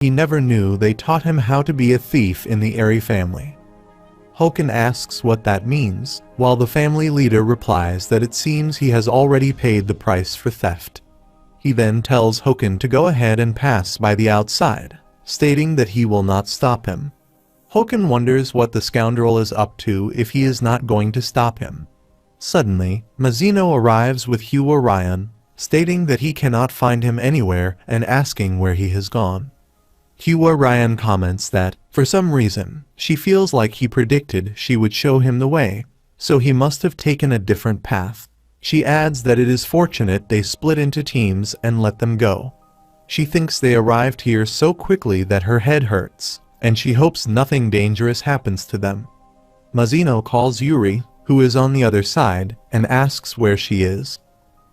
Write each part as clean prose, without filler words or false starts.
He never knew they taught him how to be a thief in the Eri family. Hoken asks what that means, while the family leader replies that it seems he has already paid the price for theft. He then tells Hoken to go ahead and pass by the outside, stating that he will not stop him. Hoken wonders what the scoundrel is up to if he is not going to stop him. Suddenly, Mazino arrives with Hua Ryan, stating that he cannot find him anywhere and asking where he has gone. Hua Ryan comments that, for some reason, she feels like he predicted she would show him the way, so he must have taken a different path. She adds that it is fortunate they split into teams and let them go. She thinks they arrived here so quickly that her head hurts, and she hopes nothing dangerous happens to them. Mazino calls Yuri, who is on the other side, and asks where she is.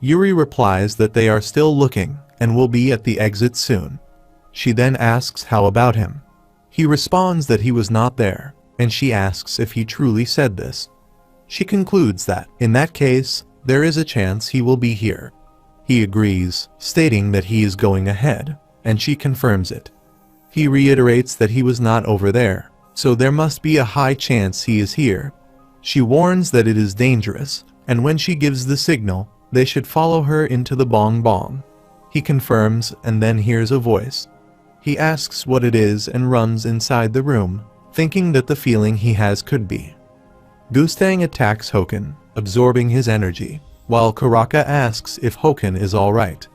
Yuri replies that they are still looking, and will be at the exit soon. She then asks how about him. He responds that he was not there, and she asks if he truly said this. She concludes that, in that case, there is a chance he will be here. He agrees, stating that he is going ahead, and she confirms it. He reiterates that he was not over there, so there must be a high chance he is here. She warns that it is dangerous, and when she gives the signal, they should follow her into the bong bong. He confirms and then hears a voice. He asks what it is and runs inside the room, thinking that the feeling he has could be. Gustang attacks Hoken, absorbing his energy, while Karaka asks if Hoken is alright.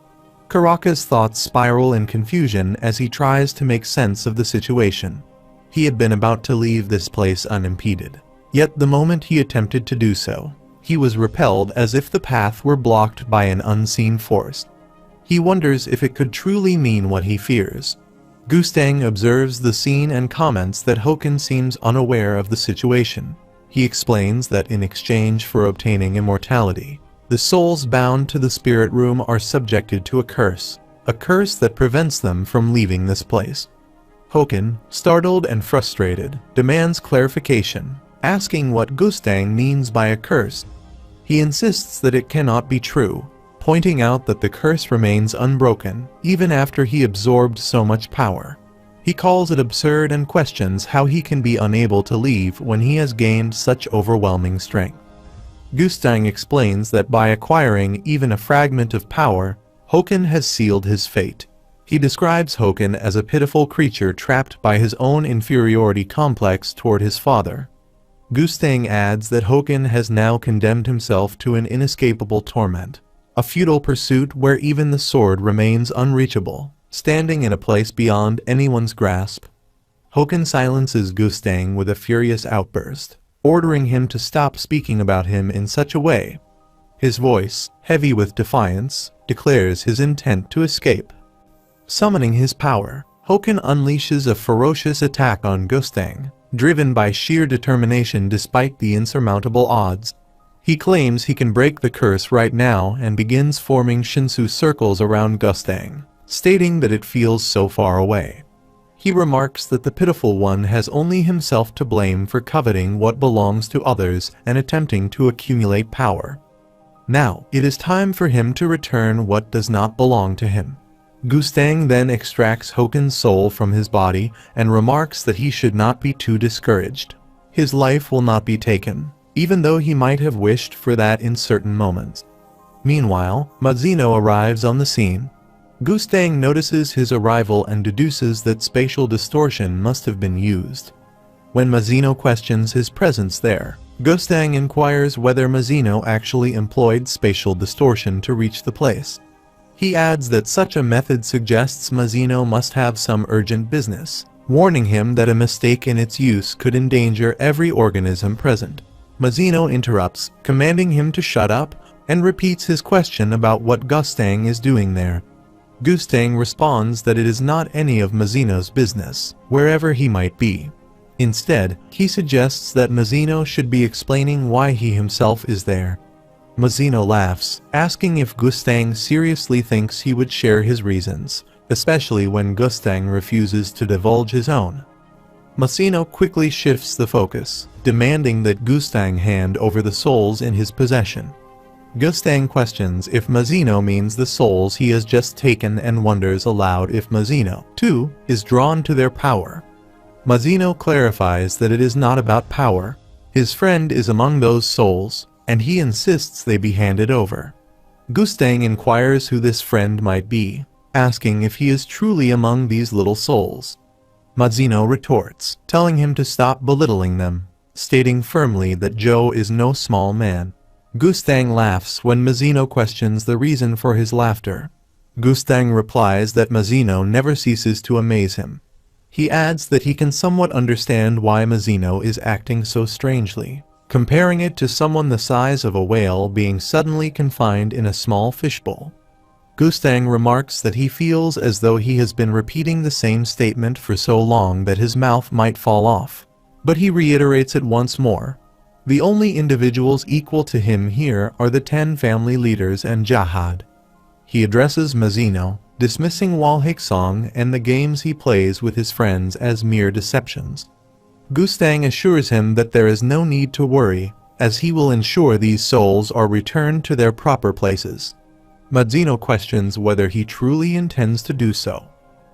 Karaka's thoughts spiral in confusion as he tries to make sense of the situation. He had been about to leave this place unimpeded, yet the moment he attempted to do so, he was repelled as if the path were blocked by an unseen force. He wonders if it could truly mean what he fears. Gustang observes the scene and comments that Hoken seems unaware of the situation. He explains that in exchange for obtaining immortality, the souls bound to the spirit room are subjected to a curse that prevents them from leaving this place. Hoken, startled and frustrated, demands clarification, asking what Gustang means by a curse. He insists that it cannot be true, pointing out that the curse remains unbroken even after he absorbed so much power. He calls it absurd and questions how he can be unable to leave when he has gained such overwhelming strength. Gustang explains that by acquiring even a fragment of power, Hoken has sealed his fate. He describes Hoken as a pitiful creature trapped by his own inferiority complex toward his father. Gustang adds that Hoken has now condemned himself to an inescapable torment, a futile pursuit where even the sword remains unreachable, standing in a place beyond anyone's grasp. Hoken silences Gustang with a furious outburst, ordering him to stop speaking about him in such a way. His voice, heavy with defiance, declares his intent to escape. Summoning his power, Hoken unleashes a ferocious attack on Gustang, driven by sheer determination despite the insurmountable odds. He claims he can break the curse right now and begins forming Shinsu circles around Gustang, stating that it feels so far away. He remarks that the pitiful one has only himself to blame for coveting what belongs to others and attempting to accumulate power. Now, it is time for him to return what does not belong to him. Gustang then extracts Hoken's soul from his body and remarks that he should not be too discouraged. His life will not be taken, even though he might have wished for that in certain moments. Meanwhile, Mazino arrives on the scene. Gustang notices his arrival and deduces that spatial distortion must have been used. When Mazino questions his presence there, Gustang inquires whether Mazino actually employed spatial distortion to reach the place. He adds that such a method suggests Mazino must have some urgent business, warning him that a mistake in its use could endanger every organism present. Mazino interrupts, commanding him to shut up, and repeats his question about what Gustang is doing there. Gustang responds that it is not any of Mazino's business, wherever he might be. Instead, he suggests that Mazino should be explaining why he himself is there. Mazino laughs, asking if Gustang seriously thinks he would share his reasons, especially when Gustang refuses to divulge his own. Mazino quickly shifts the focus, demanding that Gustang hand over the souls in his possession. Gustang questions if Mazino means the souls he has just taken and wonders aloud if Mazino, too, is drawn to their power. Mazino clarifies that it is not about power. His friend is among those souls, and he insists they be handed over. Gustang inquires who this friend might be, asking if he is truly among these little souls. Mazino retorts, telling him to stop belittling them, stating firmly that Joe is no small man. Gustang laughs when Mazino questions the reason for his laughter. Gustang replies that Mazino never ceases to amaze him. He adds that he can somewhat understand why Mazino is acting so strangely, comparing it to someone the size of a whale being suddenly confined in a small fishbowl. Gustang remarks that he feels as though he has been repeating the same statement for so long that his mouth might fall off, but he reiterates it once more. The only individuals equal to him here are the 10 family leaders and Jahad. He addresses Mazino, dismissing Walhiksong and the games he plays with his friends as mere deceptions. Gustang assures him that there is no need to worry, as he will ensure these souls are returned to their proper places. Mazino questions whether he truly intends to do so.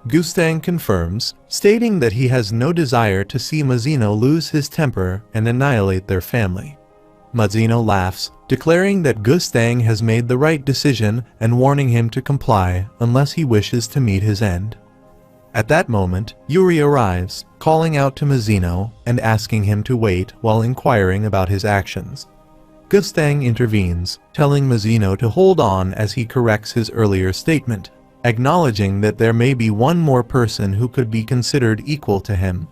Gustang confirms, stating that he has no desire to see Mazino lose his temper and annihilate their family. Mazino laughs, declaring that Gustang has made the right decision and warning him to comply unless he wishes to meet his end. At that moment, Yuri arrives, calling out to Mazino and asking him to wait while inquiring about his actions. Gustang intervenes, telling Mazino to hold on as he corrects his earlier statement, acknowledging that there may be one more person who could be considered equal to him.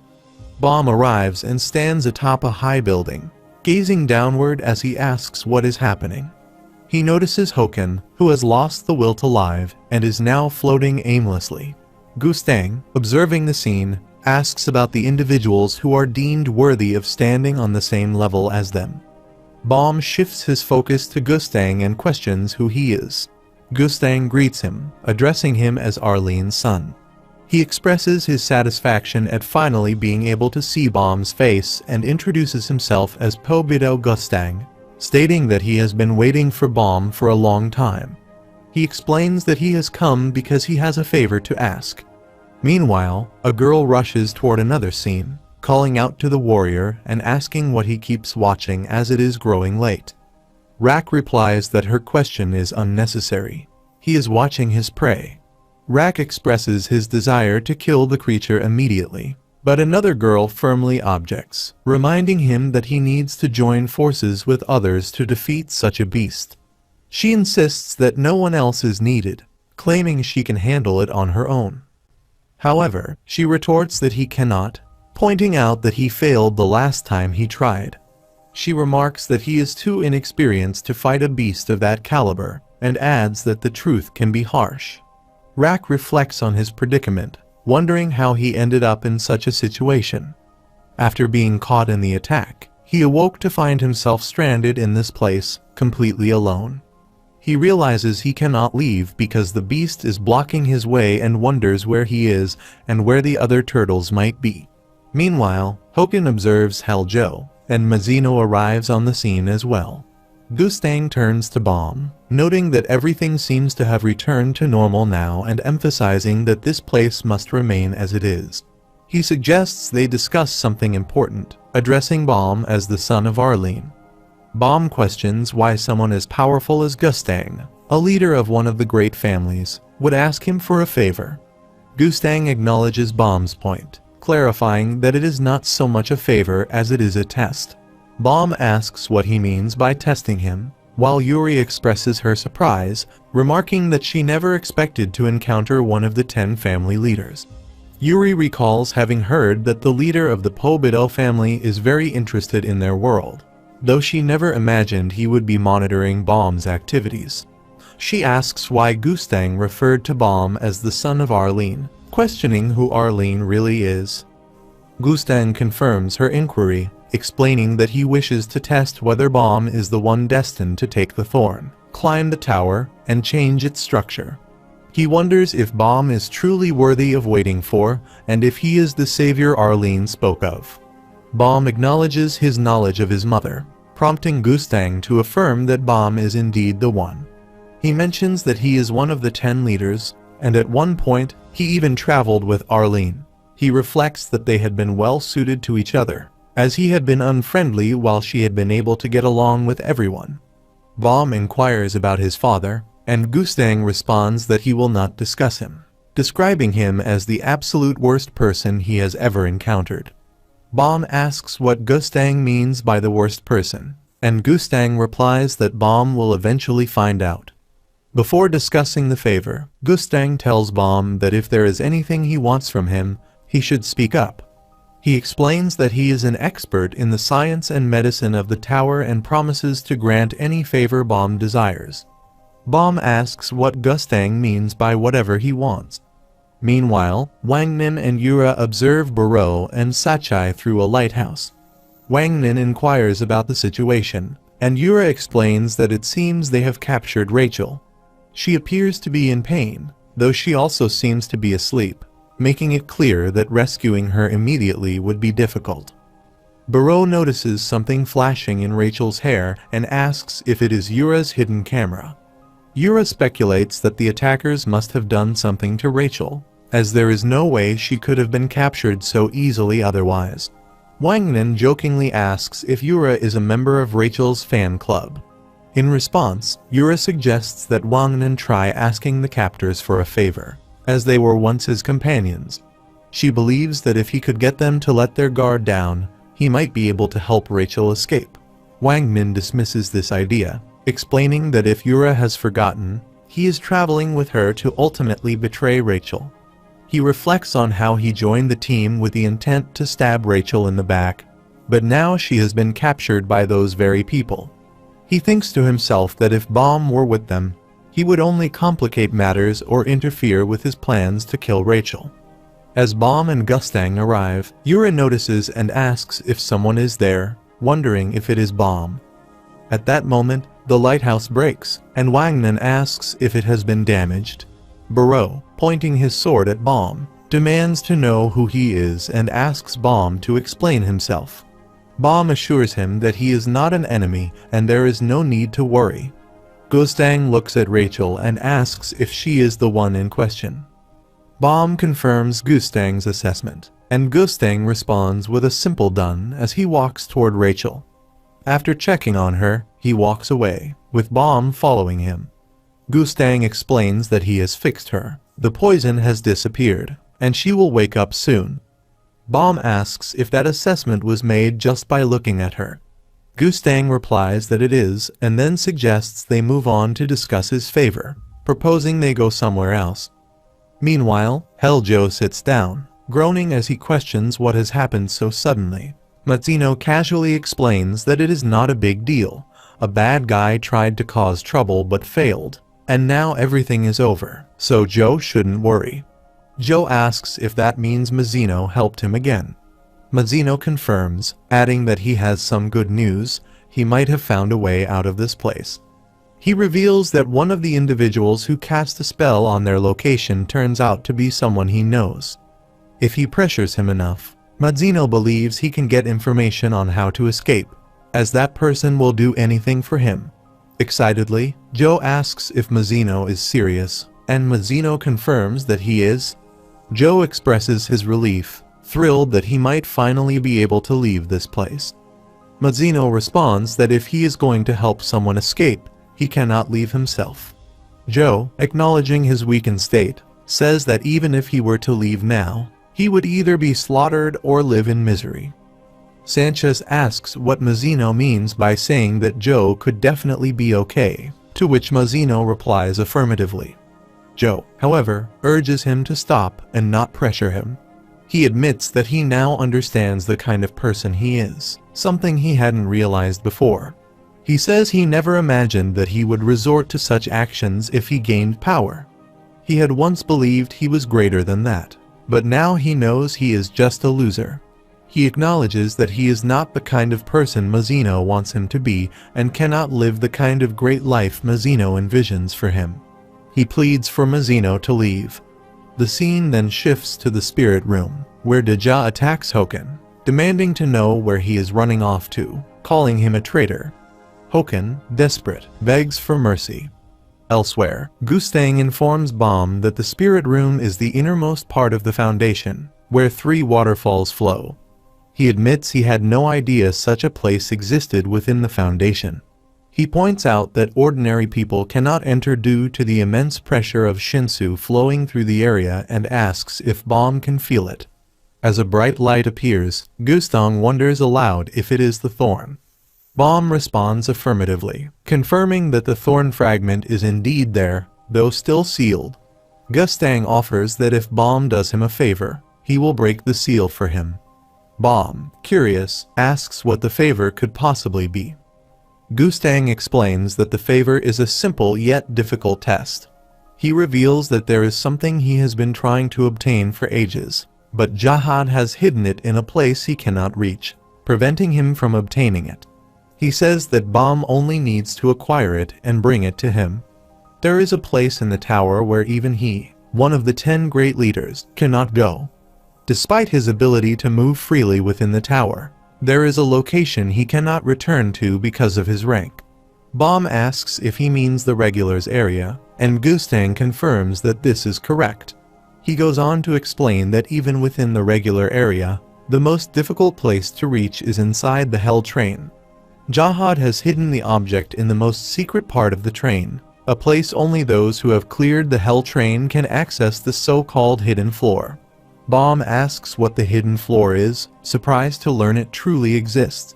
Bomb arrives and stands atop a high building, gazing downward as he asks what is happening. He notices Hoken, who has lost the will to live and is now floating aimlessly. Gustang, observing the scene, asks about the individuals who are deemed worthy of standing on the same level as them. Bomb shifts his focus to Gustang and questions who he is. Gustang greets him, addressing him as Arlene's son. He expresses his satisfaction at finally being able to see Bomb's face and introduces himself as Pobido Gustang, stating that he has been waiting for Bomb for a long time. He explains that he has come because he has a favor to ask. Meanwhile, a girl rushes toward another scene, calling out to the warrior and asking what he keeps watching as it is growing late. Rak replies that her question is unnecessary. He is watching his prey. Rak expresses his desire to kill the creature immediately, but another girl firmly objects, reminding him that he needs to join forces with others to defeat such a beast. She insists that no one else is needed, claiming she can handle it on her own. However, she retorts that he cannot, pointing out that he failed the last time he tried. She remarks that he is too inexperienced to fight a beast of that caliber, and adds that the truth can be harsh. Rak reflects on his predicament, wondering how he ended up in such a situation. After being caught in the attack, he awoke to find himself stranded in this place, completely alone. He realizes he cannot leave because the beast is blocking his way and wonders where he is and where the other turtles might be. Meanwhile, Hoken observes Haljo, and Mazino arrives on the scene as well. Gustang turns to Bomb, noting that everything seems to have returned to normal now and emphasizing that this place must remain as it is. He suggests they discuss something important, addressing Bomb as the son of Arlene. Bomb questions why someone as powerful as Gustang, a leader of one of the great families, would ask him for a favor. Gustang acknowledges Bomb's point, clarifying that it is not so much a favor as it is a test. Bomb asks what he means by testing him, while Yuri expresses her surprise, remarking that she never expected to encounter one of the 10 family leaders. Yuri recalls having heard that the leader of the Pobido family is very interested in their world, though she never imagined he would be monitoring Bomb's activities. She asks why Gustang referred to Bomb as the son of Arlene, questioning who Arlene really is. Gustang confirms her inquiry, explaining that he wishes to test whether Bomb is the one destined to take the thorn, climb the tower, and change its structure. He wonders if Bomb is truly worthy of waiting for, and if he is the savior Arlene spoke of. Bomb acknowledges his knowledge of his mother. prompting Gustang to affirm that Bom is indeed the one. He mentions that he is one of the 10 leaders, and at one point, he even traveled with Arlene. He reflects that they had been well suited to each other, as he had been unfriendly while she had been able to get along with everyone. Bom inquires about his father, and Gustang responds that he will not discuss him, describing him as the absolute worst person he has ever encountered. Bom asks what Gustang means by the worst person, and Gustang replies that Bom will eventually find out. Before discussing the favor, Gustang tells Bom that if there is anything he wants from him, he should speak up. He explains that he is an expert in the science and medicine of the tower and promises to grant any favor Bom desires. Bom asks what Gustang means by whatever he wants. Meanwhile, Wangnin and Yura observe Baro and Sachai through a lighthouse. Wangnin inquires about the situation, and Yura explains that it seems they have captured Rachel. She appears to be in pain, though she also seems to be asleep, making it clear that rescuing her immediately would be difficult. Baro notices something flashing in Rachel's hair and asks if it is Yura's hidden camera. Yura speculates that the attackers must have done something to Rachel, as there is no way she could have been captured so easily otherwise. Wangnin jokingly asks if Yura is a member of Rachel's fan club. In response, Yura suggests that Wangnin try asking the captors for a favor, as they were once his companions. She believes that if he could get them to let their guard down, he might be able to help Rachel escape. Wangnin dismisses this idea, explaining that if Yura has forgotten, he is traveling with her to ultimately betray Rachel. He reflects on how he joined the team with the intent to stab Rachel in the back, but now she has been captured by those very people. He thinks to himself that if Bom were with them, he would only complicate matters or interfere with his plans to kill Rachel. As Bom and Gustang arrive, Yura notices and asks if someone is there, wondering if it is Bom. At that moment, the lighthouse breaks, and Wangnin asks if it has been damaged. Baro, pointing his sword at Bom, demands to know who he is and asks Bom to explain himself. Bom assures him that he is not an enemy and there is no need to worry. Gustang looks at Rachel and asks if she is the one in question. Bom confirms Gustang's assessment, and Gustang responds with a simple done as he walks toward Rachel. After checking on her, he walks away, with Bom following him. Gustang explains that he has fixed her, the poison has disappeared, and she will wake up soon. Bom asks if that assessment was made just by looking at her. Gustang replies that it is, and then suggests they move on to discuss his favor, proposing they go somewhere else. Meanwhile, Heljo sits down, groaning as he questions what has happened so suddenly. Matsuno casually explains that it is not a big deal. A bad guy tried to cause trouble but failed, and now everything is over, so Joe shouldn't worry. Joe asks if that means Mizuno helped him again. Mizuno confirms, adding that he has some good news, he might have found a way out of this place. He reveals that one of the individuals who cast a spell on their location turns out to be someone he knows. If he pressures him enough, Mizuno believes he can get information on how to escape, as that person will do anything for him. Excitedly, Joe asks if Mizuno is serious, and Mizuno confirms that he is. Joe expresses his relief, thrilled that he might finally be able to leave this place. Mizuno responds that if he is going to help someone escape, he cannot leave himself. Joe, acknowledging his weakened state, says that even if he were to leave now, he would either be slaughtered or live in misery. Sanchez asks what Mizuno means by saying that Joe could definitely be okay, to which Mizuno replies affirmatively. Joe, however, urges him to stop and not pressure him. He admits that he now understands the kind of person he is, something he hadn't realized before. He says he never imagined that he would resort to such actions if he gained power. He had once believed he was greater than that, but now he knows he is just a loser. He acknowledges that he is not the kind of person Mizuno wants him to be and cannot live the kind of great life Mizuno envisions for him. He pleads for Mizuno to leave. The scene then shifts to the spirit room, where Deja attacks Hoken, demanding to know where he is running off to, calling him a traitor. Hoken, desperate, begs for mercy. Elsewhere, Gustang informs Bomb that the spirit room is the innermost part of the foundation, where 3 waterfalls flow. He admits he had no idea such a place existed within the foundation. He points out that ordinary people cannot enter due to the immense pressure of Shinsu flowing through the area and asks if Bomb can feel it. As a bright light appears, Gustang wonders aloud if it is the thorn. Bomb responds affirmatively, confirming that the thorn fragment is indeed there, though still sealed. Gustang offers that if Bomb does him a favor, he will break the seal for him. Bomb, curious, asks what the favor could possibly be. Gustang explains that the favor is a simple yet difficult test. He reveals that there is something he has been trying to obtain for ages, but Jahad has hidden it in a place he cannot reach, preventing him from obtaining it. He says that Bomb only needs to acquire it and bring it to him. There is a place in the tower where even he, one of the 10 great leaders, cannot go. Despite his ability to move freely within the tower, there is a location he cannot return to because of his rank. Bomb asks if he means the regulars area, and Gustang confirms that this is correct. He goes on to explain that even within the regular area, the most difficult place to reach is inside the Hell Train. Jahad has hidden the object in the most secret part of the train, a place only those who have cleared the Hell Train can access the so-called hidden floor. Bomb asks what the hidden floor is, surprised to learn it truly exists.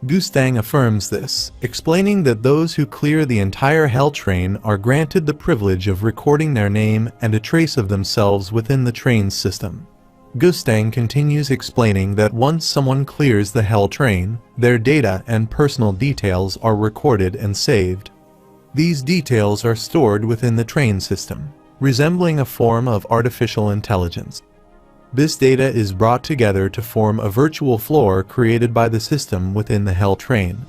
Gustang affirms this, explaining that those who clear the entire Hell Train are granted the privilege of recording their name and a trace of themselves within the train's system. Gustang continues explaining that once someone clears the Hell Train, their data and personal details are recorded and saved. These details are stored within the train system, resembling a form of artificial intelligence. This data is brought together to form a virtual floor created by the system within the Hell Train.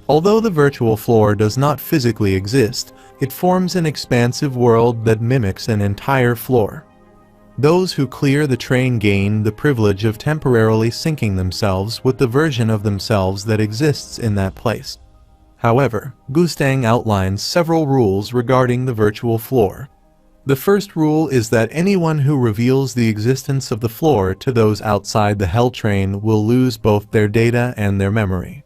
Although the virtual floor does not physically exist, it forms an expansive world that mimics an entire floor. Those who clear the train gain the privilege of temporarily syncing themselves with the version of themselves that exists in that place. However, Gustang outlines several rules regarding the virtual floor. The first rule is that anyone who reveals the existence of the floor to those outside the Hell Train will lose both their data and their memory.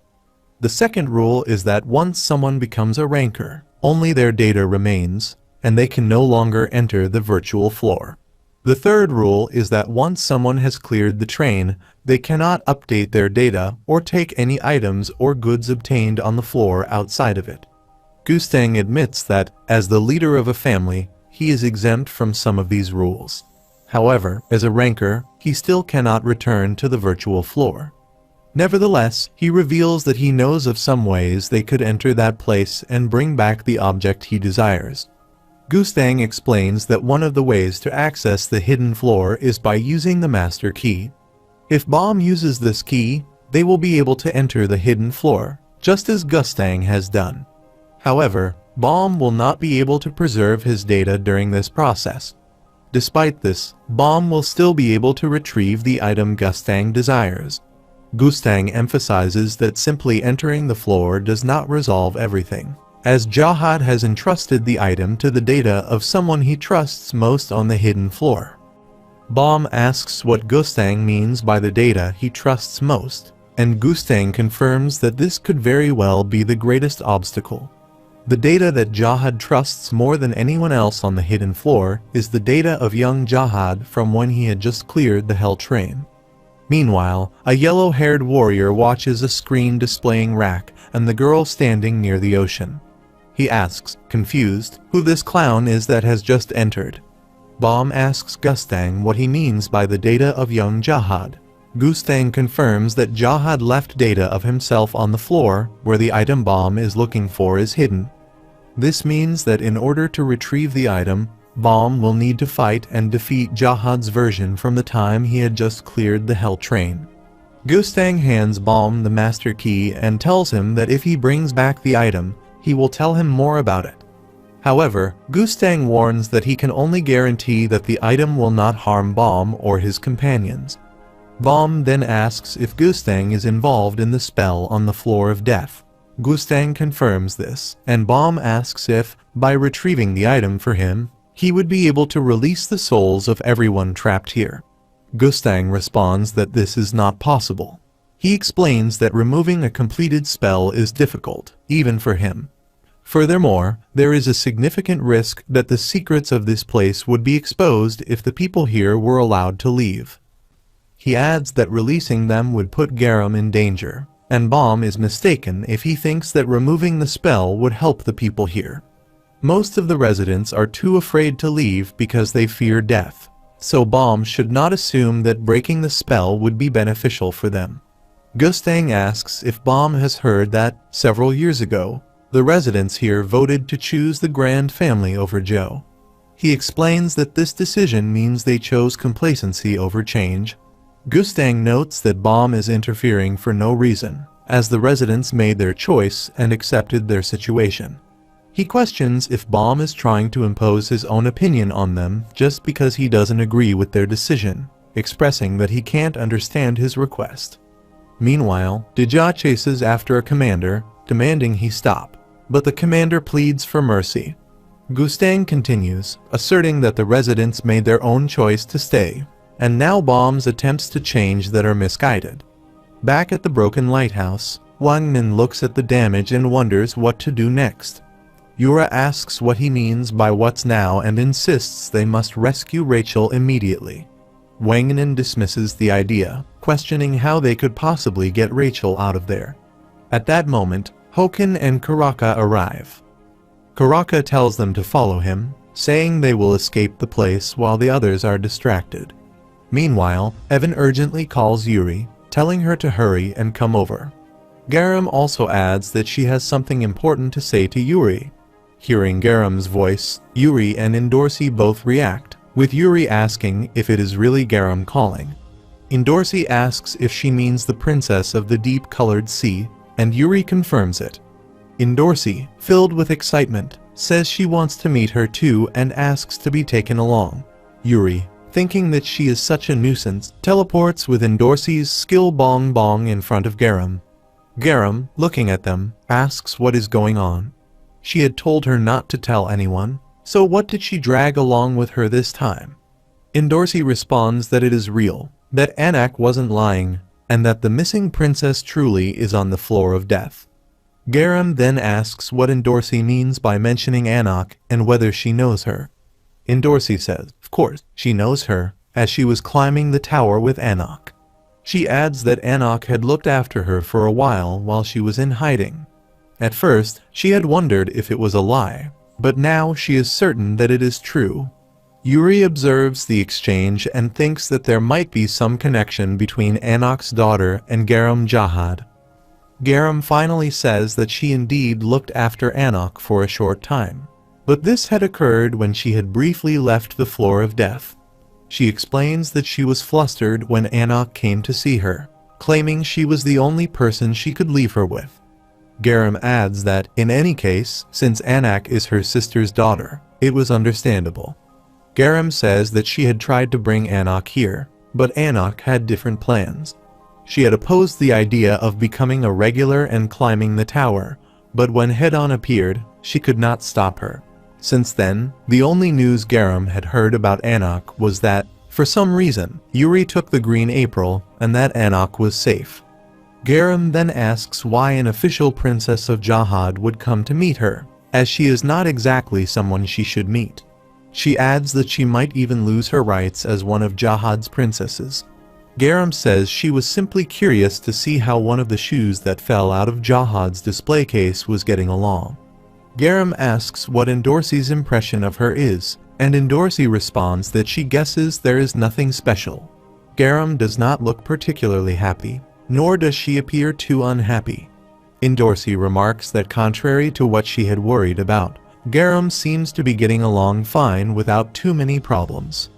The second rule is that once someone becomes a ranker, only their data remains, and they can no longer enter the virtual floor. The third rule is that once someone has cleared the train, they cannot update their data or take any items or goods obtained on the floor outside of it. Gustang admits that, as the leader of a family, he is exempt from some of these rules. However, as a ranker, he still cannot return to the virtual floor. Nevertheless, he reveals that he knows of some ways they could enter that place and bring back the object he desires. Gustang explains that one of the ways to access the hidden floor is by using the master key. If Bomb uses this key, they will be able to enter the hidden floor, just as Gustang has done. However, Bomb will not be able to preserve his data during this process. Despite this, Bomb will still be able to retrieve the item Gustang desires. Gustang emphasizes that simply entering the floor does not resolve everything, as Jahad has entrusted the item to the data of someone he trusts most on the hidden floor. Bomb asks what Gustang means by the data he trusts most, and Gustang confirms that this could very well be the greatest obstacle. The data that Jahad trusts more than anyone else on the hidden floor is the data of young Jahad from when he had just cleared the Hell Train. Meanwhile, a yellow-haired warrior watches a screen displaying Rak and the girl standing near the ocean. He asks, confused, who this clown is that has just entered. Bomb asks Gustang what he means by the data of young Jahad. Gustang confirms that Jahad left data of himself on the floor, where the item Bomb is looking for is hidden. This means that in order to retrieve the item, Bomb will need to fight and defeat Jahad's version from the time he had just cleared the Hell Train. Gustang hands Bomb the master key and tells him that if he brings back the item, he will tell him more about it. However, Gustang warns that he can only guarantee that the item will not harm Bomb or his companions. Baum then asks if Gustang is involved in the spell on the floor of death. Gustang confirms this, and Baum asks if, by retrieving the item for him, he would be able to release the souls of everyone trapped here. Gustang responds that this is not possible. He explains that removing a completed spell is difficult, even for him. Furthermore, there is a significant risk that the secrets of this place would be exposed if the people here were allowed to leave. He adds that releasing them would put Garam in danger, and Baum is mistaken if he thinks that removing the spell would help the people here. Most of the residents are too afraid to leave because they fear death, so Baum should not assume that breaking the spell would be beneficial for them. Gustang asks if Baum has heard that, several years ago, the residents here voted to choose the Grand family over Joe. He explains that this decision means they chose complacency over change. Gustang notes that Baum is interfering for no reason, as the residents made their choice and accepted their situation. He questions if Baum is trying to impose his own opinion on them just because he doesn't agree with their decision, expressing that he can't understand his request. Meanwhile, Deja chases after a commander, demanding he stop, but the commander pleads for mercy. Gustang continues, asserting that the residents made their own choice to stay, and now Baum's attempts to change that are misguided. Back at the broken lighthouse, Wang Min looks at the damage and wonders what to do next. Yura asks what he means by what's now and insists they must rescue Rachel immediately. Wang Min dismisses the idea, questioning how they could possibly get Rachel out of there. At that moment, Hoken and Karaka arrive. Karaka tells them to follow him, saying they will escape the place while the others are distracted. Meanwhile, Evan urgently calls Yuri, telling her to hurry and come over. Garam also adds that she has something important to say to Yuri. Hearing Garam's voice, Yuri and Endorsi both react, with Yuri asking if it is really Garam calling. Endorsi asks if she means the princess of the deep-colored sea, and Yuri confirms it. Endorsi, filled with excitement, says she wants to meet her too and asks to be taken along. Yuri, thinking that she is such a nuisance, teleports with Endorsi's skill bong bong in front of Garam. Garam, looking at them, asks what is going on. She had told her not to tell anyone, so what did she drag along with her this time? Endorsi responds that it is real, that Anak wasn't lying, and that the missing princess truly is on the floor of death. Garam then asks what Endorsi means by mentioning Anak and whether she knows her. Endorsi says, of course, she knows her, as she was climbing the tower with Anak. She adds that Anak had looked after her for a while she was in hiding. At first, she had wondered if it was a lie, but now she is certain that it is true. Yuri observes the exchange and thinks that there might be some connection between Anak's daughter and Garam Jahad. Garam finally says that she indeed looked after Anak for a short time, but this had occurred when she had briefly left the floor of death. She explains that she was flustered when Anak came to see her, claiming she was the only person she could leave her with. Garam adds that, in any case, since Anak is her sister's daughter, it was understandable. Garam says that she had tried to bring Anak here, but Anak had different plans. She had opposed the idea of becoming a regular and climbing the tower, but when Head-On appeared, she could not stop her. Since then, the only news Garam had heard about Anak was that, for some reason, Yuri took the Green April and that Anak was safe. Garam then asks why an official princess of Jahad would come to meet her, as she is not exactly someone she should meet. She adds that she might even lose her rights as one of Jahad's princesses. Garam says she was simply curious to see how one of the shoes that fell out of Jahad's display case was getting along. Garam asks what Endorsi's impression of her is, and Endorsi responds that she guesses there is nothing special. Garam does not look particularly happy, nor does she appear too unhappy. Endorsi remarks that contrary to what she had worried about, Garam seems to be getting along fine without too many problems.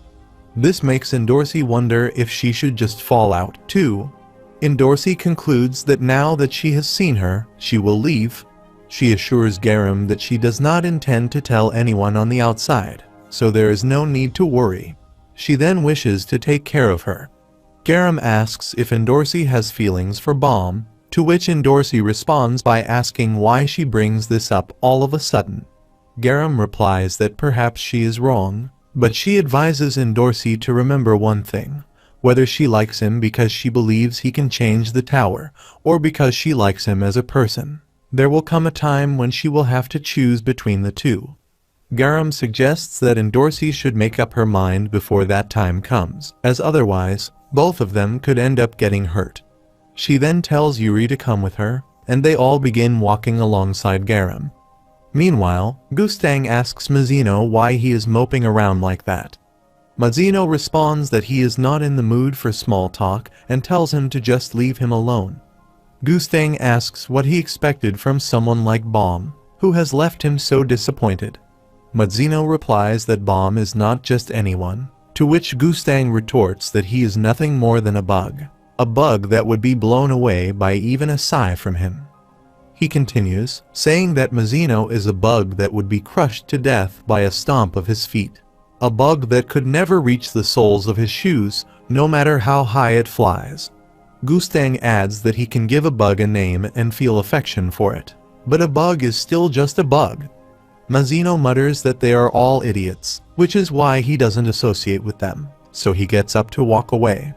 This makes Endorsi wonder if she should just fall out too. Endorsi concludes that now that she has seen her, she will leave. She assures Garam that she does not intend to tell anyone on the outside, so there is no need to worry. She then wishes to take care of her. Garam asks if Endorsi has feelings for Bomb, to which Endorsi responds by asking why she brings this up all of a sudden. Garam replies that perhaps she is wrong, but she advises Endorsi to remember one thing: whether she likes him because she believes he can change the tower, or because she likes him as a person. There will come a time when she will have to choose between the two. Garam suggests that Endorsi should make up her mind before that time comes, as otherwise, both of them could end up getting hurt. She then tells Yuri to come with her, and they all begin walking alongside Garam. Meanwhile, Gustang asks Mazino why he is moping around like that. Mazino responds that he is not in the mood for small talk and tells him to just leave him alone. Gustang asks what he expected from someone like Bomb, who has left him so disappointed. Mazino replies that Bomb is not just anyone, to which Gustang retorts that he is nothing more than a bug that would be blown away by even a sigh from him. He continues, saying that Mazino is a bug that would be crushed to death by a stomp of his feet. A bug that could never reach the soles of his shoes, no matter how high it flies. Gustang adds that he can give a bug a name and feel affection for it, but a bug is still just a bug. Mazino mutters that they are all idiots, which is why he doesn't associate with them, so he gets up to walk away.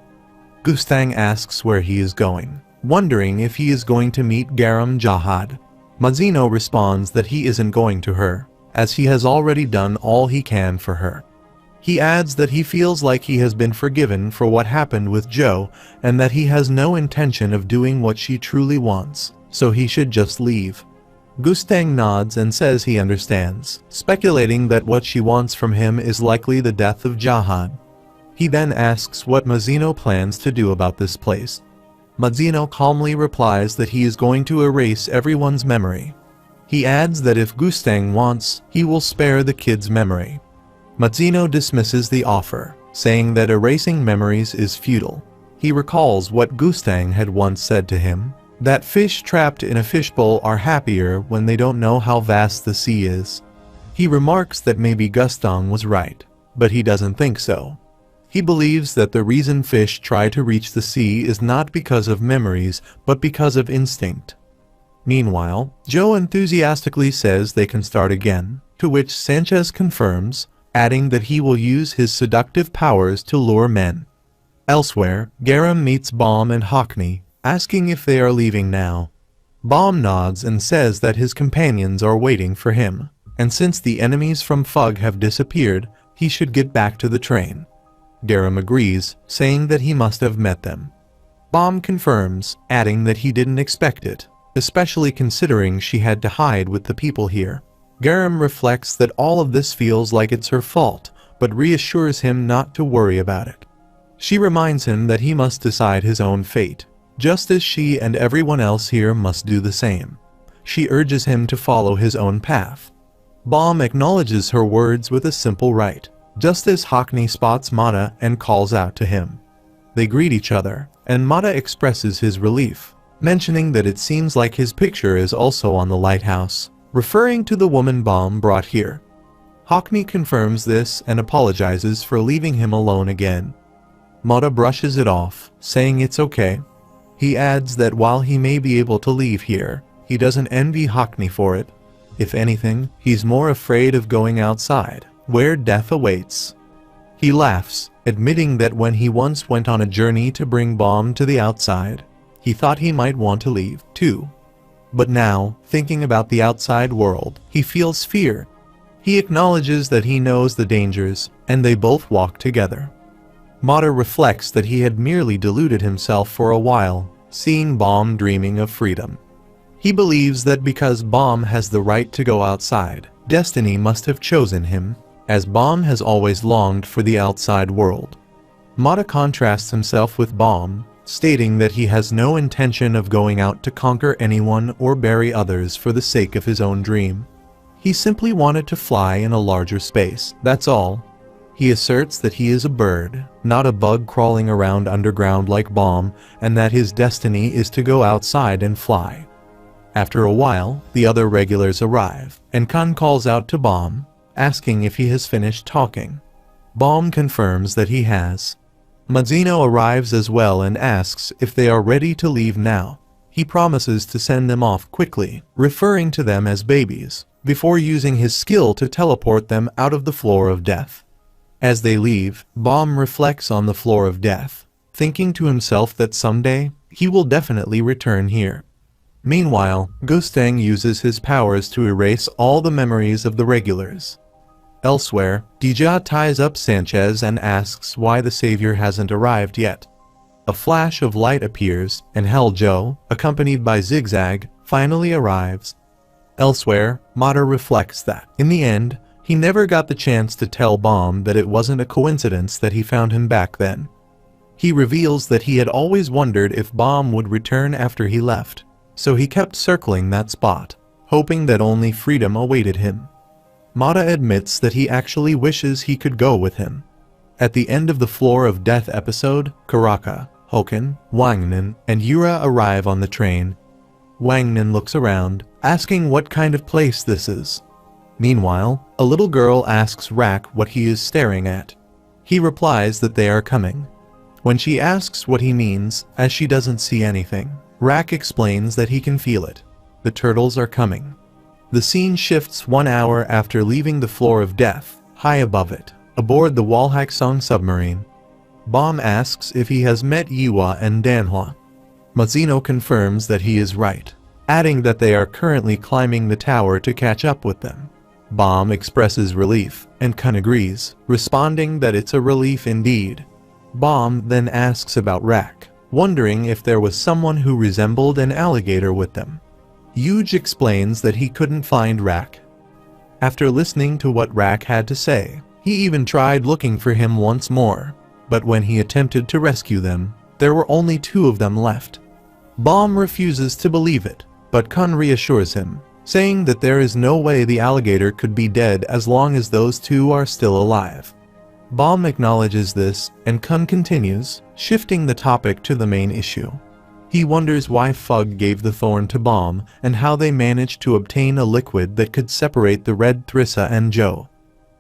Gustang asks where he is going, wondering if he is going to meet Garam Jahad. Mazino responds that he isn't going to her, as he has already done all he can for her. He adds that he feels like he has been forgiven for what happened with Joe, and that he has no intention of doing what she truly wants, so he should just leave. Gustang nods and says he understands, speculating that what she wants from him is likely the death of Jahad. He then asks what Mazino plans to do about this place. Mazino calmly replies that he is going to erase everyone's memory. He adds that if Gustang wants, he will spare the kid's memory. Mazino dismisses the offer, saying that erasing memories is futile. He recalls what Gustang had once said to him, that fish trapped in a fishbowl are happier when they don't know how vast the sea is. He remarks that maybe Gustang was right, but he doesn't think so. He believes that the reason fish try to reach the sea is not because of memories, but because of instinct. Meanwhile, Joe enthusiastically says they can start again, to which Sanchez confirms, adding that he will use his seductive powers to lure men. Elsewhere, Garam meets Bomb and Hockney, asking if they are leaving now. Bomb nods and says that his companions are waiting for him, and since the enemies from Fug have disappeared, he should get back to the train. Garam agrees, saying that he must have met them. Bomb confirms, adding that he didn't expect it, especially considering she had to hide with the people here. Garam reflects that all of this feels like it's her fault, but reassures him not to worry about it. She reminds him that he must decide his own fate, just as she and everyone else here must do the same. She urges him to follow his own path. Bomb acknowledges her words with a simple right, just as Hockney spots Mata and calls out to him. They greet each other, and Mata expresses his relief, mentioning that it seems like his picture is also on the lighthouse, referring to the woman Bomb brought here. Hockney confirms this and apologizes for leaving him alone again. Mata brushes it off, saying it's okay. He adds that while he may be able to leave here, he doesn't envy Hockney for it. If anything, he's more afraid of going outside, where death awaits. He laughs, admitting that when he once went on a journey to bring Bomb to the outside, he thought he might want to leave, too. But now, thinking about the outside world, he feels fear. He acknowledges that he knows the dangers, and they both walk together. Mata reflects that he had merely deluded himself for a while, seeing Bomb dreaming of freedom. He believes that because Bomb has the right to go outside, destiny must have chosen him, as Bomb has always longed for the outside world. Mata contrasts himself with Bomb, stating that he has no intention of going out to conquer anyone or bury others for the sake of his own dream. He simply wanted to fly in a larger space, that's all. He asserts that he is a bird, not a bug crawling around underground like Bomb, and that his destiny is to go outside and fly. After a while, the other regulars arrive, and Khan calls out to Bomb, asking if he has finished talking. Bomb confirms that he has. Mazino arrives as well and asks if they are ready to leave now. He promises to send them off quickly, referring to them as babies, before using his skill to teleport them out of the floor of death. As they leave, Bomb reflects on the floor of death, thinking to himself that someday, he will definitely return here. Meanwhile, Gustang uses his powers to erase all the memories of the regulars. Elsewhere, Dija ties up Sanchez and asks why the savior hasn't arrived yet. A flash of light appears, and Helljo, accompanied by Zigzag, finally arrives. Elsewhere, Mata reflects that, in the end, he never got the chance to tell Bomb that it wasn't a coincidence that he found him back then. He reveals that he had always wondered if Bomb would return after he left, so he kept circling that spot, hoping that only freedom awaited him. Mata admits that he actually wishes he could go with him. At the end of the Floor of Death episode, Karaka, Hoken, Wangnan, and Yura arrive on the train. Wangnan looks around, asking what kind of place this is. Meanwhile, a little girl asks Rak what he is staring at. He replies that they are coming. When she asks what he means, as she doesn't see anything, Rak explains that he can feel it. The turtles are coming. The scene shifts 1 hour after leaving the Floor of Death, high above it, aboard the Walhaksong submarine. Bomb asks if he has met Yiwa and Danhua. Mazino confirms that he is right, adding that they are currently climbing the tower to catch up with them. Bomb expresses relief, and Kun agrees, responding that it's a relief indeed. Bomb then asks about Rak, wondering if there was someone who resembled an alligator with them. Yuge explains that he couldn't find Rak. After listening to what Rak had to say, he even tried looking for him once more, but when he attempted to rescue them, there were only 2 of them left. Bomb refuses to believe it, but Kun reassures him, saying that there is no way the alligator could be dead as long as those 2 are still alive. Bomb acknowledges this, and Kun continues, shifting the topic to the main issue. He wonders why Fug gave the thorn to Bomb and how they managed to obtain a liquid that could separate the Red Thrissa and Joe.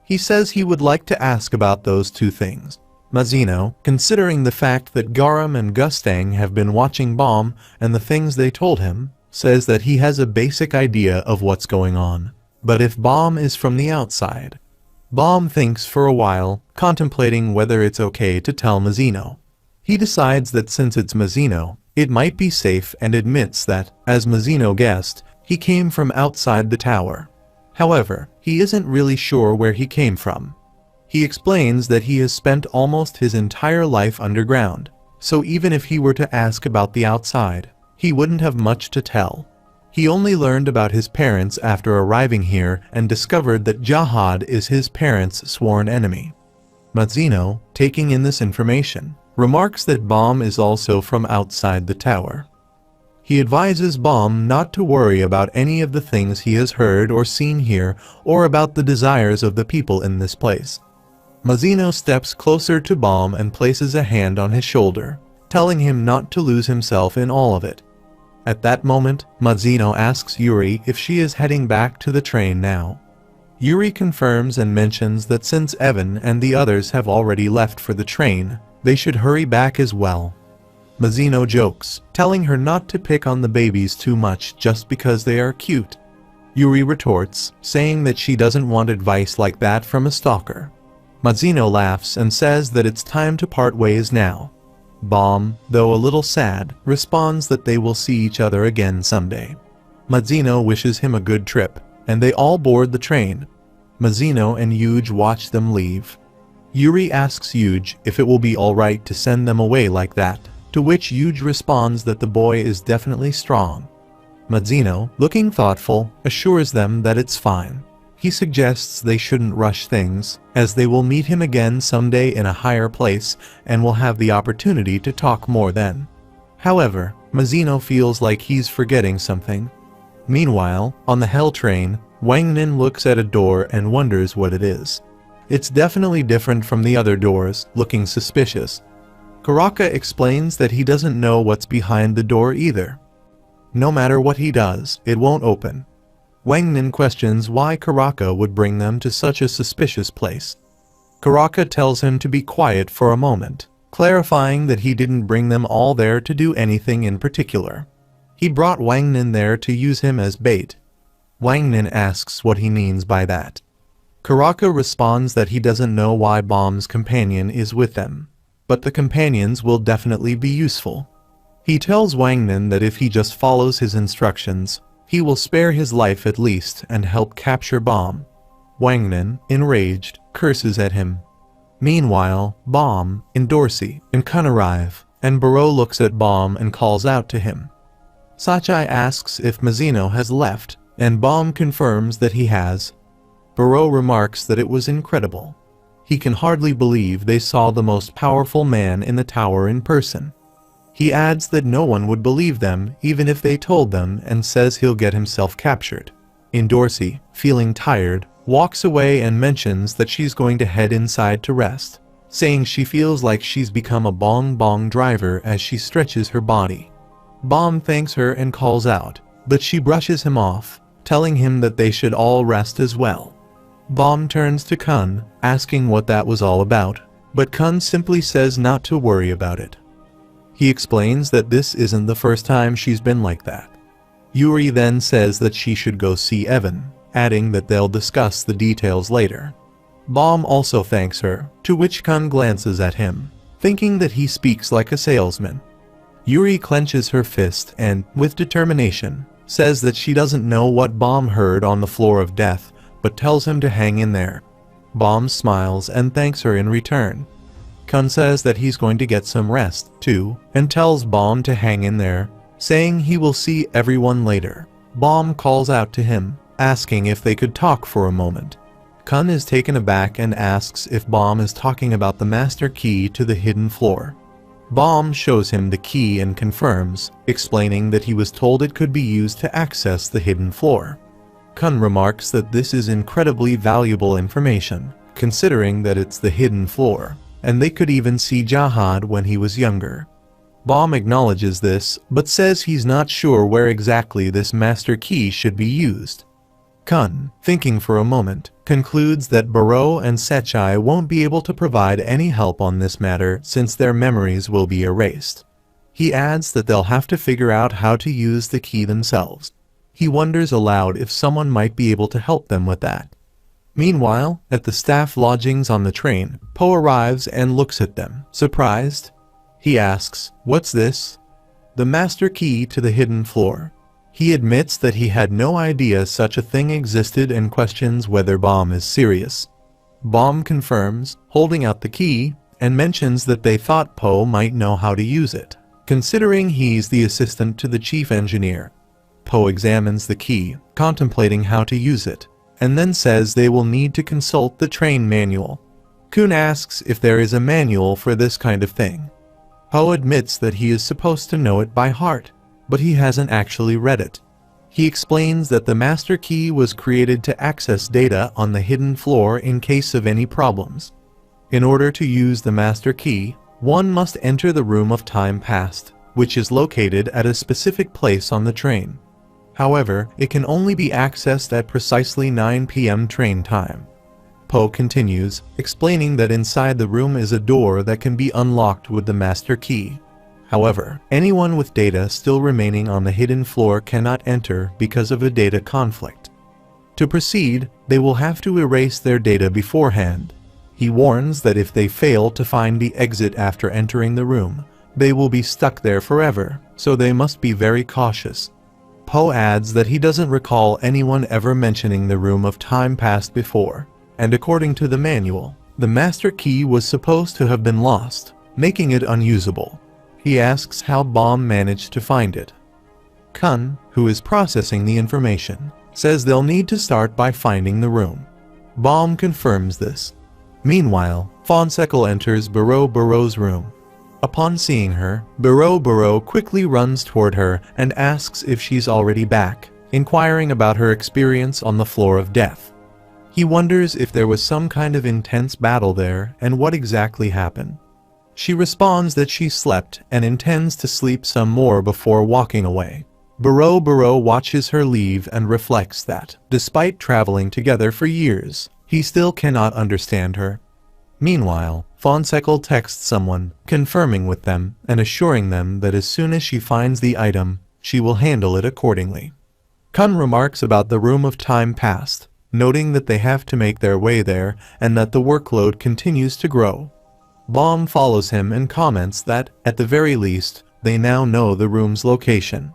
He says he would like to ask about those 2 things. Mazino, considering the fact that Garam and Gustang have been watching Bomb and the things they told him, says that he has a basic idea of what's going on. But if Bomb is from the outside? Bomb thinks for a while, contemplating whether it's okay to tell Mazino. He decides that since it's Mazino, it might be safe and admits that, as Mazino guessed, he came from outside the tower. However, he isn't really sure where he came from. He explains that he has spent almost his entire life underground, so even if he were to ask about the outside, he wouldn't have much to tell. He only learned about his parents after arriving here and discovered that Jahad is his parents' sworn enemy. Mazino, taking in this information, remarks that Bomb is also from outside the tower. He advises Bomb not to worry about any of the things he has heard or seen here or about the desires of the people in this place. Mazino steps closer to Bomb and places a hand on his shoulder, telling him not to lose himself in all of it. At that moment, Mazino asks Yuri if she is heading back to the train now. Yuri confirms and mentions that since Evan and the others have already left for the train, they should hurry back as well. Mazino jokes, telling her not to pick on the babies too much just because they are cute. Yuri retorts, saying that she doesn't want advice like that from a stalker. Mazino laughs and says that it's time to part ways now. Bomb, though a little sad, responds that they will see each other again someday. Mazino wishes him a good trip, and they all board the train. Mazino and Yuge watch them leave. Yuri asks Yuge if it will be alright to send them away like that, to which Yuge responds that the boy is definitely strong. Mazino, looking thoughtful, assures them that it's fine. He suggests they shouldn't rush things, as they will meet him again someday in a higher place and will have the opportunity to talk more then. However, Mazino feels like he's forgetting something. Meanwhile, on the Hell train, Wangnan looks at a door and wonders what it is. It's definitely different from the other doors, looking suspicious. Karaka explains that he doesn't know what's behind the door either. No matter what he does, it won't open. Wangnan questions why Karaka would bring them to such a suspicious place. Karaka tells him to be quiet for a moment, clarifying that he didn't bring them all there to do anything in particular. He brought Wang Nin there to use him as bait. Wang Nin asks what he means by that. Karaka responds that he doesn't know why Bomb's companion is with them, but the companions will definitely be useful. He tells Wang Nin that if he just follows his instructions, he will spare his life at least and help capture Bomb. Wang Nin, enraged, curses at him. Meanwhile, Bomb, Dorsey, and Kun arrive, and Baro looks at Bomb and calls out to him. Sachai asks if Mizuno has left, and Bomb confirms that he has. Baro remarks that it was incredible. He can hardly believe they saw the most powerful man in the tower in person. He adds that no one would believe them even if they told them, and says he'll get himself captured. Dorsey, feeling tired, walks away and mentions that she's going to head inside to rest, saying she feels like she's become a bong driver as she stretches her body. Bomb thanks her and calls out, but she brushes him off, telling him that they should all rest as well. Bomb turns to Kun, asking what that was all about, but Kun simply says not to worry about it. He explains that this isn't the first time she's been like that. Yuri then says that she should go see Evan, adding that they'll discuss the details later. Bomb also thanks her, to which Kun glances at him, thinking that he speaks like a salesman. Yuri clenches her fist and, with determination, says that she doesn't know what Bomb heard on the floor of death, but tells him to hang in there. Bomb smiles and thanks her in return. Kun says that he's going to get some rest, too, and tells Bomb to hang in there, saying he will see everyone later. Bomb calls out to him, asking if they could talk for a moment. Kun is taken aback and asks if Bomb is talking about the master key to the hidden floor. Bomb shows him the key and confirms, explaining that he was told it could be used to access the hidden floor. Kun remarks that this is incredibly valuable information, considering that it's the hidden floor, and they could even see Jahad when he was younger. Bomb acknowledges this, but says he's not sure where exactly this master key should be used. Kun, thinking for a moment, concludes that Baro and Sechai won't be able to provide any help on this matter since their memories will be erased. He adds that they'll have to figure out how to use the key themselves. He wonders aloud if someone might be able to help them with that. Meanwhile, at the staff lodgings on the train, Po arrives and looks at them, surprised. He asks, "What's this?" "The master key to the hidden floor." He admits that he had no idea such a thing existed and questions whether Bomb is serious. Bomb confirms, holding out the key, and mentions that they thought Po might know how to use it, considering he's the assistant to the chief engineer. Po examines the key, contemplating how to use it, and then says they will need to consult the train manual. Kun asks if there is a manual for this kind of thing. Po admits that he is supposed to know it by heart, but he hasn't actually read it. He explains that the master key was created to access data on the hidden floor in case of any problems. In order to use the master key, one must enter the room of time past, which is located at a specific place on the train. However, it can only be accessed at precisely 9 p.m. train time. Po continues, explaining that inside the room is a door that can be unlocked with the master key. However, anyone with data still remaining on the hidden floor cannot enter because of a data conflict. To proceed, they will have to erase their data beforehand. He warns that if they fail to find the exit after entering the room, they will be stuck there forever, so they must be very cautious. Po adds that he doesn't recall anyone ever mentioning the room of time past before, and according to the manual, the master key was supposed to have been lost, making it unusable. He asks how Bomb managed to find it. Kun, who is processing the information, says they'll need to start by finding the room. Bomb confirms this. Meanwhile, Fonseca enters Baro's room. Upon seeing her, Baro quickly runs toward her and asks if she's already back, inquiring about her experience on the floor of death. He wonders if there was some kind of intense battle there and what exactly happened. She responds that she slept and intends to sleep some more before walking away. Baro watches her leave and reflects that, despite traveling together for years, he still cannot understand her. Meanwhile, Fonseca texts someone, confirming with them and assuring them that as soon as she finds the item, she will handle it accordingly. Kun remarks about the room of time past, noting that they have to make their way there and that the workload continues to grow. Baum follows him and comments that, at the very least, they now know the room's location.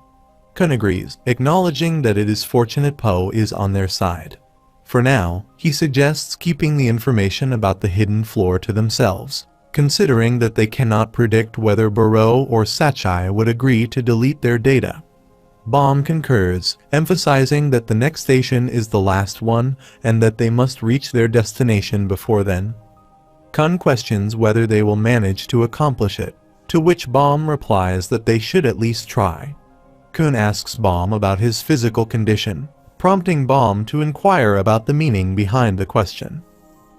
Kun agrees, acknowledging that it is fortunate Poe is on their side. For now, he suggests keeping the information about the hidden floor to themselves, considering that they cannot predict whether Barreau or Sachai would agree to delete their data. Baum concurs, emphasizing that the next station is the last one and that they must reach their destination before then. Kun questions whether they will manage to accomplish it, to which Baum replies that they should at least try. Kun asks Baum about his physical condition, prompting Baum to inquire about the meaning behind the question.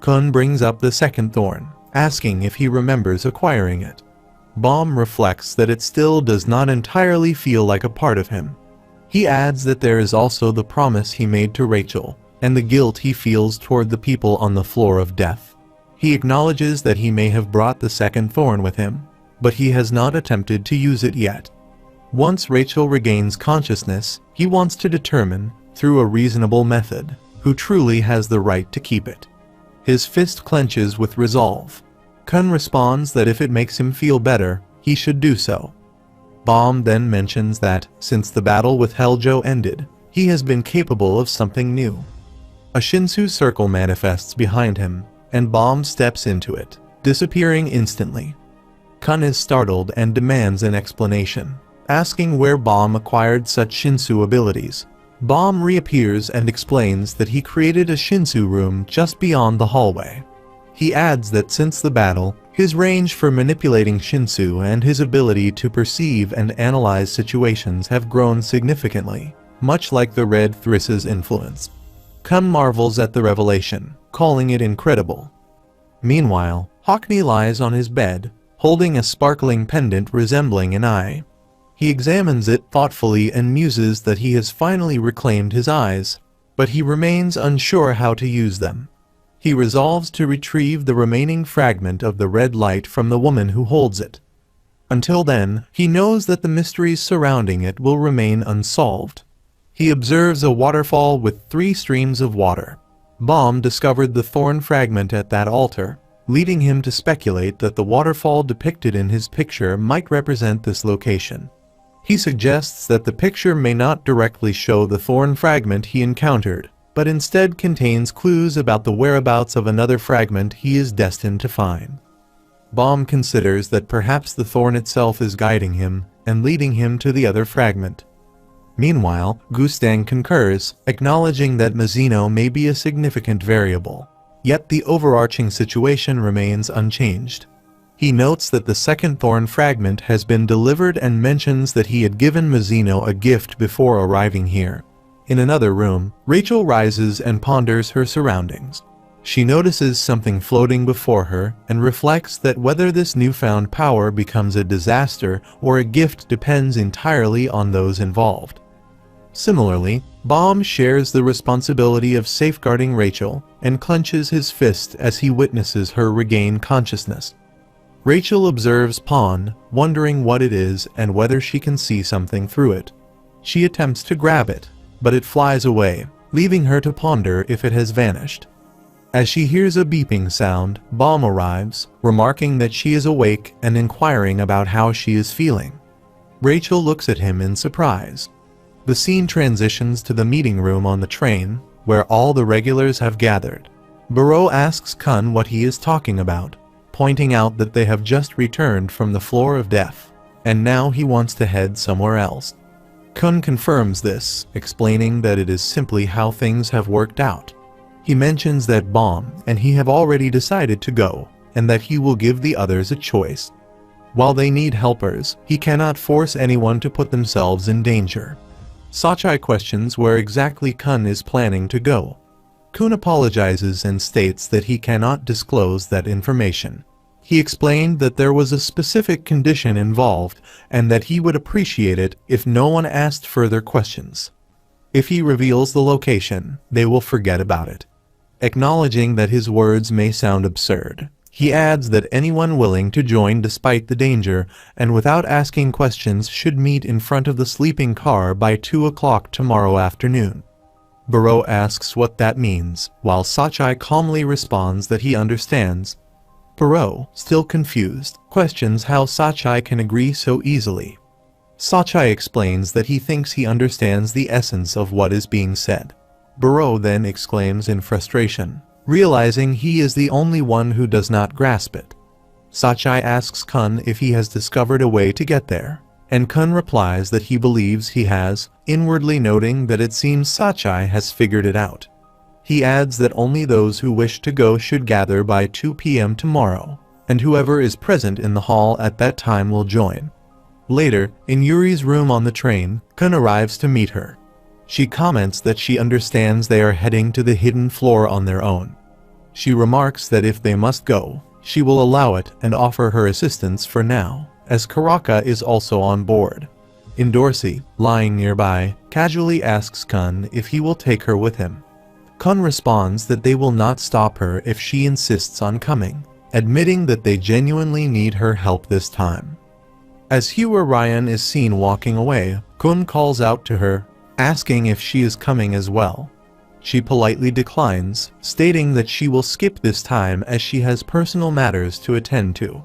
Kun brings up the second thorn, asking if he remembers acquiring it. Baum reflects that it still does not entirely feel like a part of him. He adds that there is also the promise he made to Rachel, and the guilt he feels toward the people on the floor of death. He acknowledges that he may have brought the second thorn with him, but he has not attempted to use it yet. Once Rachel regains consciousness, he wants to determine, through a reasonable method, who truly has the right to keep it. His fist clenches with resolve. Kun responds that if it makes him feel better, he should do so. Baum then mentions that, since the battle with Heljo ended, he has been capable of something new. A Shinsu circle manifests behind him, and Baum steps into it, disappearing instantly. Kun is startled and demands an explanation, asking where Baum acquired such Shinsu abilities. Baum reappears and explains that he created a Shinsu room just beyond the hallway. He adds that since the battle, his range for manipulating Shinsu and his ability to perceive and analyze situations have grown significantly, much like the Red Thris's influence. Kun marvels at the revelation, calling it incredible. Meanwhile, Hockney lies on his bed, holding a sparkling pendant resembling an eye. He examines it thoughtfully and muses that he has finally reclaimed his eyes, but he remains unsure how to use them. He resolves to retrieve the remaining fragment of the red light from the woman who holds it. Until then, he knows that the mysteries surrounding it will remain unsolved. He observes a waterfall with 3 streams of water. Baum discovered the thorn fragment at that altar, leading him to speculate that the waterfall depicted in his picture might represent this location. He suggests that the picture may not directly show the thorn fragment he encountered, but instead contains clues about the whereabouts of another fragment he is destined to find. Baum considers that perhaps the thorn itself is guiding him and leading him to the other fragment. Meanwhile, Gustang concurs, acknowledging that Mizuno may be a significant variable, yet the overarching situation remains unchanged. He notes that the second thorn fragment has been delivered and mentions that he had given Mizuno a gift before arriving here. In another room, Rachel rises and ponders her surroundings. She notices something floating before her and reflects that whether this newfound power becomes a disaster or a gift depends entirely on those involved. Similarly, Baum shares the responsibility of safeguarding Rachel and clenches his fist as he witnesses her regain consciousness. Rachel observes Pond, wondering what it is and whether she can see something through it. She attempts to grab it, but it flies away, leaving her to ponder if it has vanished. As she hears a beeping sound, Baum arrives, remarking that she is awake and inquiring about how she is feeling. Rachel looks at him in surprise. The scene transitions to the meeting room on the train, where all the regulars have gathered. Barreau asks Kun what he is talking about, pointing out that they have just returned from the floor of death, and now he wants to head somewhere else. Kun confirms this, explaining that it is simply how things have worked out. He mentions that Baum and he have already decided to go, and that he will give the others a choice. While they need helpers, he cannot force anyone to put themselves in danger. Sachai questions where exactly Kun is planning to go. Kun apologizes and states that he cannot disclose that information. He explained that there was a specific condition involved and that he would appreciate it if no one asked further questions. If he reveals the location, they will forget about it. Acknowledging that his words may sound absurd, He adds that anyone willing to join despite the danger and without asking questions should meet in front of the sleeping car by 2 o'clock tomorrow afternoon. Buro asks what that means, while Sachai calmly responds that he understands. Buro, still confused, questions how Sachai can agree so easily. Sachai explains that he thinks he understands the essence of what is being said. Buro then exclaims in frustration, realizing he is the only one who does not grasp it. Sachai asks Kun if he has discovered a way to get there, and Kun replies that he believes he has, inwardly noting that it seems Sachai has figured it out. He adds that only those who wish to go should gather by 2 p.m. tomorrow, and whoever is present in the hall at that time will join. Later, in Yuri's room on the train, Kun arrives to meet her. She comments that she understands they are heading to the hidden floor on their own. She remarks that if they must go, she will allow it and offer her assistance for now, as Karaka is also on board. Dorsey, lying nearby, casually asks Kun if he will take her with him. Kun responds that they will not stop her if she insists on coming, admitting that they genuinely need her help this time. As Hua Ryan is seen walking away, Kun calls out to her, asking if she is coming as well. She politely declines, stating that she will skip this time as she has personal matters to attend to.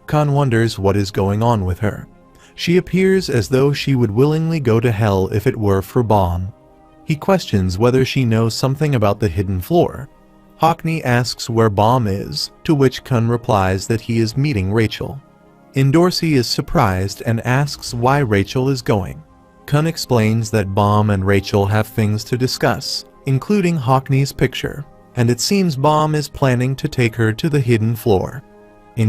Kun wonders what is going on with her. She appears as though she would willingly go to hell if it were for Bomb. He questions whether she knows something about the hidden floor. Hockney asks where Bomb is, to which Kun replies that he is meeting Rachel. Dorsey is surprised and asks why Rachel is going. Kun explains that Bomb and Rachel have things to discuss, including Hockney's picture, and it seems Bomb is planning to take her to the hidden floor.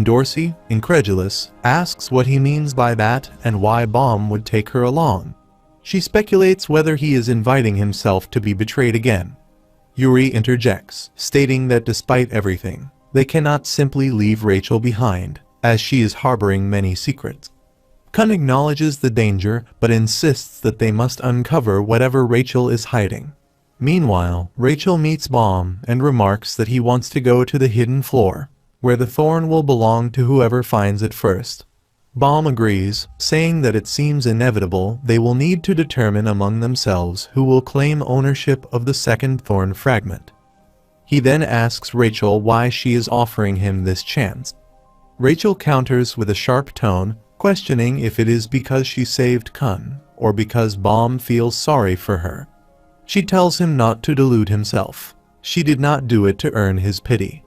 Dorsey, incredulous, asks what he means by that and why Bomb would take her along. She speculates whether he is inviting himself to be betrayed again. Yuri interjects, stating that despite everything, they cannot simply leave Rachel behind, as she is harboring many secrets. Kun acknowledges the danger but insists that they must uncover whatever Rachel is hiding. Meanwhile, Rachel meets Bomb and remarks that he wants to go to the hidden floor, where the thorn will belong to whoever finds it first. Bomb agrees, saying that it seems inevitable they will need to determine among themselves who will claim ownership of the second thorn fragment. He then asks Rachel why she is offering him this chance. Rachel counters with a sharp tone, questioning if it is because she saved Kun, or because Bomb feels sorry for her. She tells him not to delude himself. She did not do it to earn his pity.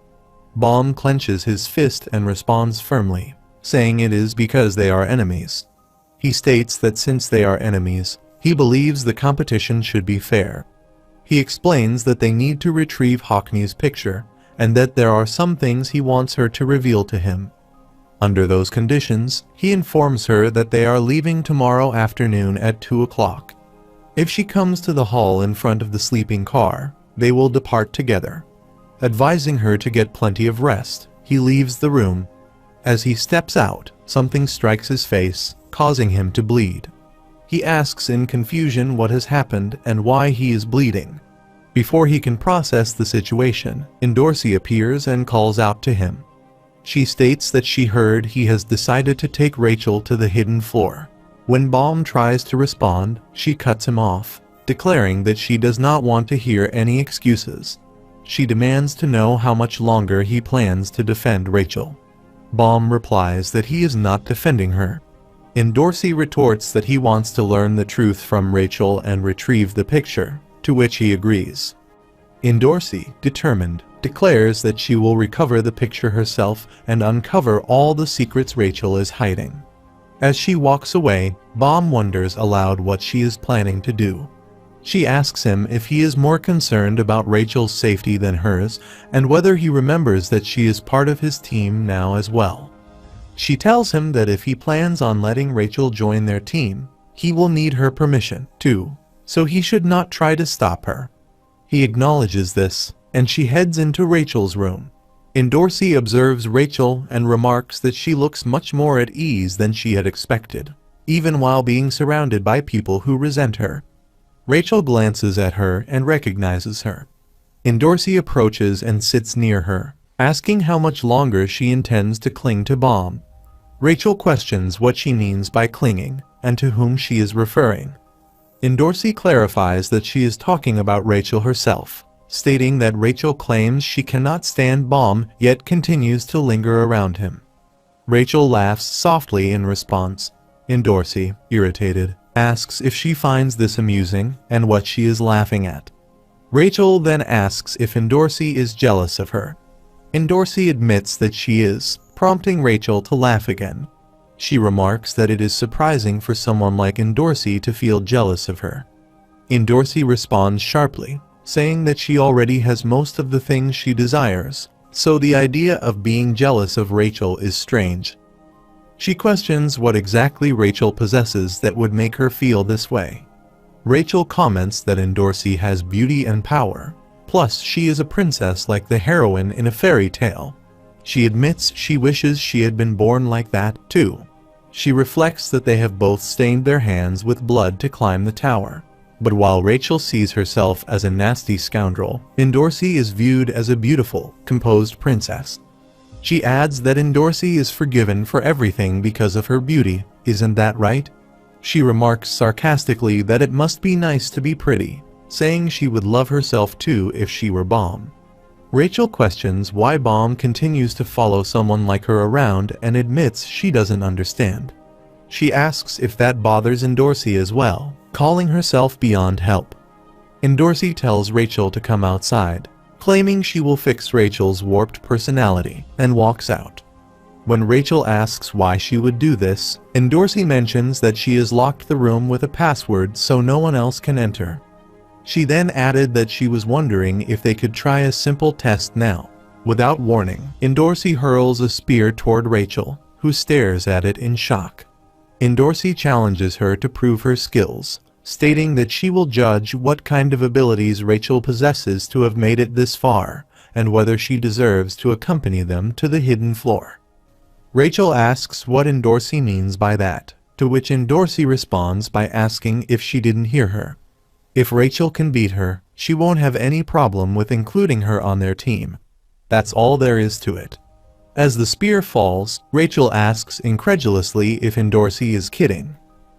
Bomb clenches his fist and responds firmly, saying it is because they are enemies. He states that since they are enemies, he believes the competition should be fair. He explains that they need to retrieve Hockney's picture, and that there are some things he wants her to reveal to him. Under those conditions, he informs her that they are leaving tomorrow afternoon at 2 o'clock. If she comes to the hall in front of the sleeping car, they will depart together. Advising her to get plenty of rest, he leaves the room. As he steps out, something strikes his face, causing him to bleed. He asks in confusion what has happened and why he is bleeding. Before he can process the situation, Dorsey appears and calls out to him. She states that she heard he has decided to take Rachel to the hidden floor. When Bomb tries to respond, she cuts him off, declaring that she does not want to hear any excuses. She demands to know how much longer he plans to defend Rachel. Bomb replies that he is not defending her. Dorsey retorts that he wants to learn the truth from Rachel and retrieve the picture, to which he agrees. Dorsey, determined, declares that she will recover the picture herself and uncover all the secrets Rachel is hiding. As she walks away, Bomb wonders aloud what she is planning to do. She asks him if he is more concerned about Rachel's safety than hers, and whether he remembers that she is part of his team now as well. She tells him that if he plans on letting Rachel join their team, he will need her permission, too, so he should not try to stop her. He acknowledges this, and she heads into Rachel's room. Dorsey observes Rachel and remarks that she looks much more at ease than she had expected, even while being surrounded by people who resent her. Rachel glances at her and recognizes her. Dorsey approaches and sits near her, asking how much longer she intends to cling to Bomb. Rachel questions what she means by clinging, and to whom she is referring. Endorsi clarifies that she is talking about Rachel herself, stating that Rachel claims she cannot stand Bomb yet continues to linger around him. Rachel laughs softly in response. Endorsi, irritated, asks if she finds this amusing and what she is laughing at. Rachel then asks if Endorsi is jealous of her. Endorsi admits that she is, prompting Rachel to laugh again. She remarks that it is surprising for someone like Endorsi to feel jealous of her. Endorsi responds sharply, saying that she already has most of the things she desires, so the idea of being jealous of Rachel is strange. She questions what exactly Rachel possesses that would make her feel this way. Rachel comments that Endorsi has beauty and power, plus she is a princess like the heroine in a fairy tale. She admits she wishes she had been born like that, too. She reflects that they have both stained their hands with blood to climb the tower. But while Rachel sees herself as a nasty scoundrel, Endorsi is viewed as a beautiful, composed princess. She adds that Endorsi is forgiven for everything because of her beauty. Isn't that right? She remarks sarcastically that it must be nice to be pretty, saying she would love herself too if she were Bomb. Rachel questions why Bomb continues to follow someone like her around and admits she doesn't understand. She asks if that bothers Endorsi as well, calling herself beyond help. Endorsi tells Rachel to come outside, claiming she will fix Rachel's warped personality, and walks out. When Rachel asks why she would do this, Endorsi mentions that she has locked the room with a password so no one else can enter. She then added that she was wondering if they could try a simple test now. Without warning, Endorsi hurls a spear toward Rachel, who stares at it in shock. Endorsi challenges her to prove her skills, stating that she will judge what kind of abilities Rachel possesses to have made it this far, and whether she deserves to accompany them to the hidden floor. Rachel asks what Endorsi means by that, to which Endorsi responds by asking if she didn't hear her. If Rachel can beat her, she won't have any problem with including her on their team. That's all there is to it. As the spear falls, Rachel asks incredulously if Endorsi is kidding.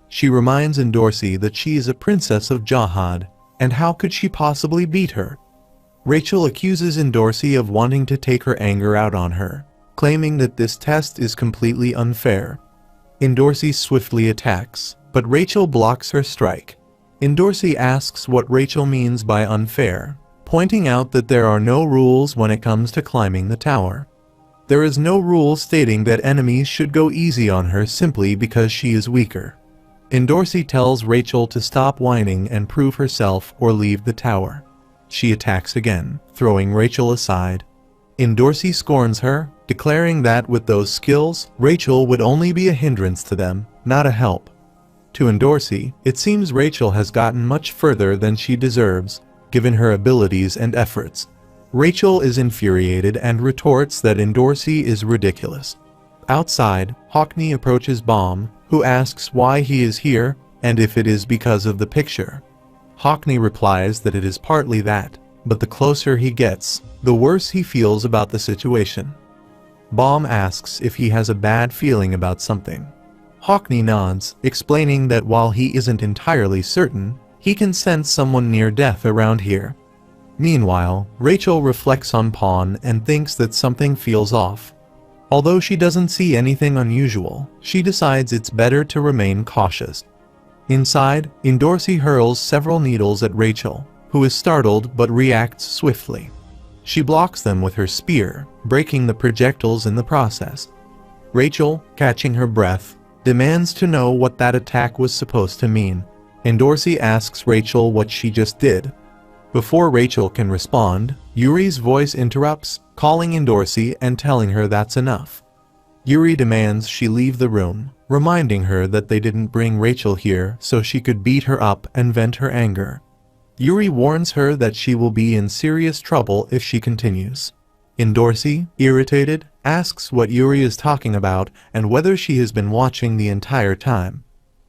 She reminds Endorsi that she is a princess of Jahad, and how could she possibly beat her? Rachel accuses Endorsi of wanting to take her anger out on her, claiming that this test is completely unfair. Endorsi swiftly attacks, but Rachel blocks her strike. Endorsi asks what Rachel means by unfair, pointing out that there are no rules when it comes to climbing the tower. There is no rule stating that enemies should go easy on her simply because she is weaker. Endorsi tells Rachel to stop whining and prove herself or leave the tower. She attacks again, throwing Rachel aside. Endorsi scorns her, declaring that with those skills, Rachel would only be a hindrance to them, not a help. To Endorsi, it seems Rachel has gotten much further than she deserves, given her abilities and efforts. Rachel is infuriated and retorts that Endorsi is ridiculous. Outside, Hockney approaches Bomb, who asks why he is here and if it is because of the picture. Hockney replies that it is partly that, but the closer he gets, the worse he feels about the situation. Bomb asks if he has a bad feeling about something. Hockney nods, explaining that while he isn't entirely certain, he can sense someone near death around here. Meanwhile, Rachel reflects on Pawn and thinks that something feels off. Although she doesn't see anything unusual, she decides it's better to remain cautious. Inside, Endorsi hurls several needles at Rachel, who is startled but reacts swiftly. She blocks them with her spear, breaking the projectiles in the process. Rachel, catching her breath, demands to know what that attack was supposed to mean. Endorsi asks Rachel what she just did. Before Rachel can respond, Yuri's voice interrupts, calling Endorsi and telling her that's enough. Yuri demands she leave the room, reminding her that they didn't bring Rachel here so she could beat her up and vent her anger. Yuri warns her that she will be in serious trouble if she continues. Endorsi, irritated, asks what Yuri is talking about and whether she has been watching the entire time.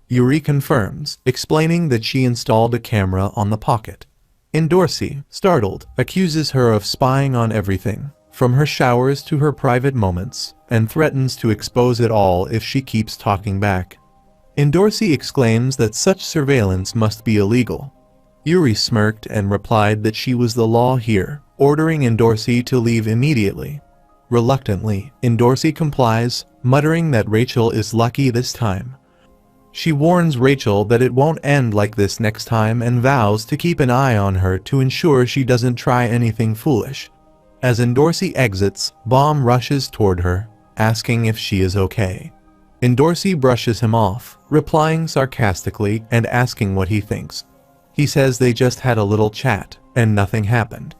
Yuri confirms, explaining that she installed a camera on the pocket. Endorsi, startled, accuses her of spying on everything. from her showers to her private moments, and threatens to expose it all if she keeps talking back. Endorsi exclaims that such surveillance must be illegal. Yuri smirked and replied that she was the law here, ordering Endorsi to leave immediately. Reluctantly, Endorsi complies, muttering that Rachel is lucky this time. She warns Rachel that it won't end like this next time and vows to keep an eye on her to ensure she doesn't try anything foolish. As Endorsi exits, Baum rushes toward her, asking if she is okay. Endorsi brushes him off, replying sarcastically and asking what he thinks. He says they just had a little chat, and nothing happened.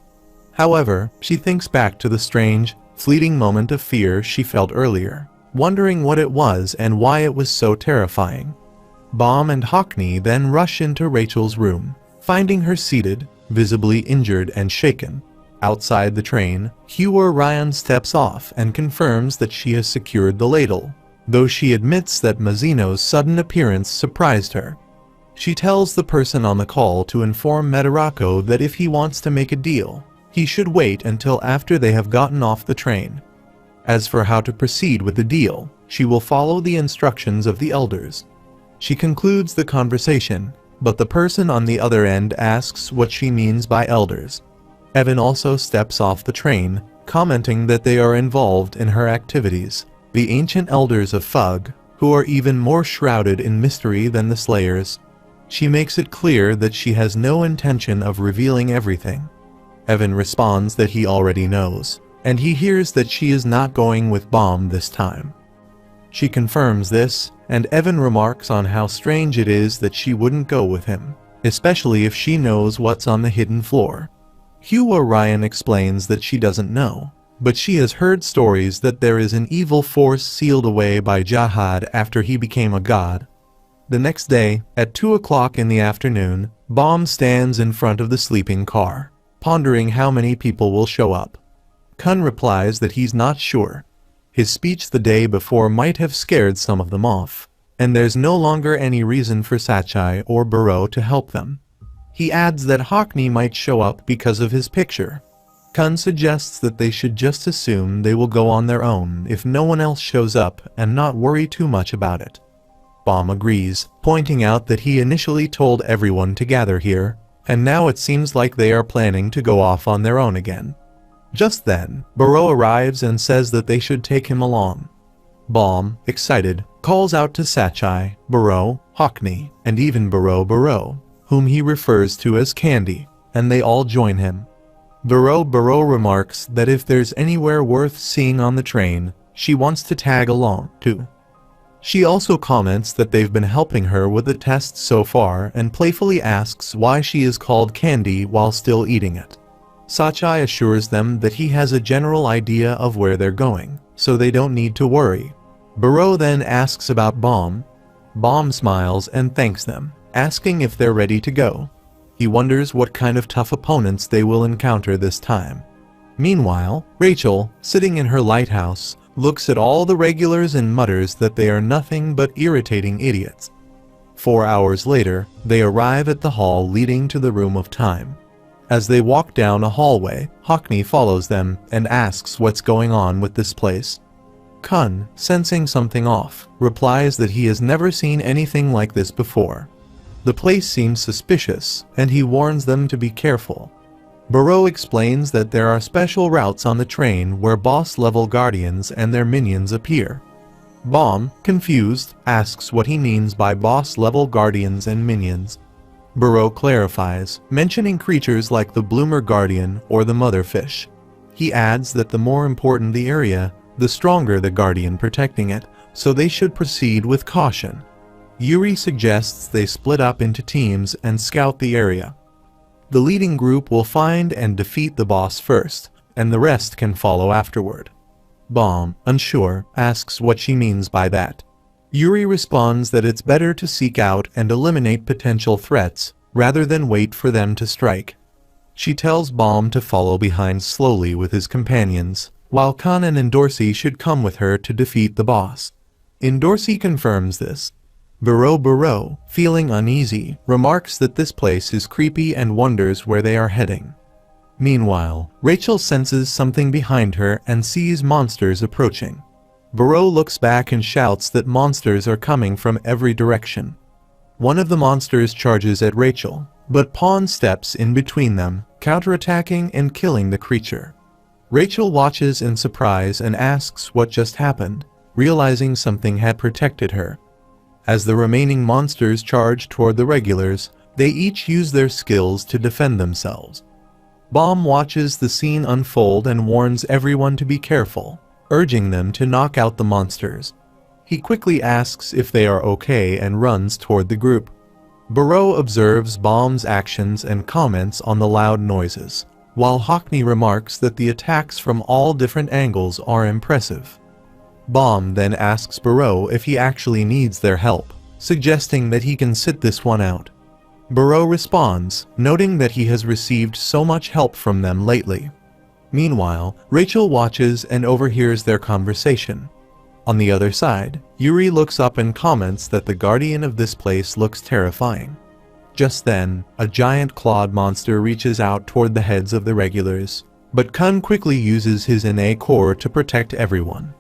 However, she thinks back to the strange, fleeting moment of fear she felt earlier, wondering what it was and why it was so terrifying. Baum and Hockney then rush into Rachel's room, finding her seated, visibly injured and shaken. Outside the train, Hugh Ryan steps off and confirms that she has secured the ladle, though she admits that Mazzino's sudden appearance surprised her. She tells the person on the call to inform Medarako that if he wants to make a deal, he should wait until after they have gotten off the train. As for how to proceed with the deal, she will follow the instructions of the elders. She concludes the conversation, but the person on the other end asks what she means by elders. Evan also steps off the train, commenting that they are involved in her activities, the ancient elders of Fug, who are even more shrouded in mystery than the Slayers. She makes it clear that she has no intention of revealing everything. Evan responds that he already knows, and he hears that she is not going with Baum this time. She confirms this, and Evan remarks on how strange it is that she wouldn't go with him, especially if she knows what's on the hidden floor. Hugh Ryan explains that she doesn't know, but she has heard stories that there is an evil force sealed away by Jahad after he became a god. The next day, at 2 o'clock in the afternoon, Baum stands in front of the sleeping car, pondering how many people will show up. Kun replies that he's not sure. His speech the day before might have scared some of them off, and there's no longer any reason for Sachai or Barreau to help them. He adds that Hockney might show up because of his picture. Kun suggests that they should just assume they will go on their own if no one else shows up and not worry too much about it. Baum agrees, pointing out that he initially told everyone to gather here, and now it seems like they are planning to go off on their own again. Just then, Barreau arrives and says that they should take him along. Baum, excited, calls out to Sachai, Barreau, Hockney, and even Barreau, whom he refers to as Candy, and they all join him. Barreau remarks that if there's anywhere worth seeing on the train, she wants to tag along, too. She also comments that they've been helping her with the test so far and playfully asks why she is called Candy while still eating it. Sachai assures them that he has a general idea of where they're going, so they don't need to worry. Barreau then asks about Baum. Baum smiles and thanks them, asking if they're ready to go. He wonders what kind of tough opponents they will encounter this time. Meanwhile, Rachel, sitting in her lighthouse, looks at all the regulars and mutters that they are nothing but irritating idiots. 4 hours later, they arrive at the hall leading to the Room of Time. As they walk down a hallway, Hockney follows them and asks what's going on with this place. Kun, sensing something off, replies that he has never seen anything like this before. The place seems suspicious, and he warns them to be careful. Barreau explains that there are special routes on the train where boss-level guardians and their minions appear. Baum, confused, asks what he means by boss-level guardians and minions. Barreau clarifies, mentioning creatures like the Bloomer Guardian or the Motherfish. He adds that the more important the area, the stronger the guardian protecting it, so they should proceed with caution. Yuri suggests they split up into teams and scout the area. The leading group will find and defeat the boss first, and the rest can follow afterward. Baum, unsure, asks what she means by that. Yuri responds that it's better to seek out and eliminate potential threats, rather than wait for them to strike. She tells Baum to follow behind slowly with his companions, while Khan and Endorsi should come with her to defeat the boss. Endorsi confirms this. Barreau, feeling uneasy, remarks that this place is creepy and wonders where they are heading. Meanwhile, Rachel senses something behind her and sees monsters approaching. Barreau looks back and shouts that monsters are coming from every direction. One of the monsters charges at Rachel, but Pawn steps in between them, counterattacking and killing the creature. Rachel watches in surprise and asks what just happened, realizing something had protected her. As the remaining monsters charge toward the regulars, they each use their skills to defend themselves. Bomb watches the scene unfold and warns everyone to be careful, urging them to knock out the monsters. He quickly asks if they are okay and runs toward the group. Barreau observes Bomb's actions and comments on the loud noises, while Hockney remarks that the attacks from all different angles are impressive. Bomb then asks Barreau if he actually needs their help, suggesting that he can sit this one out. Barreau responds, noting that he has received so much help from them lately. Meanwhile, Rachel watches and overhears their conversation. On the other side, Yuri looks up and comments that the guardian of this place looks terrifying. Just then, a giant clawed monster reaches out toward the heads of the regulars, but Kun quickly uses his innate core to protect everyone.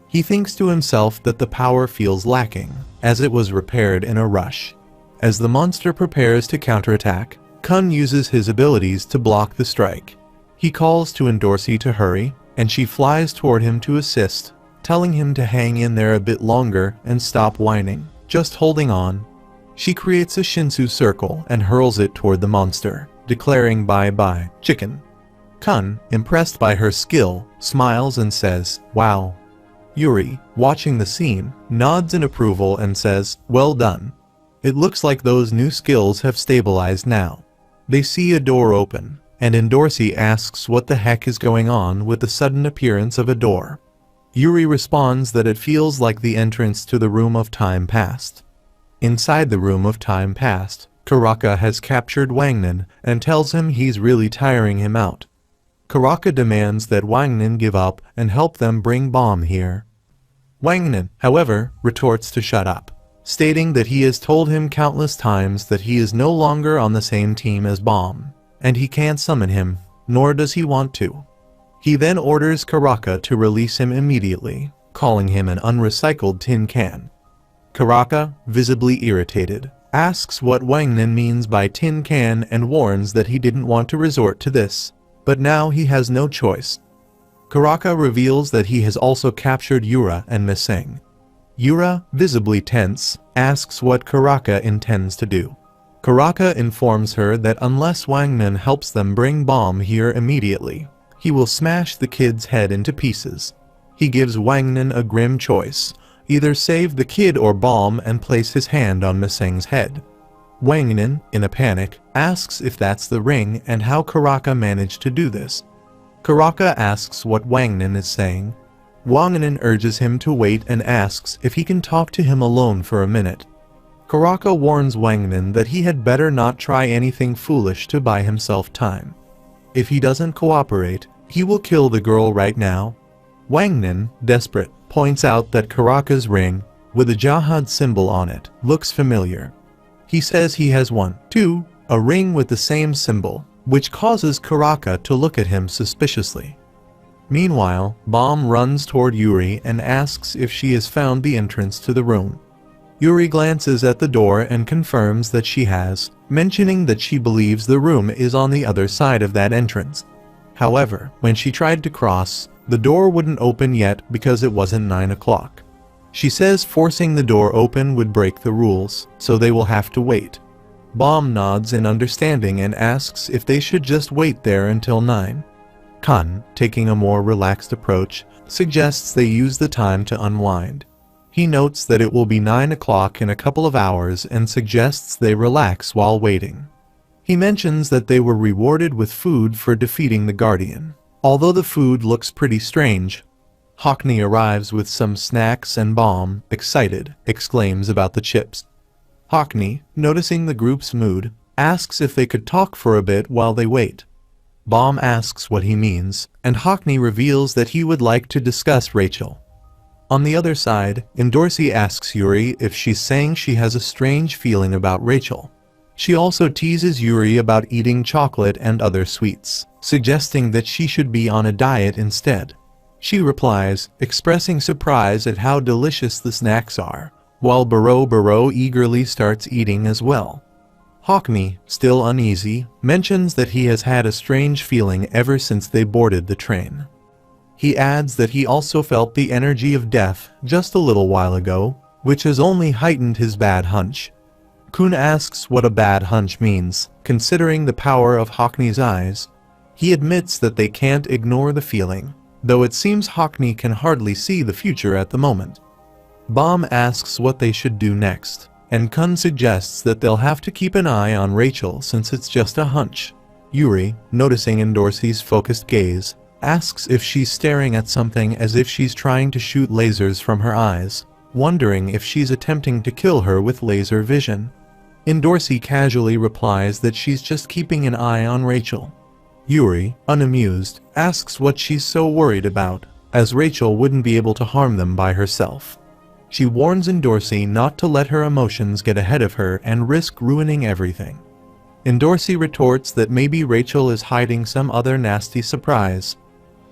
He thinks to himself that the power feels lacking, as it was repaired in a rush. As the monster prepares to counterattack, Kun uses his abilities to block the strike. He calls to Endorsi to hurry, and she flies toward him to assist, telling him to hang in there a bit longer and stop whining, just holding on. She creates a Shinsu circle and hurls it toward the monster, declaring "Bye-bye, chicken." Kun, impressed by her skill, smiles and says, "Wow." Yuri, watching the scene, nods in approval and says, "Well done. It looks like those new skills have stabilized now." They see a door open, and Endorsi asks what the heck is going on with the sudden appearance of a door. Yuri responds that it feels like the entrance to the Room of Time Past. Inside the Room of Time Past, Karaka has captured Wangnan and tells him he's really tiring him out. Karaka demands that Wangnan give up and help them bring Bomb here. Wangnan, however, retorts to shut up, stating that he has told him countless times that he is no longer on the same team as Bomb, and he can't summon him, nor does he want to. He then orders Karaka to release him immediately, calling him an unrecycled tin can. Karaka, visibly irritated, asks what Wangnan means by tin can and warns that he didn't want to resort to this, but now he has no choice. Karaka reveals that he has also captured Yura and Miseng. Yura, visibly tense, asks what Karaka intends to do. Karaka informs her that unless Wangnan helps them bring Bomb here immediately, he will smash the kid's head into pieces. He gives Wangnan a grim choice, either save the kid or Bomb and place his hand on Miseng's head. Wangnan, in a panic, asks if that's the ring and how Karaka managed to do this. Karaka asks what Wangnan is saying. Wangnan urges him to wait and asks if he can talk to him alone for a minute. Karaka warns Wangnan that he had better not try anything foolish to buy himself time. If he doesn't cooperate, he will kill the girl right now. Wangnan, desperate, points out that Karaka's ring, with a jihad symbol on it, looks familiar. He says he has one, too, a ring with the same symbol, which causes Karaka to look at him suspiciously. Meanwhile, Bomb runs toward Yuri and asks if she has found the entrance to the room. Yuri glances at the door and confirms that she has, mentioning that she believes the room is on the other side of that entrance. However, when she tried to cross, the door wouldn't open yet because it wasn't 9 o'clock. She says forcing the door open would break the rules, so they will have to wait. Bomb nods in understanding and asks if they should just wait there until 9. Kun, taking a more relaxed approach, suggests they use the time to unwind. He notes that it will be 9 o'clock in a couple of hours and suggests they relax while waiting. He mentions that they were rewarded with food for defeating the Guardian, although the food looks pretty strange. Hockney arrives with some snacks and Bomb, excited, exclaims about the chips. Hockney, noticing the group's mood, asks if they could talk for a bit while they wait. Bomb asks what he means, and Hockney reveals that he would like to discuss Rachel. On the other side, Endorsi asks Yuri if she's saying she has a strange feeling about Rachel. She also teases Yuri about eating chocolate and other sweets, suggesting that she should be on a diet instead. She replies, expressing surprise at how delicious the snacks are, while Baro eagerly starts eating as well. Hawkney, still uneasy, mentions that he has had a strange feeling ever since they boarded the train. He adds that he also felt the energy of death just a little while ago, which has only heightened his bad hunch. Kun asks what a bad hunch means, considering the power of Hawkney's eyes. He admits that they can't ignore the feeling, though it seems Hawkney can hardly see the future at the moment. Bomb asks what they should do next, and Kun suggests that they'll have to keep an eye on Rachel since it's just a hunch. Yuri, noticing Endorsi's focused gaze, asks if she's staring at something as if she's trying to shoot lasers from her eyes, wondering if she's attempting to kill her with laser vision. Endorsi casually replies that she's just keeping an eye on Rachel. Yuri, unamused, asks what she's so worried about, as Rachel wouldn't be able to harm them by herself. She warns Endorsi not to let her emotions get ahead of her and risk ruining everything. Endorsi retorts that maybe Rachel is hiding some other nasty surprise.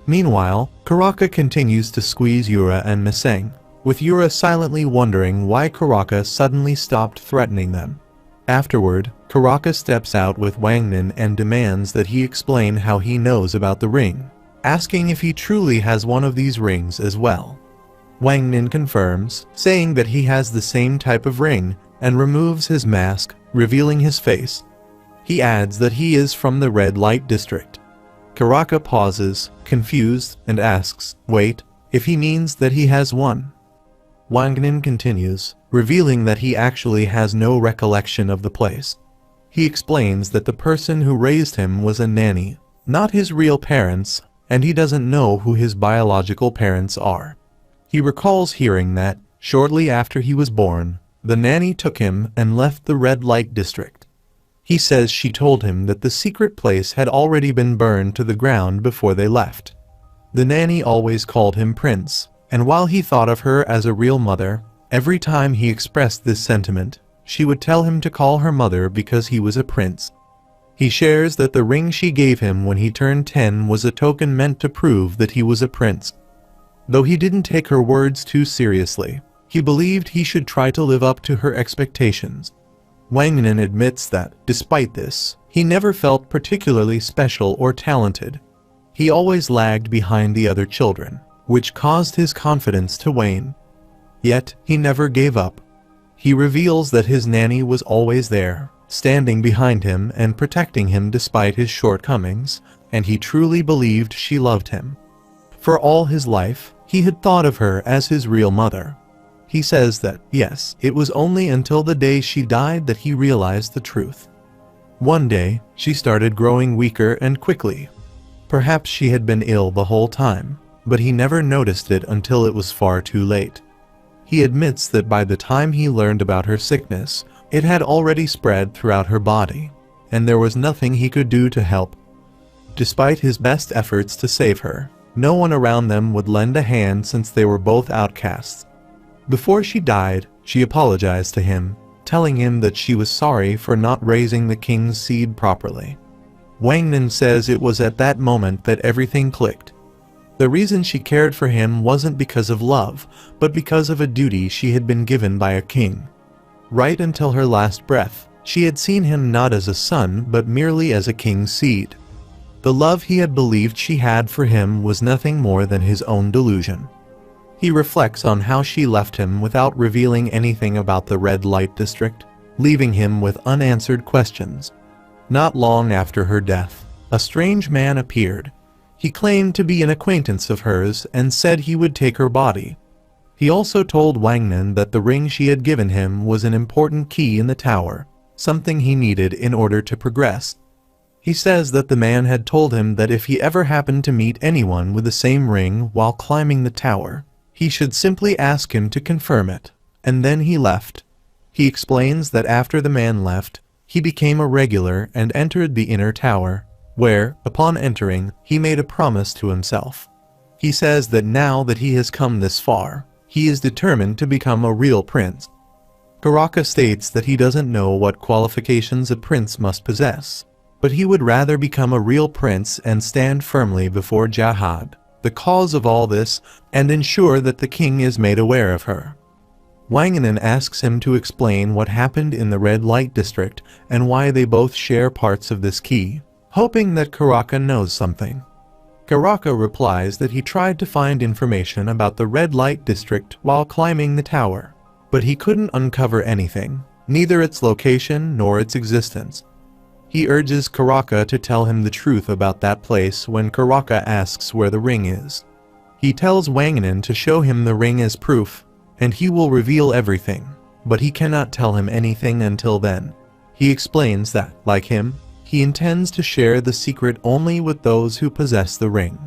Meanwhile, Karaka continues to squeeze Yura and Miseng, with Yura silently wondering why Karaka suddenly stopped threatening them. Afterward, Karaka steps out with Wangnan and demands that he explain how he knows about the ring, asking if he truly has one of these rings as well. Wangnan confirms, saying that he has the same type of ring, and removes his mask, revealing his face. He adds that he is from the red light district. Karaka pauses, confused, and asks, wait, if he means that he has one. Wangnan continues, revealing that he actually has no recollection of the place. He explains that the person who raised him was a nanny, not his real parents, and he doesn't know who his biological parents are. He recalls hearing that, shortly after he was born, the nanny took him and left the red light district. He says she told him that the secret place had already been burned to the ground before they left. The nanny always called him Prince, and while he thought of her as a real mother, every time he expressed this sentiment, she would tell him to call her mother because he was a prince. He shares that the ring she gave him when he turned 10 was a token meant to prove that he was a prince. Though he didn't take her words too seriously, he believed he should try to live up to her expectations. Wangnan admits that, despite this, he never felt particularly special or talented. He always lagged behind the other children, which caused his confidence to wane. Yet, he never gave up. He reveals that his nanny was always there, standing behind him and protecting him despite his shortcomings, and he truly believed she loved him. For all his life, he had thought of her as his real mother. He says that, yes, it was only until the day she died that he realized the truth. One day, she started growing weaker and quickly. Perhaps she had been ill the whole time, but he never noticed it until it was far too late. He admits that by the time he learned about her sickness, it had already spread throughout her body, and there was nothing he could do to help. Despite his best efforts to save her, no one around them would lend a hand since they were both outcasts. Before she died, she apologized to him, telling him that she was sorry for not raising the king's seed properly. Wangnan says it was at that moment that everything clicked. The reason she cared for him wasn't because of love, but because of a duty she had been given by a king. Right until her last breath, she had seen him not as a son but merely as a king's seed. The love he had believed she had for him was nothing more than his own delusion. He reflects on how she left him without revealing anything about the red light district, leaving him with unanswered questions. Not long after her death, a strange man appeared. He claimed to be an acquaintance of hers and said he would take her body. He also told Wangnan that the ring she had given him was an important key in the tower, something he needed in order to progress. He says that the man had told him that if he ever happened to meet anyone with the same ring while climbing the tower, he should simply ask him to confirm it, and then he left. He explains that after the man left, he became a regular and entered the inner tower, where, upon entering, he made a promise to himself. He says that now that he has come this far, he is determined to become a real prince. Karaka states that he doesn't know what qualifications a prince must possess. but he would rather become a real prince and stand firmly before Jahad, the cause of all this, and ensure that the king is made aware of her. Wanganan asks him to explain what happened in the red light district and why they both share parts of this key, hoping that Karaka knows something. Karaka replies that he tried to find information about the red light district while climbing the tower, but he couldn't uncover anything, neither its location nor its existence. He urges Karaka to tell him the truth about that place when Karaka asks where the ring is. He tells Wanganan to show him the ring as proof, and he will reveal everything, but he cannot tell him anything until then. He explains that, like him, he intends to share the secret only with those who possess the ring.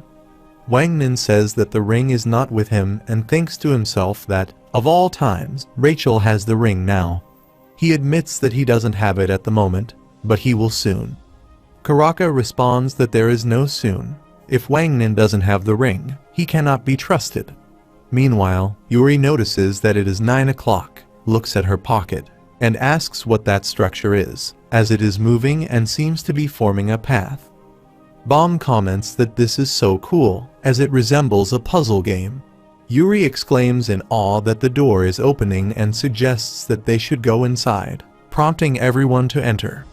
Wanganan says that the ring is not with him and thinks to himself that, of all times, Rachel has the ring now. He admits that he doesn't have it at the moment, but he will soon. Karaka responds that there is no soon. If Wanganan doesn't have the ring, he cannot be trusted. Meanwhile, Yuri notices that it is 9 o'clock, looks at her pocket, and asks what that structure is, as it is moving and seems to be forming a path. Bomb comments that this is so cool, as it resembles a puzzle game. Yuri exclaims in awe that the door is opening and suggests that they should go inside, prompting everyone to enter.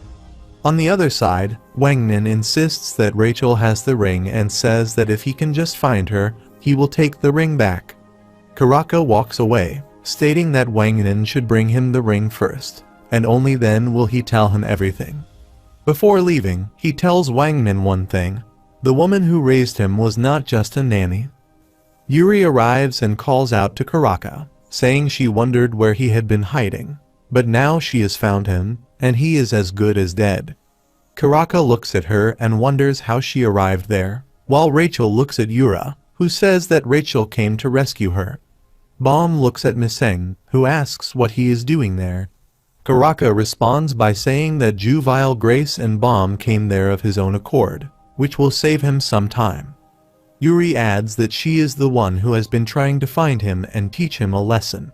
On the other side, Wanganan insists that Rachel has the ring and says that if he can just find her, he will take the ring back. Karaka walks away, stating that Wanganan should bring him the ring first, and only then will he tell him everything. Before leaving, he tells Wanganan one thing: the woman who raised him was not just a nanny. Yuri arrives and calls out to Karaka, saying she wondered where he had been hiding, but now she has found him, and he is as good as dead. Karaka looks at her and wonders how she arrived there, while Rachel looks at Yura, who says that Rachel came to rescue her. Bomb looks at Miseng, who asks what he is doing there. Karaka responds by saying that Juvenile Grace and Bomb came there of his own accord, which will save him some time. Yuri adds that she is the one who has been trying to find him and teach him a lesson.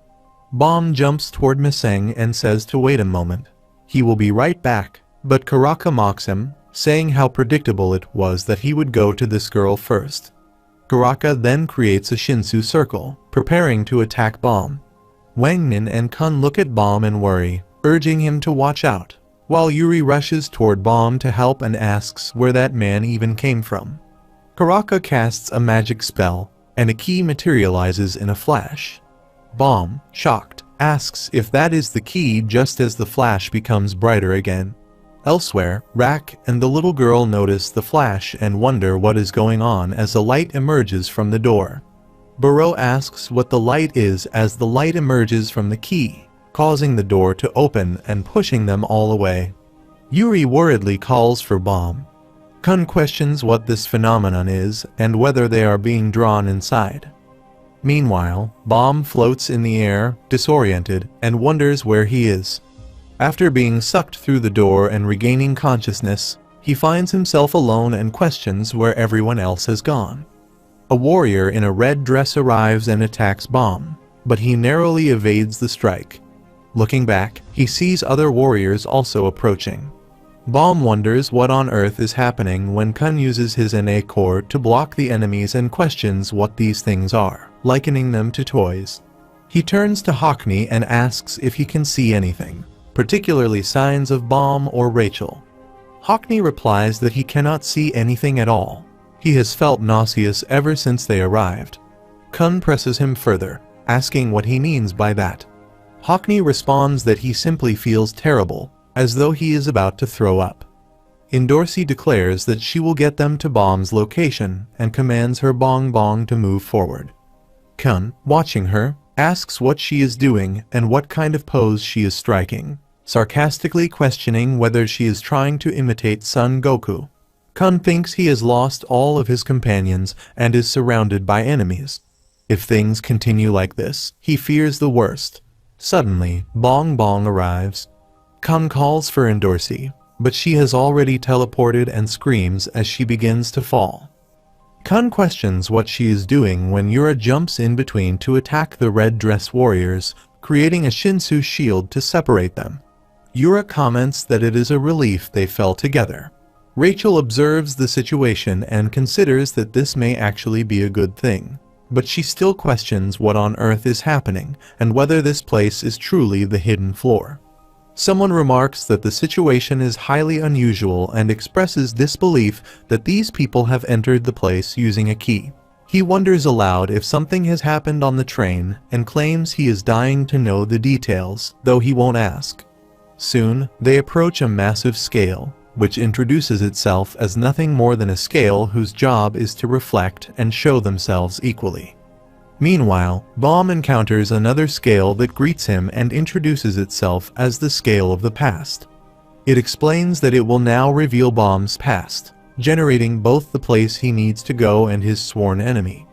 Bomb jumps toward Miseng and says to wait a moment. He will be right back, but Karaka mocks him, saying how predictable it was that he would go to this girl first. Karaka then creates a Shinsu circle, preparing to attack Bomb. Wanganan and Kun look at Bomb and worry, urging him to watch out, while Yuri rushes toward Bomb to help and asks where that man even came from. Karaka casts a magic spell, and a key materializes in a flash. Bomb, shocked, asks if that is the key just as the flash becomes brighter again. Elsewhere, Rak and the little girl notice the flash and wonder what is going on as a light emerges from the door. Burrow asks what the light is as the light emerges from the key, causing the door to open and pushing them all away. Yuri worriedly calls for Bomb. Kun questions what this phenomenon is and whether they are being drawn inside. Meanwhile, Bomb floats in the air, disoriented, and wonders where he is. After being sucked through the door and regaining consciousness, he finds himself alone and questions where everyone else has gone. A warrior in a red dress arrives and attacks Bomb, but he narrowly evades the strike. Looking back, he sees other warriors also approaching. Bomb wonders what on earth is happening when Kun uses his NA core to block the enemies and questions what these things are, likening them to toys. He turns to Hockney and asks if he can see anything, particularly signs of Bomb or Rachel. Hockney replies that he cannot see anything at all. He has felt nauseous ever since they arrived. Kun presses him further, asking what he means by that. Hockney responds that he simply feels terrible, as though he is about to throw up. Indorsi declares that she will get them to Bomb's location and commands her Bong Bong to move forward. Kun, watching her, asks what she is doing and what kind of pose she is striking, sarcastically questioning whether she is trying to imitate Son Goku. Kun thinks he has lost all of his companions and is surrounded by enemies. If things continue like this, he fears the worst. Suddenly, Bong Bong arrives. Kun calls for Indorsi, but she has already teleported and screams as she begins to fall. Kun questions what she is doing when Yura jumps in between to attack the red dress warriors, creating a Shinsu shield to separate them. Yura comments that it is a relief they fell together. Rachel observes the situation and considers that this may actually be a good thing. But she still questions what on earth is happening and whether this place is truly the hidden floor. Someone remarks that the situation is highly unusual and expresses disbelief that these people have entered the place using a key. He wonders aloud if something has happened on the train and claims he is dying to know the details, though he won't ask. Soon, they approach a massive scale, which introduces itself as nothing more than a scale whose job is to reflect and show themselves equally. Meanwhile, Baum encounters another scale that greets him and introduces itself as the scale of the past. It explains that it will now reveal Baum's past, generating both the place he needs to go and his sworn enemy.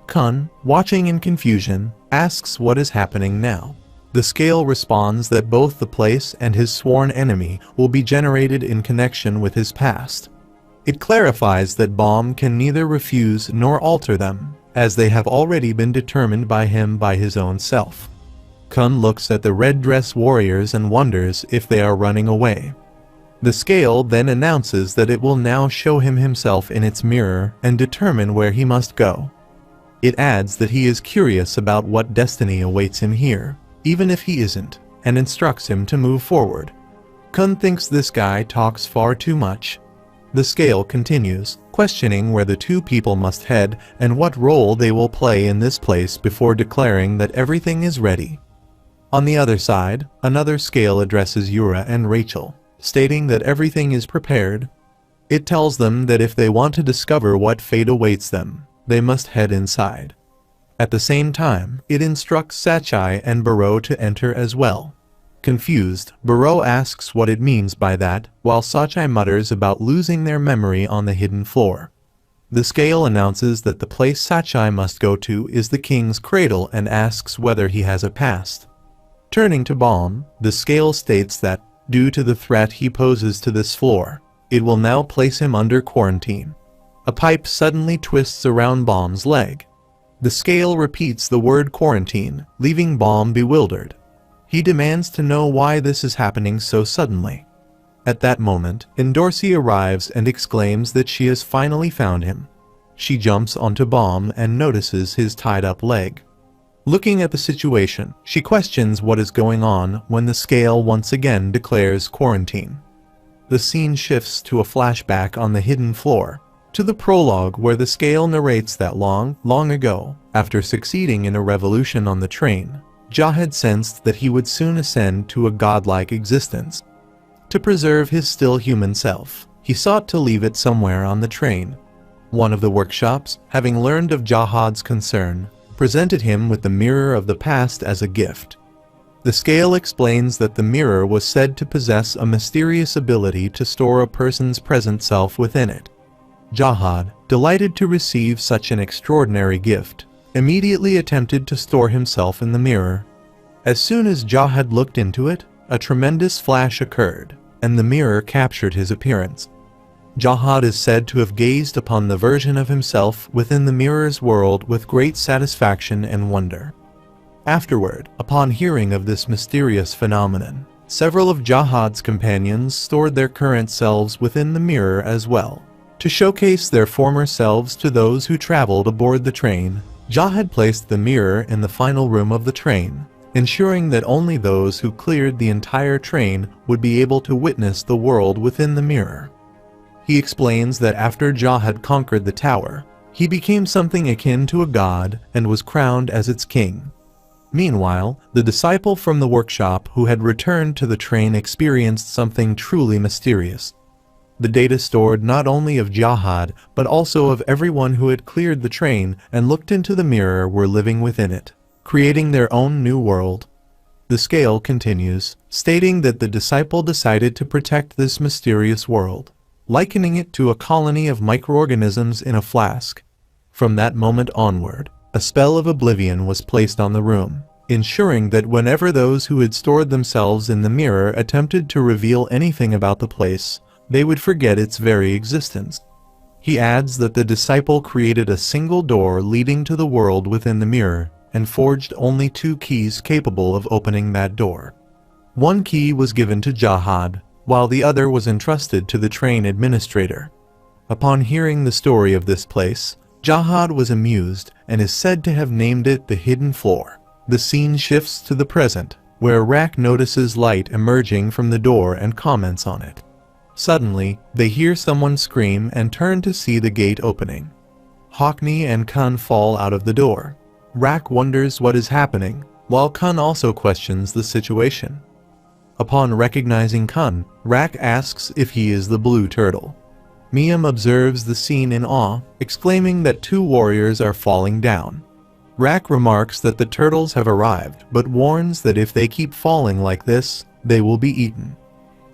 Kun, watching in confusion, asks what is happening now. The scale responds that both the place and his sworn enemy will be generated in connection with his past. It clarifies that Baum can neither refuse nor alter them, as they have already been determined by him by his own self. Kun looks at the red dress warriors and wonders if they are running away. The scale then announces that it will now show him himself in its mirror and determine where he must go. It adds that he is curious about what destiny awaits him here, even if he isn't, and instructs him to move forward. Kun thinks this guy talks far too much. The scale continues, questioning where the two people must head and what role they will play in this place before declaring that everything is ready. On the other side, another scale addresses Yura and Rachel, stating that everything is prepared. It tells them that if they want to discover what fate awaits them, they must head inside. At the same time, it instructs Sachai and Baro to enter as well. Confused, Baro asks what it means by that, while Sachai mutters about losing their memory on the hidden floor. The scale announces that the place Sachai must go to is the king's cradle and asks whether he has a past. Turning to Baum, the scale states that, due to the threat he poses to this floor, it will now place him under quarantine. A pipe suddenly twists around Baum's leg. The scale repeats the word quarantine, leaving Baum bewildered. He demands to know why this is happening so suddenly. At that moment, Endorsi arrives and exclaims that she has finally found him. She jumps onto Baum and notices his tied-up leg. Looking at the situation, she questions what is going on when the scale once again declares quarantine. The scene shifts to a flashback on the hidden floor, to the prologue where the scale narrates that long ago, after succeeding in a revolution on the train, Ja had sensed that he would soon ascend to a godlike existence. To preserve his still human self, he sought to leave it somewhere on the train. One of the workshops, having learned of Jahad's concern, presented him with the mirror of the past as a gift. The scale explains that the mirror was said to possess a mysterious ability to store a person's present self within it. Jahad, delighted to receive such an extraordinary gift, immediately attempted to store himself in the mirror. As soon as Jahad looked into it, a tremendous flash occurred, and the mirror captured his appearance. Jahad is said to have gazed upon the version of himself within the mirror's world with great satisfaction and wonder. Afterward, upon hearing of this mysterious phenomenon, several of Jahad's companions stored their current selves within the mirror as well. To showcase their former selves to those who traveled aboard the train, Jahad placed the mirror in the final room of the train, ensuring that only those who cleared the entire train would be able to witness the world within the mirror. He explains that after Jahad conquered the tower, he became something akin to a god and was crowned as its king. Meanwhile, the disciple from the workshop who had returned to the train experienced something truly mysterious. The data stored not only of Jahad, but also of everyone who had cleared the train and looked into the mirror were living within it, creating their own new world. The scale continues, stating that the disciple decided to protect this mysterious world, likening it to a colony of microorganisms in a flask. From that moment onward, a spell of oblivion was placed on the room, ensuring that whenever those who had stored themselves in the mirror attempted to reveal anything about the place, they would forget its very existence. He adds that the disciple created a single door leading to the world within the mirror, and forged only 2 keys capable of opening that door. One key was given to Jahad, while the other was entrusted to the train administrator. Upon hearing the story of this place, Jahad was amused and is said to have named it the Hidden Floor. The scene shifts to the present, where Rak notices light emerging from the door and comments on it. Suddenly, they hear someone scream and turn to see the gate opening. Hockney and Kun fall out of the door. Rak wonders what is happening, while Kun also questions the situation. Upon recognizing Kun, Rak asks if he is the blue turtle. Miam observes the scene in awe, exclaiming that two warriors are falling down. Rak remarks that the turtles have arrived, but warns that if they keep falling like this, they will be eaten.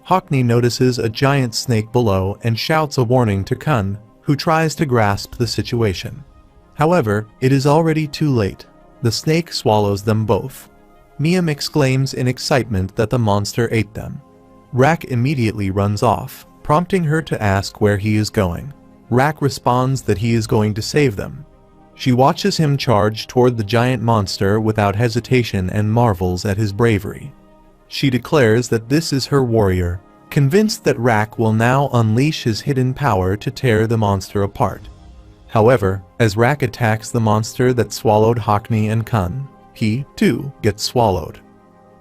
Hockney notices a giant snake below and shouts a warning to Kun, who tries to grasp the situation. However, it is already too late. The snake swallows them both. Miam exclaims in excitement that the monster ate them. Rak immediately runs off, prompting her to ask where he is going. Rak responds that he is going to save them. She watches him charge toward the giant monster without hesitation and marvels at his bravery. She declares that this is her warrior, convinced that Rak will now unleash his hidden power to tear the monster apart. However, as Rak attacks the monster that swallowed Hockney and Kun, he, too, gets swallowed.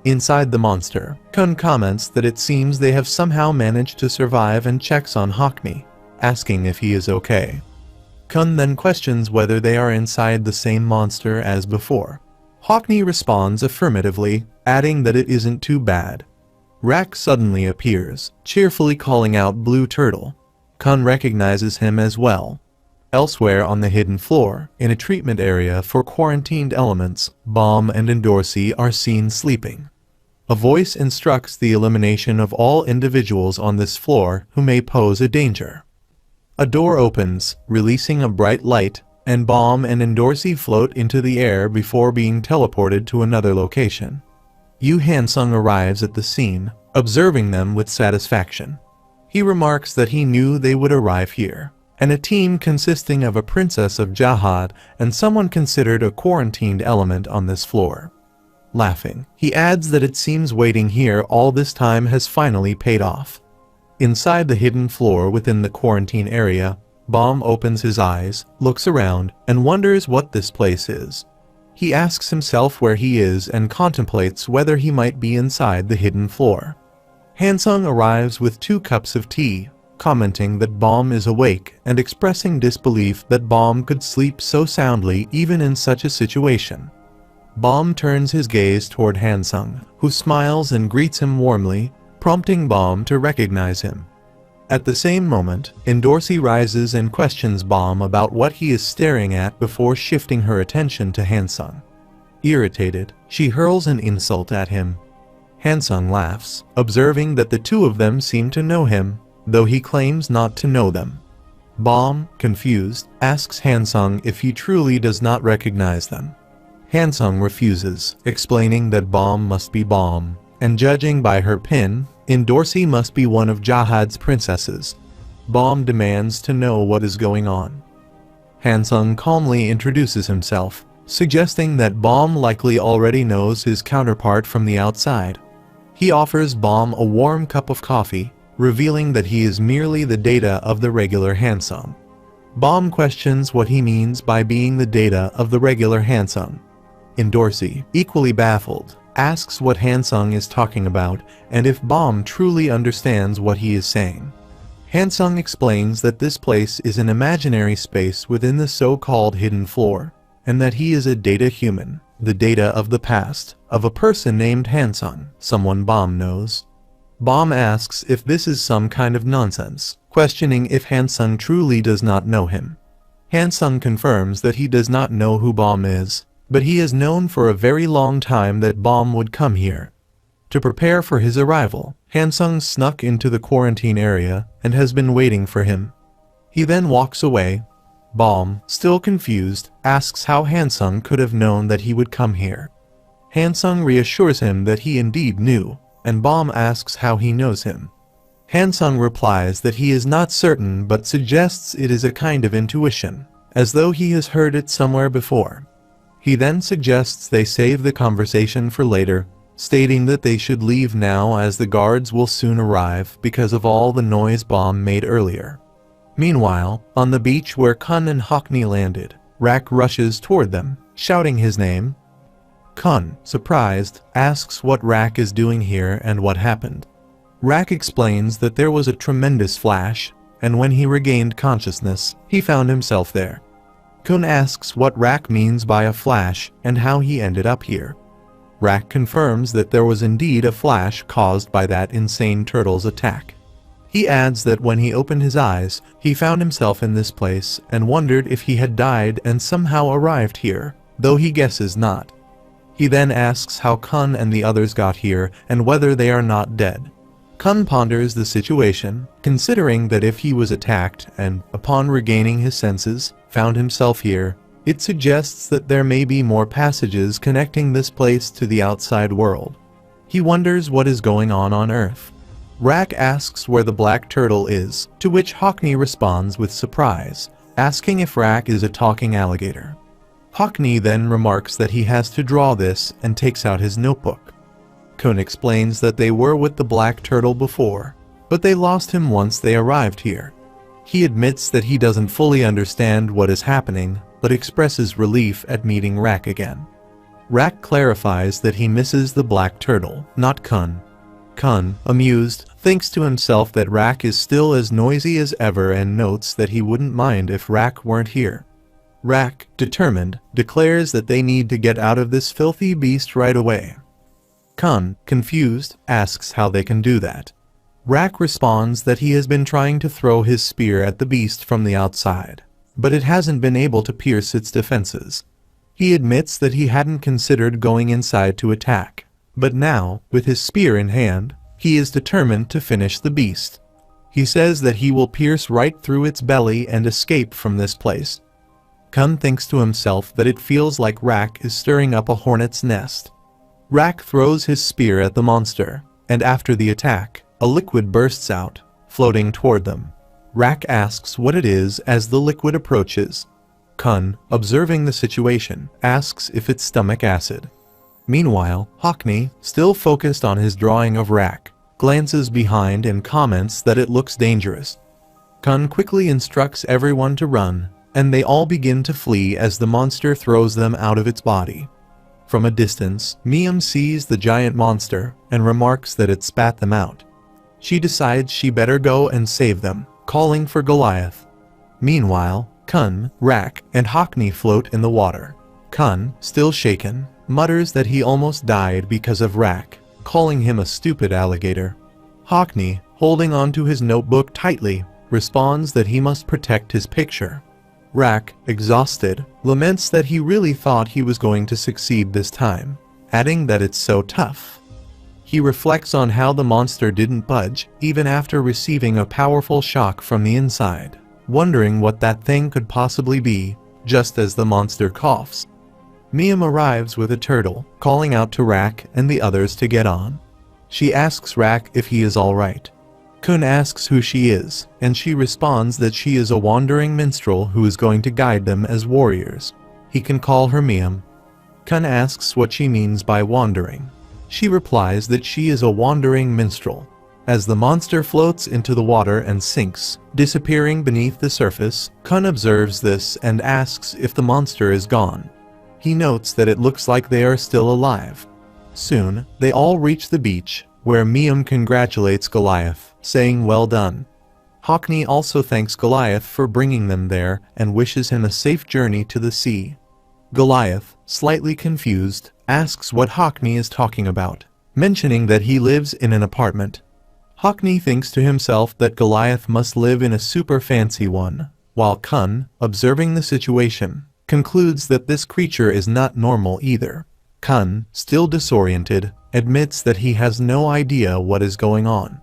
Inside the monster, Kun comments that it seems they have somehow managed to survive and checks on Hockney, asking if he is okay. Kun then questions whether they are inside the same monster as before. Hockney responds affirmatively, adding that it isn't too bad. Rak suddenly appears, cheerfully calling out Blue Turtle. Kun recognizes him as well. Elsewhere on the hidden floor, in a treatment area for quarantined elements, Bomb and Endorsi are seen sleeping. A voice instructs the elimination of all individuals on this floor who may pose a danger. A door opens, releasing a bright light, and Bomb and Endorsi float into the air before being teleported to another location. Yu Hansung arrives at the scene, observing them with satisfaction. He remarks that he knew they would arrive here, and a team consisting of a princess of Jahad and someone considered a quarantined element on this floor. Laughing, he adds that it seems waiting here all this time has finally paid off. Inside the hidden floor within the quarantine area, Bomb opens his eyes, looks around, and wonders what this place is. He asks himself where he is and contemplates whether he might be inside the hidden floor. Hansung arrives with 2 cups of tea, commenting that Bomb is awake and expressing disbelief that Bomb could sleep so soundly even in such a situation. Bomb turns his gaze toward Hansung, who smiles and greets him warmly, prompting Bomb to recognize him. At the same moment, Endorsi rises and questions Bomb about what he is staring at before shifting her attention to Hansung. Irritated, she hurls an insult at him. Hansung laughs, observing that the two of them seem to know him, though he claims not to know them. Bomb, confused, asks Hansung if he truly does not recognize them. Hansung refuses, explaining that Bomb must be Bomb, and judging by her pin, Endorsi must be one of Jahad's princesses. Bomb demands to know what is going on. Hansung calmly introduces himself, suggesting that Bomb likely already knows his counterpart from the outside. He offers Bomb a warm cup of coffee, revealing that he is merely the data of the regular Hansung. Bomb questions what he means by being the data of the regular Hansung. Endorsi, equally baffled, asks what Hansung is talking about and if Bomb truly understands what he is saying. Hansung explains that this place is an imaginary space within the so-called hidden floor, and that he is a data human, the data of the past, of a person named Hansung, someone Bomb knows. Bomb asks if this is some kind of nonsense, questioning if Hansung truly does not know him. Hansung confirms that he does not know who Bomb is, but he has known for a very long time that Bomb would come here. To prepare for his arrival, Hansung snuck into the quarantine area and has been waiting for him. He then walks away. Bomb, still confused, asks how Hansung could have known that he would come here. Hansung reassures him that he indeed knew, and Bomb asks how he knows him. Hansung replies that he is not certain but suggests it is a kind of intuition, as though he has heard it somewhere before. He then suggests they save the conversation for later, stating that they should leave now as the guards will soon arrive because of all the noise bomb made earlier. Meanwhile, on the beach where Kun and Hockney landed, Rak rushes toward them, shouting his name. Kun, surprised, asks what Rak is doing here and what happened. Rak explains that there was a tremendous flash, and when he regained consciousness, he found himself there. Kun asks what Rak means by a flash and how he ended up here. Rak confirms that there was indeed a flash caused by that insane turtle's attack. He adds that when he opened his eyes, he found himself in this place and wondered if he had died and somehow arrived here, though he guesses not. He then asks how Kun and the others got here and whether they are not dead. Kun ponders the situation, considering that if he was attacked and, upon regaining his senses, found himself here, it suggests that there may be more passages connecting this place to the outside world. He wonders what is going on Earth. Rak asks where the black turtle is, to which Hockney responds with surprise, asking if Rak is a talking alligator. Hockney then remarks that he has to draw this and takes out his notebook. Kun explains that they were with the black turtle before, but they lost him once they arrived here. He admits that he doesn't fully understand what is happening, but expresses relief at meeting Rak again. Rak clarifies that he misses the black turtle, not Kun. Kun, amused, thinks to himself that Rak is still as noisy as ever and notes that he wouldn't mind if Rak weren't here. Rak, determined, declares that they need to get out of this filthy beast right away. Kun, confused, asks how they can do that. Rak responds that he has been trying to throw his spear at the beast from the outside, but it hasn't been able to pierce its defenses. He admits that he hadn't considered going inside to attack, but now, with his spear in hand, he is determined to finish the beast. He says that he will pierce right through its belly and escape from this place. Kun thinks to himself that it feels like Rak is stirring up a hornet's nest. Rak throws his spear at the monster, and after the attack, a liquid bursts out, floating toward them. Rak asks what it is as the liquid approaches. Kun, observing the situation, asks if it's stomach acid. Meanwhile, Hockney, still focused on his drawing of Rak, glances behind and comments that it looks dangerous. Kun quickly instructs everyone to run, and they all begin to flee as the monster throws them out of its body. From a distance, Miam sees the giant monster and remarks that it spat them out. She decides she better go and save them, calling for Goliath. Meanwhile, Kun, Rak, and Hockney float in the water. Kun, still shaken, mutters that he almost died because of Rak, calling him a stupid alligator. Hockney, holding onto his notebook tightly, responds that he must protect his picture. Rak, exhausted, laments that he really thought he was going to succeed this time, adding that it's so tough. He reflects on how the monster didn't budge even after receiving a powerful shock from the inside, wondering what that thing could possibly be, just as the monster coughs. Miam arrives with a turtle, calling out to Rak and the others to get on. She asks Rak if he is alright. Kun asks who she is, and she responds that she is a wandering minstrel who is going to guide them as warriors. He can call her Miam. Kun asks what she means by wandering. She replies that she is a wandering minstrel. As the monster floats into the water and sinks, disappearing beneath the surface, Kun observes this and asks if the monster is gone. He notes that it looks like they are still alive. Soon, they all reach the beach, where Miam congratulates Goliath, saying well done. Hockney also thanks Goliath for bringing them there and wishes him a safe journey to the sea. Goliath, slightly confused, asks what Hockney is talking about, mentioning that he lives in an apartment. Hockney thinks to himself that Goliath must live in a super fancy one, while Kun, observing the situation, concludes that this creature is not normal either. Kun, still disoriented, admits that he has no idea what is going on.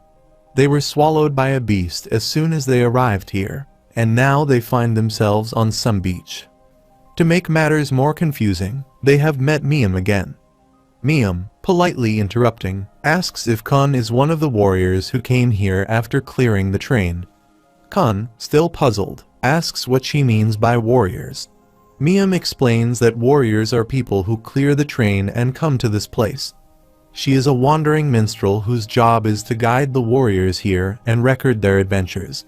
They were swallowed by a beast as soon as they arrived here, and now they find themselves on some beach. To make matters more confusing, they have met Miam again. Miam, politely interrupting, asks if Kun is one of the warriors who came here after clearing the train. Kun, still puzzled, asks what she means by warriors. Miam explains that warriors are people who clear the train and come to this place. She is a wandering minstrel whose job is to guide the warriors here and record their adventures.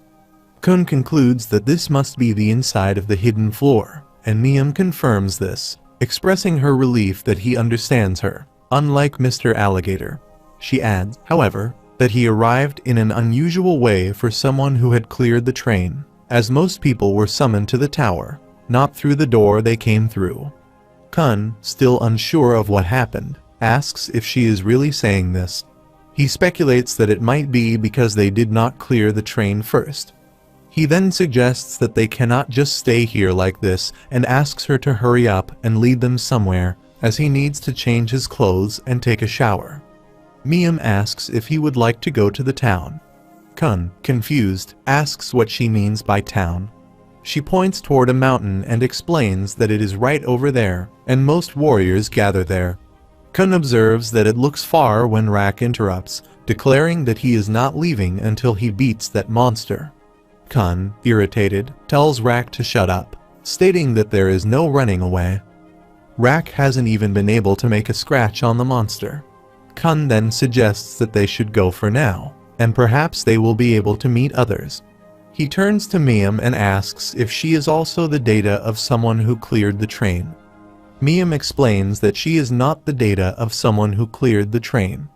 Kun concludes that this must be the inside of the hidden floor, and Miam confirms this, expressing her relief that he understands her, unlike Mr. Alligator. She adds, however, that he arrived in an unusual way for someone who had cleared the train, as most people were summoned to the tower, not through the door they came through. Kun, still unsure of what happened, asks if she is really saying this. He speculates that it might be because they did not clear the train first. He then suggests that they cannot just stay here like this and asks her to hurry up and lead them somewhere, as he needs to change his clothes and take a shower. Miam asks if he would like to go to the town. Kun, confused, asks what she means by town. She points toward a mountain and explains that it is right over there, and most warriors gather there. Kun observes that it looks far when Rak interrupts, declaring that he is not leaving until he beats that monster. Kun, irritated, tells Rak to shut up, stating that there is no running away. Rak hasn't even been able to make a scratch on the monster. Kun then suggests that they should go for now, and perhaps they will be able to meet others. He turns to Miam and asks if she is also the data of someone who cleared the train. Miam explains that she is not the data of someone who cleared the train.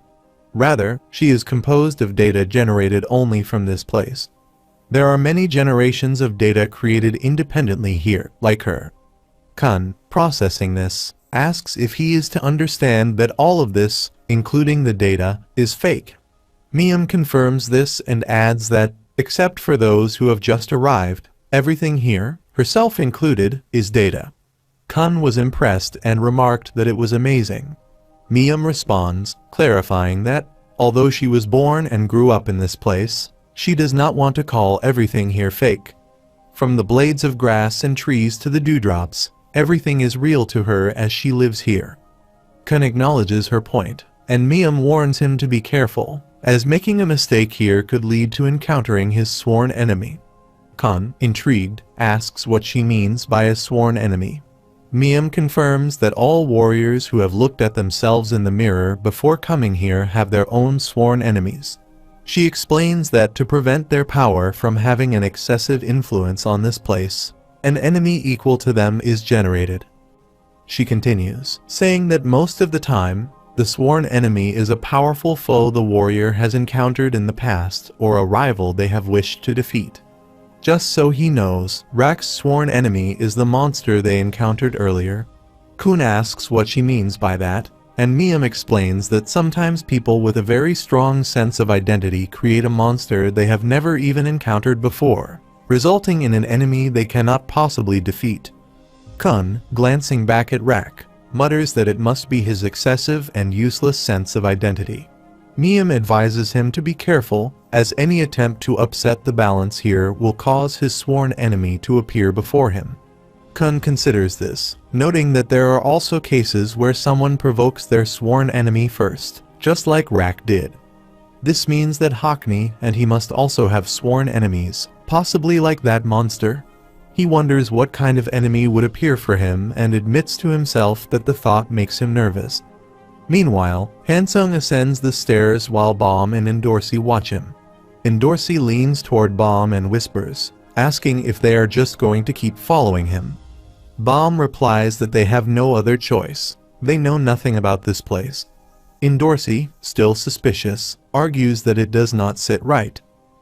Rather, she is composed of data generated only from this place. There are many generations of data created independently here, like her. Kun, processing this, asks if he is to understand that all of this, including the data, is fake. Miam confirms this and adds that, except for those who have just arrived, everything here, herself included, is data. Kun was impressed and remarked that it was amazing. Miam responds, clarifying that, although she was born and grew up in this place, she does not want to call everything here fake. From the blades of grass and trees to the dewdrops, everything is real to her as she lives here. Kun acknowledges her point, and Miam warns him to be careful, as making a mistake here could lead to encountering his sworn enemy. Kun, intrigued, asks what she means by a sworn enemy. Miam confirms that all warriors who have looked at themselves in the mirror before coming here have their own sworn enemies. She explains that to prevent their power from having an excessive influence on this place, an enemy equal to them is generated. She continues, saying that most of the time, the sworn enemy is a powerful foe the warrior has encountered in the past or a rival they have wished to defeat. Just so he knows, Rak's sworn enemy is the monster they encountered earlier. Kun asks what she means by that, and Miam explains that sometimes people with a very strong sense of identity create a monster they have never even encountered before, resulting in an enemy they cannot possibly defeat. Kun, glancing back at Rak, mutters that it must be his excessive and useless sense of identity. Miam advises him to be careful, as any attempt to upset the balance here will cause his sworn enemy to appear before him. Kun considers this, noting that there are also cases where someone provokes their sworn enemy first, just like Rak did. This means that Hackney and he must also have sworn enemies, possibly like that monster. He wonders what kind of enemy would appear for him and admits to himself that the thought makes him nervous. Meanwhile, Hansung ascends the stairs while Baum and Endorsi watch him. Endorsi leans toward Baum and whispers, asking if they are just going to keep following him. Baum replies that they have no other choice. They know nothing about this place. Endorsi, still suspicious, argues that it does not sit right.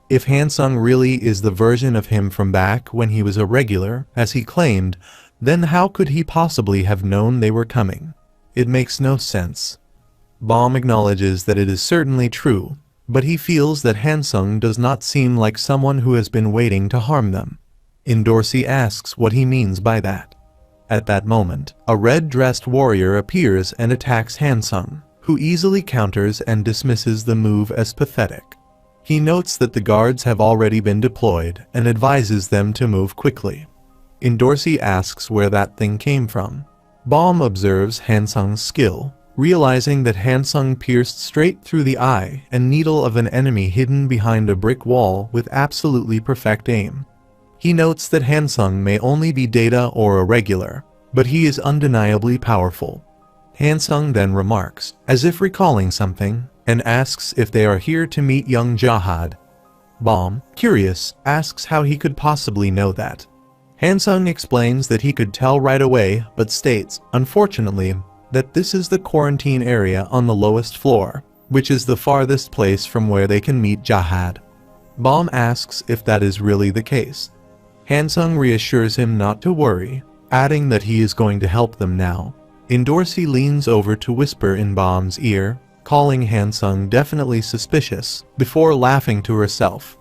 If Hansung really is the version of him from back when he was a regular, as he claimed, then how could he possibly have known they were coming? It makes no sense. Baum acknowledges that it is certainly true, but he feels that Hansung does not seem like someone who has been waiting to harm them. Endorsi asks what he means by that. At that moment, a red-dressed warrior appears and attacks Hansung, who easily counters and dismisses the move as pathetic. He notes that the guards have already been deployed and advises them to move quickly. Endorsi asks where that thing came from. Baum observes Hansung's skill, realizing that Hansung pierced straight through the eye and needle of an enemy hidden behind a brick wall with absolutely perfect aim. He notes that Hansung may only be data or irregular, but he is undeniably powerful. Hansung then remarks, as if recalling something, and asks if they are here to meet young Jahad. Bom, curious, asks how he could possibly know that. Hansung explains that he could tell right away, but states, unfortunately, that this is the quarantine area on the lowest floor, which is the farthest place from where they can meet Jahad. Bom asks if that is really the case. Hansung reassures him not to worry, adding that he is going to help them now. Dorsey leans over to whisper in Bom's ear, calling Hansung definitely suspicious, before laughing to herself.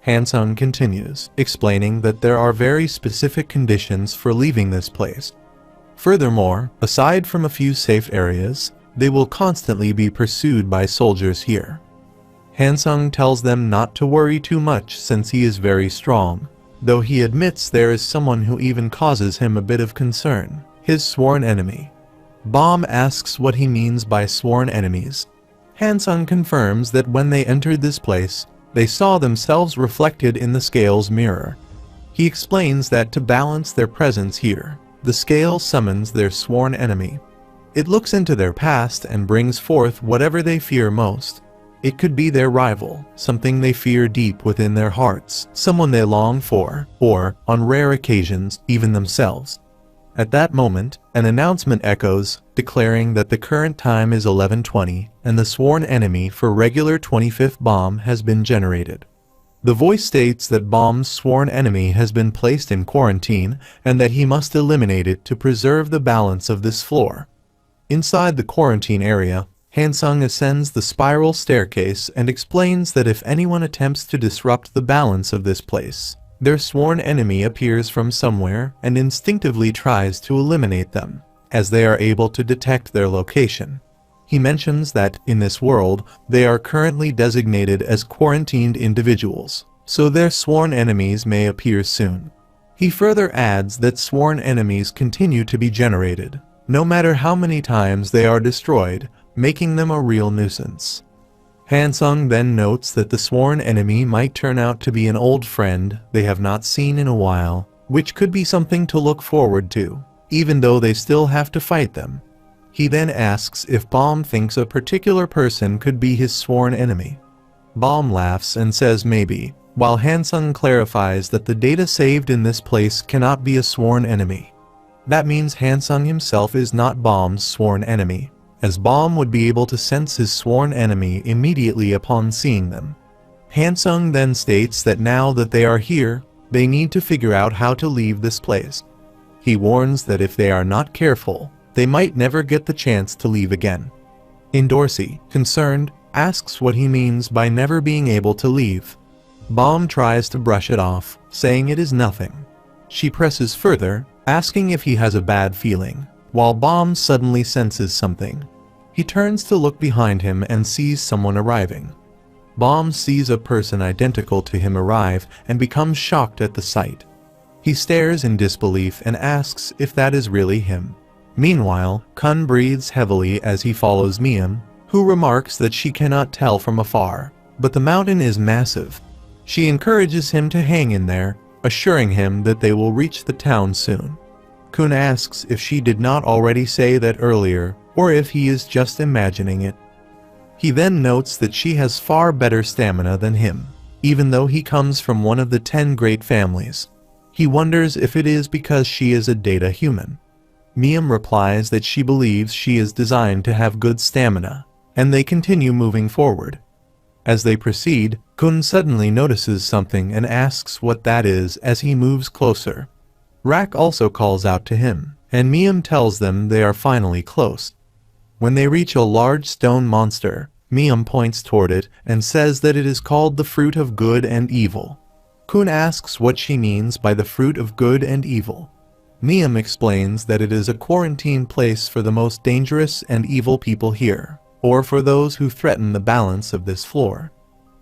Hansung continues, explaining that there are very specific conditions for leaving this place. Furthermore, aside from a few safe areas, they will constantly be pursued by soldiers here. Hansung tells them not to worry too much since he is very strong, though he admits there is someone who even causes him a bit of concern, his sworn enemy. Bom asks what he means by sworn enemies. Hansung confirms that when they entered this place, they saw themselves reflected in the scale's mirror. He explains that to balance their presence here, the scale summons their sworn enemy. It looks into their past and brings forth whatever they fear most. It could be their rival, something they fear deep within their hearts, someone they long for, or, on rare occasions, even themselves. At that moment, an announcement echoes, declaring that the current time is 11:20 and the sworn enemy for regular 25th bomb has been generated. The voice states that Bom's sworn enemy has been placed in quarantine and that he must eliminate it to preserve the balance of this floor. Inside the quarantine area, Hansung ascends the spiral staircase and explains that if anyone attempts to disrupt the balance of this place, their sworn enemy appears from somewhere and instinctively tries to eliminate them, as they are able to detect their location. He mentions that, in this world, they are currently designated as quarantined individuals, so their sworn enemies may appear soon. He further adds that sworn enemies continue to be generated, no matter how many times they are destroyed, making them a real nuisance. Hansung then notes that the sworn enemy might turn out to be an old friend they have not seen in a while, which could be something to look forward to, even though they still have to fight them. He then asks if Bom thinks a particular person could be his sworn enemy. Bom laughs and says maybe, while Hansung clarifies that the data saved in this place cannot be a sworn enemy. That means Hansung himself is not Bom's sworn enemy, as Bom would be able to sense his sworn enemy immediately upon seeing them. Hansung then states that now that they are here, they need to figure out how to leave this place. He warns that if they are not careful, they might never get the chance to leave again. Dorsey, concerned, asks what he means by never being able to leave. Bom tries to brush it off, saying it is nothing. She presses further, asking if he has a bad feeling, while Bom suddenly senses something. He turns to look behind him and sees someone arriving. Bom sees a person identical to him arrive and becomes shocked at the sight. He stares in disbelief and asks if that is really him. Meanwhile, Kun breathes heavily as he follows Miam, who remarks that she cannot tell from afar, but the mountain is massive. She encourages him to hang in there, assuring him that they will reach the town soon. Kun asks if she did not already say that earlier, or if he is just imagining it. He then notes that she has far better stamina than him, even though he comes from one of the 10 great families. He wonders if it is because she is a data human. Miam replies that she believes she is designed to have good stamina, and they continue moving forward. As they proceed, Kun suddenly notices something and asks what that is as he moves closer. Rak also calls out to him, and Miam tells them they are finally close. When they reach a large stone monster, Miam points toward it and says that it is called the fruit of good and evil. Kun asks what she means by the fruit of good and evil. Miam explains that it is a quarantine place for the most dangerous and evil people here, or for those who threaten the balance of this floor.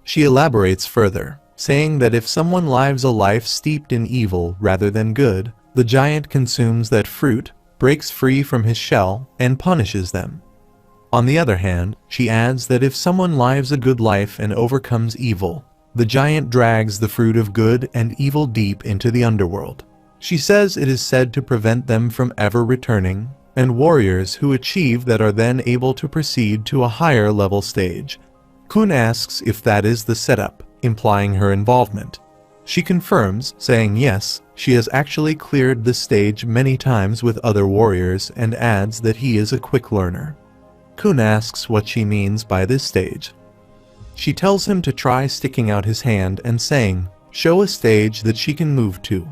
She elaborates further, saying that if someone lives a life steeped in evil rather than good, the giant consumes that fruit, breaks free from his shell, and punishes them. On the other hand, she adds that if someone lives a good life and overcomes evil, the giant drags the fruit of good and evil deep into the underworld. She says it is said to prevent them from ever returning, and warriors who achieve that are then able to proceed to a higher level stage. Kun asks if that is the setup, implying her involvement. She confirms, saying yes, she has actually cleared this stage many times with other warriors, and adds that he is a quick learner. Kun asks what she means by this stage. She tells him to try sticking out his hand and saying, "Show a stage that she can move to."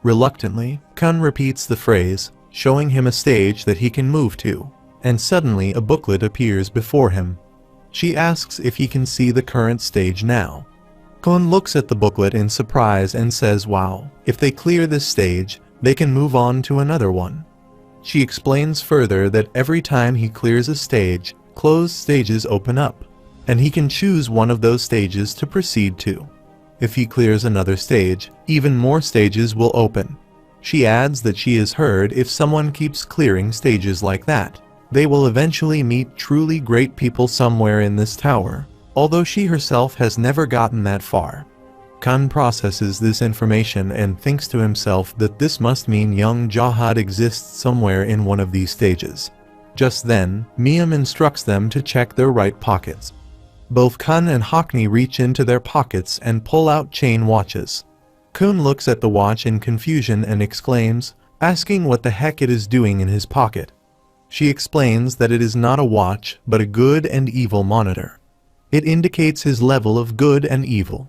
Reluctantly, Kun repeats the phrase, showing him a stage that he can move to, and suddenly a booklet appears before him. She asks if he can see the current stage now. Kun looks at the booklet in surprise and says wow, if they clear this stage, they can move on to another one. She explains further that every time he clears a stage, closed stages open up, and he can choose one of those stages to proceed to. If he clears another stage, even more stages will open. She adds that she has heard if someone keeps clearing stages like that, they will eventually meet truly great people somewhere in this tower, although she herself has never gotten that far. Kun processes this information and thinks to himself that this must mean young Jahad exists somewhere in one of these stages. Just then, Miam instructs them to check their right pockets. Both Kun and Hockney reach into their pockets and pull out chain watches. Kun looks at the watch in confusion and exclaims, asking what the heck it is doing in his pocket. She explains that it is not a watch, but a good and evil monitor. It indicates his level of good and evil.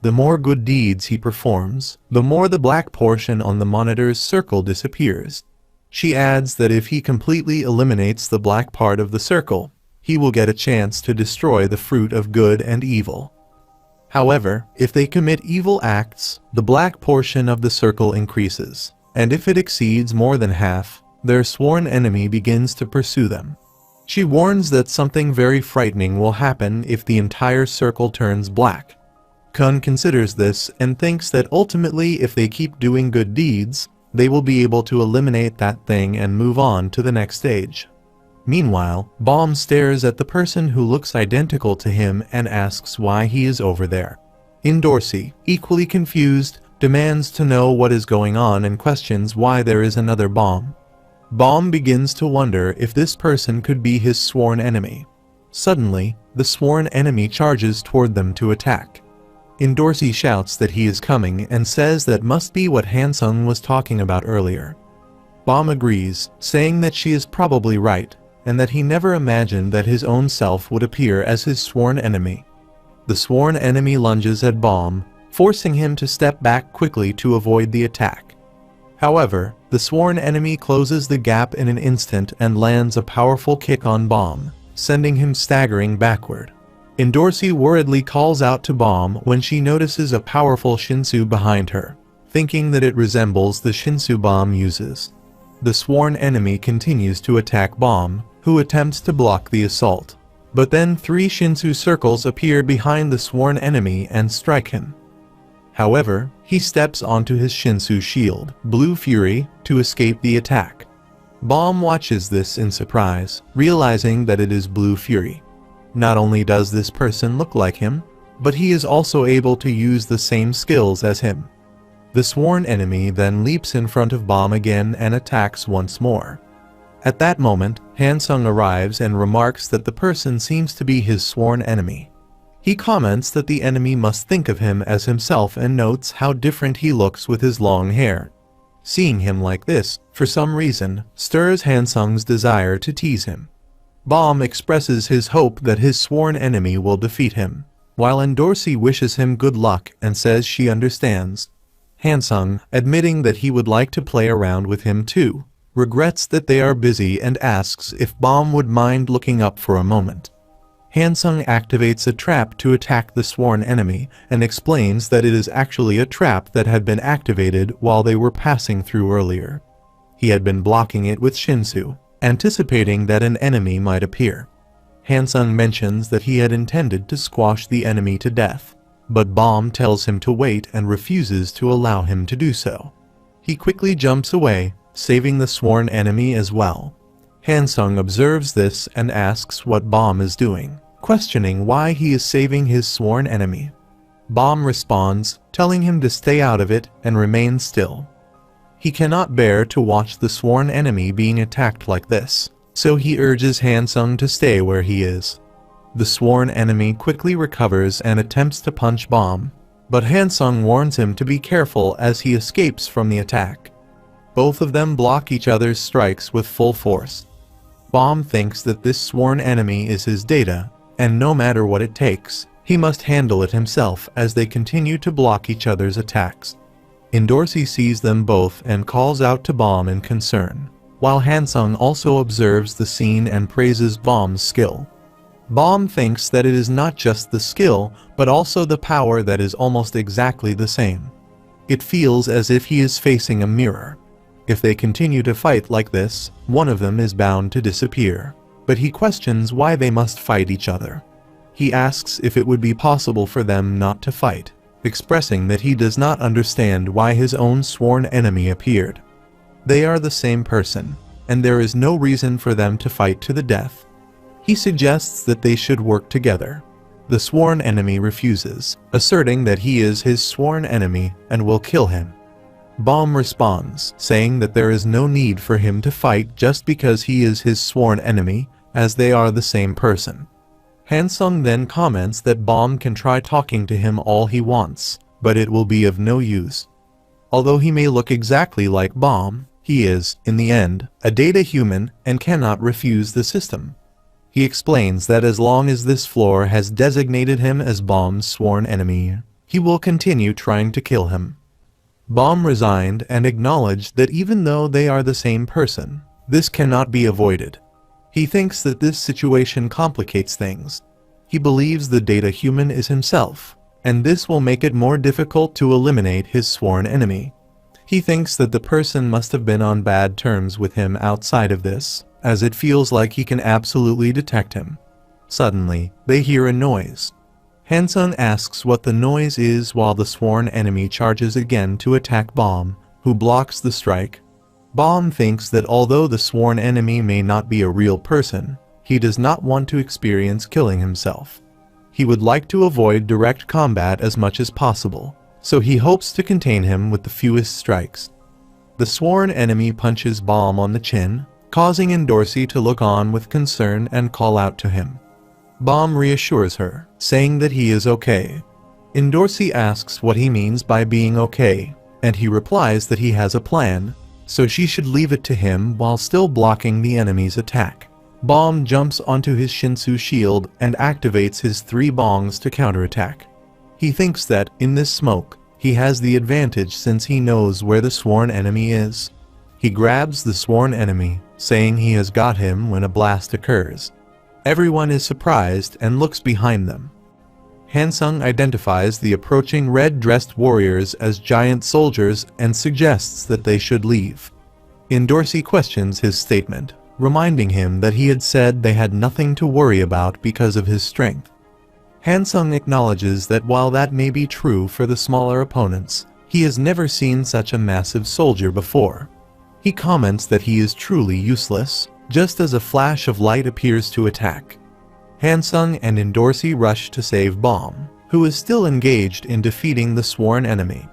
The more good deeds he performs, the more the black portion on the monitor's circle disappears. She adds that if he completely eliminates the black part of the circle, he will get a chance to destroy the fruit of good and evil. However, if they commit evil acts, the black portion of the circle increases, and if it exceeds more than half, their sworn enemy begins to pursue them. She warns that something very frightening will happen if the entire circle turns black. Kun considers this and thinks that ultimately if they keep doing good deeds, they will be able to eliminate that thing and move on to the next stage. Meanwhile, Baum stares at the person who looks identical to him and asks why he is over there. Dorsey, equally confused, demands to know what is going on and questions why there is another Baum. Baum begins to wonder if this person could be his sworn enemy. Suddenly, the sworn enemy charges toward them to attack. Dorsey shouts that he is coming and says that must be what Hansung was talking about earlier. Baum agrees, saying that she is probably right, and that he never imagined that his own self would appear as his sworn enemy. The sworn enemy lunges at Baum, forcing him to step back quickly to avoid the attack. However, the sworn enemy closes the gap in an instant and lands a powerful kick on Baum, sending him staggering backward. Dorsey worriedly calls out to Baum when she notices a powerful Shinsu behind her, thinking that it resembles the Shinsu Baum uses. The sworn enemy continues to attack Baum, who attempts to block the assault. But then 3 Shinsu circles appear behind the sworn enemy and strike him. However, he steps onto his Shinsu shield, Blue Fury, to escape the attack. Baum watches this in surprise, realizing that it is Blue Fury. Not only does this person look like him, but he is also able to use the same skills as him. The sworn enemy then leaps in front of Baum again and attacks once more. At that moment, Hansung arrives and remarks that the person seems to be his sworn enemy. He comments that the enemy must think of him as himself and notes how different he looks with his long hair. Seeing him like this, for some reason, stirs Hansung's desire to tease him. Baum expresses his hope that his sworn enemy will defeat him, while Dorsey wishes him good luck and says she understands. Hansung, admitting that he would like to play around with him too, regrets that they are busy and asks if Baum would mind looking up for a moment. Hansung activates a trap to attack the sworn enemy and explains that it is actually a trap that had been activated while they were passing through earlier. He had been blocking it with Shinsu, anticipating that an enemy might appear. Hansung mentions that he had intended to squash the enemy to death, but Baum tells him to wait and refuses to allow him to do so. He quickly jumps away, saving the sworn enemy as well. Hansung observes this and asks what Baum is doing, questioning why he is saving his sworn enemy. Baum responds, telling him to stay out of it and remain still. He cannot bear to watch the sworn enemy being attacked like this, so he urges Hansung to stay where he is. The sworn enemy quickly recovers and attempts to punch Bomb, but Hansung warns him to be careful as he escapes from the attack. Both of them block each other's strikes with full force. Bomb thinks that this sworn enemy is his data, and no matter what it takes, he must handle it himself as they continue to block each other's attacks. Indorsey sees them both and calls out to Bomb in concern, while Hansung also observes the scene and praises Bomb's skill. Bomb thinks that it is not just the skill, but also the power that is almost exactly the same. It feels as if he is facing a mirror. If they continue to fight like this, one of them is bound to disappear. But he questions why they must fight each other. He asks if it would be possible for them not to fight, expressing that he does not understand why his own sworn enemy appeared. They are the same person, and there is no reason for them to fight to the death. He suggests that they should work together. The sworn enemy refuses, asserting that he is his sworn enemy and will kill him. Bomb responds, saying that there is no need for him to fight just because he is his sworn enemy, as they are the same person. Hansung then comments that Bomb can try talking to him all he wants, but it will be of no use. Although he may look exactly like Bomb, he is, in the end, a data human and cannot refuse the system. He explains that as long as this floor has designated him as Bomb's sworn enemy, he will continue trying to kill him. Bomb resigned and acknowledged that even though they are the same person, this cannot be avoided. He thinks that this situation complicates things. He believes the data human is himself, and this will make it more difficult to eliminate his sworn enemy. He thinks that the person must have been on bad terms with him outside of this, as it feels like he can absolutely detect him. Suddenly, they hear a noise. Hansung asks what the noise is while the sworn enemy charges again to attack Bomb, who blocks the strike. Bomb thinks that although the sworn enemy may not be a real person, he does not want to experience killing himself. He would like to avoid direct combat as much as possible, so he hopes to contain him with the fewest strikes. The sworn enemy punches Bomb on the chin, causing Indorsey to look on with concern and call out to him. Bomb reassures her, saying that he is okay. Indorsey asks what he means by being okay, and he replies that he has a plan, so she should leave it to him while still blocking the enemy's attack. Bomb jumps onto his Shinsu shield and activates his 3 bongs to counterattack. He thinks that, in this smoke, he has the advantage since he knows where the sworn enemy is. He grabs the sworn enemy, saying he has got him when a blast occurs. Everyone is surprised and looks behind them. Hansung identifies the approaching red-dressed warriors as giant soldiers and suggests that they should leave. Indorsey questions his statement, reminding him that he had said they had nothing to worry about because of his strength. Hansung acknowledges that while that may be true for the smaller opponents, he has never seen such a massive soldier before. He comments that he is truly useless, just as a flash of light appears to attack. Hansung and Indorsey rush to save Bomb, who is still engaged in defeating the sworn enemy.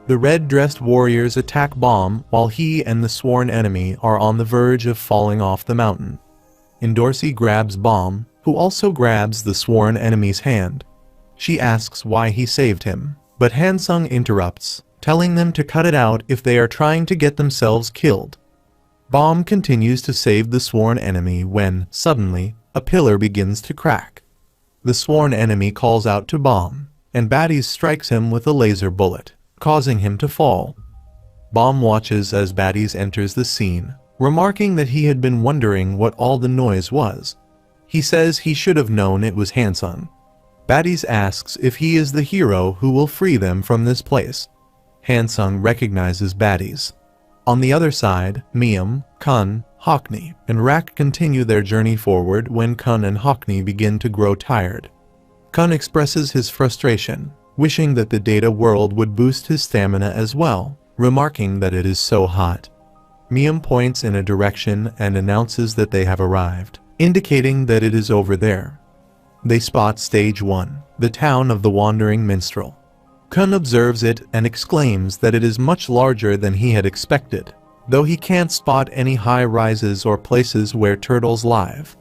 The red-dressed warriors attack Bomb while he and the sworn enemy are on the verge of falling off the mountain. Indorsey grabs Bomb, who also grabs the sworn enemy's hand. She asks why he saved him, but Hansung interrupts, telling them to cut it out if they are trying to get themselves killed. Bomb continues to save the sworn enemy when, suddenly, a pillar begins to crack. The sworn enemy calls out to Bomb, and Baddies strikes him with a laser bullet, causing him to fall. Bomb watches as Baddies enters the scene, remarking that he had been wondering what all the noise was. He says he should have known it was Hansung. Baddies asks if he is the hero who will free them from this place. Hansung recognizes Baddies. On the other side, Miam, Kun, Hockney, and Rak continue their journey forward when Kun and Hockney begin to grow tired. Kun expresses his frustration, wishing that the data world would boost his stamina as well, remarking that it is so hot. Miam points in a direction and announces that they have arrived, indicating that it is over there. They spot Stage 1, the town of the Wandering Minstrel. Kun observes it and exclaims that it is much larger than he had expected, though he can't spot any high rises or places where turtles live.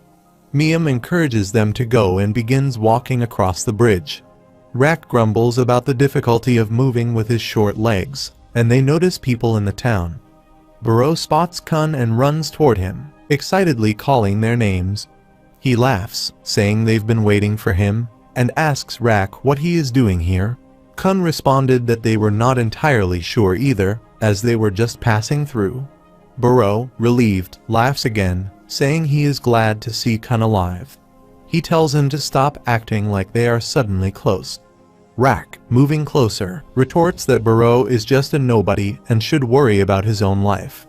Miam encourages them to go and begins walking across the bridge. Rak grumbles about the difficulty of moving with his short legs, and they notice people in the town. Baro spots Kun and runs toward him, excitedly calling their names. He laughs, saying they've been waiting for him, and asks Rak what he is doing here. Kun responded that they were not entirely sure either, as they were just passing through. Baro, relieved, laughs again, saying he is glad to see Kun alive. He tells him to stop acting like they are suddenly close. Rak, moving closer, retorts that Baro is just a nobody and should worry about his own life.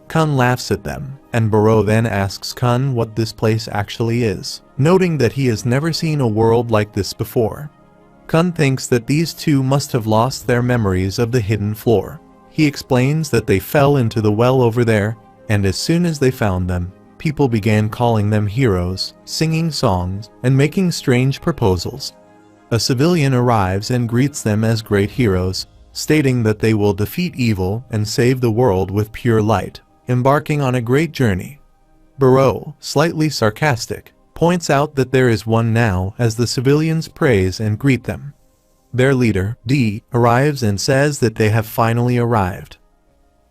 Kun laughs at them, and Baro then asks Kun what this place actually is, noting that he has never seen a world like this before. Kun thinks that these two must have lost their memories of the hidden floor. He explains that they fell into the well over there, and as soon as they found them, people began calling them heroes, singing songs, and making strange proposals. A civilian arrives and greets them as great heroes, stating that they will defeat evil and save the world with pure light, embarking on a great journey. Baro, slightly sarcastic, points out that there is one now as the civilians praise and greet them. Their leader, D, arrives and says that they have finally arrived.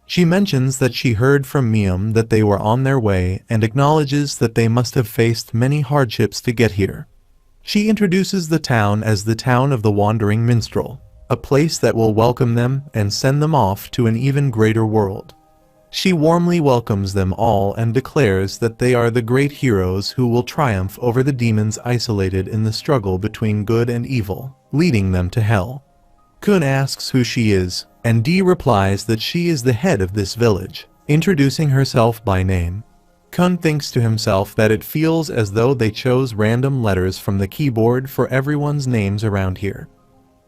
She mentions that she heard from Miam that they were on their way and acknowledges that they must have faced many hardships to get here. She introduces the town as the town of the Wandering Minstrel, a place that will welcome them and send them off to an even greater world. She warmly welcomes them all and declares that they are the great heroes who will triumph over the demons isolated in the struggle between good and evil, leading them to hell. Kun asks who she is, and D replies that she is the head of this village, introducing herself by name. Kun thinks to himself that it feels as though they chose random letters from the keyboard for everyone's names around here.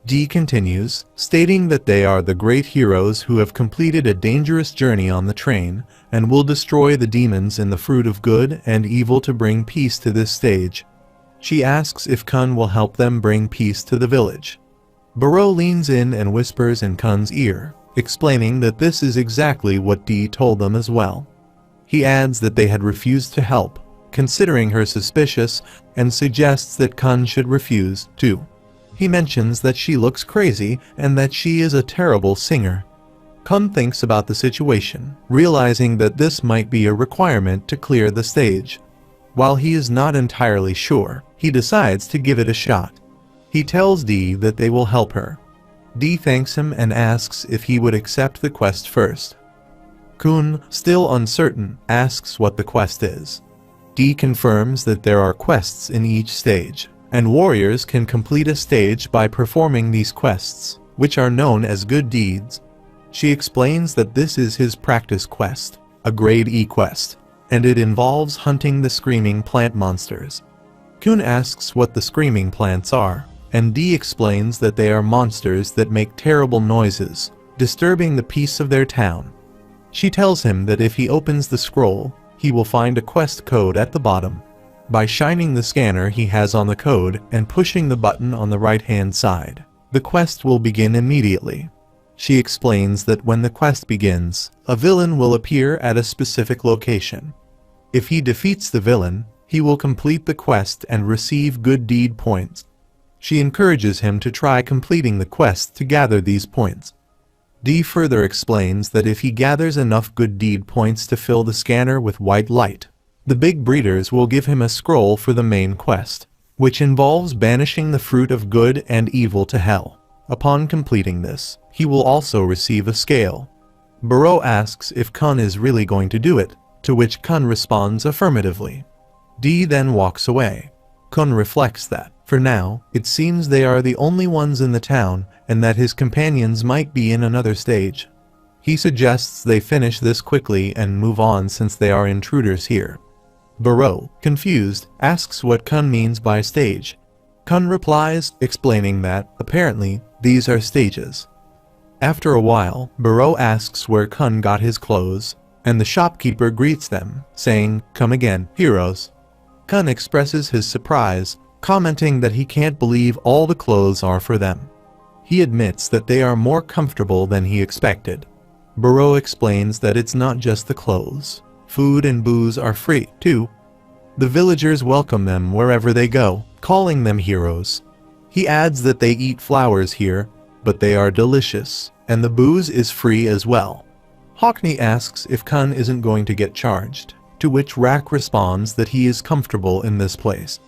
D continues, stating that they are the great heroes who have completed a dangerous journey on the train, and will destroy the demons in the fruit of good and evil to bring peace to this stage. She asks if Kun will help them bring peace to the village. Baro leans in and whispers in Kun's ear, explaining that this is exactly what D told them as well. He adds that they had refused to help, considering her suspicious, and suggests that Kun should refuse too. He mentions that she looks crazy and that she is a terrible singer. Kun thinks about the situation, realizing that this might be a requirement to clear the stage. While he is not entirely sure, he decides to give it a shot. He tells D that they will help her. D thanks him and asks if he would accept the quest first. Kun, still uncertain, asks what the quest is. D confirms that there are quests in each stage, and warriors can complete a stage by performing these quests, which are known as good deeds. She explains that this is his practice quest, a grade E quest, and it involves hunting the screaming plant monsters. Kun asks what the screaming plants are, and D explains that they are monsters that make terrible noises, disturbing the peace of their town. She tells him that if he opens the scroll, he will find a quest code at the bottom. By shining the scanner he has on the code and pushing the button on the right-hand side, the quest will begin immediately. She explains that when the quest begins, a villain will appear at a specific location. If he defeats the villain, he will complete the quest and receive good deed points. She encourages him to try completing the quest to gather these points. D further explains that if he gathers enough good deed points to fill the scanner with white light, the big breeders will give him a scroll for the main quest, which involves banishing the fruit of good and evil to hell. Upon completing this, he will also receive a scale. Baro asks if Kun is really going to do it, to which Kun responds affirmatively. D then walks away. Kun reflects that, for now, it seems they are the only ones in the town and that his companions might be in another stage. He suggests they finish this quickly and move on since they are intruders here. Baro, confused, asks what Kun means by stage. Kun replies, explaining that, apparently, these are stages. After a while, Baro asks where Kun got his clothes, and the shopkeeper greets them, saying, "Come again, heroes." Kun expresses his surprise, commenting that he can't believe all the clothes are for them. He admits that they are more comfortable than he expected. Buro explains that it's not just the clothes. Food and booze are free, too. The villagers welcome them wherever they go, calling them heroes. He adds that they eat flowers here, but they are delicious, and the booze is free as well. Hockney asks if Kun isn't going to get charged, to which Rak responds that he is comfortable in this place.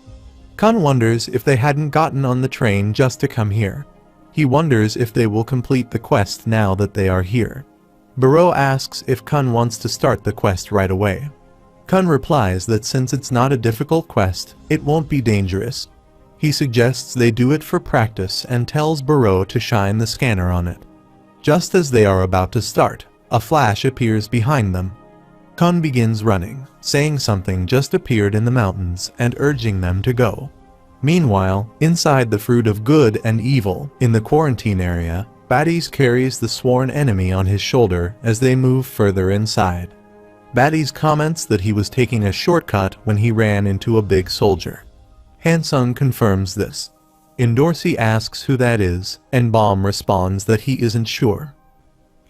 Kun wonders if they hadn't gotten on the train just to come here. He wonders if they will complete the quest now that they are here. Buro asks if Kun wants to start the quest right away. Kun replies that since it's not a difficult quest, it won't be dangerous. He suggests they do it for practice and tells Buro to shine the scanner on it. Just as they are about to start, a flash appears behind them. Kun begins running, saying something just appeared in the mountains and urging them to go. Meanwhile, inside the fruit of good and evil, in the quarantine area, Baddies carries the sworn enemy on his shoulder as they move further inside. Baddies comments that he was taking a shortcut when he ran into a big soldier. Hansung confirms this. Indorsi asks who that is, and Baum responds that he isn't sure.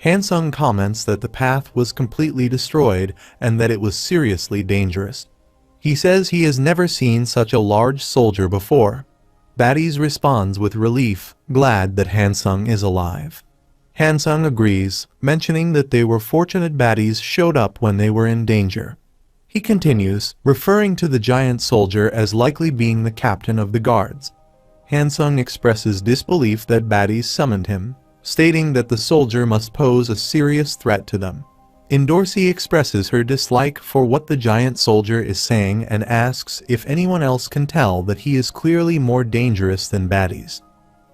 Hansung comments that the path was completely destroyed and that it was seriously dangerous. He says he has never seen such a large soldier before. Baddies responds with relief, glad that Hansung is alive. Hansung agrees, mentioning that they were fortunate Baddies showed up when they were in danger. He continues, referring to the giant soldier as likely being the captain of the guards. Hansung expresses disbelief that Baddies summoned him, stating that the soldier must pose a serious threat to them. Indorsi expresses her dislike for what the giant soldier is saying and asks if anyone else can tell that he is clearly more dangerous than Baddies.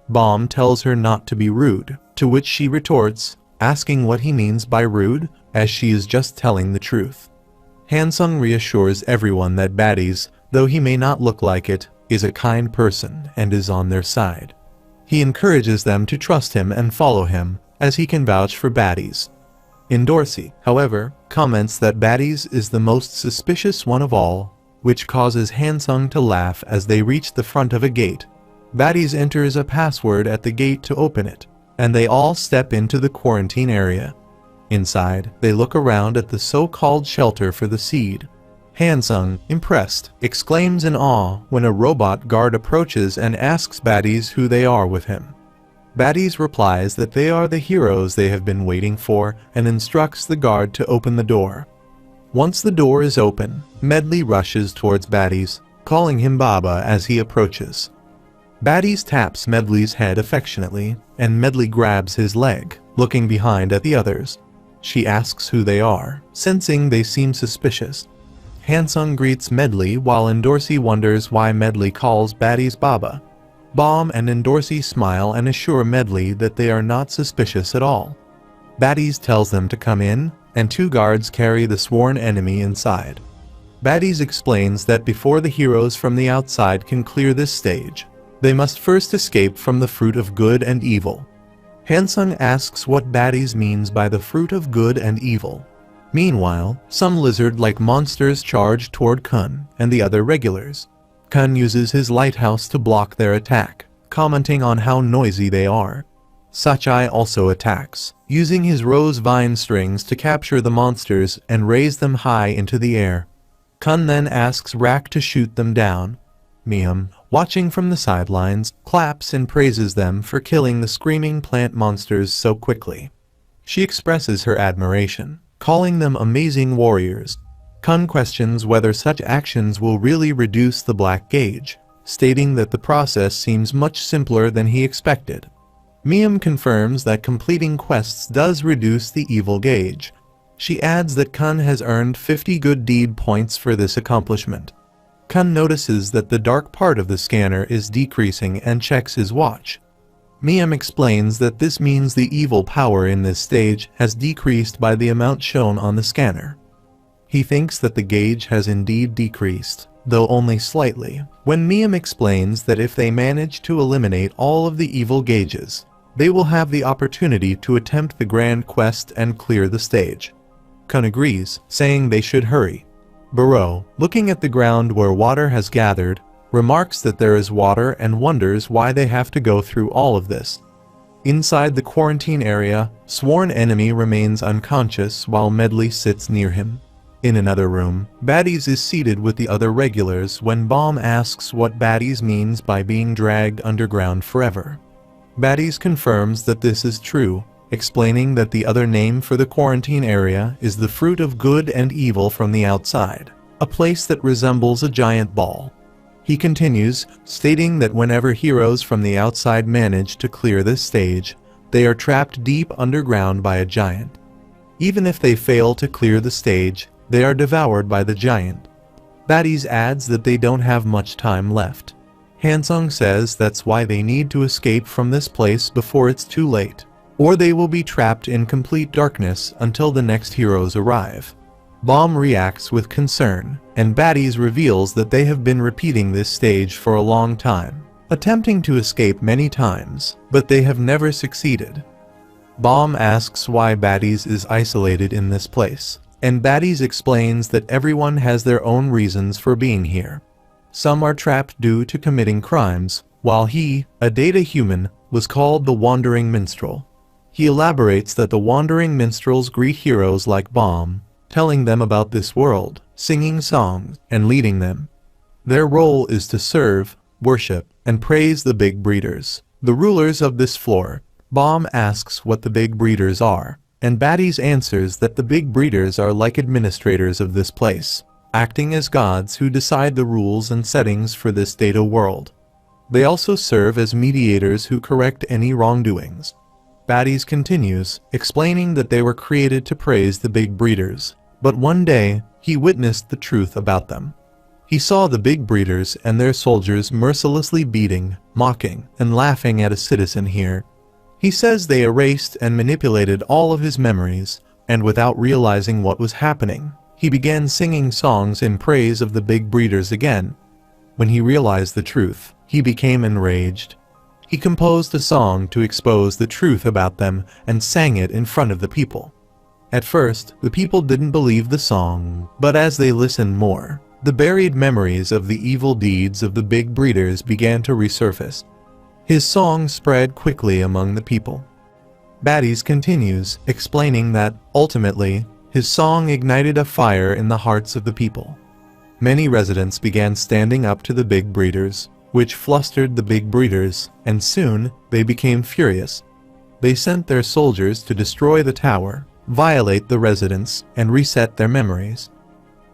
Baum tells her not to be rude, to which she retorts, asking what he means by rude, as she is just telling the truth. Hansung reassures everyone that Baddies, though he may not look like it, is a kind person and is on their side. He encourages them to trust him and follow him, as he can vouch for Baddies. Indorsi, however, comments that Baddies is the most suspicious one of all, which causes Hansung to laugh as they reach the front of a gate. Baddies enters a password at the gate to open it, and they all step into the quarantine area. Inside, they look around at the so-called shelter for the seed. Hansung, impressed, exclaims in awe when a robot guard approaches and asks Baddies who they are with him. Baddies replies that they are the heroes they have been waiting for and instructs the guard to open the door. Once the door is open, Medley rushes towards Baddies, calling him Baba as he approaches. Baddies taps Medley's head affectionately, and Medley grabs his leg, looking behind at the others. She asks who they are, sensing they seem suspicious. Hansung greets Medley while Indorsi wonders why Medley calls Baddies Baba. Baum and Indorsi smile and assure Medley that they are not suspicious at all. Baddies tells them to come in, and two guards carry the sworn enemy inside. Baddies explains that before the heroes from the outside can clear this stage, they must first escape from the fruit of good and evil. Hansung asks what Baddies means by the fruit of good and evil. Meanwhile, some lizard-like monsters charge toward Kun and the other regulars. Kun uses his lighthouse to block their attack, commenting on how noisy they are. Sachai also attacks, using his rose vine strings to capture the monsters and raise them high into the air. Kun then asks Rak to shoot them down. Miam, watching from the sidelines, claps and praises them for killing the screaming plant monsters so quickly. She expresses her admiration, calling them amazing warriors. Kun questions whether such actions will really reduce the black gauge, stating that the process seems much simpler than he expected. Miam confirms that completing quests does reduce the evil gauge. She adds that Kun has earned 50 good deed points for this accomplishment. Kun notices that the dark part of the scanner is decreasing and checks his watch. Miam explains that this means the evil power in this stage has decreased by the amount shown on the scanner. He thinks that the gauge has indeed decreased, though only slightly, when Miam explains that if they manage to eliminate all of the evil gauges, they will have the opportunity to attempt the grand quest and clear the stage. Kun agrees, saying they should hurry. Buro, looking at the ground where water has gathered, remarks that there is water and wonders why they have to go through all of this. Inside the quarantine area, sworn enemy remains unconscious while Medley sits near him. In another room, Baddies is seated with the other regulars when Bomb asks what Baddies means by being dragged underground forever. Baddies confirms that this is true, explaining that the other name for the quarantine area is the fruit of good and evil from the outside, a place that resembles a giant ball. He continues, stating that whenever heroes from the outside manage to clear this stage, they are trapped deep underground by a giant. Even if they fail to clear the stage, they are devoured by the giant. Baddies adds that they don't have much time left. Hansung says that's why they need to escape from this place before it's too late, or they will be trapped in complete darkness until the next heroes arrive. Bomb reacts with concern, and Baddies reveals that they have been repeating this stage for a long time, attempting to escape many times, but they have never succeeded. Bomb asks why Baddies is isolated in this place, and Baddies explains that everyone has their own reasons for being here. Some are trapped due to committing crimes, while he, a data human, was called the Wandering Minstrel. He elaborates that the Wandering Minstrels greet heroes like Bomb, telling them about this world, singing songs, and leading them. Their role is to serve, worship, and praise the Big Breeders, the rulers of this floor. Bomb asks what the Big Breeders are, and Baddies answers that the Big Breeders are like administrators of this place, acting as gods who decide the rules and settings for this data world. They also serve as mediators who correct any wrongdoings. Baddies continues, explaining that they were created to praise the Big Breeders, but one day, he witnessed the truth about them. He saw the Big Breeders and their soldiers mercilessly beating, mocking, and laughing at a citizen here. He says they erased and manipulated all of his memories, and without realizing what was happening, he began singing songs in praise of the Big Breeders again. When he realized the truth, he became enraged. He composed a song to expose the truth about them and sang it in front of the people. At first, the people didn't believe the song, but as they listened more, the buried memories of the evil deeds of the Big Breeders began to resurface. His song spread quickly among the people. Baddies continues, explaining that, ultimately, his song ignited a fire in the hearts of the people. Many residents began standing up to the Big Breeders, which flustered the Big Breeders, and soon, they became furious. They sent their soldiers to destroy the tower, violate the residents, and reset their memories.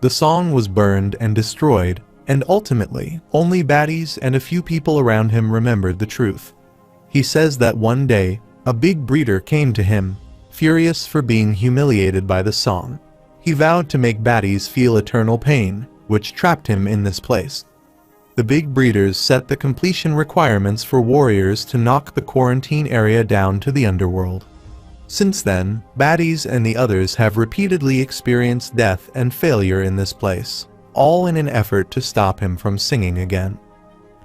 The song was burned and destroyed, and ultimately, only Baddies and a few people around him remembered the truth. He says that one day, a Big Breeder came to him, furious for being humiliated by the song. He vowed to make Baddies feel eternal pain, which trapped him in this place. The Big Breeders set the completion requirements for warriors to knock the quarantine area down to the underworld. Since then, Baddies and the others have repeatedly experienced death and failure in this place, all in an effort to stop him from singing again.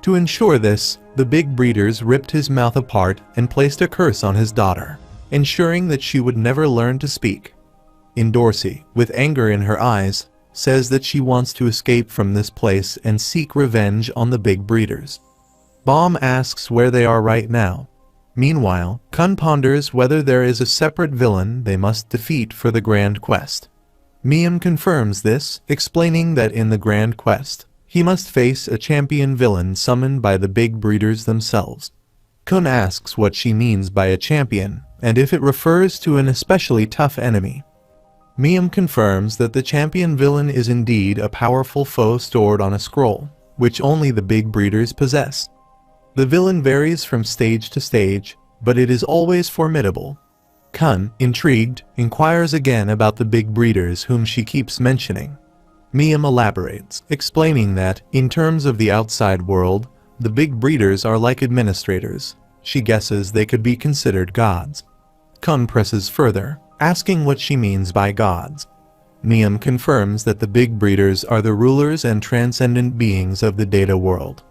To ensure this, the Big Breeders ripped his mouth apart and placed a curse on his daughter, ensuring that she would never learn to speak. Dorsey, with anger in her eyes, says that she wants to escape from this place and seek revenge on the Big Breeders. Bomb asks where they are right now. Meanwhile, Kun ponders whether there is a separate villain they must defeat for the Grand Quest. Miam confirms this, explaining that in the Grand Quest, he must face a champion villain summoned by the Big Breeders themselves. Kun asks what she means by a champion, and if it refers to an especially tough enemy. Miam confirms that the champion villain is indeed a powerful foe stored on a scroll, which only the Big Breeders possess. The villain varies from stage to stage, but it is always formidable. Kun, intrigued, inquires again about the Big Breeders whom she keeps mentioning. Miam elaborates, explaining that, in terms of the outside world, the Big Breeders are like administrators. She guesses they could be considered gods. Kun presses further, asking what she means by gods. Miam confirms that the Big Breeders are the rulers and transcendent beings of the data world.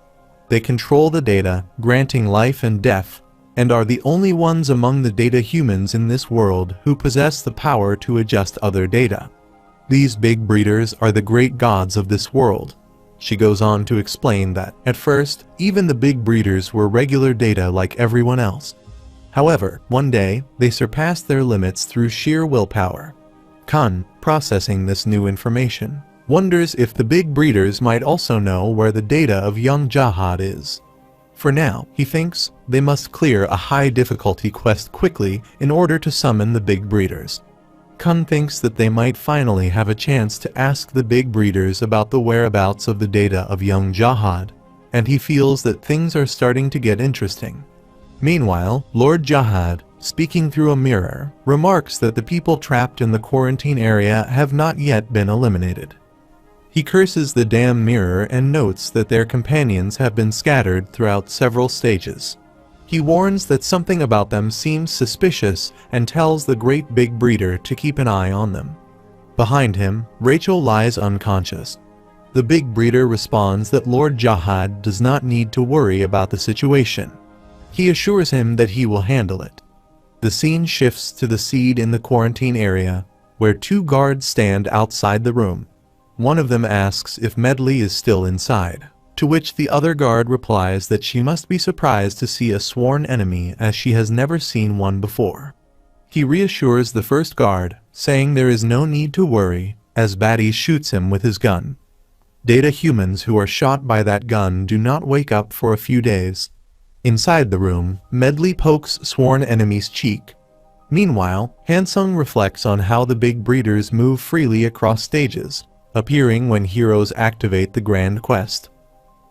They control the data, granting life and death, and are the only ones among the data humans in this world who possess the power to adjust other data. These Big Breeders are the great gods of this world. She goes on to explain that, at first, even the Big Breeders were regular data like everyone else. However, one day, they surpassed their limits through sheer willpower. Kun, processing this new information, wonders if the big breeders might also know where the data of young Jahad is. For now, he thinks they must clear a high difficulty quest quickly in order to summon the big breeders. Kun thinks that they might finally have a chance to ask the big breeders about the whereabouts of the data of young Jahad, and he feels that things are starting to get interesting. Meanwhile, Lord Jahad, speaking through a mirror, remarks that the people trapped in the quarantine area have not yet been eliminated. He curses the damn mirror and notes that their companions have been scattered throughout several stages. He warns that something about them seems suspicious and tells the great big breeder to keep an eye on them. Behind him, Rachel lies unconscious. The big breeder responds that Lord Jahad does not need to worry about the situation. He assures him that he will handle it. The scene shifts to the seed in the quarantine area, where two guards stand outside the room. One of them asks if Medley is still inside, to which the other guard replies that she must be surprised to see a sworn enemy as she has never seen one before. He reassures the first guard, saying there is no need to worry, as Batty shoots him with his gun. Data humans who are shot by that gun do not wake up for a few days. Inside the room, Medley pokes sworn enemy's cheek. Meanwhile, Hansung reflects on how the big breeders move freely across stages, appearing when heroes activate the grand quest.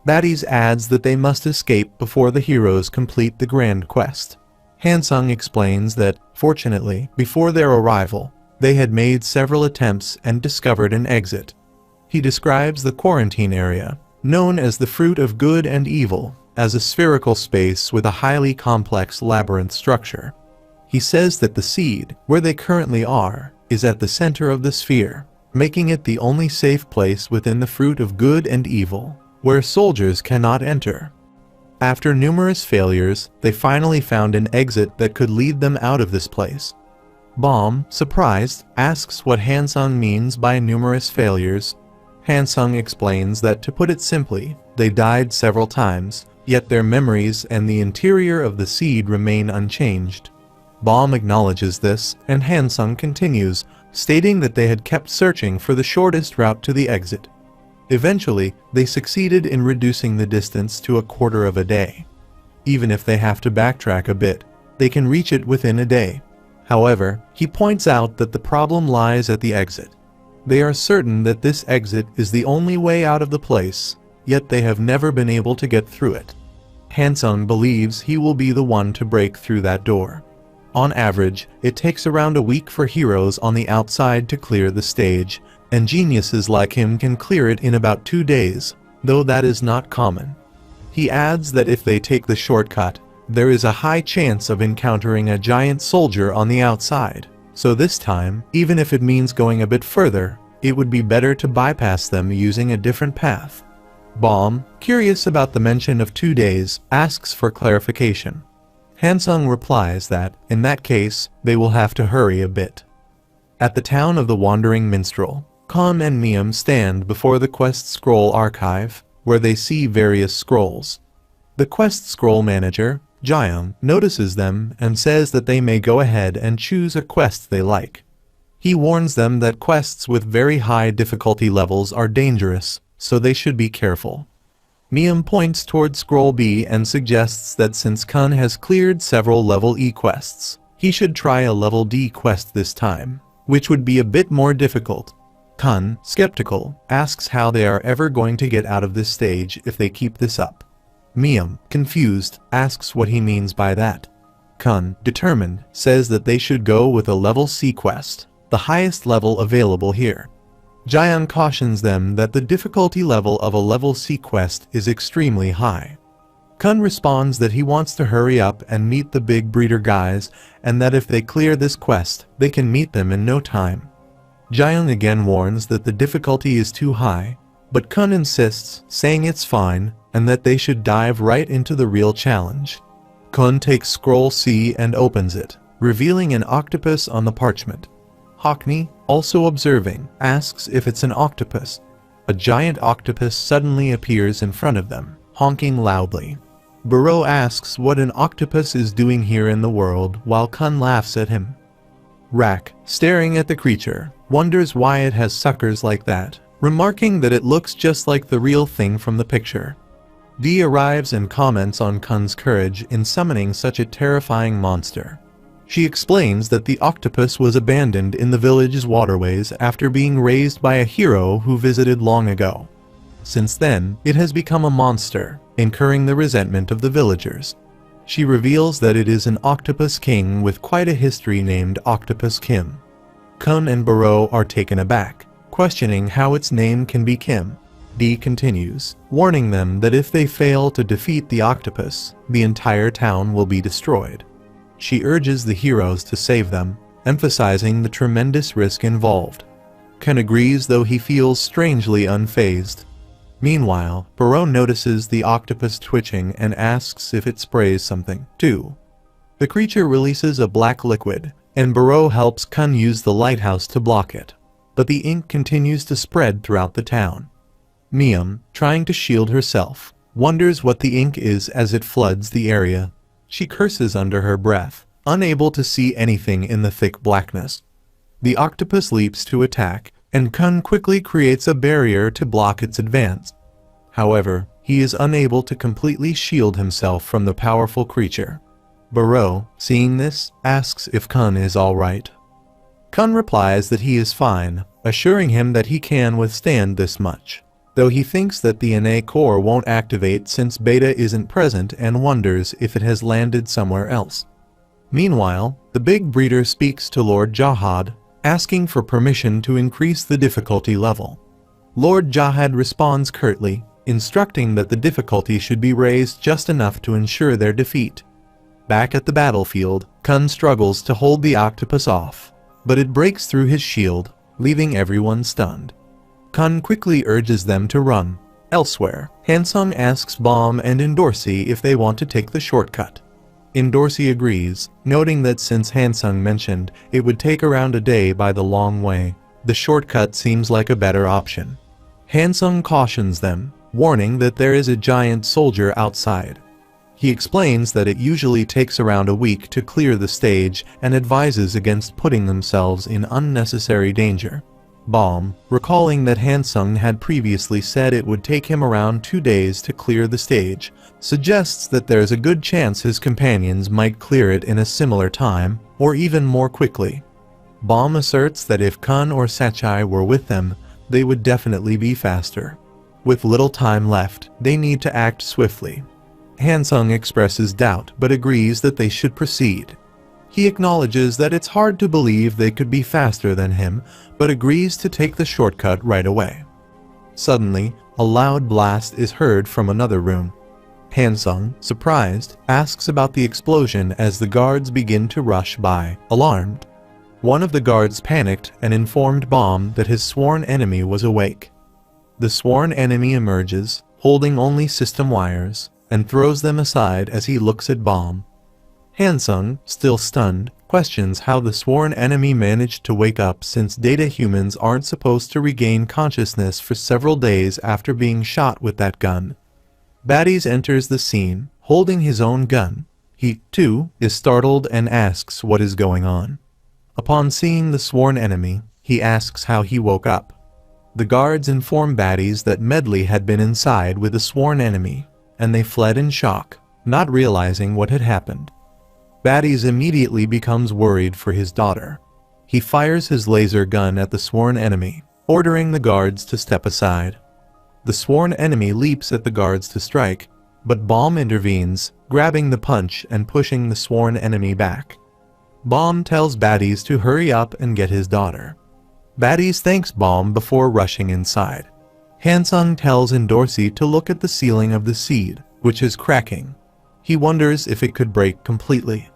Batties adds that they must escape before the heroes complete the grand quest. Hansung explains that, fortunately, before their arrival, they had made several attempts and discovered an exit. He describes the quarantine area, known as the Fruit of Good and Evil, as a spherical space with a highly complex labyrinth structure. He says that the seed, where they currently are, is at the center of the sphere, making it the only safe place within the Fruit of Good and Evil, where soldiers cannot enter. After numerous failures, they finally found an exit that could lead them out of this place. Bomb, surprised, asks what Hansung means by numerous failures. Hansung explains that, to put it simply, they died several times, yet their memories and the interior of the seed remain unchanged. Bomb acknowledges this, and Hansung continues, stating that they had kept searching for the shortest route to the exit. Eventually, they succeeded in reducing the distance to a quarter of a day. Even if they have to backtrack a bit, they can reach it within a day. However, he points out that the problem lies at the exit. They are certain that this exit is the only way out of the place, yet they have never been able to get through it. Hansung believes he will be the one to break through that door. On average, it takes around a week for heroes on the outside to clear the stage, and geniuses like him can clear it in about 2 days, though that is not common. He adds that if they take the shortcut, there is a high chance of encountering a giant soldier on the outside, so this time, even if it means going a bit further, it would be better to bypass them using a different path. Bomb, curious about the mention of 2 days, asks for clarification. Hansung replies that, in that case, they will have to hurry a bit. At the town of the Wandering Minstrel, Kon and Miam stand before the quest scroll archive, where they see various scrolls. The quest scroll manager, Jiang, notices them and says that they may go ahead and choose a quest they like. He warns them that quests with very high difficulty levels are dangerous, so they should be careful. Miam points toward scroll B and suggests that since Kun has cleared several level E quests, he should try a level D quest this time, which would be a bit more difficult. Kun, skeptical, asks how they are ever going to get out of this stage if they keep this up. Miam, confused, asks what he means by that. Kun, determined, says that they should go with a level C quest, the highest level available here. Jiang cautions them that the difficulty level of a level C quest is extremely high. Kun responds that he wants to hurry up and meet the big breeder guys, and that if they clear this quest, they can meet them in no time. Jiang again warns that the difficulty is too high, but Kun insists, saying it's fine, and that they should dive right into the real challenge. Kun takes scroll C and opens it, revealing an octopus on the parchment. Hockney, also observing, asks if it's an octopus. A giant octopus suddenly appears in front of them, honking loudly. Buro asks what an octopus is doing here in the world while Kun laughs at him. Rak, staring at the creature, wonders why it has suckers like that, remarking that it looks just like the real thing from the picture. D arrives and comments on Kun's courage in summoning such a terrifying monster. She explains that the octopus was abandoned in the village's waterways after being raised by a hero who visited long ago. Since then, it has become a monster, incurring the resentment of the villagers. She reveals that it is an octopus king with quite a history named Octopus Kim. Kun and Buro are taken aback, questioning how its name can be Kim. D continues, warning them that if they fail to defeat the octopus, the entire town will be destroyed. She urges the heroes to save them, emphasizing the tremendous risk involved. Kun agrees, though he feels strangely unfazed. Meanwhile, Buro notices the octopus twitching and asks if it sprays something, too. The creature releases a black liquid, and Buro helps Kun use the lighthouse to block it. But the ink continues to spread throughout the town. Mium, trying to shield herself, wonders what the ink is as it floods the area. She curses under her breath, unable to see anything in the thick blackness. The octopus leaps to attack, and Kun quickly creates a barrier to block its advance. However, he is unable to completely shield himself from the powerful creature. Buro, seeing this, asks if Kun is alright. Kun replies that he is fine, assuring him that he can withstand this much, though he thinks that the NA core won't activate since Beta isn't present and wonders if it has landed somewhere else. Meanwhile, the big breeder speaks to Lord Jahad, asking for permission to increase the difficulty level. Lord Jahad responds curtly, instructing that the difficulty should be raised just enough to ensure their defeat. Back at the battlefield, Kun struggles to hold the octopus off, but it breaks through his shield, leaving everyone stunned. Kun quickly urges them to run. Elsewhere, Hansung asks Bomb and Endorsi if they want to take the shortcut. Endorsi agrees, noting that since Hansung mentioned it would take around a day by the long way, the shortcut seems like a better option. Hansung cautions them, warning that there is a giant soldier outside. He explains that it usually takes around a week to clear the stage and advises against putting themselves in unnecessary danger. Bomb, recalling that Hansung had previously said it would take him around 2 days to clear the stage, suggests that there's a good chance his companions might clear it in a similar time, or even more quickly. Bomb asserts that if Kun or Sachai were with them, they would definitely be faster. With little time left, they need to act swiftly. Hansung expresses doubt but agrees that they should proceed. He acknowledges that it's hard to believe they could be faster than him, but agrees to take the shortcut right away. Suddenly, a loud blast is heard from another room. Hansung, surprised, asks about the explosion as the guards begin to rush by, alarmed. One of the guards panicked and informed Bomb that his sworn enemy was awake. The sworn enemy emerges, holding only system wires, and throws them aside as he looks at Bomb. Hansung, still stunned, questions how the sworn enemy managed to wake up since data humans aren't supposed to regain consciousness for several days after being shot with that gun. Baddies enters the scene, holding his own gun. He, too, is startled and asks what is going on. Upon seeing the sworn enemy, he asks how he woke up. The guards inform Baddies that Medley had been inside with the sworn enemy, and they fled in shock, not realizing what had happened. Baddies immediately becomes worried for his daughter. He fires his laser gun at the sworn enemy, ordering the guards to step aside. The sworn enemy leaps at the guards to strike, but Bomb intervenes, grabbing the punch and pushing the sworn enemy back. Bomb tells Baddies to hurry up and get his daughter. Baddies thanks Bomb before rushing inside. Hansung tells Endorsi to look at the ceiling of the seed, which is cracking. He wonders if it could break completely.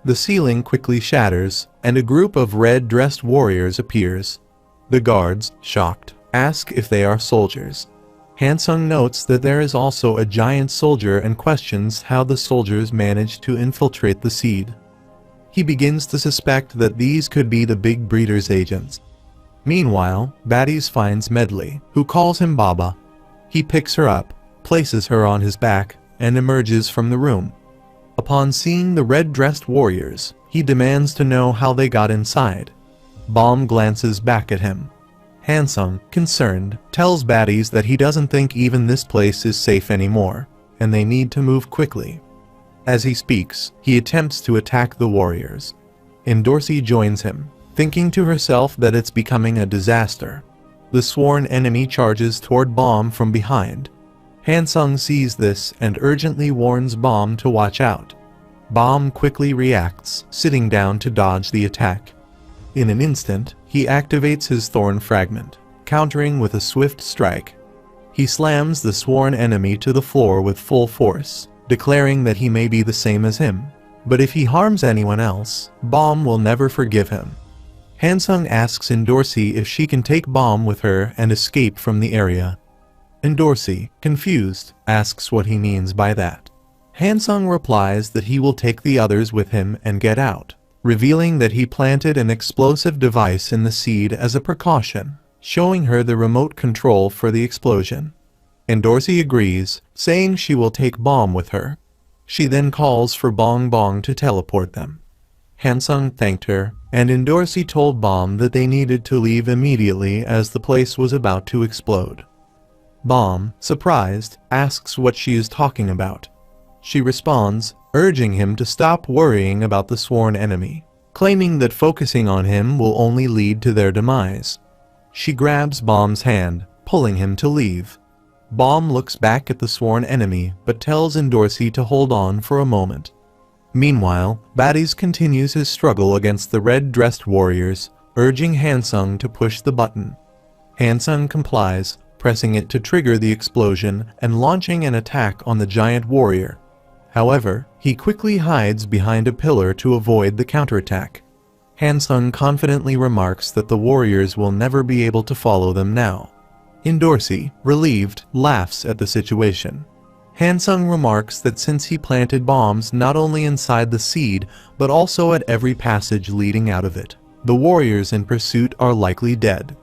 The ceiling quickly shatters, and a group of red-dressed warriors appears. The guards, shocked, ask if they are soldiers. Hansung notes that there is also a giant soldier and questions how the soldiers managed to infiltrate the seed. He begins to suspect that these could be the big breeder's agents. Meanwhile, Baddies finds Medley, who calls him Baba. He picks her up, places her on his back, and emerges from the room. Upon seeing the red-dressed warriors, he demands to know how they got inside. Bomb glances back at him. Hansung, concerned, tells baddies that he doesn't think even this place is safe anymore, and they need to move quickly. As he speaks, he attempts to attack the warriors. Dorsey joins him, thinking to herself that it's becoming a disaster. The sworn enemy charges toward Bomb from behind. Hansung sees this and urgently warns Bomb to watch out. Bomb quickly reacts, sitting down to dodge the attack. In an instant, he activates his thorn fragment, countering with a swift strike. He slams the sworn enemy to the floor with full force, declaring that he may be the same as him, but if he harms anyone else, Bomb will never forgive him. Hansung asks Dorsey if she can take Bomb with her and escape from the area. Dorsey, confused, asks what he means by that. Hansung replies that he will take the others with him and get out, revealing that he planted an explosive device in the seed as a precaution, showing her the remote control for the explosion. Dorsey agrees, saying she will take Bomb with her. She then calls for Bong Bong to teleport them. Hansung thanked her, and Dorsey told Bomb that they needed to leave immediately as the place was about to explode. Bomb, surprised, asks what she is talking about. She responds, urging him to stop worrying about the sworn enemy, claiming that focusing on him will only lead to their demise. She grabs Bomb's hand, pulling him to leave. Bomb looks back at the sworn enemy but tells Dorsey to hold on for a moment. Meanwhile, Baddies continues his struggle against the red-dressed warriors, urging Hansung to push the button. Hansung complies, pressing it to trigger the explosion and launching an attack on the giant warrior. However, he quickly hides behind a pillar to avoid the counterattack. Hansung confidently remarks that the warriors will never be able to follow them now. Dorsey, relieved, laughs at the situation. Hansung remarks that since he planted bombs not only inside the seed but also at every passage leading out of it, the warriors in pursuit are likely dead.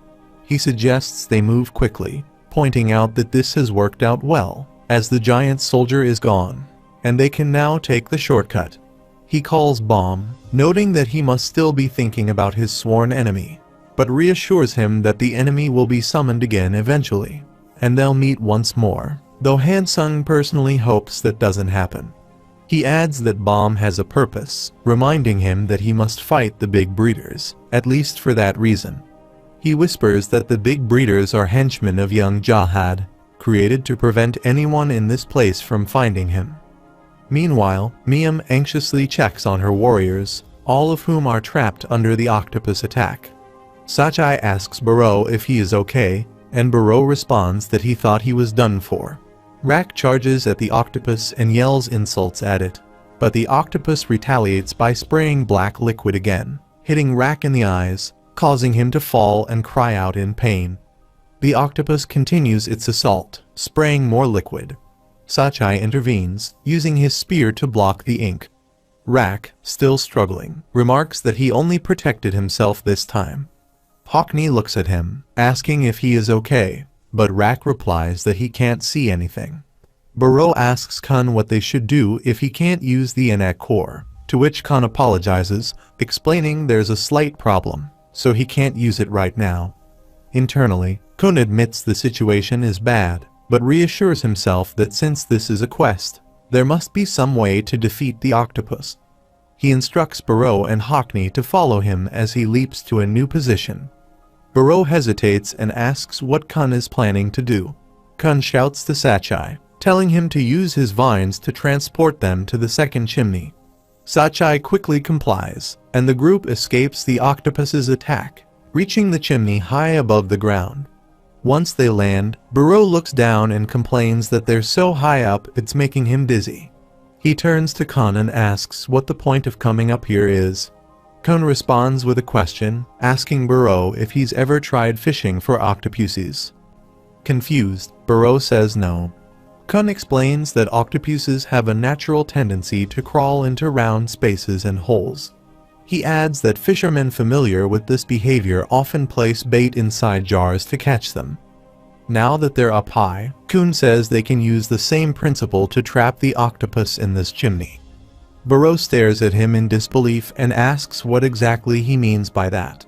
He suggests they move quickly, pointing out that this has worked out well, as the giant soldier is gone, and they can now take the shortcut. He calls Bomb, noting that he must still be thinking about his sworn enemy, but reassures him that the enemy will be summoned again eventually, and they'll meet once more, though Hansung personally hopes that doesn't happen. He adds that Bomb has a purpose, reminding him that he must fight the big breeders, at least for that reason. He whispers that the big breeders are henchmen of young Jahad, created to prevent anyone in this place from finding him. Meanwhile, Miam anxiously checks on her warriors, all of whom are trapped under the octopus attack. Sachai asks Baro if he is okay, and Baro responds that he thought he was done for. Rak charges at the octopus and yells insults at it, but the octopus retaliates by spraying black liquid again, hitting Rak in the eyes, causing him to fall and cry out in pain. The octopus continues its assault, spraying more liquid. Sachai intervenes, using his spear to block the ink. Rak, still struggling, remarks that he only protected himself this time. Hockney looks at him, asking if he is okay, but Rak replies that he can't see anything. Baro asks Kun what they should do if he can't use the Enak core, to which Kun apologizes, explaining there's a slight problem, so he can't use it right now. Internally, Kun admits the situation is bad, but reassures himself that since this is a quest, there must be some way to defeat the octopus. He instructs Baro and Hockney to follow him as he leaps to a new position. Baro hesitates and asks what Kun is planning to do. Kun shouts to Sachai, telling him to use his vines to transport them to the second chimney. Sachai quickly complies, and the group escapes the octopus's attack, reaching the chimney high above the ground. Once they land, Baro looks down and complains that they're so high up it's making him dizzy. He turns to Kun and asks what the point of coming up here is. Kun responds with a question, asking Baro if he's ever tried fishing for octopuses. Confused, Baro says no. Kun explains that octopuses have a natural tendency to crawl into round spaces and holes. He adds that fishermen familiar with this behavior often place bait inside jars to catch them. Now that they're up high, Kun says they can use the same principle to trap the octopus in this chimney. Baro stares at him in disbelief and asks what exactly he means by that.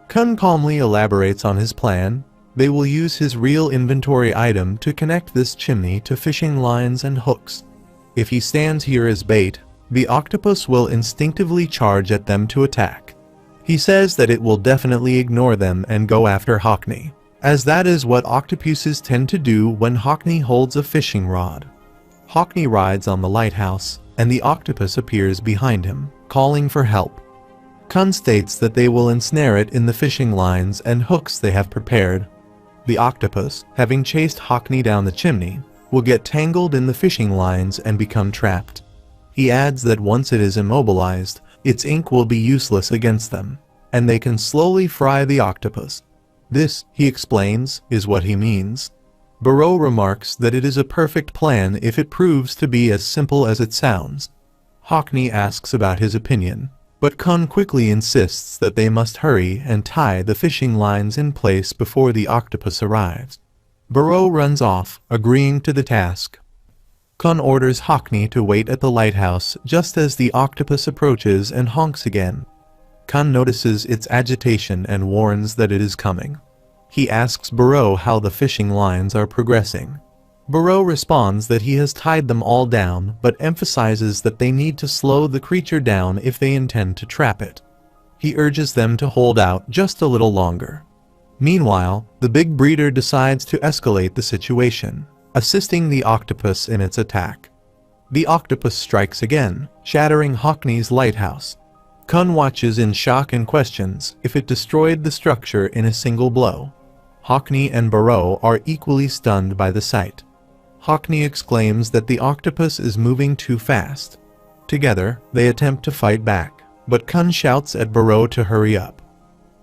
Kun calmly elaborates on his plan. They will use his real inventory item to connect this chimney to fishing lines and hooks. If he stands here as bait, the octopus will instinctively charge at them to attack. He says that it will definitely ignore them and go after Hockney, as that is what octopuses tend to do when Hockney holds a fishing rod. Hockney rides on the lighthouse, and the octopus appears behind him, calling for help. Kun states that they will ensnare it in the fishing lines and hooks they have prepared. The octopus, having chased Hockney down the chimney, will get tangled in the fishing lines and become trapped. He adds that once it is immobilized, its ink will be useless against them, and they can slowly fry the octopus. This, he explains, is what he means. Baro remarks that it is a perfect plan if it proves to be as simple as it sounds. Hockney asks about his opinion, but Kun quickly insists that they must hurry and tie the fishing lines in place before the octopus arrives. Baro runs off, agreeing to the task. Kun orders Hockney to wait at the lighthouse just as the octopus approaches and honks again. Kun notices its agitation and warns that it is coming. He asks Baro how the fishing lines are progressing. Baro responds that he has tied them all down, but emphasizes that they need to slow the creature down if they intend to trap it. He urges them to hold out just a little longer. Meanwhile, the big breeder decides to escalate the situation, assisting the octopus in its attack. The octopus strikes again, shattering Hockney's lighthouse. Kun watches in shock and questions if it destroyed the structure in a single blow. Hockney and Baro are equally stunned by the sight. Hockney exclaims that the octopus is moving too fast. Together, they attempt to fight back, but Kun shouts at Baro to hurry up.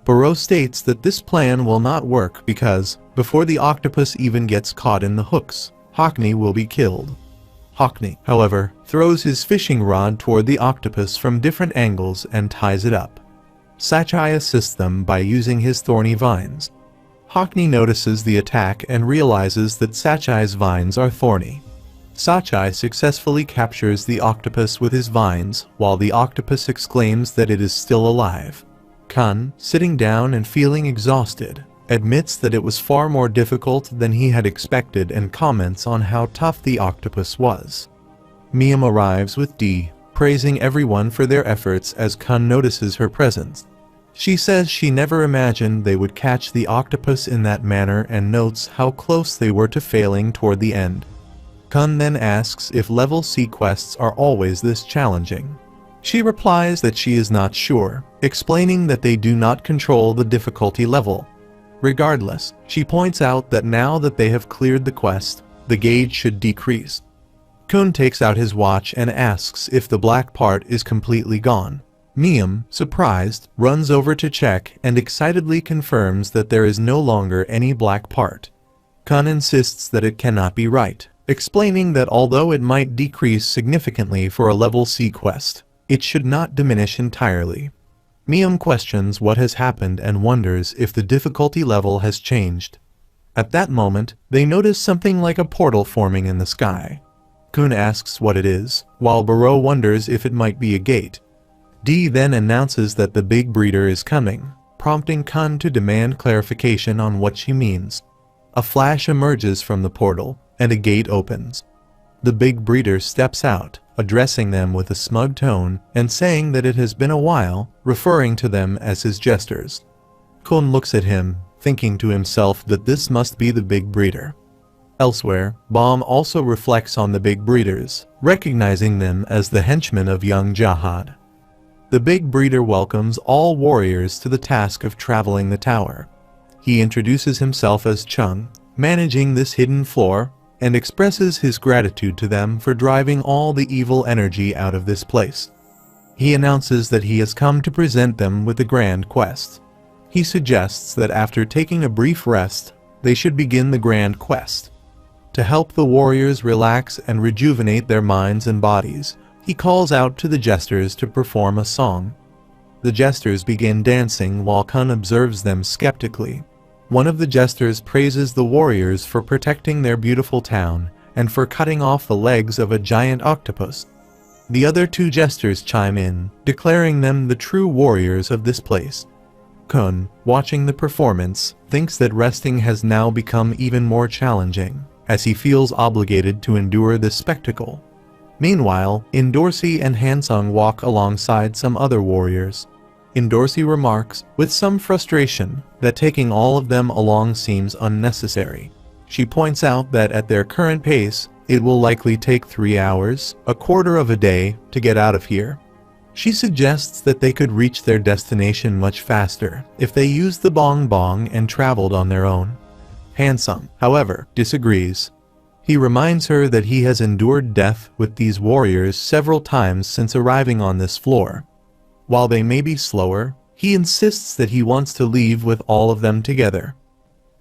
Baro states that this plan will not work because, before the octopus even gets caught in the hooks, Hockney will be killed. Hockney, however, throws his fishing rod toward the octopus from different angles and ties it up. Sachai assists them by using his thorny vines. Hockney notices the attack and realizes that Sachai's vines are thorny. Sachai successfully captures the octopus with his vines, while the octopus exclaims that it is still alive. Kun, sitting down and feeling exhausted, admits that it was far more difficult than he had expected and comments on how tough the octopus was. Miam arrives with D, praising everyone for their efforts as Kun notices her presence. She says she never imagined they would catch the octopus in that manner and notes how close they were to failing toward the end. Kun then asks if level C quests are always this challenging. She replies that she is not sure, explaining that they do not control the difficulty level. Regardless, she points out that now that they have cleared the quest, the gauge should decrease. Kun takes out his watch and asks if the black part is completely gone. Miam, surprised, runs over to check and excitedly confirms that there is no longer any black part. Kun insists that it cannot be right, explaining that although it might decrease significantly for a level C quest, it should not diminish entirely. Miam questions what has happened and wonders if the difficulty level has changed. At that moment, they notice something like a portal forming in the sky. Kun asks what it is, while Baro wonders if it might be a gate. D then announces that the big breeder is coming, prompting Kun to demand clarification on what she means. A flash emerges from the portal, and a gate opens. The big breeder steps out, addressing them with a smug tone and saying that it has been a while, referring to them as his jesters. Kun looks at him, thinking to himself that this must be the big breeder. Elsewhere, Baum also reflects on the big breeders, recognizing them as the henchmen of young Jahad. The big breeder welcomes all warriors to the task of traveling the tower. He introduces himself as Chung, managing this hidden floor, and expresses his gratitude to them for driving all the evil energy out of this place. He announces that he has come to present them with the grand quest. He suggests that after taking a brief rest, they should begin the grand quest. To help the warriors relax and rejuvenate their minds and bodies, he calls out to the jesters to perform a song. The jesters begin dancing while Kun observes them skeptically. One of the jesters praises the warriors for protecting their beautiful town and for cutting off the legs of a giant octopus. The other two jesters chime in, declaring them the true warriors of this place. Kun, watching the performance, thinks that resting has now become even more challenging, as he feels obligated to endure this spectacle. Meanwhile, Indorsey and Hansung walk alongside some other warriors. Indorsey remarks, with some frustration, that taking all of them along seems unnecessary. She points out that at their current pace, it will likely take 3 hours, a quarter of a day, to get out of here. She suggests that they could reach their destination much faster if they used the bong bong and traveled on their own. Hansung, however, disagrees. He reminds her that he has endured death with these warriors several times since arriving on this floor. While they may be slower, he insists that he wants to leave with all of them together.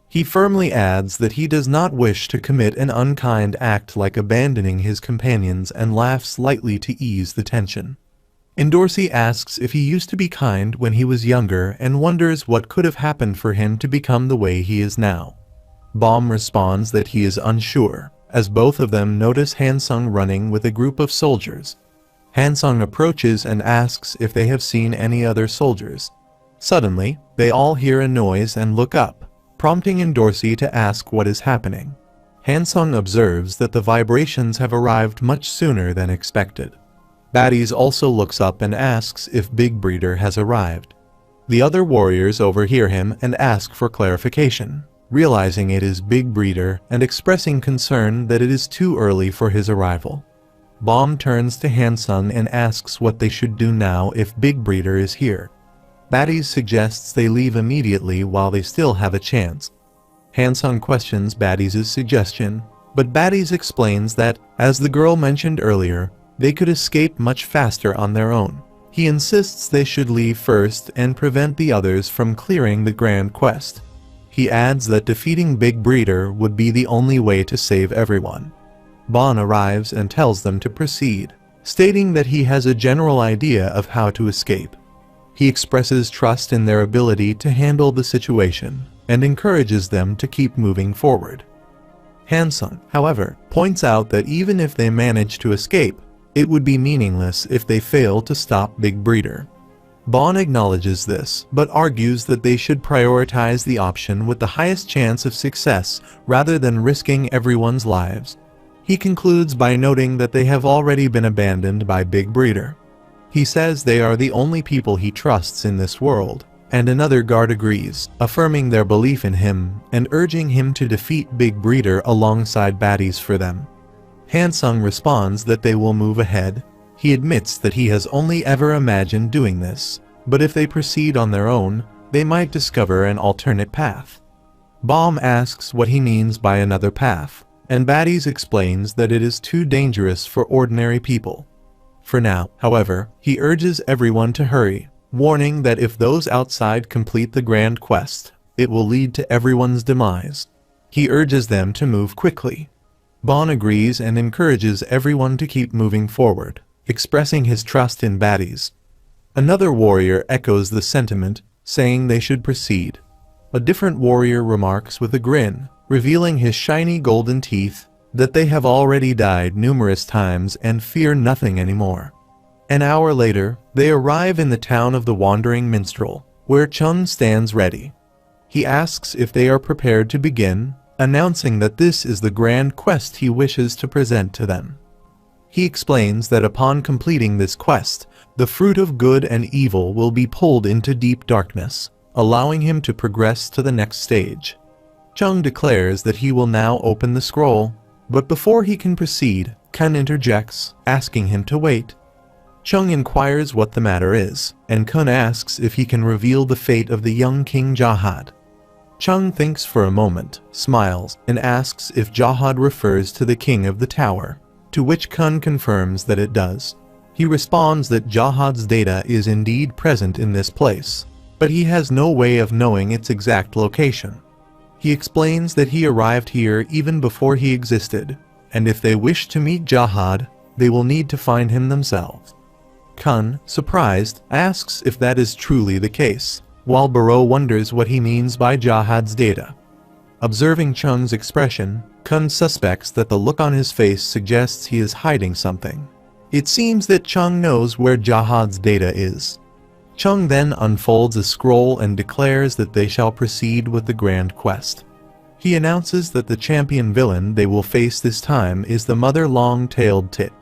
He firmly adds that he does not wish to commit an unkind act like abandoning his companions and laughs lightly to ease the tension. Indorsey asks if he used to be kind when he was younger and wonders what could have happened for him to become the way he is now. Baum responds that he is unsure, as both of them notice Hansung running with a group of soldiers. Hansung approaches and asks if they have seen any other soldiers. Suddenly, they all hear a noise and look up, prompting Indorsey to ask what is happening. Hansung observes that the vibrations have arrived much sooner than expected. Baddies also looks up and asks if Big Breeder has arrived. The other warriors overhear him and ask for clarification, realizing it is Big Breeder and expressing concern that it is too early for his arrival. Baum turns to Hansung and asks what they should do now if Big Breeder is here. Baddies suggests they leave immediately while they still have a chance. Hansung questions Baddies' suggestion, but Baddies explains that, as the girl mentioned earlier, they could escape much faster on their own. He insists they should leave first and prevent the others from clearing the grand quest. He adds that defeating Big Breeder would be the only way to save everyone. Bon arrives and tells them to proceed, stating that he has a general idea of how to escape. He expresses trust in their ability to handle the situation and encourages them to keep moving forward. Hansung, however, points out that even if they manage to escape, it would be meaningless if they fail to stop Big Breeder. Bon acknowledges this, but argues that they should prioritize the option with the highest chance of success rather than risking everyone's lives. He concludes by noting that they have already been abandoned by Big Breeder. He says they are the only people he trusts in this world, and another guard agrees, affirming their belief in him and urging him to defeat Big Breeder alongside Baddies for them. Hansung responds that they will move ahead. He admits that he has only ever imagined doing this, but if they proceed on their own, they might discover an alternate path. Baum asks what he means by another path, and Baddies explains that it is too dangerous for ordinary people. For now, however, he urges everyone to hurry, warning that if those outside complete the grand quest, it will lead to everyone's demise. He urges them to move quickly. Bon agrees and encourages everyone to keep moving forward, expressing his trust in Baddies. Another warrior echoes the sentiment, saying they should proceed. A different warrior remarks with a grin, revealing his shiny golden teeth, that they have already died numerous times and fear nothing anymore. An hour later, they arrive in the town of the Wandering Minstrel, where Chung stands ready. He asks if they are prepared to begin, announcing that this is the grand quest he wishes to present to them. He explains that upon completing this quest, the fruit of good and evil will be pulled into deep darkness, allowing him to progress to the next stage. Chung declares that he will now open the scroll, but before he can proceed, Kun interjects, asking him to wait. Chung inquires what the matter is, and Kun asks if he can reveal the fate of the young King Jahad. Chung thinks for a moment, smiles, and asks if Jahad refers to the king of the tower, to which Kun confirms that it does. He responds that Jahad's data is indeed present in this place, but he has no way of knowing its exact location. He explains that he arrived here even before he existed, and if they wish to meet Jahad, they will need to find him themselves. Kun, surprised, asks if that is truly the case, while Baro wonders what he means by Jihad's data. Observing Chung's expression, Kun suspects that the look on his face suggests he is hiding something. It seems that Chung knows where Jihad's data is. Chung then unfolds a scroll and declares that they shall proceed with the grand quest. He announces that the champion villain they will face this time is the mother long-tailed tit.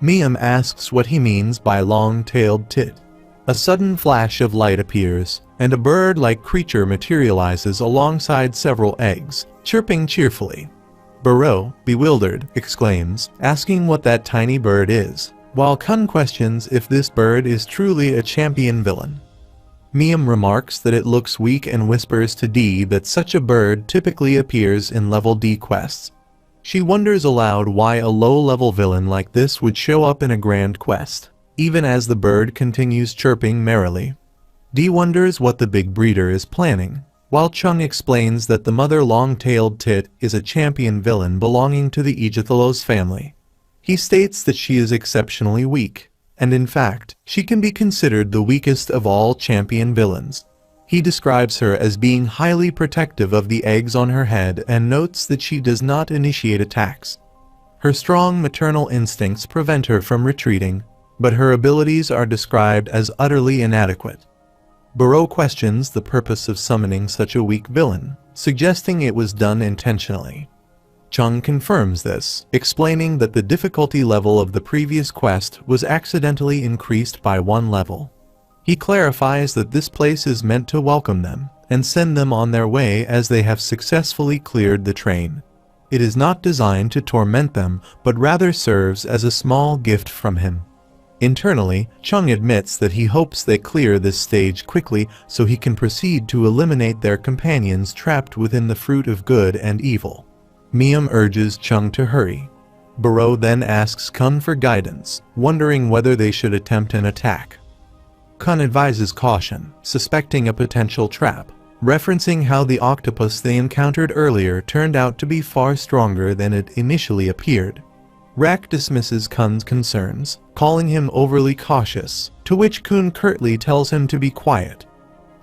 Miam asks what he means by long-tailed tit. A sudden flash of light appears, and a bird-like creature materializes alongside several eggs, chirping cheerfully. Baro, bewildered, exclaims, asking what that tiny bird is, while Kun questions if this bird is truly a champion villain. Miam remarks that it looks weak and whispers to D that such a bird typically appears in level D quests. She wonders aloud why a low-level villain like this would show up in a grand quest, even as the bird continues chirping merrily. D wonders what the big breeder is planning, while Chung explains that the mother long-tailed tit is a champion villain belonging to the Aegithalos family. He states that she is exceptionally weak, and in fact, she can be considered the weakest of all champion villains. He describes her as being highly protective of the eggs on her head and notes that she does not initiate attacks. Her strong maternal instincts prevent her from retreating, but her abilities are described as utterly inadequate. Baro questions the purpose of summoning such a weak villain, suggesting it was done intentionally. Chung confirms this, explaining that the difficulty level of the previous quest was accidentally increased by 1 level. He clarifies that this place is meant to welcome them and send them on their way as they have successfully cleared the train. It is not designed to torment them, but rather serves as a small gift from him. Internally, Chung admits that he hopes they clear this stage quickly so he can proceed to eliminate their companions trapped within the fruit of good and evil. Miam urges Chung to hurry. Baro then asks Kun for guidance, wondering whether they should attempt an attack. Kun advises caution, suspecting a potential trap, referencing how the octopus they encountered earlier turned out to be far stronger than it initially appeared. Rak dismisses Kun's concerns, calling him overly cautious, to which Kun curtly tells him to be quiet.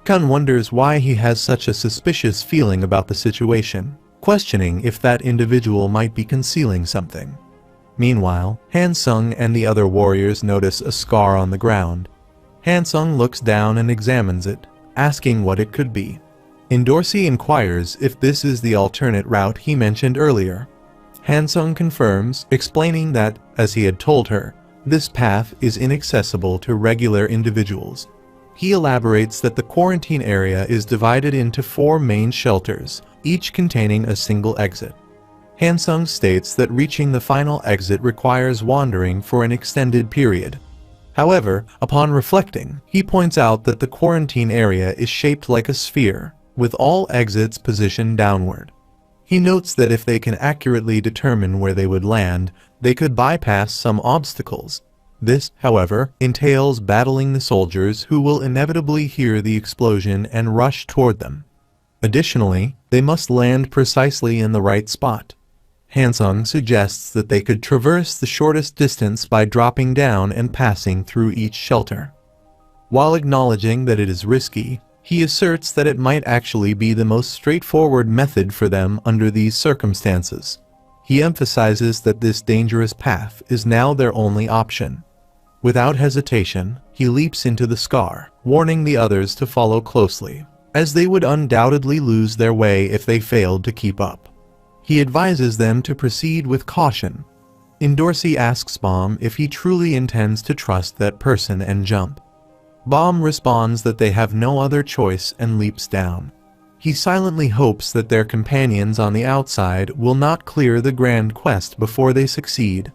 Kun wonders why he has such a suspicious feeling about the situation, questioning if that individual might be concealing something. Meanwhile, Hansung and the other warriors notice a scar on the ground. Hansung looks down and examines it, asking what it could be. Dorsey inquires if this is the alternate route he mentioned earlier. Hansung confirms, explaining that, as he had told her, this path is inaccessible to regular individuals. He elaborates that the quarantine area is divided into 4 main shelters, each containing a single exit. Hansung states that reaching the final exit requires wandering for an extended period. However, upon reflecting, he points out that the quarantine area is shaped like a sphere, with all exits positioned downward. He notes that if they can accurately determine where they would land, they could bypass some obstacles. This, however, entails battling the soldiers who will inevitably hear the explosion and rush toward them. Additionally, they must land precisely in the right spot. Hansung suggests that they could traverse the shortest distance by dropping down and passing through each shelter. While acknowledging that it is risky, he asserts that it might actually be the most straightforward method for them under these circumstances. He emphasizes that this dangerous path is now their only option. Without hesitation, he leaps into the scar, warning the others to follow closely, as they would undoubtedly lose their way if they failed to keep up. He advises them to proceed with caution. Dorsey asks Baum if he truly intends to trust that person and jump. Baum responds that they have no other choice and leaps down. He silently hopes that their companions on the outside will not clear the grand quest before they succeed.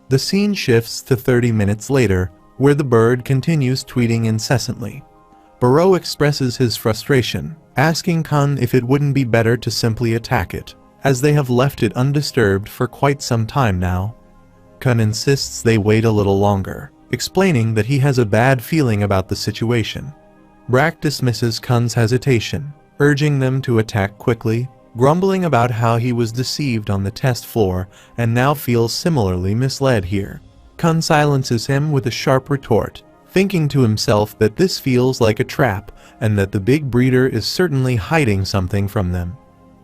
The scene shifts to 30 minutes later, where the bird continues tweeting incessantly. Baro expresses his frustration, asking Kun if it wouldn't be better to simply attack it, as they have left it undisturbed for quite some time now. Kun insists they wait a little longer, explaining that he has a bad feeling about the situation. Rak dismisses Kun's hesitation, urging them to attack quickly, grumbling about how he was deceived on the test floor and now feels similarly misled here. Kun silences him with a sharp retort, thinking to himself that this feels like a trap, and that the big breeder is certainly hiding something from them.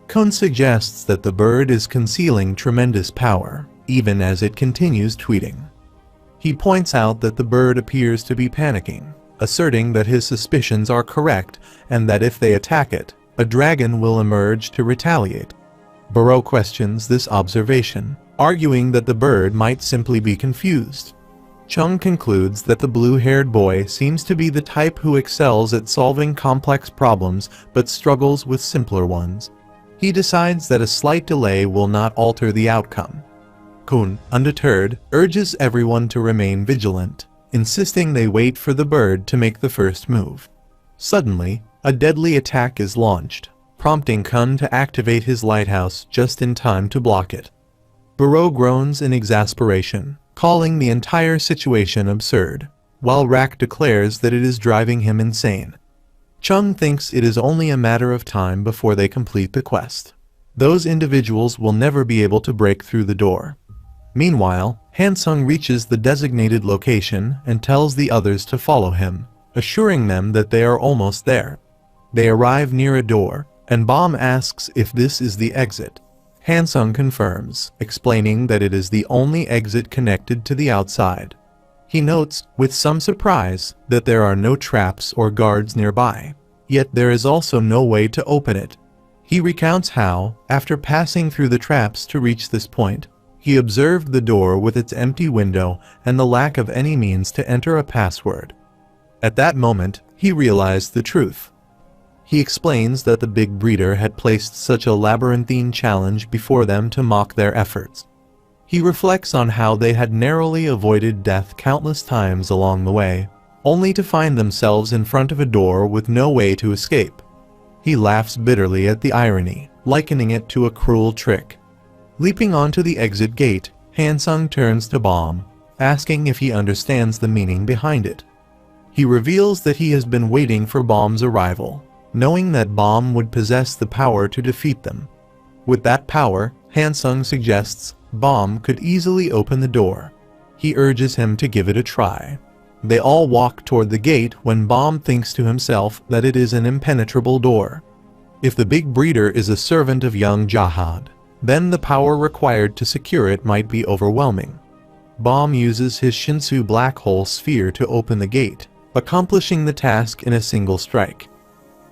Kun suggests that the bird is concealing tremendous power, even as it continues tweeting. He points out that the bird appears to be panicking, asserting that his suspicions are correct and that if they attack it, a dragon will emerge to retaliate. Burrow questions this observation, arguing that the bird might simply be confused. Chung concludes that the blue-haired boy seems to be the type who excels at solving complex problems but struggles with simpler ones. He decides that a slight delay will not alter the outcome. Kun, undeterred, urges everyone to remain vigilant, insisting they wait for the bird to make the first move. Suddenly, a deadly attack is launched, prompting Kun to activate his lighthouse just in time to block it. Burrow groans in exasperation, calling the entire situation absurd, while Rak declares that it is driving him insane. Chung thinks it is only a matter of time before they complete the quest. Those individuals will never be able to break through the door. Meanwhile, Hansung reaches the designated location and tells the others to follow him, assuring them that they are almost there. They arrive near a door, and Bomb asks if this is the exit. Hansung confirms, explaining that it is the only exit connected to the outside. He notes, with some surprise, that there are no traps or guards nearby, yet there is also no way to open it. He recounts how, after passing through the traps to reach this point, he observed the door with its empty window and the lack of any means to enter a password. At that moment, he realized the truth. He explains that the big breeder had placed such a labyrinthine challenge before them to mock their efforts. He reflects on how they had narrowly avoided death countless times along the way, only to find themselves in front of a door with no way to escape. He laughs bitterly at the irony, likening it to a cruel trick. Leaping onto the exit gate, Hansung turns to Bomb, asking if he understands the meaning behind it. He reveals that he has been waiting for Bomb's arrival, knowing that Bomb would possess the power to defeat them. With that power, Hansung suggests Bomb could easily open the door. He urges him to give it a try. They all walk toward the gate when Bomb thinks to himself that it is an impenetrable door. If the big breeder is a servant of young Jahad, then the power required to secure it might be overwhelming. Bomb uses his Shinsu black hole sphere to open the gate, accomplishing the task in a single strike.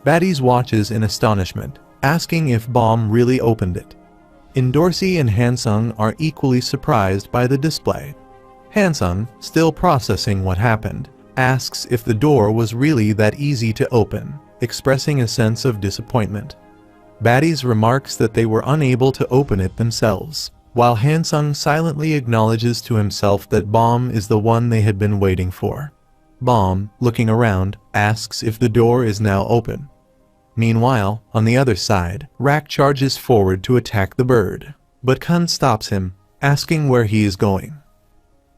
Baddies watches in astonishment, asking if Bomb really opened it. Dorsey and Hansung are equally surprised by the display. Hansung, still processing what happened, asks if the door was really that easy to open, expressing a sense of disappointment. Baddies remarks that they were unable to open it themselves, while Hansung silently acknowledges to himself that Bomb is the one they had been waiting for. Bomb, looking around, asks if the door is now open. Meanwhile, on the other side, Rak charges forward to attack the bird, but Kun stops him, asking where he is going.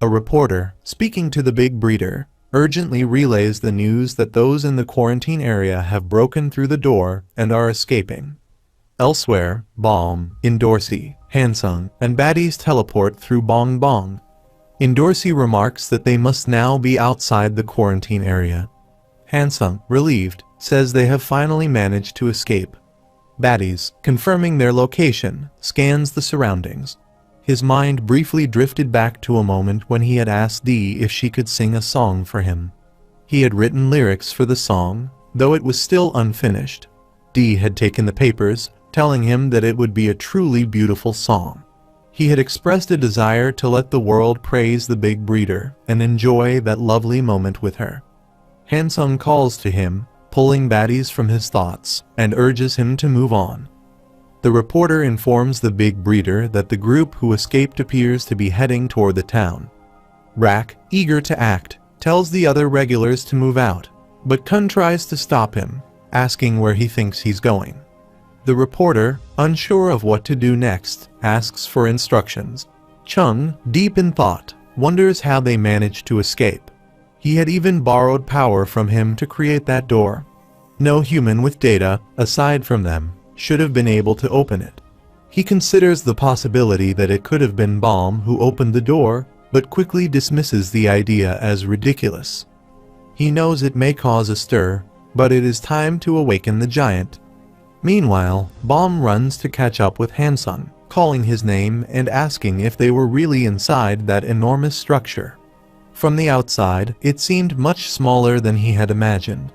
A reporter, speaking to the big breeder, urgently relays the news that those in the quarantine area have broken through the door and are escaping. Elsewhere, Bomb, Dorsey, Hansung, and Baddies teleport through Bong Bong. Dorsey remarks that they must now be outside the quarantine area. Hansung, relieved, says they have finally managed to escape. Baddies, confirming their location, scans the surroundings. His mind briefly drifted back to a moment when he had asked Dee if she could sing a song for him. He had written lyrics for the song, though it was still unfinished. Dee had taken the papers, telling him that it would be a truly beautiful song. He had expressed a desire to let the world praise the big breeder and enjoy that lovely moment with her. Hansung calls to him, pulling Baddies from his thoughts, and urges him to move on. The reporter informs the big breeder that the group who escaped appears to be heading toward the town. Rak, eager to act, tells the other regulars to move out, but Kun tries to stop him, asking where he thinks he's going. The reporter, unsure of what to do next, asks for instructions. Chung, deep in thought, wonders how they managed to escape. He had even borrowed power from him to create that door. No human with data, aside from them, should have been able to open it. He considers the possibility that it could have been Bomb who opened the door, but quickly dismisses the idea as ridiculous. He knows it may cause a stir, but it is time to awaken the giant. Meanwhile, Bomb runs to catch up with Hansung, calling his name and asking if they were really inside that enormous structure. From the outside, it seemed much smaller than he had imagined.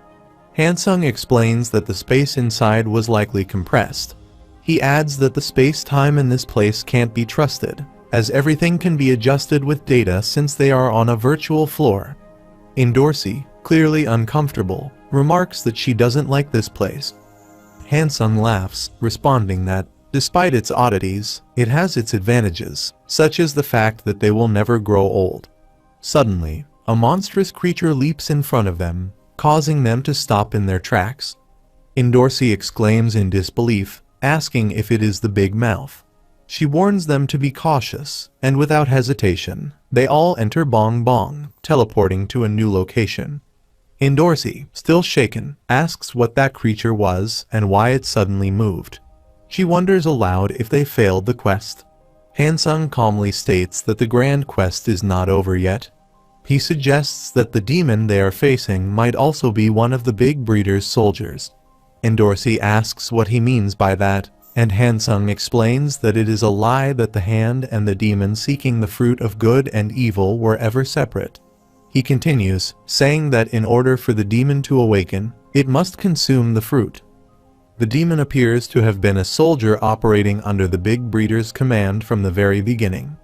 Hansung explains that the space inside was likely compressed. He adds that the space-time in this place can't be trusted, as everything can be adjusted with data since they are on a virtual floor. Dorsey, clearly uncomfortable, remarks that she doesn't like this place. Hansung laughs, responding that, despite its oddities, it has its advantages, such as the fact that they will never grow old. Suddenly, a monstrous creature leaps in front of them, causing them to stop in their tracks. Dorsey exclaims in disbelief, asking if it is the big mouth. She warns them to be cautious, and without hesitation, they all enter Bong Bong, teleporting to a new location. Dorsey, still shaken, asks what that creature was and why it suddenly moved. She wonders aloud if they failed the quest. Hansung calmly states that the grand quest is not over yet. He suggests that the demon they are facing might also be one of the big breeder's soldiers. Dorsey asks what he means by that, and Hansung explains that it is a lie that the hand and the demon seeking the fruit of good and evil were ever separate. He continues, saying that in order for the demon to awaken, it must consume the fruit. The demon appears to have been a soldier operating under the big breeder's command from the very beginning.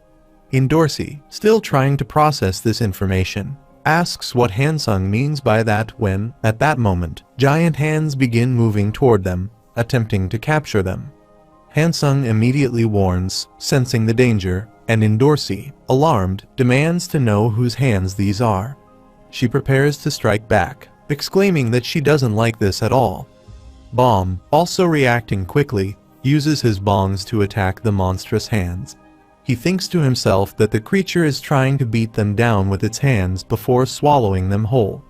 Dorsey, still trying to process this information, asks what Hansung means by that when, at that moment, giant hands begin moving toward them, attempting to capture them. Hansung immediately warns, sensing the danger, and Dorsey, alarmed, demands to know whose hands these are. She prepares to strike back, exclaiming that she doesn't like this at all. Bomb, also reacting quickly, uses his bongs to attack the monstrous hands. He thinks to himself that the creature is trying to beat them down with its hands before swallowing them whole.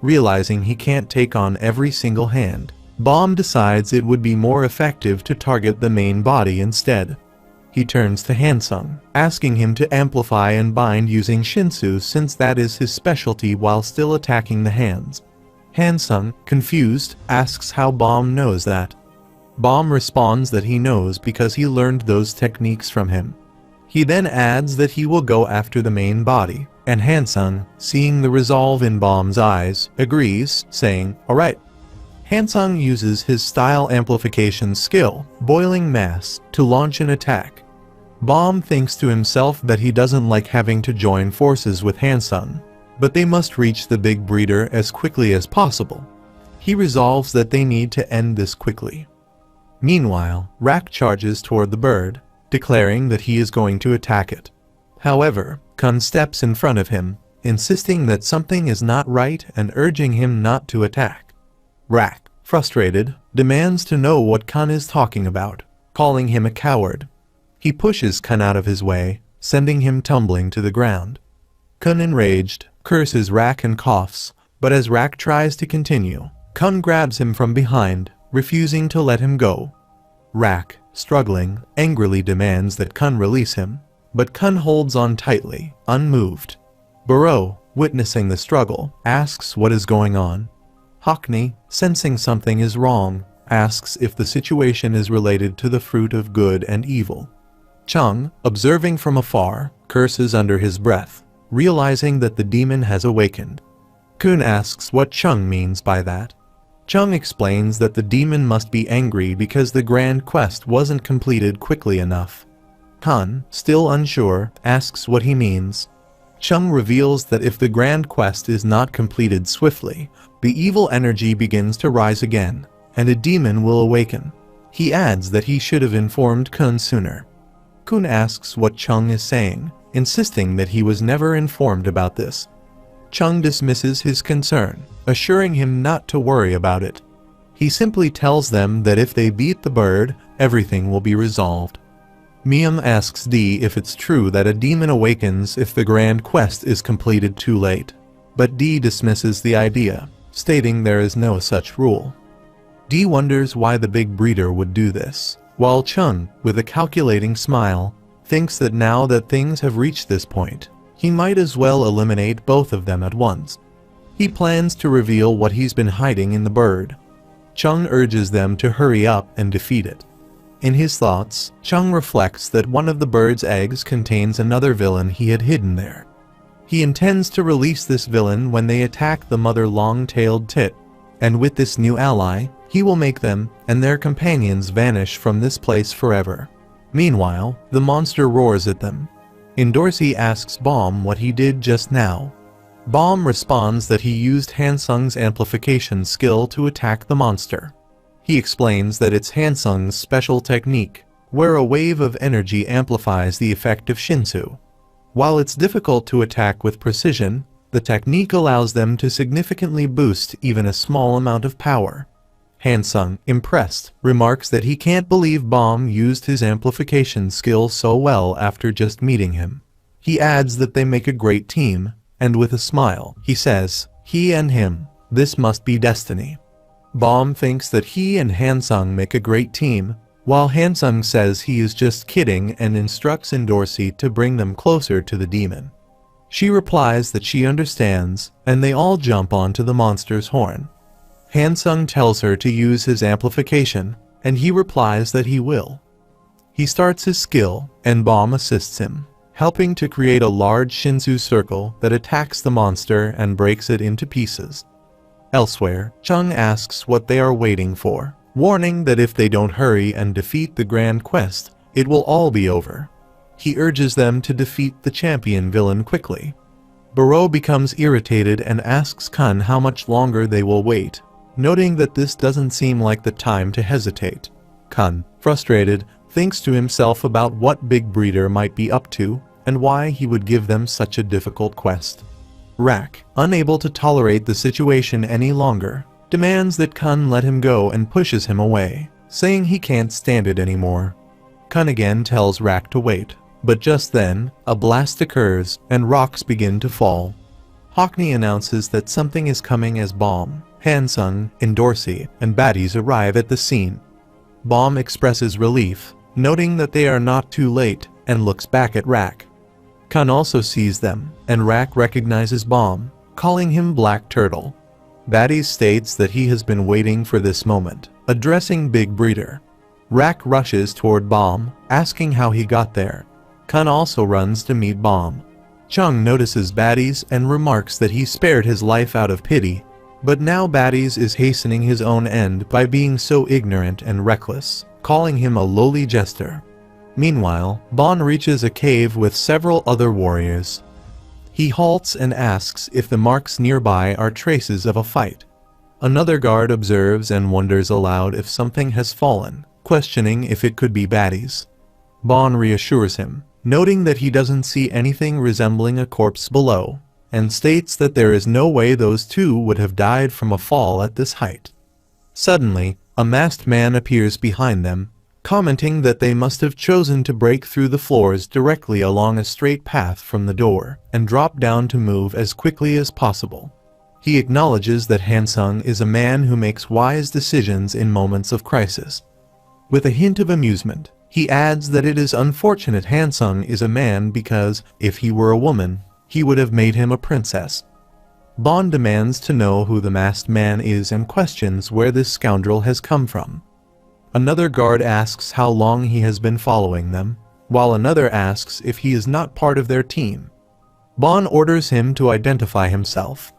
Realizing he can't take on every single hand, Bomb decides it would be more effective to target the main body instead. He turns to Hansung, asking him to amplify and bind using Shinsu since that is his specialty while still attacking the hands. Hansung, confused, asks how Bomb knows that. Bomb responds that he knows because he learned those techniques from him. He then adds that he will go after the main body, and Hansung, seeing the resolve in Bomb's eyes, agrees, saying, "Alright." Hansung uses his style amplification skill, Boiling Mass, to launch an attack. Bomb thinks to himself that he doesn't like having to join forces with Hansung, but they must reach the big breeder as quickly as possible. He resolves that they need to end this quickly. Meanwhile, Rak charges toward the bird, declaring that he is going to attack it. However, Kun steps in front of him, insisting that something is not right and urging him not to attack. Rak, frustrated, demands to know what Kun is talking about, calling him a coward. He pushes Kun out of his way, sending him tumbling to the ground. Kun, enraged, curses Rak and coughs, but as Rak tries to continue, Kun grabs him from behind, refusing to let him go. Rak, struggling, angrily demands that Kun release him, but Kun holds on tightly, unmoved. Baro, witnessing the struggle, asks what is going on. Hockney, sensing something is wrong, asks if the situation is related to the fruit of good and evil. Chung, observing from afar, curses under his breath, realizing that the demon has awakened. Kun asks what Chung means by that. Chung explains that the demon must be angry because the grand quest wasn't completed quickly enough. Kun, still unsure, asks what he means. Chung reveals that if the grand quest is not completed swiftly, the evil energy begins to rise again, and a demon will awaken. He adds that he should have informed Kun sooner. Kun asks what Chung is saying, insisting that he was never informed about this. Chung dismisses his concern, assuring him not to worry about it. He simply tells them that if they beat the bird, everything will be resolved. Miam asks D if it's true that a demon awakens if the grand quest is completed too late, but D dismisses the idea, stating there is no such rule. D wonders why the big breeder would do this, while Chung, with a calculating smile, thinks that now that things have reached this point, he might as well eliminate both of them at once. He plans to reveal what he's been hiding in the bird. Chung urges them to hurry up and defeat it. In his thoughts, Chung reflects that one of the bird's eggs contains another villain he had hidden there. He intends to release this villain when they attack the mother long-tailed tit, and with this new ally, he will make them and their companions vanish from this place forever. Meanwhile, the monster roars at them. Dorsey asks Baum what he did just now. Baum responds that he used Hansung's amplification skill to attack the monster. He explains that it's Hansung's special technique, where a wave of energy amplifies the effect of Shinsu. While it's difficult to attack with precision, the technique allows them to significantly boost even a small amount of power. Hansung, impressed, remarks that he can't believe Baum used his amplification skill so well after just meeting him. He adds that they make a great team, and with a smile, he says, "He and him, this must be destiny." Baum thinks that he and Hansung make a great team, while Hansung says he is just kidding and instructs Dorsey to bring them closer to the demon. She replies that she understands, and they all jump onto the monster's horn. Hansung tells her to use his amplification, and he replies that he will. He starts his skill, and Baum assists him, helping to create a large Shinsu circle that attacks the monster and breaks it into pieces. Elsewhere, Chung asks what they are waiting for, warning that if they don't hurry and defeat the grand quest, it will all be over. He urges them to defeat the champion villain quickly. Barreau becomes irritated and asks Kun how much longer they will wait, noting that this doesn't seem like the time to hesitate. Kun, frustrated, thinks to himself about what Big Breeder might be up to and why he would give them such a difficult quest. Rak, unable to tolerate the situation any longer, demands that Kun let him go and pushes him away, saying he can't stand it anymore. Kun again tells Rak to wait, but just then, a blast occurs and rocks begin to fall. Hockney announces that something is coming as Baum, Hansung, Dorsey, and baddies arrive at the scene. Baum expresses relief, noting that they are not too late, and looks back at Rak. Kun also sees them, and Rak recognizes Baum, calling him Black Turtle. Baddies states that he has been waiting for this moment, addressing Big Breeder. Rak rushes toward Baum, asking how he got there. Kun also runs to meet Baum. Chung notices Baddies and remarks that he spared his life out of pity, but now Baddies is hastening his own end by being so ignorant and reckless, calling him a lowly jester. Meanwhile, Bon reaches a cave with several other warriors. He halts and asks if the marks nearby are traces of a fight. Another guard observes and wonders aloud if something has fallen, questioning if it could be Baddies. Bon reassures him, noting that he doesn't see anything resembling a corpse below, and states that there is no way those two would have died from a fall at this height. Suddenly, a masked man appears behind them, commenting that they must have chosen to break through the floors directly along a straight path from the door and drop down to move as quickly as possible. He acknowledges that Hansung is a man who makes wise decisions in moments of crisis. With a hint of amusement, he adds that it is unfortunate Hansung is a man because, if he were a woman, he would have made him a princess. Bon demands to know who the masked man is and questions where this scoundrel has come from. Another guard asks how long he has been following them, while another asks if he is not part of their team. Bon orders him to identify himself.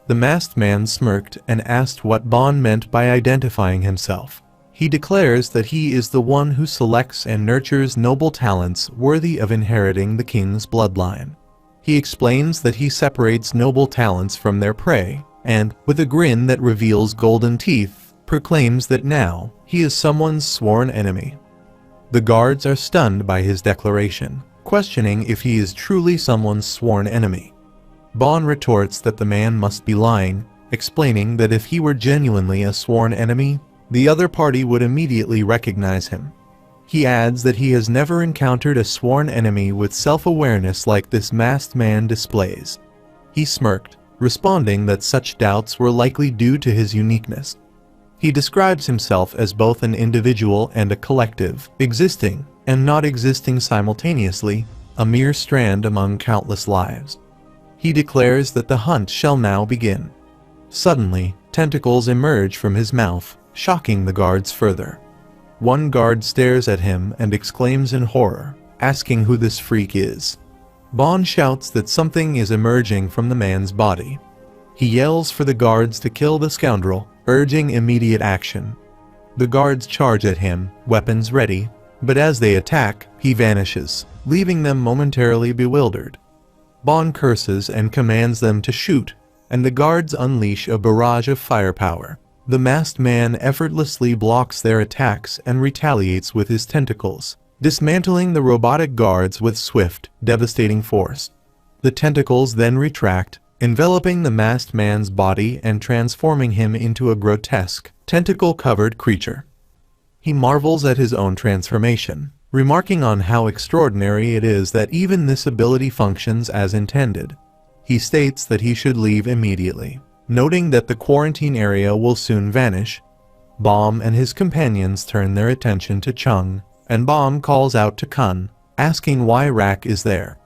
The masked man smirked and asked what Bon meant by identifying himself. He declares that he is the one who selects and nurtures noble talents worthy of inheriting the king's bloodline. He explains that he separates noble talents from their prey, and, with a grin that reveals golden teeth, proclaims that now he is someone's sworn enemy. The guards are stunned by his declaration, questioning if he is truly someone's sworn enemy. Bon retorts that the man must be lying, explaining that if he were genuinely a sworn enemy, the other party would immediately recognize him. He adds that he has never encountered a sworn enemy with self-awareness like this masked man displays. He smirked, responding that such doubts were likely due to his uniqueness. He describes himself as both an individual and a collective, existing and not existing simultaneously, a mere strand among countless lives. He declares that the hunt shall now begin. Suddenly, tentacles emerge from his mouth, shocking the guards further. One guard stares at him and exclaims in horror, asking who this freak is. Bon shouts that something is emerging from the man's body. He yells for the guards to kill the scoundrel, urging immediate action. The guards charge at him, weapons ready, but as they attack, he vanishes, leaving them momentarily bewildered. Bon curses and commands them to shoot, and the guards unleash a barrage of firepower. The masked man effortlessly blocks their attacks and retaliates with his tentacles, dismantling the robotic guards with swift, devastating force. The tentacles then retract, enveloping the masked man's body and transforming him into a grotesque, tentacle-covered creature. He marvels at his own transformation, remarking on how extraordinary it is that even this ability functions as intended. He states that he should leave immediately, noting that the quarantine area will soon vanish. Bom and his companions turn their attention to Chung, and Bom calls out to Kun, asking why Rak is there.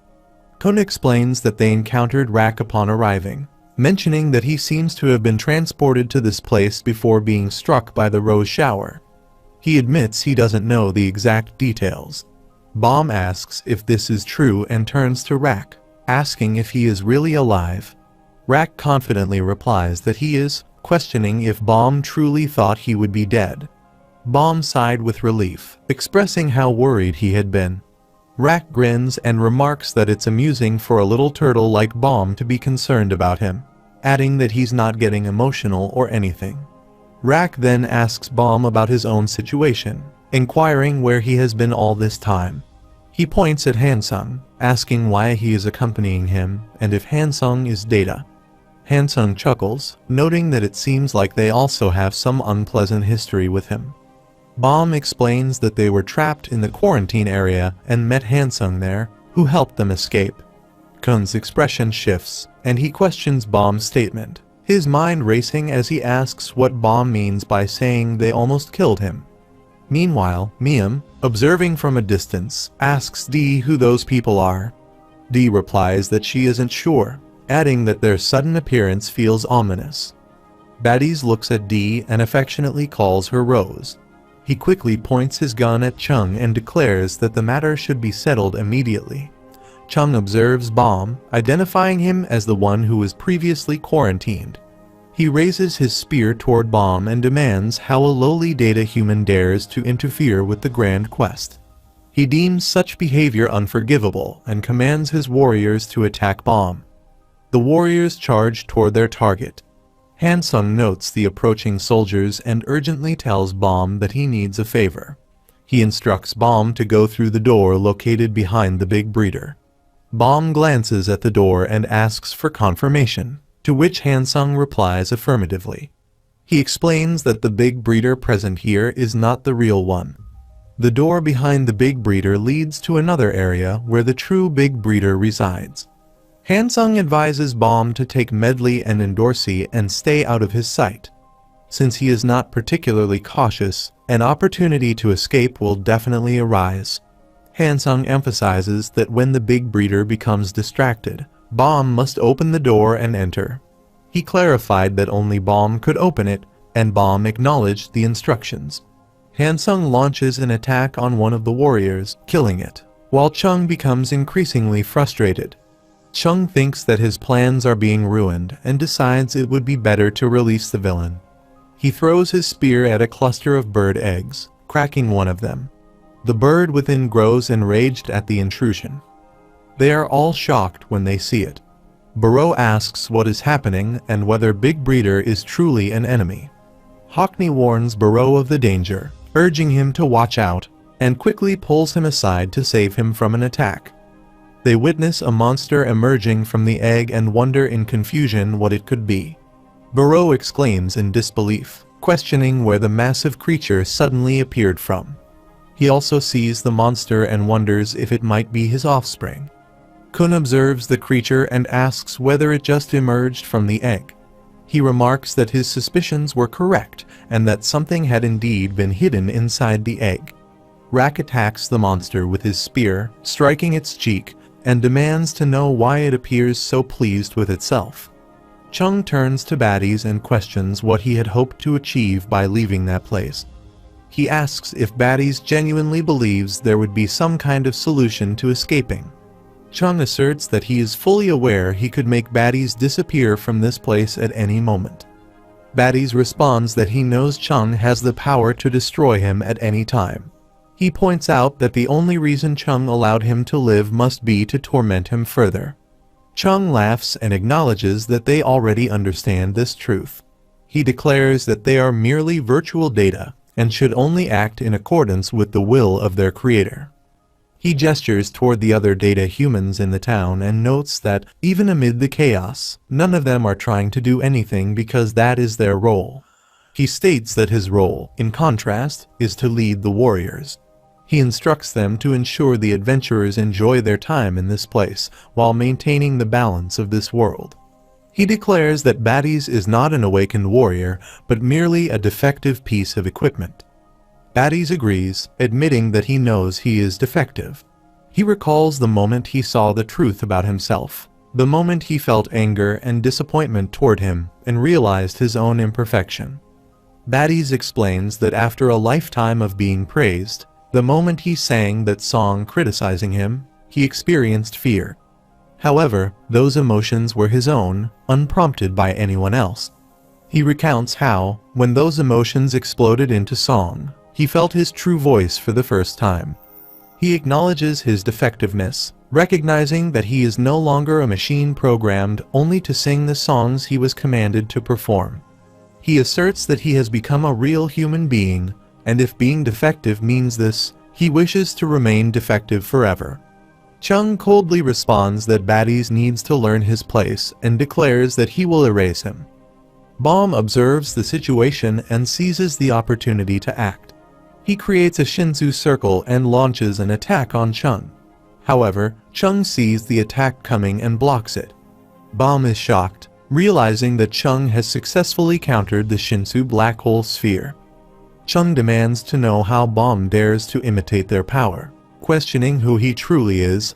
Kun explains that they encountered Rak upon arriving, mentioning that he seems to have been transported to this place before being struck by the rose shower. He admits he doesn't know the exact details. Bom asks if this is true and turns to Rak, asking if he is really alive. Rak confidently replies that he is, questioning if Bom truly thought he would be dead. Bom sighed with relief, expressing how worried he had been. Rak grins and remarks that it's amusing for a little turtle like Bom to be concerned about him, adding that he's not getting emotional or anything. Rak then asks Bom about his own situation, inquiring where he has been all this time. He points at Hansung, asking why he is accompanying him and if Hansung is Data. Hansung chuckles, noting that it seems like they also have some unpleasant history with him. Bom explains that they were trapped in the quarantine area and met Hansung there, who helped them escape. Kun's expression shifts, and he questions Bom's statement, his mind racing as he asks what Bom means by saying they almost killed him. Meanwhile, Miam, observing from a distance, asks Dee who those people are. Dee replies that she isn't sure, adding that their sudden appearance feels ominous. Baddies looks at Dee and affectionately calls her Rose. He quickly points his gun at Chung and declares that the matter should be settled immediately. Chung observes Bom, identifying him as the one who was previously quarantined. He raises his spear toward Bom and demands how a lowly data human dares to interfere with the grand quest. He deems such behavior unforgivable and commands his warriors to attack Bom. The warriors charge toward their target. Hansung notes the approaching soldiers and urgently tells Bom that he needs a favor. He instructs Bom to go through the door located behind the big breeder. Bom glances at the door and asks for confirmation, to which Hansung replies affirmatively. He explains that the big breeder present here is not the real one. The door behind the big breeder leads to another area where the true big breeder resides. Hansung advises Bom to take Medley and Endorsi and stay out of his sight. Since he is not particularly cautious, an opportunity to escape will definitely arise. Hansung emphasizes that when the big breeder becomes distracted, Bom must open the door and enter. He clarified that only Bom could open it, and Bom acknowledged the instructions. Hansung launches an attack on one of the warriors, killing it, while Chung becomes increasingly frustrated. Chung thinks that his plans are being ruined and decides it would be better to release the villain. He throws his spear at a cluster of bird eggs, cracking one of them. The bird within grows enraged at the intrusion. They are all shocked when they see it. Barreau asks what is happening and whether Big Breeder is truly an enemy. Hockney warns Barreau of the danger, urging him to watch out, and quickly pulls him aside to save him from an attack. They witness a monster emerging from the egg and wonder in confusion what it could be. Barreau exclaims in disbelief, questioning where the massive creature suddenly appeared from. He also sees the monster and wonders if it might be his offspring. Kun observes the creature and asks whether it just emerged from the egg. He remarks that his suspicions were correct and that something had indeed been hidden inside the egg. Rak attacks the monster with his spear, striking its cheek, and demands to know why it appears so pleased with itself. Chung turns to Baddies and questions what he had hoped to achieve by leaving that place. He asks if Baddies genuinely believes there would be some kind of solution to escaping. Chung asserts that he is fully aware he could make Baddies disappear from this place at any moment. Baddies responds that he knows Chung has the power to destroy him at any time. He points out that the only reason Chung allowed him to live must be to torment him further. Chung laughs and acknowledges that they already understand this truth. He declares that they are merely virtual data and should only act in accordance with the will of their creator. He gestures toward the other data humans in the town and notes that, even amid the chaos, none of them are trying to do anything because that is their role. He states that his role, in contrast, is to lead the warriors. He instructs them to ensure the adventurers enjoy their time in this place while maintaining the balance of this world. He declares that Baddies is not an awakened warrior, but merely a defective piece of equipment. Baddies agrees, admitting that he knows he is defective. He recalls the moment he saw the truth about himself, the moment he felt anger and disappointment toward him and realized his own imperfection. Baddies explains that after a lifetime of being praised, the moment he sang that song criticizing him, he experienced fear. However, those emotions were his own, unprompted by anyone else. He recounts how, when those emotions exploded into song, he felt his true voice for the first time. He acknowledges his defectiveness, recognizing that he is no longer a machine programmed only to sing the songs he was commanded to perform. He asserts that he has become a real human being, and if being defective means this, he wishes to remain defective forever. Chung coldly responds that Baddies needs to learn his place and declares that he will erase him. Bomb observes the situation and seizes the opportunity to act. He creates a Shinsu circle and launches an attack on Chung. However, Chung sees the attack coming and blocks it. Bomb is shocked, realizing that Chung has successfully countered the Shinsu black hole sphere. Chung demands to know how Bomb dares to imitate their power, questioning who he truly is.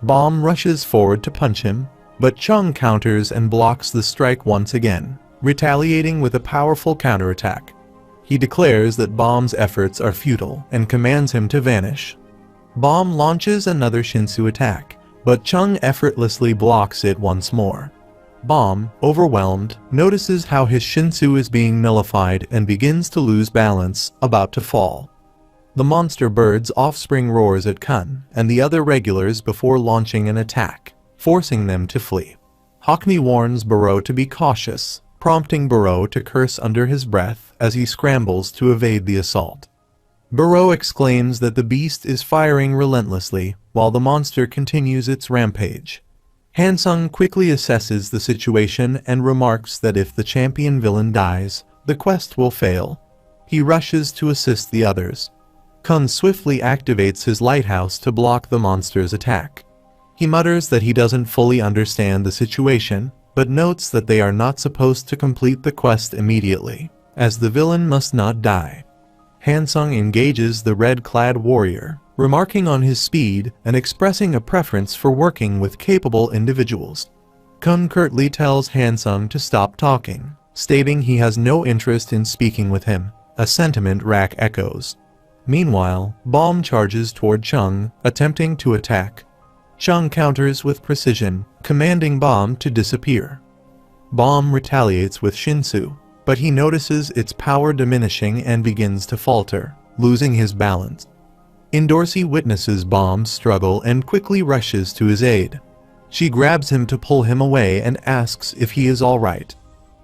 Bomb rushes forward to punch him, but Chung counters and blocks the strike once again, retaliating with a powerful counterattack. He declares that Bomb's efforts are futile and commands him to vanish. Bomb launches another Shinsu attack, but Chung effortlessly blocks it once more. Bomb, overwhelmed, notices how his Shinsu is being nullified and begins to lose balance, about to fall. The monster bird's offspring roars at Kun and the other regulars before launching an attack, forcing them to flee. Hockney warns Burrow to be cautious, prompting Burrow to curse under his breath as he scrambles to evade the assault. Burrow exclaims that the beast is firing relentlessly while the monster continues its rampage. Hansung quickly assesses the situation and remarks that if the champion villain dies, the quest will fail. He rushes to assist the others. Kun swiftly activates his lighthouse to block the monster's attack. He mutters that he doesn't fully understand the situation, but notes that they are not supposed to complete the quest immediately, as the villain must not die. Hansung engages the red-clad warrior, remarking on his speed and expressing a preference for working with capable individuals. Kun curtly tells Hansung to stop talking, stating he has no interest in speaking with him, a sentiment Rak echoes. Meanwhile, Bomb charges toward Chung, attempting to attack. Chung counters with precision, commanding Bomb to disappear. Bomb retaliates with Shinsu, but he notices its power diminishing and begins to falter, losing his balance. Dorsey witnesses Bomb's struggle and quickly rushes to his aid. She grabs him to pull him away and asks if he is alright.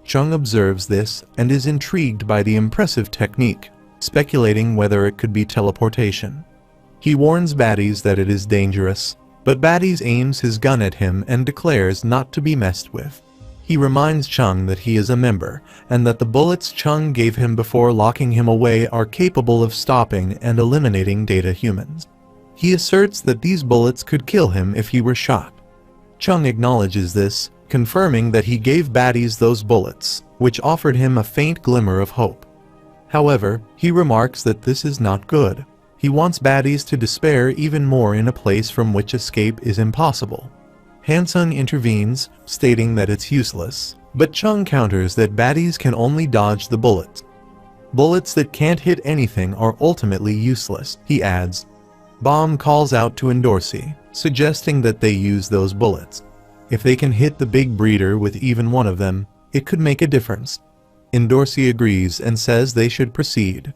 Chung observes this and is intrigued by the impressive technique, speculating whether it could be teleportation. He warns Baddies that it is dangerous, but Baddies aims his gun at him and declares not to be messed with. He reminds Chung that he is a member, and that the bullets Chung gave him before locking him away are capable of stopping and eliminating data humans. He asserts that these bullets could kill him if he were shot. Chung acknowledges this, confirming that he gave Baddies those bullets, which offered him a faint glimmer of hope. However, he remarks that this is not good. He wants Baddies to despair even more in a place from which escape is impossible. Hansung intervenes, stating that it's useless. But Chung counters that baddies can only dodge the bullets. Bullets that can't hit anything are ultimately useless, he adds. Bomb calls out to Endorsi, suggesting that they use those bullets. If they can hit the big breeder with even one of them, it could make a difference. Endorsi agrees and says they should proceed.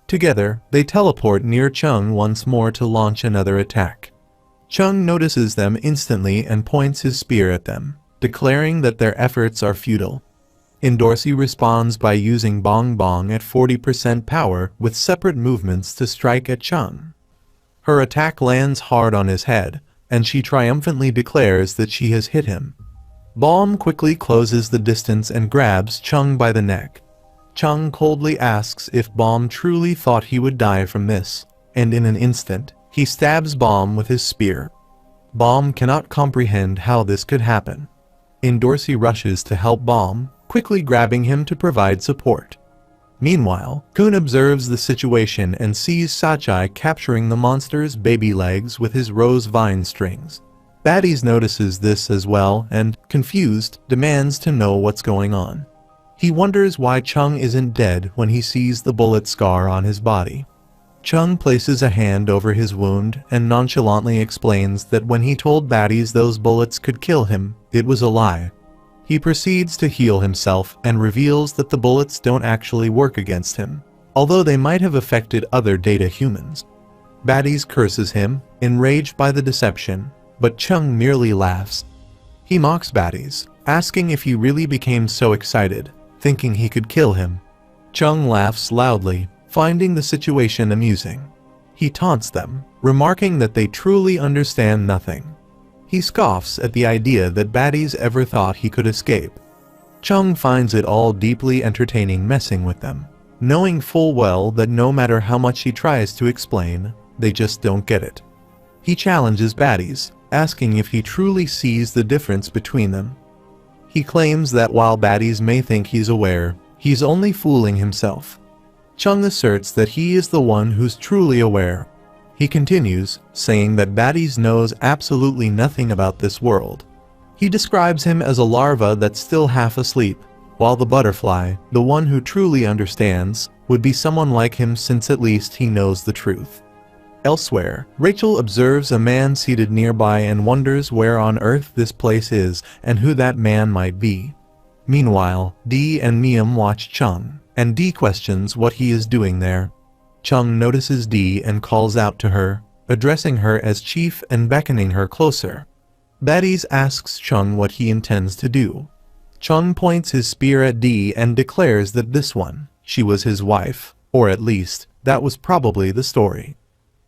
Together, they teleport near Chung once more to launch another attack. Chung notices them instantly and points his spear at them, declaring that their efforts are futile. Endorsi responds by using Bong Bong at 40% power with separate movements to strike at Chung. Her attack lands hard on his head, and she triumphantly declares that she has hit him. Bomb quickly closes the distance and grabs Chung by the neck. Chung coldly asks if Bomb truly thought he would die from this, and in an instant, he stabs Bomb with his spear. Bomb cannot comprehend how this could happen. Endorsi rushes to help Bomb, quickly grabbing him to provide support. Meanwhile, Kun observes the situation and sees Sachai capturing the monster's baby legs with his rose vine strings. Baddies notices this as well and, confused, demands to know what's going on. He wonders why Chung isn't dead when he sees the bullet scar on his body. Chung places a hand over his wound and nonchalantly explains that when he told baddies those bullets could kill him, it was a lie. He proceeds to heal himself and reveals that the bullets don't actually work against him, although they might have affected other Data humans. Baddies curses him, enraged by the deception, but Chung merely laughs. He mocks Baddies, asking if he really became so excited, thinking he could kill him. Chung laughs loudly, finding the situation amusing. He taunts them, remarking that they truly understand nothing. He scoffs at the idea that baddies ever thought he could escape. Chung finds it all deeply entertaining messing with them, knowing full well that no matter how much he tries to explain, they just don't get it. He challenges baddies, asking if he truly sees the difference between them. He claims that while baddies may think he's aware, he's only fooling himself. Chung asserts that he is the one who's truly aware. He continues, saying that baddies knows absolutely nothing about this world. He describes him as a larva that's still half asleep, while the butterfly, the one who truly understands, would be someone like him since at least he knows the truth. Elsewhere, Rachel observes a man seated nearby and wonders where on earth this place is and who that man might be. Meanwhile, Dee and Miam watch Chung, and Dee questions what he is doing there. Chung notices Dee and calls out to her, addressing her as Chief and beckoning her closer. Baddies asks Chung what he intends to do. Chung points his spear at Dee and declares that this one, she was his wife, or at least, that was probably the story.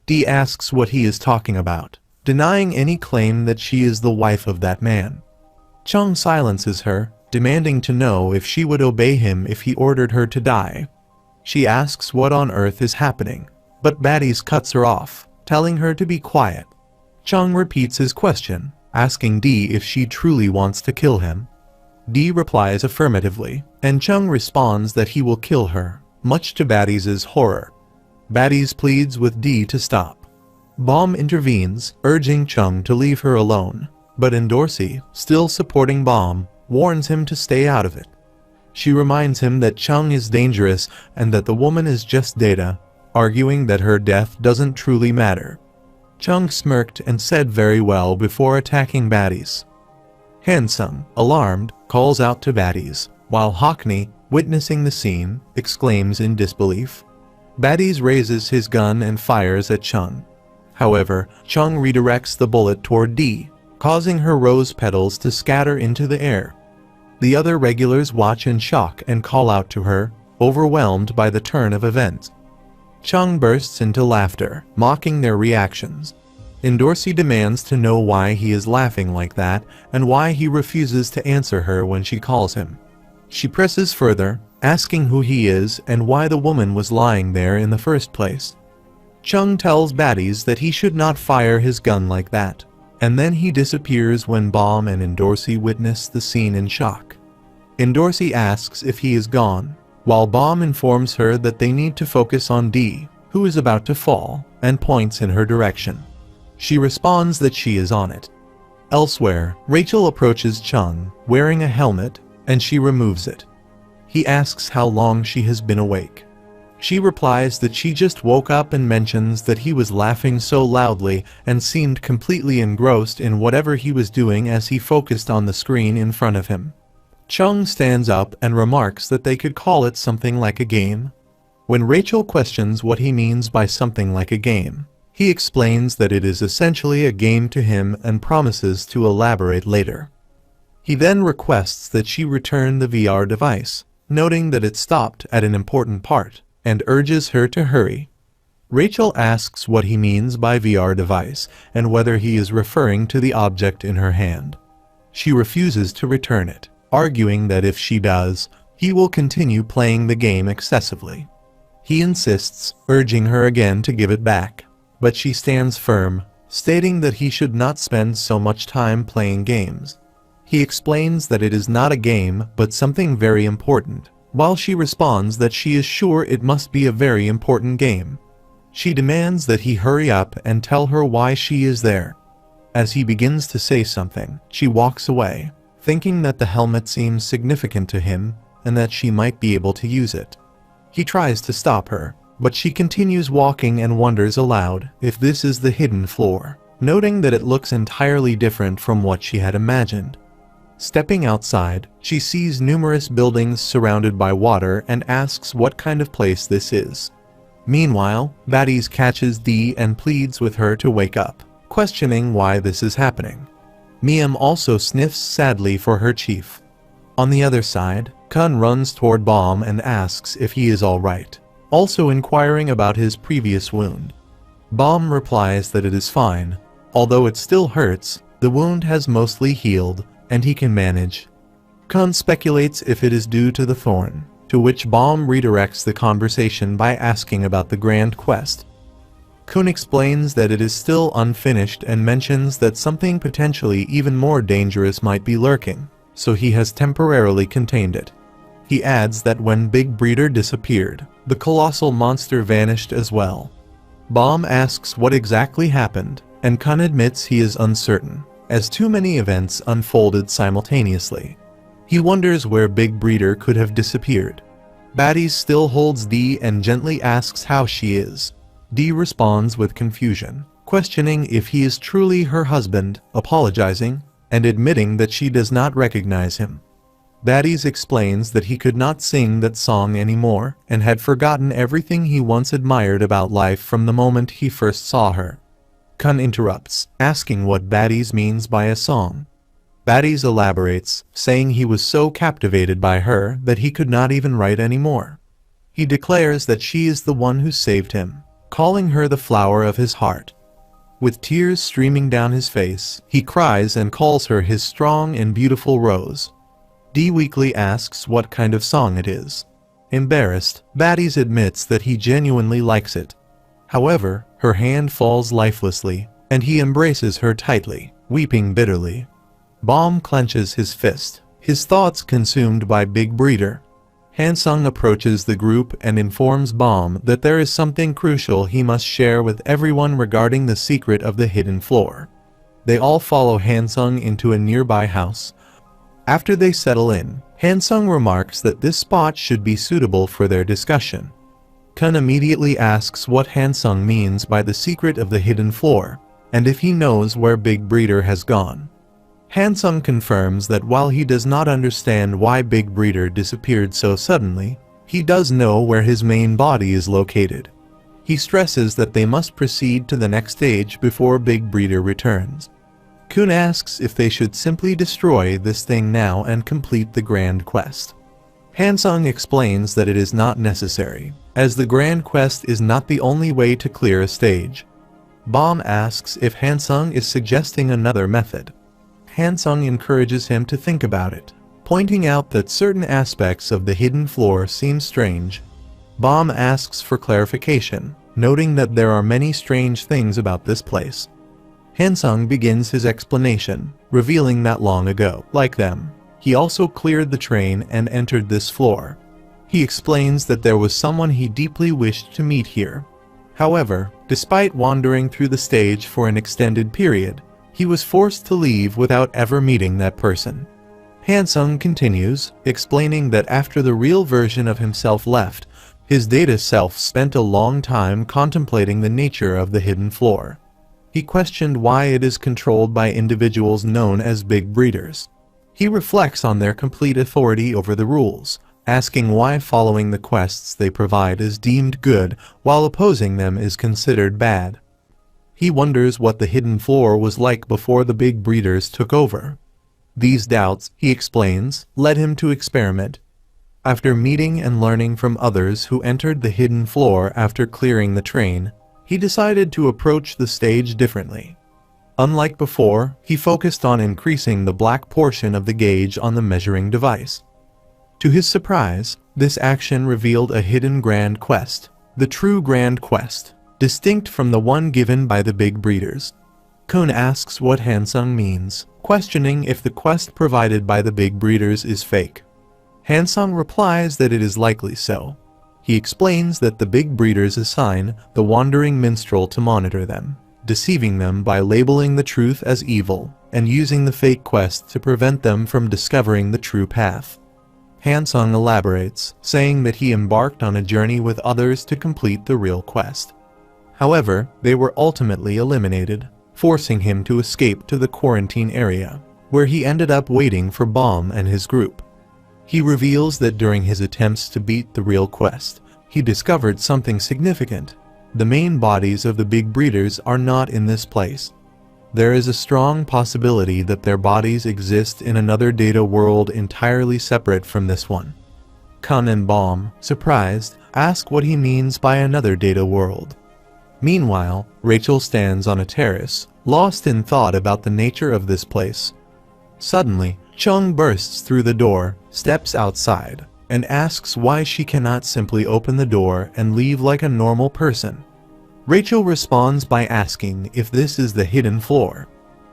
Dee asks what he is talking about, denying any claim that she is the wife of that man. Chung silences her, demanding to know if she would obey him if he ordered her to die. She asks what on earth is happening, but Baddies cuts her off, telling her to be quiet. Chung repeats his question, asking Dee if she truly wants to kill him. Dee replies affirmatively, and Chung responds that he will kill her, much to Baddies' horror. Baddies pleads with Dee to stop. Bomb intervenes, urging Chung to leave her alone, but Endorsi, still supporting Bomb, warns him to stay out of it. She reminds him that Chung is dangerous and that the woman is just Data, arguing that her death doesn't truly matter. Chung smirked and said very well before attacking Baddies. Hansung, alarmed, calls out to Baddies, while Hockney, witnessing the scene, exclaims in disbelief. Baddies raises his gun and fires at Chung. However, Chung redirects the bullet toward Dee, causing her rose petals to scatter into the air. The other regulars watch in shock and call out to her, overwhelmed by the turn of events. Chung bursts into laughter, mocking their reactions. Endorsi demands to know why he is laughing like that and why he refuses to answer her when she calls him. She presses further, asking who he is and why the woman was lying there in the first place. Chung tells Baddies that he should not fire his gun like that, and then he disappears when Bomb and Endorsi witness the scene in shock. Endorsi asks if he is gone, while Bomb informs her that they need to focus on Dee, who is about to fall, and points in her direction. She responds that she is on it. Elsewhere, Rachel approaches Chung, wearing a helmet, and she removes it. He asks how long she has been awake. She replies that she just woke up and mentions that he was laughing so loudly and seemed completely engrossed in whatever he was doing as he focused on the screen in front of him. Chung stands up and remarks that they could call it something like a game. When Rachel questions what he means by something like a game, he explains that it is essentially a game to him and promises to elaborate later. He then requests that she return the VR device, noting that it stopped at an important part, and urges her to hurry. Rachel asks what he means by VR device and whether he is referring to the object in her hand. She refuses to return it, arguing that if she does, he will continue playing the game excessively. He insists, urging her again to give it back, but she stands firm, stating that he should not spend so much time playing games. He explains that it is not a game but something very important, while she responds that she is sure it must be a very important game. She demands that he hurry up and tell her why she is there. As he begins to say something, she walks away, thinking that the helmet seems significant to him and that she might be able to use it. He tries to stop her, but she continues walking and wonders aloud if this is the hidden floor, noting that it looks entirely different from what she had imagined. Stepping outside, she sees numerous buildings surrounded by water and asks what kind of place this is. Meanwhile, Baddies catches Dee and pleads with her to wake up, questioning why this is happening. Miam also sniffs sadly for her chief. On the other side, Kun runs toward Baum and asks if he is alright, also inquiring about his previous wound. Baum replies that it is fine. Although it still hurts, the wound has mostly healed, and he can manage. Kun speculates if it is due to the thorn, to which Baum redirects the conversation by asking about the Grand Quest. Kun explains that it is still unfinished and mentions that something potentially even more dangerous might be lurking, so he has temporarily contained it. He adds that when Big Breeder disappeared, the colossal monster vanished as well. Baum asks what exactly happened, and Kun admits he is uncertain, as too many events unfolded simultaneously. He wonders where Big Breeder could have disappeared. Baddies still holds Dee and gently asks how she is. Dee responds with confusion, questioning if he is truly her husband, apologizing, and admitting that she does not recognize him. Baddies explains that he could not sing that song anymore and had forgotten everything he once admired about life from the moment he first saw her. Kun interrupts, asking what Baddies means by a song. Baddies elaborates, saying he was so captivated by her that he could not even write anymore. He declares that she is the one who saved him, calling her the flower of his heart. With tears streaming down his face, he cries and calls her his strong and beautiful rose. Dee weakly asks what kind of song it is. Embarrassed, Baddies admits that he genuinely likes it. However, her hand falls lifelessly, and he embraces her tightly, weeping bitterly. Baum clenches his fist, his thoughts consumed by Big Breeder. Hansung approaches the group and informs Baum that there is something crucial he must share with everyone regarding the secret of the hidden floor. They all follow Hansung into a nearby house. After they settle in, Hansung remarks that this spot should be suitable for their discussion. Kun immediately asks what Hansung means by the secret of the hidden floor, and if he knows where Big Breeder has gone. Hansung confirms that while he does not understand why Big Breeder disappeared so suddenly, he does know where his main body is located. He stresses that they must proceed to the next stage before Big Breeder returns. Kun asks if they should simply destroy this thing now and complete the Grand Quest. Hansung explains that it is not necessary, as the Grand Quest is not the only way to clear a stage. Baum asks if Hansung is suggesting another method. Hansung encourages him to think about it, pointing out that certain aspects of the hidden floor seem strange. Baum asks for clarification, noting that there are many strange things about this place. Hansung begins his explanation, revealing that long ago, like them, he also cleared the train and entered this floor. He explains that there was someone he deeply wished to meet here. However, despite wandering through the stage for an extended period, he was forced to leave without ever meeting that person. Hansung continues, explaining that after the real version of himself left, his data self spent a long time contemplating the nature of the hidden floor. He questioned why it is controlled by individuals known as big breeders. He reflects on their complete authority over the rules, asking why following the quests they provide is deemed good while opposing them is considered bad. He wonders what the hidden floor was like before the big breeders took over. These doubts, he explains, led him to experiment. After meeting and learning from others who entered the hidden floor after clearing the train, he decided to approach the stage differently. Unlike before, he focused on increasing the black portion of the gauge on the measuring device. To his surprise, this action revealed a hidden grand quest, the true grand quest, distinct from the one given by the big breeders. Kun asks what Hansung means, questioning if the quest provided by the big breeders is fake. Hansung replies that it is likely so. He explains that the big breeders assign the wandering minstrel to monitor them, deceiving them by labeling the truth as evil and using the fake quest to prevent them from discovering the true path. Hansung elaborates, saying that he embarked on a journey with others to complete the real quest. However, they were ultimately eliminated, forcing him to escape to the quarantine area, where he ended up waiting for Baum and his group. He reveals that during his attempts to beat the real quest, he discovered something significant. The main bodies of the big breeders are not in this place. There is a strong possibility that their bodies exist in another data world entirely separate from this one. Kun and Baum, surprised, ask what he means by another data world. Meanwhile, Rachel stands on a terrace, lost in thought about the nature of this place. Suddenly, Chung bursts through the door, steps outside, and asks why she cannot simply open the door and leave like a normal person. Rachel responds by asking if this is the hidden floor.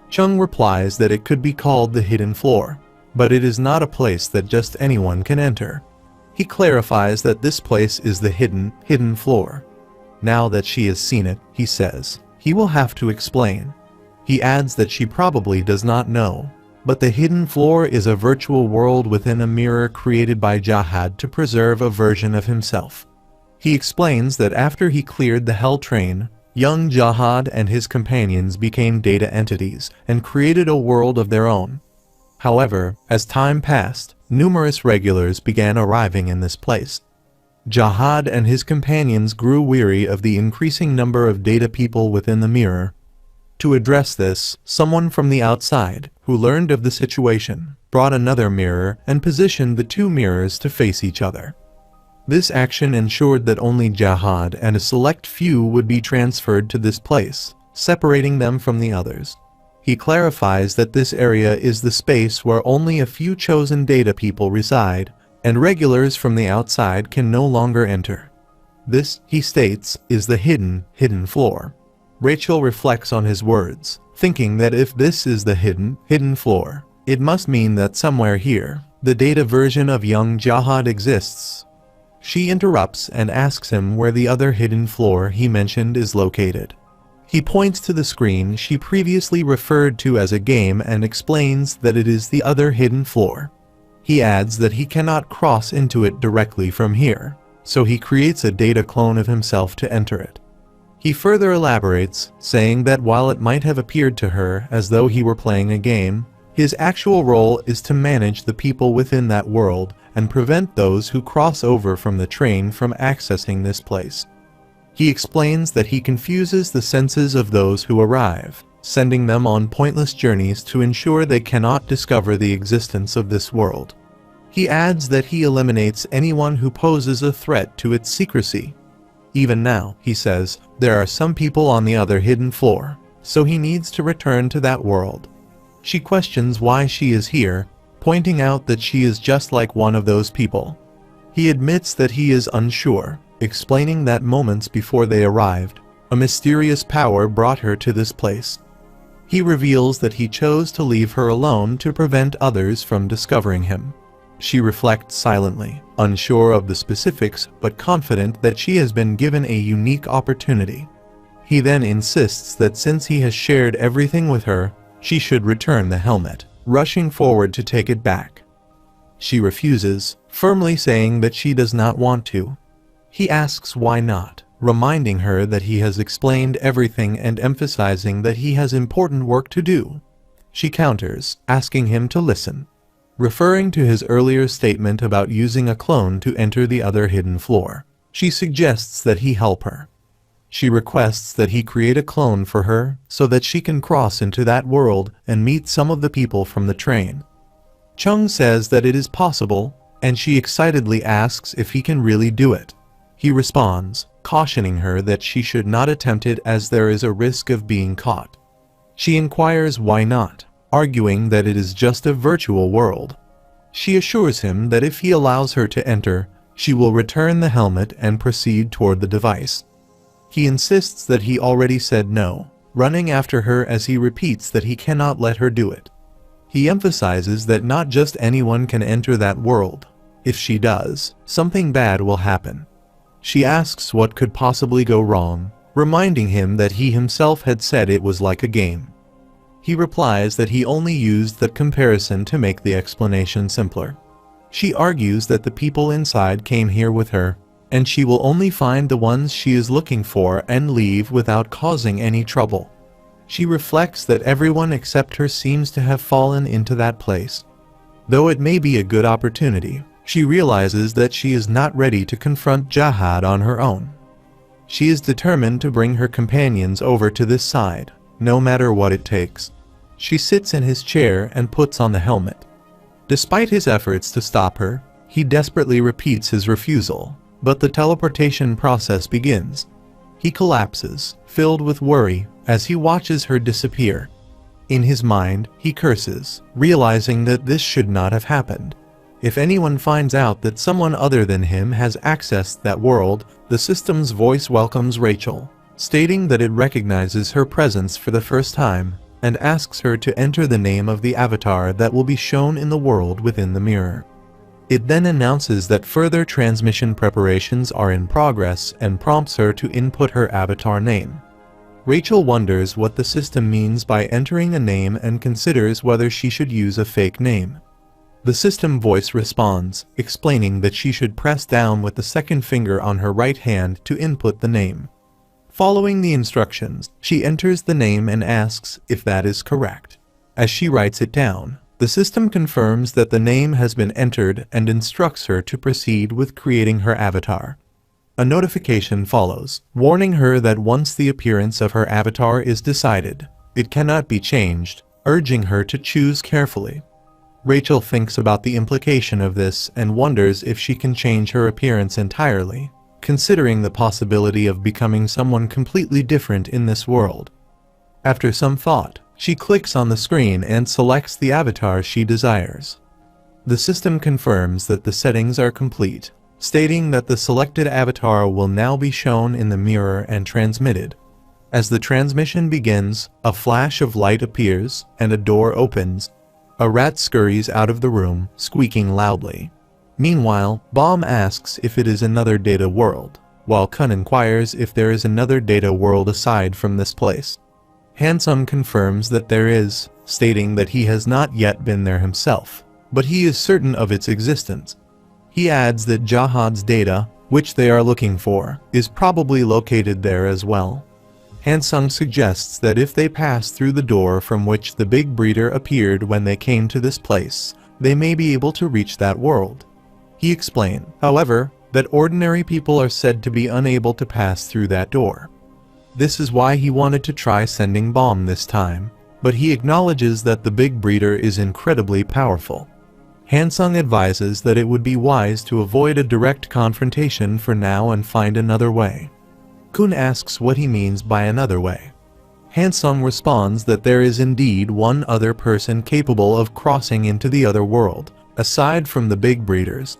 Chung replies that it could be called the hidden floor, but it is not a place that just anyone can enter. He clarifies that this place is the hidden floor. Now that she has seen it, he says, he will have to explain. He adds that she probably does not know, but the hidden floor is a virtual world within a mirror created by Jahad to preserve a version of himself. He explains that after he cleared the Hell Train, young Jahad and his companions became data entities and created a world of their own. However, as time passed, numerous regulars began arriving in this place. Jahad and his companions grew weary of the increasing number of data people within the mirror. To address this, someone from the outside, who learned of the situation, brought another mirror and positioned the two mirrors to face each other. This action ensured that only Jahad and a select few would be transferred to this place, separating them from the others. He clarifies that this area is the space where only a few chosen data people reside, and regulars from the outside can no longer enter. This, he states, is the hidden floor. Rachel reflects on his words, thinking that if this is the hidden floor, it must mean that somewhere here, the data version of young Jahad exists. She interrupts and asks him where the other hidden floor he mentioned is located. He points to the screen she previously referred to as a game and explains that it is the other hidden floor. He adds that he cannot cross into it directly from here, so he creates a data clone of himself to enter it. He further elaborates, saying that while it might have appeared to her as though he were playing a game, his actual role is to manage the people within that world and prevent those who cross over from the train from accessing this place. He explains that he confuses the senses of those who arrive, sending them on pointless journeys to ensure they cannot discover the existence of this world. He adds that he eliminates anyone who poses a threat to its secrecy. Even now, he says, there are some people on the other hidden floor, so he needs to return to that world. She questions why she is here, pointing out that she is just like one of those people. He admits that he is unsure, explaining that moments before they arrived, a mysterious power brought her to this place. He reveals that he chose to leave her alone to prevent others from discovering him. She reflects silently, unsure of the specifics but confident that she has been given a unique opportunity. He then insists that since he has shared everything with her, she should return the helmet, rushing forward to take it back. She refuses, firmly saying that she does not want to. He asks why not, reminding her that he has explained everything and emphasizing that he has important work to do. She counters, asking him to listen, referring to his earlier statement about using a clone to enter the other hidden floor. She suggests that he help her. She requests that he create a clone for her so that she can cross into that world and meet some of the people from the train. Chung says that it is possible, and she excitedly asks if he can really do it. He responds, cautioning her that she should not attempt it as there is a risk of being caught. She inquires why not, arguing that it is just a virtual world. She assures him that if he allows her to enter, she will return the helmet and proceed toward the device. He insists that he already said no, running after her as he repeats that he cannot let her do it. He emphasizes that not just anyone can enter that world. If she does, something bad will happen. She asks what could possibly go wrong, reminding him that he himself had said it was like a game. He replies that he only used that comparison to make the explanation simpler. She argues that the people inside came here with her, and she will only find the ones she is looking for and leave without causing any trouble. She reflects that everyone except her seems to have fallen into that place. Though it may be a good opportunity, she realizes that she is not ready to confront Jahad on her own. She is determined to bring her companions over to this side, no matter what it takes. She sits in his chair and puts on the helmet. Despite his efforts to stop her, he desperately repeats his refusal, but the teleportation process begins. He collapses, filled with worry, as he watches her disappear. In his mind, he curses, realizing that this should not have happened. If anyone finds out that someone other than him has accessed that world, the system's voice welcomes Rachel, stating that it recognizes her presence for the first time, and asks her to enter the name of the avatar that will be shown in the world within the mirror. It then announces that further transmission preparations are in progress and prompts her to input her avatar name. Rachel wonders what the system means by entering a name and considers whether she should use a fake name. The system voice responds, explaining that she should press down with the second finger on her right hand to input the name. Following the instructions, she enters the name and asks if that is correct. As she writes it down, the system confirms that the name has been entered and instructs her to proceed with creating her avatar. A notification follows, warning her that once the appearance of her avatar is decided, it cannot be changed, urging her to choose carefully. Rachel thinks about the implication of this and wonders if she can change her appearance entirely, considering the possibility of becoming someone completely different in this world. After some thought, she clicks on the screen and selects the avatar she desires. The system confirms that the settings are complete, stating that the selected avatar will now be shown in the mirror and transmitted. As the transmission begins, a flash of light appears and a door opens. A rat scurries out of the room, squeaking loudly. Meanwhile, Bomb asks if it is another data world, while Kun inquires if there is another data world aside from this place. Hansung confirms that there is, stating that he has not yet been there himself, but he is certain of its existence. He adds that Jahad's data, which they are looking for, is probably located there as well. Hansung suggests that if they pass through the door from which the big breeder appeared when they came to this place, they may be able to reach that world. He explained, however, that ordinary people are said to be unable to pass through that door. This is why he wanted to try sending Bomb this time, but he acknowledges that the big breeder is incredibly powerful. Hansung advises that it would be wise to avoid a direct confrontation for now and find another way. Kun asks what he means by another way. Hansung responds that there is indeed one other person capable of crossing into the other world, aside from the big breeders.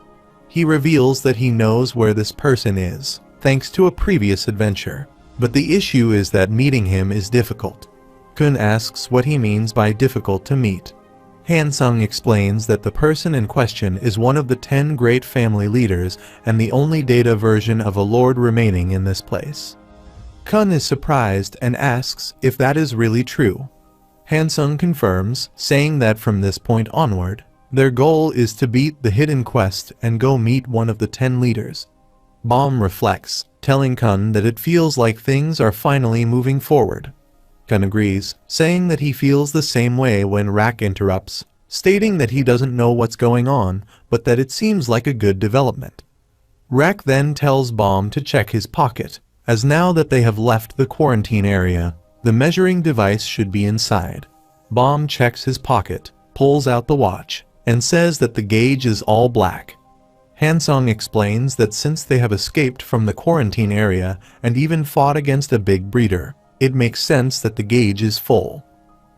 He reveals that he knows where this person is, thanks to a previous adventure, but the issue is that meeting him is difficult. Kun asks what he means by difficult to meet. Hansung explains that the person in question is one of the 10 great family leaders and the only data version of a lord remaining in this place. Kun is surprised and asks if that is really true. Hansung confirms, saying that from this point onward, Their goal is to beat the hidden quest and go meet one of the 10 leaders. Bomb reflects, telling Kun that it feels like things are finally moving forward. Kun agrees, saying that he feels the same way when Rak interrupts, stating that he doesn't know what's going on, but that it seems like a good development. Rak then tells Bomb to check his pocket, as now that they have left the quarantine area, the measuring device should be inside. Bomb checks his pocket, pulls out the watch, and says that the gauge is all black. Hansung explains that since they have escaped from the quarantine area and even fought against a big breeder, it makes sense that the gauge is full.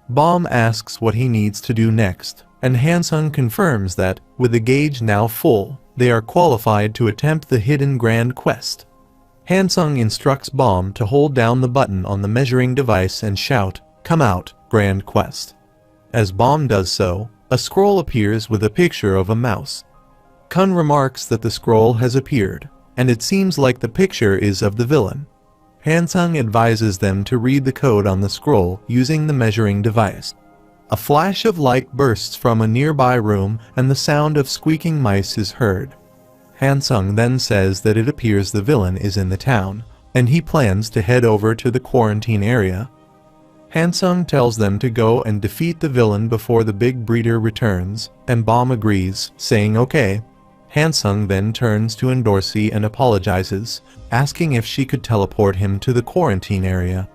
Bomb asks what he needs to do next, and Hansung confirms that, with the gauge now full, they are qualified to attempt the hidden grand quest. Hansung instructs Bomb to hold down the button on the measuring device and shout, "Come out, grand quest." As Bomb does so, a scroll appears with a picture of a mouse. Kun remarks that the scroll has appeared, and it seems like the picture is of the villain. Hansung advises them to read the code on the scroll using the measuring device. A flash of light bursts from a nearby room and the sound of squeaking mice is heard. Hansung then says that it appears the villain is in the town, and he plans to head over to the quarantine area. Hansung tells them to go and defeat the villain before the big breeder returns, and Bomb agrees, saying okay. Hansung then turns to Endorsi and apologizes, asking if she could teleport him to the quarantine area.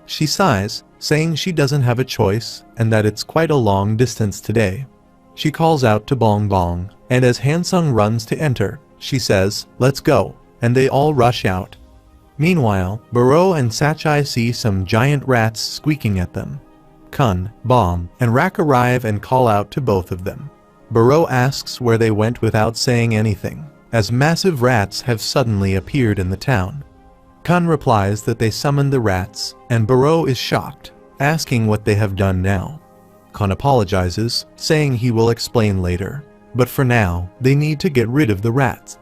She sighs, saying she doesn't have a choice and that it's quite a long distance today. She calls out to Bong Bong, and as Hansung runs to enter, she says, "Let's go," and they all rush out. Meanwhile, Baro and Sachai see some giant rats squeaking at them. Kun, Bomb, and Rak arrive and call out to both of them. Baro asks where they went without saying anything, as massive rats have suddenly appeared in the town. Kun replies that they summoned the rats, and Baro is shocked, asking what they have done now. Kun apologizes, saying he will explain later, but for now, they need to get rid of the rats.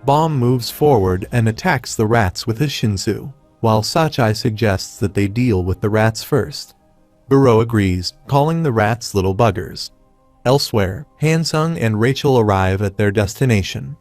Bomb moves forward and attacks the rats with his shinsu, while Sachai suggests that they deal with the rats first. Baro agrees, calling the rats little buggers. Elsewhere, Hansung and Rachel arrive at their destination.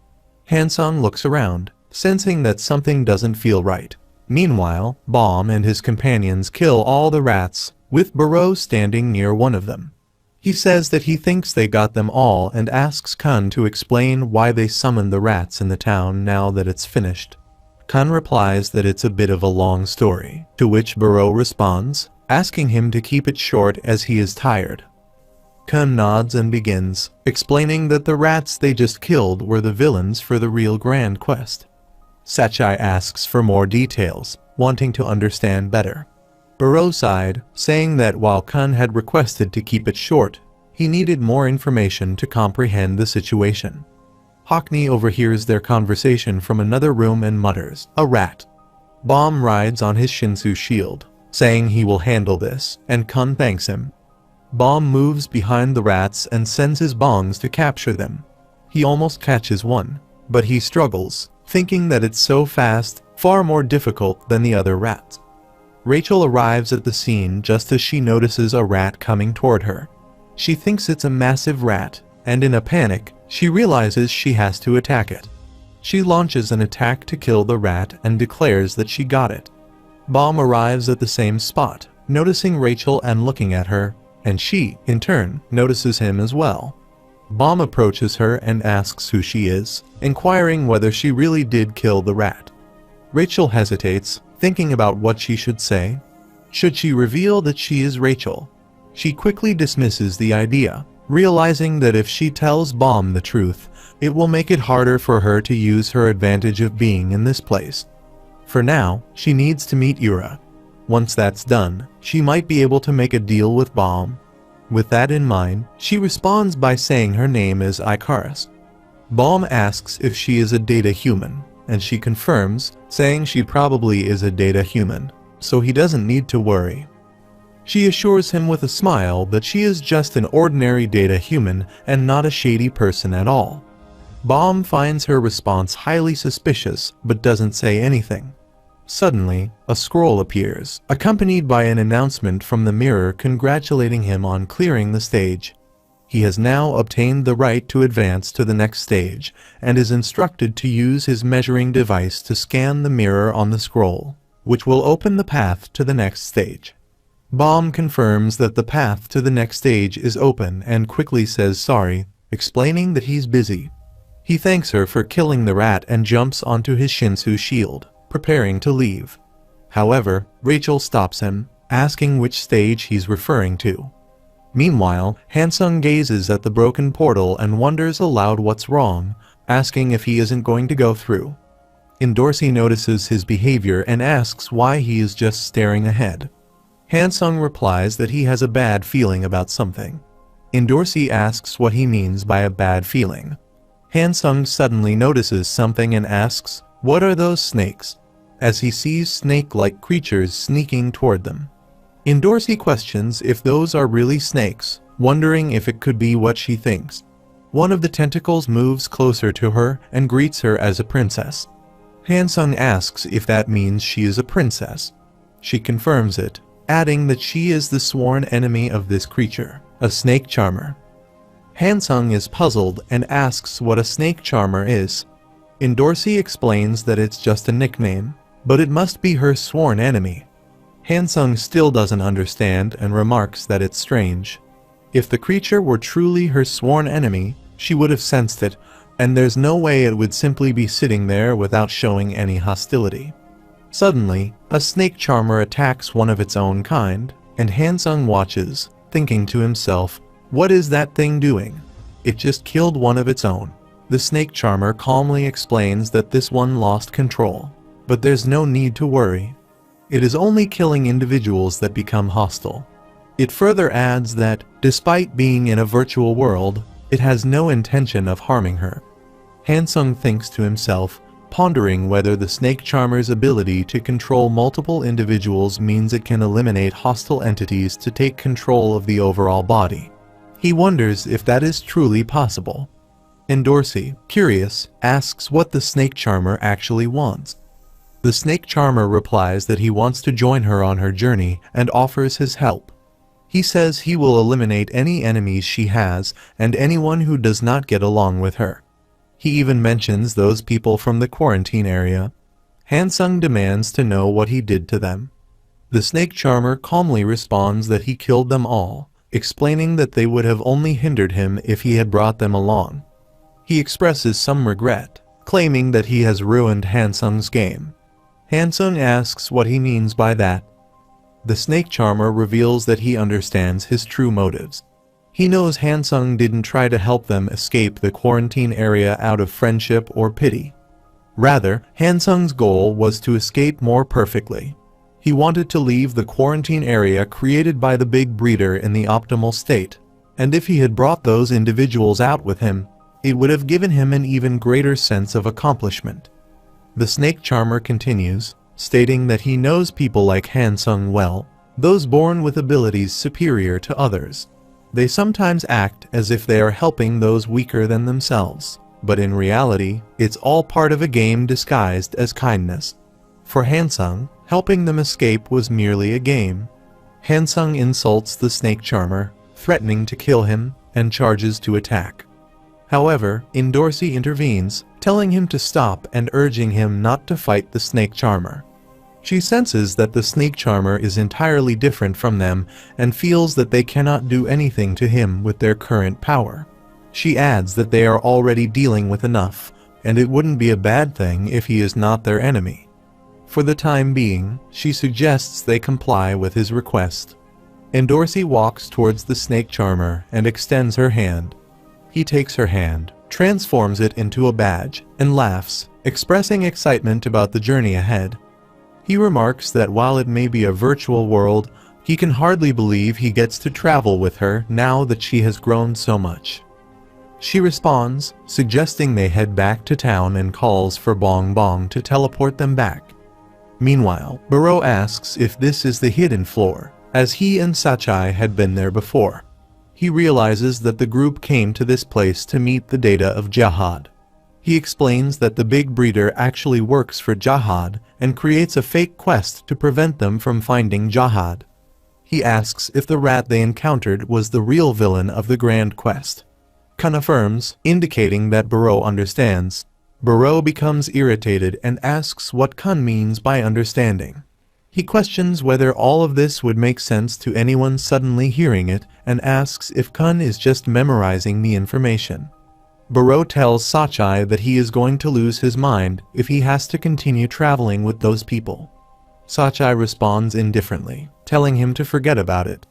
Hansung looks around, sensing that something doesn't feel right. Meanwhile, Bomb and his companions kill all the rats, with Baro standing near one of them. He says that he thinks they got them all and asks Kun to explain why they summoned the rats in the town now that it's finished. Kun replies that it's a bit of a long story, to which Baro responds, asking him to keep it short as he is tired. Kun nods and begins, explaining that the rats they just killed were the villains for the real grand quest. Sachai asks for more details, wanting to understand better. Baro sighed, saying that while Kun had requested to keep it short, he needed more information to comprehend the situation. Hockney overhears their conversation from another room and mutters, "A rat." Bomb rides on his Shinsu shield, saying he will handle this, and Kun thanks him. Bomb moves behind the rats and sends his bongs to capture them. He almost catches one, but he struggles, thinking that it's so fast, far more difficult than the other rats. Rachel arrives at the scene just as she notices a rat coming toward her. She thinks it's a massive rat, and in a panic, she realizes she has to attack it. She launches an attack to kill the rat and declares that she got it. Bomb arrives at the same spot, noticing Rachel and looking at her, and she, in turn, notices him as well. Bomb approaches her and asks who she is, inquiring whether she really did kill the rat. Rachel hesitates, thinking about what she should say. Should she reveal that she is Rachel? She quickly dismisses the idea, realizing that if she tells Bomb the truth, it will make it harder for her to use her advantage of being in this place. For now, she needs to meet Yura. Once that's done, she might be able to make a deal with Bomb. With that in mind, she responds by saying her name is Icarus. Bomb asks if she is a data human, and she confirms, saying she probably is a data human, so he doesn't need to worry. She assures him with a smile that she is just an ordinary data human and not a shady person at all. Bomb finds her response highly suspicious but doesn't say anything. Suddenly, a scroll appears, accompanied by an announcement from the mirror congratulating him on clearing the stage. He has now obtained the right to advance to the next stage, and is instructed to use his measuring device to scan the mirror on the scroll, which will open the path to the next stage. Bomb confirms that the path to the next stage is open and quickly says sorry, explaining that he's busy. He thanks her for killing the rat and jumps onto his Shinsu shield, preparing to leave. However, Rachel stops him, asking which stage he's referring to. Meanwhile, Hansung gazes at the broken portal and wonders aloud what's wrong, asking if he isn't going to go through. Dorsey notices his behavior and asks why he is just staring ahead. Hansung replies that he has a bad feeling about something. Dorsey asks what he means by a bad feeling. Hansung suddenly notices something and asks, "What are those snakes?" as he sees snake-like creatures sneaking toward them. Dorsey questions if those are really snakes, wondering if it could be what she thinks. One of the tentacles moves closer to her and greets her as a princess. Hansung asks if that means she is a princess. She confirms it, adding that she is the sworn enemy of this creature, a snake charmer. Hansung is puzzled and asks what a snake charmer is. Dorsey explains that it's just a nickname, but it must be her sworn enemy. Hansung still doesn't understand and remarks that it's strange. If the creature were truly her sworn enemy, she would have sensed it, and there's no way it would simply be sitting there without showing any hostility. Suddenly, a snake charmer attacks one of its own kind, and Hansung watches, thinking to himself, "What is that thing doing? It just killed one of its own." The snake charmer calmly explains that this one lost control, but there's no need to worry. It is only killing individuals that become hostile. It further adds that, despite being in a virtual world, it has no intention of harming her. Hansung thinks to himself, pondering whether the snake charmer's ability to control multiple individuals means it can eliminate hostile entities to take control of the overall body. He wonders if that is truly possible. Dorsey, curious, asks what the snake charmer actually wants. The snake charmer replies that he wants to join her on her journey and offers his help. He says he will eliminate any enemies she has and anyone who does not get along with her. He even mentions those people from the quarantine area. Hansung demands to know what he did to them. The snake charmer calmly responds that he killed them all, explaining that they would have only hindered him if he had brought them along. He expresses some regret, claiming that he has ruined Hansung's game. Hansung asks what he means by that. The snake charmer reveals that he understands his true motives. He knows Hansung didn't try to help them escape the quarantine area out of friendship or pity. Rather, Hansung's goal was to escape more perfectly. He wanted to leave the quarantine area created by the big breeder in the optimal state, and if he had brought those individuals out with him, it would have given him an even greater sense of accomplishment. The snake charmer continues, stating that he knows people like Hansung well, those born with abilities superior to others. They sometimes act as if they are helping those weaker than themselves, but in reality, it's all part of a game disguised as kindness. For Hansung, helping them escape was merely a game. Hansung insults the snake charmer, threatening to kill him, and charges to attack. However, Dorsey intervenes, telling him to stop and urging him not to fight the snake charmer. She senses that the snake charmer is entirely different from them and feels that they cannot do anything to him with their current power. She adds that they are already dealing with enough, and it wouldn't be a bad thing if he is not their enemy. For the time being, she suggests they comply with his request. Dorsey walks towards the snake charmer and extends her hand. He takes her hand, transforms it into a badge, and laughs, expressing excitement about the journey ahead. He remarks that while it may be a virtual world, he can hardly believe he gets to travel with her now that she has grown so much. She responds, suggesting they head back to town and calls for Bong Bong to teleport them back. Meanwhile, Baro asks if this is the hidden floor, as he and Sachai had been there before. He realizes that the group came to this place to meet the data of Jihad. He explains that the big breeder actually works for Jihad and creates a fake quest to prevent them from finding Jihad. He asks if the rat they encountered was the real villain of the grand quest. Kun affirms, indicating that Buro understands. Buro becomes irritated and asks what Kun means by understanding. He questions whether all of this would make sense to anyone suddenly hearing it and asks if Kun is just memorizing the information. Buro tells Sachai that he is going to lose his mind if he has to continue traveling with those people. Sachai responds indifferently, telling him to forget about it.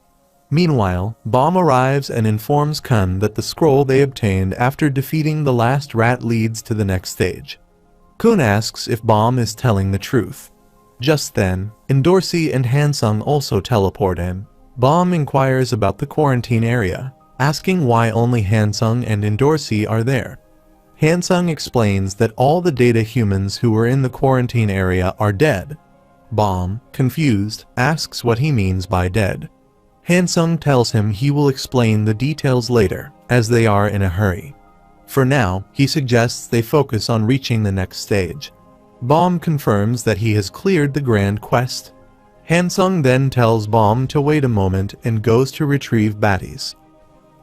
Meanwhile, Bomb arrives and informs Kun that the scroll they obtained after defeating the last rat leads to the next stage. Kun asks if Bomb is telling the truth. Just then, Endorsi and Hansung also teleport in. Bomb inquires about the quarantine area, asking why only Hansung and Endorsi are there. Hansung explains that all the data humans who were in the quarantine area are dead. Bomb, confused, asks what he means by dead. Hansung tells him he will explain the details later, as they are in a hurry. For now, he suggests they focus on reaching the next stage. Bomb confirms that he has cleared the grand quest. Hansung then tells Bomb to wait a moment and goes to retrieve Baddies.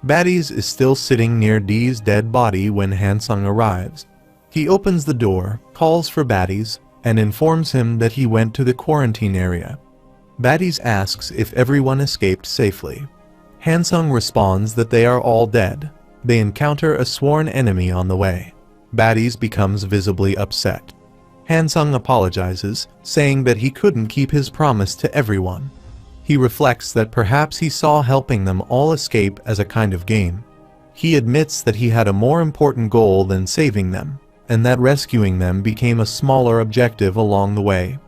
Baddies is still sitting near Dee's dead body when Hansung arrives. He opens the door, calls for Baddies, and informs him that he went to the quarantine area. Baddies asks if everyone escaped safely. Hansung responds that they are all dead. They encounter a sworn enemy on the way. Baddies becomes visibly upset. Hansung apologizes, saying that he couldn't keep his promise to everyone. He reflects that perhaps he saw helping them all escape as a kind of game. He admits that he had a more important goal than saving them, and that rescuing them became a smaller objective along the way.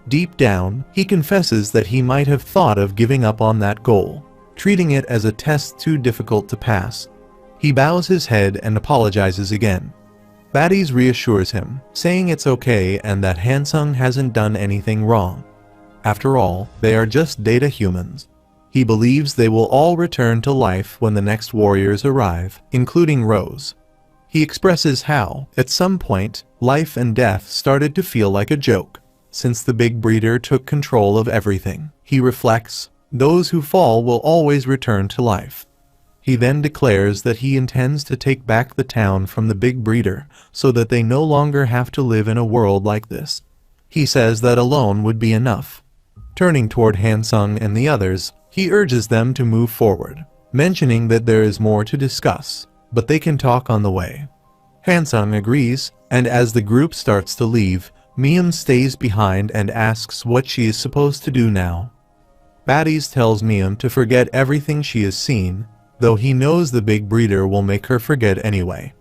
Deep down, he confesses that he might have thought of giving up on that goal, treating it as a test too difficult to pass. He bows his head and apologizes again. Baddies reassures him, saying it's okay and that Hansung hasn't done anything wrong. After all, they are just data humans. He believes they will all return to life when the next warriors arrive, including Rose. He expresses how, at some point, life and death started to feel like a joke. Since the big breeder took control of everything, he reflects, those who fall will always return to life. He then declares that he intends to take back the town from the big breeder so that they no longer have to live in a world like this. He says that alone would be enough. Turning toward Hansung and the others, he urges them to move forward, mentioning that there is more to discuss, but they can talk on the way. Hansung agrees, and as the group starts to leave, Miam stays behind and asks what she is supposed to do now. Baddies tells Miam to forget everything she has seen, though he knows the big breeder will make her forget anyway.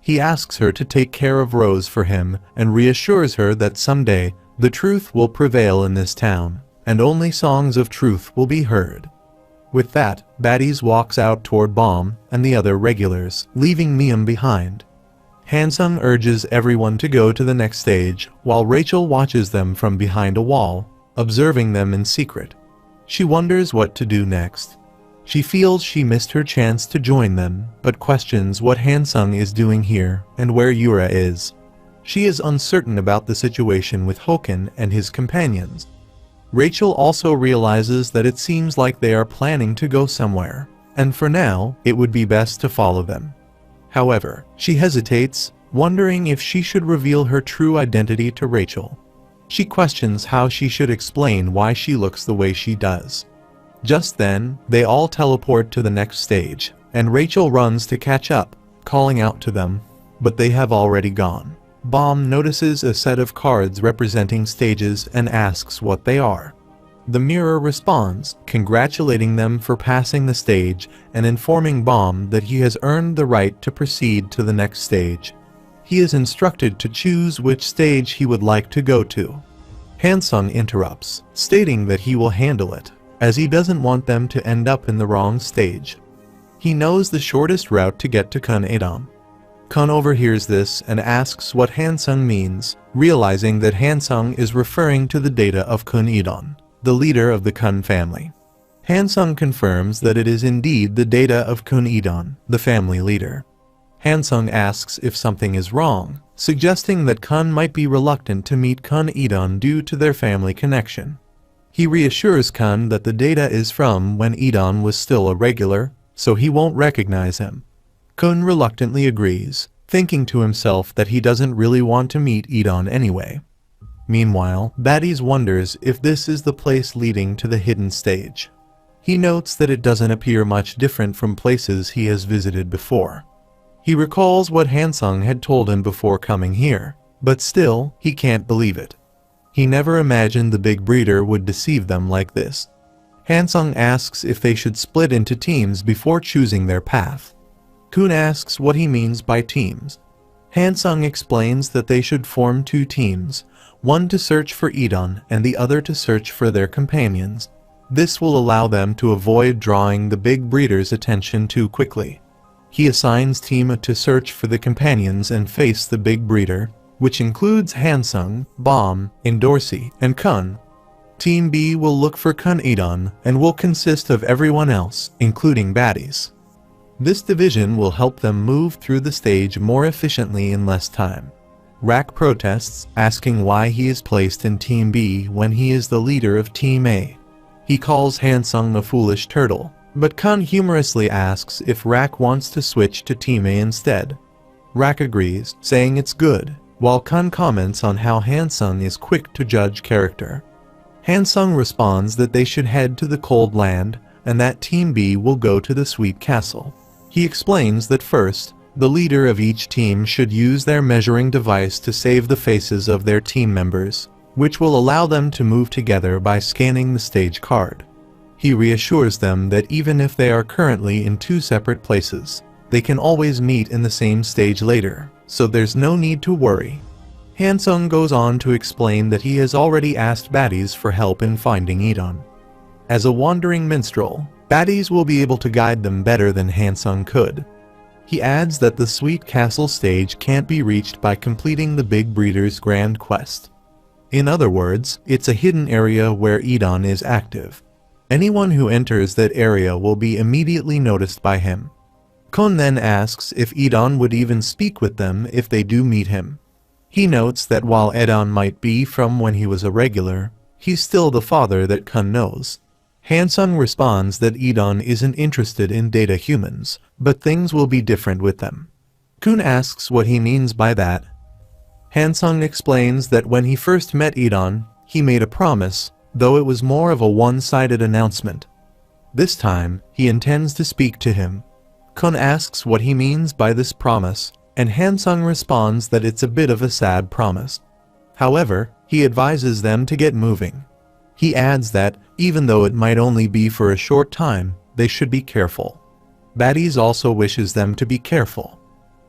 He asks her to take care of Rose for him and reassures her that someday, the truth will prevail in this town, and only songs of truth will be heard. With that, Baddies walks out toward Bomb and the other regulars, leaving Miam behind. Hansung urges everyone to go to the next stage, while Rachel watches them from behind a wall, observing them in secret. She wonders what to do next. She feels she missed her chance to join them, but questions what Hansung is doing here and where Yura is. She is uncertain about the situation with Hoken and his companions. Rachel also realizes that it seems like they are planning to go somewhere, and for now, it would be best to follow them. However, she hesitates, wondering if she should reveal her true identity to Rachel. She questions how she should explain why she looks the way she does. Just then, they all teleport to the next stage, and Rachel runs to catch up, calling out to them, but they have already gone. Bomb notices a set of cards representing stages and asks what they are. The mirror responds, congratulating them for passing the stage and informing Bomb that he has earned the right to proceed to the next stage. He is instructed to choose which stage he would like to go to. Hansung interrupts, stating that he will handle it, as he doesn't want them to end up in the wrong stage. He knows the shortest route to get to Kun Edam. Kun overhears this and asks what Hansung means, realizing that Hansung is referring to the data of Kun Edon, the leader of the Kun family. Hansung confirms that it is indeed the data of Kun Edon, the family leader. Hansung asks if something is wrong, suggesting that Kun might be reluctant to meet Kun Edon due to their family connection. He reassures Kun that the data is from when Edon was still a regular, so he won't recognize him. Kun reluctantly agrees, thinking to himself that he doesn't really want to meet Edon anyway. Meanwhile, Baddies wonders if this is the place leading to the hidden stage. He notes that it doesn't appear much different from places he has visited before. He recalls what Hansung had told him before coming here, but still, he can't believe it. He never imagined the big breeder would deceive them like this. Hansung asks if they should split into teams before choosing their path. Kun asks what he means by teams. Hansung explains that they should form 2 teams, one to search for Edon and the other to search for their companions. This will allow them to avoid drawing the big breeder's attention too quickly. He assigns Team A to search for the companions and face the big breeder, which includes Hansung, Bomb, Indorsey, and Kun. Team B will look for Kun Edon and will consist of everyone else, including Baddies. This division will help them move through the stage more efficiently in less time. Rak protests, asking why he is placed in Team B when he is the leader of Team A. He calls Hansung a foolish turtle, but Kun humorously asks if Rak wants to switch to Team A instead. Rak agrees, saying it's good, while Kun comments on how Hansung is quick to judge character. Hansung responds that they should head to the cold land, and that Team B will go to the sweet castle. He explains that first, the leader of each team should use their measuring device to save the faces of their team members, which will allow them to move together by scanning the stage card. He reassures them that even if they are currently in 2 separate places, they can always meet in the same stage later, so there's no need to worry. Hansung goes on to explain that he has already asked Baddies for help in finding Edon. As a wandering minstrel, Baddies will be able to guide them better than Hansung could. He adds that the Sweet Castle stage can't be reached by completing the Big Breeder's grand quest. In other words, it's a hidden area where Edon is active. Anyone who enters that area will be immediately noticed by him. Kun then asks if Edon would even speak with them if they do meet him. He notes that while Edon might be from when he was a regular, he's still the father that Kun knows. Hansung responds that Edon isn't interested in data humans, but things will be different with them. Kun asks what he means by that. Hansung explains that when he first met Edon, he made a promise, though it was more of a one-sided announcement. This time, he intends to speak to him. Kun asks what he means by this promise, and Hansung responds that it's a bit of a sad promise. However, he advises them to get moving. He adds that, even though it might only be for a short time, they should be careful. Baddies also wishes them to be careful.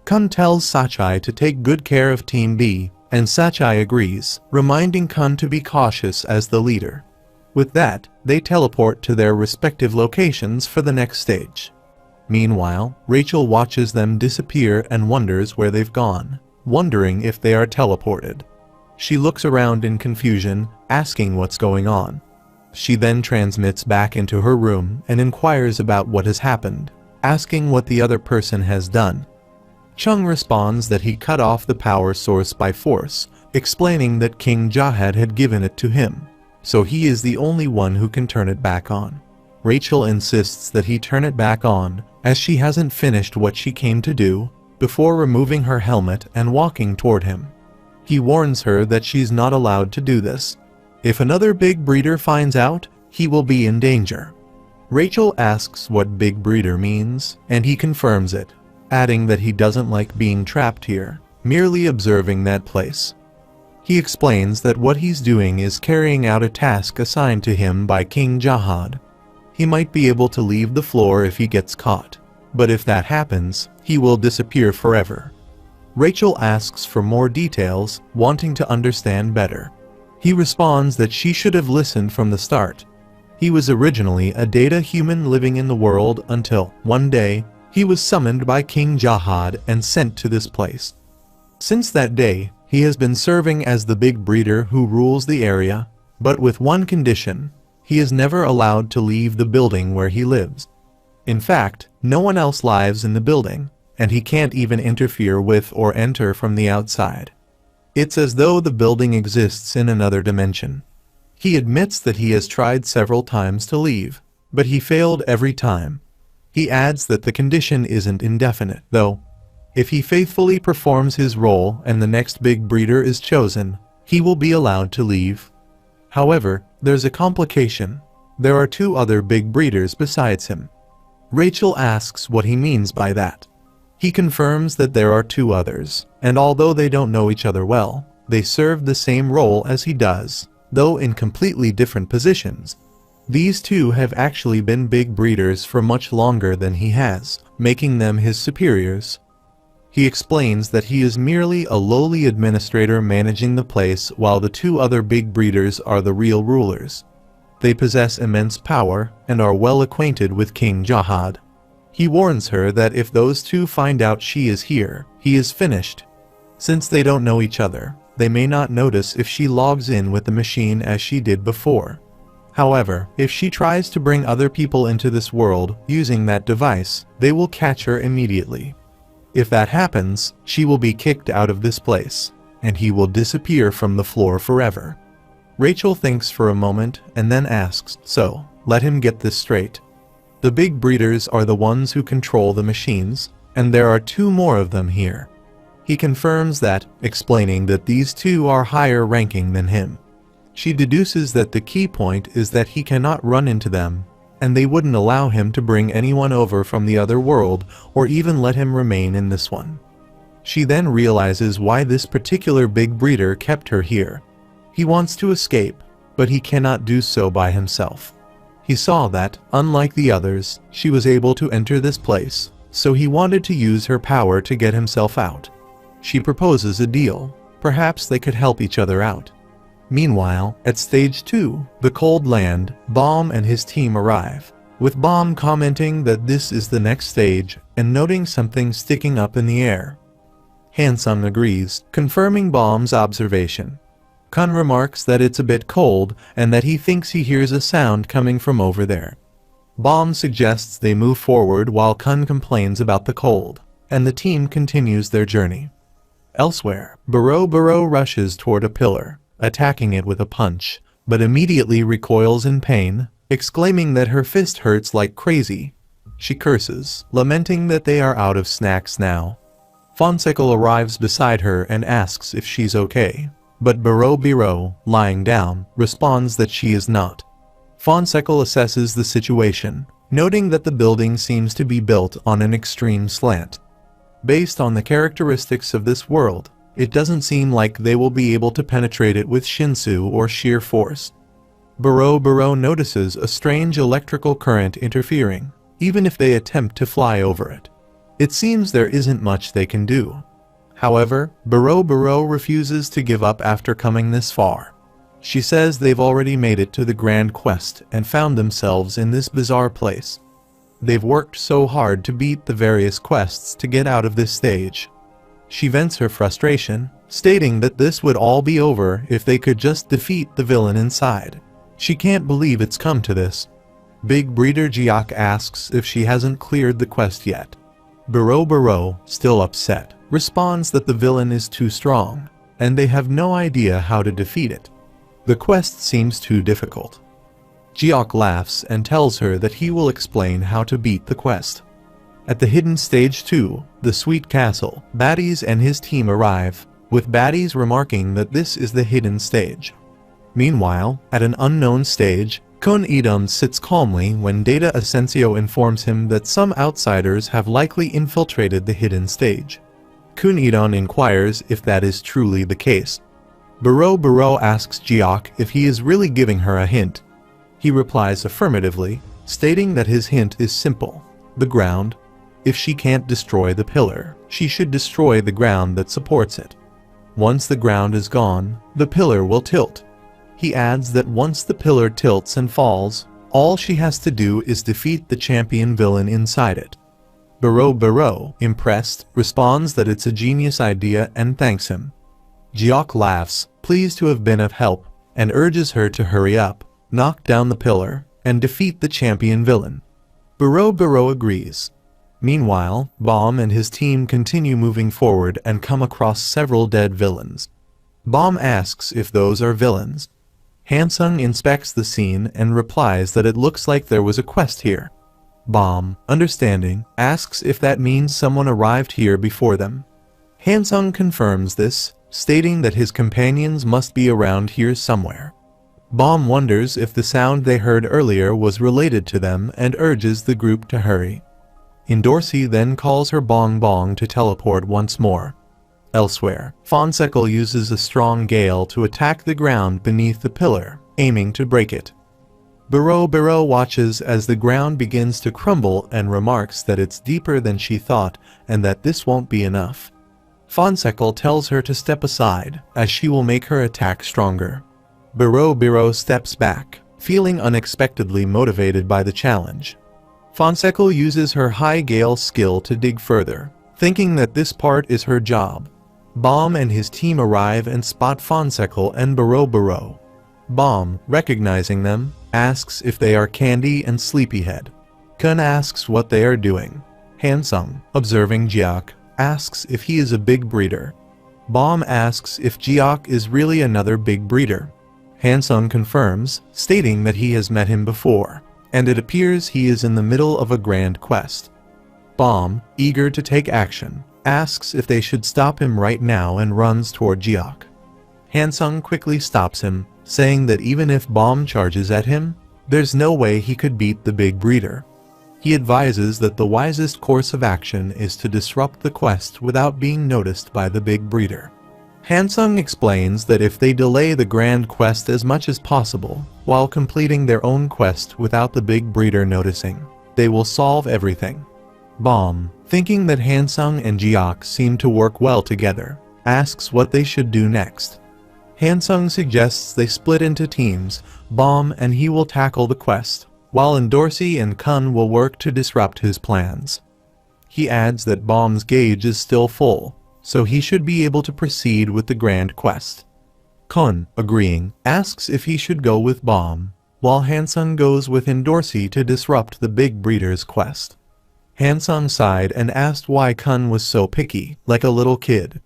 Kun tells Sachai to take good care of Team B, and Sachai agrees, reminding Kun to be cautious as the leader. With that, they teleport to their respective locations for the next stage. Meanwhile, Rachel watches them disappear and wonders where they've gone, wondering if they are teleported. She looks around in confusion, asking what's going on. She then transmits back into her room and inquires about what has happened, asking what the other person has done. Chung responds that he cut off the power source by force, explaining that King Jahad had given it to him, so he is the only one who can turn it back on. Rachel insists that he turn it back on, as she hasn't finished what she came to do, before removing her helmet and walking toward him. He warns her that she's not allowed to do this. If another big breeder finds out, he will be in danger. Rachel asks what big breeder means, and he confirms it, adding that he doesn't like being trapped here, merely observing that place. He explains that what he's doing is carrying out a task assigned to him by King Jahad. He might be able to leave the floor if he gets caught, but if that happens, he will disappear forever. Rachel asks for more details, wanting to understand better. He responds that she should have listened from the start. He was originally a data human living in the world until, one day, he was summoned by King Jahad and sent to this place. Since that day, he has been serving as the big breeder who rules the area, but with one condition: he is never allowed to leave the building where he lives. In fact, no one else lives in the building, and he can't even interfere with or enter from the outside. It's as though the building exists in another dimension. He admits that he has tried several times to leave, but he failed every time. He adds that the condition isn't indefinite, though. If he faithfully performs his role and the next big breeder is chosen, he will be allowed to leave. However, there's a complication. There are 2 other big breeders besides him. Rachel asks what he means by that. He confirms that there are 2 others, and although they don't know each other well, they serve the same role as he does, though in completely different positions. These 2 have actually been big breeders for much longer than he has, making them his superiors. He explains that he is merely a lowly administrator managing the place while the 2 other big breeders are the real rulers. They possess immense power and are well acquainted with King Jahad. He warns her that if those 2 find out she is here, he is finished. Since they don't know each other, they may not notice if she logs in with the machine as she did before. However, if she tries to bring other people into this world using that device, they will catch her immediately. If that happens, she will be kicked out of this place, and he will disappear from the floor forever. Rachel thinks for a moment and then asks, so, let him get this straight. The big breeders are the ones who control the machines, and there are 2 more of them here. He confirms that, explaining that these 2 are higher ranking than him. She deduces that the key point is that he cannot run into them, and they wouldn't allow him to bring anyone over from the other world or even let him remain in this one. She then realizes why this particular big breeder kept her here. He wants to escape, but he cannot do so by himself. He saw that, unlike the others, she was able to enter this place, so he wanted to use her power to get himself out. She proposes a deal. Perhaps they could help each other out. Meanwhile, at stage 2, the cold land, Baum and his team arrive, with Baum commenting that this is the next stage and noting something sticking up in the air. Hansung agrees, confirming Baum's observation. Kun remarks that it's a bit cold and that he thinks he hears a sound coming from over there. Baum suggests they move forward while Kun complains about the cold, and the team continues their journey. Elsewhere, Baro rushes toward a pillar, attacking it with a punch, but immediately recoils in pain, exclaiming that her fist hurts like crazy. She curses, lamenting that they are out of snacks now. Fonseca arrives beside her and asks if she's okay, but Baro, lying down, responds that she is not. Fonseca assesses the situation, noting that the building seems to be built on an extreme slant. Based on the characteristics of this world, it doesn't seem like they will be able to penetrate it with Shinsu or sheer force. Baro notices a strange electrical current interfering, even if they attempt to fly over it. It seems there isn't much they can do. However, Baro refuses to give up after coming this far. She says they've already made it to the Grand Quest and found themselves in this bizarre place. They've worked so hard to beat the various quests to get out of this stage. She vents her frustration, stating that this would all be over if they could just defeat the villain inside. She can't believe it's come to this. Big Breeder Jiak asks if she hasn't cleared the quest yet. Baro, still upset, responds that the villain is too strong, and they have no idea how to defeat it. The quest seems too difficult. Jiak laughs and tells her that he will explain how to beat the quest. At the hidden stage 2, the Sweet Castle, Baddies and his team arrive, with Baddies remarking that this is the hidden stage. Meanwhile, at an unknown stage, Kun Idun sits calmly when Data Asensio informs him that some outsiders have likely infiltrated the hidden stage. Kun Idun inquires if that is truly the case. Baro asks Jiak if he is really giving her a hint. He replies affirmatively, stating that his hint is simple: the ground. If she can't destroy the pillar, she should destroy the ground that supports it. Once the ground is gone, the pillar will tilt. He adds that once the pillar tilts and falls, all she has to do is defeat the champion villain inside it. Baro, impressed, responds that it's a genius idea and thanks him. Jiak laughs, pleased to have been of help, and urges her to hurry up, knock down the pillar, and defeat the champion villain. Baro agrees. Meanwhile, Baum and his team continue moving forward and come across several dead villains. Baum asks if those are villains. Hansung inspects the scene and replies that it looks like there was a quest here. Bomb, understanding, asks if that means someone arrived here before them. Hansung confirms this, stating that his companions must be around here somewhere. Bomb wonders if the sound they heard earlier was related to them and urges the group to hurry. Dorsey then calls her Bong Bong to teleport once more. Elsewhere, Fonseca uses a strong gale to attack the ground beneath the pillar, aiming to break it. Biro watches as the ground begins to crumble and remarks that it's deeper than she thought and that this won't be enough. Fonseca tells her to step aside, as she will make her attack stronger. Biro steps back, feeling unexpectedly motivated by the challenge. Fonseca uses her high gale skill to dig further, thinking that this part is her job. Bomb and his team arrive and spot Fonseca and Biro. Bomb, recognizing them, asks if they are Candy and Sleepyhead. Kun asks what they are doing. Hansung, observing Jiak, asks if he is a big breeder. Bomb asks if Jiak is really another big breeder. Hansung confirms, stating that he has met him before, and it appears he is in the middle of a grand quest. Bomb, eager to take action, asks if they should stop him right now and runs toward Jiak. Hansung quickly stops him, saying that even if Bomb charges at him, there's no way he could beat the big breeder. He advises that the wisest course of action is to disrupt the quest without being noticed by the big breeder. Hansung explains that if they delay the grand quest as much as possible, while completing their own quest without the big breeder noticing, they will solve everything. Bomb, thinking that Hansung and Jiak seem to work well together, asks what they should do next. Hansung suggests they split into teams, Bomb and he will tackle the quest, while Dorsey and Kun will work to disrupt his plans. He adds that Bomb's gauge is still full, so he should be able to proceed with the grand quest. Kun, agreeing, asks if he should go with Bomb, while Hansung goes with Dorsey to disrupt the big breeder's quest. Hansung sighed and asked why Kun was so picky, like a little kid.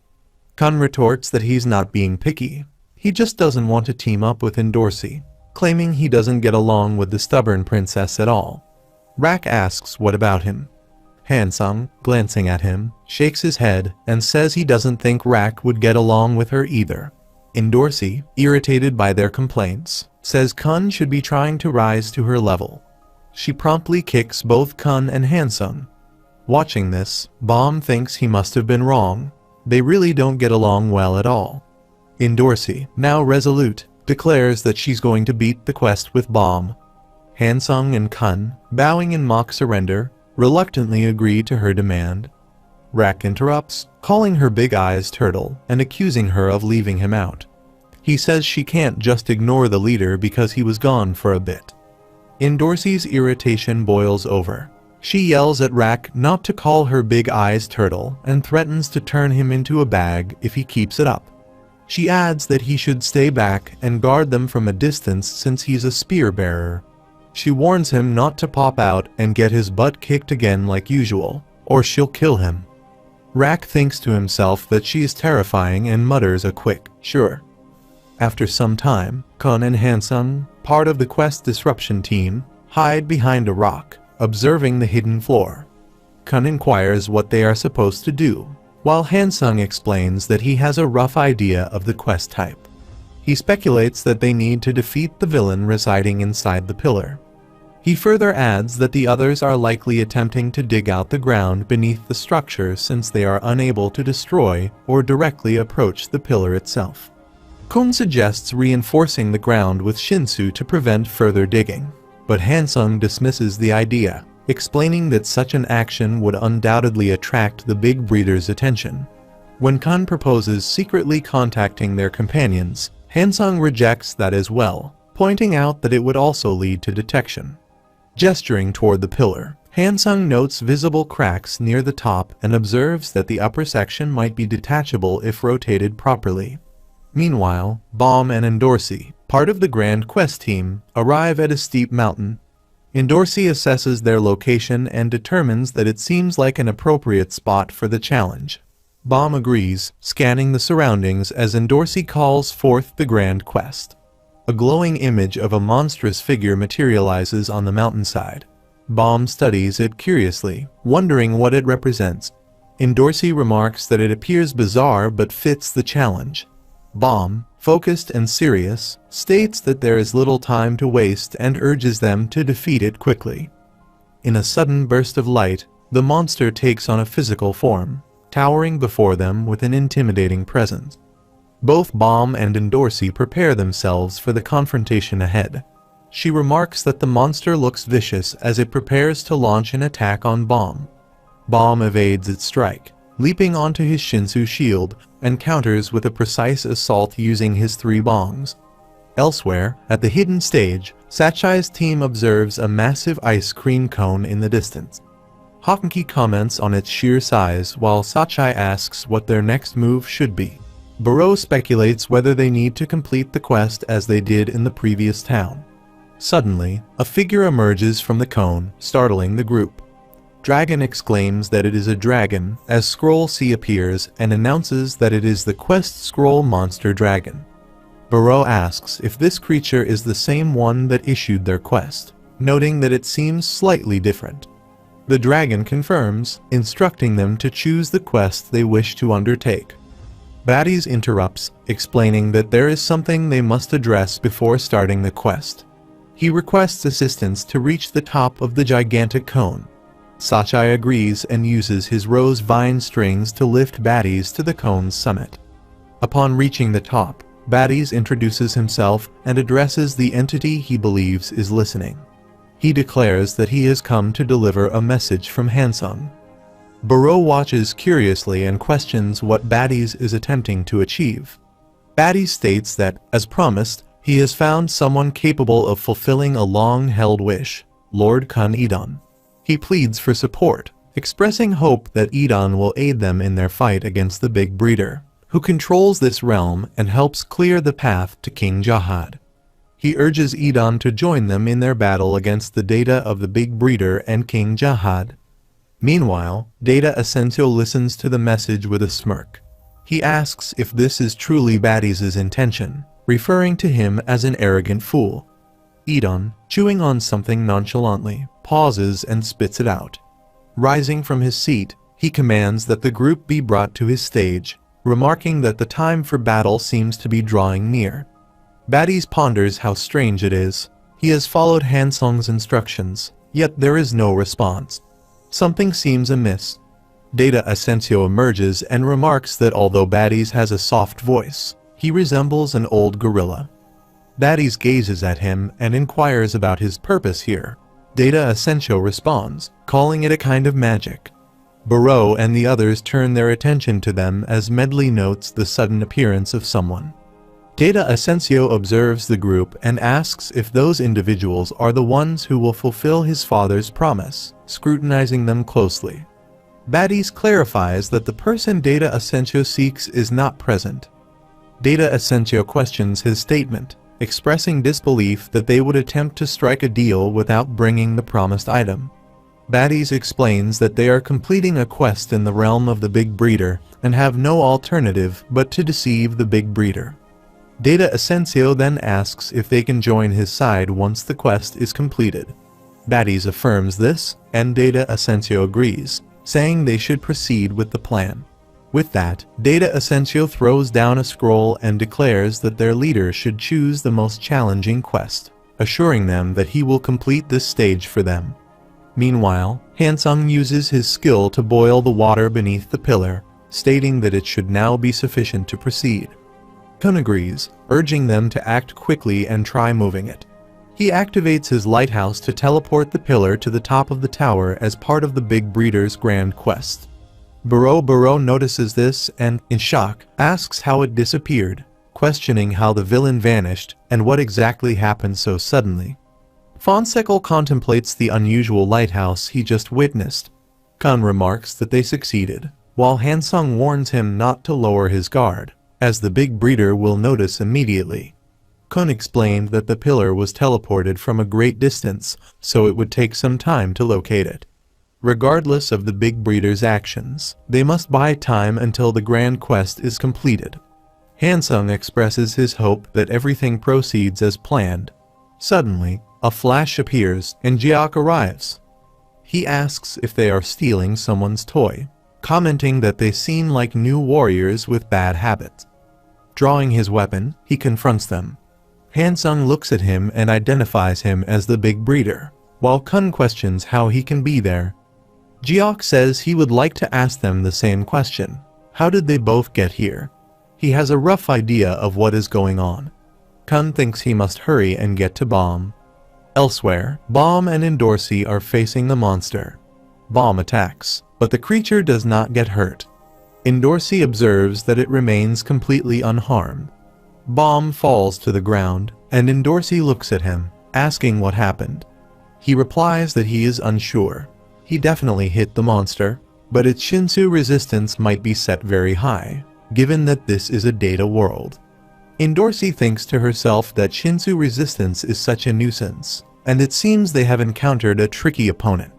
Kun retorts that he's not being picky. He just doesn't want to team up with Dorsey, claiming he doesn't get along with the stubborn princess at all. Rak asks what about him. Hansung, glancing at him, shakes his head and says he doesn't think Rak would get along with her either. Dorsey, irritated by their complaints, says Kun should be trying to rise to her level. She promptly kicks both Kun and Hansung. Watching this, Bomb thinks he must have been wrong. They really don't get along well at all. Dorsey, now resolute, declares that she's going to beat the quest with Bomb. Hansung and Kun, bowing in mock surrender, reluctantly agree to her demand. Rak interrupts, calling her Big Eyes Turtle and accusing her of leaving him out. He says she can't just ignore the leader because he was gone for a bit. Dorsey's irritation boils over. She yells at Rak not to call her Big Eyes Turtle and threatens to turn him into a bag if he keeps it up. She adds that he should stay back and guard them from a distance since he's a spear bearer. She warns him not to pop out and get his butt kicked again like usual, or she'll kill him. Rak thinks to himself that she is terrifying and mutters a quick, "Sure." After some time, Kun and Hansung, part of the quest disruption team, hide behind a rock, observing the hidden floor. Kun inquires what they are supposed to do, while Hansung explains that he has a rough idea of the quest type. He speculates that they need to defeat the villain residing inside the pillar. He further adds that the others are likely attempting to dig out the ground beneath the structure since they are unable to destroy or directly approach the pillar itself. Kun suggests reinforcing the ground with Shinsu to prevent further digging, but Hansung dismisses the idea, explaining that such an action would undoubtedly attract the big breeder's attention. When Kun proposes secretly contacting their companions, Hansung rejects that as well, pointing out that it would also lead to detection. Gesturing toward the pillar, Hansung notes visible cracks near the top and observes that the upper section might be detachable if rotated properly. Meanwhile, Bomb and Dorsey, part of the Grand Quest team, arrive at a steep mountain. Dorsey assesses their location and determines that it seems like an appropriate spot for the challenge. Bomb agrees, scanning the surroundings as Dorsey calls forth the Grand Quest. A glowing image of a monstrous figure materializes on the mountainside. Baum studies it curiously, wondering what it represents. Dorsey remarks that it appears bizarre but fits the challenge. Baum, focused and serious, states that there is little time to waste and urges them to defeat it quickly. In a sudden burst of light, the monster takes on a physical form, towering before them with an intimidating presence. Both Baum and Dorsey prepare themselves for the confrontation ahead. She remarks that the monster looks vicious as it prepares to launch an attack on Baum. Baum evades its strike, leaping onto his Shinsu shield, and counters with a precise assault using his 3 bongs. Elsewhere, at the hidden stage, Sachai's team observes a massive ice cream cone in the distance. Hokenki comments on its sheer size while Sachai asks what their next move should be. Buro speculates whether they need to complete the quest as they did in the previous town. Suddenly, a figure emerges from the cone, startling the group. Dragon exclaims that it is a dragon as Scroll C appears and announces that it is the quest scroll monster dragon. Buro asks if this creature is the same one that issued their quest, noting that it seems slightly different. The dragon confirms, instructing them to choose the quest they wish to undertake. Baddies interrupts, explaining that there is something they must address before starting the quest. He requests assistance to reach the top of the gigantic cone. Sachai agrees and uses his rose vine strings to lift Baddies to the cone's summit. Upon reaching the top, Baddies introduces himself and addresses the entity he believes is listening. He declares that he has come to deliver a message from Hansung. Buro watches curiously and questions what Baddies is attempting to achieve. Baddies states that, as promised, he has found someone capable of fulfilling a long-held wish, Lord Kun Edon. He pleads for support, expressing hope that Edon will aid them in their fight against the Big Breeder, who controls this realm and helps clear the path to King Jahad. He urges Edon to join them in their battle against the Data of the Big Breeder and King Jahad. Meanwhile, Data Asensio listens to the message with a smirk. He asks if this is truly Baddies' intention, referring to him as an arrogant fool. Edon, chewing on something nonchalantly, pauses and spits it out. Rising from his seat, he commands that the group be brought to his stage, remarking that the time for battle seems to be drawing near. Baddies ponders how strange it is. He has followed Hansung's instructions, yet there is no response. Something seems amiss. Data Asensio emerges and remarks that although Baddies has a soft voice, he resembles an old gorilla. Baddies gazes at him and inquires about his purpose here. Data Asensio responds, calling it a kind of magic. Buro and the others turn their attention to them as Medley notes the sudden appearance of someone. Data Asensio observes the group and asks if those individuals are the ones who will fulfill his father's promise, scrutinizing them closely. Baddies clarifies that the person Data Asensio seeks is not present. Data Asensio questions his statement, expressing disbelief that they would attempt to strike a deal without bringing the promised item. Baddies explains that they are completing a quest in the realm of the Big Breeder and have no alternative but to deceive the Big Breeder. Data Asensio then asks if they can join his side once the quest is completed. Baddies affirms this, and Data Asensio agrees, saying they should proceed with the plan. With that, Data Asensio throws down a scroll and declares that their leader should choose the most challenging quest, assuring them that he will complete this stage for them. Meanwhile, Hansung uses his skill to boil the water beneath the pillar, stating that it should now be sufficient to proceed. Kun agrees, urging them to act quickly and try moving it. He activates his lighthouse to teleport the pillar to the top of the tower as part of the Big Breeder's grand quest. Buro notices this and, in shock, asks how it disappeared, questioning how the villain vanished and what exactly happened so suddenly. Fonseca contemplates the unusual lighthouse he just witnessed. Kun remarks that they succeeded, while Hansung warns him not to lower his guard, as the Big Breeder will notice immediately. Kun explained that the pillar was teleported from a great distance, so it would take some time to locate it. Regardless of the Big Breeder's actions, they must buy time until the grand quest is completed. Hansung expresses his hope that everything proceeds as planned. Suddenly, a flash appears and Jiok arrives. He asks if they are stealing someone's toy, commenting that they seem like new warriors with bad habits. Drawing his weapon, he confronts them. Hansung looks at him and identifies him as the big breeder, while Kun questions how he can be there. Jiok says he would like to ask them the same question. How did they both get here? He has a rough idea of what is going on. Kun thinks he must hurry and get to Bomb. Elsewhere, Bomb and Endorsi are facing the monster. Bomb attacks, but the creature does not get hurt. Endorsi observes that it remains completely unharmed. Bomb falls to the ground, and Endorsi looks at him, asking what happened. He replies that he is unsure. He definitely hit the monster, but its Shinsu resistance might be set very high, given that this is a data world. Endorsi thinks to herself that Shinsu resistance is such a nuisance, and it seems they have encountered a tricky opponent.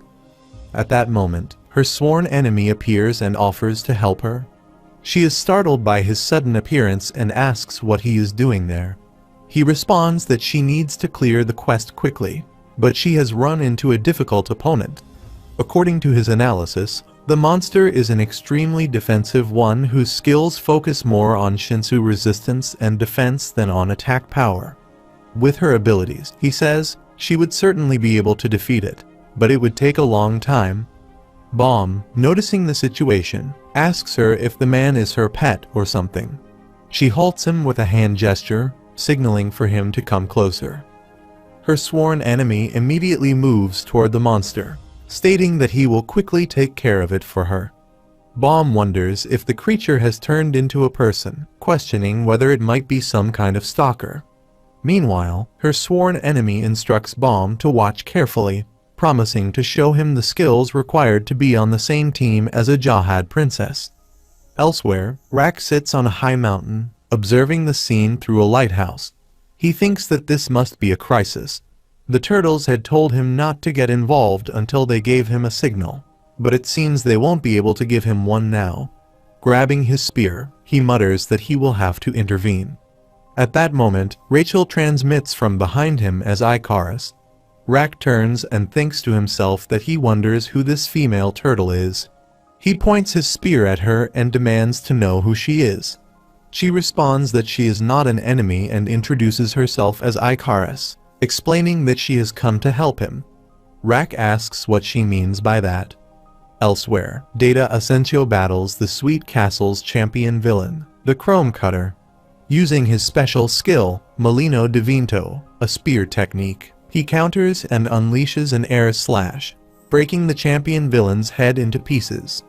At that moment, her sworn enemy appears and offers to help her. She is startled by his sudden appearance and asks what he is doing there. He responds that she needs to clear the quest quickly, but she has run into a difficult opponent. According to his analysis, the monster is an extremely defensive one whose skills focus more on Shinsu resistance and defense than on attack power. With her abilities, he says, she would certainly be able to defeat it, but it would take a long time. Bomb, noticing the situation, asks her if the man is her pet or something. She halts him with a hand gesture, signaling for him to come closer. Her sworn enemy immediately moves toward the monster, stating that he will quickly take care of it for her. Bomb wonders if the creature has turned into a person, questioning whether it might be some kind of stalker. Meanwhile, her sworn enemy instructs Bomb to watch carefully, promising to show him the skills required to be on the same team as a Jahad princess. Elsewhere, Rak sits on a high mountain, observing the scene through a lighthouse. He thinks that this must be a crisis. The turtles had told him not to get involved until they gave him a signal, but it seems they won't be able to give him one now. Grabbing his spear, he mutters that he will have to intervene. At that moment, Rachel transmits from behind him as Icarus. Rak turns and thinks to himself that he wonders who this female turtle is. He points his spear at her and demands to know who she is. She responds that she is not an enemy and introduces herself as Icarus, explaining that she has come to help him. Rak asks what she means by that. Elsewhere, Data Asensio battles the Sweet Castle's champion villain, the Chrome Cutter. Using his special skill, Molino de Vinto, a spear technique, he counters and unleashes an air slash, breaking the champion villain's head into pieces.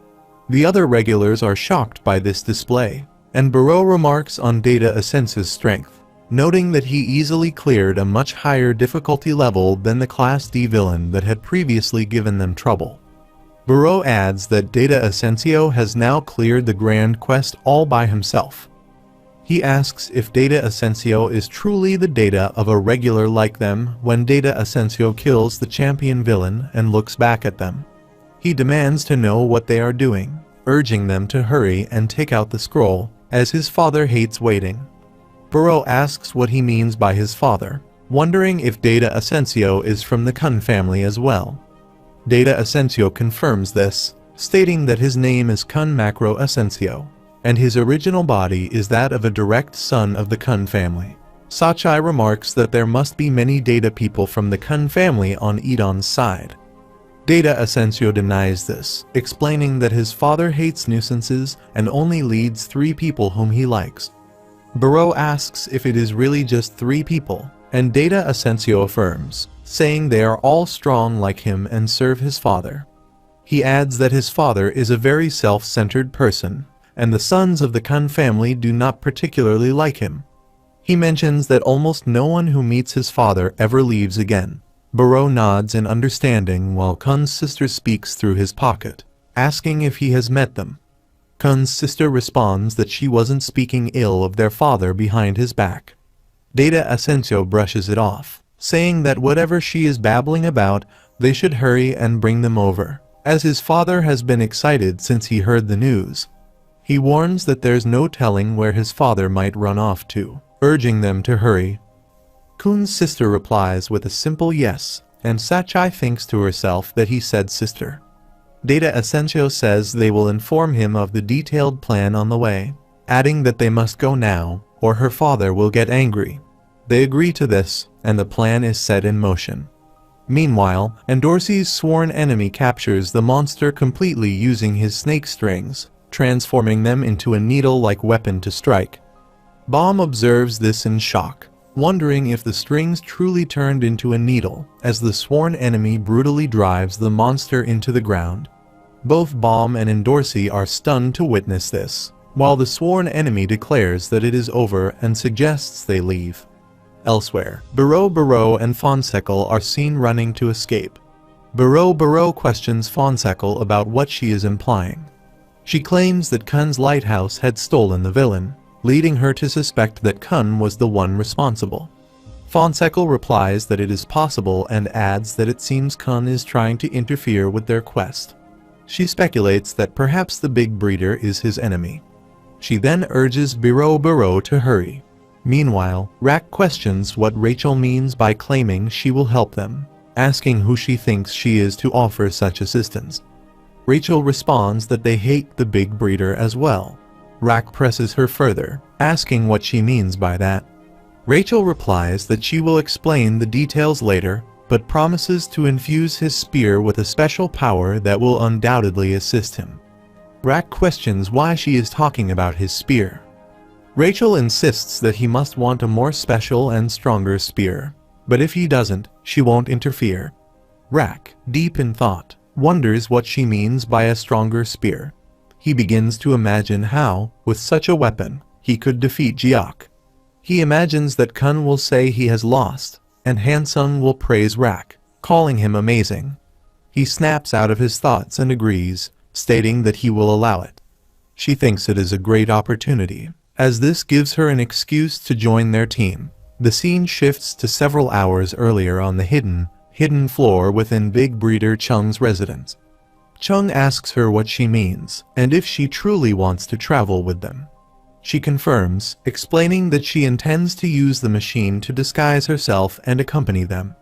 The other regulars are shocked by this display, and Barreau remarks on Data Asensio's strength, noting that he easily cleared a much higher difficulty level than the Class D villain that had previously given them trouble. Barreau adds that Data Asensio has now cleared the Grand Quest all by himself. He asks if Data Asensio is truly the Data of a regular like them when Data Asensio kills the champion villain and looks back at them. He demands to know what they are doing, urging them to hurry and take out the scroll, as his father hates waiting. Barreau asks what he means by his father, wondering if Data Asensio is from the Kun family as well. Data Asensio confirms this, stating that his name is Kun Macro Asensio, and his original body is that of a direct son of the Kun family. Sachai remarks that there must be many Data people from the Kun family on Edon's side. Data Asensio denies this, explaining that his father hates nuisances and only leads 3 people whom he likes. Barreau asks if it is really just 3 people, and Data Asensio affirms, saying they are all strong like him and serve his father. He adds that his father is a very self-centered person, and the sons of the Kun family do not particularly like him. He mentions that almost no one who meets his father ever leaves again. Barreau nods in understanding while Kun's sister speaks through his pocket, asking if he has met them. Kun's sister responds that she wasn't speaking ill of their father behind his back. Data Asensio brushes it off, saying that whatever she is babbling about, they should hurry and bring them over, as his father has been excited since he heard the news. He warns that there's no telling where his father might run off to, urging them to hurry. Kun's sister replies with a simple yes, and Sachai thinks to herself that he said sister. Data Asensio says they will inform him of the detailed plan on the way, adding that they must go now, or her father will get angry. They agree to this, and the plan is set in motion. Meanwhile, Endorsi's sworn enemy captures the monster completely using his snake strings, transforming them into a needle-like weapon to strike. Baum observes this in shock, wondering if the strings truly turned into a needle, as the sworn enemy brutally drives the monster into the ground. Both Baum and Endorsi are stunned to witness this, while the sworn enemy declares that it is over and suggests they leave. Elsewhere, Barreau and Fonseca are seen running to escape. Barreau questions Fonseca about what she is implying. She claims that Kun's lighthouse had stolen the villain, leading her to suspect that Kun was the one responsible. Fonseca replies that it is possible and adds that it seems Kun is trying to interfere with their quest. She speculates that perhaps the big breeder is his enemy. She then urges Barreau to hurry. Meanwhile, Rack questions what Rachel means by claiming she will help them, asking who she thinks she is to offer such assistance. Rachel responds that they hate the big breeder as well. Rack presses her further, asking what she means by that. Rachel replies that she will explain the details later, but promises to infuse his spear with a special power that will undoubtedly assist him. Rack questions why she is talking about his spear. Rachel insists that he must want a more special and stronger spear, but if he doesn't, she won't interfere. Rack, deep in thought, wonders what she means by a stronger spear. He begins to imagine how, with such a weapon, he could defeat Jiok. He imagines that Kun will say he has lost, and Hansung will praise Rack, calling him amazing. He snaps out of his thoughts and agrees, stating that he will allow it. She thinks it is a great opportunity, as this gives her an excuse to join their team. The scene shifts to several hours earlier on the hidden floor within Big Breeder Chung's residence. Chung asks her what she means, and if she truly wants to travel with them. She confirms, explaining that she intends to use the machine to disguise herself and accompany them.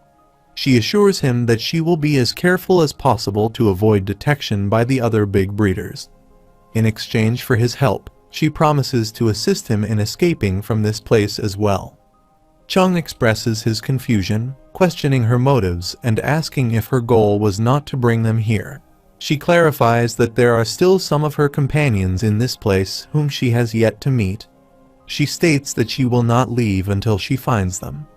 She assures him that she will be as careful as possible to avoid detection by the other big breeders. In exchange for his help, she promises to assist him in escaping from this place as well. Chung expresses his confusion, questioning her motives and asking if her goal was not to bring them here. She clarifies that there are still some of her companions in this place whom she has yet to meet. She states that she will not leave until she finds them.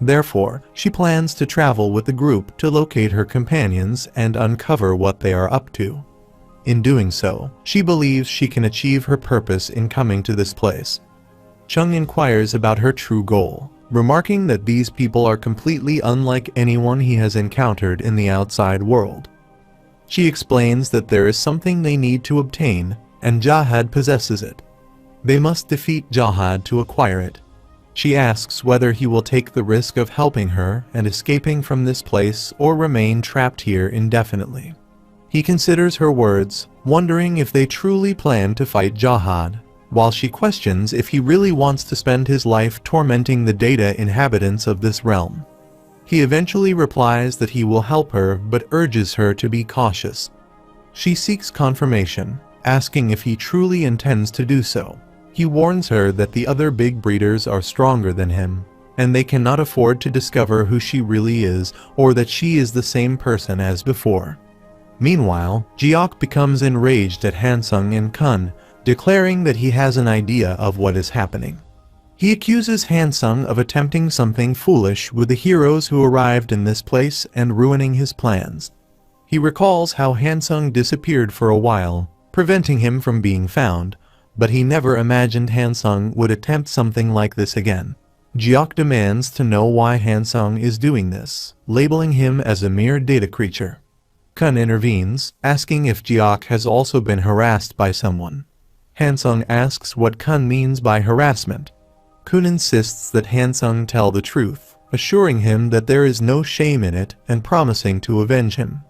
Therefore, she plans to travel with the group to locate her companions and uncover what they are up to. In doing so, she believes she can achieve her purpose in coming to this place. Chung inquires about her true goal, remarking that these people are completely unlike anyone he has encountered in the outside world. She explains that there is something they need to obtain, and Jahad possesses it. They must defeat Jahad to acquire it. She asks whether he will take the risk of helping her and escaping from this place or remain trapped here indefinitely. He considers her words, wondering if they truly plan to fight Jahad, while she questions if he really wants to spend his life tormenting the data inhabitants of this realm. He eventually replies that he will help her but urges her to be cautious. She seeks confirmation, asking if he truly intends to do so. He warns her that the other big breeders are stronger than him, and they cannot afford to discover who she really is or that she is the same person as before. Meanwhile, Jiok becomes enraged at Hansung and Kun, declaring that he has an idea of what is happening. He accuses Hansung of attempting something foolish with the heroes who arrived in this place and ruining his plans. He recalls how Hansung disappeared for a while, preventing him from being found, but he never imagined Hansung would attempt something like this again. Jiok demands to know why Hansung is doing this, labeling him as a mere data creature. Kun intervenes, asking if Jiok has also been harassed by someone. Hansung asks what Kun means by harassment. Kun insists that Hansung tell the truth, assuring him that there is no shame in it and promising to avenge him.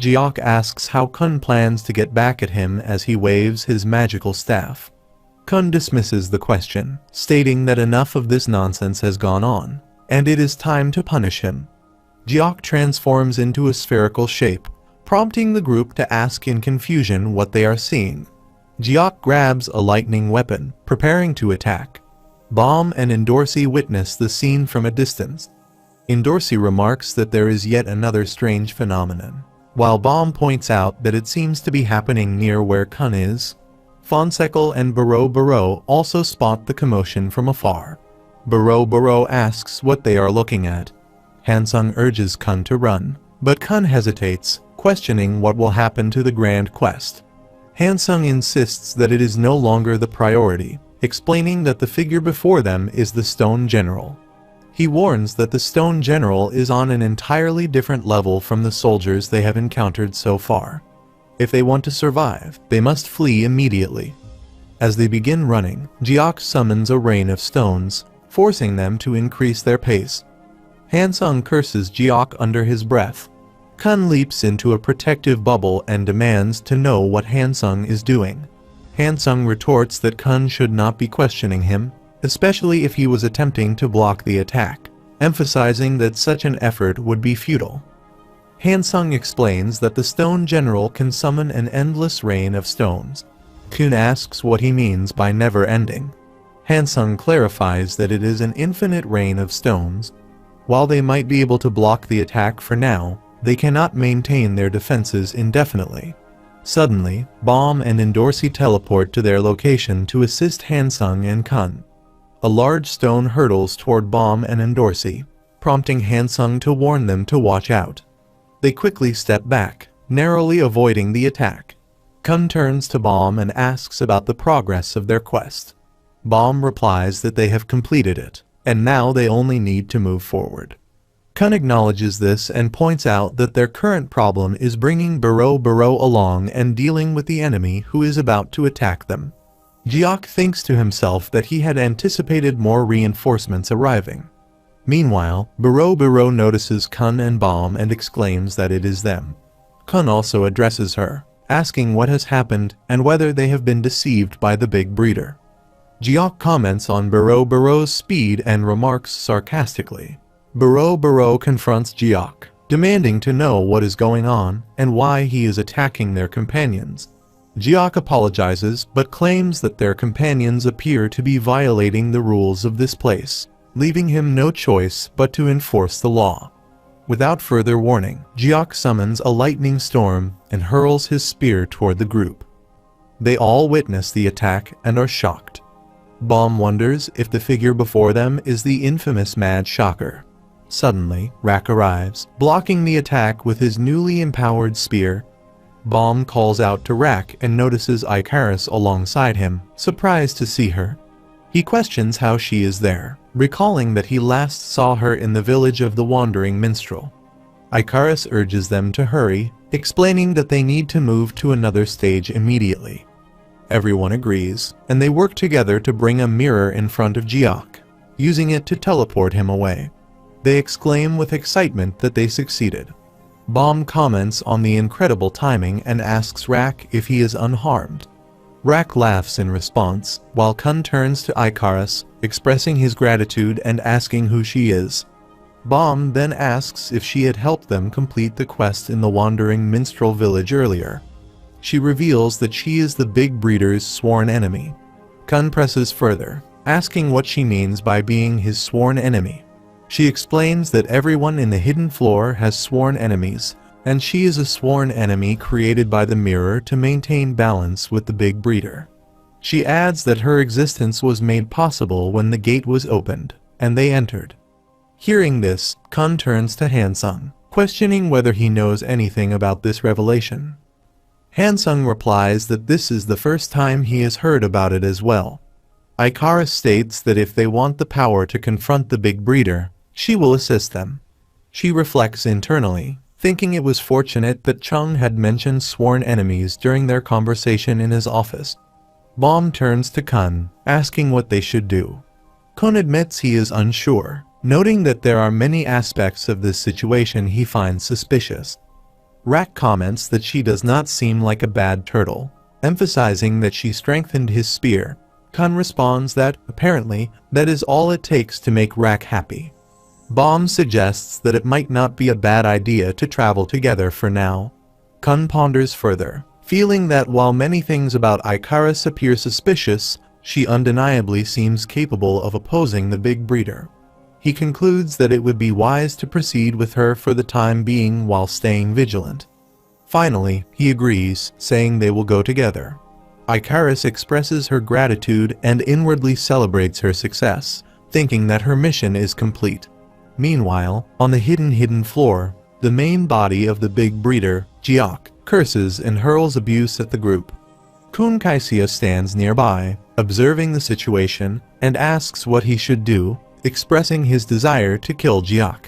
Jiok asks how Kun plans to get back at him as he waves his magical staff. Kun dismisses the question, stating that enough of this nonsense has gone on, and it is time to punish him. Jiok transforms into a spherical shape, prompting the group to ask in confusion what they are seeing. Jiok grabs a lightning weapon, preparing to attack. Bomb and Endorsi witness the scene from a distance. Endorsi remarks that there is yet another strange phenomenon, while Bomb points out that it seems to be happening near where Kun is. Fonsecal and Baro also spot the commotion from afar. Baro asks what they are looking at. Hansung urges Kun to run, but Kun hesitates, questioning what will happen to the grand quest. Hansung insists that it is no longer the priority, explaining that the figure before them is the Stone General. He warns that the Stone General is on an entirely different level from the soldiers they have encountered so far. If they want to survive, they must flee immediately. As they begin running, Jiok summons a rain of stones, forcing them to increase their pace. Hansung curses Jiok under his breath. Kun leaps into a protective bubble and demands to know what Hansung is doing. Hansung retorts that Kun should not be questioning him, especially if he was attempting to block the attack, emphasizing that such an effort would be futile. Hansung explains that the Stone General can summon an endless rain of stones. Kun asks what he means by never ending. Hansung clarifies that it is an infinite rain of stones. While they might be able to block the attack for now, they cannot maintain their defenses indefinitely. Suddenly, Bomb and Endorsi teleport to their location to assist Hansung and Kun. A large stone hurtles toward Bomb and Endorsi, prompting Hansung to warn them to watch out. They quickly step back, narrowly avoiding the attack. Kun turns to Bomb and asks about the progress of their quest. Bomb replies that they have completed it, and now they only need to move forward. Kun acknowledges this and points out that their current problem is bringing Baro along and dealing with the enemy who is about to attack them. Jiok thinks to himself that he had anticipated more reinforcements arriving. Meanwhile, Baro notices Kun and Bomb and exclaims that it is them. Kun also addresses her, asking what has happened and whether they have been deceived by the big breeder. Jiok comments on Baro's speed and remarks sarcastically. Baro confronts Jiok, demanding to know what is going on and why he is attacking their companions. Jiok apologizes but claims that their companions appear to be violating the rules of this place, leaving him no choice but to enforce the law. Without further warning, Jiok summons a lightning storm and hurls his spear toward the group. They all witness the attack and are shocked. Bomb wonders if the figure before them is the infamous Mad Shocker. Suddenly, Rak arrives, blocking the attack with his newly empowered spear. Bomb calls out to Rak and notices Icarus alongside him, surprised to see her. He questions how she is there, recalling that he last saw her in the village of the Wandering Minstrel. Icarus urges them to hurry, explaining that they need to move to another stage immediately. Everyone agrees, and they work together to bring a mirror in front of Jiok, using it to teleport him away. They exclaim with excitement that they succeeded. Bomb comments on the incredible timing and asks Rak if he is unharmed. Rak laughs in response, while Kun turns to Icarus, expressing his gratitude and asking who she is. Bomb then asks if she had helped them complete the quest in the Wandering Minstrel village earlier. She reveals that she is the big breeder's sworn enemy. Kun presses further, asking what she means by being his sworn enemy. She explains that everyone in the hidden floor has sworn enemies, and she is a sworn enemy created by the mirror to maintain balance with the big breeder. She adds that her existence was made possible when the gate was opened, and they entered. Hearing this, Kun turns to Hansung, questioning whether he knows anything about this revelation. Hansung replies that this is the first time he has heard about it as well. Icarus states that if they want the power to confront the big breeder, she will assist them. She reflects internally, thinking it was fortunate that Chung had mentioned sworn enemies during their conversation in his office. Bomb turns to Kun, asking what they should do. Kun admits he is unsure, noting that there are many aspects of this situation he finds suspicious. Rak comments that she does not seem like a bad turtle, emphasizing that she strengthened his spear. Kun responds that, apparently, that is all it takes to make Rak happy. Bomb suggests that it might not be a bad idea to travel together for now. Kun ponders further, feeling that while many things about Icarus appear suspicious, she undeniably seems capable of opposing the big breeder. He concludes that it would be wise to proceed with her for the time being while staying vigilant. Finally, he agrees, saying they will go together. Icarus expresses her gratitude and inwardly celebrates her success, thinking that her mission is complete. Meanwhile, on the hidden floor, the main body of the big breeder, Jiok, curses and hurls abuse at the group. Kun Kaisia stands nearby, observing the situation, and asks what he should do, expressing his desire to kill Jiok.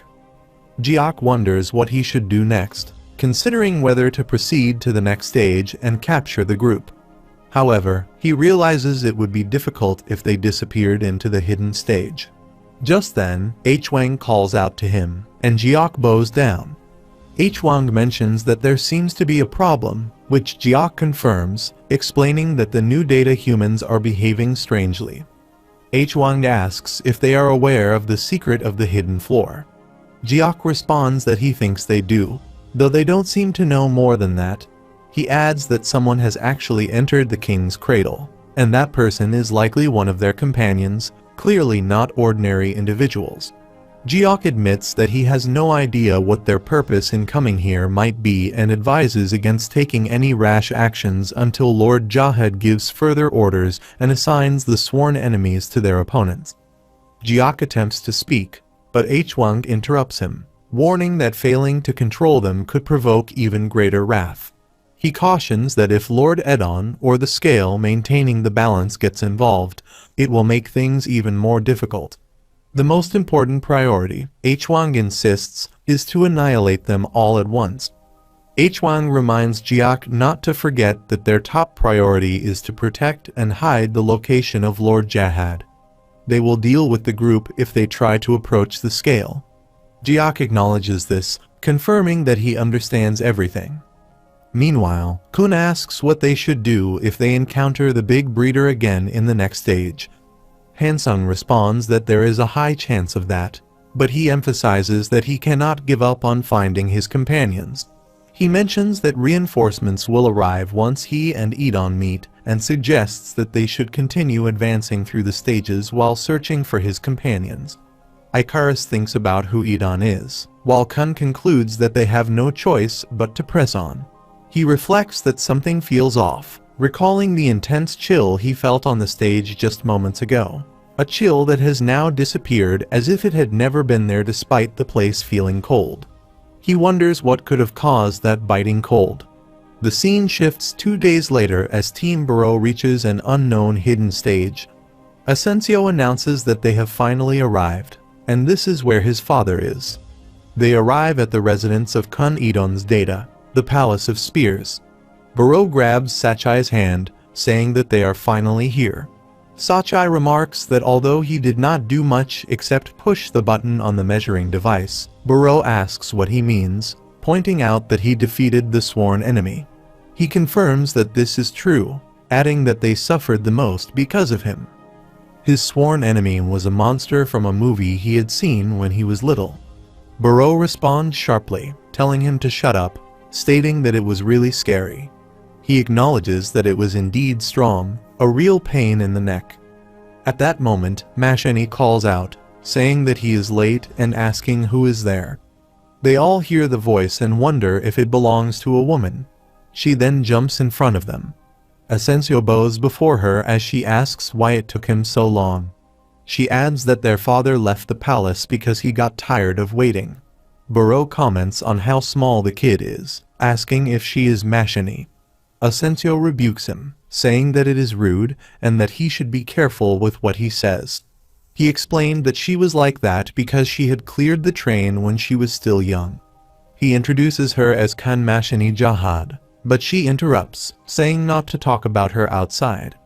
Jiok wonders what he should do next, considering whether to proceed to the next stage and capture the group. However, he realizes it would be difficult if they disappeared into the hidden stage. Just then, Hwang calls out to him, and Jiok bows down. Hwang mentions that there seems to be a problem, which Jiok confirms, explaining that the new data humans are behaving strangely. Hwang asks if they are aware of the secret of the hidden floor. Jiok responds that he thinks they do, though they don't seem to know more than that. He adds that someone has actually entered the king's cradle, and that person is likely one of their companions, clearly not ordinary individuals. Jiok admits that he has no idea what their purpose in coming here might be and advises against taking any rash actions until Lord Jahad gives further orders and assigns the sworn enemies to their opponents. Jiok attempts to speak, but Hwang interrupts him, warning that failing to control them could provoke even greater wrath. He cautions that if Lord Edon or the scale maintaining the balance gets involved, it will make things even more difficult. The most important priority, Hwang insists, is to annihilate them all at once. Hwang reminds Jiok not to forget that their top priority is to protect and hide the location of Lord Jahad. They will deal with the group if they try to approach the scale. Jiok acknowledges this, confirming that he understands everything. Meanwhile, Kun asks what they should do if they encounter the big breeder again in the next stage. Hansung responds that there is a high chance of that, but he emphasizes that he cannot give up on finding his companions. He mentions that reinforcements will arrive once he and Edon meet, and suggests that they should continue advancing through the stages while searching for his companions. Icarus thinks about who Edon is, while Kun concludes that they have no choice but to press on. He reflects that something feels off, recalling the intense chill he felt on the stage just moments ago. A chill that has now disappeared as if it had never been there despite the place feeling cold. He wonders what could have caused that biting cold. The scene shifts 2 days later as Team Burrow reaches an unknown hidden stage. Asensio announces that they have finally arrived, and this is where his father is. They arrive at the residence of Kun Edon's data, the Palace of Spears. Burrow grabs Sachai's hand, saying that they are finally here. Sachai remarks that although he did not do much except push the button on the measuring device, Burrow asks what he means, pointing out that he defeated the sworn enemy. He confirms that this is true, adding that they suffered the most because of him. His sworn enemy was a monster from a movie he had seen when he was little. Burrow responds sharply, telling him to shut up, stating that it was really scary. He acknowledges that it was indeed strong, a real pain in the neck. At that moment, Mashani calls out, saying that he is late and asking who is there. They all hear the voice and wonder if it belongs to a woman. She then jumps in front of them. Asensio bows before her as she asks why it took him so long. She adds that their father left the palace because he got tired of waiting. Burrow comments on how small the kid is, asking if she is Mashani. Asensio rebukes him, saying that it is rude and that he should be careful with what he says. He explained that she was like that because she had cleared the train when she was still young. He introduces her as Kan Mashani Jahad, but she interrupts, saying not to talk about her outside.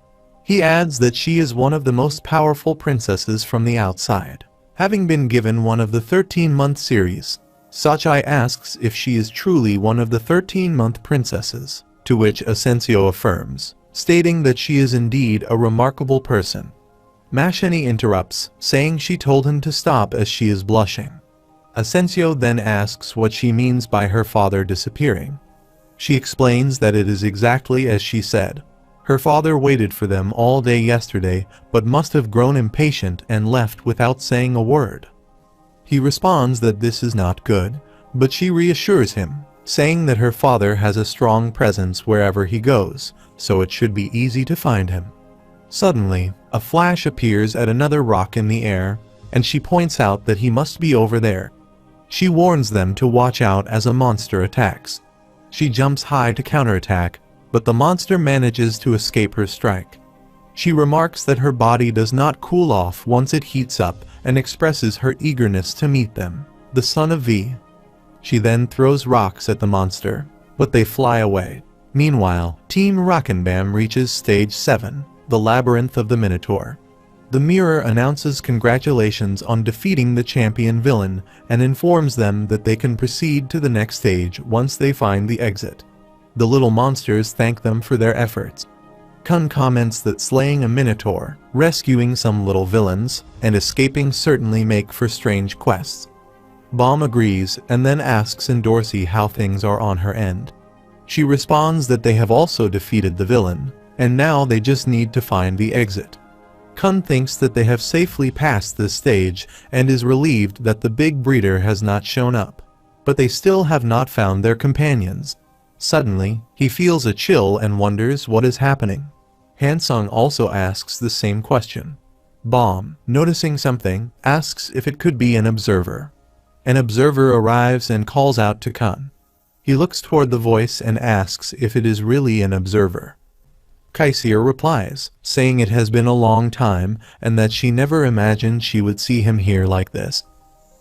He adds that she is one of the most powerful princesses from the outside, having been given one of the 13-month series. Sachai asks if she is truly one of the 13-month princesses, to which Asensio affirms, stating that she is indeed a remarkable person. Mashani interrupts, saying she told him to stop as she is blushing. Asensio then asks what she means by her father disappearing. She explains that it is exactly as she said. Her father waited for them all day yesterday, but must have grown impatient and left without saying a word. He responds that this is not good, but she reassures him, saying that her father has a strong presence wherever he goes, so it should be easy to find him. Suddenly, a flash appears at another rock in the air, and she points out that he must be over there. She warns them to watch out as a monster attacks. She jumps high to counterattack, but the monster manages to escape her strike. She remarks that her body does not cool off once it heats up and expresses her eagerness to meet them, the son of V. She then throws rocks at the monster, but they fly away. Meanwhile, Team Rakkenbam reaches stage 7, the Labyrinth of the Minotaur. The mirror announces congratulations on defeating the champion villain and informs them that they can proceed to the next stage once they find the exit. The little monsters thank them for their efforts. Kun comments that slaying a minotaur, rescuing some little villains, and escaping certainly make for strange quests. Bomb agrees and then asks Endorsi how things are on her end. She responds that they have also defeated the villain, and now they just need to find the exit. Kun thinks that they have safely passed this stage and is relieved that the big breeder has not shown up. But they still have not found their companions. Suddenly, he feels a chill and wonders what is happening. Hansung also asks the same question. Bomb, noticing something, asks if it could be an observer. An observer arrives and calls out to Kun. He looks toward the voice and asks if it is really an observer. Kaisia replies, saying it has been a long time and that she never imagined she would see him here like this.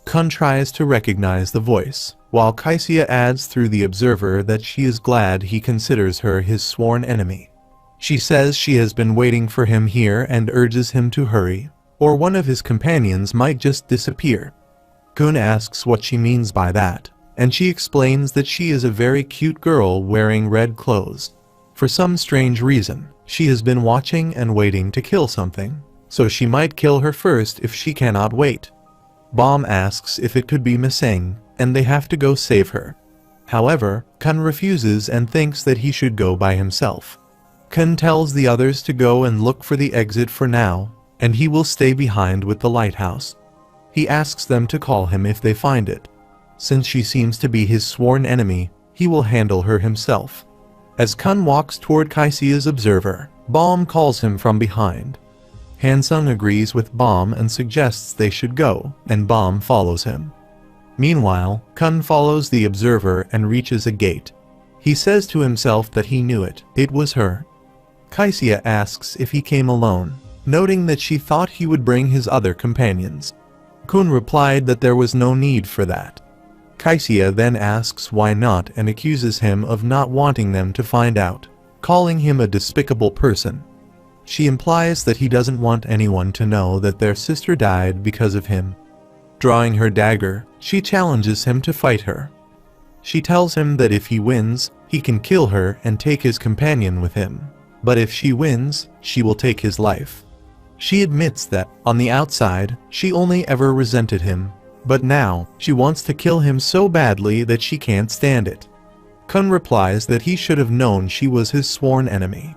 Kun tries to recognize the voice, while Kaisia adds through the observer that she is glad he considers her his sworn enemy. She says she has been waiting for him here and urges him to hurry, or one of his companions might just disappear. Kun asks what she means by that, and she explains that she is a very cute girl wearing red clothes. For some strange reason, she has been watching and waiting to kill something, so she might kill her first if she cannot wait. Bomb asks if it could be Miseng, and they have to go save her. However, Kun refuses and thinks that he should go by himself. Kun tells the others to go and look for the exit for now, and he will stay behind with the lighthouse. He asks them to call him if they find it. Since she seems to be his sworn enemy, he will handle her himself. As Kun walks toward Kaisia's observer, Bomb calls him from behind. Hansung agrees with Bomb and suggests they should go, and Bomb follows him. Meanwhile, Kun follows the observer and reaches a gate. He says to himself that he knew it was her. Kaisia asks if he came alone, noting that she thought he would bring his other companions. Kun replied that there was no need for that. Kaisia then asks why not and accuses him of not wanting them to find out, calling him a despicable person. She implies that he doesn't want anyone to know that their sister died because of him. Drawing her dagger, she challenges him to fight her. She tells him that if he wins, he can kill her and take his companion with him, but if she wins, she will take his life. She admits that, on the outside, she only ever resented him, but now, she wants to kill him so badly that she can't stand it. Kun replies that he should have known she was his sworn enemy.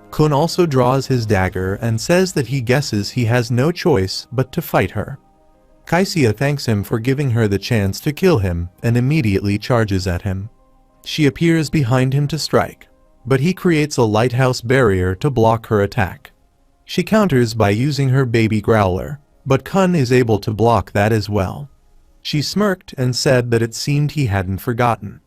Kun also draws his dagger and says that he guesses he has no choice but to fight her. Kaisia thanks him for giving her the chance to kill him and immediately charges at him. She appears behind him to strike, but he creates a lighthouse barrier to block her attack. She counters by using her baby growler, but Kun is able to block that as well. She smirked and said that it seemed he hadn't forgotten.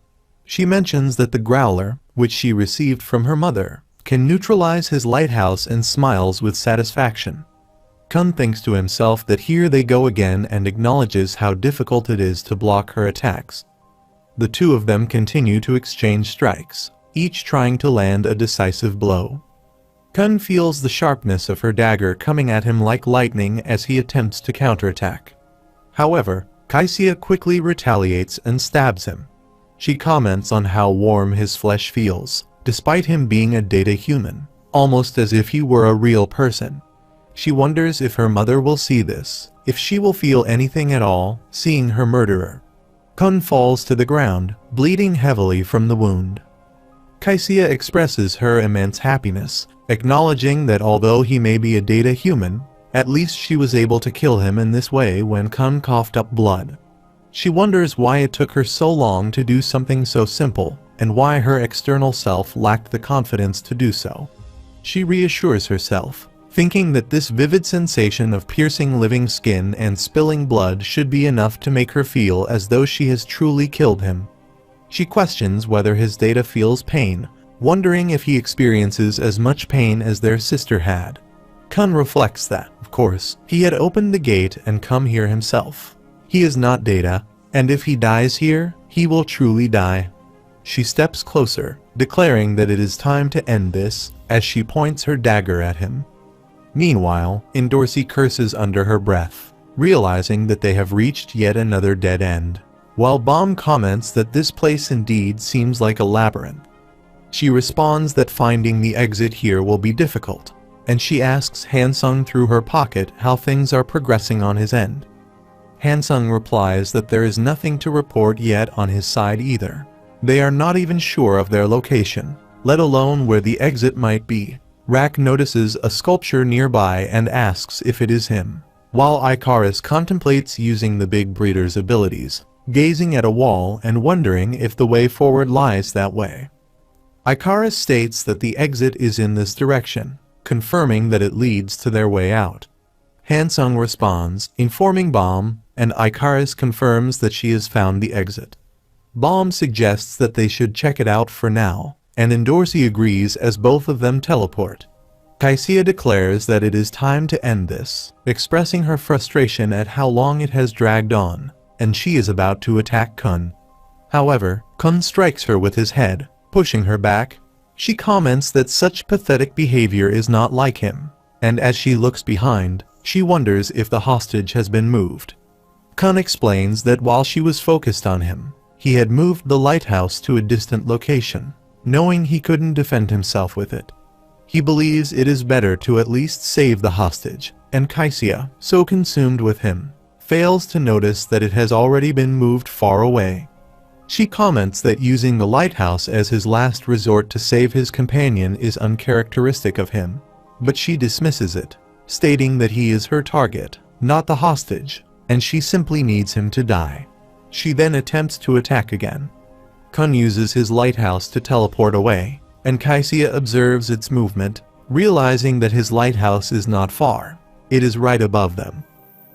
She mentions that the growler, which she received from her mother, can neutralize his lighthouse and smiles with satisfaction. Kun thinks to himself that here they go again and acknowledges how difficult it is to block her attacks. The two of them continue to exchange strikes, each trying to land a decisive blow. Kun feels the sharpness of her dagger coming at him like lightning as he attempts to counterattack. However, Kaisia quickly retaliates and stabs him. She comments on how warm his flesh feels, despite him being a data human, almost as if he were a real person. She wonders if her mother will see this, if she will feel anything at all, seeing her murderer. Kun falls to the ground, bleeding heavily from the wound. Kaisia expresses her immense happiness, acknowledging that although he may be a data human, at least she was able to kill him in this way when Kun coughed up blood. She wonders why it took her so long to do something so simple, and why her external self lacked the confidence to do so. She reassures herself, thinking that this vivid sensation of piercing living skin and spilling blood should be enough to make her feel as though she has truly killed him. She questions whether his data feels pain, wondering if he experiences as much pain as their sister had. Kun reflects that, of course, he had opened the gate and come here himself. He is not data, and if he dies here, he will truly die. She steps closer, declaring that it is time to end this, as she points her dagger at him. Meanwhile, Endorsi curses under her breath, realizing that they have reached yet another dead end, while Bomb comments that this place indeed seems like a labyrinth. She responds that finding the exit here will be difficult, and she asks Hansung through her pocket how things are progressing on his end. Hansung replies that there is nothing to report yet on his side either. They are not even sure of their location, let alone where the exit might be. Rak notices a sculpture nearby and asks if it is him, while Icarus contemplates using the Big Breeder's abilities, gazing at a wall and wondering if the way forward lies that way. Icarus states that the exit is in this direction, confirming that it leads to their way out. Hansung responds, informing Bomb, and Icarus confirms that she has found the exit. Bomb suggests that they should check it out for now, and Endorsi agrees as both of them teleport. Kaisia declares that it is time to end this, expressing her frustration at how long it has dragged on, and she is about to attack Kun. However, Kun strikes her with his head, pushing her back. She comments that such pathetic behavior is not like him, and as she looks behind, she wonders if the hostage has been moved. Kun explains that while she was focused on him, he had moved the lighthouse to a distant location, knowing he couldn't defend himself with it. He believes it is better to at least save the hostage, and Kaisia, so consumed with him, fails to notice that it has already been moved far away. She comments that using the lighthouse as his last resort to save his companion is uncharacteristic of him, but she dismisses it, stating that he is her target, not the hostage, and she simply needs him to die. She then attempts to attack again. Kun uses his lighthouse to teleport away, and Kaisia observes its movement, realizing that his lighthouse is not far. It is right above them.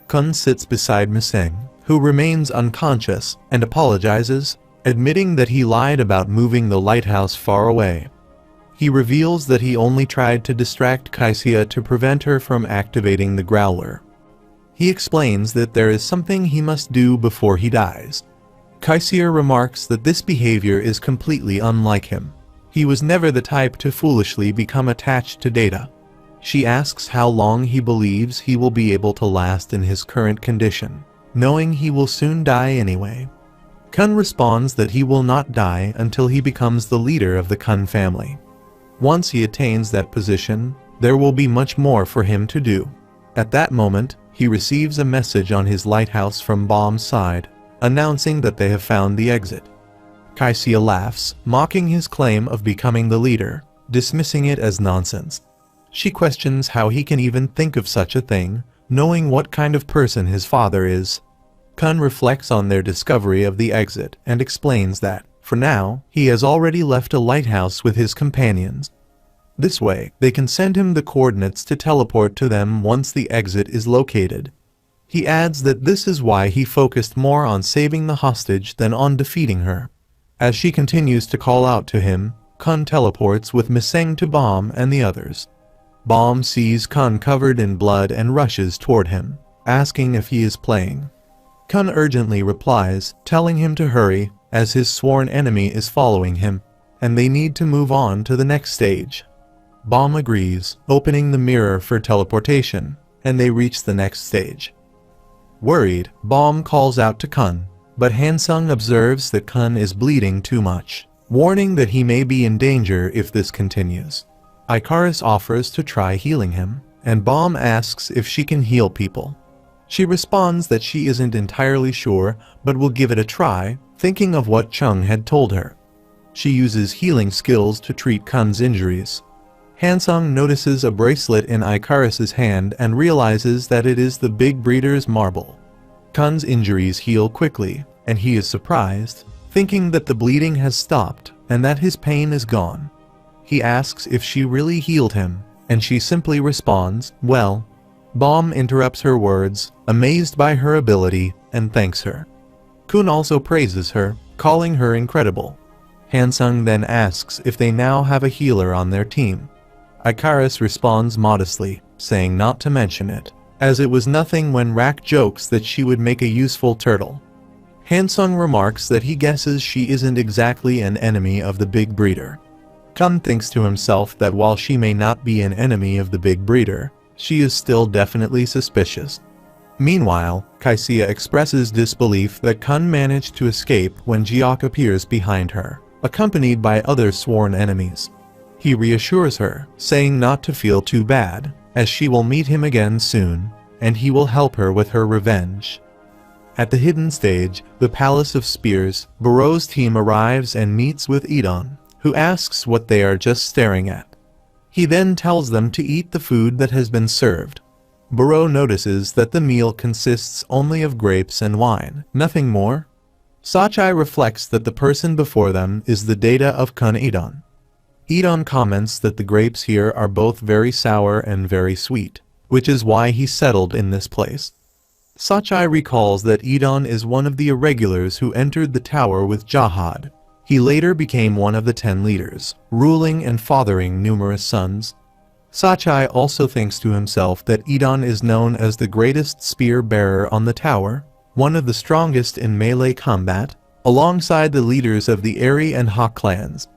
Kun sits beside Miseng, who remains unconscious, and apologizes, admitting that he lied about moving the lighthouse far away. He reveals that he only tried to distract Kaisia to prevent her from activating the growler. He explains that there is something he must do before he dies. Kaisia remarks that this behavior is completely unlike him. He was never the type to foolishly become attached to data. She asks how long he believes he will be able to last in his current condition, knowing he will soon die anyway. Kun responds that he will not die until he becomes the leader of the Kun family. Once he attains that position, there will be much more for him to do. At that moment, he receives a message on his lighthouse from Bomb's side, announcing that they have found the exit. Kaisia laughs, mocking his claim of becoming the leader, dismissing it as nonsense. She questions how he can even think of such a thing, knowing what kind of person his father is. Kun reflects on their discovery of the exit and explains that, for now, he has already left a lighthouse with his companions. This way, they can send him the coordinates to teleport to them once the exit is located. He adds that this is why he focused more on saving the hostage than on defeating her. As she continues to call out to him, Kun teleports with Miseng to Bomb and the others. Bomb sees Kun covered in blood and rushes toward him, asking if he is playing. Kun urgently replies, telling him to hurry, as his sworn enemy is following him, and they need to move on to the next stage. Bomb agrees, opening the mirror for teleportation, and they reach the next stage. Worried, Bomb calls out to Kun, but Hansung observes that Kun is bleeding too much, warning that he may be in danger if this continues. Icarus offers to try healing him, and Bomb asks if she can heal people. She responds that she isn't entirely sure, but will give it a try, thinking of what Chung had told her. She uses healing skills to treat Kun's injuries. Hansung notices a bracelet in Icarus's hand and realizes that it is the big breeder's marble. Kun's injuries heal quickly, and he is surprised, thinking that the bleeding has stopped and that his pain is gone. He asks if she really healed him, and she simply responds, "Well." Bomb interrupts her words, amazed by her ability, and thanks her. Kun also praises her, calling her incredible. Hansung then asks if they now have a healer on their team. Icarus responds modestly, saying not to mention it, as it was nothing when Rak jokes that she would make a useful turtle. Hansung remarks that he guesses she isn't exactly an enemy of the big breeder. Kun thinks to himself that while she may not be an enemy of the big breeder, she is still definitely suspicious. Meanwhile, Kaisia expresses disbelief that Kun managed to escape when Jiok appears behind her, accompanied by other sworn enemies. He reassures her, saying not to feel too bad, as she will meet him again soon, and he will help her with her revenge. At the hidden stage, the Palace of Spears, Buro's team arrives and meets with Edon, who asks what they are just staring at. He then tells them to eat the food that has been served. Buro notices that the meal consists only of grapes and wine, nothing more. Sachai reflects that the person before them is the data of Kun Edon. Edon comments that the grapes here are both very sour and very sweet, which is why he settled in this place. Sachai recalls that Edon is one of the irregulars who entered the tower with Jahad. He later became one of the 10 leaders, ruling and fathering numerous sons. Sachai also thinks to himself that Edon is known as the greatest spear bearer on the tower, one of the strongest in melee combat, alongside the leaders of the Eri and Ha clans.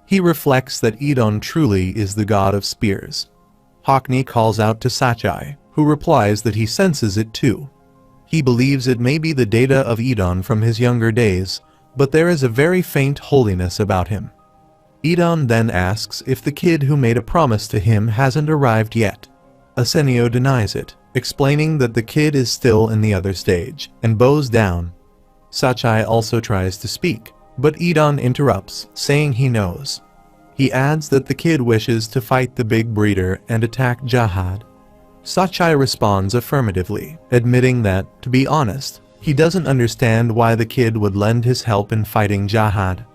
He reflects that Edon truly is the god of spears. Hockney calls out to Sachai, who replies that he senses it too. He believes it may be the data of Edon from his younger days, but there is a very faint holiness about him. Edon then asks if the kid who made a promise to him hasn't arrived yet. Asenio denies it, explaining that the kid is still in the other stage, and bows down. Sachai also tries to speak, but Edon interrupts, saying he knows. He adds that the kid wishes to fight the big breeder and attack Jahad. Sachai responds affirmatively, admitting that, to be honest, he doesn't understand why the kid would lend his help in fighting Jahad.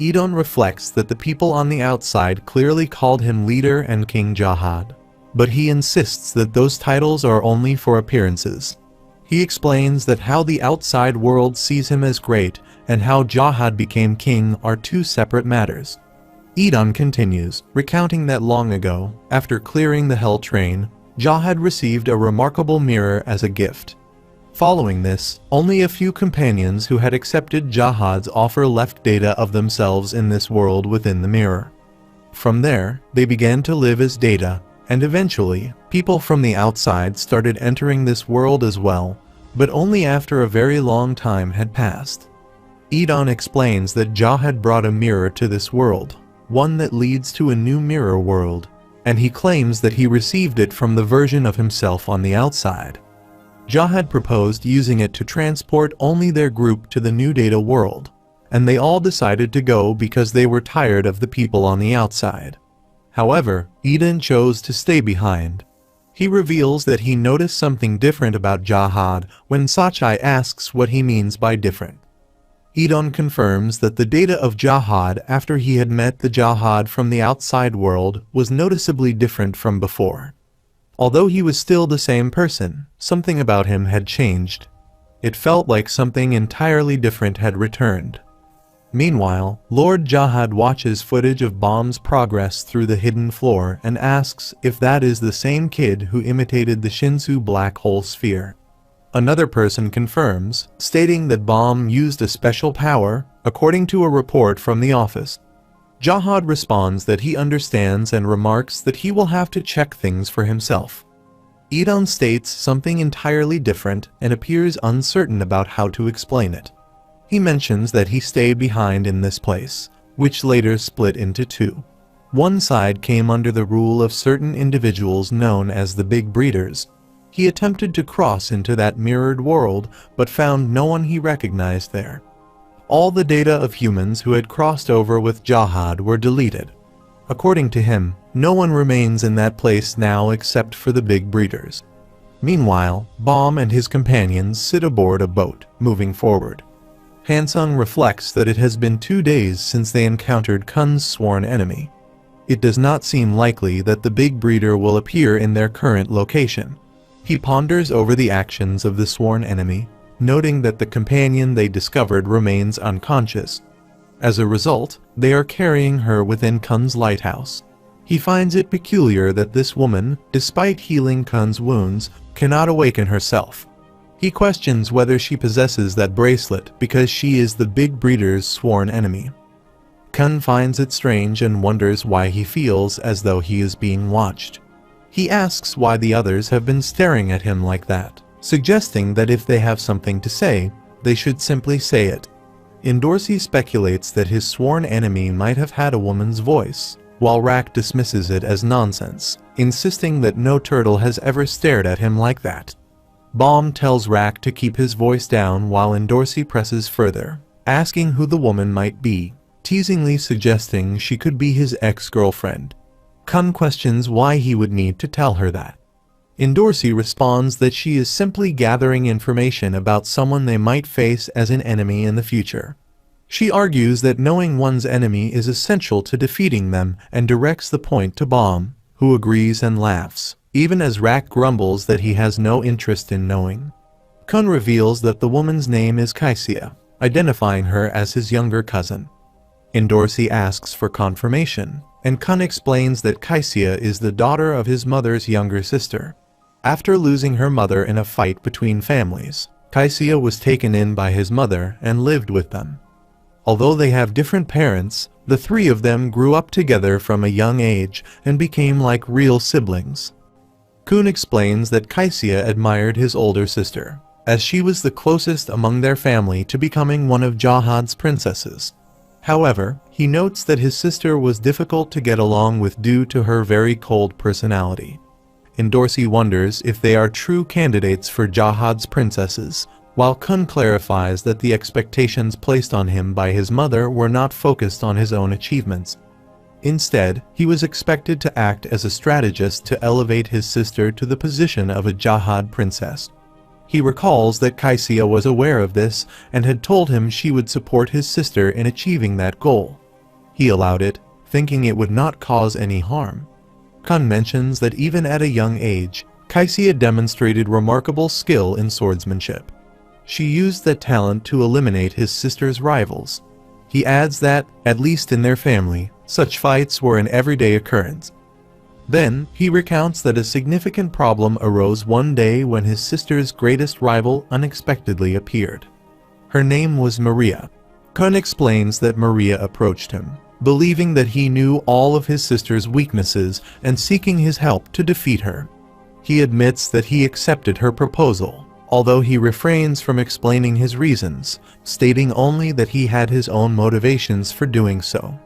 Edon reflects that the people on the outside clearly called him leader and King Jahad, but he insists that those titles are only for appearances. He explains that how the outside world sees him as great and how Jahad became king are two separate matters. Edon continues, recounting that long ago, after clearing the Hell Train, Jahad received a remarkable mirror as a gift. Following this, only a few companions who had accepted Jahad's offer left data of themselves in this world within the mirror. From there, they began to live as data, and eventually, people from the outside started entering this world as well, but only after a very long time had passed. Edon explains that Jahad brought a mirror to this world, one that leads to a new mirror world, and he claims that he received it from the version of himself on the outside. Jahad proposed using it to transport only their group to the new data world, and they all decided to go because they were tired of the people on the outside. However, Edon chose to stay behind. He reveals that he noticed something different about Jahad when Sachai asks what he means by different. Edon confirms that the data of Jahad after he had met the Jahad from the outside world was noticeably different from before. Although he was still the same person, something about him had changed. It felt like something entirely different had returned. Meanwhile, Lord Jahad watches footage of Bomb's progress through the hidden floor and asks if that is the same kid who imitated the Shinsu black hole sphere. Another person confirms, stating that Bomb used a special power, according to a report from the office. Jahad responds that he understands and remarks that he will have to check things for himself. Edon states something entirely different and appears uncertain about how to explain it. He mentions that he stayed behind in this place, which later split into two. One side came under the rule of certain individuals known as the Big Breeders. He attempted to cross into that mirrored world, but found no one he recognized there. All the data of humans who had crossed over with Jahad were deleted. According to him, no one remains in that place now except for the Big Breeders. Meanwhile, Baum and his companions sit aboard a boat, moving forward. Hansung reflects that it has been 2 days since they encountered Kun's sworn enemy. It does not seem likely that the Big Breeder will appear in their current location. He ponders over the actions of the sworn enemy, noting that the companion they discovered remains unconscious. As a result, they are carrying her within Kun's lighthouse. He finds it peculiar that this woman, despite healing Kun's wounds, cannot awaken herself. He questions whether she possesses that bracelet because she is the Big Breeder's sworn enemy. Kun finds it strange and wonders why he feels as though he is being watched. He asks why the others have been staring at him like that, suggesting that if they have something to say, they should simply say it. Indorsey speculates that his sworn enemy might have had a woman's voice, while Rack dismisses it as nonsense, insisting that no turtle has ever stared at him like that. Baum tells Rack to keep his voice down while Indorsey presses further, asking who the woman might be, teasingly suggesting she could be his ex-girlfriend. Kun questions why he would need to tell her that. Indorsey responds that she is simply gathering information about someone they might face as an enemy in the future. She argues that knowing one's enemy is essential to defeating them and directs the point to Baum, who agrees and laughs, even as Rack grumbles that he has no interest in knowing. Kun reveals that the woman's name is Kaisia, identifying her as his younger cousin. Indorsey asks for confirmation, and Kun explains that Kaisia is the daughter of his mother's younger sister. After losing her mother in a fight between families, Kaisia was taken in by his mother and lived with them. Although they have different parents, the three of them grew up together from a young age and became like real siblings. Kun explains that Kaisia admired his older sister, as she was the closest among their family to becoming one of Jahad's princesses. However, he notes that his sister was difficult to get along with due to her very cold personality. Indorsey wonders if they are true candidates for Jahad's princesses, while Kun clarifies that the expectations placed on him by his mother were not focused on his own achievements. Instead, he was expected to act as a strategist to elevate his sister to the position of a Jahad princess. He recalls that Kaisia was aware of this and had told him she would support his sister in achieving that goal. He allowed it, thinking it would not cause any harm. Kun mentions that even at a young age, Kaisia demonstrated remarkable skill in swordsmanship. She used that talent to eliminate his sister's rivals. He adds that, at least in their family, such fights were an everyday occurrence. Then, he recounts that a significant problem arose one day when his sister's greatest rival unexpectedly appeared. Her name was Maria. Kun explains that Maria approached him, believing that he knew all of his sister's weaknesses and seeking his help to defeat her. He admits that he accepted her proposal, although he refrains from explaining his reasons, stating only that he had his own motivations for doing so.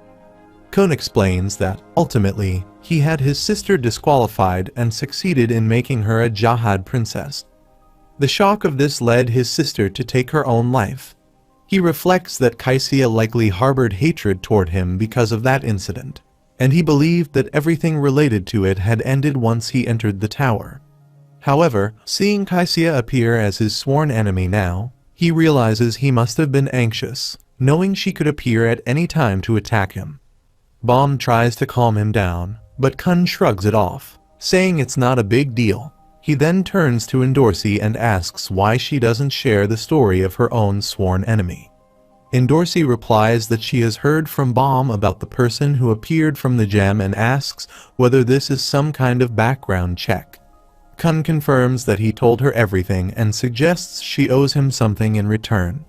Kun explains that, ultimately, he had his sister disqualified and succeeded in making her a Jahad princess. The shock of this led his sister to take her own life. He reflects that Kaisia likely harbored hatred toward him because of that incident, and he believed that everything related to it had ended once he entered the tower. However, seeing Kaisia appear as his sworn enemy now, he realizes he must have been anxious, knowing she could appear at any time to attack him. Baum tries to calm him down, but Kun shrugs it off, saying it's not a big deal. He then turns to Indorsey and asks why she doesn't share the story of her own sworn enemy. Indorsey replies that she has heard from Baum about the person who appeared from the gem and asks whether this is some kind of background check. Kun confirms that he told her everything and suggests she owes him something in return.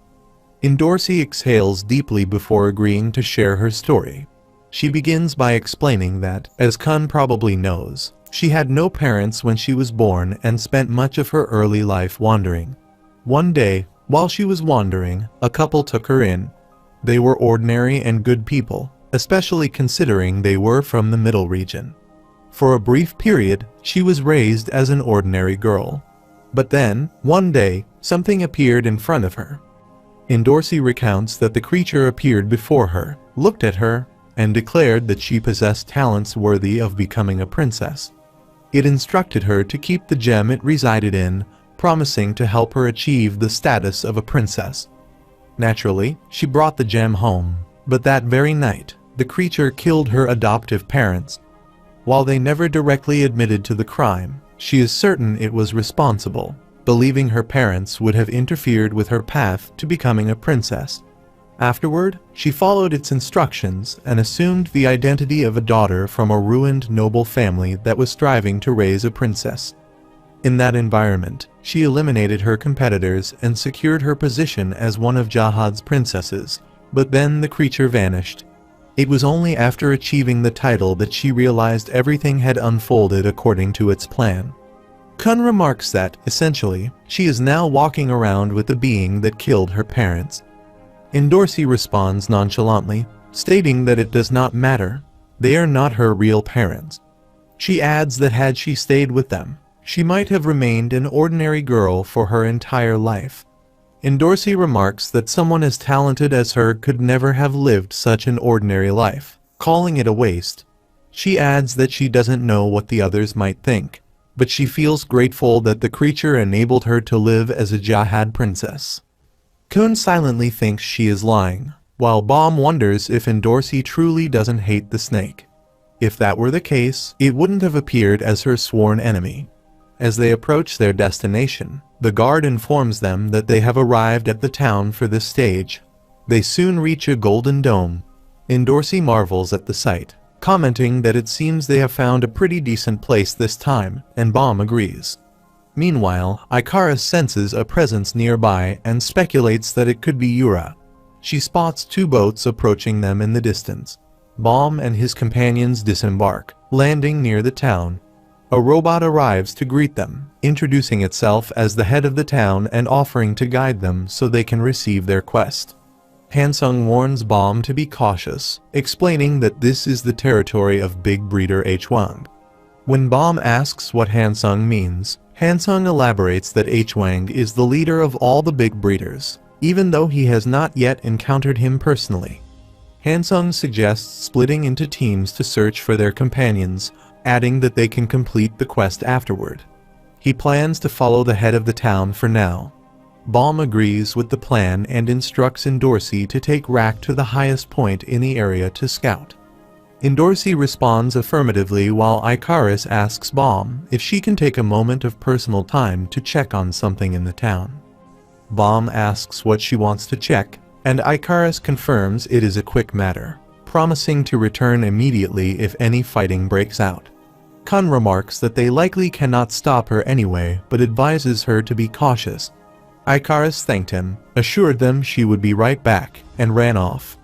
Indorsey exhales deeply before agreeing to share her story. She begins by explaining that, as Kun probably knows, She had no parents when she was born and spent much of her early life wandering. One day, while she was wandering, a couple took her in. They were ordinary and good people, especially considering they were from the middle region. For a brief period, she was raised as an ordinary girl. But then, one day, something appeared in front of her. Dorsey recounts that the creature appeared before her, looked at her, and declared that she possessed talents worthy of becoming a princess. It instructed her to keep the gem it resided in, promising to help her achieve the status of a princess. Naturally, she brought the gem home, but that very night, the creature killed her adoptive parents. While they never directly admitted to the crime, she is certain it was responsible, believing her parents would have interfered with her path to becoming a princess. Afterward, she followed its instructions and assumed the identity of a daughter from a ruined noble family that was striving to raise a princess. In that environment, she eliminated her competitors and secured her position as one of Jahad's princesses, but then the creature vanished. It was only after achieving the title that she realized everything had unfolded according to its plan. Kun remarks that, essentially, she is now walking around with the being that killed her parents. Dorsey responds nonchalantly, stating that it does not matter. They are not her real parents. She adds that had she stayed with them, she might have remained an ordinary girl for her entire life. Dorsey remarks that someone as talented as her could never have lived such an ordinary life, calling it a waste. She adds that she doesn't know what the others might think, but she feels grateful that the creature enabled her to live as a Jahad princess. Kun silently thinks she is lying, while Baum wonders if Dorsey truly doesn't hate the snake. If that were the case, it wouldn't have appeared as her sworn enemy. As they approach their destination, the guard informs them that they have arrived at the town for this stage. They soon reach a golden dome. Dorsey marvels at the sight, commenting that it seems they have found a pretty decent place this time, and Baum agrees. Meanwhile, Icarus senses a presence nearby and speculates that it could be Yura. She spots two boats approaching them in the distance. Baum and his companions disembark, landing near the town. A robot arrives to greet them, introducing itself as the head of the town and offering to guide them so they can receive their quest. Hansung warns Baum to be cautious, explaining that this is the territory of Big Breeder H-Wang. When Baum asks what Hansung means, Hansung elaborates that H-Wang is the leader of all the big breeders, even though he has not yet encountered him personally. Hansung suggests splitting into teams to search for their companions, adding that they can complete the quest afterward. He plans to follow the head of the town for now. Baum agrees with the plan and instructs Dorsey to take Rack to the highest point in the area to scout. Dorsey responds affirmatively while Icarus asks Baum if she can take a moment of personal time to check on something in the town. Baum asks what she wants to check, and Icarus confirms it is a quick matter, promising to return immediately if any fighting breaks out. Kun remarks that they likely cannot stop her anyway, but advises her to be cautious. Icarus thanked him, assured them she would be right back, and ran off.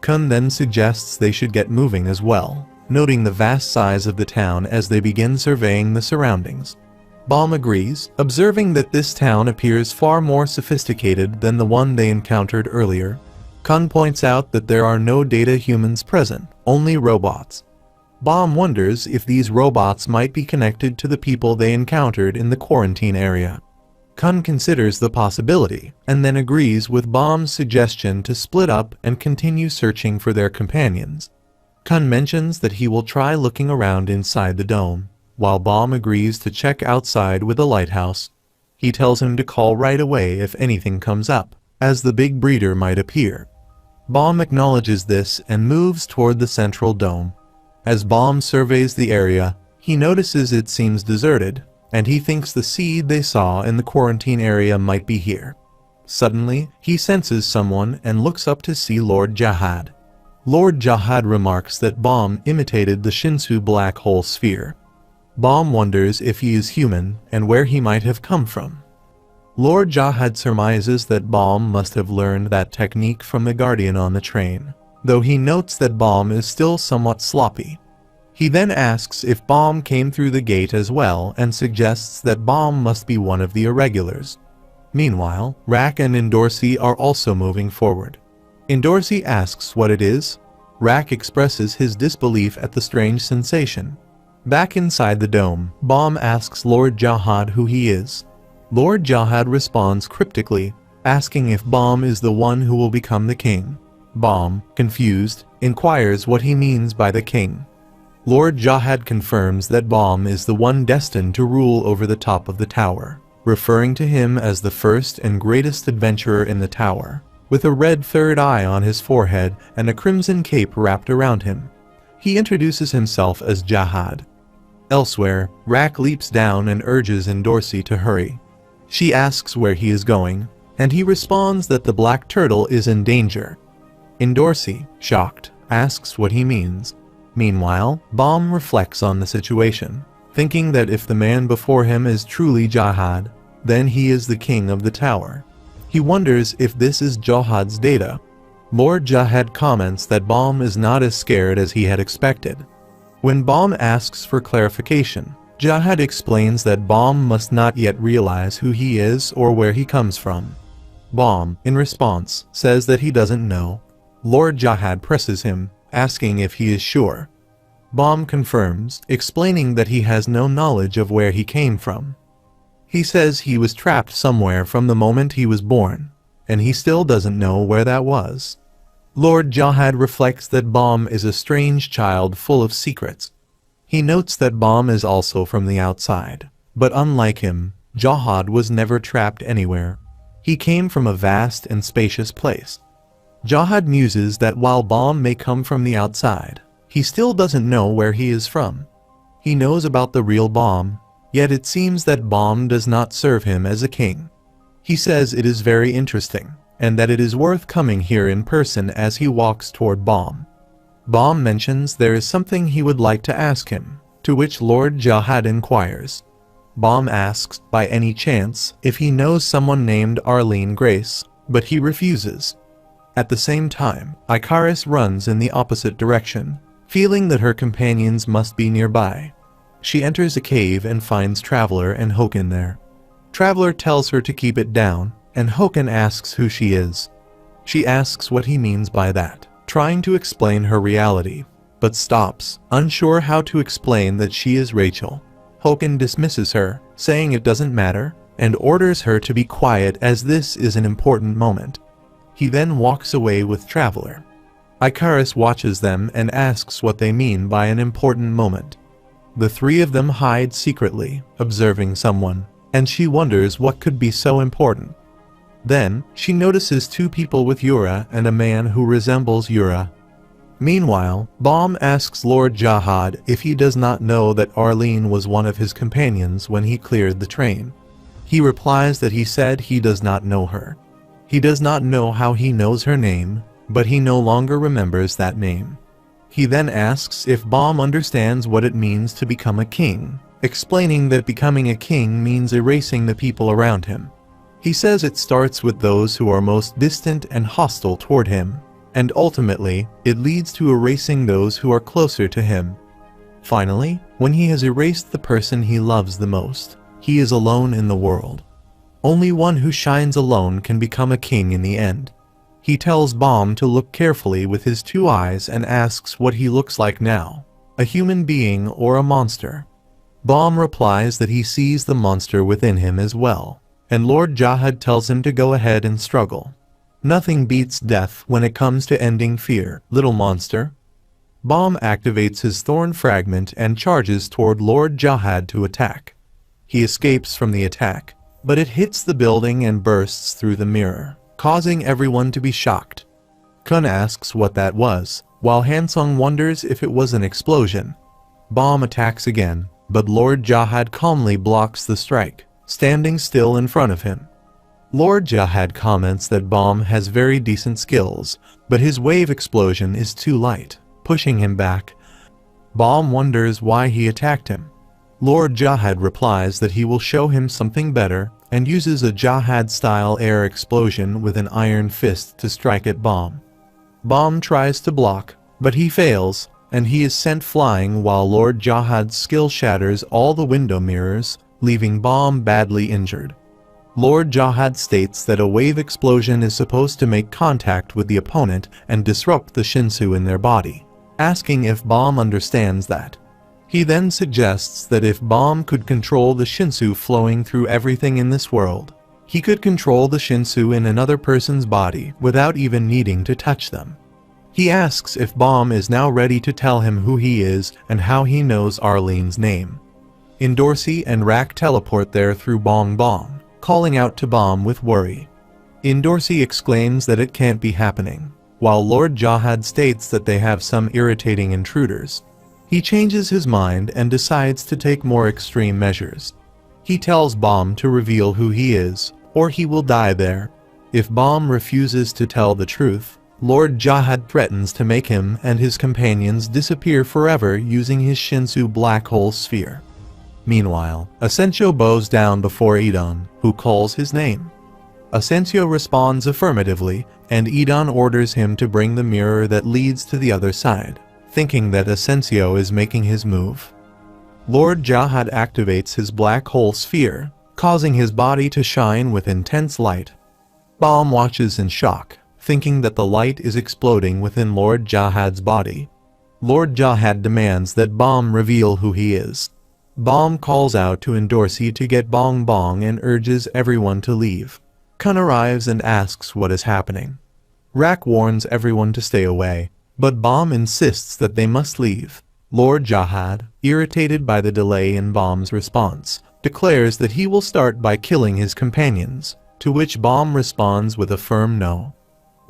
Kun then suggests they should get moving as well, noting the vast size of the town as they begin surveying the surroundings. Baum agrees, observing that this town appears far more sophisticated than the one they encountered earlier. Kun points out that there are no data humans present, only robots. Baum wonders if these robots might be connected to the people they encountered in the quarantine area. Kun considers the possibility, and then agrees with Baum's suggestion to split up and continue searching for their companions. Kun mentions that he will try looking around inside the dome, while Baum agrees to check outside with a lighthouse. He tells him to call right away if anything comes up, as the big breeder might appear. Baum acknowledges this and moves toward the central dome. As Baum surveys the area, he notices it seems deserted, and he thinks the seed they saw in the quarantine area might be here. Suddenly, he senses someone and looks up to see Lord Jahad. Lord Jahad remarks that Baum imitated the Shinsu black hole sphere. Baum wonders if he is human and where he might have come from. Lord Jahad surmises that Baum must have learned that technique from the Guardian on the train, though he notes that Baum is still somewhat sloppy. He then asks if Bomb came through the gate as well and suggests that Bomb must be one of the irregulars. Meanwhile, Rack and Endorsi are also moving forward. Endorsi asks what it is. Rack expresses his disbelief at the strange sensation. Back inside the dome, Bomb asks Lord Jahad who he is. Lord Jahad responds cryptically, asking if Bomb is the one who will become the king. Bomb, confused, inquires what he means by the king. Lord Jahad confirms that Bomb is the one destined to rule over the top of the tower, referring to him as the first and greatest adventurer in the tower, with a red third eye on his forehead and a crimson cape wrapped around him. He introduces himself as Jahad. Elsewhere, Rack leaps down and urges Endorsi to hurry. She asks where he is going, and he responds that the black turtle is in danger. Endorsi, shocked, asks what he means. Meanwhile, Bomb reflects on the situation, thinking that if the man before him is truly Jahad, then he is the king of the tower. He wonders if this is Jahad's data. Lord Jahad comments that Bomb is not as scared as he had expected. When Bomb asks for clarification, Jahad explains that Bomb must not yet realize who he is or where he comes from. Bomb, in response, says that he doesn't know. Lord Jahad presses him, asking if he is sure. Bomb confirms, explaining that he has no knowledge of where he came from. He says he was trapped somewhere from the moment he was born, and he still doesn't know where that was. Lord Jahad reflects that Bomb is a strange child full of secrets. He notes that Bomb is also from the outside, but unlike him, Jahad was never trapped anywhere. He came from a vast and spacious place. Jahad muses that while Bomb may come from the outside, he still doesn't know where he is from. He knows about the real Bomb, yet it seems that Bomb does not serve him as a king. He says it is very interesting, and that it is worth coming here in person as he walks toward Bomb. Bomb mentions there is something he would like to ask him, to which Lord Jahad inquires. Bomb asks, by any chance, if he knows someone named Arlene Grace, but he refuses. At the same time, Icarus runs in the opposite direction, feeling that her companions must be nearby. She enters a cave and finds Traveler and Hoken there. Traveler tells her to keep it down, and Hoken asks who she is. She asks what he means by that, trying to explain her reality, but stops, unsure how to explain that she is Rachel. Hoken dismisses her, saying it doesn't matter, and orders her to be quiet as this is an important moment. He then walks away with Traveler. Icarus watches them and asks what they mean by an important moment. The three of them hide secretly, observing someone, and she wonders what could be so important. Then, she notices two people with Yura and a man who resembles Yura. Meanwhile, Bomb asks Lord Jahad if he does not know that Arlene was one of his companions when he cleared the train. He replies that he said he does not know her. He does not know how he knows her name, but he no longer remembers that name. He then asks if Bomb understands what it means to become a king, explaining that becoming a king means erasing the people around him. He says it starts with those who are most distant and hostile toward him, and ultimately, it leads to erasing those who are closer to him. Finally, when he has erased the person he loves the most, he is alone in the world. Only one who shines alone can become a king in the end. He tells Bomb to look carefully with his two eyes and asks what he looks like now, a human being or a monster. Bomb replies that he sees the monster within him as well, and Lord Jahad tells him to go ahead and struggle. Nothing beats death when it comes to ending fear, little monster. Bomb activates his thorn fragment and charges toward Lord Jahad to attack. He escapes from the attack, but it hits the building and bursts through the mirror, causing everyone to be shocked. Kun asks what that was, while Hansung wonders if it was an explosion. Bomb attacks again, but Lord Jahad calmly blocks the strike, standing still in front of him. Lord Jahad comments that Bomb has very decent skills, but his wave explosion is too light, pushing him back. Bomb wonders why he attacked him. Lord Jahad replies that he will show him something better, and uses a Jahad-style air explosion with an iron fist to strike at Bomb. Bomb tries to block, but he fails, and he is sent flying while Lord Jahad's skill shatters all the window mirrors, leaving Bomb badly injured. Lord Jahad states that a wave explosion is supposed to make contact with the opponent and disrupt the Shinsu in their body, asking if Bomb understands that. He then suggests that if Bomb could control the Shinsu flowing through everything in this world, he could control the Shinsu in another person's body without even needing to touch them. He asks if Bomb is now ready to tell him who he is and how he knows Arlene's name. Indorsey and Rak teleport there through Bong Bong, calling out to Bomb with worry. Indorsey exclaims that it can't be happening, while Lord Jahad states that they have some irritating intruders. He changes his mind and decides to take more extreme measures. He tells Bomb to reveal who he is, or he will die there. If Bomb refuses to tell the truth, Lord Jahad threatens to make him and his companions disappear forever using his Shinsu black hole sphere. Meanwhile, Asensio bows down before Idon, who calls his name. Asensio responds affirmatively, and Idon orders him to bring the mirror that leads to the other side, thinking that Asensio is making his move. Lord Jahad activates his black hole sphere, causing his body to shine with intense light. Bomb watches in shock, thinking that the light is exploding within Lord Jahad's body. Lord Jahad demands that Bomb reveal who he is. Bomb calls out to Indorsey to get Bong Bong and urges everyone to leave. Kun arrives and asks what is happening. Rak warns everyone to stay away, but Bomb insists that they must leave. Lord Jahad, irritated by the delay in Bomb's response, declares that he will start by killing his companions, to which Bomb responds with a firm no.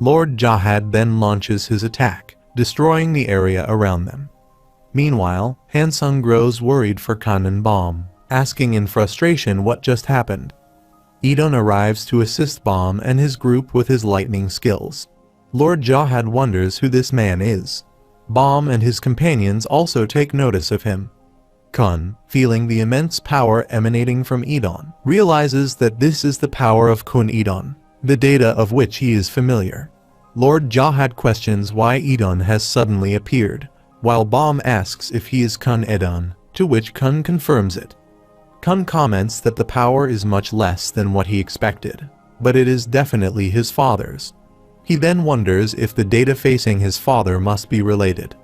Lord Jahad then launches his attack, destroying the area around them. Meanwhile, Hansung grows worried for Kun and Bomb, asking in frustration what just happened. Idon arrives to assist Bomb and his group with his lightning skills. Lord Jahad wonders who this man is. Bomb and his companions also take notice of him. Kun, feeling the immense power emanating from Idon, realizes that this is the power of Kun Idon, the data of which he is familiar. Lord Jahad questions why Idon has suddenly appeared, while Bomb asks if he is Kun Edon, to which Kun confirms it. Kun comments that the power is much less than what he expected, but it is definitely his father's. He then wonders if the data facing his father must be related.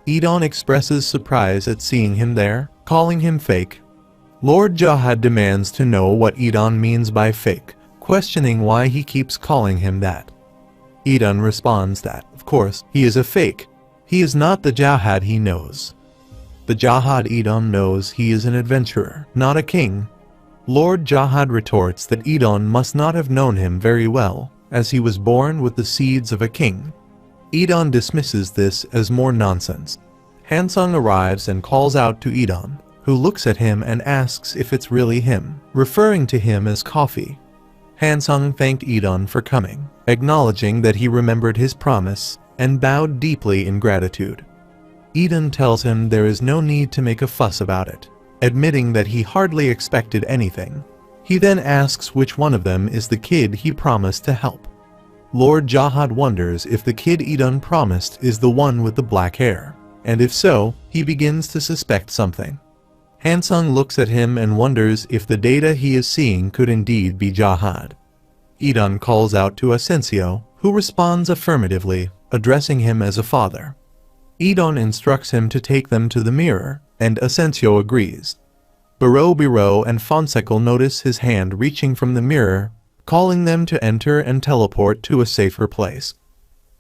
Idon expresses surprise at seeing him there, calling him fake. Lord Jahad demands to know what Idon means by fake, questioning why he keeps calling him that. Idon responds that, of course, he is a fake. He is not the Jahad he knows. The Jahad Idon knows he is an adventurer, not a king. Lord Jahad retorts that Idon must not have known him very well, as he was born with the seeds of a king. Idon dismisses this as more nonsense. Hansung arrives and calls out to Idon, who looks at him and asks if it's really him, referring to him as Coffee. Hansung thanked Idon for coming, acknowledging that he remembered his promise, and bowed deeply in gratitude. Idon tells him there is no need to make a fuss about it, admitting that he hardly expected anything. He then asks which one of them is the kid he promised to help. Lord Jahad wonders if the kid Idon promised is the one with the black hair, and if so, he begins to suspect something. Hansung looks at him and wonders if the data he is seeing could indeed be Jahad. Idon calls out to Asensio, who responds affirmatively, addressing him as a father. Idon instructs him to take them to the mirror, and Asensio agrees. Biro and Fonseca notice his hand reaching from the mirror, calling them to enter and teleport to a safer place.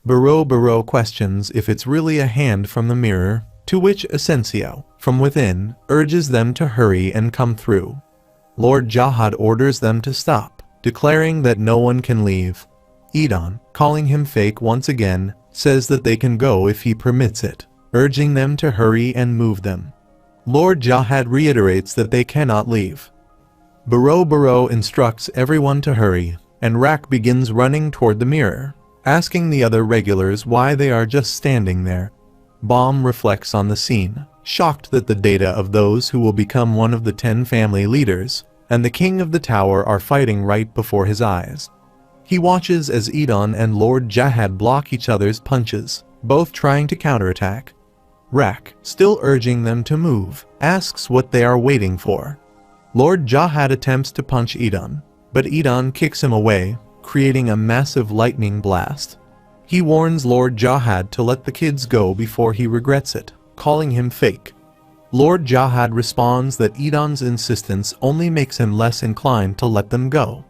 Biro questions if it's really a hand from the mirror, to which Asensio, from within, urges them to hurry and come through. Lord Jahad orders them to stop, declaring that no one can leave. Idon, calling him fake once again, says that they can go if he permits it, urging them to hurry and move them. Lord Jahad reiterates that they cannot leave. Biro instructs everyone to hurry, and Rak begins running toward the mirror, asking the other regulars why they are just standing there. Bomb reflects on the scene, shocked that the data of those who will become one of the 10 family leaders, and the king of the tower are fighting right before his eyes. He watches as Idon and Lord Jahad block each other's punches, both trying to counterattack. Rak, still urging them to move, asks what they are waiting for. Lord Jahad attempts to punch Idon, but Idon kicks him away, creating a massive lightning blast. He warns Lord Jahad to let the kids go before he regrets it, calling him fake. Lord Jahad responds that Idon's insistence only makes him less inclined to let them go.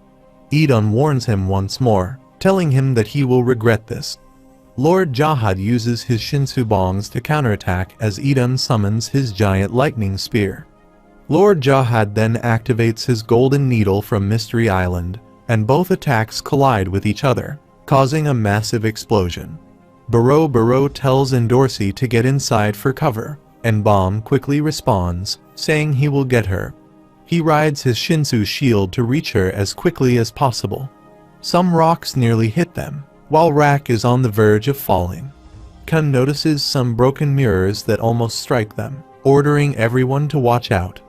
Idon warns him once more, telling him that he will regret this. Lord Jahad uses his Shinsubongs to counterattack as Idon summons his giant lightning spear. Lord Jahad then activates his golden needle from Mystery Island, and both attacks collide with each other, causing a massive explosion. Baro tells Endorsi to get inside for cover, and Bomb quickly responds, saying he will get her. He rides his Shinsu shield to reach her as quickly as possible. Some rocks nearly hit them, while Rak is on the verge of falling. Kun notices some broken mirrors that almost strike them, ordering everyone to watch out.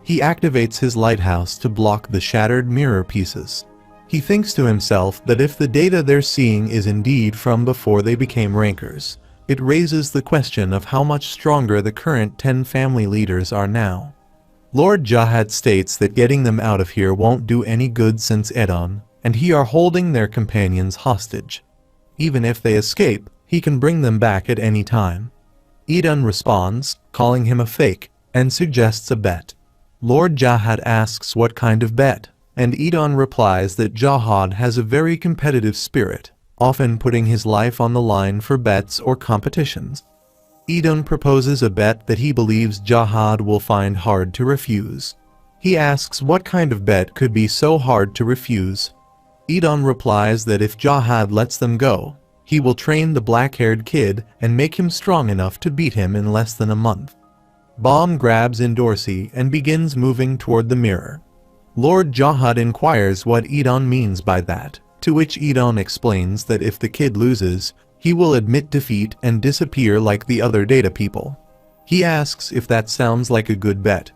He activates his lighthouse to block the shattered mirror pieces. He thinks to himself that if the data they're seeing is indeed from before they became rankers, it raises the question of how much stronger the current 10 family leaders are now. Lord Jahad states that getting them out of here won't do any good since Edon and he are holding their companions hostage. Even if they escape, he can bring them back at any time. Edon responds, calling him a fake, and suggests a bet. Lord Jahad asks what kind of bet, and Edon replies that Jahad has a very competitive spirit, often putting his life on the line for bets or competitions. Edon proposes a bet that he believes Jahad will find hard to refuse. He asks what kind of bet could be so hard to refuse. Edon replies that if Jahad lets them go, he will train the black-haired kid and make him strong enough to beat him in less than a month. Bomb grabs Endorsi and begins moving toward the mirror. Lord Jahad inquires what Edon means by that, to which Edon explains that if the kid loses, he will admit defeat and disappear like the other data people. He asks if that sounds like a good bet.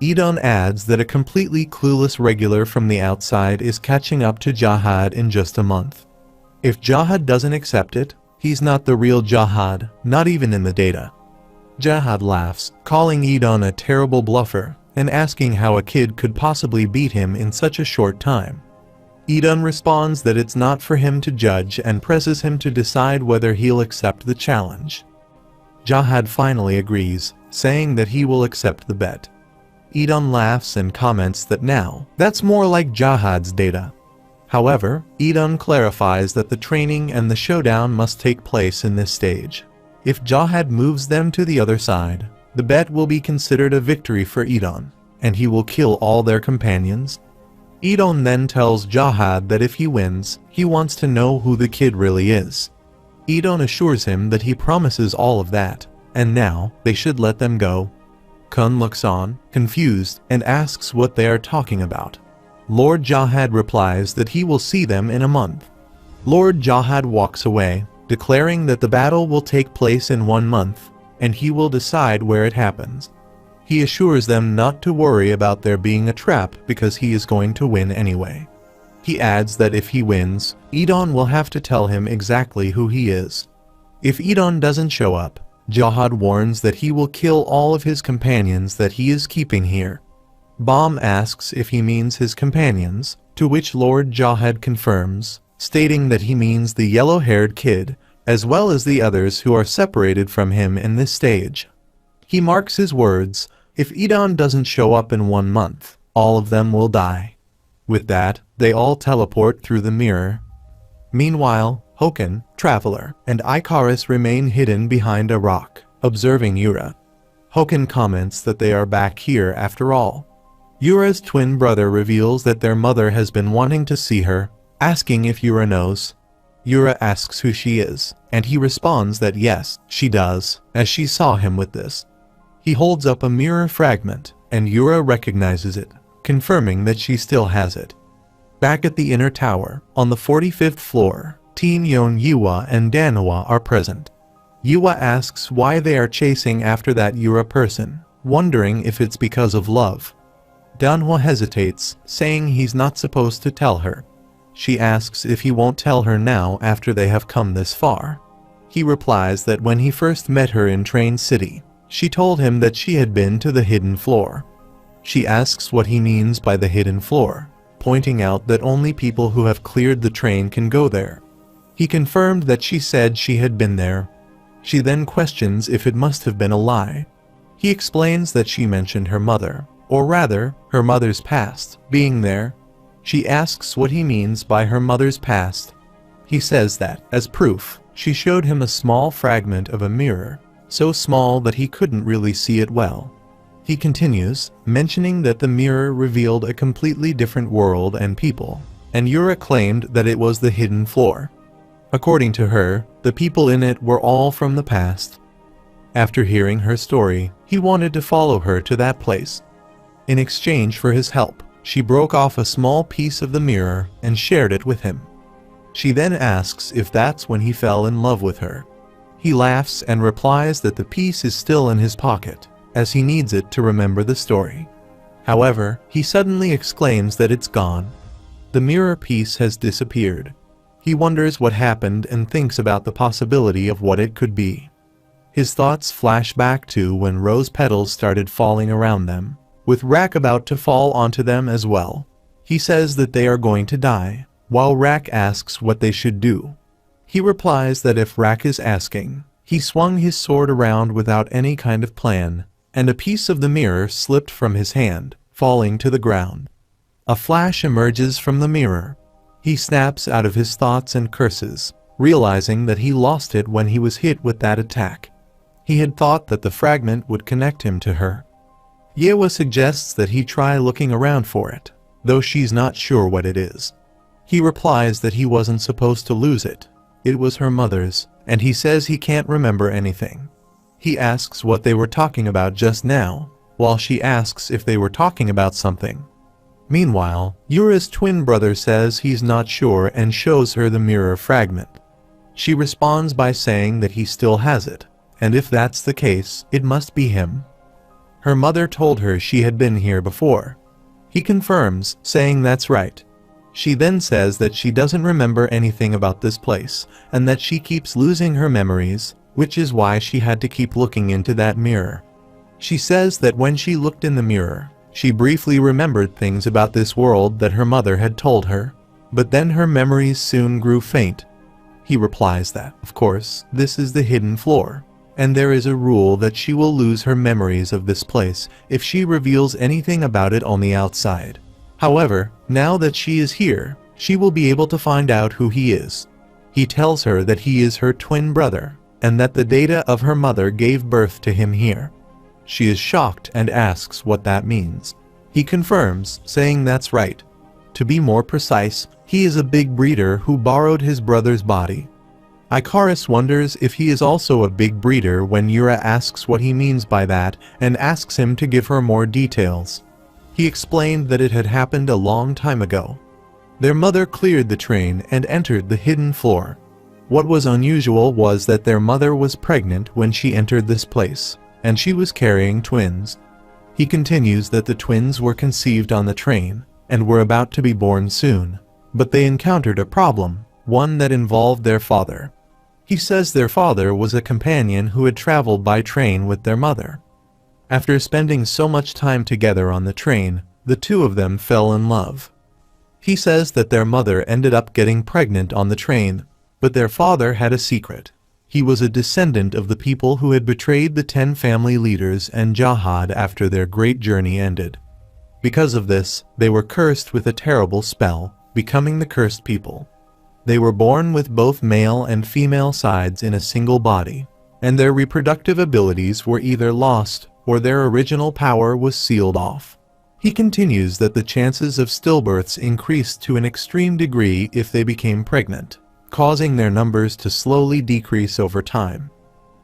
Edon adds that a completely clueless regular from the outside is catching up to Jahad in just a month. If Jahad doesn't accept it, he's not the real Jahad, not even in the data. Jahad laughs, calling Edon a terrible bluffer, and asking how a kid could possibly beat him in such a short time. Edon responds that it's not for him to judge and presses him to decide whether he'll accept the challenge. Jahad finally agrees, saying that he will accept the bet. Edon laughs and comments that now, that's more like Jahad's data. However, Edon clarifies that the training and the showdown must take place in this stage. If Jahad moves them to the other side, the bet will be considered a victory for Edon, and he will kill all their companions. Edon then tells Jahad that if he wins, he wants to know who the kid really is. Edon assures him that he promises all of that, and now, they should let them go. Kun looks on, confused, and asks what they are talking about. Lord Jahad replies that he will see them in a month. Lord Jahad walks away, declaring that the battle will take place in 1 month, and he will decide where it happens. He assures them not to worry about there being a trap because he is going to win anyway. He adds that if he wins, Edon will have to tell him exactly who he is. If Edon doesn't show up, Jahad warns that he will kill all of his companions that he is keeping here. Bomb asks if he means his companions, to which Lord Jahad confirms, stating that he means the yellow-haired kid, as well as the others who are separated from him in this stage. He marks his words, if Edon doesn't show up in 1 month, all of them will die. With that, they all teleport through the mirror. Meanwhile, Hoken, Traveler, and Icarus remain hidden behind a rock, observing Yura. Hoken comments that they are back here after all. Yura's twin brother reveals that their mother has been wanting to see her, asking if Yura knows. Yura asks who she is, and he responds that yes, she does, as she saw him with this. He holds up a mirror fragment, and Yura recognizes it, confirming that she still has it. Back at the inner tower, on the 45th floor, Teen Yon Yua and Danhwa are present. Yua asks why they are chasing after that Yura person, wondering if it's because of love. Danhwa hesitates, saying he's not supposed to tell her. She asks if he won't tell her now after they have come this far. He replies that when he first met her in Train City, she told him that she had been to the hidden floor. She asks what he means by the hidden floor, pointing out that only people who have cleared the train can go there. He confirmed that she said she had been there. She then questions if it must have been a lie. He explains that she mentioned her mother, or rather, her mother's past, being there. She asks what he means by her mother's past. He says that, as proof, she showed him a small fragment of a mirror, so small that he couldn't really see it well. He continues, mentioning that the mirror revealed a completely different world and people, and Yura claimed that it was the hidden floor. According to her, the people in it were all from the past. After hearing her story, he wanted to follow her to that place. In exchange for his help, she broke off a small piece of the mirror and shared it with him. She then asks if that's when he fell in love with her. He laughs and replies that the piece is still in his pocket, as he needs it to remember the story. However, he suddenly exclaims that it's gone. The mirror piece has disappeared. He wonders what happened and thinks about the possibility of what it could be. His thoughts flash back to when rose petals started falling around them, with Rak about to fall onto them as well. He says that they are going to die, while Rak asks what they should do. He replies that if Rak is asking, he swung his sword around without any kind of plan, and a piece of the mirror slipped from his hand, falling to the ground. A flash emerges from the mirror. He snaps out of his thoughts and curses, realizing that he lost it when he was hit with that attack. He had thought that the fragment would connect him to her. Yewa suggests that he try looking around for it, though she's not sure what it is. He replies that he wasn't supposed to lose it. It was her mother's, and he says he can't remember anything. He asks what they were talking about just now, while she asks if they were talking about something. Meanwhile, Yura's twin brother says he's not sure and shows her the mirror fragment. She responds by saying that he still has it, and if that's the case, it must be him. Her mother told her she had been here before. He confirms, saying that's right. She then says that she doesn't remember anything about this place, and that she keeps losing her memories, which is why she had to keep looking into that mirror. She says that when she looked in the mirror, she briefly remembered things about this world that her mother had told her, but then her memories soon grew faint. He replies that, of course, this is the hidden floor, and there is a rule that she will lose her memories of this place if she reveals anything about it on the outside. However, now that she is here, she will be able to find out who he is. He tells her that he is her twin brother, and that the data of her mother gave birth to him here. She is shocked and asks what that means. He confirms, saying that's right. To be more precise, he is a big breeder who borrowed his brother's body. Icarus wonders if he is also a big breeder when Yura asks what he means by that and asks him to give her more details. He explained that it had happened a long time ago. Their mother cleared the train and entered the hidden floor. What was unusual was that their mother was pregnant when she entered this place, and she was carrying twins. He continues that the twins were conceived on the train and were about to be born soon, but they encountered a problem, one that involved their father. He says their father was a companion who had traveled by train with their mother. After spending so much time together on the train, the two of them fell in love. He says that their mother ended up getting pregnant on the train, but their father had a secret. He was a descendant of the people who had betrayed the 10 family leaders and Jahad after their great journey ended. Because of this, they were cursed with a terrible spell, becoming the cursed people. They were born with both male and female sides in a single body, and their reproductive abilities were either lost or their original power was sealed off. He continues that the chances of stillbirths increased to an extreme degree if they became pregnant, causing their numbers to slowly decrease over time.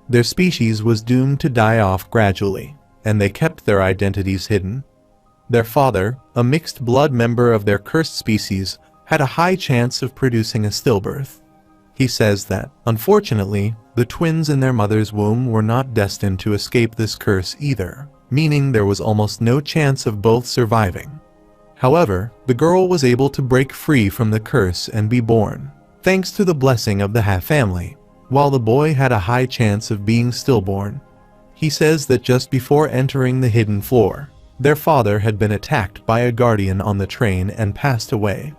Their species was doomed to die off gradually, and they kept their identities hidden. Their father, a mixed blood member of their cursed species, had a high chance of producing a stillbirth. He says that, unfortunately, the twins in their mother's womb were not destined to escape this curse either, meaning there was almost no chance of both surviving. However, the girl was able to break free from the curse and be born, thanks to the blessing of the Ha family. while the boy had a high chance of being stillborn. He says that just before entering the hidden floor, their father had been attacked by a guardian on the train and passed away.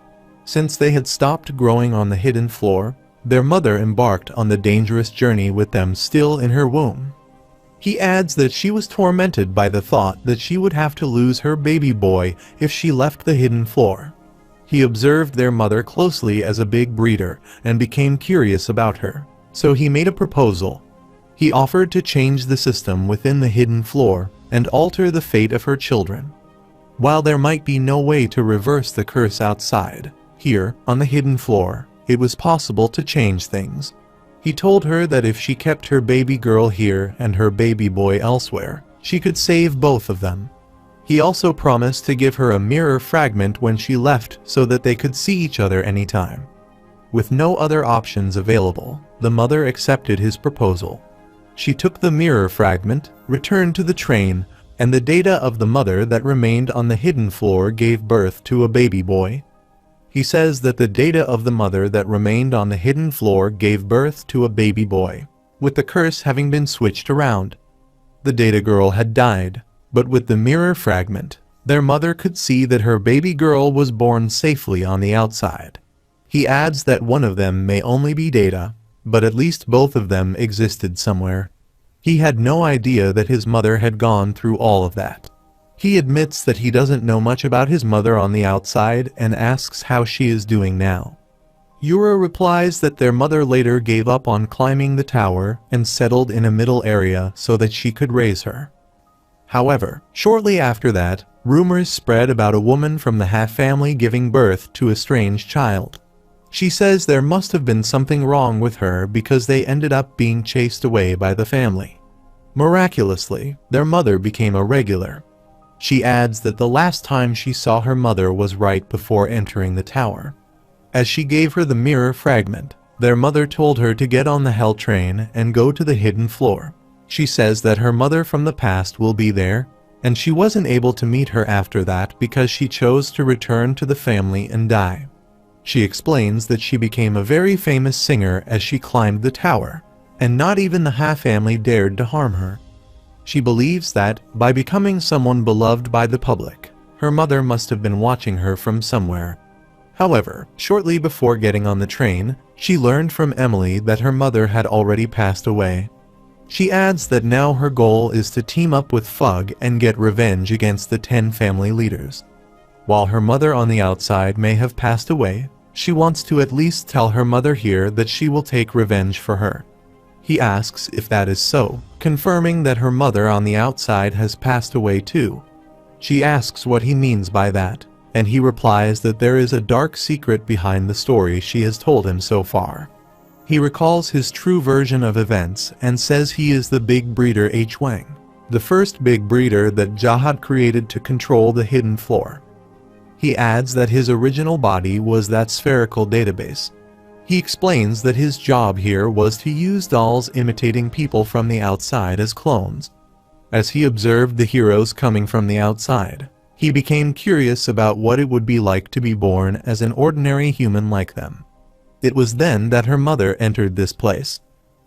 Since they had stopped growing on the hidden floor, their mother embarked on the dangerous journey with them still in her womb. He adds that she was tormented by the thought that she would have to lose her baby boy if she left the hidden floor. He observed their mother closely as a big breeder and became curious about her, so he made a proposal. He offered to change the system within the hidden floor and alter the fate of her children. While there might be no way to reverse the curse outside, here, on the hidden floor, it was possible to change things. He told her that if she kept her baby girl here and her baby boy elsewhere, she could save both of them. He also promised to give her a mirror fragment when she left so that they could see each other anytime. With no other options available, the mother accepted his proposal. She took the mirror fragment, returned to the train, and the data of the mother that remained on the hidden floor gave birth to a baby boy. He says that the data of the mother that remained on the hidden floor gave birth to a baby boy, with the curse having been switched around. The data girl had died, but with the mirror fragment, their mother could see that her baby girl was born safely on the outside. He adds that one of them may only be data, but at least both of them existed somewhere. He had no idea that his mother had gone through all of that. He admits that he doesn't know much about his mother on the outside and asks how she is doing now. Yura replies that their mother later gave up on climbing the tower and settled in a middle area so that she could raise her. However, shortly after that, rumors spread about a woman from the Ha family giving birth to a strange child. She says there must have been something wrong with her because they ended up being chased away by the family. Miraculously, their mother became a regular. She adds that the last time she saw her mother was right before entering the tower. As she gave her the mirror fragment, their mother told her to get on the hell train and go to the hidden floor. She says that her mother from the past will be there, and she wasn't able to meet her after that because she chose to return to the family and die. She explains that she became a very famous singer as she climbed the tower, and not even the Ha family dared to harm her. She believes that, by becoming someone beloved by the public, her mother must have been watching her from somewhere. However, shortly before getting on the train, she learned from Emily that her mother had already passed away. She adds that now her goal is to team up with Fug and get revenge against the 10 family leaders. While her mother on the outside may have passed away, she wants to at least tell her mother here that she will take revenge for her. He asks if that is so, confirming that her mother on the outside has passed away too. She asks what he means by that, and he replies that there is a dark secret behind the story she has told him so far. He recalls his true version of events and says he is the big breeder H. Wang, the first big breeder that Jahad created to control the hidden floor. He adds that his original body was that spherical database. He explains that his job here was to use dolls imitating people from the outside as clones. As he observed the heroes coming from the outside, he became curious about what it would be like to be born as an ordinary human like them. It was then that her mother entered this place.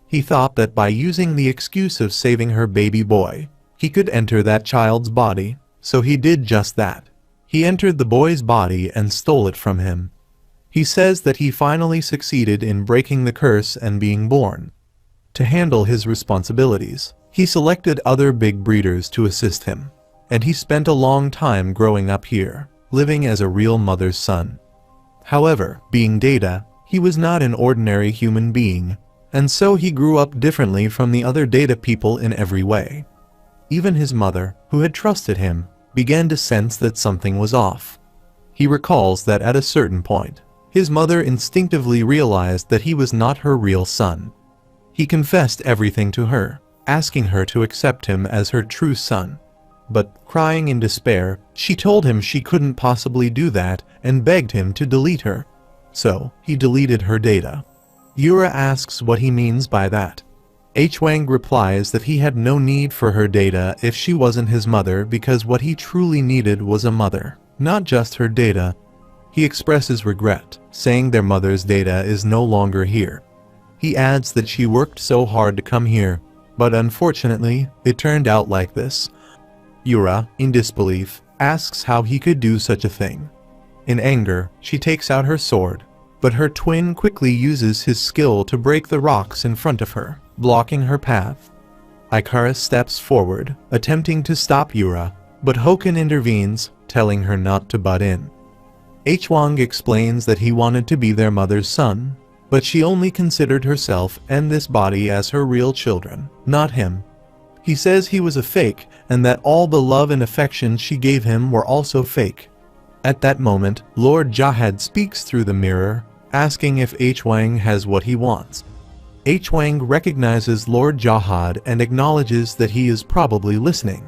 He thought that by using the excuse of saving her baby boy, he could enter that child's body, so he did just that. He entered the boy's body and stole it from him. He says that he finally succeeded in breaking the curse and being born. To handle his responsibilities, he selected other big breeders to assist him, and he spent a long time growing up here, living as a real mother's son. However, being Data, he was not an ordinary human being, and so he grew up differently from the other Data people in every way. Even his mother, who had trusted him, began to sense that something was off. He recalls that at a certain point, his mother instinctively realized that he was not her real son. He confessed everything to her, asking her to accept him as her true son. But, crying in despair, she told him she couldn't possibly do that and begged him to delete her. So, he deleted her data. Yura asks what he means by that. H. Wang replies that he had no need for her data if she wasn't his mother because what he truly needed was a mother, not just her data. He expresses regret, saying their mother's data is no longer here. He adds that she worked so hard to come here, but unfortunately, it turned out like this. Yura, in disbelief, asks how he could do such a thing. In anger, she takes out her sword, but her twin quickly uses his skill to break the rocks in front of her, blocking her path. Ikaris steps forward, attempting to stop Yura, but Hoken intervenes, telling her not to butt in. Hwang explains that he wanted to be their mother's son, but she only considered herself and this body as her real children, not him. He says he was a fake, and that all the love and affection she gave him were also fake. At that moment, Lord Jahad speaks through the mirror, asking if Hwang has what he wants. Hwang recognizes Lord Jahad and acknowledges that he is probably listening.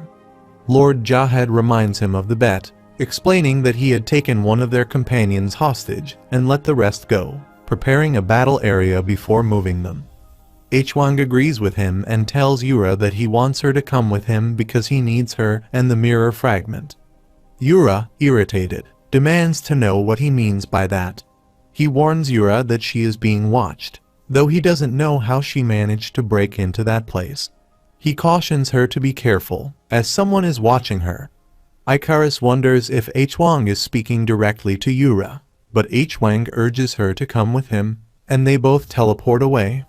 Lord Jahad reminds him of the bet, explaining that he had taken one of their companions hostage and let the rest go, preparing a battle area before moving them. Hwang agrees with him and tells Yura that he wants her to come with him because he needs her and the mirror fragment. Yura, irritated, demands to know what he means by that. He warns Yura that she is being watched, though he doesn't know how she managed to break into that place. He cautions her to be careful, as someone is watching her. Ikaris wonders if Hwang is speaking directly to Yura, but Hwang urges her to come with him, and they both teleport away.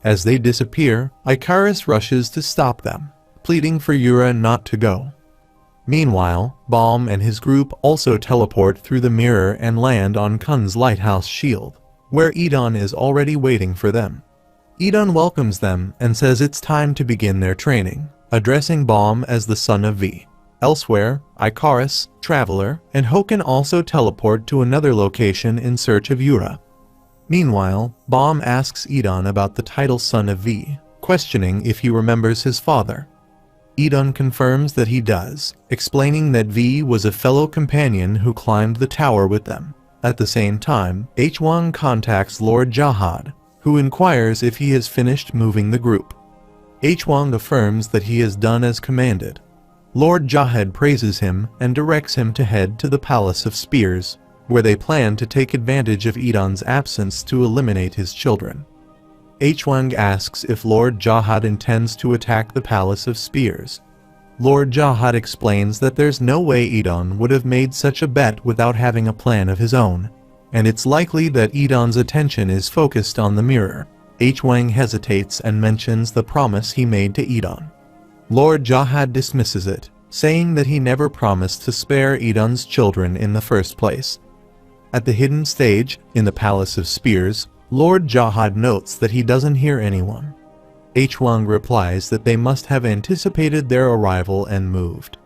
As they disappear, Ikaris rushes to stop them, pleading for Yura not to go. Meanwhile, Baum and his group also teleport through the mirror and land on Kun's lighthouse shield, where Edon is already waiting for them. Edon welcomes them and says it's time to begin their training, addressing Baum as the son of V. Elsewhere, Ikaris, Traveler, and Hoken also teleport to another location in search of Yura. Meanwhile, Baum asks Edon about the title Son of V, questioning if he remembers his father. Edon confirms that he does, explaining that V was a fellow companion who climbed the tower with them. At the same time, Hwang contacts Lord Jahad, who inquires if he has finished moving the group. Hwang affirms that he has done as commanded. Lord Jahad praises him and directs him to head to the Palace of Spears, where they plan to take advantage of Edon's absence to eliminate his children. Hwang asks if Lord Jahad intends to attack the Palace of Spears. Lord Jahad explains that there's no way Edon would have made such a bet without having a plan of his own, and it's likely that Edon's attention is focused on the mirror. Hwang hesitates and mentions the promise he made to Edon. Lord Jahad dismisses it, saying that he never promised to spare Edon's children in the first place. At the hidden stage, in the Palace of Spears, Lord Jahad notes that he doesn't hear anyone. Hwang replies that they must have anticipated their arrival and moved.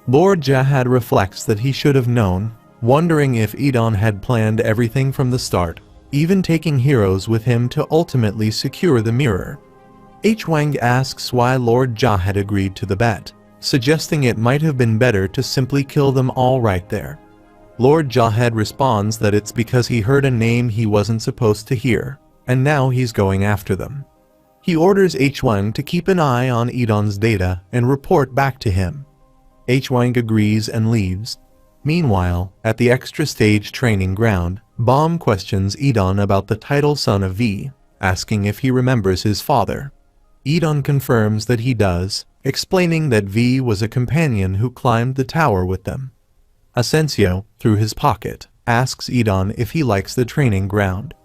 Lord Jahad reflects that he should have known, wondering if Edon had planned everything from the start, even taking heroes with him to ultimately secure the mirror. Hwang asks why Lord Jahad agreed to the bet, suggesting it might have been better to simply kill them all right there. Lord Jahad responds that it's because he heard a name he wasn't supposed to hear, and now he's going after them. He orders Hwang to keep an eye on Edon's data and report back to him. Hwang agrees and leaves. Meanwhile, at the extra stage training ground, Baum questions Edon about the title Son of V, asking if he remembers his father. Edon confirms that he does, explaining that V was a companion who climbed the tower with them. Asensio, through his pocket, asks Edon if he likes the training ground.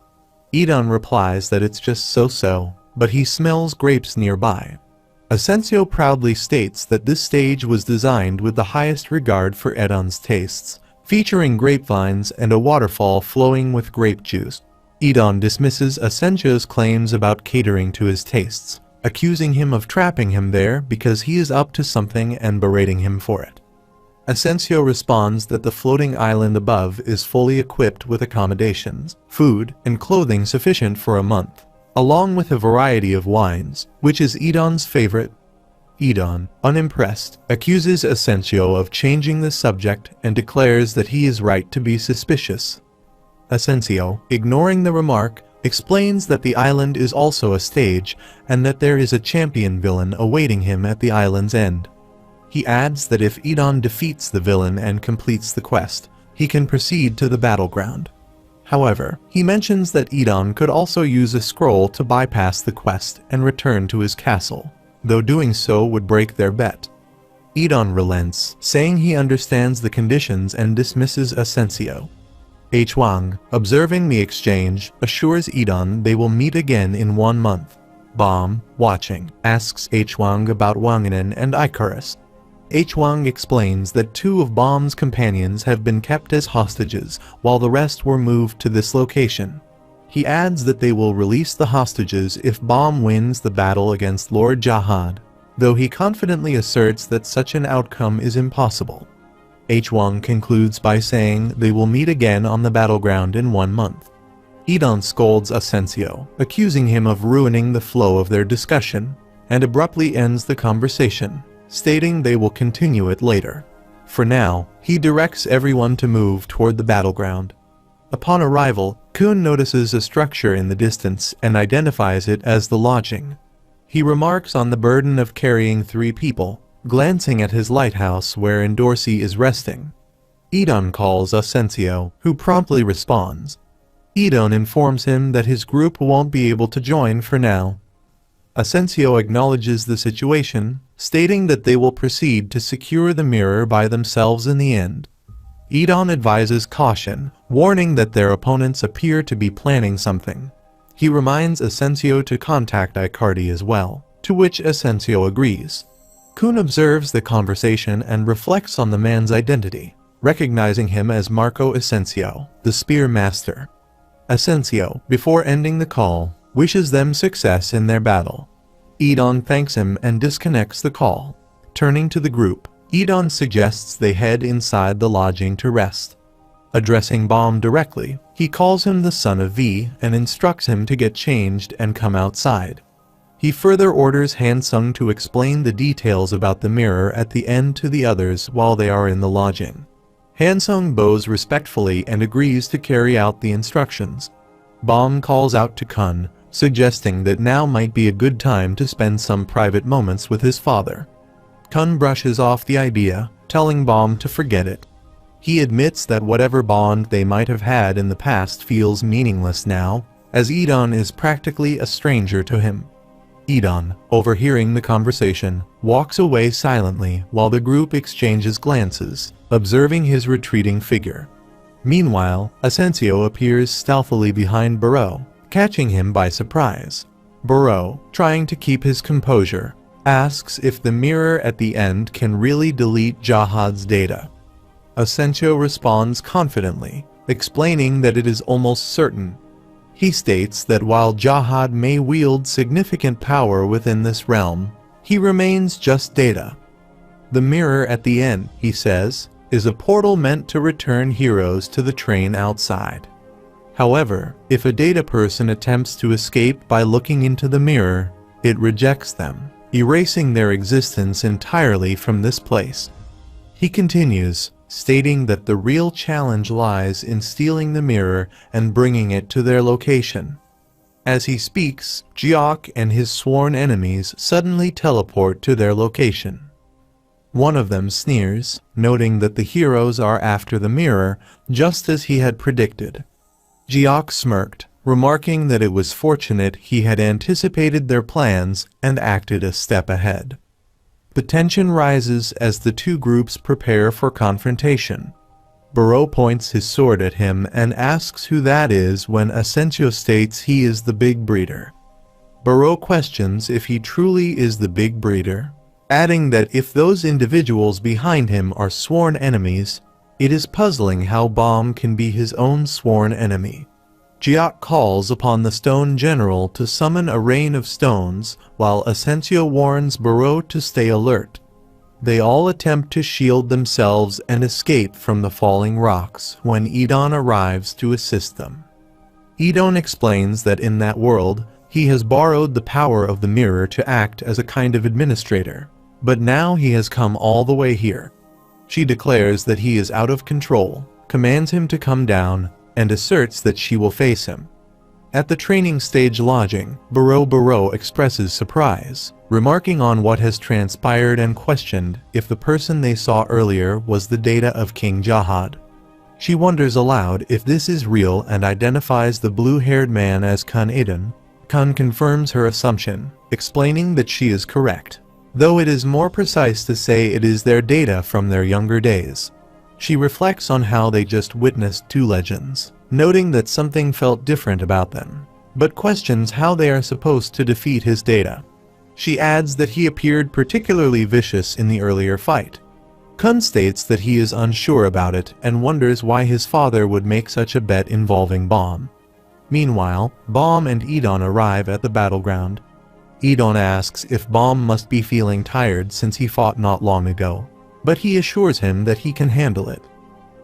Edon replies that it's just so-so, but he smells grapes nearby. Asensio proudly states that this stage was designed with the highest regard for Edon's tastes, featuring grapevines and a waterfall flowing with grape juice. Edon dismisses Asensio's claims about catering to his tastes, accusing him of trapping him there because he is up to something and berating him for it. Asensio responds that the floating island above is fully equipped with accommodations, food, and clothing sufficient for a month, along with a variety of wines, which is Edon's favorite. Edon, unimpressed, accuses Asensio of changing the subject and declares that he is right to be suspicious. Asensio, ignoring the remark, explains that the island is also a stage and that there is a champion villain awaiting him at the island's end. He adds that if Edon defeats the villain and completes the quest, he can proceed to the battleground. However, he mentions that Idon could also use a scroll to bypass the quest and return to his castle, though doing so would break their bet. Idon relents, saying he understands the conditions and dismisses Asensio. Hwang, observing the exchange, assures Idon they will meet again in 1 month. Bomb, watching, asks Hwang about Wanganen and Icarus. Hwang explains that 2 of Bomb's companions have been kept as hostages, while the rest were moved to this location. He adds that they will release the hostages if Bomb wins the battle against Lord Jahad, though he confidently asserts that such an outcome is impossible. Hwang concludes by saying they will meet again on the battleground in 1 month. Idon scolds Asensio, accusing him of ruining the flow of their discussion, and abruptly ends the conversation, stating they will continue it later. For now, he directs everyone to move toward the battleground. Upon arrival, Kun notices a structure in the distance and identifies it as the lodging. He remarks on the burden of carrying 3 people, glancing at his lighthouse wherein Dorsey is resting. Idon calls Asensio, who promptly responds. Idon informs him that his group won't be able to join for now. Asensio acknowledges the situation, stating that they will proceed to secure the mirror by themselves in the end. Idon advises caution, warning that their opponents appear to be planning something. He reminds Asensio to contact Icardi as well, to which Asensio agrees. Kun observes the conversation and reflects on the man's identity, recognizing him as Marco Asensio, the Spear Master. Asensio, before ending the call, wishes them success in their battle. Idon thanks him and disconnects the call. Turning to the group, Idon suggests they head inside the lodging to rest. Addressing Bomb directly, he calls him the son of V and instructs him to get changed and come outside. He further orders Hansung to explain the details about the mirror at the end to the others while they are in the lodging. Hansung bows respectfully and agrees to carry out the instructions. Bomb calls out to Kun, suggesting that now might be a good time to spend some private moments with his father. Kun brushes off the idea, telling Bomb to forget it. He admits that whatever bond they might have had in the past feels meaningless now, as Idon is practically a stranger to him. Idon, overhearing the conversation, walks away silently while the group exchanges glances, observing his retreating figure. Meanwhile, Asensio appears stealthily behind Barreau, catching him by surprise. Barreau, trying to keep his composure, asks if the mirror at the end can really delete Jahad's data. Asensio responds confidently, explaining that it is almost certain. He states that while Jahad may wield significant power within this realm, he remains just data. The mirror at the end, he says, is a portal meant to return heroes to the train outside. However, if a data person attempts to escape by looking into the mirror, it rejects them, erasing their existence entirely from this place. He continues, stating that the real challenge lies in stealing the mirror and bringing it to their location. As he speaks, Jiok and his sworn enemies suddenly teleport to their location. One of them sneers, noting that the heroes are after the mirror, just as he had predicted. Jiok smirked, remarking that it was fortunate he had anticipated their plans and acted a step ahead. The tension rises as the 2 groups prepare for confrontation. Barreau points his sword at him and asks who that is when Asensio states he is the Big Breeder. Barreau questions if he truly is the Big Breeder, adding that if those individuals behind him are sworn enemies, it is puzzling how Bomb can be his own sworn enemy. Jiok calls upon the Stone General to summon a rain of stones, while Asensio warns Barreau to stay alert. They all attempt to shield themselves and escape from the falling rocks when Idon arrives to assist them. Idon explains that in that world, he has borrowed the power of the mirror to act as a kind of administrator, but now he has come all the way here. She declares that he is out of control, commands him to come down, and asserts that she will face him. At the training stage lodging, Barreau expresses surprise, remarking on what has transpired and questioned if the person they saw earlier was the data of King Jahad. She wonders aloud if this is real and identifies the blue-haired man as Kun Aiden. Kun confirms her assumption, explaining that she is correct, though it is more precise to say it is their data from their younger days. She reflects on how they just witnessed two legends, noting that something felt different about them, but questions how they are supposed to defeat his data. She adds that he appeared particularly vicious in the earlier fight. Kun states that he is unsure about it and wonders why his father would make such a bet involving Bomb. Meanwhile, Bomb and Edon arrive at the battleground. Edon asks if Bomb must be feeling tired since he fought not long ago, but he assures him that he can handle it.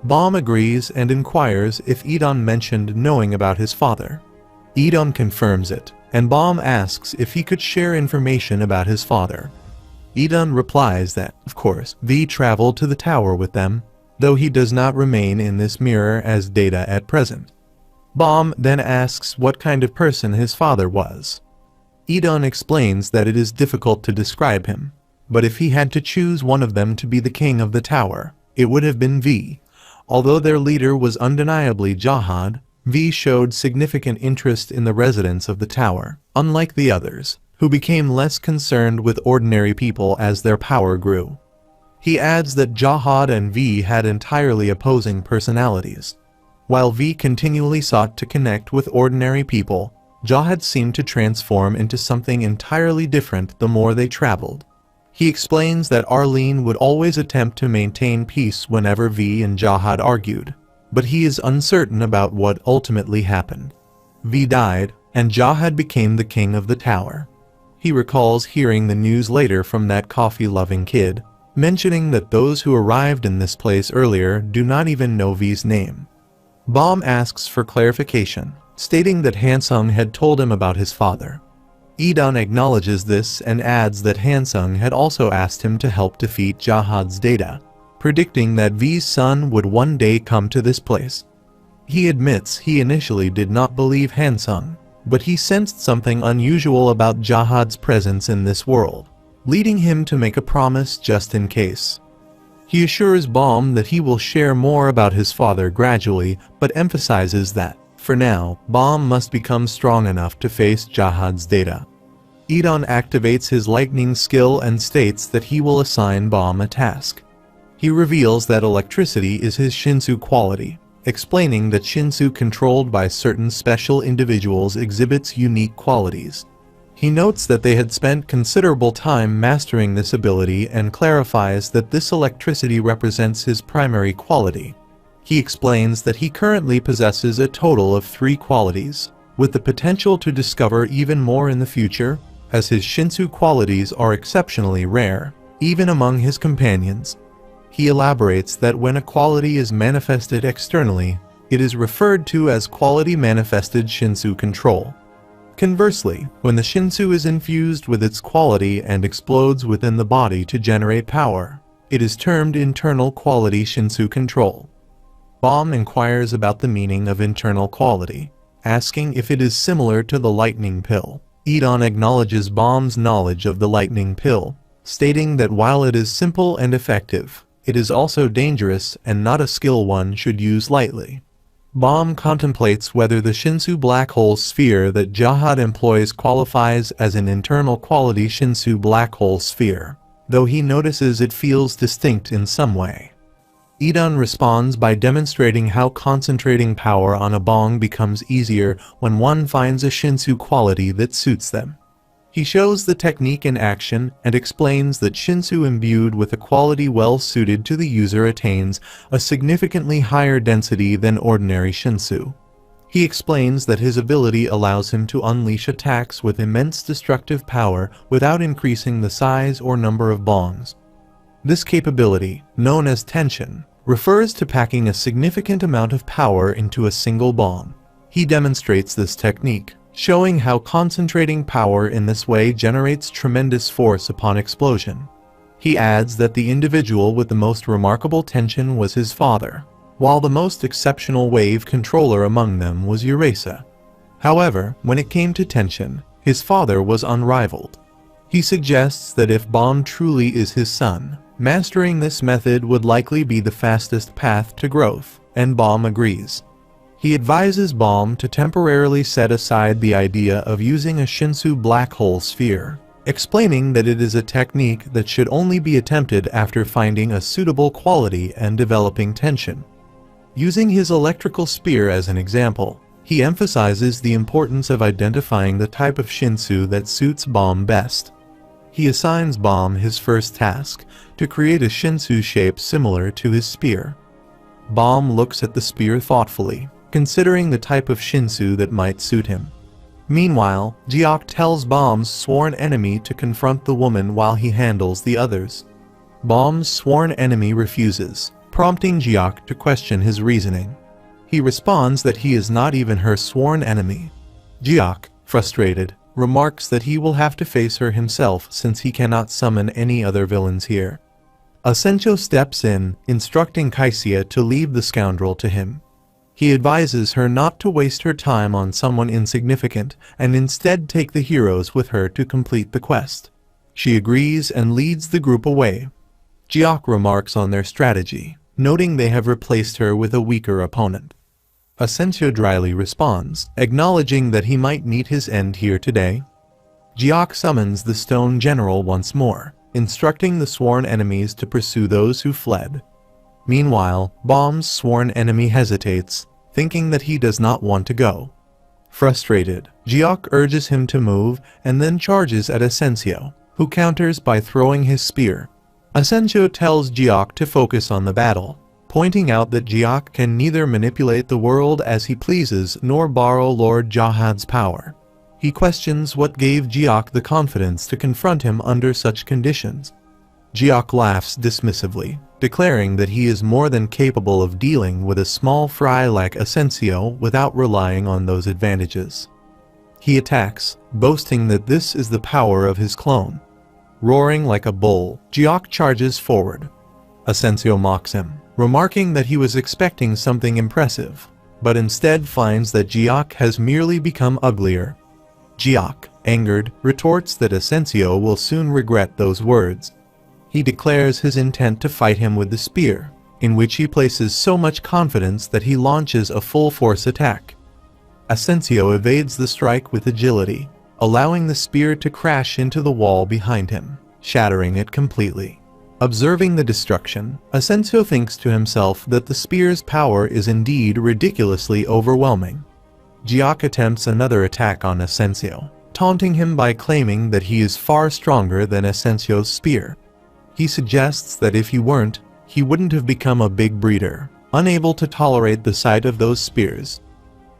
Bomb agrees and inquires if Edon mentioned knowing about his father. Edon confirms it, and Bomb asks if he could share information about his father. Edon replies that, of course, V traveled to the tower with them, though he does not remain in this mirror as data at present. Bomb then asks what kind of person his father was. Edon explains that it is difficult to describe him, but if he had to choose one of them to be the king of the tower, it would have been V. Although their leader was undeniably Jahad, V showed significant interest in the residents of the tower, unlike the others, who became less concerned with ordinary people as their power grew. He adds that Jahad and V had entirely opposing personalities. While V continually sought to connect with ordinary people, Jahad seemed to transform into something entirely different the more they traveled. He explains that Arlene would always attempt to maintain peace whenever V and Jahad argued, but he is uncertain about what ultimately happened. V died, and Jahad became the king of the tower. He recalls hearing the news later from that coffee-loving kid, mentioning that those who arrived in this place earlier do not even know V's name. Bomb asks for clarification, stating that Hansung had told him about his father. Edon acknowledges this and adds that Hansung had also asked him to help defeat Jahad's data, predicting that V's son would one day come to this place. He admits he initially did not believe Hansung, but he sensed something unusual about Jahad's presence in this world, leading him to make a promise just in case. He assures Bomb that he will share more about his father gradually, but emphasizes that, for now, Bomb must become strong enough to face Jahad's data. Edon activates his lightning skill and states that he will assign Bomb a task. He reveals that electricity is his Shinsu quality, explaining that Shinsu controlled by certain special individuals exhibits unique qualities. He notes that they had spent considerable time mastering this ability and clarifies that this electricity represents his primary quality. He explains that he currently possesses a total of 3 qualities, with the potential to discover even more in the future, as his Shinsu qualities are exceptionally rare, even among his companions. He elaborates that when a quality is manifested externally, it is referred to as quality manifested Shinsu control. Conversely, when the Shinsu is infused with its quality and explodes within the body to generate power, it is termed internal quality Shinsu control. Bomb inquires about the meaning of internal quality, asking if it is similar to the lightning pill. Edon acknowledges Bomb's knowledge of the lightning pill, stating that while it is simple and effective, it is also dangerous and not a skill one should use lightly. Bomb contemplates whether the Shinsu black hole sphere that Jahad employs qualifies as an internal quality Shinsu black hole sphere, though he notices it feels distinct in some way. Edon responds by demonstrating how concentrating power on a bong becomes easier when one finds a Shinsu quality that suits them. He shows the technique in action and explains that Shinsu imbued with a quality well suited to the user attains a significantly higher density than ordinary Shinsu. He explains that his ability allows him to unleash attacks with immense destructive power without increasing the size or number of bongs. This capability, known as tension, refers to packing a significant amount of power into a single bong. He demonstrates this technique, showing how concentrating power in this way generates tremendous force upon explosion. He adds that the individual with the most remarkable tension was his father, while the most exceptional wave controller among them was Urasa. However, when it came to tension, his father was unrivaled. He suggests that if Bomb truly is his son, mastering this method would likely be the fastest path to growth, and Baum agrees. He advises Baum to temporarily set aside the idea of using a Shinsu black hole sphere, explaining that it is a technique that should only be attempted after finding a suitable quality and developing tension. Using his electrical spear as an example, he emphasizes the importance of identifying the type of Shinsu that suits Baum best. He assigns Baum his first task, to create a Shinsu shape similar to his spear. Baum looks at the spear thoughtfully, considering the type of Shinsu that might suit him. Meanwhile, Jiok tells Baum's sworn enemy to confront the woman while he handles the others. Baum's sworn enemy refuses, prompting Jiok to question his reasoning. He responds that he is not even her sworn enemy. Jiok, frustrated, remarks that he will have to face her himself since he cannot summon any other villains here. Asensio steps in, instructing Kaisia to leave the scoundrel to him. He advises her not to waste her time on someone insignificant and instead take the heroes with her to complete the quest. She agrees and leads the group away. Jiok remarks on their strategy, noting they have replaced her with a weaker opponent. Asensio dryly responds, acknowledging that he might meet his end here today. Jiok summons the Stone General once more, instructing the sworn enemies to pursue those who fled. Meanwhile, Baum's sworn enemy hesitates, thinking that he does not want to go. Frustrated, Jiok urges him to move and then charges at Asensio, who counters by throwing his spear. Asensio tells Jiok to focus on the battle, pointing out that Jiok can neither manipulate the world as he pleases nor borrow Lord Jahad's power. He questions what gave Jiok the confidence to confront him under such conditions. Jiok laughs dismissively, declaring that he is more than capable of dealing with a small fry like Asensio without relying on those advantages. He attacks, boasting that this is the power of his clone. Roaring like a bull, Jiok charges forward. Asensio mocks him, remarking that he was expecting something impressive, but instead finds that Jiok has merely become uglier. Jiok, angered, retorts that Asensio will soon regret those words. He declares his intent to fight him with the spear, in which he places so much confidence that he launches a full-force attack. Asensio evades the strike with agility, allowing the spear to crash into the wall behind him, shattering it completely. Observing the destruction, Asensio thinks to himself that the spear's power is indeed ridiculously overwhelming. Jiok attempts another attack on Asensio, taunting him by claiming that he is far stronger than Asensio's spear. He suggests that if he weren't, he wouldn't have become a big breeder, unable to tolerate the sight of those spears.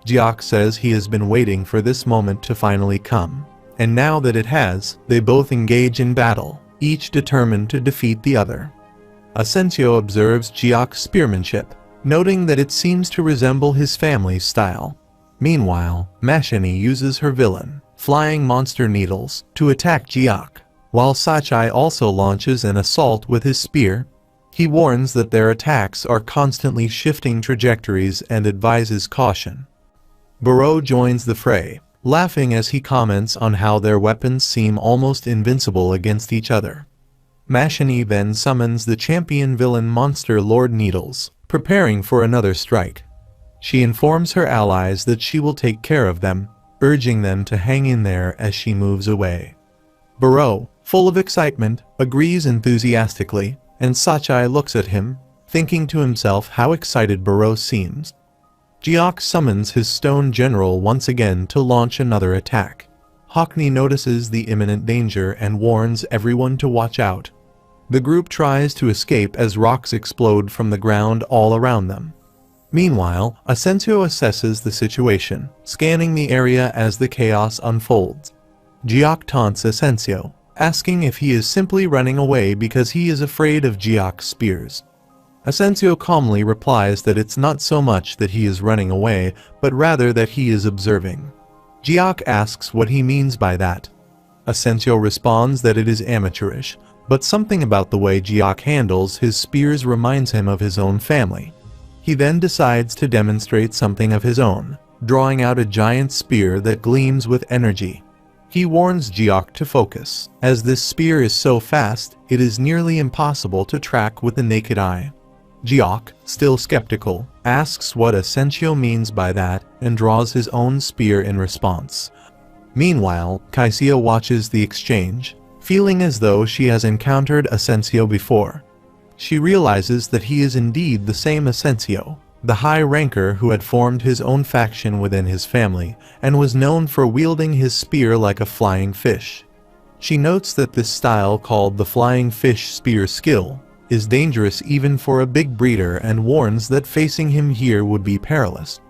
Jiok says he has been waiting for this moment to finally come, and now that it has, they both engage in battle, each determined to defeat the other. Asensio observes Jiok's spearmanship, noting that it seems to resemble his family's style. Meanwhile, Mashini uses her villain, Flying Monster Needles, to attack Jiok, while Sachai also launches an assault with his spear. He warns that their attacks are constantly shifting trajectories and advises caution. Barreau joins the fray, laughing as he comments on how their weapons seem almost invincible against each other. Mashini then summons the champion villain monster Lord Needles, preparing for another strike. She informs her allies that she will take care of them, urging them to hang in there as she moves away. Barreau, full of excitement, agrees enthusiastically, and Sachai looks at him, thinking to himself how excited Barreau seems. Jiok summons his Stone General once again to launch another attack. Hockney notices the imminent danger and warns everyone to watch out. The group tries to escape as rocks explode from the ground all around them. Meanwhile, Asensio assesses the situation, scanning the area as the chaos unfolds. Jiok taunts Asensio, asking if he is simply running away because he is afraid of Jiok's spears. Asensio calmly replies that it's not so much that he is running away, but rather that he is observing. Jiok asks what he means by that. Asensio responds that it is amateurish, but something about the way Jiok handles his spears reminds him of his own family. He then decides to demonstrate something of his own, drawing out a giant spear that gleams with energy. He warns Jiok to focus, as this spear is so fast, it is nearly impossible to track with the naked eye. Jiok, still skeptical, asks what Asensio means by that and draws his own spear in response. Meanwhile, Kaisia watches the exchange, feeling as though she has encountered Asensio before. She realizes that he is indeed the same Asensio, the high ranker who had formed his own faction within his family and was known for wielding his spear like a flying fish. She notes that this style, called the flying fish spear skill, is dangerous even for a big breeder and warns that facing him here would be perilous.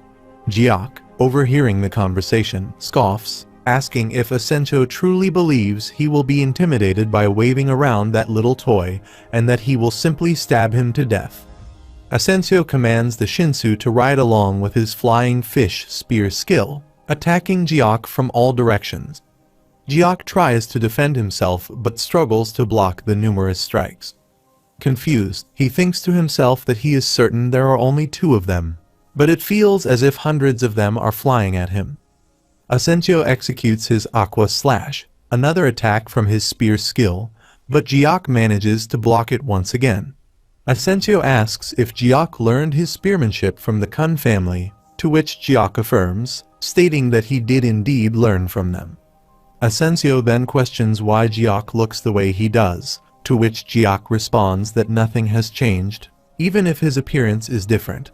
Jiok, overhearing the conversation, scoffs, asking if Asensio truly believes he will be intimidated by waving around that little toy and that he will simply stab him to death. Asensio commands the Shinsu to ride along with his flying fish spear skill, attacking Jiok from all directions. Jiok tries to defend himself but struggles to block the numerous strikes. Confused, he thinks to himself that he is certain there are only 2 of them, but it feels as if hundreds of them are flying at him. Asensio executes his Aqua Slash, another attack from his spear skill, but Jiok manages to block it once again. Asensio asks if Jiok learned his spearmanship from the Kun family, to which Jiok affirms, stating that he did indeed learn from them. Asensio then questions why Jiok looks the way he does, to which Jiok responds that nothing has changed, even if his appearance is different.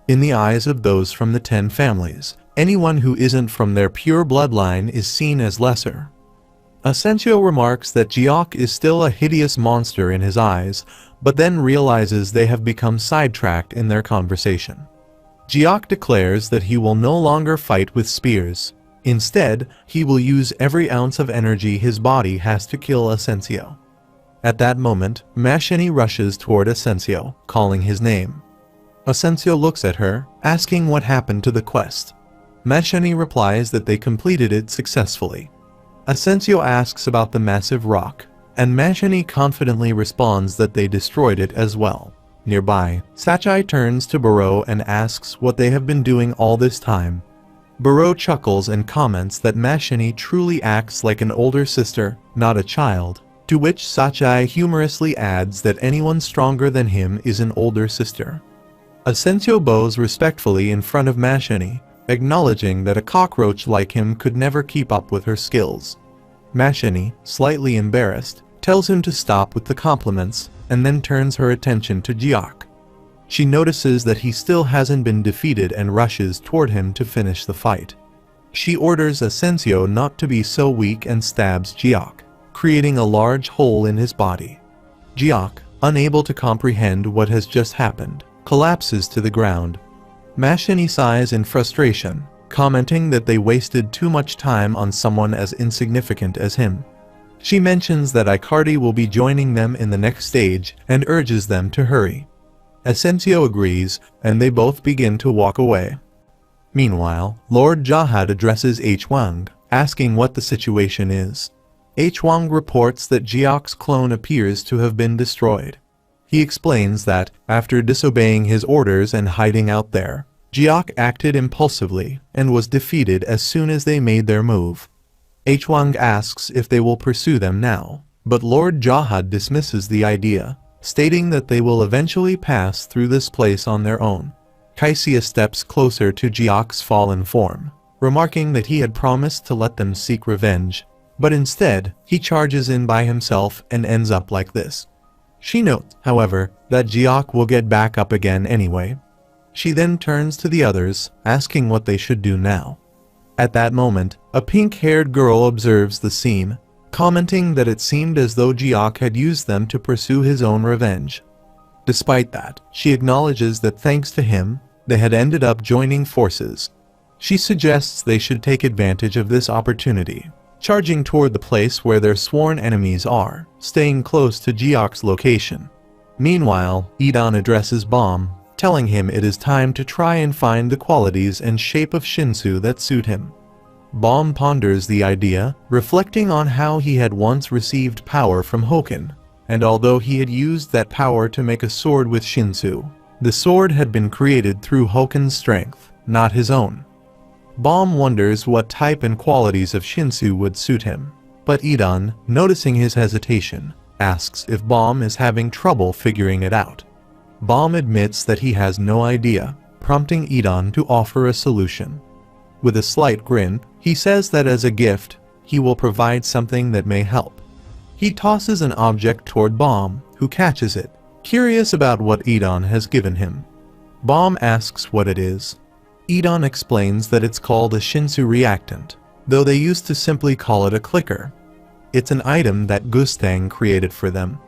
In the eyes of those from the 10 families, anyone who isn't from their pure bloodline is seen as lesser. Asensio remarks that Jiok is still a hideous monster in his eyes, but then realizes they have become sidetracked in their conversation. Jiok declares that he will no longer fight with spears. Instead, he will use every ounce of energy his body has to kill Asensio. At that moment, Mashini rushes toward Asensio, calling his name. Asensio looks at her, asking what happened to the quest. Mashini replies that they completed it successfully. Asensio asks about the massive rock, and Mashini confidently responds that they destroyed it as well. Nearby, Sachai turns to Baro and asks what they have been doing all this time. Baro chuckles and comments that Mashini truly acts like an older sister, not a child, to which Sachai humorously adds that anyone stronger than him is an older sister. Asensio bows respectfully in front of Mashini, acknowledging that a cockroach like him could never keep up with her skills. Mashini, slightly embarrassed, tells him to stop with the compliments, and then turns her attention to Jiok. She notices that he still hasn't been defeated and rushes toward him to finish the fight. She orders Asensio not to be so weak and stabs Jiok, creating a large hole in his body. Jiok, unable to comprehend what has just happened, collapses to the ground. Mashini sighs in frustration, commenting that they wasted too much time on someone as insignificant as him. She mentions that Icardi will be joining them in the next stage and urges them to hurry. Asensio agrees, and they both begin to walk away. Meanwhile, Lord Jahad addresses H-Wang, asking what the situation is. H-Wang reports that Jiok's clone appears to have been destroyed. He explains that, after disobeying his orders and hiding out there, Jiok acted impulsively and was defeated as soon as they made their move. H-Wang asks if they will pursue them now, but Lord Jahad dismisses the idea, stating that they will eventually pass through this place on their own. Kaisia steps closer to Jiok's fallen form, remarking that he had promised to let them seek revenge, but instead, he charges in by himself and ends up like this. She notes, however, that Jiok will get back up again anyway. She then turns to the others, asking what they should do now. At that moment, a pink-haired girl observes the scene, commenting that it seemed as though Jiok had used them to pursue his own revenge. Despite that, she acknowledges that thanks to him, they had ended up joining forces. She suggests they should take advantage of this opportunity, charging toward the place where their sworn enemies are, staying close to Jiok's location. Meanwhile, Idan addresses Bomb, telling him it is time to try and find the qualities and shape of Shinsu that suit him. Bomb ponders the idea, reflecting on how he had once received power from Hoken, and although he had used that power to make a sword with Shinsu, the sword had been created through Hoken's strength, not his own. Bomb wonders what type and qualities of Shinsu would suit him, but Idan, noticing his hesitation, asks if Bomb is having trouble figuring it out. Bomb admits that he has no idea, prompting Idon to offer a solution. With a slight grin, he says that as a gift, he will provide something that may help. He tosses an object toward Bomb, who catches it, curious about what Idon has given him. Bomb asks what it is. Idon explains that it's called a Shinsu reactant, though they used to simply call it a clicker. It's an item that Gustang created for them.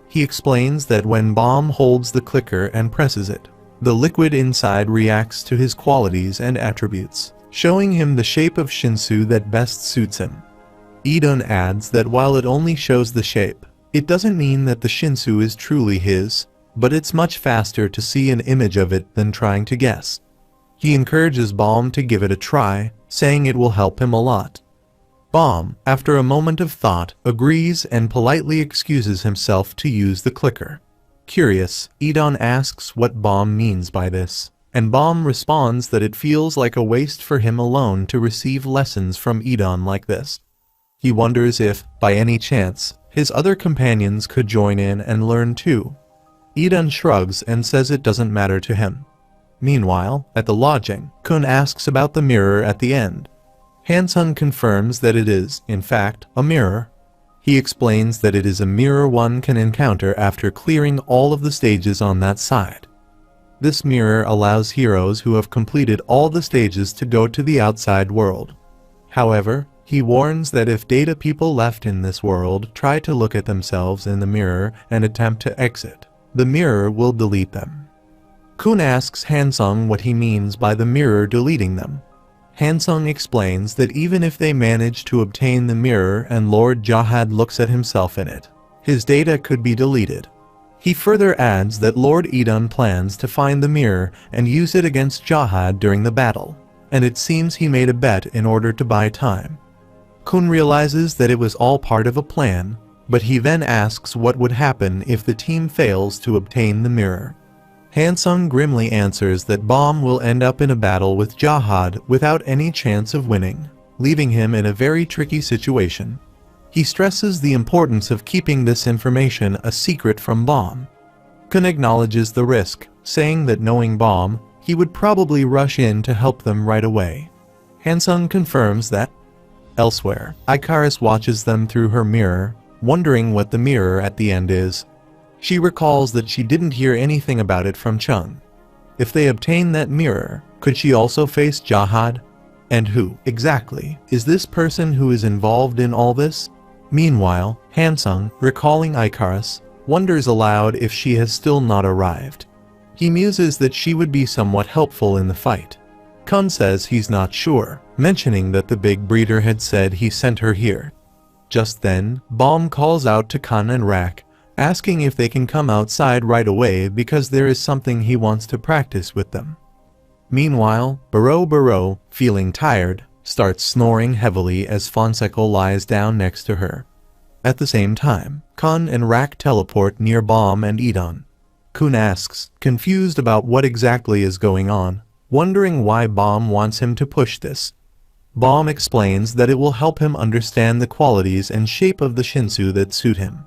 He explains that when Bomb holds the clicker and presses it, the liquid inside reacts to his qualities and attributes, showing him the shape of Shinsu that best suits him. Idon adds that while it only shows the shape, it doesn't mean that the Shinsu is truly his, but it's much faster to see an image of it than trying to guess. He encourages Bomb to give it a try, saying it will help him a lot. Bomb, after a moment of thought, agrees and politely excuses himself to use the clicker. Curious, Idon asks what Bomb means by this, and Bomb responds that it feels like a waste for him alone to receive lessons from Idon like this. He wonders if, by any chance, his other companions could join in and learn too. Idon shrugs and says it doesn't matter to him. Meanwhile, at the lodging, Kun asks about the mirror at the end. Hansung confirms that it is, in fact, a mirror. He explains that it is a mirror one can encounter after clearing all of the stages on that side. This mirror allows heroes who have completed all the stages to go to the outside world. However, he warns that if data people left in this world try to look at themselves in the mirror and attempt to exit, the mirror will delete them. Kun asks Hansung what he means by the mirror deleting them. Hansung explains that even if they manage to obtain the mirror and Lord Jahad looks at himself in it, his data could be deleted. He further adds that Lord Idon plans to find the mirror and use it against Jahad during the battle, and it seems he made a bet in order to buy time. Kun realizes that it was all part of a plan, but he then asks what would happen if the team fails to obtain the mirror. Hansung grimly answers that Bomb will end up in a battle with Jahad without any chance of winning, leaving him in a very tricky situation. He stresses the importance of keeping this information a secret from Bomb. Kun acknowledges the risk, saying that knowing Bomb, he would probably rush in to help them right away. Hansung confirms that. Elsewhere, Ikaris watches them through her mirror, wondering what the mirror at the end is. She recalls that she didn't hear anything about it from Chung. If they obtain that mirror, could she also face Jahad? And who, exactly, is this person who is involved in all this? Meanwhile, Hansung, recalling Ikaris, wonders aloud if she has still not arrived. He muses that she would be somewhat helpful in the fight. Kun says he's not sure, mentioning that the big breeder had said he sent her here. Just then, Bomb calls out to Kun and Rak, asking if they can come outside right away because there is something he wants to practice with them. Meanwhile, Baro, feeling tired, starts snoring heavily as Fonseca lies down next to her. At the same time, Kun and Rak teleport near Bomb and Idon. Kun asks, confused about what exactly is going on, wondering why Bomb wants him to push this. Bomb explains that it will help him understand the qualities and shape of the Shinsu that suit him.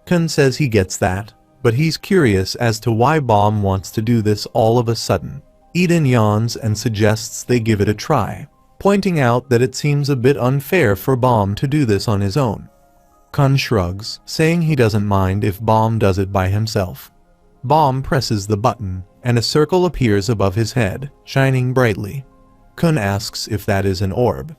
Kun says he gets that, but he's curious as to why Bomb wants to do this all of a sudden. Idon yawns and suggests they give it a try, pointing out that it seems a bit unfair for Bomb to do this on his own. Kun shrugs, saying he doesn't mind if Bomb does it by himself. Bomb presses the button, and a circle appears above his head, shining brightly. Kun asks if that is an orb.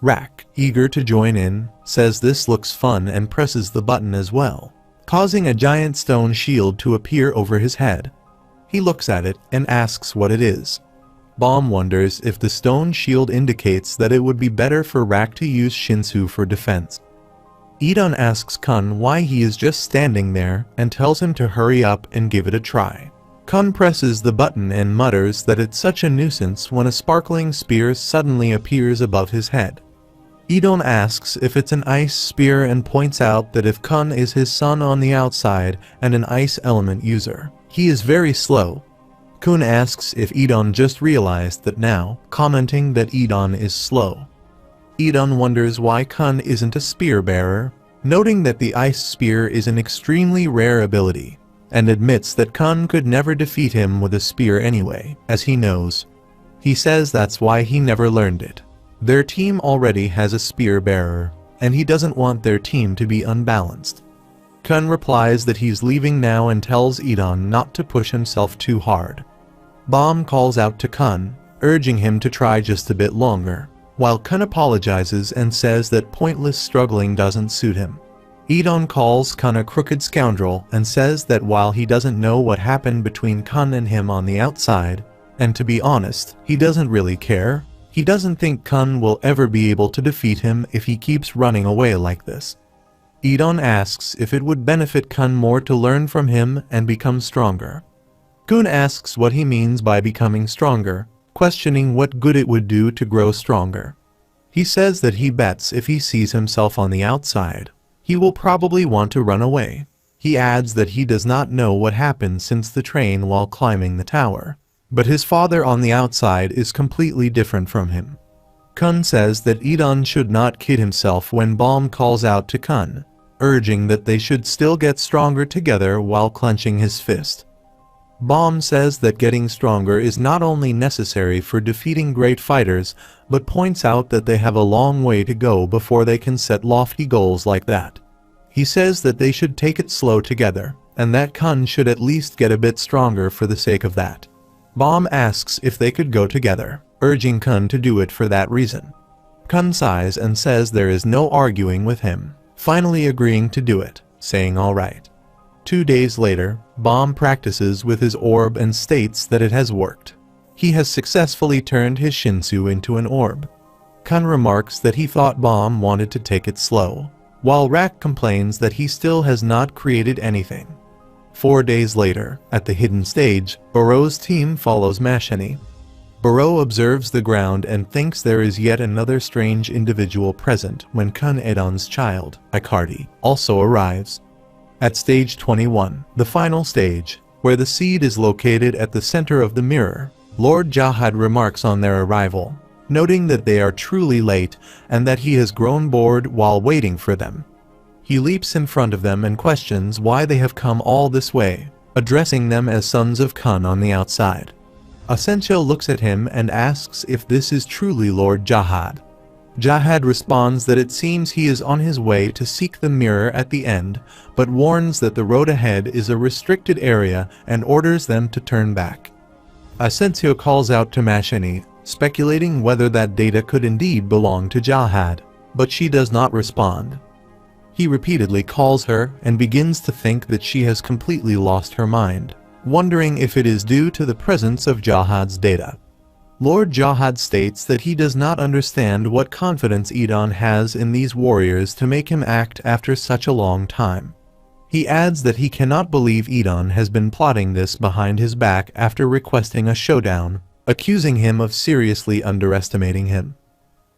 Rak, eager to join in, says this looks fun and presses the button as well, causing a giant stone shield to appear over his head. He looks at it and asks what it is. Bomb wonders if the stone shield indicates that it would be better for Rak to use Shinsu for defense. Idon asks Kun why he is just standing there and tells him to hurry up and give it a try. Kun presses the button and mutters that it's such a nuisance when a sparkling spear suddenly appears above his head. Idon asks if it's an ice spear and points out that if Kun is his son on the outside and an ice element user, he is very slow. Kun asks if Idon just realized that now, commenting that Idon is slow. Idon wonders why Kun isn't a spear bearer, noting that the ice spear is an extremely rare ability. and admits that Kun could never defeat him with a spear anyway, as he knows. He says that's why he never learned it. Their team already has a spear bearer, and he doesn't want their team to be unbalanced. Kun replies that he's leaving now and tells Edon not to push himself too hard. Bomb calls out to Kun, urging him to try just a bit longer, while Kun apologizes and says that pointless struggling doesn't suit him. Edon calls Kun a crooked scoundrel and says that while he doesn't know what happened between Kun and him on the outside, and to be honest, he doesn't really care, he doesn't think Kun will ever be able to defeat him if he keeps running away like this. Edon asks if it would benefit Kun more to learn from him and become stronger. Kun asks what he means by becoming stronger, questioning what good it would do to grow stronger. He says that he bets if he sees himself on the outside, he will probably want to run away. He adds that he does not know what happened since the train while climbing the tower, but his father on the outside is completely different from him. Kun says that Edon should not kid himself when Bomb calls out to Kun, urging that they should still get stronger together while clenching his fist. Bomb says that getting stronger is not only necessary for defeating great fighters, but points out that they have a long way to go before they can set lofty goals like that. He says that they should take it slow together, and that Kun should at least get a bit stronger for the sake of that. Bomb asks if they could go together, urging Kun to do it for that reason. Kun sighs and says there is no arguing with him, finally agreeing to do it, saying alright. 2 days later, Bomb practices with his orb and states that it has worked. He has successfully turned his Shinsu into an orb. Kun remarks that he thought Bomb wanted to take it slow, while Rak complains that he still has not created anything. 4 days later, at the hidden stage, Barrow's team follows Mashani. Barrow observes the ground and thinks there is yet another strange individual present when Kun Edon's child, Icardi, also arrives. At stage 21, the final stage, where the seed is located at the center of the mirror, Lord Jahad remarks on their arrival, noting that they are truly late and that he has grown bored while waiting for them. He leaps in front of them and questions why they have come all this way, addressing them as sons of Kun on the outside. Asensio looks at him and asks if this is truly Lord Jahad. Jahad responds that it seems he is on his way to seek the mirror at the end, but warns that the road ahead is a restricted area and orders them to turn back. Asensio calls out to Mashani, speculating whether that data could indeed belong to Jahad, but she does not respond. He repeatedly calls her and begins to think that she has completely lost her mind, wondering if it is due to the presence of Jahad's data. Lord Jahad states that he does not understand what confidence Edon has in these warriors to make him act after such a long time. He adds that he cannot believe Edon has been plotting this behind his back after requesting a showdown, accusing him of seriously underestimating him.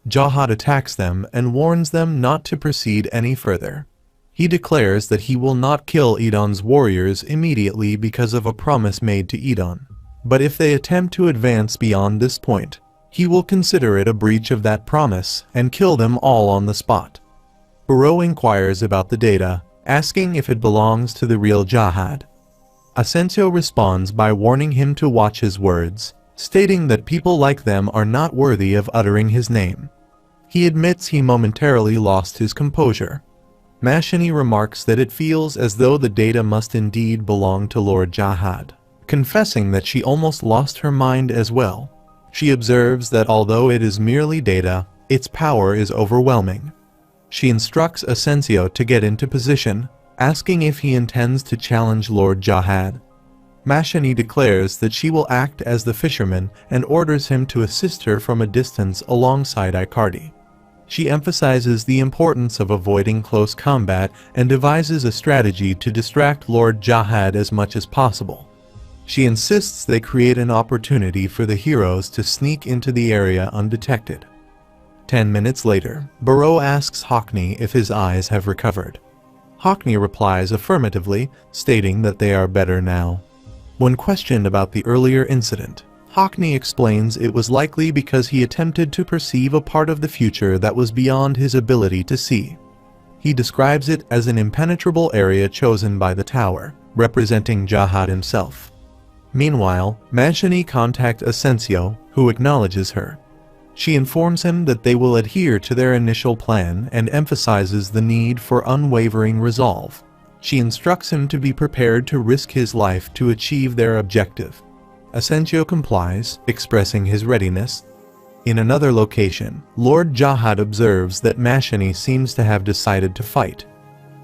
Jahad attacks them and warns them not to proceed any further. He declares that he will not kill Edon's warriors immediately because of a promise made to Edon. But if they attempt to advance beyond this point, he will consider it a breach of that promise and kill them all on the spot. Barrow inquires about the data, asking if it belongs to the real Jahad. Asensio responds by warning him to watch his words, stating that people like them are not worthy of uttering his name. He admits he momentarily lost his composure. Mashani remarks that it feels as though the data must indeed belong to Lord Jahad, confessing that she almost lost her mind as well. She observes that although it is merely data, its power is overwhelming. She instructs Asensio to get into position, asking if he intends to challenge Lord Jahad. Mashani declares that she will act as the fisherman and orders him to assist her from a distance alongside Icardi. She emphasizes the importance of avoiding close combat and devises a strategy to distract Lord Jahad as much as possible. She insists they create an opportunity for the heroes to sneak into the area undetected. 10 minutes later, Barrow asks Hockney if his eyes have recovered. Hockney replies affirmatively, stating that they are better now. When questioned about the earlier incident, Hockney explains it was likely because he attempted to perceive a part of the future that was beyond his ability to see. He describes it as an impenetrable area chosen by the tower, representing Jahad himself. Meanwhile, Manshani contacts Asensio, who acknowledges her. She informs him that they will adhere to their initial plan and emphasizes the need for unwavering resolve. She instructs him to be prepared to risk his life to achieve their objective. Asensio complies, expressing his readiness. In another location, Lord Jahad observes that Manshani seems to have decided to fight.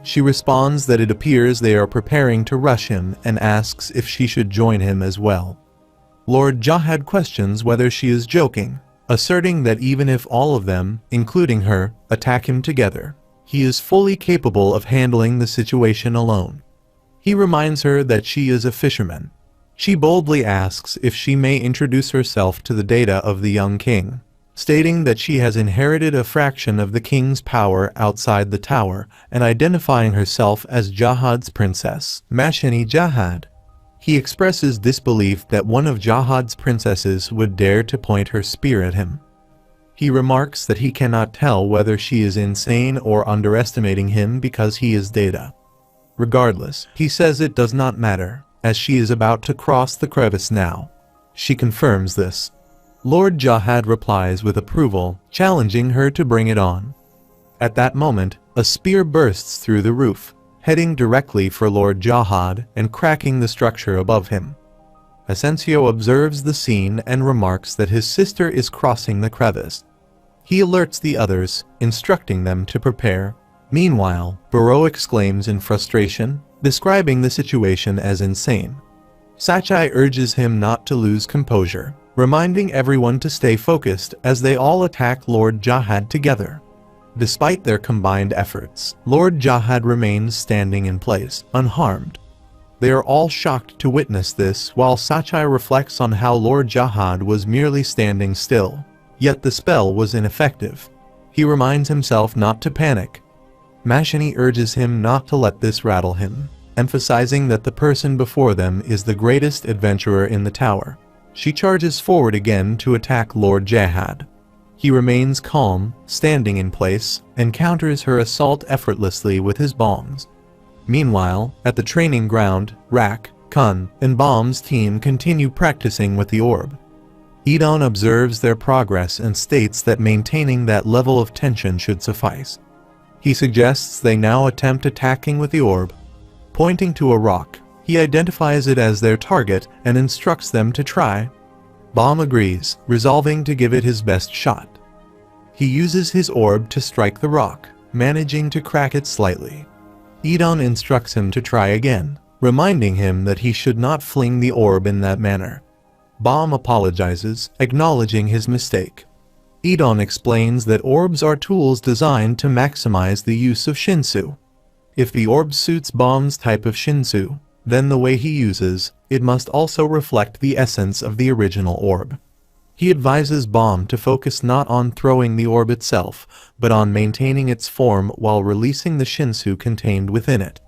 She responds that it appears they are preparing to rush him and asks if she should join him as well. Lord Jahad questions whether she is joking, asserting that even if all of them, including her, attack him together, he is fully capable of handling the situation alone. He reminds her that she is a fisherman. She boldly asks if she may introduce herself to the data of the young king, stating that she has inherited a fraction of the king's power outside the tower and identifying herself as Jahad's princess, Manshani Jahad. He expresses disbelief that one of Jahad's princesses would dare to point her spear at him. He remarks that he cannot tell whether she is insane or underestimating him because he is Data. Regardless, he says it does not matter, as she is about to cross the crevice now. She confirms this. Lord Jahad replies with approval, challenging her to bring it on. At that moment, a spear bursts through the roof, heading directly for Lord Jahad and cracking the structure above him. Asensio observes the scene and remarks that his sister is crossing the crevice. He alerts the others, instructing them to prepare. Meanwhile, Barreau exclaims in frustration, describing the situation as insane. Sachai urges him not to lose composure, reminding everyone to stay focused as they all attack Lord Jahad together. Despite their combined efforts, Lord Jahad remains standing in place, unharmed. They are all shocked to witness this while Sachai reflects on how Lord Jahad was merely standing still, yet the spell was ineffective. He reminds himself not to panic. Manshani urges him not to let this rattle him, emphasizing that the person before them is the greatest adventurer in the tower. She charges forward again to attack Lord Jahad. He remains calm, standing in place, and counters her assault effortlessly with his bombs. Meanwhile, at the training ground, Rak, Kun, and Bomb's team continue practicing with the orb. Edon observes their progress and states that maintaining that level of tension should suffice. He suggests they now attempt attacking with the orb. Pointing to a rock, he identifies it as their target and instructs them to try. Bomb agrees, resolving to give it his best shot. He uses his orb to strike the rock, managing to crack it slightly. Edon instructs him to try again, reminding him that he should not fling the orb in that manner. Bomb apologizes, acknowledging his mistake. Edon explains that orbs are tools designed to maximize the use of Shinsu. If the orb suits Bomb's type of Shinsu, then the way he uses it must also reflect the essence of the original orb. He advises Bomb to focus not on throwing the orb itself, but on maintaining its form while releasing the Shinsu contained within it.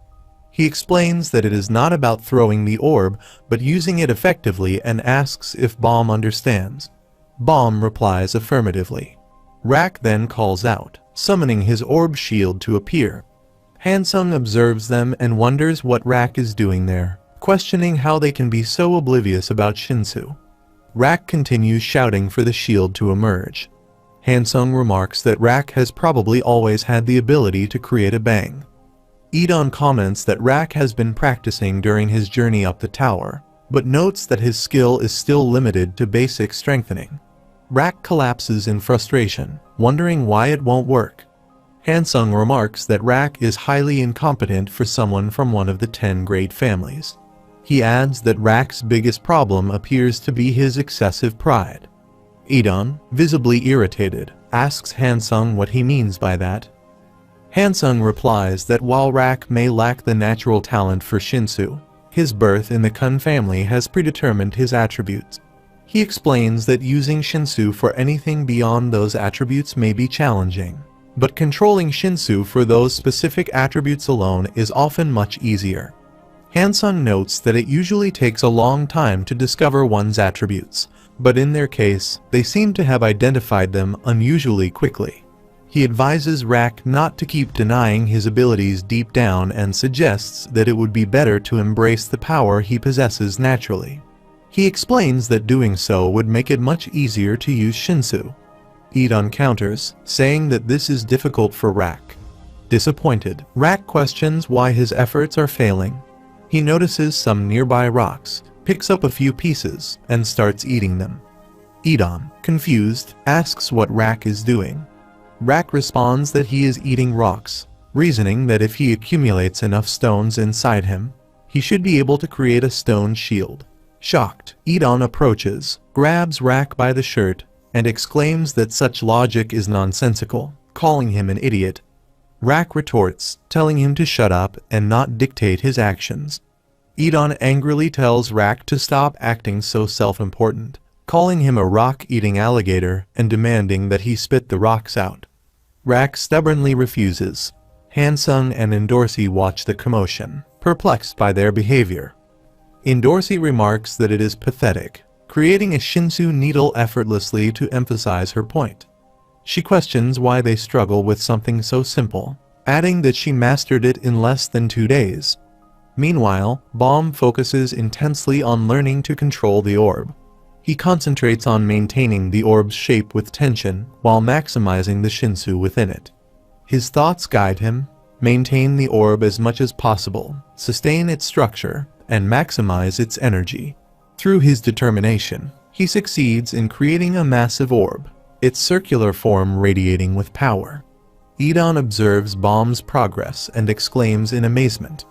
He explains that it is not about throwing the orb, but using it effectively and asks if Bomb understands. Bomb replies affirmatively. Rak then calls out, summoning his orb shield to appear. Hansung observes them and wonders what Rak is doing there, questioning how they can be so oblivious about Shinsu. Rak continues shouting for the shield to emerge. Hansung remarks that Rak has probably always had the ability to create a bang. Edon comments that Rak has been practicing during his journey up the tower, but notes that his skill is still limited to basic strengthening. Rak collapses in frustration, wondering why it won't work. Hansung remarks that Rak is highly incompetent for someone from one of the 10 great families. He adds that Rak's biggest problem appears to be his excessive pride. Edon, visibly irritated, asks Hansung what he means by that. Hansung replies that while Rak may lack the natural talent for Shinsu, his birth in the Kun family has predetermined his attributes. He explains that using Shinsu for anything beyond those attributes may be challenging, but controlling Shinsu for those specific attributes alone is often much easier. Hansung notes that it usually takes a long time to discover one's attributes, but in their case, they seem to have identified them unusually quickly. He advises Rak not to keep denying his abilities deep down and suggests that it would be better to embrace the power he possesses naturally. He explains that doing so would make it much easier to use Shinsu. Edon counters, saying that this is difficult for Rak. Disappointed, Rak questions why his efforts are failing. He notices some nearby rocks, picks up a few pieces, and starts eating them. Edon, confused, asks what Rak is doing. Rak responds that he is eating rocks, reasoning that if he accumulates enough stones inside him, he should be able to create a stone shield. Shocked, Edon approaches, grabs Rak by the shirt, and exclaims that such logic is nonsensical, calling him an idiot. Rak retorts, telling him to shut up and not dictate his actions. Edon angrily tells Rak to stop acting so self-important, calling him a rock-eating alligator and demanding that he spit the rocks out. Rak stubbornly refuses. Hansung and Endorsi watch the commotion, perplexed by their behavior. Endorsi remarks that it is pathetic, creating a Shinsu needle effortlessly to emphasize her point. She questions why they struggle with something so simple, adding that she mastered it in less than 2 days. Meanwhile, Baum focuses intensely on learning to control the orb. He concentrates on maintaining the orb's shape with tension while maximizing the Shinsu within it. His thoughts guide him: maintain the orb as much as possible, sustain its structure, and maximize its energy. Through his determination, he succeeds in creating a massive orb, its circular form radiating with power. Edon observes Baum's progress and exclaims in amazement.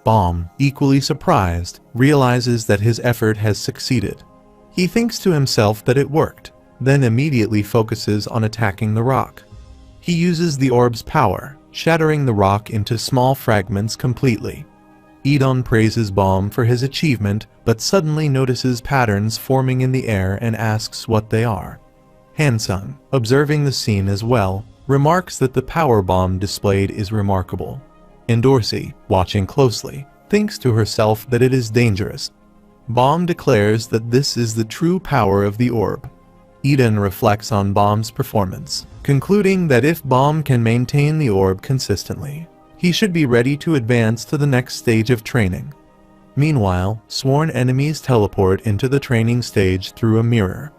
Baum, equally surprised, realizes that his effort has succeeded. He thinks to himself that it worked, then immediately focuses on attacking the rock. He uses the orb's power, shattering the rock into small fragments completely. Edon praises Baum for his achievement, but suddenly notices patterns forming in the air and asks what they are. Hansung, observing the scene as well, remarks that the power bomb displayed is remarkable. Endorsi, watching closely, thinks to herself that it is dangerous. Baum declares that this is the true power of the orb. Edon reflects on Baum's performance, concluding that if Baum can maintain the orb consistently, he should be ready to advance to the next stage of training. Meanwhile, sworn enemies teleport into the training stage through a mirror.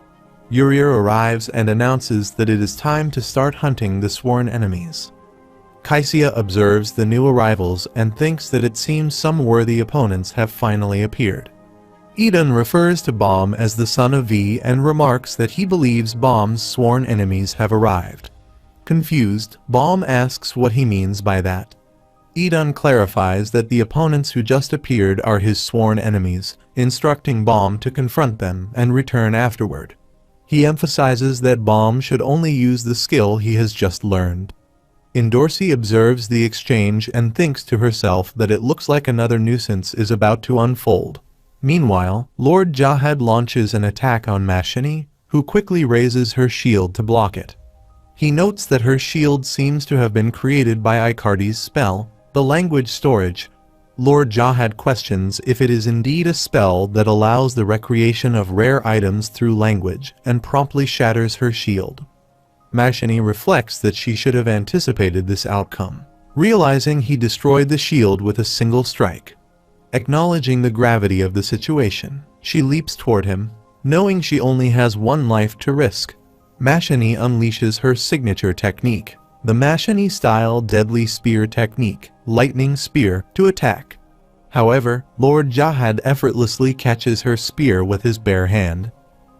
Urier arrives and announces that it is time to start hunting the sworn enemies. Kaisia observes the new arrivals and thinks that it seems some worthy opponents have finally appeared. Edon refers to Baum as the son of V and remarks that he believes Baum's sworn enemies have arrived. Confused, Baum asks what he means by that. Edon clarifies that the opponents who just appeared are his sworn enemies, instructing Baum to confront them and return afterward. He emphasizes that Baum should only use the skill he has just learned. Endorsi observes the exchange and thinks to herself that it looks like another nuisance is about to unfold. Meanwhile, Lord Jahad launches an attack on Mashini, who quickly raises her shield to block it. He notes that her shield seems to have been created by Icardi's spell, the language storage. Lord Jahad questions if it is indeed a spell that allows the recreation of rare items through language and promptly shatters her shield. Mashini reflects that she should have anticipated this outcome, realizing he destroyed the shield with a single strike. Acknowledging the gravity of the situation, she leaps toward him, knowing she only has one life to risk. Mashini unleashes her signature technique, the Mashini-style deadly spear technique, lightning spear, to attack. However, Lord Jahad effortlessly catches her spear with his bare hand.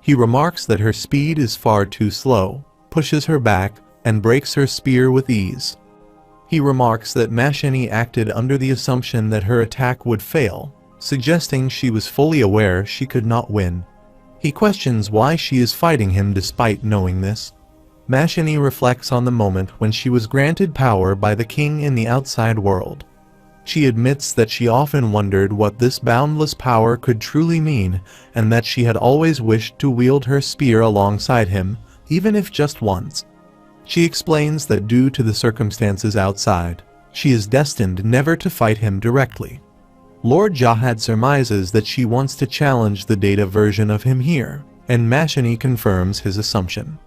He remarks that her speed is far too slow, pushes her back, and breaks her spear with ease. He remarks that Mashini acted under the assumption that her attack would fail, suggesting she was fully aware she could not win. He questions why she is fighting him despite knowing this. Mashini reflects on the moment when she was granted power by the king in the outside world. She admits that she often wondered what this boundless power could truly mean, and that she had always wished to wield her spear alongside him, even if just once. She explains that due to the circumstances outside, she is destined never to fight him directly. Lord Jahad surmises that she wants to challenge the data version of him here, and Mashini confirms his assumption.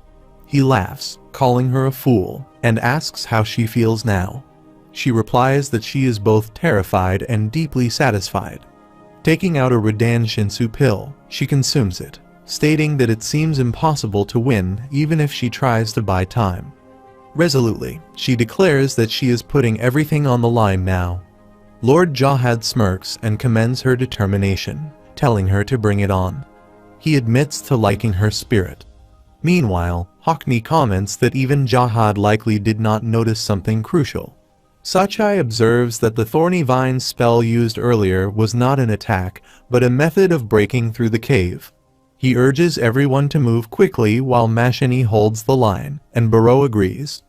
He laughs, calling her a fool, and asks how she feels now. She replies that she is both terrified and deeply satisfied. Taking out a Redan Shinsu pill, she consumes it, stating that it seems impossible to win even if she tries to buy time. Resolutely, she declares that she is putting everything on the line now. Lord Jahad smirks and commends her determination, telling her to bring it on. He admits to liking her spirit. Meanwhile, Hockney comments that even Jahad likely did not notice something crucial. Sachai observes that the thorny vine spell used earlier was not an attack, but a method of breaking through the cave. He urges everyone to move quickly while Mashini holds the line, and Barreau agrees.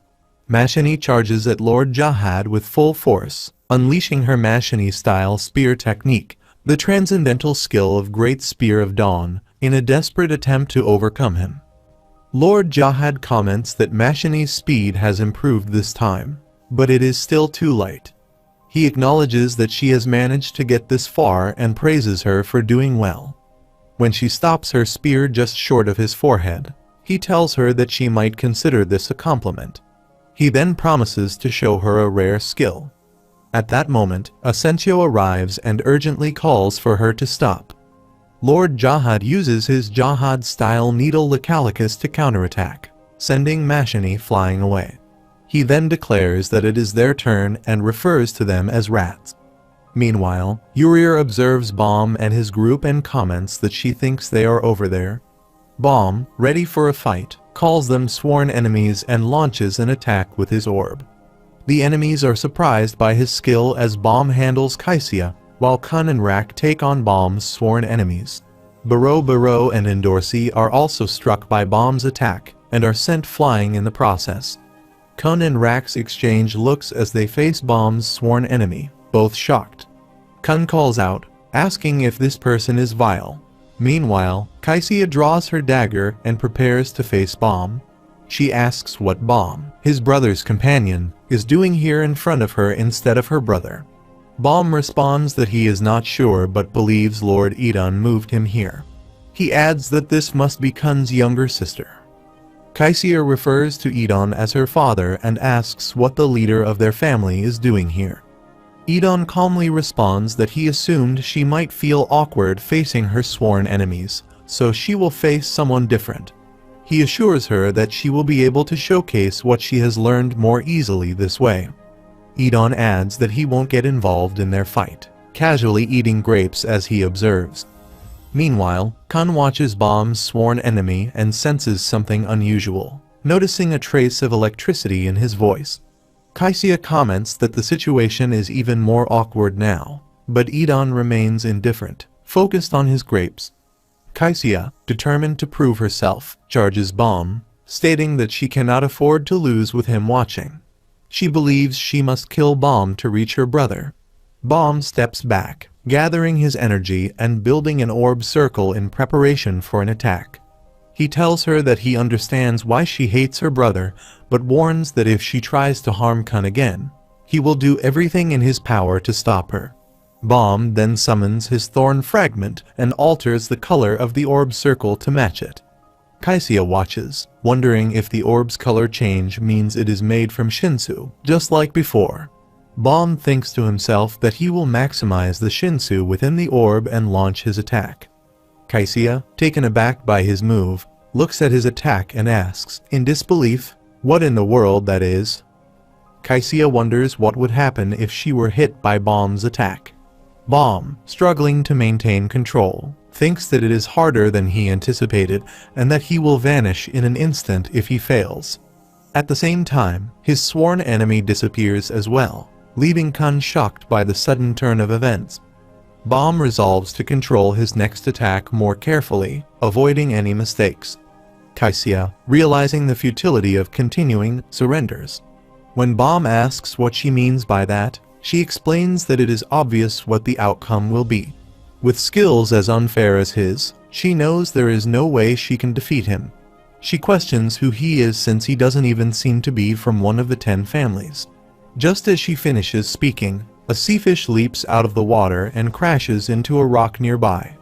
Mashini charges at Lord Jahad with full force, unleashing her Mashini-style spear technique, the transcendental skill of Great Spear of Dawn, in a desperate attempt to overcome him. Lord Jahad comments that Mashini's speed has improved this time, but it is still too late. He acknowledges that she has managed to get this far and praises her for doing well. When she stops her spear just short of his forehead, he tells her that she might consider this a compliment. He then promises to show her a rare skill. At that moment, Asensio arrives and urgently calls for her to stop. Lord Jahad uses his Jahad-style needle Lecalicus to counterattack, sending Mashini flying away. He then declares that it is their turn and refers to them as rats. Meanwhile, Urier observes Baum and his group and comments that she thinks they are over there. Baum, ready for a fight, calls them sworn enemies and launches an attack with his orb. The enemies are surprised by his skill as Baum handles Kaisia, while Kun and Rak take on Baum's sworn enemies. Barreau and Endorsi are also struck by Baum's attack and are sent flying in the process. Kun and Rak's exchange looks as they face Baum's sworn enemy, both shocked. Kun calls out, asking if this person is vile. Meanwhile, Kaisia draws her dagger and prepares to face Baum. She asks what Baum, his brother's companion, is doing here in front of her instead of her brother. Baum responds that he is not sure but believes Lord Edon moved him here. He adds that this must be Kun's younger sister. Kaisia refers to Edon as her father and asks what the leader of their family is doing here. Edon calmly responds that he assumed she might feel awkward facing her sworn enemies, so she will face someone different. He assures her that she will be able to showcase what she has learned more easily this way. Edon adds that he won't get involved in their fight, casually eating grapes as he observes. Meanwhile, Kun watches Baum's sworn enemy and senses something unusual, noticing a trace of electricity in his voice. Kaisia comments that the situation is even more awkward now, but Edon remains indifferent, focused on his grapes. Kaisia, determined to prove herself, charges Baum, stating that she cannot afford to lose with him watching. She believes she must kill Baum to reach her brother. Baum steps back, gathering his energy and building an orb circle in preparation for an attack. He tells her that he understands why she hates her brother, but warns that if she tries to harm Kun again, he will do everything in his power to stop her. Baum then summons his thorn fragment and alters the color of the orb circle to match it. Kaisia watches, wondering if the orb's color change means it is made from Shinsu, just like before. Baum thinks to himself that he will maximize the Shinsu within the orb and launch his attack. Kaisia, taken aback by his move, looks at his attack and asks, in disbelief, what in the world that is? Kaisia wonders what would happen if she were hit by Baum's attack. Baum, struggling to maintain control, thinks that it is harder than he anticipated and that he will vanish in an instant if he fails. At the same time, his sworn enemy disappears as well, leaving Kun shocked by the sudden turn of events. Baum resolves to control his next attack more carefully, avoiding any mistakes. Kaisia, realizing the futility of continuing, surrenders. When Baum asks what she means by that, she explains that it is obvious what the outcome will be. With skills as unfair as his, she knows there is no way she can defeat him. She questions who he is since he doesn't even seem to be from one of the 10 families. Just as she finishes speaking, a sea fish leaps out of the water and crashes into a rock nearby.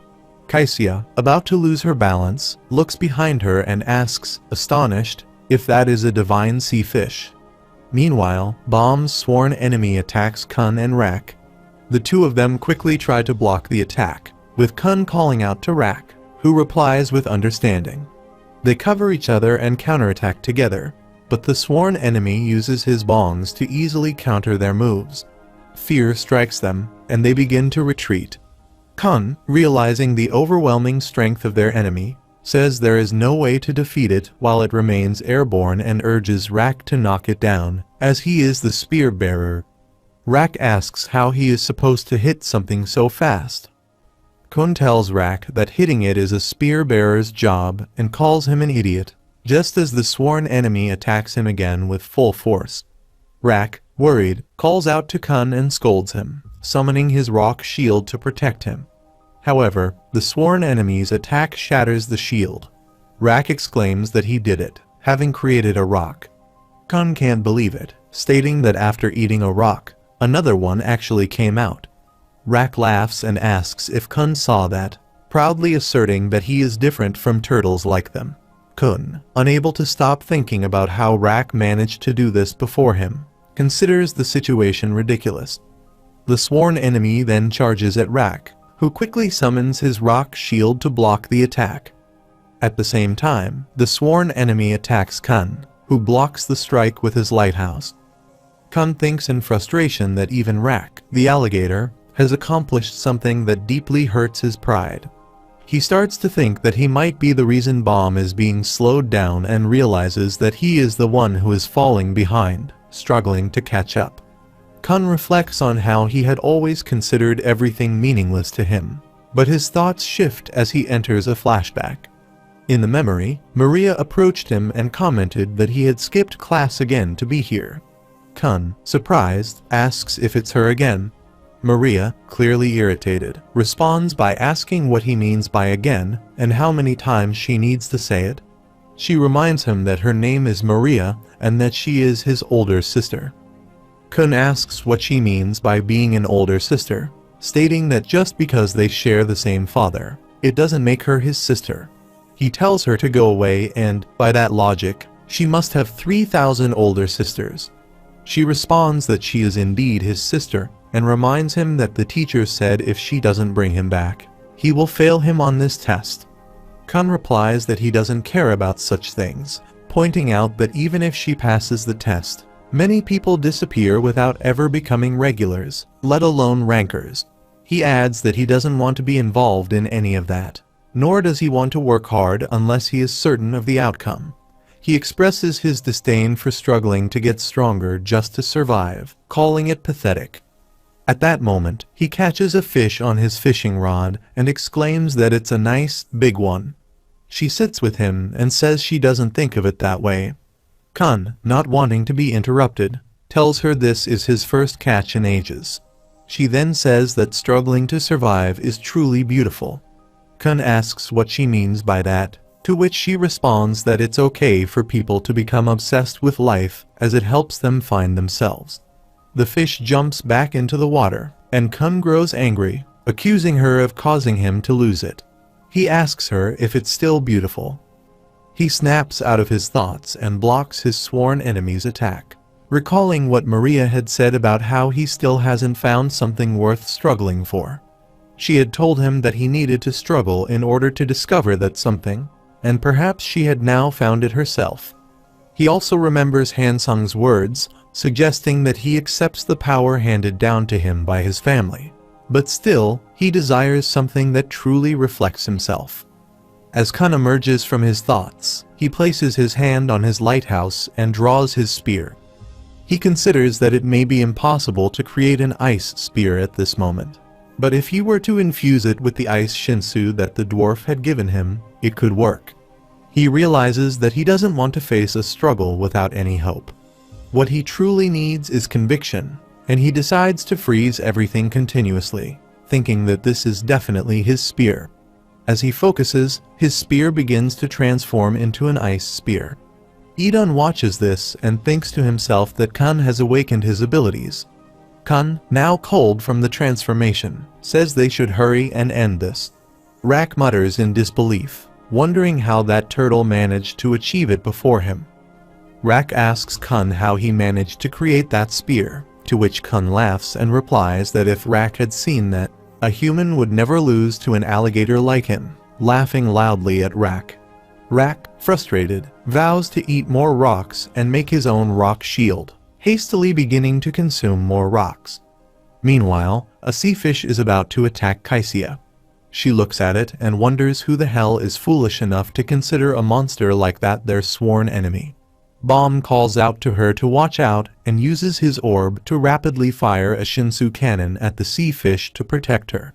Kaisia, about to lose her balance, looks behind her and asks, astonished, if that is a divine sea fish. Meanwhile, Bomb's sworn enemy attacks Kun and Rak. The two of them quickly try to block the attack, with Kun calling out to Rak, who replies with understanding. They cover each other and counterattack together, but the sworn enemy uses his bongs to easily counter their moves. Fear strikes them, and they begin to retreat. Kun, realizing the overwhelming strength of their enemy, says there is no way to defeat it while it remains airborne and urges Rak to knock it down, as he is the spear bearer. Rak asks how he is supposed to hit something so fast. Kun tells Rak that hitting it is a spear bearer's job and calls him an idiot, just as the sworn enemy attacks him again with full force. Rak, worried, calls out to Kun and scolds him, summoning his rock shield to protect him. However, the sworn enemy's attack shatters the shield. Rak exclaims that he did it, having created a rock. Kun can't believe it, stating that after eating a rock, another one actually came out. Rak laughs and asks if Kun saw that, proudly asserting that he is different from turtles like them. Kun, unable to stop thinking about how Rak managed to do this before him, considers the situation ridiculous. The sworn enemy then charges at Rak, who quickly summons his rock shield to block the attack. At the same time, the sworn enemy attacks Kun, who blocks the strike with his lighthouse. Kun thinks in frustration that even Rak, the alligator, has accomplished something that deeply hurts his pride. He starts to think that he might be the reason Bomb is being slowed down and realizes that he is the one who is falling behind, struggling to catch up. Kun reflects on how he had always considered everything meaningless to him, but his thoughts shift as he enters a flashback. In the memory, Maria approached him and commented that he had skipped class again to be here. Kun, surprised, asks if it's her again. Maria, clearly irritated, responds by asking what he means by again and how many times she needs to say it. She reminds him that her name is Maria and that she is his older sister. Kun asks what she means by being an older sister, stating that just because they share the same father, it doesn't make her his sister. He tells her to go away and, by that logic, she must have 3,000 older sisters. She responds that she is indeed his sister and reminds him that the teacher said if she doesn't bring him back, he will fail him on this test. Kun replies that he doesn't care about such things, pointing out that even if she passes the test, many people disappear without ever becoming regulars, let alone rankers. He adds that he doesn't want to be involved in any of that, nor does he want to work hard unless he is certain of the outcome. He expresses his disdain for struggling to get stronger just to survive, calling it pathetic. At that moment, he catches a fish on his fishing rod and exclaims that it's a nice, big one. She sits with him and says she doesn't think of it that way. Kun, not wanting to be interrupted, tells her this is his first catch in ages. She then says that struggling to survive is truly beautiful. Kun asks what she means by that, to which she responds that it's okay for people to become obsessed with life as it helps them find themselves. The fish jumps back into the water, and Kun grows angry, accusing her of causing him to lose it. He asks her if it's still beautiful. He snaps out of his thoughts and blocks his sworn enemy's attack, recalling what Maria had said about how he still hasn't found something worth struggling for. She had told him that he needed to struggle in order to discover that something, and perhaps she had now found it herself. He also remembers Hansung's words, suggesting that he accepts the power handed down to him by his family, but still, he desires something that truly reflects himself. As Kun emerges from his thoughts, he places his hand on his lighthouse and draws his spear. He considers that it may be impossible to create an ice spear at this moment, but if he were to infuse it with the ice shinsu that the dwarf had given him, it could work. He realizes that he doesn't want to face a struggle without any hope. What he truly needs is conviction, and he decides to freeze everything continuously, thinking that this is definitely his spear. As he focuses, his spear begins to transform into an ice spear. Idun watches this and thinks to himself that Kun has awakened his abilities. Kun, now cold from the transformation, says they should hurry and end this. Rak mutters in disbelief, wondering how that turtle managed to achieve it before him. Rak asks Kun how he managed to create that spear, to which Kun laughs and replies that if Rak had seen that, a human would never lose to an alligator like him, laughing loudly at Rak. Rak, frustrated, vows to eat more rocks and make his own rock shield, hastily beginning to consume more rocks. Meanwhile, a sea fish is about to attack Kaisia. She looks at it and wonders who the hell is foolish enough to consider a monster like that their sworn enemy. Bomb calls out to her to watch out and uses his orb to rapidly fire a Shinsu cannon at the sea fish to protect her.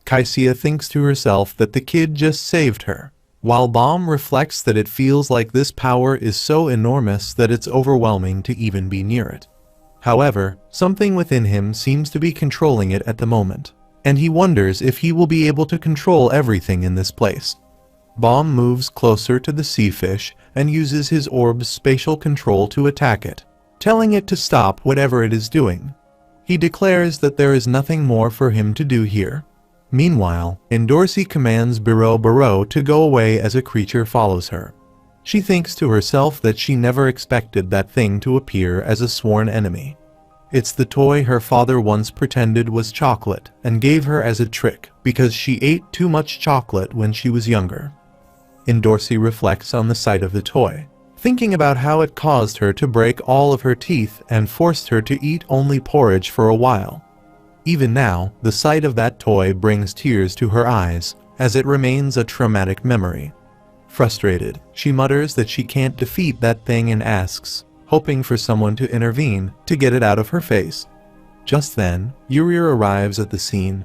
Kaisia thinks to herself that the kid just saved her, while Bomb reflects that it feels like this power is so enormous that it's overwhelming to even be near it. However, something within him seems to be controlling it at the moment, and he wonders if he will be able to control everything in this place. Bomb moves closer to the sea fish and uses his orb's spatial control to attack it, telling it to stop whatever it is doing. He declares that there is nothing more for him to do here. Meanwhile, Endorsi commands Biro to go away as a creature follows her. She thinks to herself that she never expected that thing to appear as a sworn enemy. It's the toy her father once pretended was chocolate and gave her as a trick because she ate too much chocolate when she was younger. Endorsi reflects on the sight of the toy, thinking about how it caused her to break all of her teeth and forced her to eat only porridge for a while. Even now, the sight of that toy brings tears to her eyes, as it remains a traumatic memory. Frustrated, she mutters that she can't defeat that thing and asks, hoping for someone to intervene to get it out of her face. Just then, Urier arrives at the scene.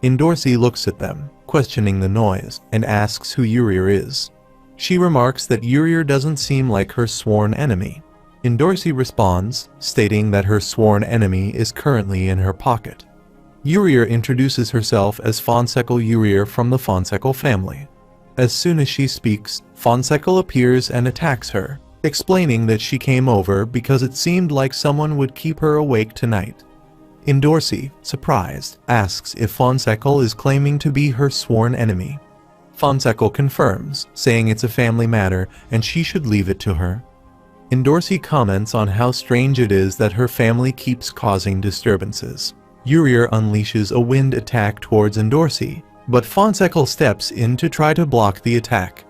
Endorsi looks at them, questioning the noise, and asks who Urier is. She remarks that Urier doesn't seem like her sworn enemy. Endorsi responds, stating that her sworn enemy is currently in her pocket. Urier introduces herself as Fonsecal Urier from the Fonsecal family. As soon as she speaks, Fonsecal appears and attacks her, explaining that she came over because it seemed like someone would keep her awake tonight. Endorsi, surprised, asks if Fonsecal is claiming to be her sworn enemy. Fonsecal confirms, saying it's a family matter and she should leave it to her. Endorsi comments on how strange it is that her family keeps causing disturbances. Urier unleashes a wind attack towards Endorsi, but Fonsecal steps in to try to block the attack.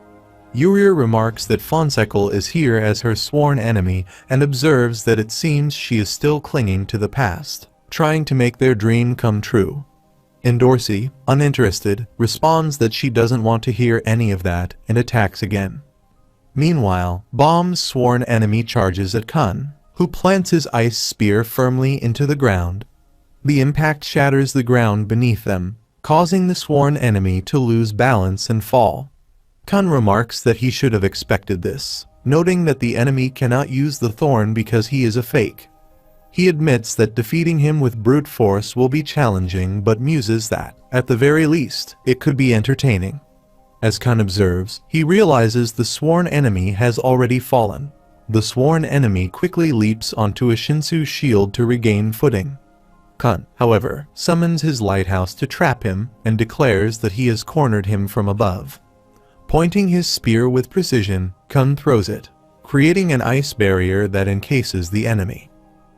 Urier remarks that Fonsecal is here as her sworn enemy and observes that it seems she is still clinging to the past, trying to make their dream come true. Endorsi, uninterested, responds that she doesn't want to hear any of that and attacks again. Meanwhile, Bomb's sworn enemy charges at Kun, who plants his ice spear firmly into the ground. The impact shatters the ground beneath them, causing the sworn enemy to lose balance and fall. Kun remarks that he should have expected this, noting that the enemy cannot use the thorn because he is a fake. He admits that defeating him with brute force will be challenging but muses that, at the very least, it could be entertaining. As Kun observes, he realizes the sworn enemy has already fallen. The sworn enemy quickly leaps onto a Shinsu shield to regain footing. Kun, however, summons his lighthouse to trap him and declares that he has cornered him from above. Pointing his spear with precision, Kun throws it, creating an ice barrier that encases the enemy.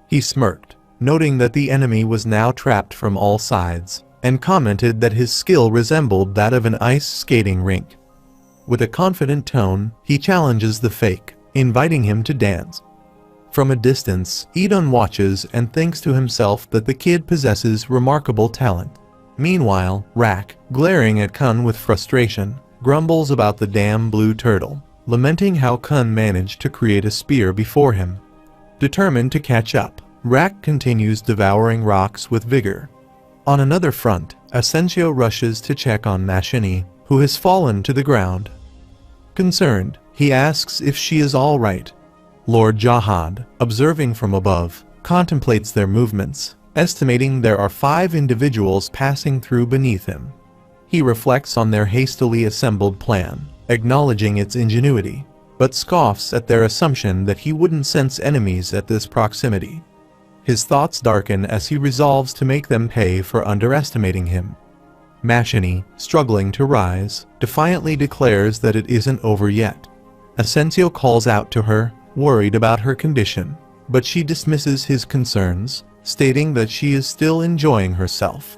He smirked, noting that the enemy was now trapped from all sides, and commented that his skill resembled that of an ice skating rink. With a confident tone, he challenges the fake, inviting him to dance. From a distance, Edon watches and thinks to himself that the kid possesses remarkable talent. Meanwhile, Rak, glaring at Kun with frustration, grumbles about the damn blue turtle, lamenting how Kun managed to create a spear before him. Determined to catch up, Rak continues devouring rocks with vigor. On another front, Asensio rushes to check on Mashini, who has fallen to the ground. Concerned, he asks if she is all right. Lord Jahad, observing from above, contemplates their movements, estimating there are 5 individuals passing through beneath him. He reflects on their hastily assembled plan, acknowledging its ingenuity, but scoffs at their assumption that he wouldn't sense enemies at this proximity. His thoughts darken as he resolves to make them pay for underestimating him. Mashini, struggling to rise, defiantly declares that it isn't over yet. Asensio calls out to her, worried about her condition, but she dismisses his concerns, stating that she is still enjoying herself.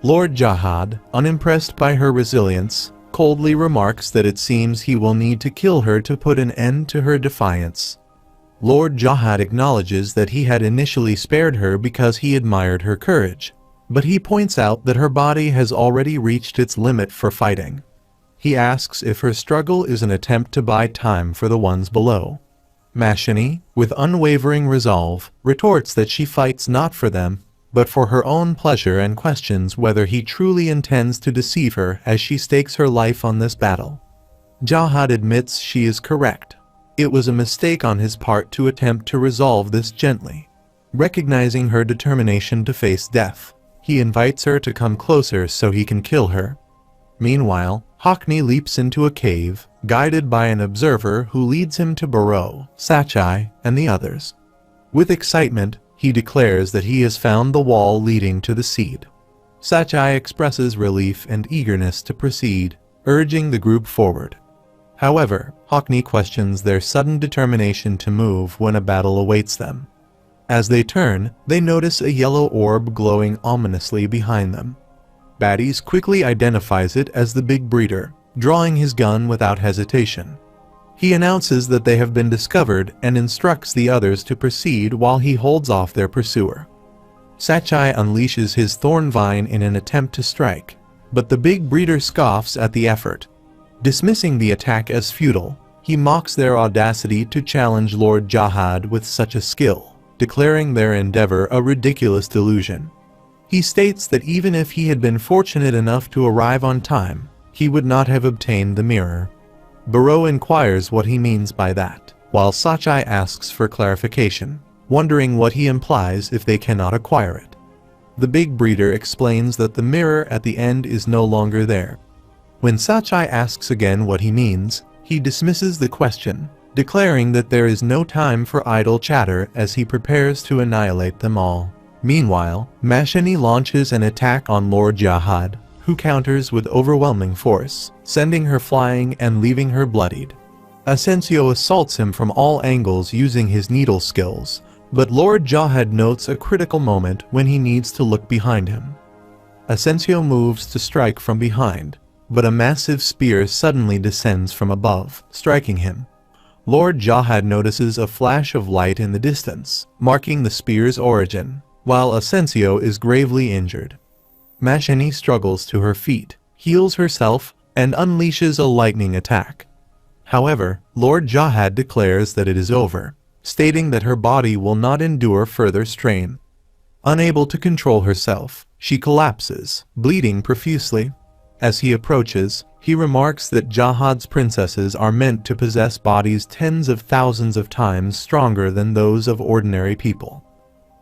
Lord Jahad, unimpressed by her resilience, coldly remarks that it seems he will need to kill her to put an end to her defiance. Lord Jahad acknowledges that he had initially spared her because he admired her courage, but he points out that her body has already reached its limit for fighting. He asks if her struggle is an attempt to buy time for the ones below. Mashani, with unwavering resolve, retorts that she fights not for them, but for her own pleasure, and questions whether he truly intends to deceive her as she stakes her life on this battle. Jahad admits she is correct. It was a mistake on his part to attempt to resolve this gently. Recognizing her determination to face death, he invites her to come closer so he can kill her. Meanwhile, Hockney leaps into a cave, guided by an observer who leads him to Barrow, Sachai, and the others. With excitement, he declares that he has found the wall leading to the seed. Sachai expresses relief and eagerness to proceed, urging the group forward. However, Hockney questions their sudden determination to move when a battle awaits them. As they turn, they notice a yellow orb glowing ominously behind them. Baddies quickly identifies it as the Big Breeder, drawing his gun without hesitation. He announces that they have been discovered and instructs the others to proceed while he holds off their pursuer. Sachai unleashes his thorn vine in an attempt to strike, but the Big Breeder scoffs at the effort. Dismissing the attack as futile, he mocks their audacity to challenge Lord Jahad with such a skill, declaring their endeavor a ridiculous delusion. He states that even if he had been fortunate enough to arrive on time, he would not have obtained the mirror. Barrow inquires what he means by that, while Sachai asks for clarification, wondering what he implies if they cannot acquire it. The Big Breeder explains that the mirror at the end is no longer there. When Sachai asks again what he means, he dismisses the question, declaring that there is no time for idle chatter as he prepares to annihilate them all. Meanwhile, Mashani launches an attack on Lord Jahad, who counters with overwhelming force, sending her flying and leaving her bloodied. Asensio assaults him from all angles using his needle skills, but Lord Jahad notes a critical moment when he needs to look behind him. Asensio moves to strike from behind, but a massive spear suddenly descends from above, striking him. Lord Jahad notices a flash of light in the distance, marking the spear's origin, while Asensio is gravely injured. Mashani struggles to her feet, heals herself, and unleashes a lightning attack. However, Lord Jahad declares that it is over, stating that her body will not endure further strain. Unable to control herself, she collapses, bleeding profusely. As he approaches, he remarks that Jahad's princesses are meant to possess bodies tens of thousands of times stronger than those of ordinary people.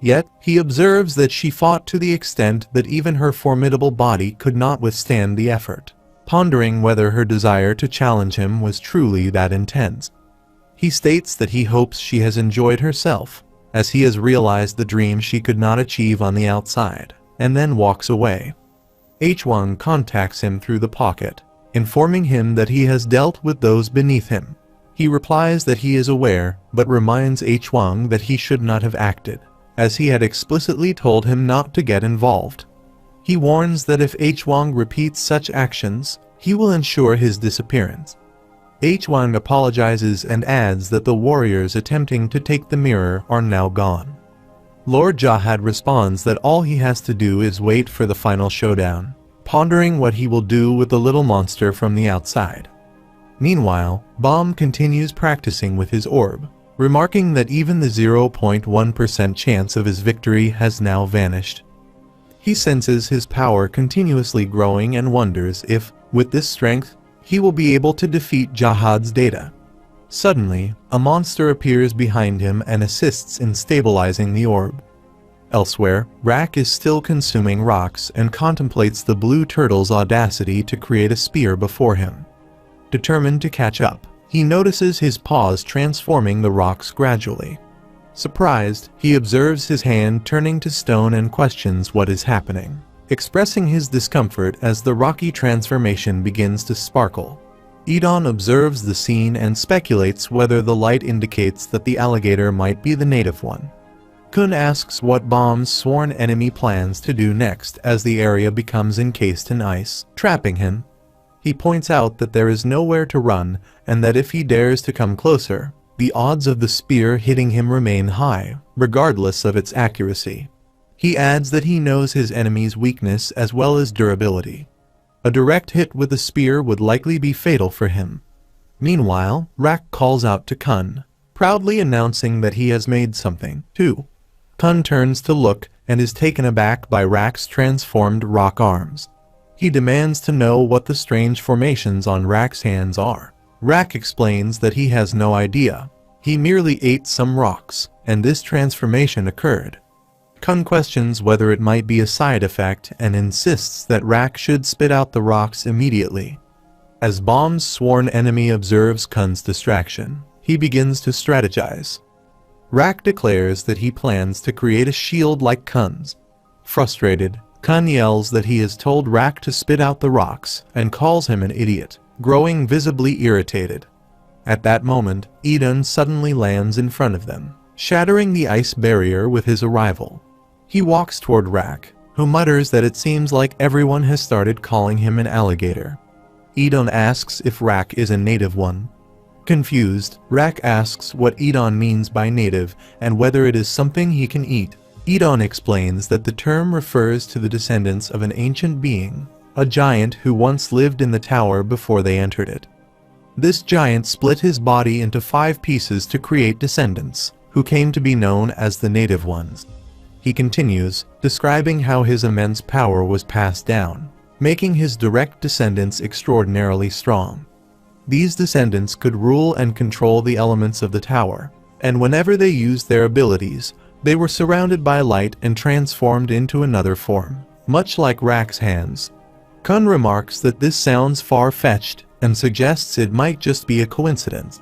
Yet, he observes that she fought to the extent that even her formidable body could not withstand the effort, pondering whether her desire to challenge him was truly that intense. He states that he hopes she has enjoyed herself, as he has realized the dream she could not achieve on the outside, and then walks away. H1 contacts him through the pocket, informing him that he has dealt with those beneath him. He replies that he is aware, but reminds H1 that he should not have acted, as he had explicitly told him not to get involved. He warns that if H1 repeats such actions, he will ensure his disappearance. H1 apologizes and adds that the warriors attempting to take the mirror are now gone. Lord Jahad responds that all he has to do is wait for the final showdown, pondering what he will do with the little monster from the outside. Meanwhile, Baum continues practicing with his orb, remarking that even the 0.1% chance of his victory has now vanished. He senses his power continuously growing and wonders if, with this strength, he will be able to defeat Jahad's data. Suddenly, a monster appears behind him and assists in stabilizing the orb. Elsewhere, Rak is still consuming rocks and contemplates the blue turtle's audacity to create a spear before him. Determined to catch up, he notices his paws transforming the rocks gradually. Surprised, he observes his hand turning to stone and questions what is happening, expressing his discomfort as the rocky transformation begins to sparkle. Edon observes the scene and speculates whether the light indicates that the alligator might be the native one. Kun asks what Bomb's sworn enemy plans to do next as the area becomes encased in ice, trapping him. He points out that there is nowhere to run and that if he dares to come closer, the odds of the spear hitting him remain high, regardless of its accuracy. He adds that he knows his enemy's weakness as well as durability. A direct hit with a spear would likely be fatal for him. Meanwhile, Rak calls out to Kun, proudly announcing that he has made something, too. Kun turns to look and is taken aback by Rak's transformed rock arms. He demands to know what the strange formations on Rak's hands are. Rak explains that he has no idea. He merely ate some rocks, and this transformation occurred. Kun questions whether it might be a side effect and insists that Rak should spit out the rocks immediately. As Bomb's sworn enemy observes Kun's distraction, he begins to strategize. Rak declares that he plans to create a shield like Kun's. Frustrated, Kun yells that he has told Rak to spit out the rocks and calls him an idiot, growing visibly irritated. At that moment, Edon suddenly lands in front of them, shattering the ice barrier with his arrival. He walks toward Rak, who mutters that it seems like everyone has started calling him an alligator. Edon asks if Rak is a native one. Confused, Rak asks what Edon means by native and whether it is something he can eat. Edon explains that the term refers to the descendants of an ancient being, a giant who once lived in the tower before they entered it. This giant split his body into 5 pieces to create descendants, who came to be known as the native ones. He continues, describing how his immense power was passed down, making his direct descendants extraordinarily strong. These descendants could rule and control the elements of the tower, and whenever they used their abilities, they were surrounded by light and transformed into another form, much like Rak's hands. Kun remarks that this sounds far-fetched and suggests it might just be a coincidence.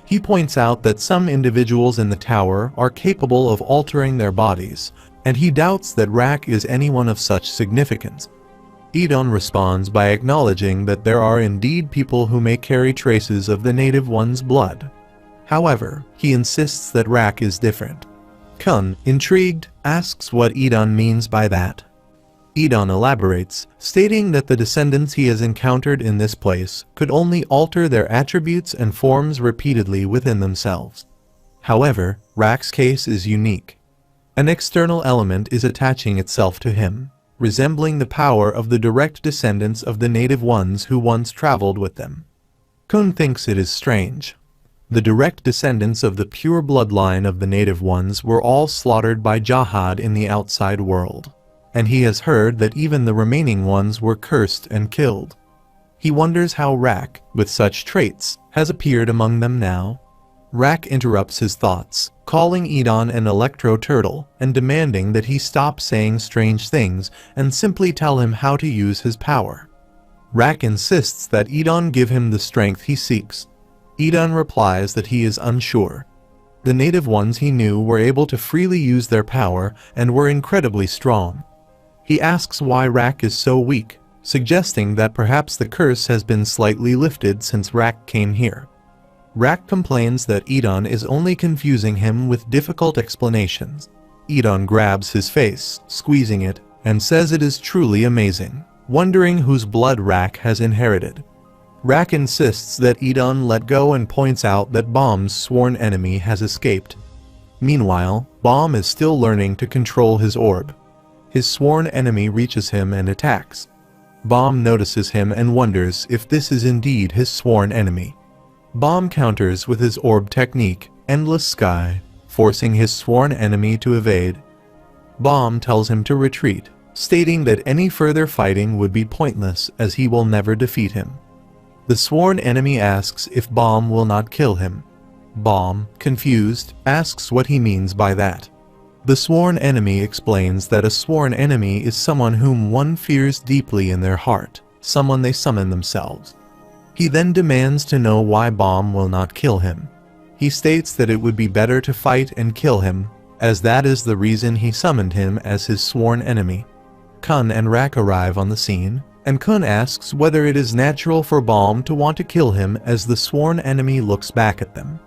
He points out that some individuals in the tower are capable of altering their bodies, and he doubts that Rak is anyone of such significance. Edon responds by acknowledging that there are indeed people who may carry traces of the native one's blood. However, he insists that Rak is different. Kun, intrigued, asks what Edon means by that. Edon elaborates, stating that the descendants he has encountered in this place could only alter their attributes and forms repeatedly within themselves. However, Rak's case is unique. An external element is attaching itself to him, resembling the power of the direct descendants of the native ones who once traveled with them. Kun thinks it is strange. The direct descendants of the pure bloodline of the native ones were all slaughtered by Jahad in the outside world, and he has heard that even the remaining ones were cursed and killed. He wonders how Rak, with such traits, has appeared among them now. Rak interrupts his thoughts, calling Edon an electro-turtle and demanding that he stop saying strange things and simply tell him how to use his power. Rak insists that Edon give him the strength he seeks. Edon replies that he is unsure. The native ones he knew were able to freely use their power and were incredibly strong. He asks why Rak is so weak, suggesting that perhaps the curse has been slightly lifted since Rak came here. Rak complains that Edon is only confusing him with difficult explanations. Edon grabs his face, squeezing it, and says it is truly amazing, wondering whose blood Rak has inherited. Rak insists that Edon let go and points out that Bomb's sworn enemy has escaped. Meanwhile, Bomb is still learning to control his orb. His sworn enemy reaches him and attacks. Bomb notices him and wonders if this is indeed his sworn enemy. Bomb counters with his orb technique, Endless Sky, forcing his sworn enemy to evade. Bomb tells him to retreat, stating that any further fighting would be pointless as he will never defeat him. The sworn enemy asks if Bomb will not kill him. Bomb, confused, asks what he means by that. The sworn enemy explains that a sworn enemy is someone whom one fears deeply in their heart, someone they summon themselves. He then demands to know why Bomb will not kill him. He states that it would be better to fight and kill him, as that is the reason he summoned him as his sworn enemy. Kun and Rak arrive on the scene, and Kun asks whether it is natural for Balm to want to kill him as the sworn enemy looks back at them.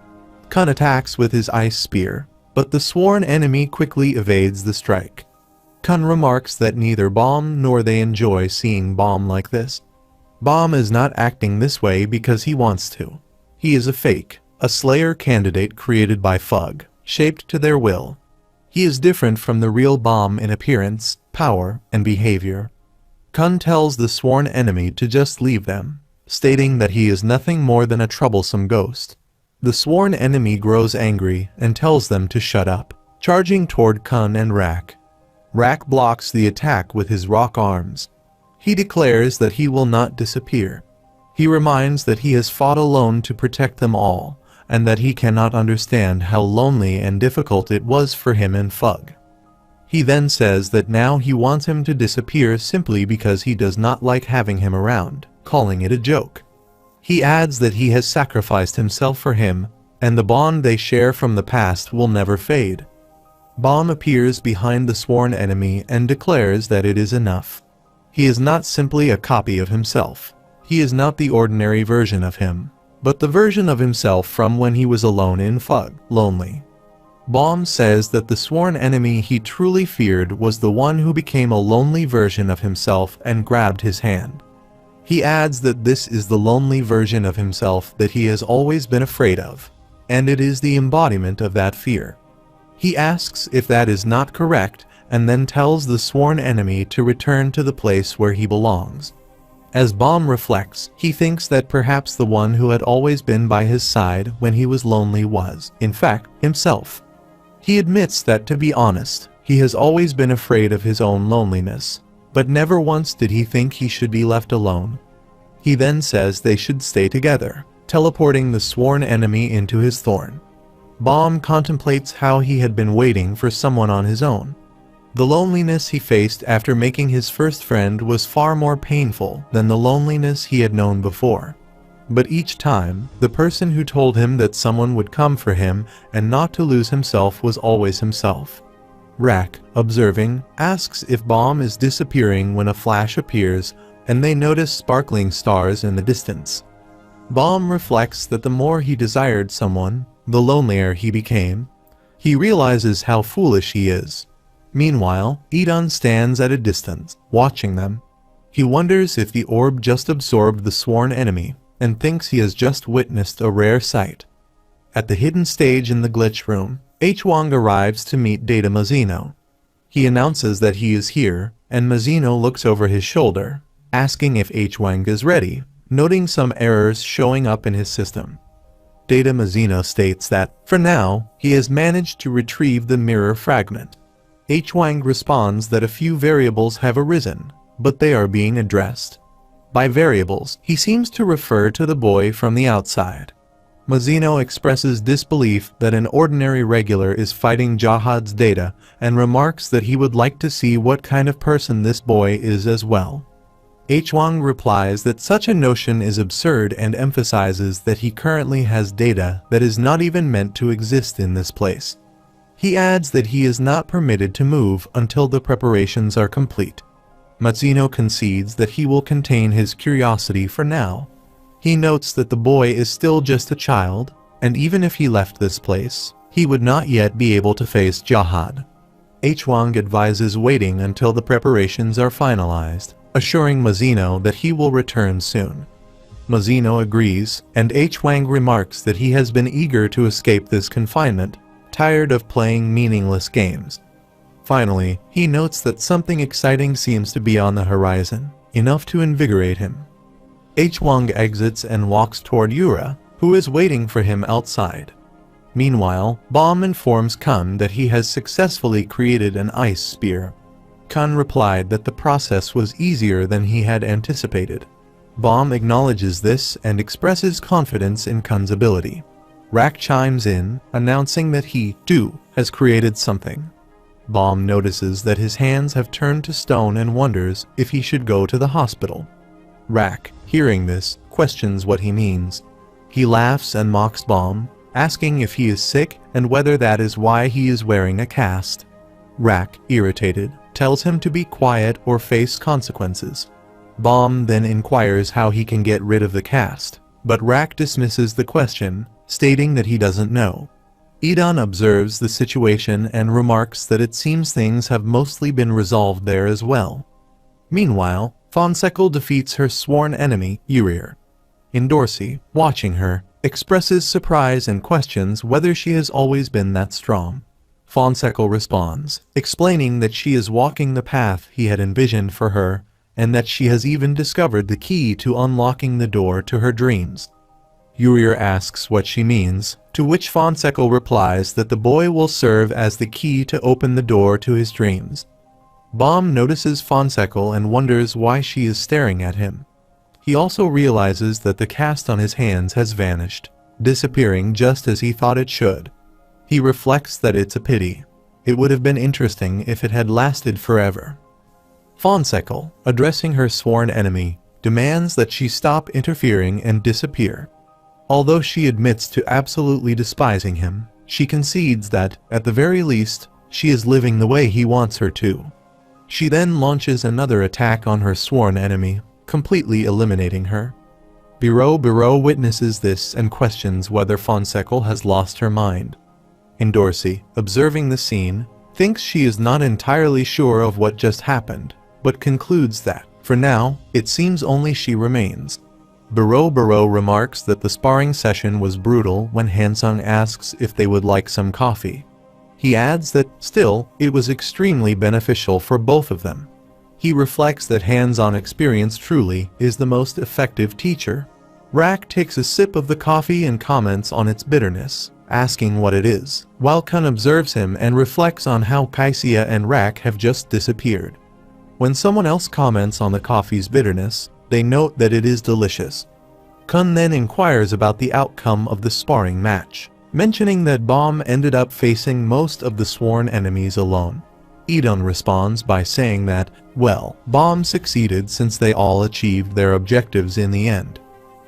Kun attacks with his ice spear, but the sworn enemy quickly evades the strike. Kun remarks that neither Balm nor they enjoy seeing Balm like this. Balm is not acting this way because he wants to. He is a fake, a slayer candidate created by Fug, shaped to their will. He is different from the real Balm in appearance, power, and behavior. Kun tells the sworn enemy to just leave them, stating that he is nothing more than a troublesome ghost. The sworn enemy grows angry and tells them to shut up, charging toward Kun and Rak. Rak blocks the attack with his rock arms. He declares that he will not disappear. He reminds that he has fought alone to protect them all, and that he cannot understand how lonely and difficult it was for him and Fug. He then says that now he wants him to disappear simply because he does not like having him around, calling it a joke. He adds that he has sacrificed himself for him, and the bond they share from the past will never fade. Balm appears behind the sworn enemy and declares that it is enough. He is not simply a copy of himself. He is not the ordinary version of him, but the version of himself from when he was alone in Fug, lonely. Balm says that the sworn enemy he truly feared was the one who became a lonely version of himself and grabbed his hand. He adds that this is the lonely version of himself that he has always been afraid of, and it is the embodiment of that fear. He asks if that is not correct and then tells the sworn enemy to return to the place where he belongs. As Balm reflects, he thinks that perhaps the one who had always been by his side when he was lonely was, in fact, himself. He admits that, to be honest, he has always been afraid of his own loneliness, but never once did he think he should be left alone. He then says they should stay together, teleporting the sworn enemy into his thorn. Balm contemplates how he had been waiting for someone on his own. The loneliness he faced after making his first friend was far more painful than the loneliness he had known before. But each time, the person who told him that someone would come for him and not to lose himself was always himself. Rak, observing, asks if Balm is disappearing when a flash appears and they notice sparkling stars in the distance. Balm reflects that the more he desired someone, the lonelier he became. He realizes how foolish he is. Meanwhile, Idun stands at a distance, watching them. He wonders if the orb just absorbed the sworn enemy, and thinks he has just witnessed a rare sight. At the hidden stage in the glitch room, H-Wang arrives to meet Data Mazino. He announces that he is here, and Mazino looks over his shoulder, asking if H-Wang is ready, noting some errors showing up in his system. Data Mazino states that, for now, he has managed to retrieve the mirror fragment. H-Wang responds that a few variables have arisen, but they are being addressed. By variables, he seems to refer to the boy from the outside. Mazino expresses disbelief that an ordinary regular is fighting Jahad's Data and remarks that he would like to see what kind of person this boy is as well. H-Wang replies that such a notion is absurd and emphasizes that he currently has data that is not even meant to exist in this place. He adds that he is not permitted to move until the preparations are complete. Mazino concedes that he will contain his curiosity for now. He notes that the boy is still just a child, and even if he left this place, he would not yet be able to face Jahad. H-Wang advises waiting until the preparations are finalized, assuring Mazino that he will return soon. Mazino agrees, and H-Wang remarks that he has been eager to escape this confinement, tired of playing meaningless games. Finally, he notes that something exciting seems to be on the horizon, enough to invigorate him. H-Wang exits and walks toward Yura, who is waiting for him outside. Meanwhile, Balm informs Kun that he has successfully created an ice spear. Kun replied that the process was easier than he had anticipated. Balm acknowledges this and expresses confidence in Kun's ability. Rak chimes in, announcing that he, too, has created something. Balm notices that his hands have turned to stone and wonders if he should go to the hospital. Rak, hearing this, questions what he means. He laughs and mocks Balm, asking if he is sick and whether that is why he is wearing a cast. Rak, irritated, tells him to be quiet or face consequences. Bomb then inquires how he can get rid of the cast, but Rak dismisses the question, stating that he doesn't know. Edon observes the situation and remarks that it seems things have mostly been resolved there as well. Meanwhile, Fonseca defeats her sworn enemy, Urier. Dorsey, watching her, expresses surprise and questions whether she has always been that strong. Fonseca responds, explaining that she is walking the path he had envisioned for her, and that she has even discovered the key to unlocking the door to her dreams. Urier asks what she means, to which Fonseca replies that the boy will serve as the key to open the door to his dreams. Bomb notices Fonseca and wonders why she is staring at him. He also realizes that the cast on his hands has vanished, disappearing just as he thought it should. He reflects that it's a pity. It would have been interesting if it had lasted forever. Fonseca, addressing her sworn enemy, demands that she stop interfering and disappear. Although she admits to absolutely despising him, she concedes that, at the very least, she is living the way he wants her to. She then launches another attack on her sworn enemy, completely eliminating her. Biro witnesses this and questions whether Fonseca has lost her mind. Dorsey, observing the scene, thinks she is not entirely sure of what just happened, but concludes that, for now, it seems only she remains. Biro remarks that the sparring session was brutal when Hansung asks if they would like some coffee. He adds that, still, it was extremely beneficial for both of them. He reflects that hands-on experience truly is the most effective teacher. Rak takes a sip of the coffee and comments on its bitterness, asking what it is, while Kun observes him and reflects on how Kaisia and Rak have just disappeared. When someone else comments on the coffee's bitterness, they note that it is delicious. Kun then inquires about the outcome of the sparring match, mentioning that Bomb ended up facing most of the sworn enemies alone. Edon responds by saying that, well, Bomb succeeded since they all achieved their objectives in the end.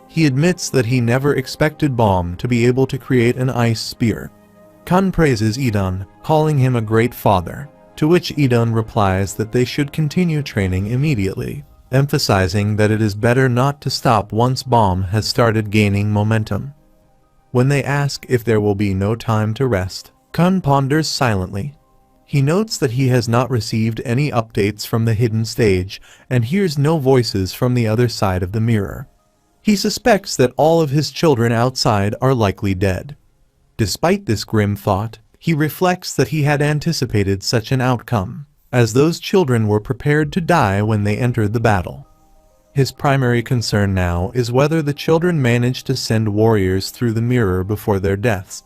He admits that he never expected Bomb to be able to create an ice spear. Kun praises Edon, calling him a great father, to which Edon replies that they should continue training immediately, emphasizing that it is better not to stop once Bomb has started gaining momentum. When they ask if there will be no time to rest, Kun ponders silently. He notes that he has not received any updates from the hidden stage and hears no voices from the other side of the mirror. He suspects that all of his children outside are likely dead. Despite this grim thought, he reflects that he had anticipated such an outcome, as those children were prepared to die when they entered the battle. His primary concern now is whether the children managed to send warriors through the mirror before their deaths.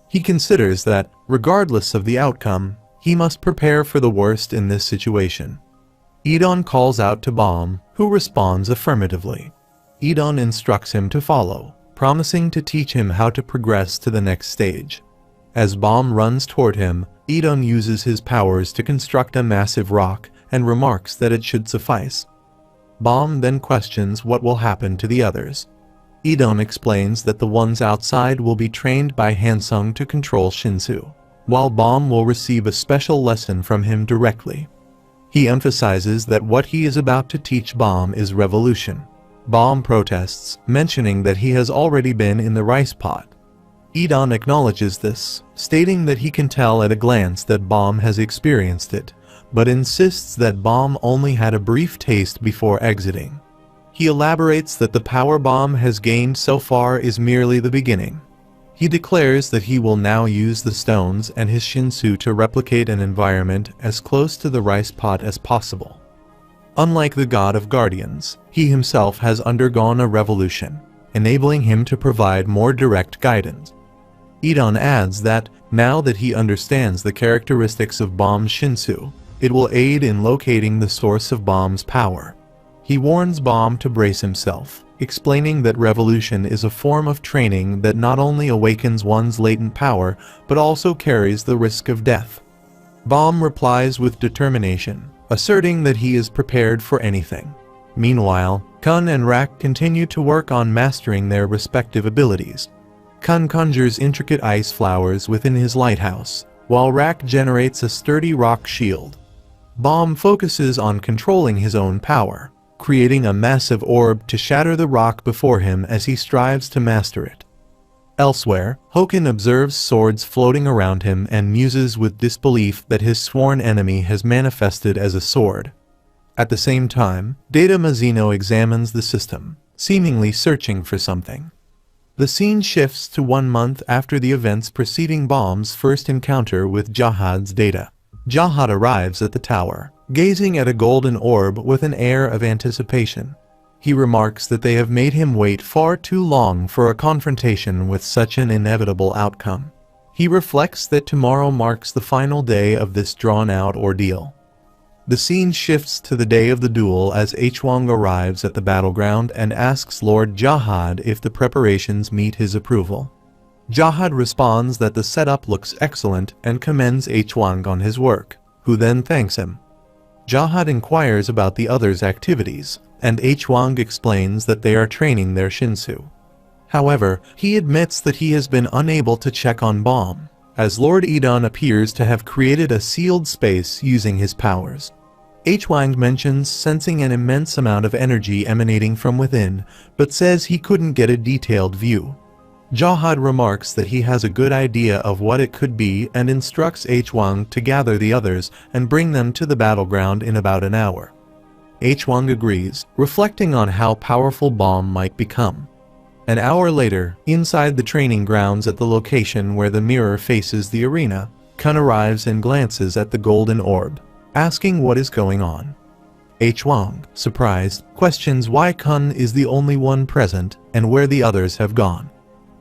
He considers that, regardless of the outcome, he must prepare for the worst in this situation. Edon calls out to Bomb, who responds affirmatively. Edon instructs him to follow, promising to teach him how to progress to the next stage. As Bomb runs toward him, Edon uses his powers to construct a massive rock and remarks that it should suffice. Bomb then questions what will happen to the others. Edon explains that the ones outside will be trained by Hansung to control Shinsu, while Bomb will receive a special lesson from him directly. He emphasizes that what he is about to teach Bomb is revolution. Bomb protests, mentioning that he has already been in the rice pot. Edon acknowledges this, stating that he can tell at a glance that Bomb has experienced it, but insists that Bomb only had a brief taste before exiting. He elaborates that the power Bomb has gained so far is merely the beginning. He declares that he will now use the stones and his Shinsu to replicate an environment as close to the rice pot as possible. Unlike the god of guardians, he himself has undergone a revolution, enabling him to provide more direct guidance. Edon adds that, now that he understands the characteristics of Bomb's Shinsu, it will aid in locating the source of Bomb's power. He warns Bomb to brace himself, explaining that revolution is a form of training that not only awakens one's latent power, but also carries the risk of death. Bomb replies with determination, asserting that he is prepared for anything. Meanwhile, Kun and Rak continue to work on mastering their respective abilities. Kun conjures intricate ice flowers within his lighthouse, while Rak generates a sturdy rock shield. Bomb focuses on controlling his own power, creating a massive orb to shatter the rock before him as he strives to master it. Elsewhere, Hoken observes swords floating around him and muses with disbelief that his sworn enemy has manifested as a sword. At the same time, Data Mazino examines the system, seemingly searching for something. The scene shifts to 1 month after the events preceding Bomb's first encounter with Jahad's Data. Jahad arrives at the tower, gazing at a golden orb with an air of anticipation. He remarks that they have made him wait far too long for a confrontation with such an inevitable outcome. He reflects that tomorrow marks the final day of this drawn-out ordeal. The scene shifts to the day of the duel as Hwang arrives at the battleground and asks Lord Jahad if the preparations meet his approval. Jahad responds that the setup looks excellent and commends Hwang on his work, who then thanks him. Jahad inquires about the others' activities, and Hwang explains that they are training their Shinsu. However, he admits that he has been unable to check on Bomb, as Lord Edon appears to have created a sealed space using his powers. Hwang mentions sensing an immense amount of energy emanating from within, but says he couldn't get a detailed view. Jahad remarks that he has a good idea of what it could be and instructs Hwang to gather the others and bring them to the battleground in about an hour. Hwang agrees, reflecting on how powerful Bomb might become. An hour later, inside the training grounds at the location where the mirror faces the arena, Kun arrives and glances at the golden orb, asking what is going on. Hwang, surprised, questions why Kun is the only one present and where the others have gone.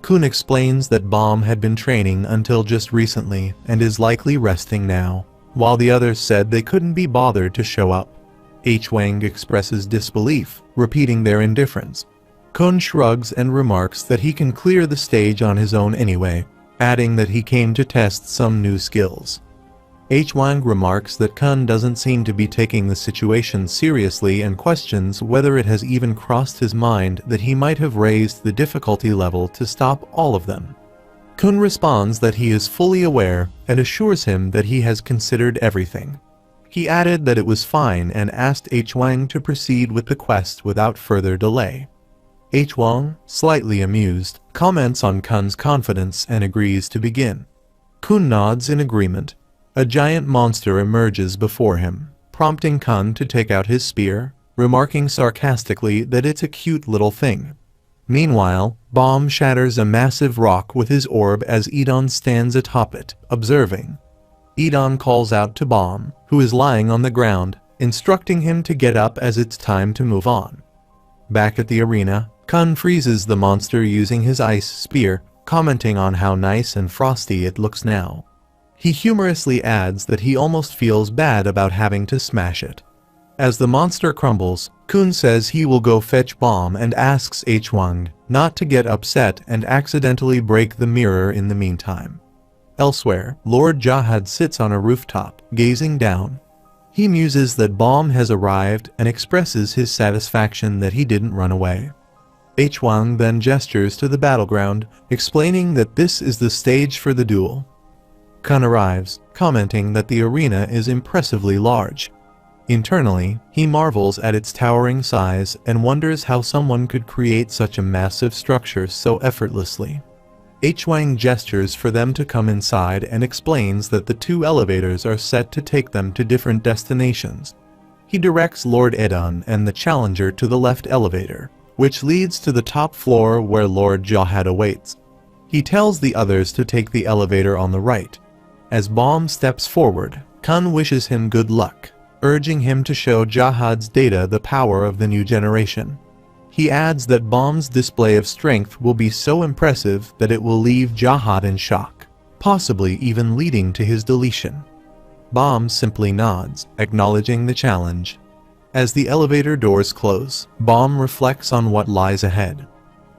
Kun explains that Bomb had been training until just recently and is likely resting now, while the others said they couldn't be bothered to show up. Hwang expresses disbelief, repeating their indifference. Kun shrugs and remarks that he can clear the stage on his own anyway, adding that he came to test some new skills. Hwang remarks that Kun doesn't seem to be taking the situation seriously and questions whether it has even crossed his mind that he might have raised the difficulty level to stop all of them. Kun responds that he is fully aware and assures him that he has considered everything. He added that it was fine and asked Hwang to proceed with the quest without further delay. Hwang, slightly amused, comments on Kun's confidence and agrees to begin. Kun nods in agreement. A giant monster emerges before him, prompting Kun to take out his spear, remarking sarcastically that it's a cute little thing. Meanwhile, Bomb shatters a massive rock with his orb as Edon stands atop it, observing. Edon calls out to Bomb, who is lying on the ground, instructing him to get up as it's time to move on. Back at the arena, Kun freezes the monster using his ice spear, commenting on how nice and frosty it looks now. He humorously adds that he almost feels bad about having to smash it. As the monster crumbles, Kun says he will go fetch Bomb and asks Hwang not to get upset and accidentally break the mirror in the meantime. Elsewhere, Lord Jahad sits on a rooftop, gazing down. He muses that Bomb has arrived and expresses his satisfaction that he didn't run away. Hwang then gestures to the battleground, explaining that this is the stage for the duel. Kun arrives, commenting that the arena is impressively large. Internally, he marvels at its towering size and wonders how someone could create such a massive structure so effortlessly. Hwang gestures for them to come inside and explains that the 2 elevators are set to take them to different destinations. He directs Lord Edon and the Challenger to the left elevator, which leads to the top floor where Lord Jahad awaits. He tells the others to take the elevator on the right. As Bomb steps forward, Kun wishes him good luck, urging him to show Jahad's Data the power of the new generation. He adds that Bomb's display of strength will be so impressive that it will leave Jahad in shock, possibly even leading to his deletion. Bomb simply nods, acknowledging the challenge. As the elevator doors close, Bomb reflects on what lies ahead.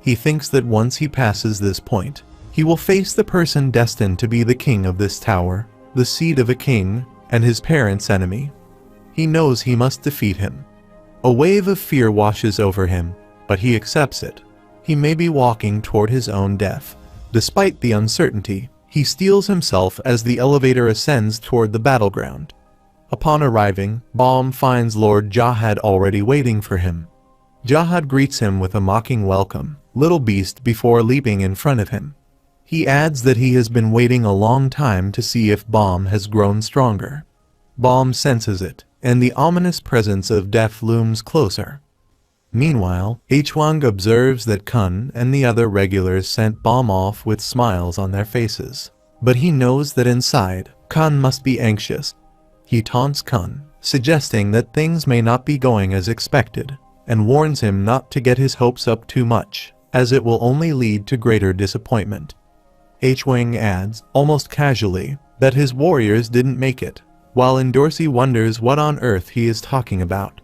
He thinks that once he passes this point, he will face the person destined to be the king of this tower, the seed of a king, and his parents' enemy. He knows he must defeat him. A wave of fear washes over him, but he accepts it. He may be walking toward his own death. Despite the uncertainty, he steels himself as the elevator ascends toward the battleground. Upon arriving, Balm finds Lord Jahad already waiting for him. Jahad greets him with a mocking welcome, little beast, before leaping in front of him. He adds that he has been waiting a long time to see if Balm has grown stronger. Balm senses it, and the ominous presence of death looms closer. Meanwhile, Hwang observes that Kun and the other regulars sent Balm off with smiles on their faces. But he knows that inside, Kun must be anxious. He taunts Kun, suggesting that things may not be going as expected, and warns him not to get his hopes up too much, as it will only lead to greater disappointment. Hwang adds, almost casually, that his warriors didn't make it, while Endorsi wonders what on earth he is talking about.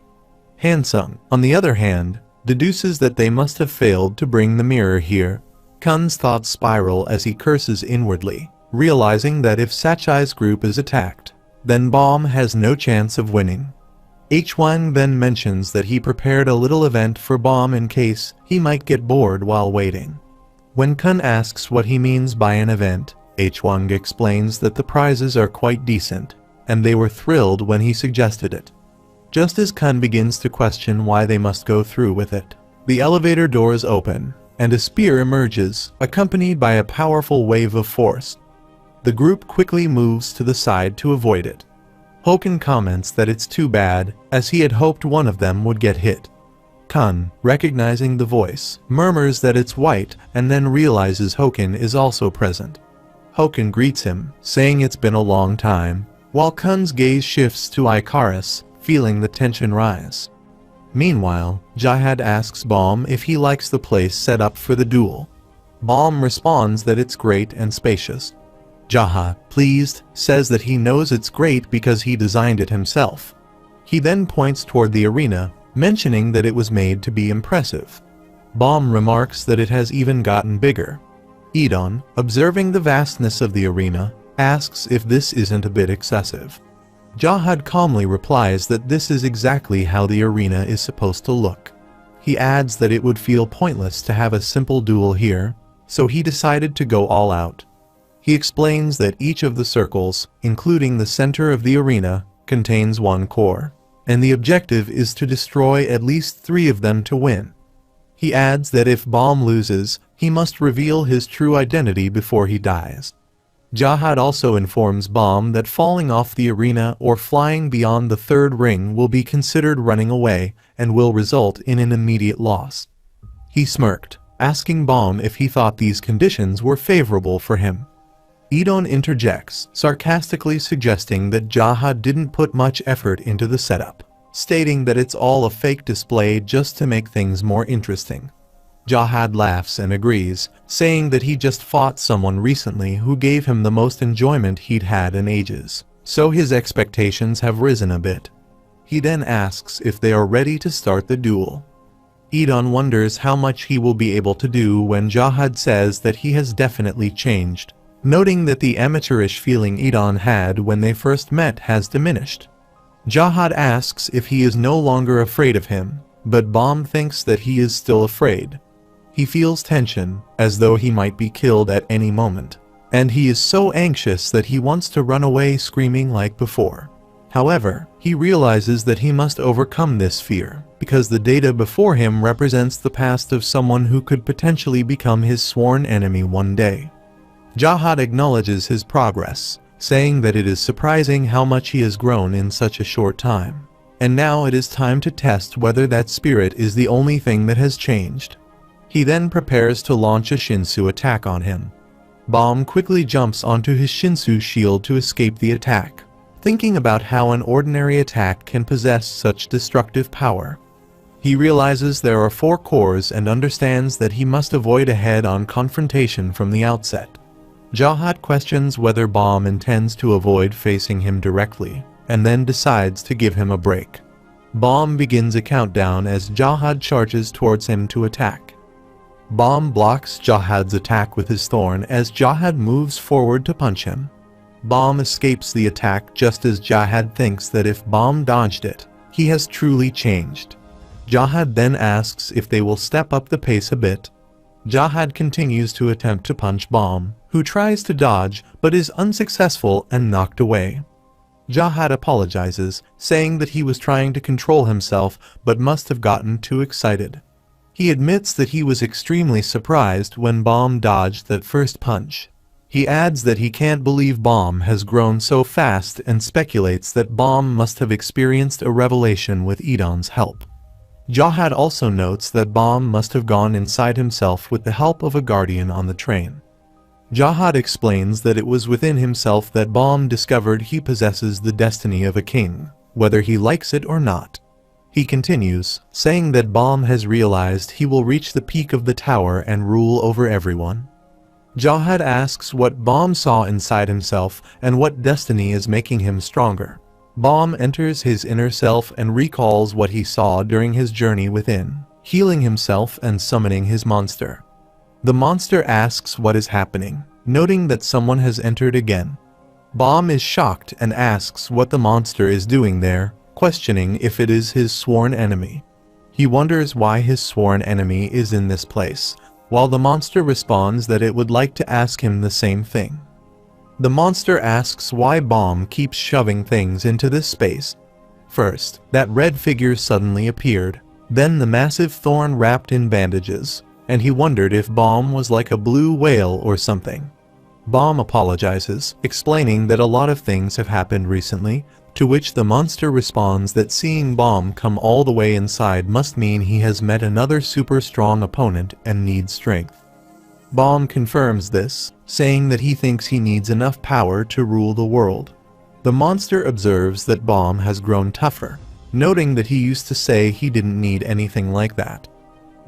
Hansung, on the other hand, deduces that they must have failed to bring the mirror here. Kun's thoughts spiral as he curses inwardly, realizing that if Sachai's group is attacked, then Balm has no chance of winning. Hwang then mentions that he prepared a little event for Balm in case he might get bored while waiting. When Kun asks what he means by an event, Hwang explains that the prizes are quite decent, and they were thrilled when he suggested it. Just as Kun begins to question why they must go through with it, the elevator doors open, and a spear emerges, accompanied by a powerful wave of force. The group quickly moves to the side to avoid it. Hoken comments that it's too bad, as he had hoped one of them would get hit. Kun, recognizing the voice, murmurs that it's White and then realizes Hoken is also present. Hoken greets him, saying it's been a long time, while Kun's gaze shifts to Icarus, feeling the tension rise. Meanwhile, Jahad asks Balm if he likes the place set up for the duel. Balm responds that it's great and spacious. Jahad, pleased, says that he knows it's great because he designed it himself. He then points toward the arena, mentioning that it was made to be impressive. Balm remarks that it has even gotten bigger. Edon, observing the vastness of the arena, asks if this isn't a bit excessive. Jahad calmly replies that this is exactly how the arena is supposed to look. He adds that it would feel pointless to have a simple duel here, so he decided to go all out. He explains that each of the circles, including the center of the arena, contains one core, and the objective is to destroy at least 3 of them to win. He adds that if Balm loses, he must reveal his true identity before he dies. Jahad also informs Balm that falling off the arena or flying beyond the 3rd ring will be considered running away and will result in an immediate loss. He smirked, asking Balm if he thought these conditions were favorable for him. Edon interjects, sarcastically suggesting that Jahad didn't put much effort into the setup, stating that it's all a fake display just to make things more interesting. Jahad laughs and agrees, saying that he just fought someone recently who gave him the most enjoyment he'd had in ages, so his expectations have risen a bit. He then asks if they are ready to start the duel. Edon wonders how much he will be able to do when Jahad says that he has definitely changed, noting that the amateurish feeling Edon had when they first met has diminished. Jahad asks if he is no longer afraid of him, but Balm thinks that he is still afraid. He feels tension, as though he might be killed at any moment, and he is so anxious that he wants to run away screaming like before. However, he realizes that he must overcome this fear, because the data before him represents the past of someone who could potentially become his sworn enemy one day. Jahad acknowledges his progress, saying that it is surprising how much he has grown in such a short time, and now it is time to test whether that spirit is the only thing that has changed. He then prepares to launch a Shinsu attack on him. Balm quickly jumps onto his Shinsu shield to escape the attack, thinking about how an ordinary attack can possess such destructive power. He realizes there are 4 cores and understands that he must avoid a head-on confrontation from the outset. Jahad questions whether Balm intends to avoid facing him directly, and then decides to give him a break. Balm begins a countdown as Jahad charges towards him to attack. Balm blocks Jahad's attack with his thorn as Jahad moves forward to punch him. Balm escapes the attack just as Jahad thinks that if Balm dodged it, he has truly changed. Jahad then asks if they will step up the pace a bit. Jahad continues to attempt to punch Balm, who tries to dodge but is unsuccessful and knocked away. Jahad apologizes, saying that he was trying to control himself but must have gotten too excited. He admits that he was extremely surprised when Bomb dodged that first punch. He adds that he can't believe Bomb has grown so fast and speculates that Bomb must have experienced a revelation with Edon's help. Jahad also notes that Bomb must have gone inside himself with the help of a guardian on the train. Jahad explains that it was within himself that Bomb discovered he possesses the destiny of a king, whether he likes it or not. He continues, saying that Bomb has realized he will reach the peak of the tower and rule over everyone. Jahad asks what Bomb saw inside himself and what destiny is making him stronger. Bomb enters his inner self and recalls what he saw during his journey within, healing himself and summoning his monster. The monster asks what is happening, noting that someone has entered again. Bomb is shocked and asks what the monster is doing there, questioning if it is his sworn enemy. He wonders why his sworn enemy is in this place, while the monster responds that it would like to ask him the same thing. The monster asks why Bomb keeps shoving things into this space. First, that red figure suddenly appeared, then the massive thorn wrapped in bandages, and he wondered if Bomb was like a blue whale or something. Bomb apologizes, explaining that a lot of things have happened recently, to which the monster responds that seeing Bomb come all the way inside must mean he has met another super strong opponent and needs strength. Bomb confirms this, saying that he thinks he needs enough power to rule the world. The monster observes that Bomb has grown tougher, noting that he used to say he didn't need anything like that.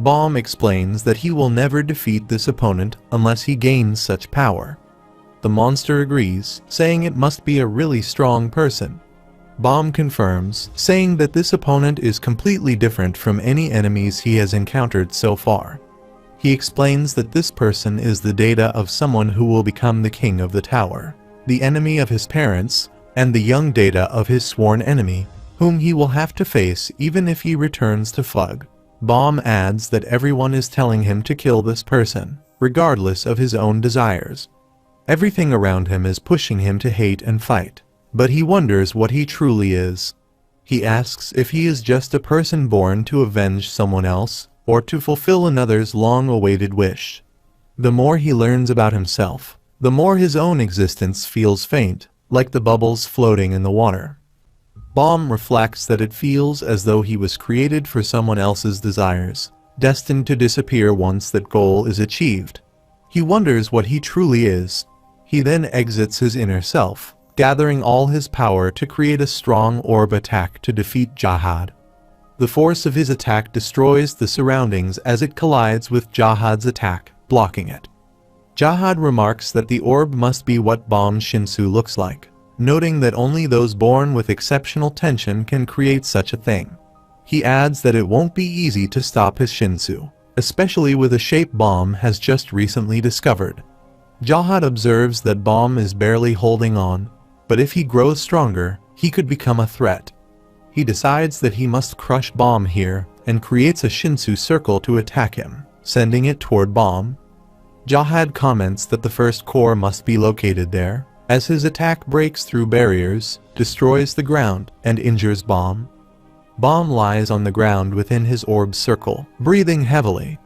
Bomb explains that he will never defeat this opponent unless he gains such power. The monster agrees, saying it must be a really strong person. Bomb confirms, saying that this opponent is completely different from any enemies he has encountered so far. He explains that this person is the data of someone who will become the king of the tower, the enemy of his parents, and the young data of his sworn enemy, whom he will have to face even if he returns to Fug. Bomb adds that everyone is telling him to kill this person, regardless of his own desires. Everything around him is pushing him to hate and fight, but he wonders what he truly is. He asks if he is just a person born to avenge someone else, or to fulfill another's long-awaited wish. The more he learns about himself, the more his own existence feels faint, like the bubbles floating in the water. Bomb reflects that it feels as though he was created for someone else's desires, destined to disappear once that goal is achieved. He wonders what he truly is. He then exits his inner self, gathering all his power to create a strong orb attack to defeat Jahad. The force of his attack destroys the surroundings as it collides with Jahad's attack, blocking it. Jahad remarks that the orb must be what Bomb's Shinsu looks like, noting that only those born with exceptional tension can create such a thing. He adds that it won't be easy to stop his Shinsu, especially with a shape Bomb has just recently discovered. Jahad observes that Bomb is barely holding on, but if he grows stronger, he could become a threat. He decides that he must crush Bomb here, and creates a Shinsu circle to attack him, sending it toward Bomb. Jahad comments that the first core must be located there, as his attack breaks through barriers, destroys the ground, and injures Bomb. Bomb lies on the ground within his orb's circle, breathing heavily.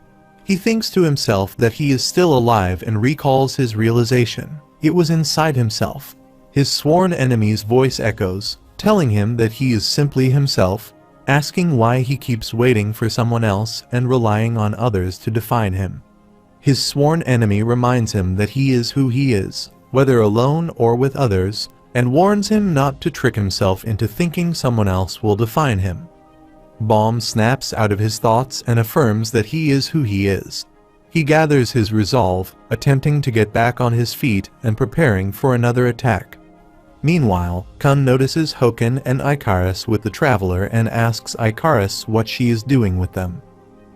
He thinks to himself that he is still alive and recalls his realization. It was inside himself. His sworn enemy's voice echoes, telling him that he is simply himself, asking why he keeps waiting for someone else and relying on others to define him. His sworn enemy reminds him that he is who he is, whether alone or with others, and warns him not to trick himself into thinking someone else will define him. Bomb snaps out of his thoughts and affirms that he is who he is. He gathers his resolve, attempting to get back on his feet and preparing for another attack. Meanwhile, Kun notices Hoken and Icarus with the traveler and asks Icarus what she is doing with them.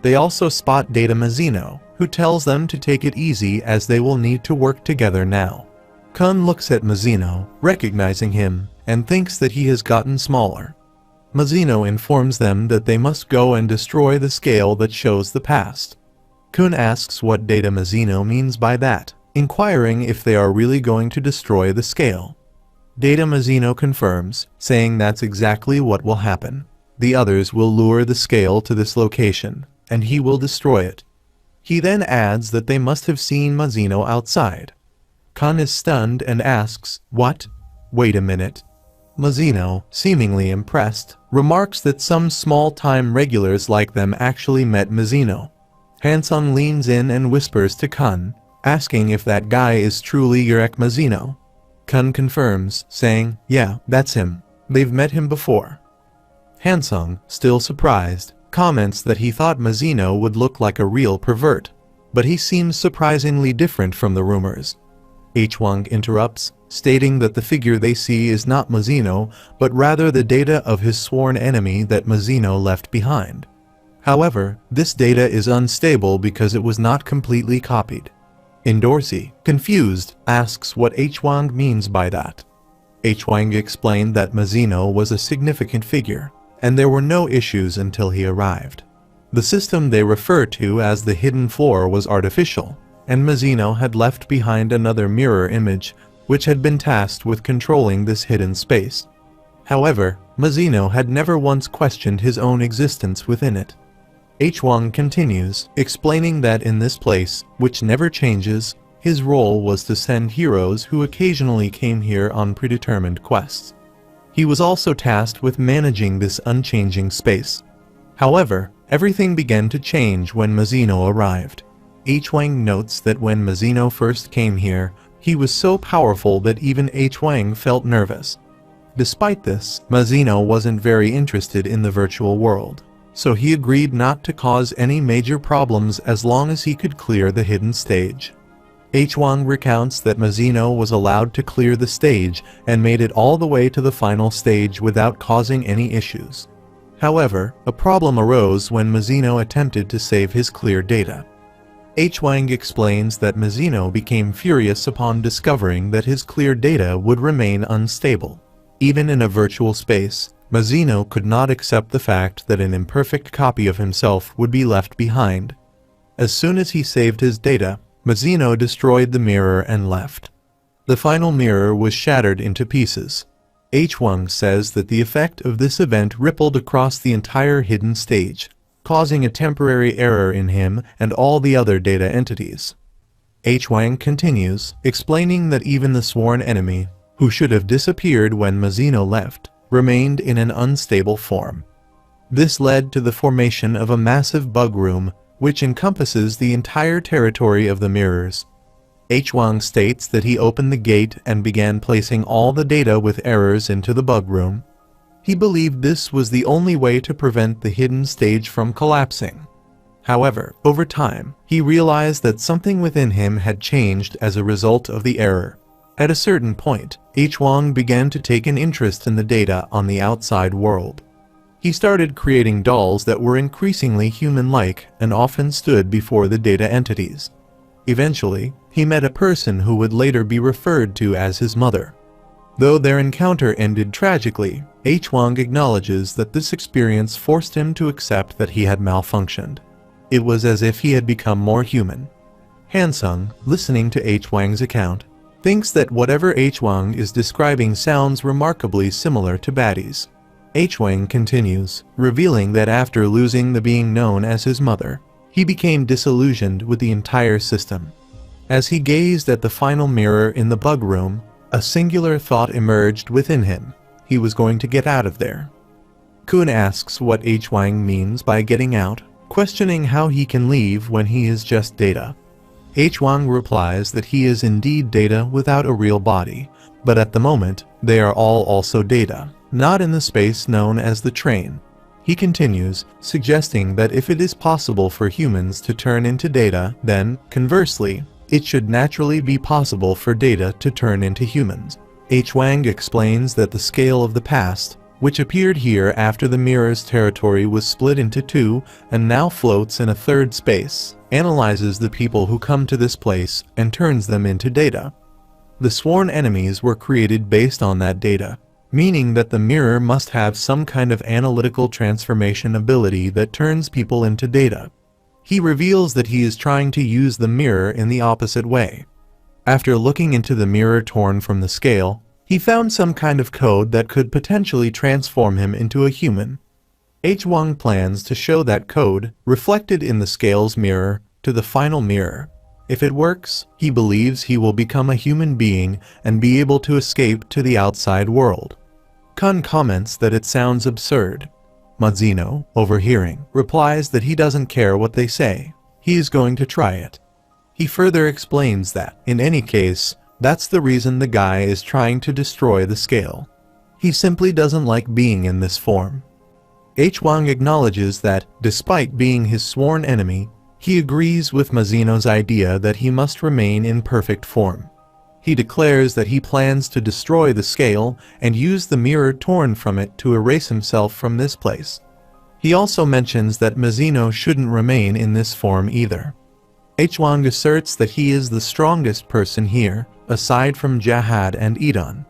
They also spot Data Mazino, who tells them to take it easy as they will need to work together now. Kun looks at Mazino, recognizing him, and thinks that he has gotten smaller. Mazino informs them that they must go and destroy the scale that shows the past. Kun asks what Data Mazino means by that, inquiring if they are really going to destroy the scale. Data Mazino confirms, saying that's exactly what will happen. The others will lure the scale to this location, and he will destroy it. He then adds that they must have seen Mazino outside. Kun is stunned and asks, "What? Wait a minute." Mazino, seemingly impressed, remarks that some small-time regulars like them actually met Mazino. Hansung leans in and whispers to Kun, asking if that guy is truly Yurek Mazino. Kun confirms, saying, "Yeah, that's him. They've met him before." Hansung, still surprised, comments that he thought Mazino would look like a real pervert, but he seems surprisingly different from the rumors. Hwang interrupts, stating that the figure they see is not Mazino, but rather the data of his sworn enemy that Mazino left behind. However, this data is unstable because it was not completely copied. Dorsey, confused, asks what Hwang means by that. Hwang explained that Mazino was a significant figure, and there were no issues until he arrived. The system they refer to as the hidden floor was artificial, and Mazino had left behind another mirror image, which had been tasked with controlling this hidden space. However, Mazino had never once questioned his own existence within it. Hwang continues, explaining that in this place, which never changes, his role was to send heroes who occasionally came here on predetermined quests. He was also tasked with managing this unchanging space. However, everything began to change when Mazino arrived. Hwang notes that when Mazino first came here, he was so powerful that even Hwang felt nervous. Despite this, Mazino wasn't very interested in the virtual world, so he agreed not to cause any major problems as long as he could clear the hidden stage. Hwang recounts that Mazino was allowed to clear the stage and made it all the way to the final stage without causing any issues. However, a problem arose when Mazino attempted to save his clear data. Hwang explains that Mazino became furious upon discovering that his clear data would remain unstable. Even in a virtual space, Mazino could not accept the fact that an imperfect copy of himself would be left behind. As soon as he saved his data, Mazino destroyed the mirror and left. The final mirror was shattered into pieces. Hwang says that the effect of this event rippled across the entire hidden stage, causing a temporary error in him and all the other data entities. Hwang continues, explaining that even the sworn enemy, who should have disappeared when Mazino left, remained in an unstable form. This led to the formation of a massive bug room, which encompasses the entire territory of the mirrors. Hwang states that he opened the gate and began placing all the data with errors into the bug room. He believed this was the only way to prevent the hidden stage from collapsing. However, over time, he realized that something within him had changed as a result of the error. At a certain point, Hwang began to take an interest in the data on the outside world. He started creating dolls that were increasingly human-like and often stood before the data entities. Eventually, he met a person who would later be referred to as his mother. Though their encounter ended tragically, Hwang acknowledges that this experience forced him to accept that he had malfunctioned. It was as if he had become more human. Hansung, listening to Hwang's account, thinks that whatever Hwang is describing sounds remarkably similar to baddies. Hwang continues, revealing that after losing the being known as his mother, he became disillusioned with the entire system. As he gazed at the final mirror in the bug room, a singular thought emerged within him. He was going to get out of there. Kun asks what Hwang means by getting out, questioning how he can leave when he is just data. Hwang replies that he is indeed data without a real body, but at the moment, they are all also data, not in the space known as the train. He continues, suggesting that if it is possible for humans to turn into data, then, conversely, it should naturally be possible for data to turn into humans. Hwang explains that the scale of the past, which appeared here after the mirror's territory was split into two and now floats in a third space, analyzes the people who come to this place and turns them into data. The sworn enemies were created based on that data, meaning that the mirror must have some kind of analytical transformation ability that turns people into data. He reveals that he is trying to use the mirror in the opposite way. After looking into the mirror torn from the scale, He found some kind of code that could potentially transform him into a human. Wang plans to show that code, reflected in the scale's mirror, to the final mirror. If it works, he believes he will become a human being and be able to escape to the outside world. Kun comments that it sounds absurd. Mazino, overhearing, replies that he doesn't care what they say. He is going to try it. He further explains that, in any case, that's the reason the guy is trying to destroy the scale. He simply doesn't like being in this form. Wang acknowledges that, despite being his sworn enemy, he agrees with Mazino's idea that he must remain in perfect form. He declares that he plans to destroy the scale and use the mirror torn from it to erase himself from this place. He also mentions that Mazino shouldn't remain in this form either. Wang asserts that he is the strongest person here, aside from Jahad and Edon.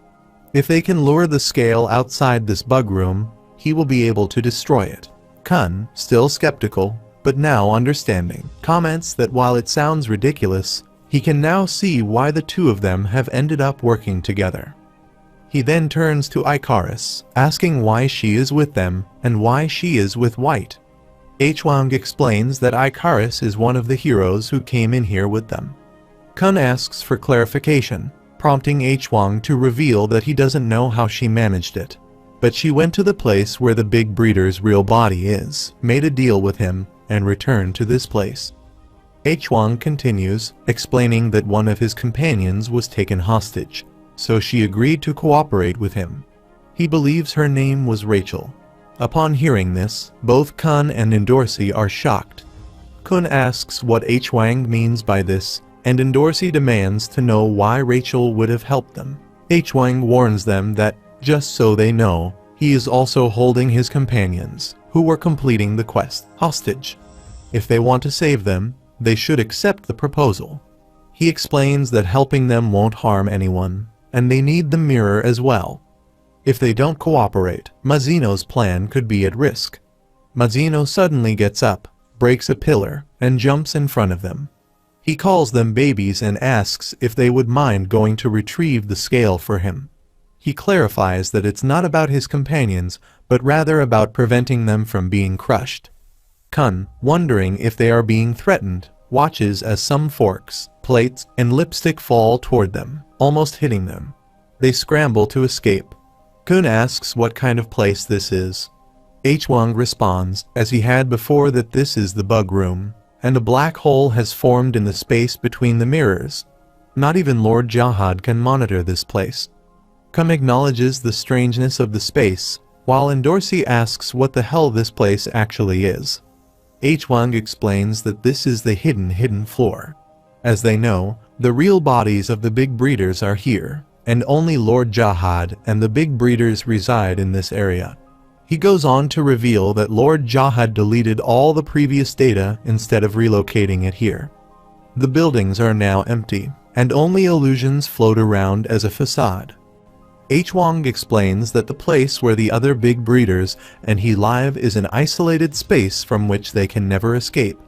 If they can lure the scale outside this bug room, he will be able to destroy it. Kun, still skeptical, but now understanding, comments that while it sounds ridiculous, he can now see why the two of them have ended up working together. He then turns to Icarus, asking why she is with them and why she is with White. Wang explains that Icarus is one of the heroes who came in here with them. Kun asks for clarification, prompting Wang to reveal that he doesn't know how she managed it. But she went to the place where the big breeder's real body is, made a deal with him, and returned to this place. Wang continues, explaining that one of his companions was taken hostage, so she agreed to cooperate with him. He believes her name was Rachel. Upon hearing this, both Kun and Endorsi are shocked. Kun asks what Wang means by this, and Endorsi demands to know why Rachel would have helped them. Wang warns them that, just so they know, he is also holding his companions, who were completing the quest, hostage. If they want to save them, they should accept the proposal. He explains that helping them won't harm anyone, and they need the mirror as well. If they don't cooperate, Mazino's plan could be at risk. Mazino suddenly gets up, breaks a pillar, and jumps in front of them. He calls them babies and asks if they would mind going to retrieve the scale for him. He clarifies that it's not about his companions, but rather about preventing them from being crushed. Kun, wondering if they are being threatened, watches as some forks, plates, and lipstick fall toward them, almost hitting them. They scramble to escape. Kun asks what kind of place this is. Wang responds, as he had before, that this is the bug room, and a black hole has formed in the space between the mirrors. Not even Lord Jahad can monitor this place. Kun acknowledges the strangeness of the space, while Endorsi asks what the hell this place actually is. Wang explains that this is the hidden floor. As they know, the real bodies of the big breeders are here, and only Lord Jahad and the big breeders reside in this area. He goes on to reveal that Lord Jahad deleted all the previous data instead of relocating it here. The buildings are now empty, and only illusions float around as a facade. Wang explains that the place where the other big breeders and he live is an isolated space from which they can never escape.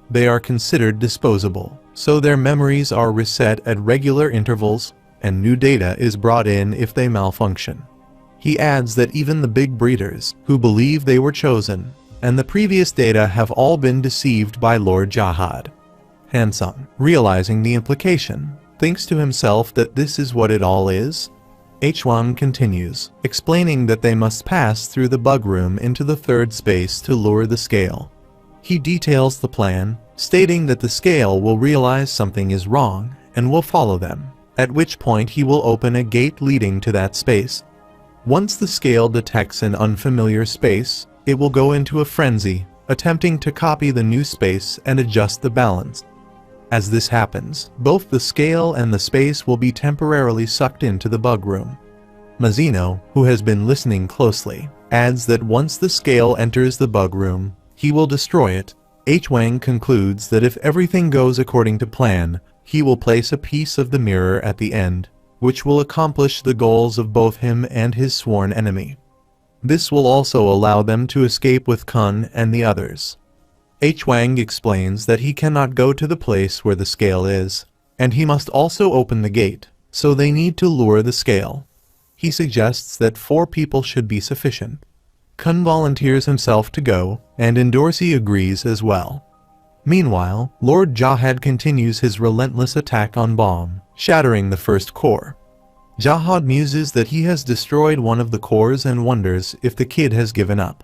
They are considered disposable, so their memories are reset at regular intervals, and new data is brought in if they malfunction. He adds that even the big breeders, who believe they were chosen, and the previous data have all been deceived by Lord Jahad. Hansung, realizing the implication, thinks to himself that this is what it all is. Wang continues, explaining that they must pass through the bug room into the third space to lure the scale. He details the plan, stating that the scale will realize something is wrong and will follow them, at which point he will open a gate leading to that space. Once the scale detects an unfamiliar space, it will go into a frenzy, attempting to copy the new space and adjust the balance. As this happens, both the scale and the space will be temporarily sucked into the bug room. Mazino, who has been listening closely, adds that once the scale enters the bug room, he will destroy it. Wang concludes that if everything goes according to plan, he will place a piece of the mirror at the end, which will accomplish the goals of both him and his sworn enemy. This will also allow them to escape with Kun and the others. Wang explains that he cannot go to the place where the scale is, and he must also open the gate, so they need to lure the scale. He suggests that 4 people should be sufficient. Kun volunteers himself to go, and Endorsi agrees as well. Meanwhile, Lord Jahad continues his relentless attack on Bomb, shattering the first core. Jahad muses that he has destroyed one of the cores and wonders if the kid has given up.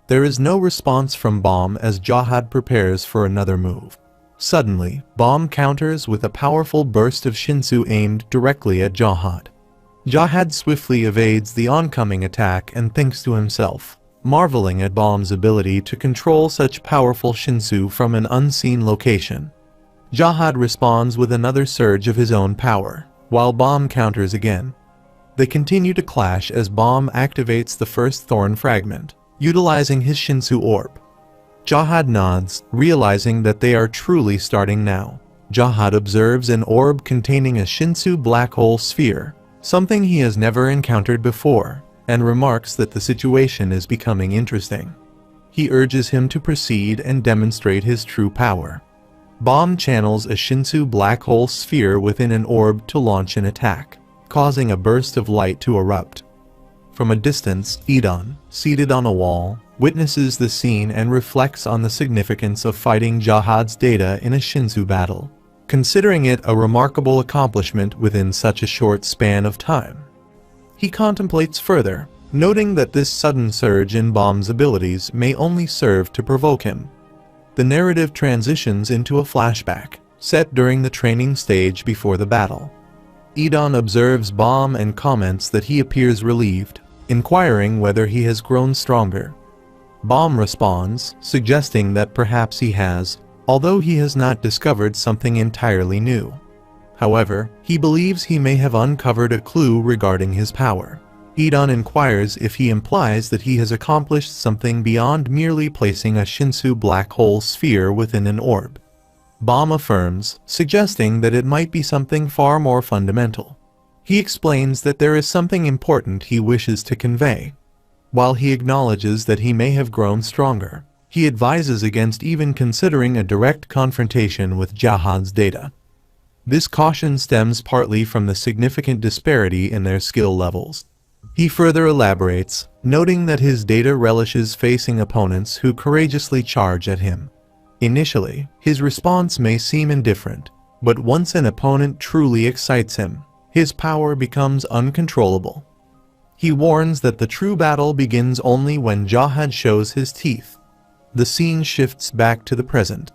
There is no response from Bomb as Jahad prepares for another move. Suddenly, Bomb counters with a powerful burst of Shinsu aimed directly at Jahad. Jahad swiftly evades the oncoming attack and thinks to himself, marveling at Bomb's ability to control such powerful Shinsu from an unseen location. Jahad responds with another surge of his own power, while Bomb counters again. They continue to clash as Bomb activates the first thorn fragment, utilizing his Shinsu orb. Jahad nods, realizing that they are truly starting now. Jahad observes an orb containing a Shinsu black hole sphere, something he has never encountered before, and remarks that the situation is becoming interesting. He urges him to proceed and demonstrate his true power. Bomb channels a Shinsu black hole sphere within an orb to launch an attack, causing a burst of light to erupt. From a distance, Idon, seated on a wall, witnesses the scene and reflects on the significance of fighting Jahad's data in a Shinsu battle, considering it a remarkable accomplishment within such a short span of time. He contemplates further, noting that this sudden surge in Bomb's abilities may only serve to provoke him. The narrative transitions into a flashback, set during the training stage before the battle. Idon observes Bomb and comments that he appears relieved, inquiring whether he has grown stronger. Bomb responds, suggesting that perhaps he has, although he has not discovered something entirely new. However, he believes he may have uncovered a clue regarding his power. Idon inquires if he implies that he has accomplished something beyond merely placing a Shinsu black hole sphere within an orb. Bomb affirms, suggesting that it might be something far more fundamental. He explains that there is something important he wishes to convey. While he acknowledges that he may have grown stronger, he advises against even considering a direct confrontation with Jahad's data. This caution stems partly from the significant disparity in their skill levels. He further elaborates, noting that his data relishes facing opponents who courageously charge at him. Initially, his response may seem indifferent, but once an opponent truly excites him, his power becomes uncontrollable. He warns that the true battle begins only when Jahad shows his teeth. The scene shifts back to the present.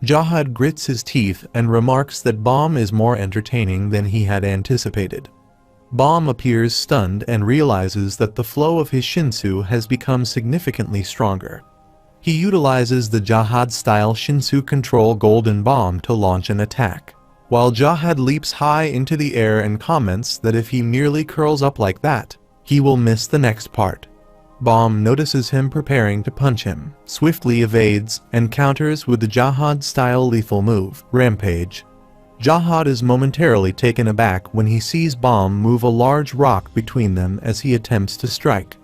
Jahad grits his teeth and remarks that Bomb is more entertaining than he had anticipated. Bomb appears stunned and realizes that the flow of his Shinsu has become significantly stronger. He utilizes the Jahad-style Shinsu control Golden Bomb to launch an attack, while Jahad leaps high into the air and comments that if he merely curls up like that, he will miss the next part. Bomb notices him preparing to punch him, swiftly evades, and counters with the Jahad-style lethal move, Rampage. Jahad is momentarily taken aback when he sees Bomb move a large rock between them as he attempts to strike.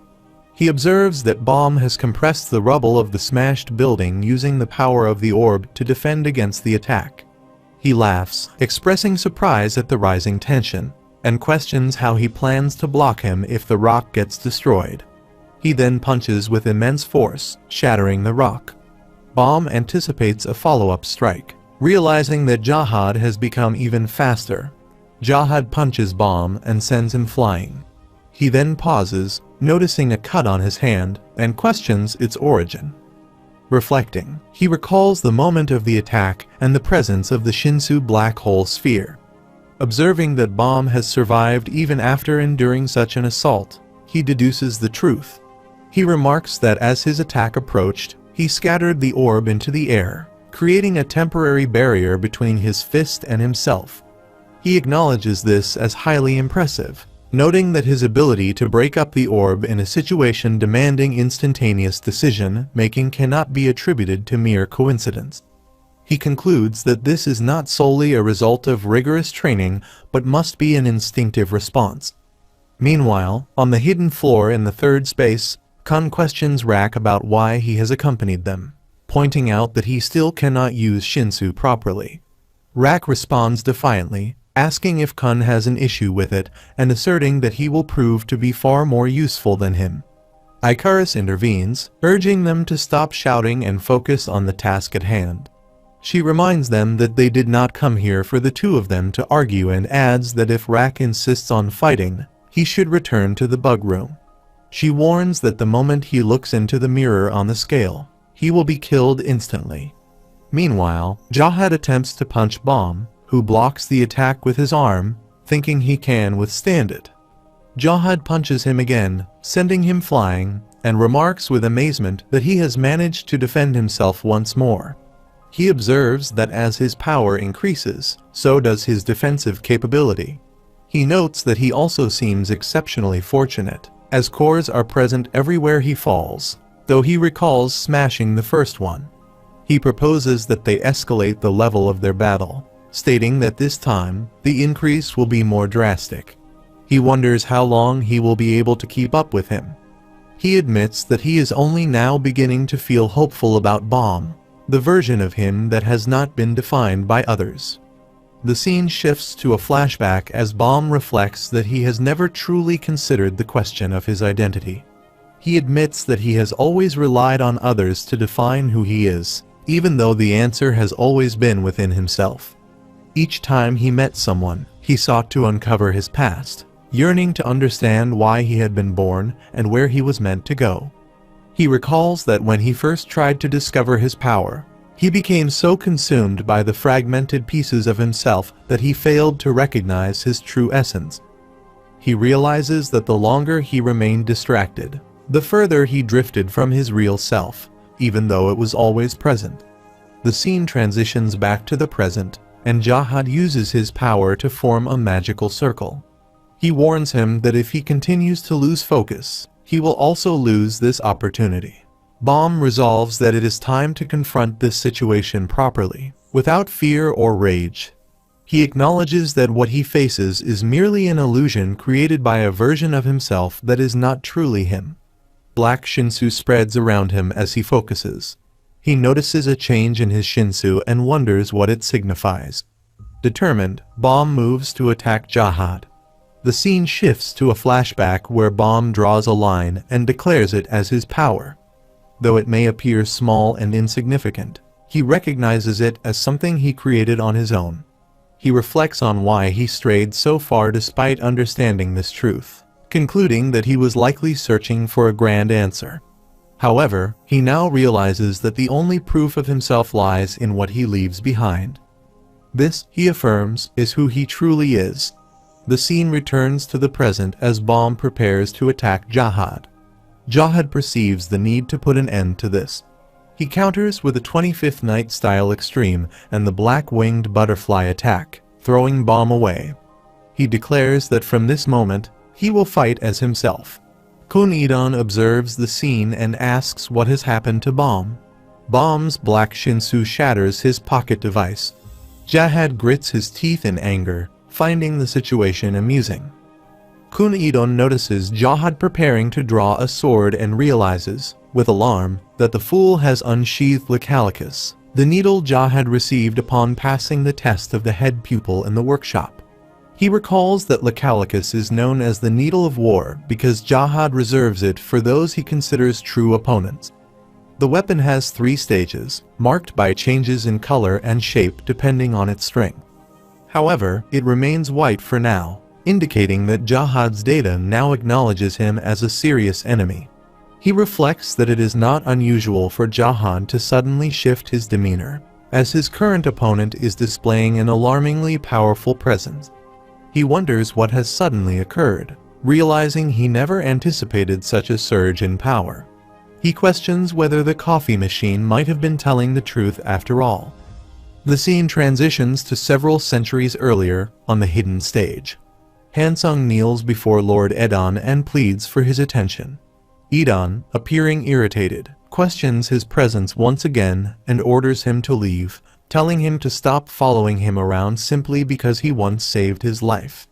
He observes that Bomb has compressed the rubble of the smashed building using the power of the orb to defend against the attack. He laughs, expressing surprise at the rising tension, and questions how he plans to block him if the rock gets destroyed. He then punches with immense force, shattering the rock. Bomb anticipates a follow-up strike, realizing that Jahad has become even faster. Jahad punches Bomb and sends him flying. He then pauses, noticing a cut on his hand, and questions its origin. Reflecting, he recalls the moment of the attack and the presence of the Shinsu black hole sphere. Observing that Bomb has survived even after enduring such an assault, he deduces the truth. He remarks that as his attack approached, he scattered the orb into the air, creating a temporary barrier between his fist and himself. He acknowledges this as highly impressive, noting that his ability to break up the orb in a situation demanding instantaneous decision-making cannot be attributed to mere coincidence. He concludes that this is not solely a result of rigorous training, but must be an instinctive response. Meanwhile, on the hidden floor in the third space, Kun questions Rak about why he has accompanied them, pointing out that he still cannot use Shinsu properly. Rak responds defiantly, asking if Kun has an issue with it and asserting that he will prove to be far more useful than him. Icarus intervenes, urging them to stop shouting and focus on the task at hand. She reminds them that they did not come here for the two of them to argue and adds that if Rak insists on fighting, he should return to the bug room. She warns that the moment he looks into the mirror on the scale, he will be killed instantly. Meanwhile, Jahad attempts to punch Bomb, who blocks the attack with his arm, thinking he can withstand it. Jahad punches him again, sending him flying, and remarks with amazement that he has managed to defend himself once more. He observes that as his power increases, so does his defensive capability. He notes that he also seems exceptionally fortunate, as cores are present everywhere he falls, though he recalls smashing the first one. He proposes that they escalate the level of their battle, stating that this time, the increase will be more drastic. He wonders how long he will be able to keep up with him. He admits that he is only now beginning to feel hopeful about Bomb, the version of him that has not been defined by others. The scene shifts to a flashback as Bomb reflects that he has never truly considered the question of his identity. He admits that he has always relied on others to define who he is, even though the answer has always been within himself. Each time he met someone, he sought to uncover his past, yearning to understand why he had been born and where he was meant to go. He recalls that when he first tried to discover his power, he became so consumed by the fragmented pieces of himself that he failed to recognize his true essence. He realizes that the longer he remained distracted, the further he drifted from his real self, even though it was always present. The scene transitions back to the present, and Jahad uses his power to form a magical circle. He warns him that if he continues to lose focus, he will also lose this opportunity. Bomb resolves that it is time to confront this situation properly, without fear or rage. He acknowledges that what he faces is merely an illusion created by a version of himself that is not truly him. Black Shinsu spreads around him as he focuses. He notices a change in his Shinsu and wonders what it signifies. Determined, Bomb moves to attack Jahad. The scene shifts to a flashback where Bomb draws a line and declares it as his power. Though it may appear small and insignificant, he recognizes it as something he created on his own. He reflects on why he strayed so far despite understanding this truth, concluding that he was likely searching for a grand answer. However, he now realizes that the only proof of himself lies in what he leaves behind. This, he affirms, is who he truly is. The scene returns to the present as Bomb prepares to attack Jahad. Jahad perceives the need to put an end to this. He counters with a 25th Night style extreme and the black-winged butterfly attack, throwing Bomb away. He declares that from this moment, he will fight as himself. Kun Idon observes the scene and asks what has happened to Bomb. Bomb's black Shinsu shatters his pocket device. Jahad grits his teeth in anger, finding the situation amusing. Kun Idon notices Jahad preparing to draw a sword and realizes, with alarm, that the fool has unsheathed Lycalicus, the needle Jahad received upon passing the test of the head pupil in the workshop. He recalls that Lycalicus is known as the Needle of War because Jahad reserves it for those he considers true opponents. The weapon has 3 stages, marked by changes in color and shape depending on its strength. However, it remains white for now, indicating that Jahad's data now acknowledges him as a serious enemy. He reflects that it is not unusual for Jahad to suddenly shift his demeanor, as his current opponent is displaying an alarmingly powerful presence. He wonders what has suddenly occurred, realizing he never anticipated such a surge in power. He questions whether the coffee machine might have been telling the truth after all. The scene transitions to several centuries earlier, on the hidden stage. Hansung kneels before Lord Edon and pleads for his attention. Edon, appearing irritated, questions his presence once again and orders him to leave, telling him to stop following him around simply because he once saved his life.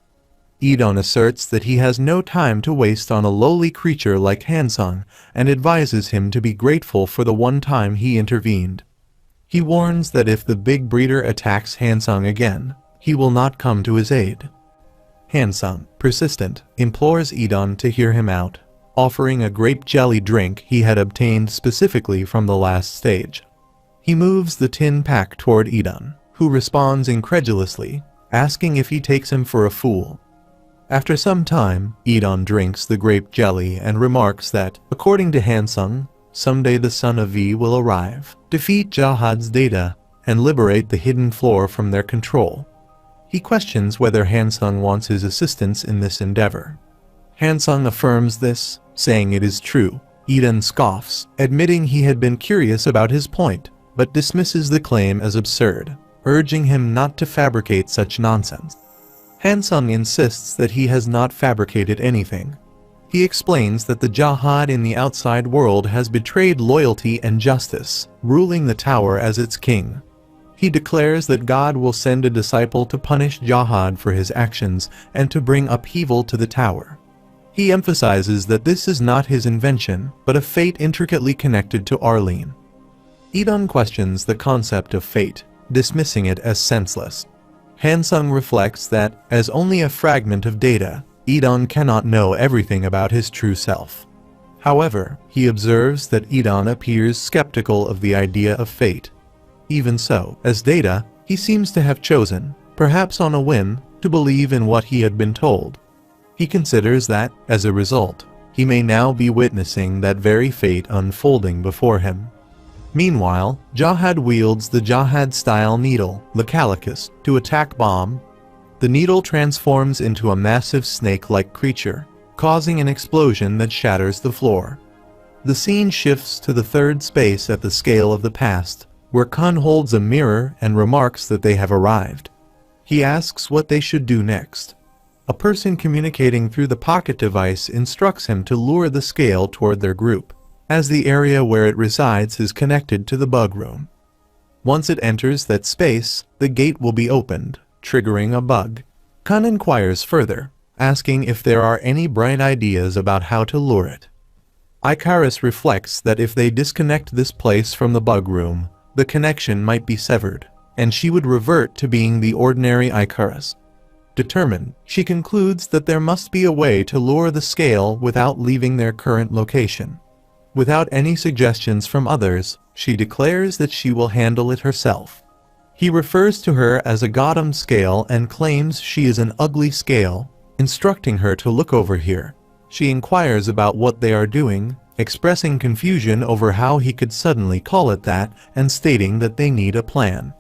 Edon asserts that he has no time to waste on a lowly creature like Hansung and advises him to be grateful for the one time he intervened. He warns that if the big breeder attacks Hansung again, he will not come to his aid. Hansung, persistent, implores Idon to hear him out, offering a grape jelly drink he had obtained specifically from the last stage. He moves the tin pack toward Idon, who responds incredulously, asking if he takes him for a fool. After some time, Idon drinks the grape jelly and remarks that, according to Hansung, someday the son of V will arrive, defeat Jahad's data, and liberate the hidden floor from their control. He questions whether Hansung wants his assistance in this endeavor. Hansung affirms this, saying it is true. Idon scoffs, admitting he had been curious about his point, but dismisses the claim as absurd, urging him not to fabricate such nonsense. Hansung insists that he has not fabricated anything. He explains that the Jahad in the outside world has betrayed loyalty and justice, ruling the tower as its king. He declares that God will send a disciple to punish Jahad for his actions and to bring upheaval to the tower. He emphasizes that this is not his invention, but a fate intricately connected to Arlene. Idon questions the concept of fate, dismissing it as senseless. Hansung reflects that, as only a fragment of data, Idon cannot know everything about his true self. However, he observes that Idon appears skeptical of the idea of fate. Even so, as data, he seems to have chosen, perhaps on a whim, to believe in what he had been told. He considers that, as a result, he may now be witnessing that very fate unfolding before him. Meanwhile, Jahad wields the Jahad-style needle, the Calicus, to attack Bomb. The needle transforms into a massive snake-like creature, causing an explosion that shatters the floor. The scene shifts to the third space at the scale of the past, where Kun holds a mirror and remarks that they have arrived. He asks what they should do next. A person communicating through the pocket device instructs him to lure the scale toward their group, as the area where it resides is connected to the bug room. Once it enters that space, the gate will be opened, triggering a bug. Kun inquires further, asking if there are any bright ideas about how to lure it. Icarus reflects that if they disconnect this place from the bug room, the connection might be severed, and she would revert to being the ordinary Icarus. Determined, she concludes that there must be a way to lure the scale without leaving their current location. Without any suggestions from others, she declares that she will handle it herself. He refers to her as a Gotham scale and claims she is an ugly scale, instructing her to look over here. She inquires about what they are doing, expressing confusion over how he could suddenly call it that and stating that they need a plan.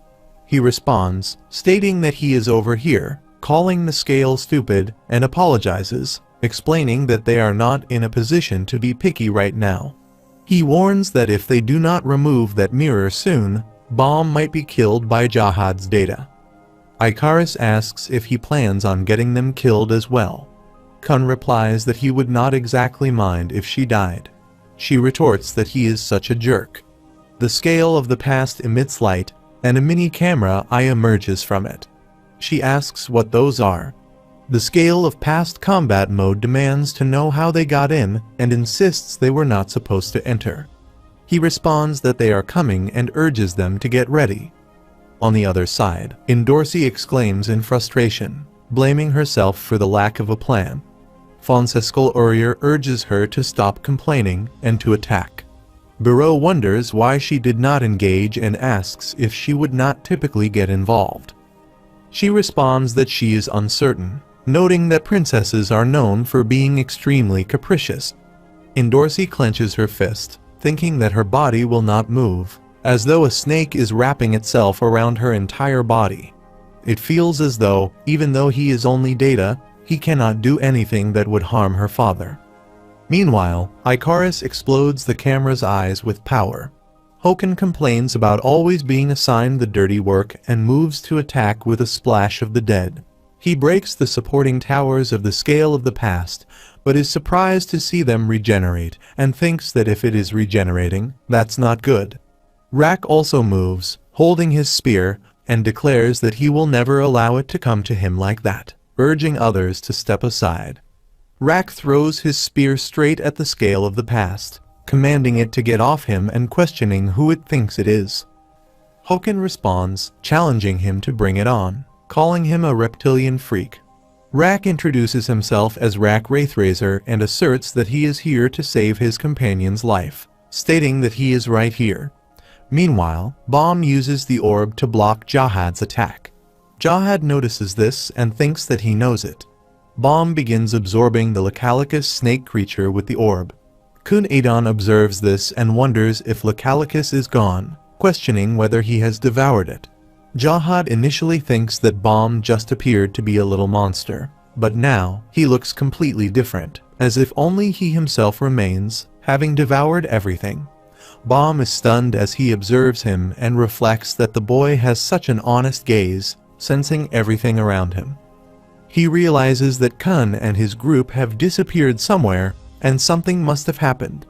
He responds, stating that he is over here, calling the scale stupid, and apologizes, explaining that they are not in a position to be picky right now. He warns that if they do not remove that mirror soon, Bomb might be killed by Jahad's data. Icarus asks if he plans on getting them killed as well. Kun replies that he would not exactly mind if she died. She retorts that he is such a jerk. The scale of the past emits light, and a mini camera eye emerges from it. She asks what those are. The scale of past combat mode demands to know how they got in and insists they were not supposed to enter. He responds that they are coming and urges them to get ready. On the other side, Dorsey exclaims in frustration, blaming herself for the lack of a plan. Francesco Urier urges her to stop complaining and to attack. Bureau wonders why she did not engage and asks if she would not typically get involved. She responds that she is uncertain, noting that princesses are known for being extremely capricious. Dorsey clenches her fist, thinking that her body will not move, as though a snake is wrapping itself around her entire body. It feels as though, even though he is only data, he cannot do anything that would harm her father. Meanwhile, Icarus explodes the camera's eyes with power. Hoken complains about always being assigned the dirty work and moves to attack with a splash of the dead. He breaks the supporting towers of the scale of the past, but is surprised to see them regenerate and thinks that if it is regenerating, that's not good. Rak also moves, holding his spear, and declares that he will never allow it to come to him like that, urging others to step aside. Rak throws his spear straight at the scale of the past, commanding it to get off him and questioning who it thinks it is. Hoken responds, challenging him to bring it on. calling him a reptilian freak. Rak introduces himself as Rak Wraithrazor and asserts that he is here to save his companion's life, stating that he is right here. Meanwhile, Bomb uses the orb to block Jahad's attack. Jahad notices this and thinks that he knows it. Bomb begins absorbing the Lecalicus snake creature with the orb. Kun Adon observes this and wonders if Lecalicus is gone, questioning whether he has devoured it. Jahad initially thinks that Bomb just appeared to be a little monster, but now he looks completely different, as if only he himself remains, having devoured everything. Bomb is stunned as he observes him and reflects that the boy has such an honest gaze, sensing everything around him. He realizes that Kun and his group have disappeared somewhere, and something must have happened.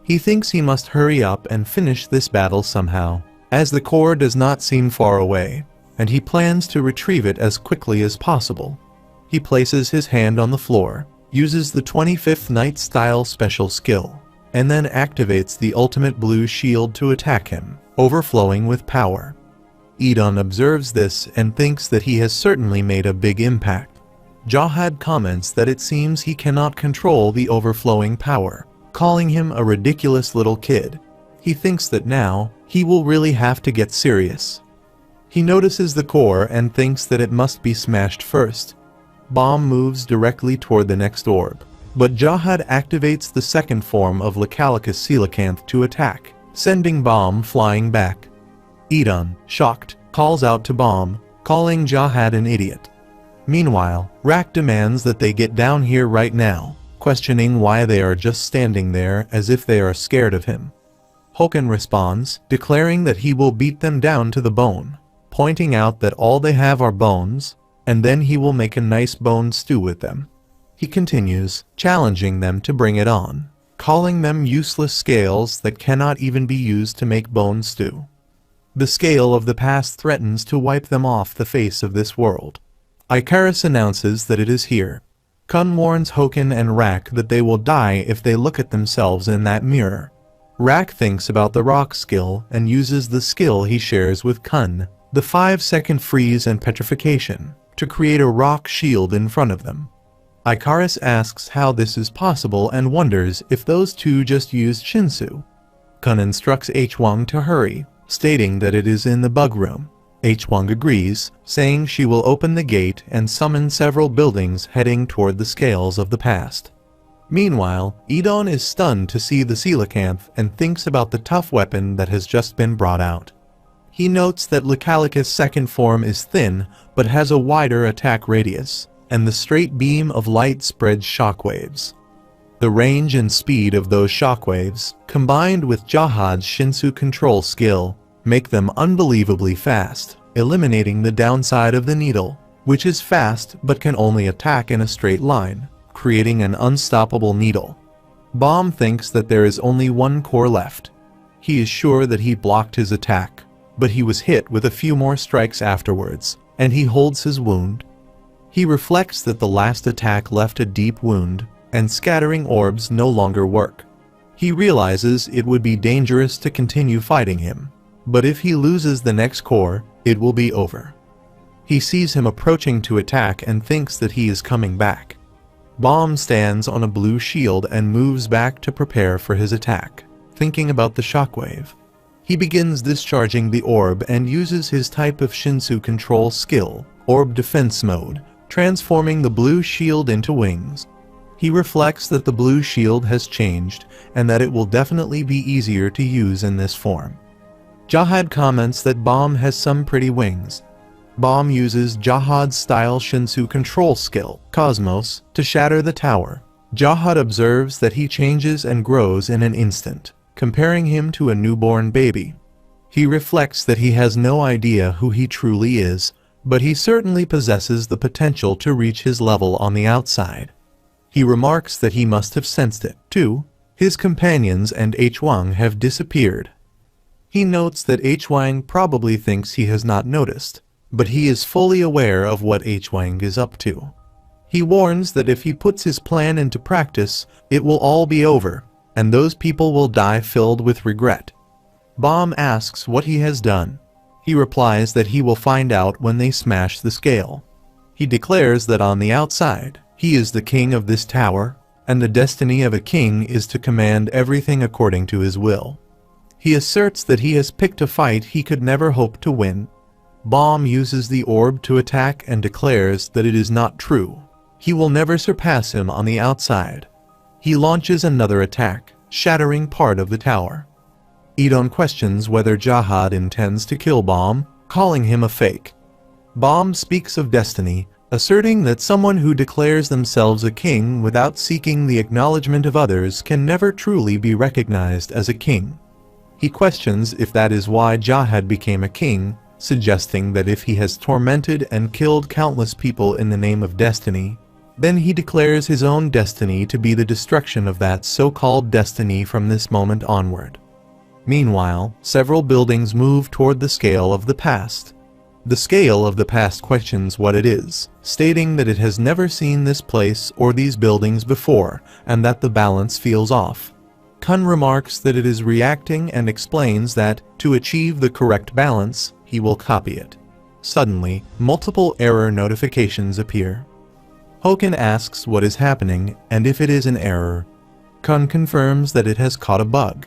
He thinks he must hurry up and finish this battle somehow, as the core does not seem far away, and he plans to retrieve it as quickly as possible. He places his hand on the floor, uses the 25th Night style special skill, and then activates the ultimate blue shield to attack him, overflowing with power. Edon observes this and thinks that he has certainly made a big impact. Jahad comments that it seems he cannot control the overflowing power, calling him a ridiculous little kid. He thinks that now, he will really have to get serious. He notices the core and thinks that it must be smashed first. Bomb moves directly toward the next orb, but Jahad activates the second form of Lecalicus coelacanth to attack, sending Bomb flying back. Edon, shocked, calls out to Bomb, calling Jahad an idiot. Meanwhile, Rak demands that they get down here right now, questioning why they are just standing there as if they are scared of him. Hoken responds, declaring that he will beat them down to the bone, pointing out that all they have are bones, and then he will make a nice bone stew with them. He continues, challenging them to bring it on, calling them useless scales that cannot even be used to make bone stew. The scale of the past threatens to wipe them off the face of this world. Icarus announces that it is here. Kun warns Hoken and Rak that they will die if they look at themselves in that mirror. Rak thinks about the rock skill and uses the skill he shares with Kun, the 5-second freeze and petrification, to create a rock shield in front of them. Icarus asks how this is possible and wonders if those two just used Shinsu. Kun instructs H-Wang to hurry, stating that it is in the bug room. H-Wang agrees, saying she will open the gate and summon several buildings heading toward the scales of the past. Meanwhile, Edon is stunned to see the coelacanth and thinks about the tough weapon that has just been brought out. He notes that Lecalicus' second form is thin, but has a wider attack radius, and the straight beam of light spreads shockwaves. The range and speed of those shockwaves, combined with Jahad's Shinsu control skill, make them unbelievably fast, eliminating the downside of the needle, which is fast but can only attack in a straight line, creating an unstoppable needle. Bomb thinks that there is only one core left. He is sure that he blocked his attack, but he was hit with a few more strikes afterwards, and he holds his wound. He reflects that the last attack left a deep wound, and scattering orbs no longer work. He realizes it would be dangerous to continue fighting him, but if he loses the next core, it will be over. He sees him approaching to attack and thinks that he is coming back. Bomb stands on a blue shield and moves back to prepare for his attack, thinking about the shockwave. He begins discharging the orb and uses his type of Shinsu control skill, Orb Defense Mode, transforming the blue shield into wings. He reflects that the blue shield has changed and that it will definitely be easier to use in this form. Jahad comments that Bomb has some pretty wings. Bomb uses Jahad's style Shinsu control skill, Cosmos, to shatter the tower. Jahad observes that he changes and grows in an instant, comparing him to a newborn baby. He reflects that he has no idea who he truly is, but he certainly possesses the potential to reach his level on the outside. He remarks that he must have sensed it, too. His companions and H-Wang have disappeared. He notes that H-Wang probably thinks he has not noticed, but he is fully aware of what H-Wang is up to. He warns that if he puts his plan into practice, it will all be over, and those people will die filled with regret. Bomb asks what he has done. He replies that he will find out when they smash the scale. He declares that on the outside, he is the king of this tower, and the destiny of a king is to command everything according to his will. He asserts that he has picked a fight he could never hope to win. Bomb uses the orb to attack and declares that it is not true. He will never surpass him on the outside. He launches another attack, shattering part of the tower. Idon questions whether Jahad intends to kill Bomb, calling him a fake. Bomb speaks of destiny, asserting that someone who declares themselves a king without seeking the acknowledgement of others can never truly be recognized as a king. He questions if that is why Jahad became a king, suggesting that if he has tormented and killed countless people in the name of destiny, then he declares his own destiny to be the destruction of that so-called destiny from this moment onward. Meanwhile, several buildings move toward the scale of the past. The scale of the past questions what it is, stating that it has never seen this place or these buildings before, and that the balance feels off. Kun remarks that it is reacting and explains that, to achieve the correct balance, he will copy it. Suddenly, multiple error notifications appear. Hoken asks what is happening and if it is an error. Kun confirms that it has caught a bug.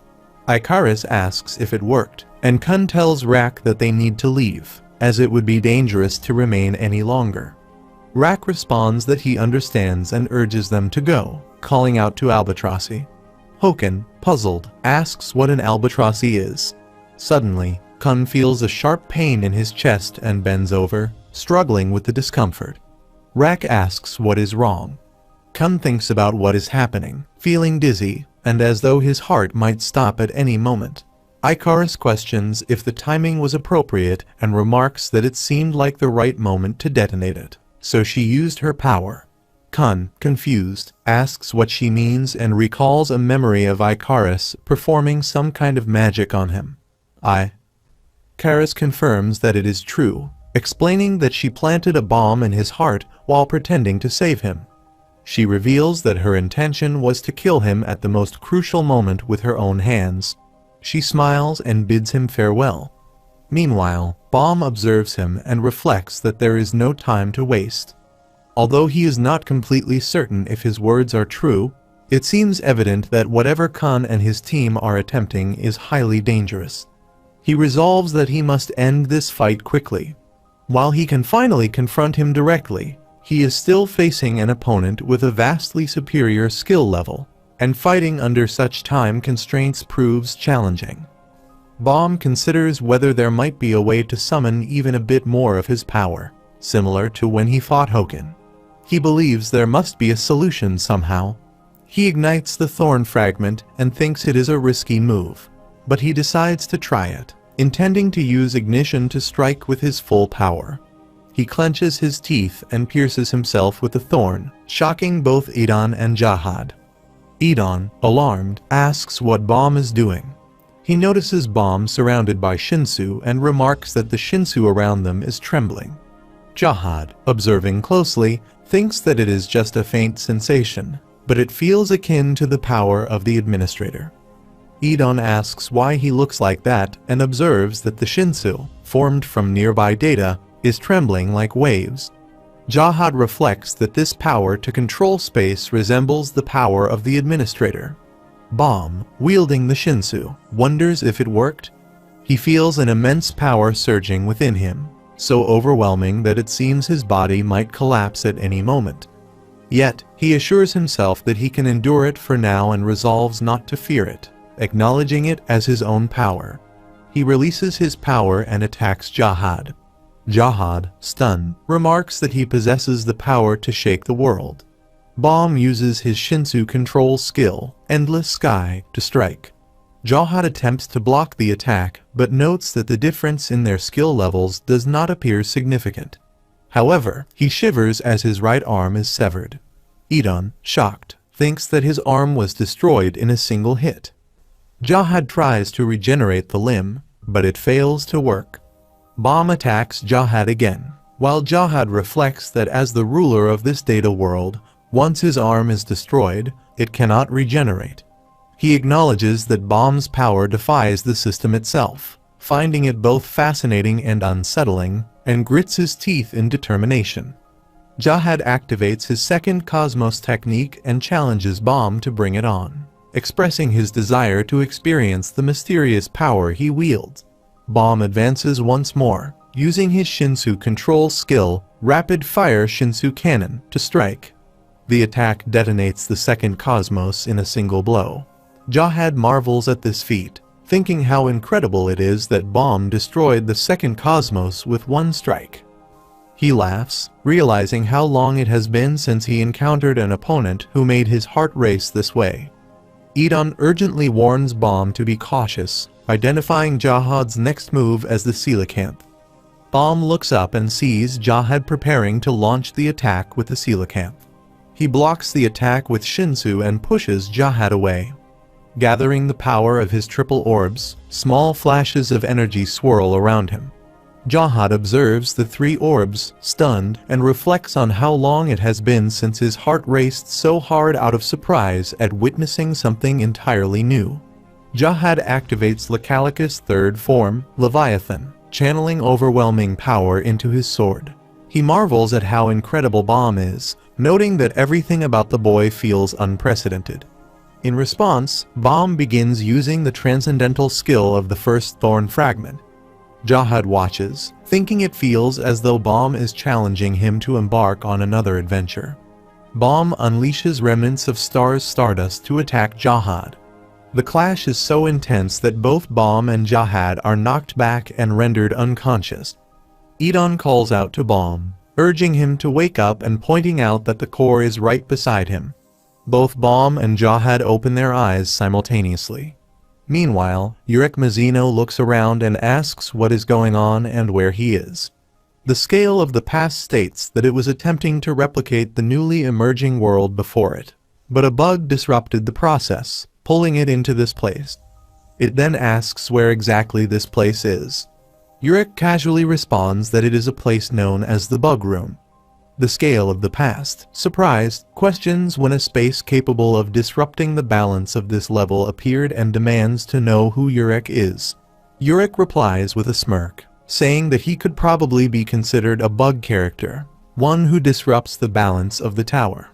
Icarus asks if it worked, and Kun tells Rak that they need to leave, as it would be dangerous to remain any longer. Rak responds that he understands and urges them to go, calling out to Albatrossi. Hoken, puzzled, asks what an Albatrossi is. Suddenly, Kun feels a sharp pain in his chest and bends over, struggling with the discomfort. Rak asks what is wrong. Kun thinks about what is happening, feeling dizzy, and as though his heart might stop at any moment. Icarus questions if the timing was appropriate and remarks that it seemed like the right moment to detonate it, so she used her power. Kun, confused, asks what she means and recalls a memory of Icarus performing some kind of magic on him. Icarus confirms that it is true, explaining that she planted a bomb in his heart while pretending to save him. She reveals that her intention was to kill him at the most crucial moment with her own hands. She smiles and bids him farewell. Meanwhile, Bomb observes him and reflects that there is no time to waste. Although he is not completely certain if his words are true, it seems evident that whatever Kun and his team are attempting is highly dangerous. He resolves that he must end this fight quickly. While he can finally confront him directly, he is still facing an opponent with a vastly superior skill level, and fighting under such time constraints proves challenging. Bomb considers whether there might be a way to summon even a bit more of his power, similar to when he fought Hoken. He believes there must be a solution somehow. He ignites the thorn fragment and thinks it is a risky move, but he decides to try it, intending to use ignition to strike with his full power. He clenches his teeth and pierces himself with the thorn, shocking both Idon and Jahad. Idon, alarmed, asks what Bomb is doing. He notices Bomb surrounded by Shinsu and remarks that the Shinsu around them is trembling. Jahad, observing closely, thinks that it is just a faint sensation, but it feels akin to the power of the administrator. Idon asks why he looks like that and observes that the Shinsu, formed from nearby data, is trembling like waves. Jahad reflects that this power to control space resembles the power of the administrator. Bomb, wielding the Shinsu, wonders if it worked. He feels an immense power surging within him, so overwhelming that it seems his body might collapse at any moment. Yet, he assures himself that he can endure it for now and resolves not to fear it, acknowledging it as his own power. He releases his power and attacks Jahad. Jahad, stunned, remarks that he possesses the power to shake the world. Bomb uses his Shinsu control skill, Endless Sky, to strike. Jahad attempts to block the attack, but notes that the difference in their skill levels does not appear significant. However, he shivers as his right arm is severed. Idon, shocked, thinks that his arm was destroyed in a single hit. Jahad tries to regenerate the limb, but it fails to work. Bomb attacks Jahad again, while Jahad reflects that as the ruler of this data world, once his arm is destroyed, it cannot regenerate. He acknowledges that Bomb's power defies the system itself, finding it both fascinating and unsettling, and grits his teeth in determination. Jahad activates his second Cosmos technique and challenges Bomb to bring it on, expressing his desire to experience the mysterious power he wields. Bomb advances once more, using his Shinsu control skill, Rapid Fire Shinsu Cannon, to strike. The attack detonates the second Cosmos in a single blow. Jahad marvels at this feat, thinking how incredible it is that Bomb destroyed the second Cosmos with one strike. He laughs, realizing how long it has been since he encountered an opponent who made his heart race this way. Edon urgently warns Bomb to be cautious, identifying Jahad's next move as the coelacanth. Bomb looks up and sees Jahad preparing to launch the attack with the coelacanth. He blocks the attack with Shinsu and pushes Jahad away. Gathering the power of his triple orbs, small flashes of energy swirl around him. Jahad observes the three orbs, stunned, and reflects on how long it has been since his heart raced so hard out of surprise at witnessing something entirely new. Jahad activates Lecalicus' third form, Leviathan, channeling overwhelming power into his sword. He marvels at how incredible Bomb is, noting that everything about the boy feels unprecedented. In response, Bomb begins using the transcendental skill of the first Thorn Fragment. Jahad watches, thinking it feels as though Bomb is challenging him to embark on another adventure. Bomb unleashes remnants of Star's Stardust to attack Jahad. The clash is so intense that both Bomb and Jahad are knocked back and rendered unconscious. Edon calls out to Bomb, urging him to wake up and pointing out that the core is right beside him. Both Bomb and Jahad open their eyes simultaneously. Meanwhile, Urek Mizuno looks around and asks what is going on and where he is. The scale of the past states that it was attempting to replicate the newly emerging world before it, but a bug disrupted the process, pulling it into this place. It then asks where exactly this place is. Urek casually responds that it is a place known as the Bug Room. The scale of the past, surprised, questions when a space capable of disrupting the balance of this level appeared and demands to know who Urek is. Urek replies with a smirk, saying that he could probably be considered a bug character, one who disrupts the balance of the tower.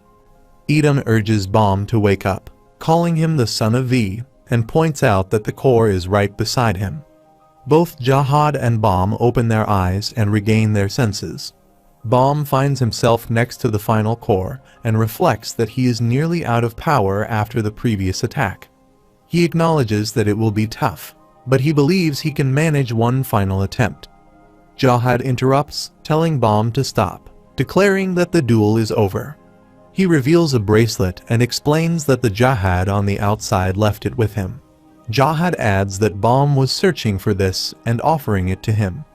Edom urges Bomb to wake up, calling him the son of V, and points out that the core is right beside him. Both Jahad and Bomb open their eyes and regain their senses. Bomb finds himself next to the final core and reflects that he is nearly out of power after the previous attack. He acknowledges that it will be tough, but he believes he can manage one final attempt. Jahad interrupts, telling Bomb to stop, declaring that the duel is over. He reveals a bracelet and explains that the Jahad on the outside left it with him. Jahad adds that Bomb was searching for this and offering it to him.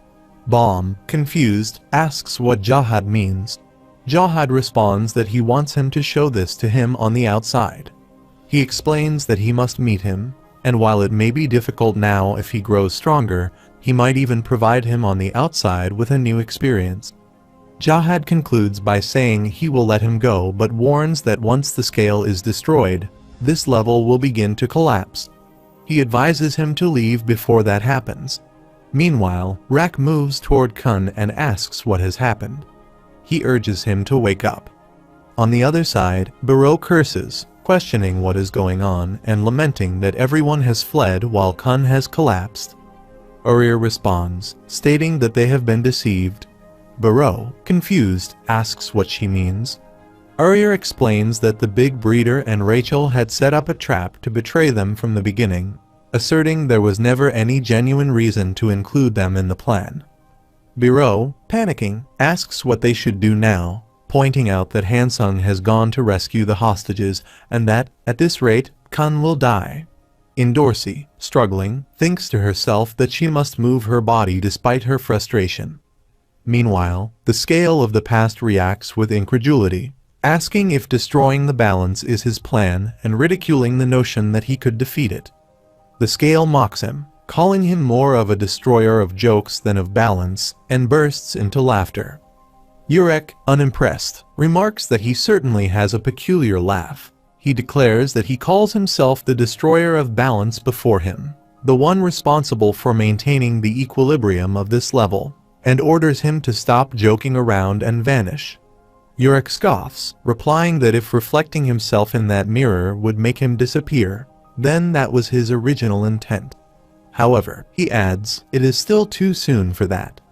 Bomb, confused, asks what Jahad means. Jahad responds that he wants him to show this to him on the outside. He explains that he must meet him, and while it may be difficult now if he grows stronger, he might even provide him on the outside with a new experience. Jahad concludes by saying he will let him go but warns that once the scale is destroyed, this level will begin to collapse. He advises him to leave before that happens. Meanwhile, Rak moves toward Kun and asks what has happened. He urges him to wake up. On the other side, Barreau curses, questioning what is going on and lamenting that everyone has fled while Kun has collapsed. Uriel responds, stating that they have been deceived. Barreau, confused, asks what she means. Uriel explains that the Big Breeder and Rachel had set up a trap to betray them from the beginning, asserting there was never any genuine reason to include them in the plan. Barreau, panicking, asks what they should do now, pointing out that Hansung has gone to rescue the hostages and that, at this rate, Kun will die. Dorsey, struggling, thinks to herself that she must move her body despite her frustration. Meanwhile, the scale of the past reacts with incredulity, asking if destroying the balance is his plan and ridiculing the notion that he could defeat it. The scale mocks him, calling him more of a destroyer of jokes than of balance, and bursts into laughter. Urek, unimpressed, remarks that he certainly has a peculiar laugh. He declares that he calls himself the destroyer of balance before him, the one responsible for maintaining the equilibrium of this level, and orders him to stop joking around and vanish. Yurek scoffs, replying that if reflecting himself in that mirror would make him disappear, then that was his original intent. However, he adds, it is still too soon for that.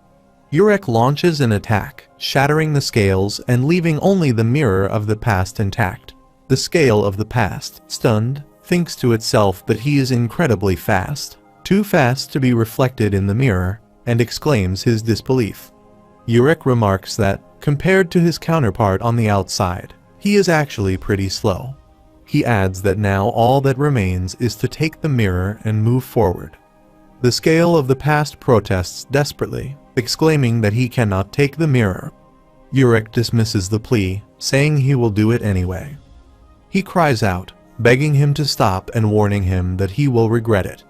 Yurek launches an attack, shattering the scales and leaving only the mirror of the past intact. The scale of the past, stunned, thinks to itself that he is incredibly fast, too fast to be reflected in the mirror, and exclaims his disbelief. Yurek remarks that, compared to his counterpart on the outside, he is actually pretty slow. He adds that now all that remains is to take the mirror and move forward. The scale of the past protests desperately, exclaiming that he cannot take the mirror. Yurek dismisses the plea, saying he will do it anyway. He cries out, begging him to stop and warning him that he will regret it.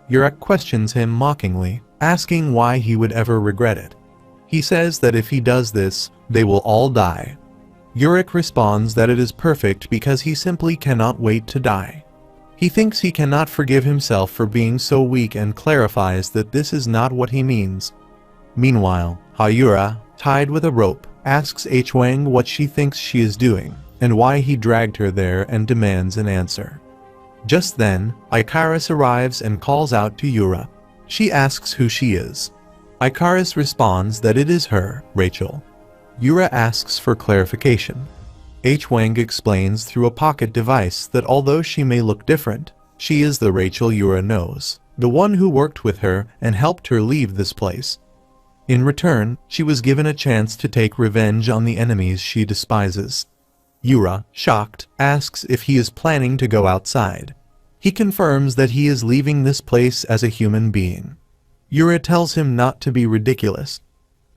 Yurek questions him mockingly, asking why he would ever regret it. He says that if he does this, they will all die. Yurek responds that it is perfect because he simply cannot wait to die. He thinks he cannot forgive himself for being so weak and clarifies that this is not what he means. Meanwhile, Hayura, tied with a rope, asks Hwang what she thinks she is doing, and why he dragged her there and demands an answer. Just then, Icarus arrives and calls out to Yura. She asks who she is. Icarus responds that it is her, Rachel. Yura asks for clarification. Hwang explains through a pocket device that although she may look different, she is the Rachel Yura knows, the one who worked with her and helped her leave this place. In return, she was given a chance to take revenge on the enemies she despises. Yura, shocked, asks if he is planning to go outside. He confirms that he is leaving this place as a human being. Yura tells him not to be ridiculous.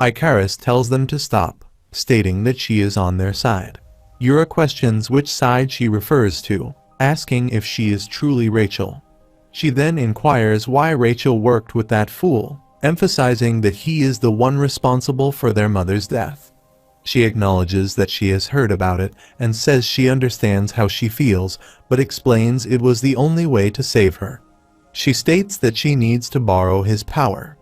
Icarus tells them to stop, stating that she is on their side. Yura questions which side she refers to, asking if she is truly Rachel. She then inquires why Rachel worked with that fool, emphasizing that he is the one responsible for their mother's death. She acknowledges that she has heard about it and says she understands how she feels, but explains it was the only way to save her. She states that she needs to borrow his power.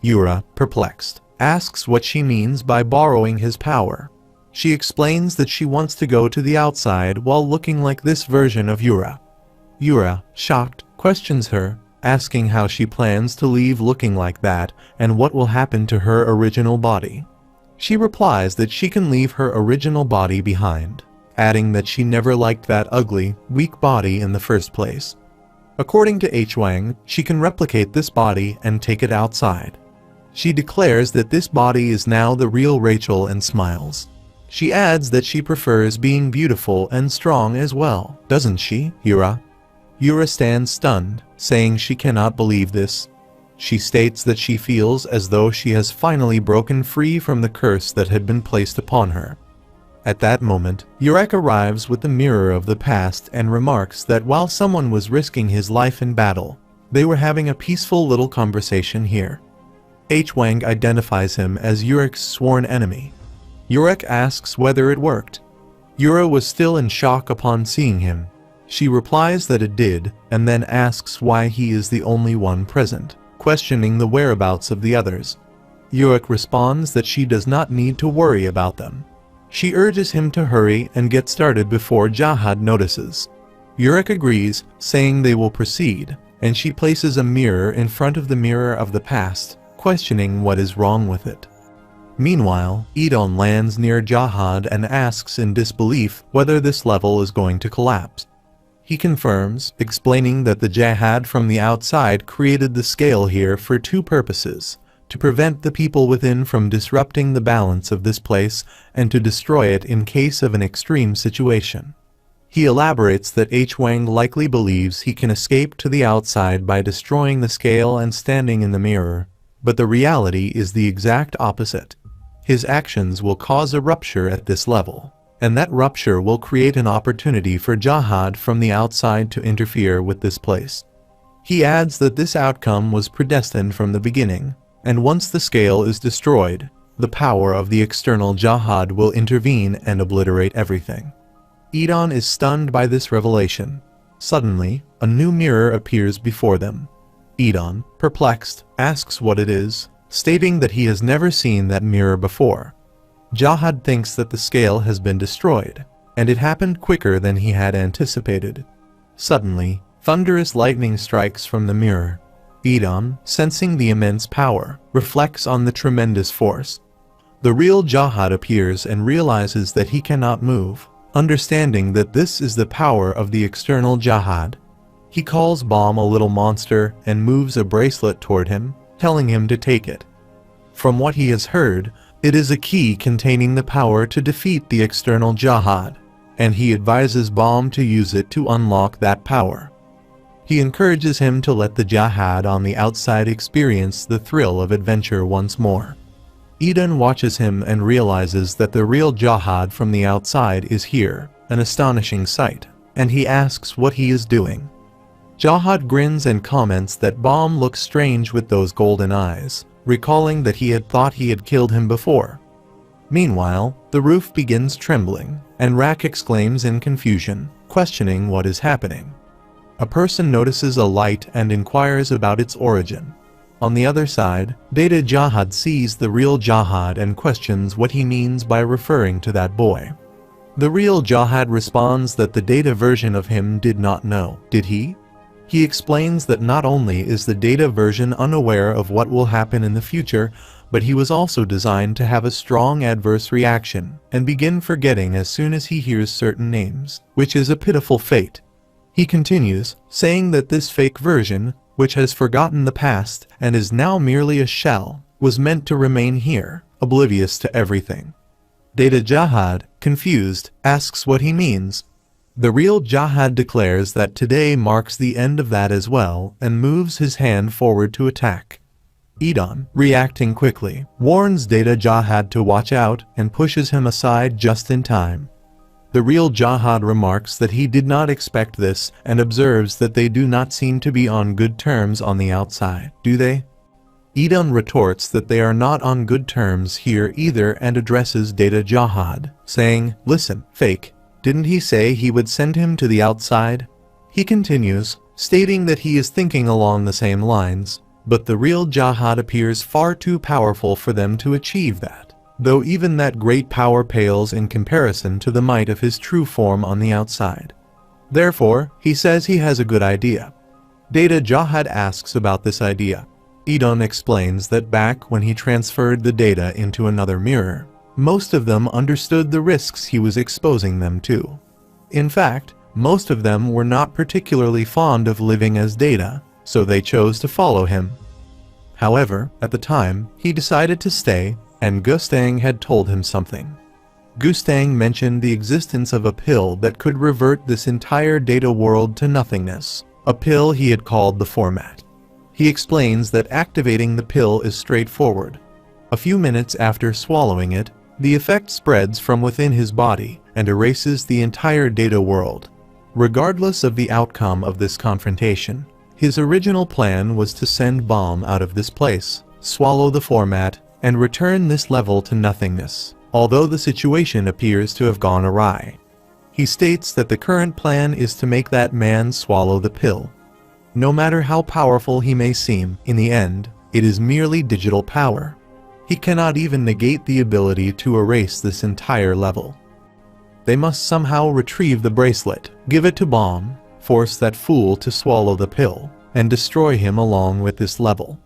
Yura, perplexed, asks what she means by borrowing his power. She explains that she wants to go to the outside while looking like this version of Yura. Yura, shocked, questions her, asking how she plans to leave looking like that and what will happen to her original body. She replies that she can leave her original body behind, adding that she never liked that ugly, weak body in the first place. According to Hwang, she can replicate this body and take it outside. She declares that this body is now the real Rachel and smiles. She adds that she prefers being beautiful and strong as well, doesn't she, Yura? Yura stands stunned, saying she cannot believe this. She states that she feels as though she has finally broken free from the curse that had been placed upon her. At that moment, Yurek arrives with the mirror of the past and remarks that while someone was risking his life in battle, they were having a peaceful little conversation here. Hwang identifies him as Yurek's sworn enemy. Yurek asks whether it worked. Yura was still in shock upon seeing him. She replies that it did, and then asks why he is the only one present, questioning the whereabouts of the others. Yurek responds that she does not need to worry about them. She urges him to hurry and get started before Jahad notices. Yurek agrees, saying they will proceed, and she places a mirror in front of the mirror of the past, questioning what is wrong with it. Meanwhile, Edon lands near Jahad and asks in disbelief whether this level is going to collapse. He confirms, explaining that the Jahad from the outside created the scale here for two purposes: to prevent the people within from disrupting the balance of this place and to destroy it in case of an extreme situation. He elaborates that Hwang likely believes he can escape to the outside by destroying the scale and standing in the mirror, but the reality is the exact opposite. His actions will cause a rupture at this level, and that rupture will create an opportunity for Jahad from the outside to interfere with this place. He adds that this outcome was predestined from the beginning, and once the scale is destroyed, the power of the external Jahad will intervene and obliterate everything. Edon is stunned by this revelation. Suddenly, a new mirror appears before them. Edon, perplexed, asks what it is, stating that he has never seen that mirror before. Jahad thinks that the scale has been destroyed, and it happened quicker than he had anticipated. Suddenly, thunderous lightning strikes from the mirror. Edon, sensing the immense power, reflects on the tremendous force. The real Jahad appears and realizes that he cannot move, understanding that this is the power of the external Jahad. He calls Bomb a little monster and moves a bracelet toward him, telling him to take it. From what he has heard, it is a key containing the power to defeat the external Jahad, and he advises Bomb to use it to unlock that power. He encourages him to let the Jahad on the outside experience the thrill of adventure once more. Edon watches him and realizes that the real Jahad from the outside is here, an astonishing sight, and he asks what he is doing. Jahad grins and comments that Bomb looks strange with those golden eyes, recalling that he had thought he had killed him before. Meanwhile, the roof begins trembling, and Rak exclaims in confusion, questioning what is happening. A person notices a light and inquires about its origin. On the other side, Data Jahad sees the real Jahad and questions what he means by referring to that boy. The real Jahad responds that the Data version of him did not know, did he? He explains that not only is the Data version unaware of what will happen in the future, but he was also designed to have a strong adverse reaction and begin forgetting as soon as he hears certain names, which is a pitiful fate. He continues, saying that this fake version, which has forgotten the past and is now merely a shell, was meant to remain here, oblivious to everything. Data Jahad, confused, asks what he means. The real Jahad declares that today marks the end of that as well and moves his hand forward to attack. Edon, reacting quickly, warns Data Jahad to watch out and pushes him aside just in time. The real Jahad remarks that he did not expect this and observes that they do not seem to be on good terms on the outside, do they? Edon retorts that they are not on good terms here either and addresses Data Jahad, saying, "Listen, fake, didn't he say he would send him to the outside?" He continues, stating that he is thinking along the same lines, but the real Jahad appears far too powerful for them to achieve that, though even that great power pales in comparison to the might of his true form on the outside. Therefore, he says he has a good idea. Data Jahad asks about this idea. Edon explains that back when he transferred the data into another mirror, most of them understood the risks he was exposing them to. In fact, most of them were not particularly fond of living as Data, so they chose to follow him. However, at the time, he decided to stay, and Gustang had told him something. Gustang mentioned the existence of a pill that could revert this entire Data world to nothingness, a pill he had called the Format. He explains that activating the pill is straightforward. A few minutes after swallowing it, the effect spreads from within his body and erases the entire Data world. Regardless of the outcome of this confrontation, his original plan was to send Bomb out of this place, swallow the Format, and return this level to nothingness, although the situation appears to have gone awry. He states that the current plan is to make that man swallow the pill. No matter how powerful he may seem, in the end, it is merely digital power. He cannot even negate the ability to erase this entire level. They must somehow retrieve the bracelet, give it to Bomb, force that fool to swallow the pill, and destroy him along with this level.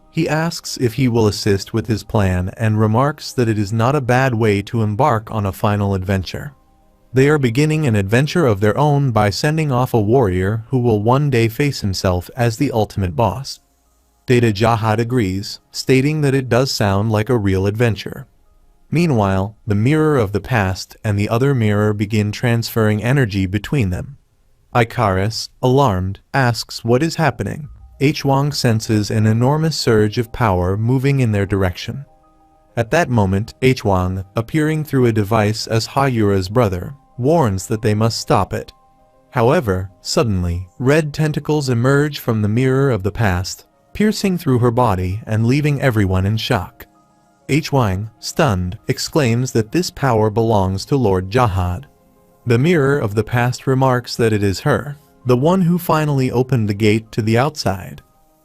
He asks if he will assist with his plan and remarks that it is not a bad way to embark on a final adventure. They are beginning an adventure of their own by sending off a warrior who will one day face himself as the ultimate boss. Data Jahad agrees, stating that it does sound like a real adventure. Meanwhile, the mirror of the past and the other mirror begin transferring energy between them. Icarus, alarmed, asks what is happening. Hwang senses an enormous surge of power moving in their direction. At that moment, Hwang, appearing through a device as Hayura's brother, warns that they must stop it. However, suddenly, red tentacles emerge from the mirror of the past, piercing through her body and leaving everyone in shock. Hwang, stunned, exclaims that this power belongs to Lord Jahad. The mirror of the past remarks that it is her, the one who finally opened the gate to the outside.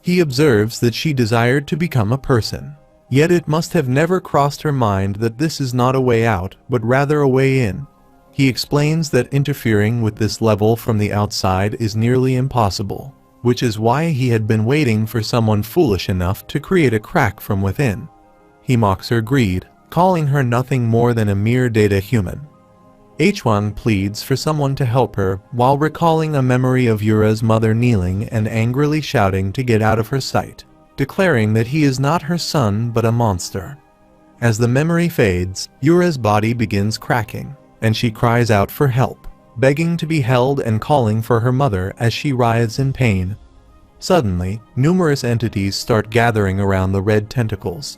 He observes that she desired to become a person. Yet it must have never crossed her mind that this is not a way out, but rather a way in. He explains that interfering with this level from the outside is nearly impossible, which is why he had been waiting for someone foolish enough to create a crack from within. He mocks her greed, calling her nothing more than a mere data human. Hwang pleads for someone to help her while recalling a memory of Yura's mother kneeling and angrily shouting to get out of her sight, declaring that he is not her son but a monster. As the memory fades, Yura's body begins cracking, and she cries out for help, begging to be held and calling for her mother as she writhes in pain. Suddenly, numerous entities start gathering around the red tentacles.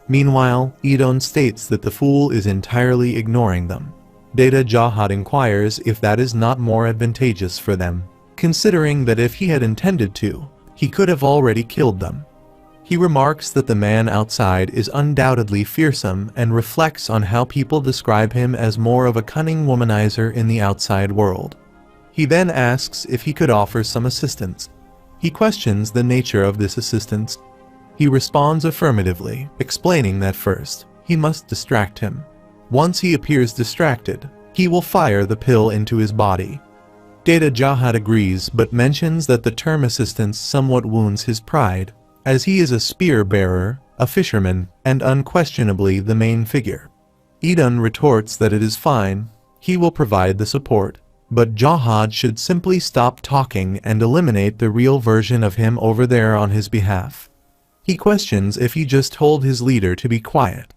Meanwhile, Idon states that the fool is entirely ignoring them. Data Jahad inquires if that is not more advantageous for them, considering that if he had intended to, he could have already killed them. He remarks that the man outside is undoubtedly fearsome and reflects on how people describe him as more of a cunning womanizer in the outside world. He then asks if he could offer some assistance. He questions the nature of this assistance. He responds affirmatively, explaining that first, he must distract him. Once he appears distracted, he will fire the pill into his body. Data Jahad agrees but mentions that the term assistance somewhat wounds his pride, as he is a spear bearer, a fisherman, and unquestionably the main figure. Idon retorts that it is fine, he will provide the support, but Jahad should simply stop talking and eliminate the real version of him over there on his behalf. He questions if he just told his leader to be quiet.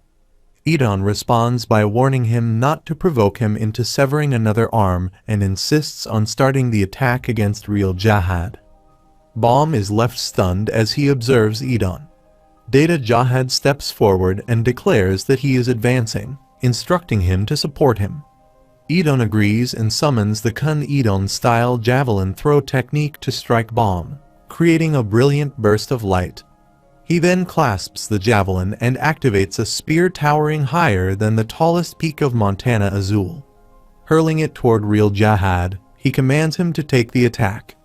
Idon responds by warning him not to provoke him into severing another arm and insists on starting the attack against real Jahad. Baum is left stunned as he observes Idon. Data Jahad steps forward and declares that he is advancing, instructing him to support him. Idon agrees and summons the Kun Idon-style javelin throw technique to strike Baum, creating a brilliant burst of light. He then clasps the javelin and activates a spear towering higher than the tallest peak of Montana Azul. Hurling it toward real Jahad, he commands him to take the attack.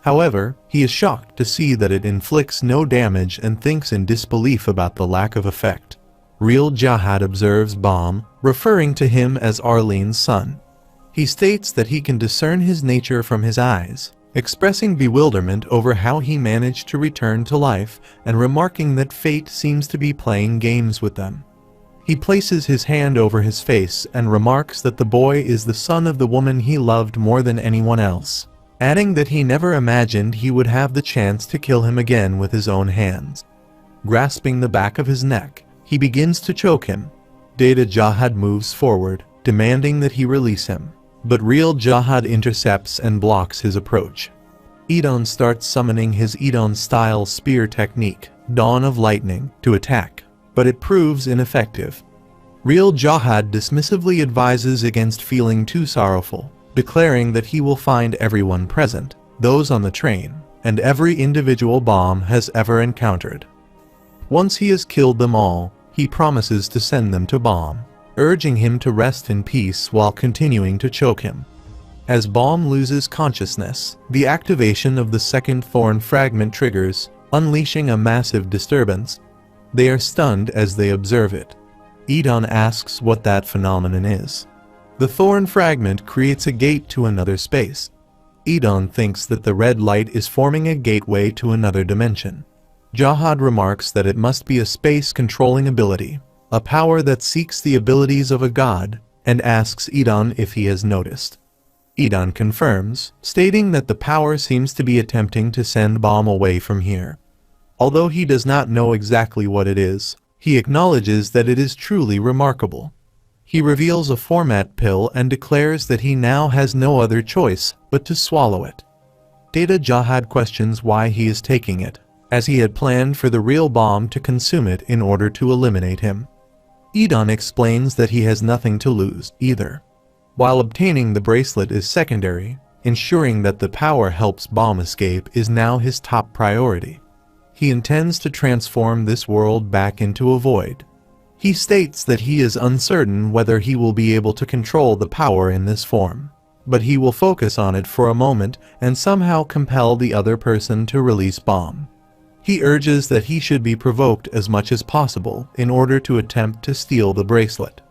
However, he is shocked to see that it inflicts no damage and thinks in disbelief about the lack of effect. Real Jahad observes Baum, referring to him as Arlene's son. He states that he can discern his nature from his eyes, expressing bewilderment over how he managed to return to life and remarking that fate seems to be playing games with them. He places his hand over his face and remarks that the boy is the son of the woman he loved more than anyone else, adding that he never imagined he would have the chance to kill him again with his own hands. Grasping the back of his neck, he begins to choke him. Data Jahad moves forward, demanding that he release him, but real Jahad intercepts and blocks his approach. Idon starts summoning his Idon-style spear technique, Dawn of Lightning, to attack, but it proves ineffective. Real Jahad dismissively advises against feeling too sorrowful, declaring that he will find everyone present, those on the train, and every individual Baum has ever encountered. Once he has killed them all, he promises to send them to Baum, urging him to rest in peace while continuing to choke him. As Baum loses consciousness, the activation of the second thorn fragment triggers, unleashing a massive disturbance. They are stunned as they observe it. Idon asks what that phenomenon is. The thorn fragment creates a gate to another space. Idon thinks that the red light is forming a gateway to another dimension. Jahad remarks that it must be a space-controlling ability, a power that seeks the abilities of a god, and asks Idon if he has noticed. Idon confirms, stating that the power seems to be attempting to send Baum away from here. Although he does not know exactly what it is, he acknowledges that it is truly remarkable. He reveals a format pill and declares that he now has no other choice but to swallow it. Data Jahad questions why he is taking it, as he had planned for the real Baum to consume it in order to eliminate him. Idon explains that he has nothing to lose, either. While obtaining the bracelet is secondary, ensuring that the power helps Baum escape is now his top priority. He intends to transform this world back into a void. He states that he is uncertain whether he will be able to control the power in this form, but he will focus on it for a moment and somehow compel the other person to release Baum. He urges that he should be provoked as much as possible in order to attempt to steal the bracelet.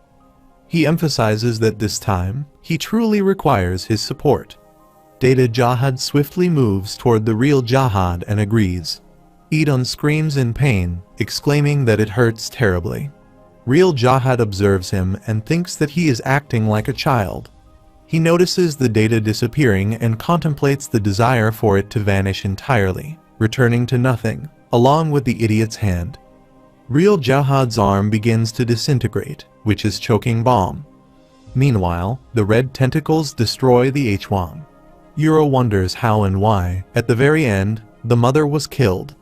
He emphasizes that this time, he truly requires his support. Data Jahad swiftly moves toward the real Jahad and agrees. Edon screams in pain, exclaiming that it hurts terribly. Real Jahad observes him and thinks that he is acting like a child. He notices the data disappearing and contemplates the desire for it to vanish entirely, returning to nothing, along with the idiot's hand. Real Jahad's arm begins to disintegrate, which is choking bomb. Meanwhile, the red tentacles destroy the Hwang. Yura wonders how and why. At the very end, the mother was killed.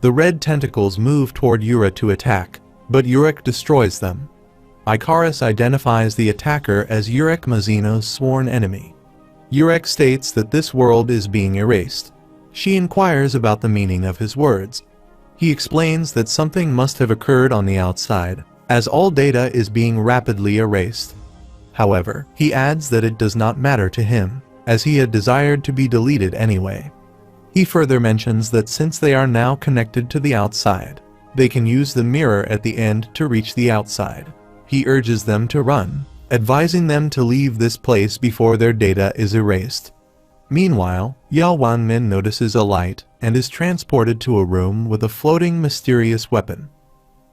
The red tentacles move toward Yura to attack, but Urek destroys them. Ikaris identifies the attacker as Urek Mazino's sworn enemy. Urek states that this world is being erased. She inquires about the meaning of his words. He explains that something must have occurred on the outside, as all data is being rapidly erased. However, he adds that it does not matter to him, as he had desired to be deleted anyway. He further mentions that since they are now connected to the outside, they can use the mirror at the end to reach the outside. He urges them to run, advising them to leave this place before their data is erased. Meanwhile, Yao Wanmin notices a light and is transported to a room with a floating mysterious weapon.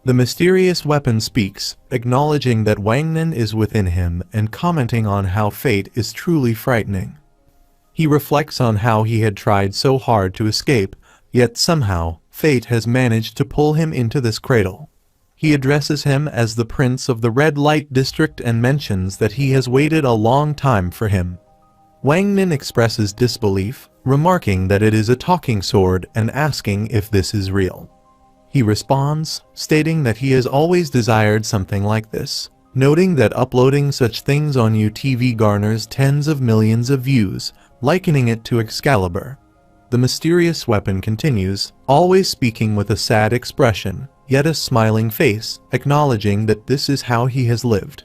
The mysterious weapon speaks, acknowledging that Wangnan is within him and commenting on how fate is truly frightening. He reflects on how he had tried so hard to escape, yet somehow, fate has managed to pull him into this cradle. He addresses him as the Prince of the Red Light District and mentions that he has waited a long time for him. Wangnan expresses disbelief, remarking that it is a talking sword and asking if this is real. He responds, stating that he has always desired something like this, noting that uploading such things on UTV garners tens of millions of views, likening it to Excalibur. The mysterious weapon continues, always speaking with a sad expression, yet a smiling face, acknowledging that this is how he has lived.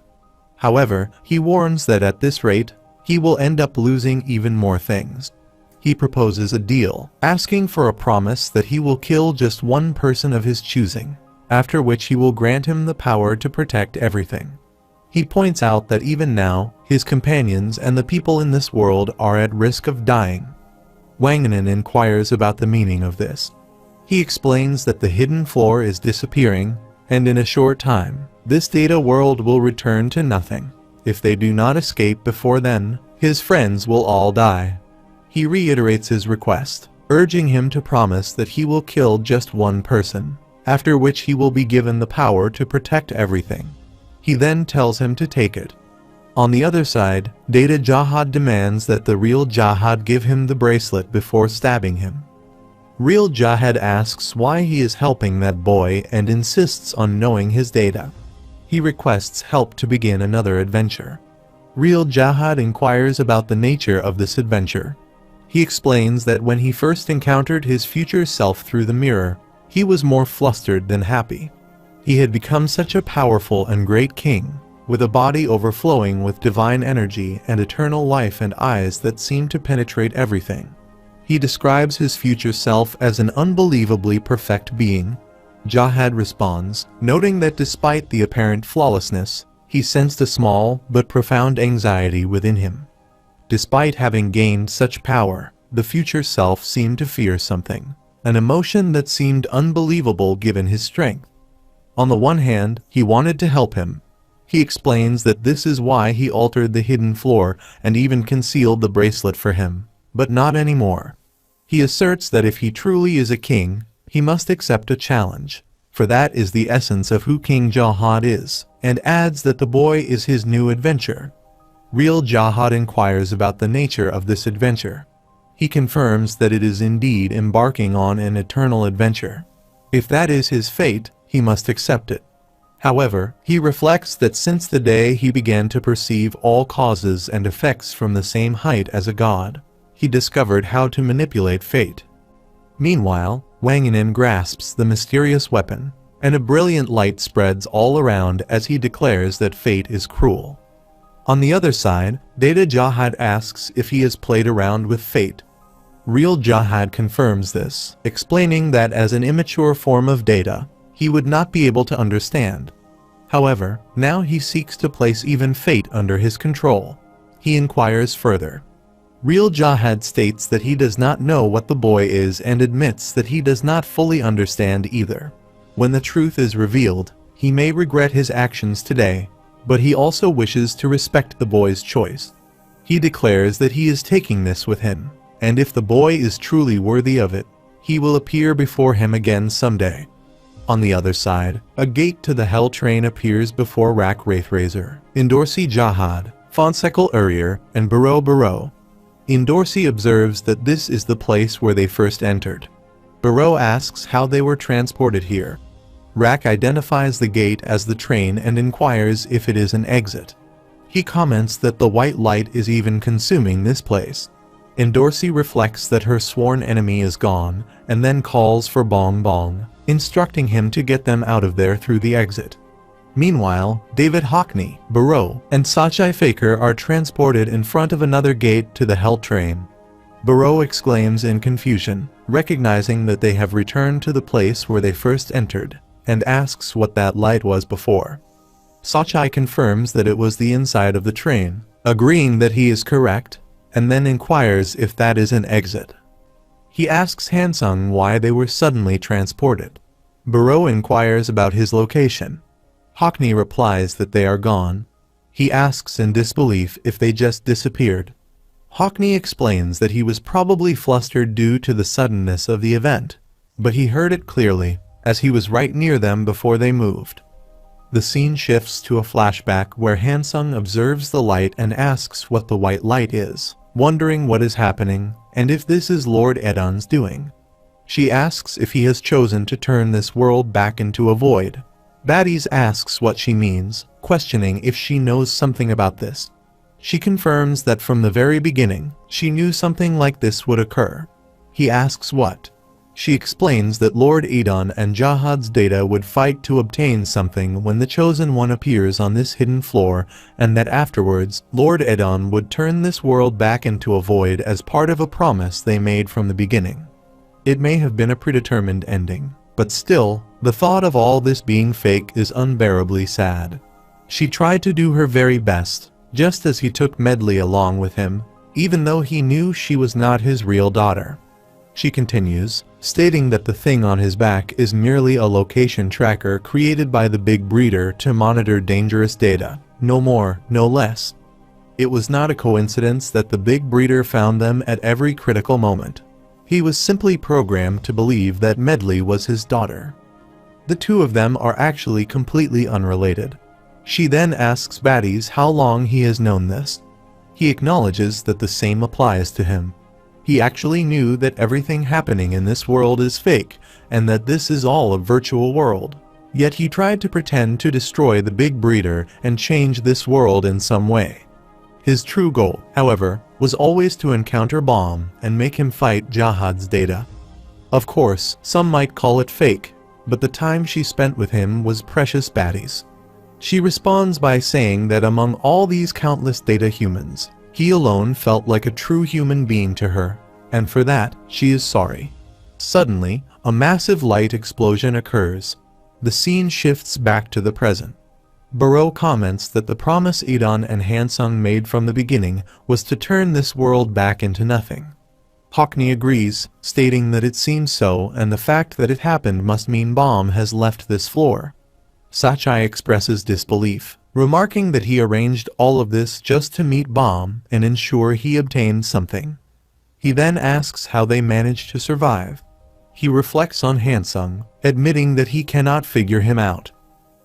However, he warns that at this rate, he will end up losing even more things. He proposes a deal, asking for a promise that he will kill just one person of his choosing, after which he will grant him the power to protect everything. He points out that even now, his companions and the people in this world are at risk of dying. Wangnan inquires about the meaning of this. He explains that the hidden floor is disappearing, and in a short time, this data world will return to nothing. If they do not escape before then, his friends will all die. He reiterates his request, urging him to promise that he will kill just one person, after which he will be given the power to protect everything. He then tells him to take it. On the other side, Data Jahad demands that the real Jahad give him the bracelet before stabbing him. Real Jahad asks why he is helping that boy and insists on knowing his data. He requests help to begin another adventure. Real Jahad inquires about the nature of this adventure. He explains that when he first encountered his future self through the mirror, he was more flustered than happy. He had become such a powerful and great king, with a body overflowing with divine energy and eternal life and eyes that seemed to penetrate everything. He describes his future self as an unbelievably perfect being. Jahad responds, noting that despite the apparent flawlessness, he sensed a small but profound anxiety within him. Despite having gained such power, the future self seemed to fear something, an emotion that seemed unbelievable given his strength. On the one hand, he wanted to help him. He explains that this is why he altered the hidden floor and even concealed the bracelet for him, but not anymore. He asserts that if he truly is a king, he must accept a challenge, for that is the essence of who King Jahad is, and adds that the boy is his new adventure. Real Jahad inquires about the nature of this adventure. He confirms that it is indeed embarking on an eternal adventure. If that is his fate, he must accept it. However, he reflects that since the day he began to perceive all causes and effects from the same height as a god, he discovered how to manipulate fate. Meanwhile, Wangnan grasps the mysterious weapon, and a brilliant light spreads all around as he declares that fate is cruel. On the other side, Data Jahad asks if he has played around with fate. Real Jahad confirms this, explaining that as an immature form of data, he would not be able to understand. However, now he seeks to place even fate under his control. He inquires further. Real Jahad states that he does not know what the boy is and admits that he does not fully understand either. When the truth is revealed, he may regret his actions today, but he also wishes to respect the boy's choice. He declares that he is taking this with him, and if the boy is truly worthy of it, he will appear before him again someday. On the other side, a gate to the Hell Train appears before Rak Wraithrazor, Indorsi Jahad, Fonsekal Urrier, and Baro. Indorsi observes that this is the place where they first entered. Baro asks how they were transported here. Rak identifies the gate as the train and inquires if it is an exit. He comments that the white light is even consuming this place. Indorsi reflects that her sworn enemy is gone, and then calls for Bong Bong, instructing him to get them out of there through the exit. Meanwhile, David Hockney, Baro, and Sachai Faker are transported in front of another gate to the Hell Train. Baro exclaims in confusion, recognizing that they have returned to the place where they first entered, and asks what that light was before. Sachai confirms that it was the inside of the train, agreeing that he is correct, and then inquires if that is an exit. He asks Hansung why they were suddenly transported. Baro inquires about his location. Hockney replies that they are gone. He asks in disbelief if they just disappeared. Hockney explains that he was probably flustered due to the suddenness of the event, but he heard it clearly, as he was right near them before they moved. The scene shifts to a flashback where Hansung observes the light and asks what the white light is, wondering what is happening and if this is Lord Edon's doing. She asks if he has chosen to turn this world back into a void. Baddies asks what she means, questioning if she knows something about this. She confirms that from the very beginning, she knew something like this would occur. He asks what. She explains that Lord Edon and Jahad's data would fight to obtain something when the Chosen One appears on this hidden floor, and that afterwards, Lord Edon would turn this world back into a void as part of a promise they made from the beginning. It may have been a predetermined ending, but still, the thought of all this being fake is unbearably sad. She tried to do her very best, just as he took Medley along with him, even though he knew she was not his real daughter. She continues, stating that the thing on his back is merely a location tracker created by the Big Breeder to monitor dangerous data, no more, no less. It was not a coincidence that the Big Breeder found them at every critical moment. He was simply programmed to believe that Medley was his daughter. The two of them are actually completely unrelated. She then asks Baddies how long he has known this. He acknowledges that the same applies to him. He actually knew that everything happening in this world is fake, and that this is all a virtual world. Yet he tried to pretend to destroy the Big Breeder and change this world in some way. His true goal, however, was always to encounter Bomb and make him fight Jahad's data. Of course, some might call it fake, but the time she spent with him was precious. Baddies. She responds by saying that among all these countless data humans, he alone felt like a true human being to her, and for that, she is sorry. Suddenly, a massive light explosion occurs. The scene shifts back to the present. Baro comments that the promise Edon and Hansung made from the beginning was to turn this world back into nothing. Hockney agrees, stating that it seems so and the fact that it happened must mean Bomb has left this floor. Sachai expresses disbelief, remarking that he arranged all of this just to meet Bomb and ensure he obtained something. He then asks how they managed to survive. He reflects on Hansung, admitting that he cannot figure him out.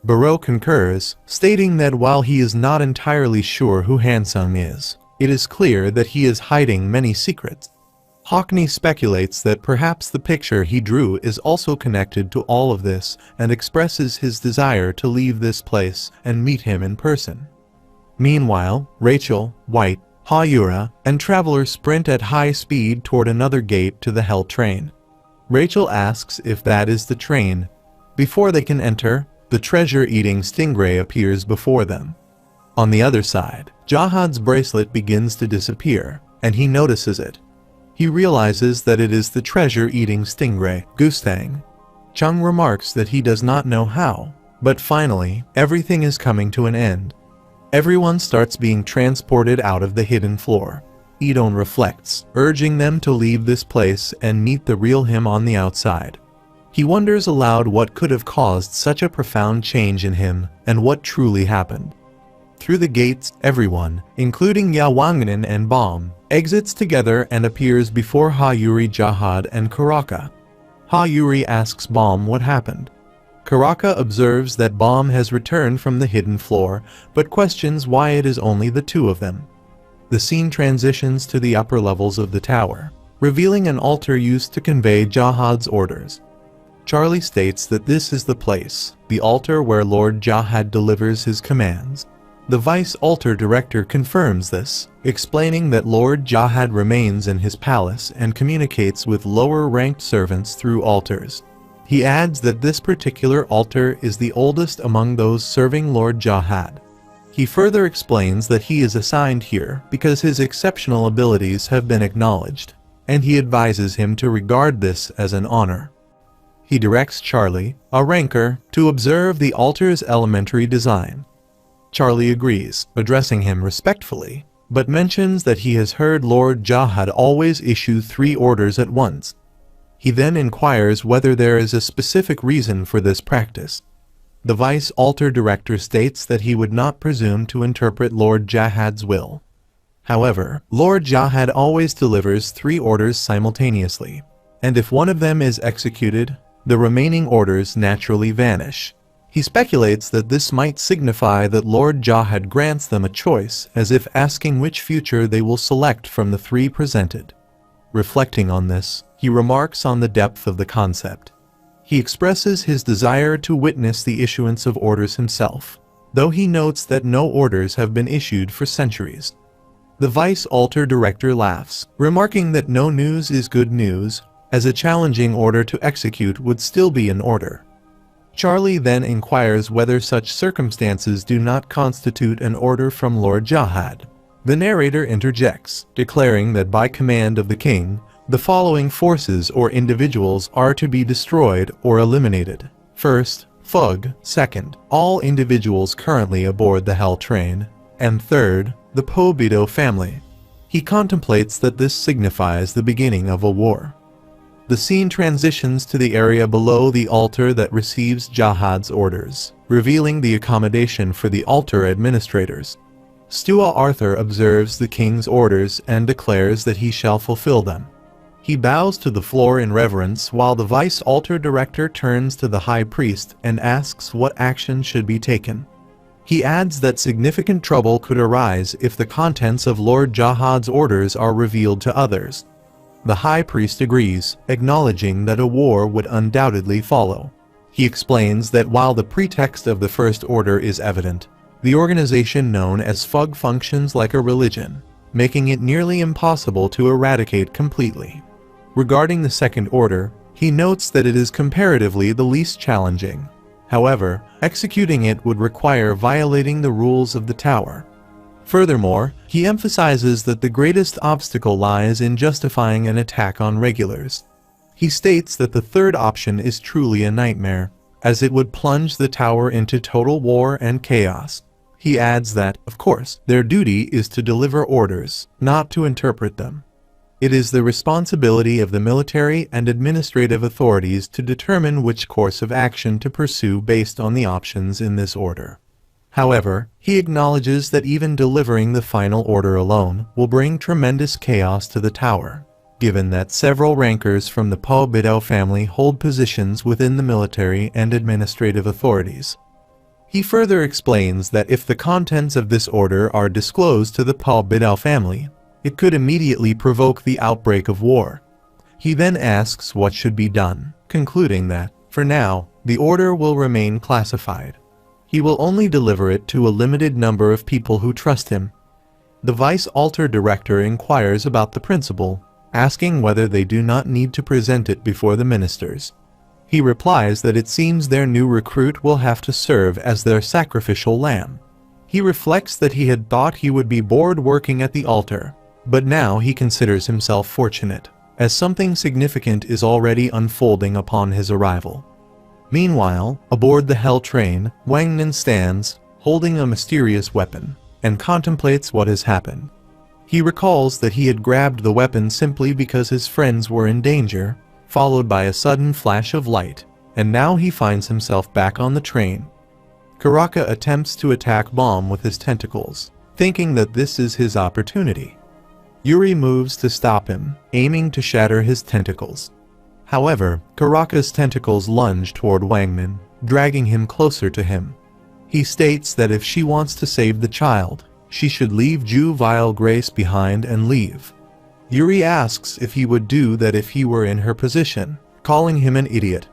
Baro concurs, stating that while he is not entirely sure who Hansung is, it is clear that he is hiding many secrets. Hockney speculates that perhaps the picture he drew is also connected to all of this and expresses his desire to leave this place and meet him in person. Meanwhile, Rachel, White, Hayura, and Traveler sprint at high speed toward another gate to the Hell Train. Rachel asks if that is the train. Before they can enter, the treasure-eating stingray appears before them. On the other side, Jahad's bracelet begins to disappear, and he notices it. He realizes that it is the treasure-eating stingray, Gustang. Chung remarks that he does not know how, but finally, everything is coming to an end. Everyone starts being transported out of the hidden floor. Idon reflects, urging them to leave this place and meet the real him on the outside. He wonders aloud what could have caused such a profound change in him, and what truly happened. Through the gates, everyone, including Yawanganan and Baum, exits together and appears before Hayuri Jahad and Karaka. Hayuri asks Baum what happened. Karaka observes that Baum has returned from the hidden floor, but questions why it is only the two of them. The scene transitions to the upper levels of the tower, revealing an altar used to convey Jahad's orders. Charlie states that this is the place, the altar where Lord Jahad delivers his commands. The Vice Altar Director confirms this, explaining that Lord Jahad remains in his palace and communicates with lower-ranked servants through altars. He adds that this particular altar is the oldest among those serving Lord Jahad. He further explains that he is assigned here because his exceptional abilities have been acknowledged, and he advises him to regard this as an honor. He directs Charlie, a ranker, to observe the altar's elementary design. Charlie agrees, addressing him respectfully, but mentions that he has heard Lord Jahad always issue 3 orders at once. He then inquires whether there is a specific reason for this practice. The Vice Altar Director states that he would not presume to interpret Lord Jahad's will. However, Lord Jahad always delivers 3 orders simultaneously, and if one of them is executed, the remaining orders naturally vanish. He speculates that this might signify that Lord Jahad grants them a choice, as if asking which future they will select from the 3 presented. Reflecting on this, he remarks on the depth of the concept. He expresses his desire to witness the issuance of orders himself, though he notes that no orders have been issued for centuries. The Vice Altar Director laughs, remarking that no news is good news, as a challenging order to execute would still be an order. Charlie then inquires whether such circumstances do not constitute an order from Lord Jahad. The narrator interjects, declaring that by command of the king, the following forces or individuals are to be destroyed or eliminated. First, Fug. Second, all individuals currently aboard the Hell train. And third, the Pobido family. He contemplates that this signifies the beginning of a war. The scene transitions to the area below the altar that receives Jahad's orders, revealing the accommodation for the altar administrators. Stua Arthur observes the king's orders and declares that he shall fulfill them. He bows to the floor in reverence while the Vice Altar Director turns to the High Priest and asks what action should be taken. He adds that significant trouble could arise if the contents of Lord Jahad's orders are revealed to others. The High Priest agrees, acknowledging that a war would undoubtedly follow. He explains that while the pretext of the First Order is evident, the organization known as Fug functions like a religion, making it nearly impossible to eradicate completely. Regarding the Second Order, he notes that it is comparatively the least challenging. However, executing it would require violating the rules of the tower. Furthermore, he emphasizes that the greatest obstacle lies in justifying an attack on regulars. He states that the third option is truly a nightmare, as it would plunge the tower into total war and chaos. He adds that, of course, their duty is to deliver orders, not to interpret them. It is the responsibility of the military and administrative authorities to determine which course of action to pursue based on the options in this order. However, he acknowledges that even delivering the final order alone will bring tremendous chaos to the tower, given that several rankers from the Pobido family hold positions within the military and administrative authorities. He further explains that if the contents of this order are disclosed to the Pobido family, it could immediately provoke the outbreak of war. He then asks what should be done, concluding that, for now, the order will remain classified. He will only deliver it to a limited number of people who trust him. The Vice Altar Director inquires about the principal, asking whether they do not need to present it before the ministers. He replies that it seems their new recruit will have to serve as their sacrificial lamb. He reflects that he had thought he would be bored working at the altar, But now he considers himself fortunate, as something significant is already unfolding upon his arrival. Meanwhile, aboard the Hell train, Wangnan stands, holding a mysterious weapon, and contemplates what has happened. He recalls that he had grabbed the weapon simply because his friends were in danger, followed by a sudden flash of light, and now he finds himself back on the train. Karaka attempts to attack Bomb with his tentacles, thinking that this is his opportunity. Yuri moves to stop him, aiming to shatter his tentacles. However, Karaka's tentacles lunge toward Wangnan, dragging him closer to him. He states that if she wants to save the child, she should leave Juvenile Grace behind and leave. Yuri asks if he would do that if he were in her position, calling him an idiot.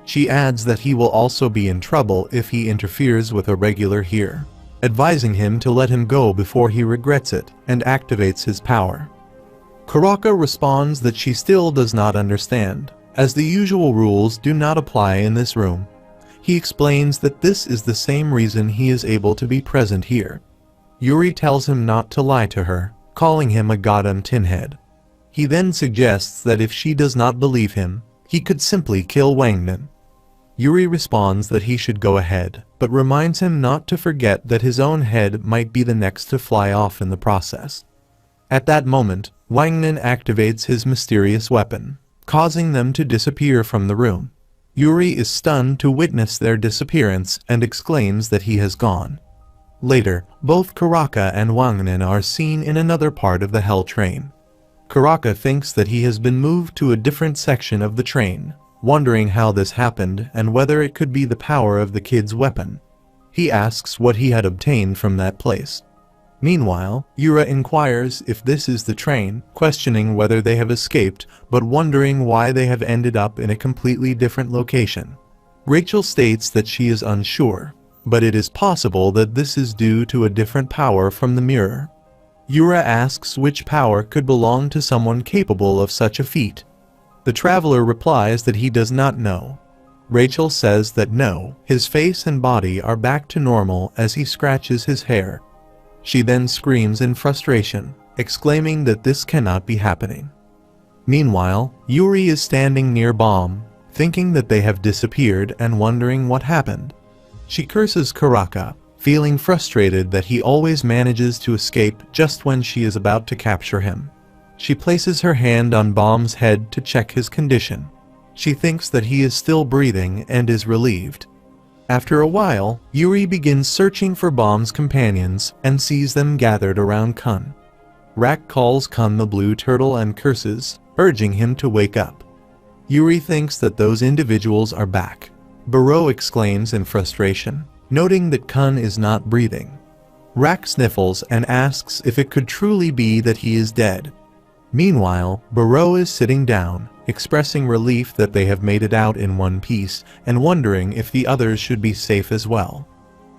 She adds that he will also be in trouble if he interferes with a regular here, advising him to let him go before he regrets it and activates his power. Karaka responds that she still does not understand, as the usual rules do not apply in this room. He explains that this is the same reason he is able to be present here. Yuri tells him not to lie to her, calling him a goddamn tinhead. He then suggests that if she does not believe him, he could simply kill Wangnan. Yuri responds that he should go ahead, but reminds him not to forget that his own head might be the next to fly off in the process. At that moment, Wangnan activates his mysterious weapon, causing them to disappear from the room. Yuri is stunned to witness their disappearance and exclaims that he has gone. Later, both Karaka and Wangnan are seen in another part of the Hell train. Karaka thinks that he has been moved to a different section of the train, wondering how this happened and whether it could be the power of the kid's weapon. He asks what he had obtained from that place. Meanwhile, Yura inquires if this is the train, questioning whether they have escaped, but wondering why they have ended up in a completely different location. Rachel states that she is unsure, but it is possible that this is due to a different power from the mirror. Yura asks which power could belong to someone capable of such a feat. The traveler replies that he does not know. Rachel says that no, his face and body are back to normal as he scratches his hair. She then screams in frustration, exclaiming that this cannot be happening. Meanwhile, Yuri is standing near Bomb, thinking that they have disappeared and wondering what happened. She curses Karaka, feeling frustrated that he always manages to escape just when she is about to capture him. She places her hand on Bomb's head to check his condition. She thinks that he is still breathing and is relieved. After a while, Yuri begins searching for Bomb's companions and sees them gathered around Kun. Rak calls Kun the blue turtle and curses, urging him to wake up. Yuri thinks that those individuals are back. Barreau exclaims in frustration, noting that Kun is not breathing. Rak sniffles and asks if it could truly be that he is dead. Meanwhile, Barreau is sitting down, expressing relief that they have made it out in one piece and wondering if the others should be safe as well.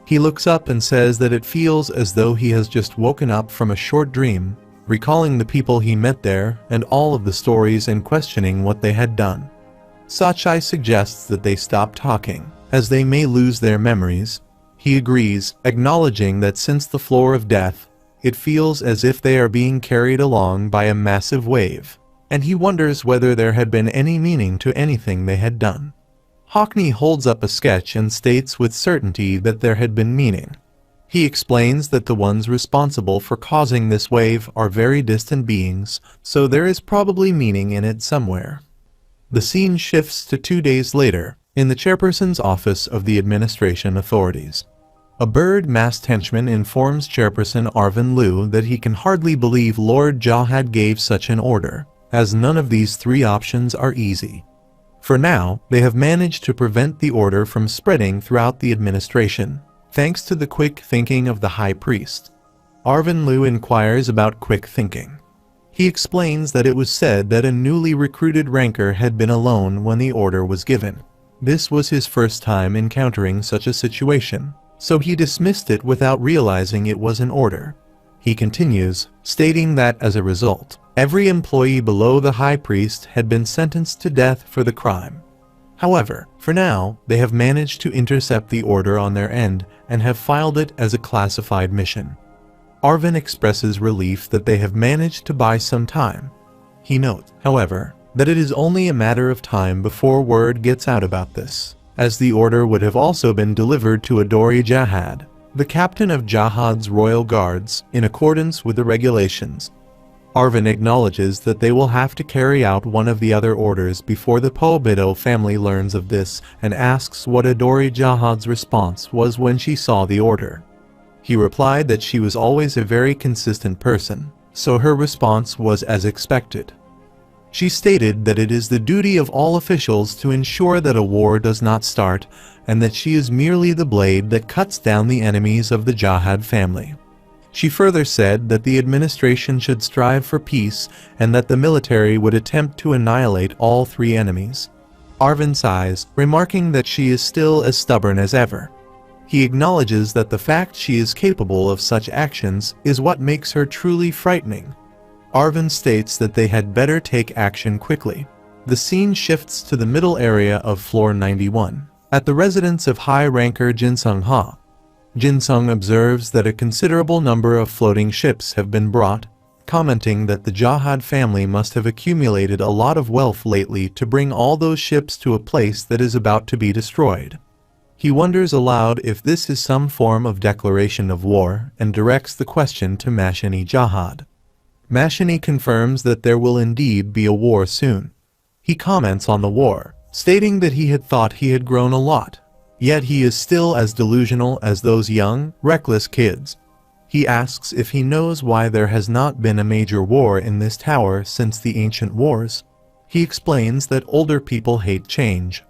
He looks up and says that it feels as though he has just woken up from a short dream, recalling the people he met there and all of the stories and questioning what they had done. Sachai suggests that they stop talking, as they may lose their memories. He agrees, acknowledging that since the floor of death, it feels as if they are being carried along by a massive wave, and he wonders whether there had been any meaning to anything they had done. Hockney holds up a sketch and states with certainty that there had been meaning. He explains that the ones responsible for causing this wave are very distant beings, so there is probably meaning in it somewhere. The scene shifts to 2 days later, in the chairperson's office of the administration authorities. A bird-masked henchman informs Chairperson Arvin Liu that he can hardly believe Lord Jahad gave such an order, as none of these 3 options are easy. For now, they have managed to prevent the order from spreading throughout the administration, thanks to the quick thinking of the High Priest. Arvin Liu inquires about quick thinking. He explains that it was said that a newly recruited ranker had been alone when the order was given. This was his first time encountering such a situation, so he dismissed it without realizing it was an order. He continues, stating that as a result, every employee below the High Priest had been sentenced to death for the crime. However, for now, they have managed to intercept the order on their end and have filed it as a classified mission. Arvin expresses relief that they have managed to buy some time. He notes, however, that it is only a matter of time before word gets out about this, as the order would have also been delivered to Adori Jahad, the captain of Jahad's royal guards, in accordance with the regulations. Arvin acknowledges that they will have to carry out one of the other orders before the Pobido family learns of this and asks what Adori Jahad's response was when she saw the order. He replied that she was always a very consistent person, so her response was as expected. She stated that it is the duty of all officials to ensure that a war does not start, and that she is merely the blade that cuts down the enemies of the Jahad family. She further said that the administration should strive for peace and that the military would attempt to annihilate all three enemies. Arvin sighs, remarking that she is still as stubborn as ever. He acknowledges that the fact she is capable of such actions is what makes her truly frightening. Arvin states that they had better take action quickly. The scene shifts to the middle area of floor 91, at the residence of high-ranker Jinsung Ha. Jinsung observes that a considerable number of floating ships have been brought, commenting that the Jahad family must have accumulated a lot of wealth lately to bring all those ships to a place that is about to be destroyed. He wonders aloud if this is some form of declaration of war and directs the question to Mashani Jahad. Mashani confirms that there will indeed be a war soon. He comments on the war, stating that he had thought he had grown a lot. Yet he is still as delusional as those young, reckless kids. He asks if he knows why there has not been a major war in this tower since the ancient wars. He explains that older people hate change.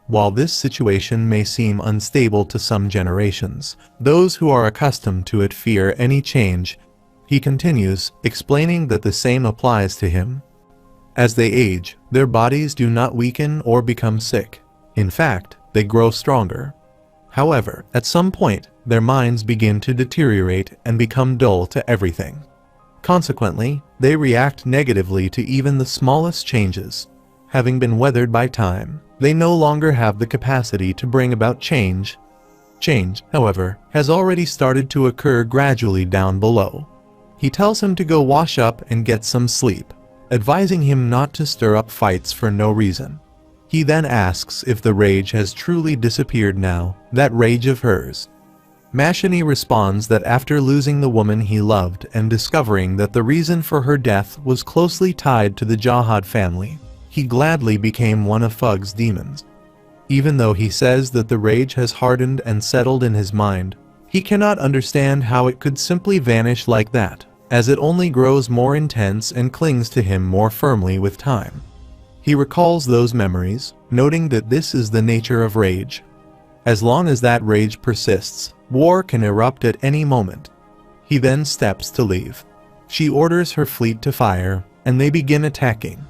While this situation may seem unstable to some generations, those who are accustomed to it fear any change. He continues, explaining that the same applies to him. As they age, their bodies do not weaken or become sick. In fact, they grow stronger. However, at some point, their minds begin to deteriorate and become dull to everything. Consequently, they react negatively to even the smallest changes. Having been weathered by time, they no longer have the capacity to bring about change. Change, however, has already started to occur gradually down below. He tells him to go wash up and get some sleep, advising him not to stir up fights for no reason. He then asks if the rage has truly disappeared now, that rage of hers. Mashani responds that after losing the woman he loved and discovering that the reason for her death was closely tied to the Jahad family, he gladly became one of Fug's demons. Even though he says that the rage has hardened and settled in his mind, he cannot understand how it could simply vanish like that, as it only grows more intense and clings to him more firmly with time. He recalls those memories, noting that this is the nature of rage. As long as that rage persists, war can erupt at any moment. He then steps to leave. She orders her fleet to fire, and they begin attacking.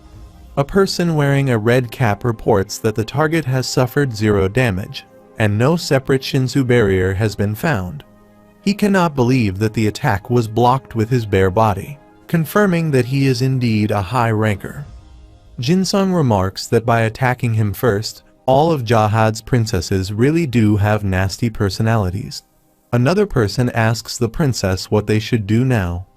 A person wearing a red cap reports that the target has suffered 0 damage, and no separate Shinsu barrier has been found. He cannot believe that the attack was blocked with his bare body, confirming that he is indeed a high ranker. Jinsung remarks that by attacking him first, all of Jahad's princesses really do have nasty personalities. Another person asks the princess what they should do now.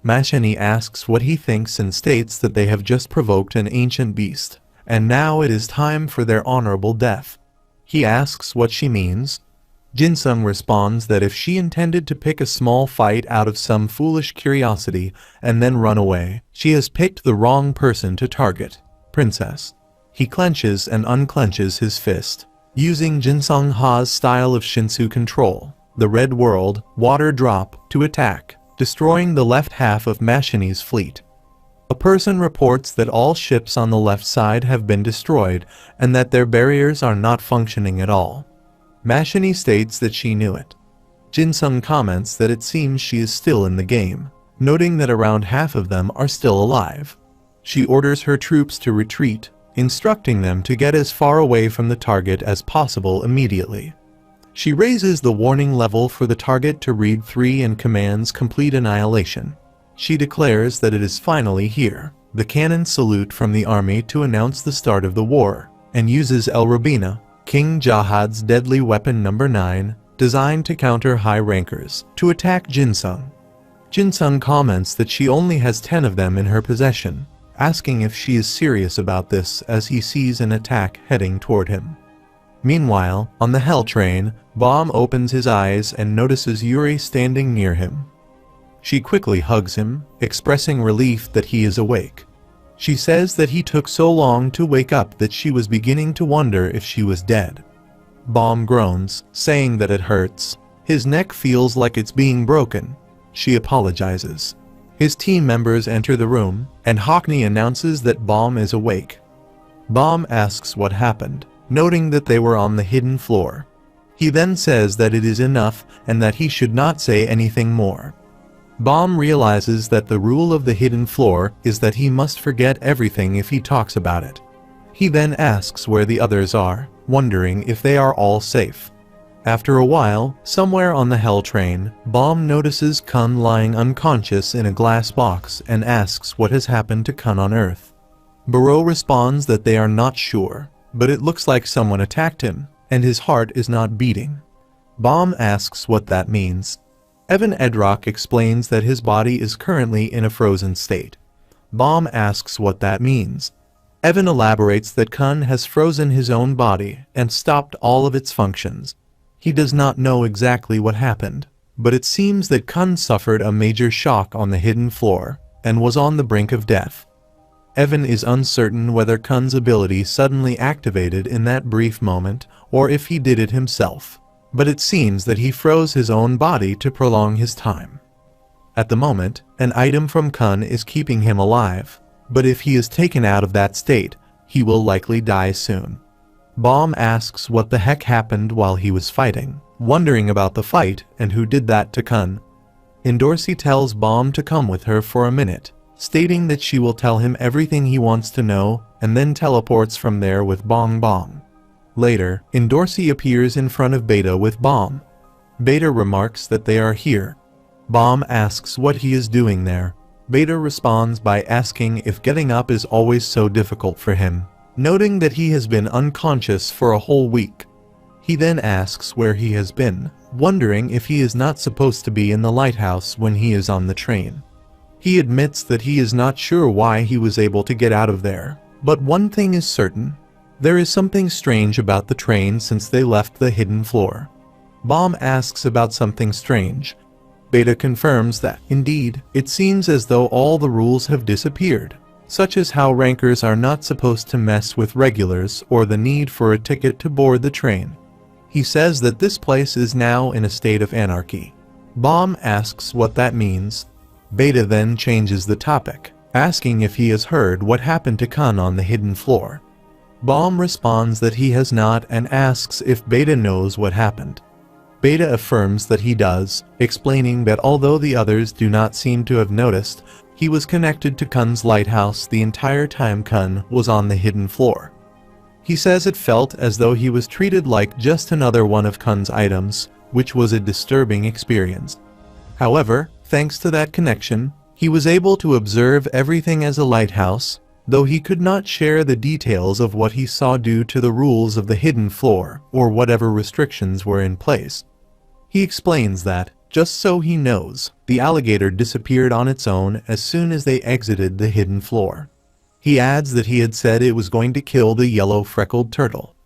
Mashani asks what he thinks and states that they have just provoked an ancient beast, and now it is time for their honorable death. He asks what she means. Jinsung responds that if she intended to pick a small fight out of some foolish curiosity and then run away, she has picked the wrong person to target. Princess. He clenches and unclenches his fist, using Jinsung Ha's style of Shinsu control, the Red World, Water Drop, to attack, destroying the left half of Mashani's fleet. A person reports that all ships on the left side have been destroyed and that their barriers are not functioning at all. Mashani states that she knew it. Jinsung comments that it seems she is still in the game, noting that around half of them are still alive. She orders her troops to retreat, instructing them to get as far away from the target as possible immediately. She raises the warning level for the target to read 3 and commands complete annihilation. She declares that it is finally here. The cannon salute from the army to announce the start of the war, and uses El Rabina, King Jahad's deadly weapon number 9, designed to counter high rankers, to attack Jinsung. Jin-sung comments that she only has 10 of them in her possession, asking if she is serious about this as he sees an attack heading toward him. Meanwhile, on the Hell train, Bom opens his eyes and notices Yuri standing near him. She quickly hugs him, expressing relief that he is awake. She says that he took so long to wake up that she was beginning to wonder if she was dead. Bom groans, saying that it hurts. His neck feels like it's being broken. She apologizes. His team members enter the room, and Hockney announces that Bom is awake. Bom asks what happened, noting that they were on the hidden floor. He then says that it is enough and that he should not say anything more. Bom realizes that the rule of the hidden floor is that he must forget everything if he talks about it. He then asks where the others are, wondering if they are all safe. After a while, somewhere on the Hell train, Bom notices Kun lying unconscious in a glass box and asks what has happened to Kun on Earth. Baro responds that they are not sure, but it looks like someone attacked him, and his heart is not beating. Bom asks what that means. Evan Edrock explains that his body is currently in a frozen state. Bom asks what that means. Evan elaborates that Kun has frozen his own body and stopped all of its functions. He does not know exactly what happened, but it seems that Kun suffered a major shock on the hidden floor and was on the brink of death. Evan is uncertain whether Kun's ability suddenly activated in that brief moment or if he did it himself, but it seems that he froze his own body to prolong his time. At the moment, an item from Kun is keeping him alive, but if he is taken out of that state, he will likely die soon. Bom asks what the heck happened while he was fighting, wondering about the fight and who did that to Kun. Endorsi tells Bom to come with her for a minute, stating that she will tell him everything he wants to know and then teleports from there with Bong Bong. Later, Endorsi appears in front of Beta with Bom. Beta remarks that they are here. Bom asks what he is doing there. Beta responds by asking if getting up is always so difficult for him, noting that he has been unconscious for a whole week. He then asks where he has been, wondering if he is not supposed to be in the lighthouse when he is on the train. He admits that he is not sure why he was able to get out of there, but one thing is certain. There is something strange about the train since they left the hidden floor. Bom asks about something strange. Beta confirms that, indeed, it seems as though all the rules have disappeared, such as how rankers are not supposed to mess with regulars or the need for a ticket to board the train. He says that this place is now in a state of anarchy. Bom asks what that means. Beta then changes the topic, asking if he has heard what happened to Kun on the hidden floor. Bom responds that he has not and asks if Beta knows what happened. Beta affirms that he does, explaining that although the others do not seem to have noticed, he was connected to Kun's lighthouse the entire time Kun was on the hidden floor. He says it felt as though he was treated like just another one of Kun's items, which was a disturbing experience. However, thanks to that connection, he was able to observe everything as a lighthouse, though he could not share the details of what he saw due to the rules of the hidden floor or whatever restrictions were in place. He explains that, just so he knows, the alligator disappeared on its own as soon as they exited the hidden floor. He adds that he had said it was going to kill the yellow freckled turtle.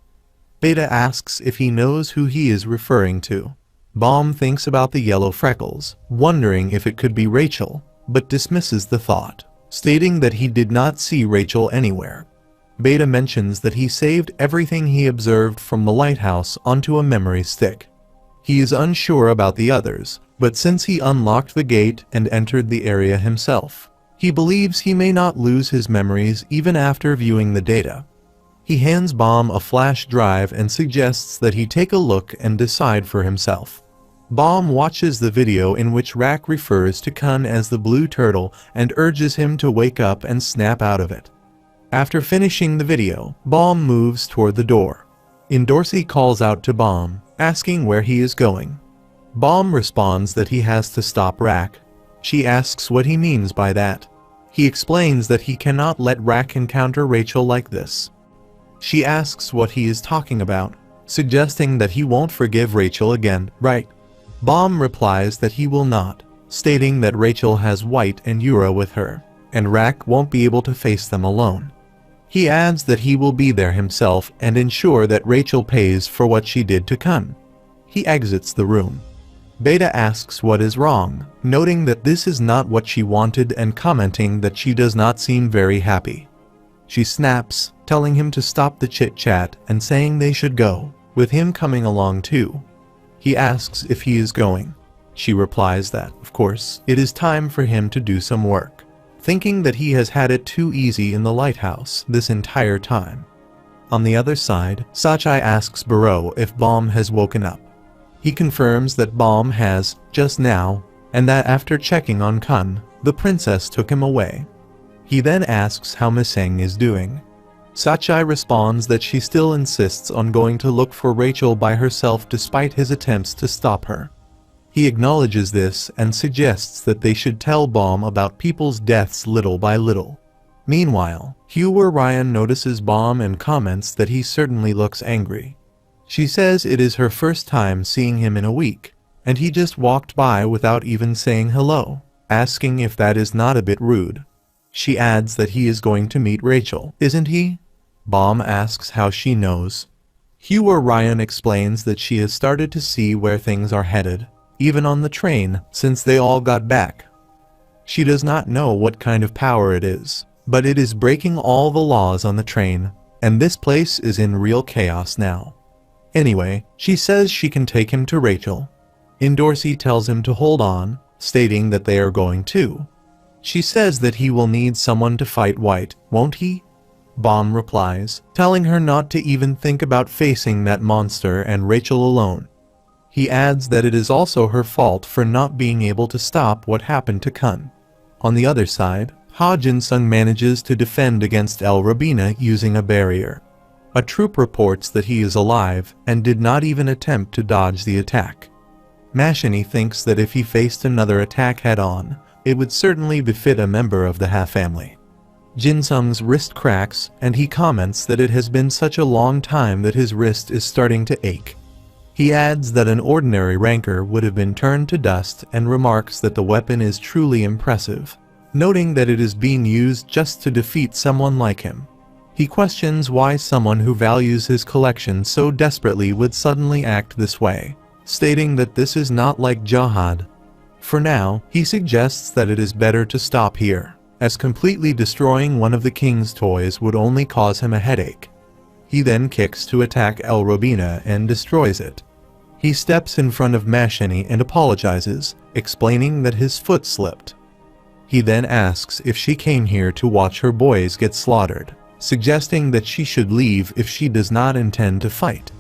Beta asks if he knows who he is referring to. Bom thinks about the yellow freckles, wondering if it could be Rachel, but dismisses the thought, stating that he did not see Rachel anywhere. Beta mentions that he saved everything he observed from the lighthouse onto a memory stick. He is unsure about the others, but since he unlocked the gate and entered the area himself, he believes he may not lose his memories even after viewing the data. He hands Bom a flash drive and suggests that he take a look and decide for himself. Bom watches the video in which Rak refers to Kun as the blue turtle and urges him to wake up and snap out of it. After finishing the video, Bom moves toward the door. Endorsi calls out to Bom, asking where he is going. Bom responds that he has to stop Rak. She asks what he means by that. He explains that he cannot let Rak encounter Rachel like this. She asks what he is talking about, suggesting that he won't forgive Rachel again, right? Bom replies that he will not, stating that Rachel has White and Yura with her, and Rak won't be able to face them alone. He adds that he will be there himself and ensure that Rachel pays for what she did to Kun. He exits the room. Beta asks what is wrong, noting that this is not what she wanted and commenting that she does not seem very happy. She snaps, telling him to stop the chit-chat and saying they should go, with him coming along too. He asks if he is going. She replies that, of course, it is time for him to do some work, thinking that he has had it too easy in the lighthouse this entire time. On the other side, Sachai asks Baro if Baum has woken up. He confirms that Baum has, just now, and that after checking on Kun, the princess took him away. He then asks how Miseng is doing. Sachai responds that she still insists on going to look for Rachel by herself despite his attempts to stop her. He acknowledges this and suggests that they should tell Baum about people's deaths little by little. Meanwhile, Hugh Ryan notices Baum and comments that he certainly looks angry. She says it is her first time seeing him in a week, and he just walked by without even saying hello, asking if that is not a bit rude. She adds that he is going to meet Rachel, isn't he? Baum asks how she knows. Hugh Ryan explains that she has started to see where things are headed, even on the train, since they all got back. She does not know what kind of power it is, but it is breaking all the laws on the train, and this place is in real chaos now. Anyway, she says she can take him to Rachel. Dorsey tells him to hold on, stating that they are going too. She says that he will need someone to fight White, won't he? Baum replies, telling her not to even think about facing that monster and Rachel alone. He adds that it is also her fault for not being able to stop what happened to Kun. On the other side, Ha Jin-sung manages to defend against El Rabina using a barrier. A troop reports that he is alive and did not even attempt to dodge the attack. Mashini thinks that if he faced another attack head-on, it would certainly befit a member of the Ha family. Jin-sung's wrist cracks, and he comments that it has been such a long time that his wrist is starting to ache. He adds that an ordinary rancor would have been turned to dust and remarks that the weapon is truly impressive, noting that it is being used just to defeat someone like him. He questions why someone who values his collection so desperately would suddenly act this way, stating that this is not like Jihad. For now, he suggests that it is better to stop here, as completely destroying one of the king's toys would only cause him a headache. He then kicks to attack El Robina and destroys it. He steps in front of Mashini and apologizes, explaining that his foot slipped. He then asks if she came here to watch her boys get slaughtered, suggesting that she should leave if she does not intend to fight.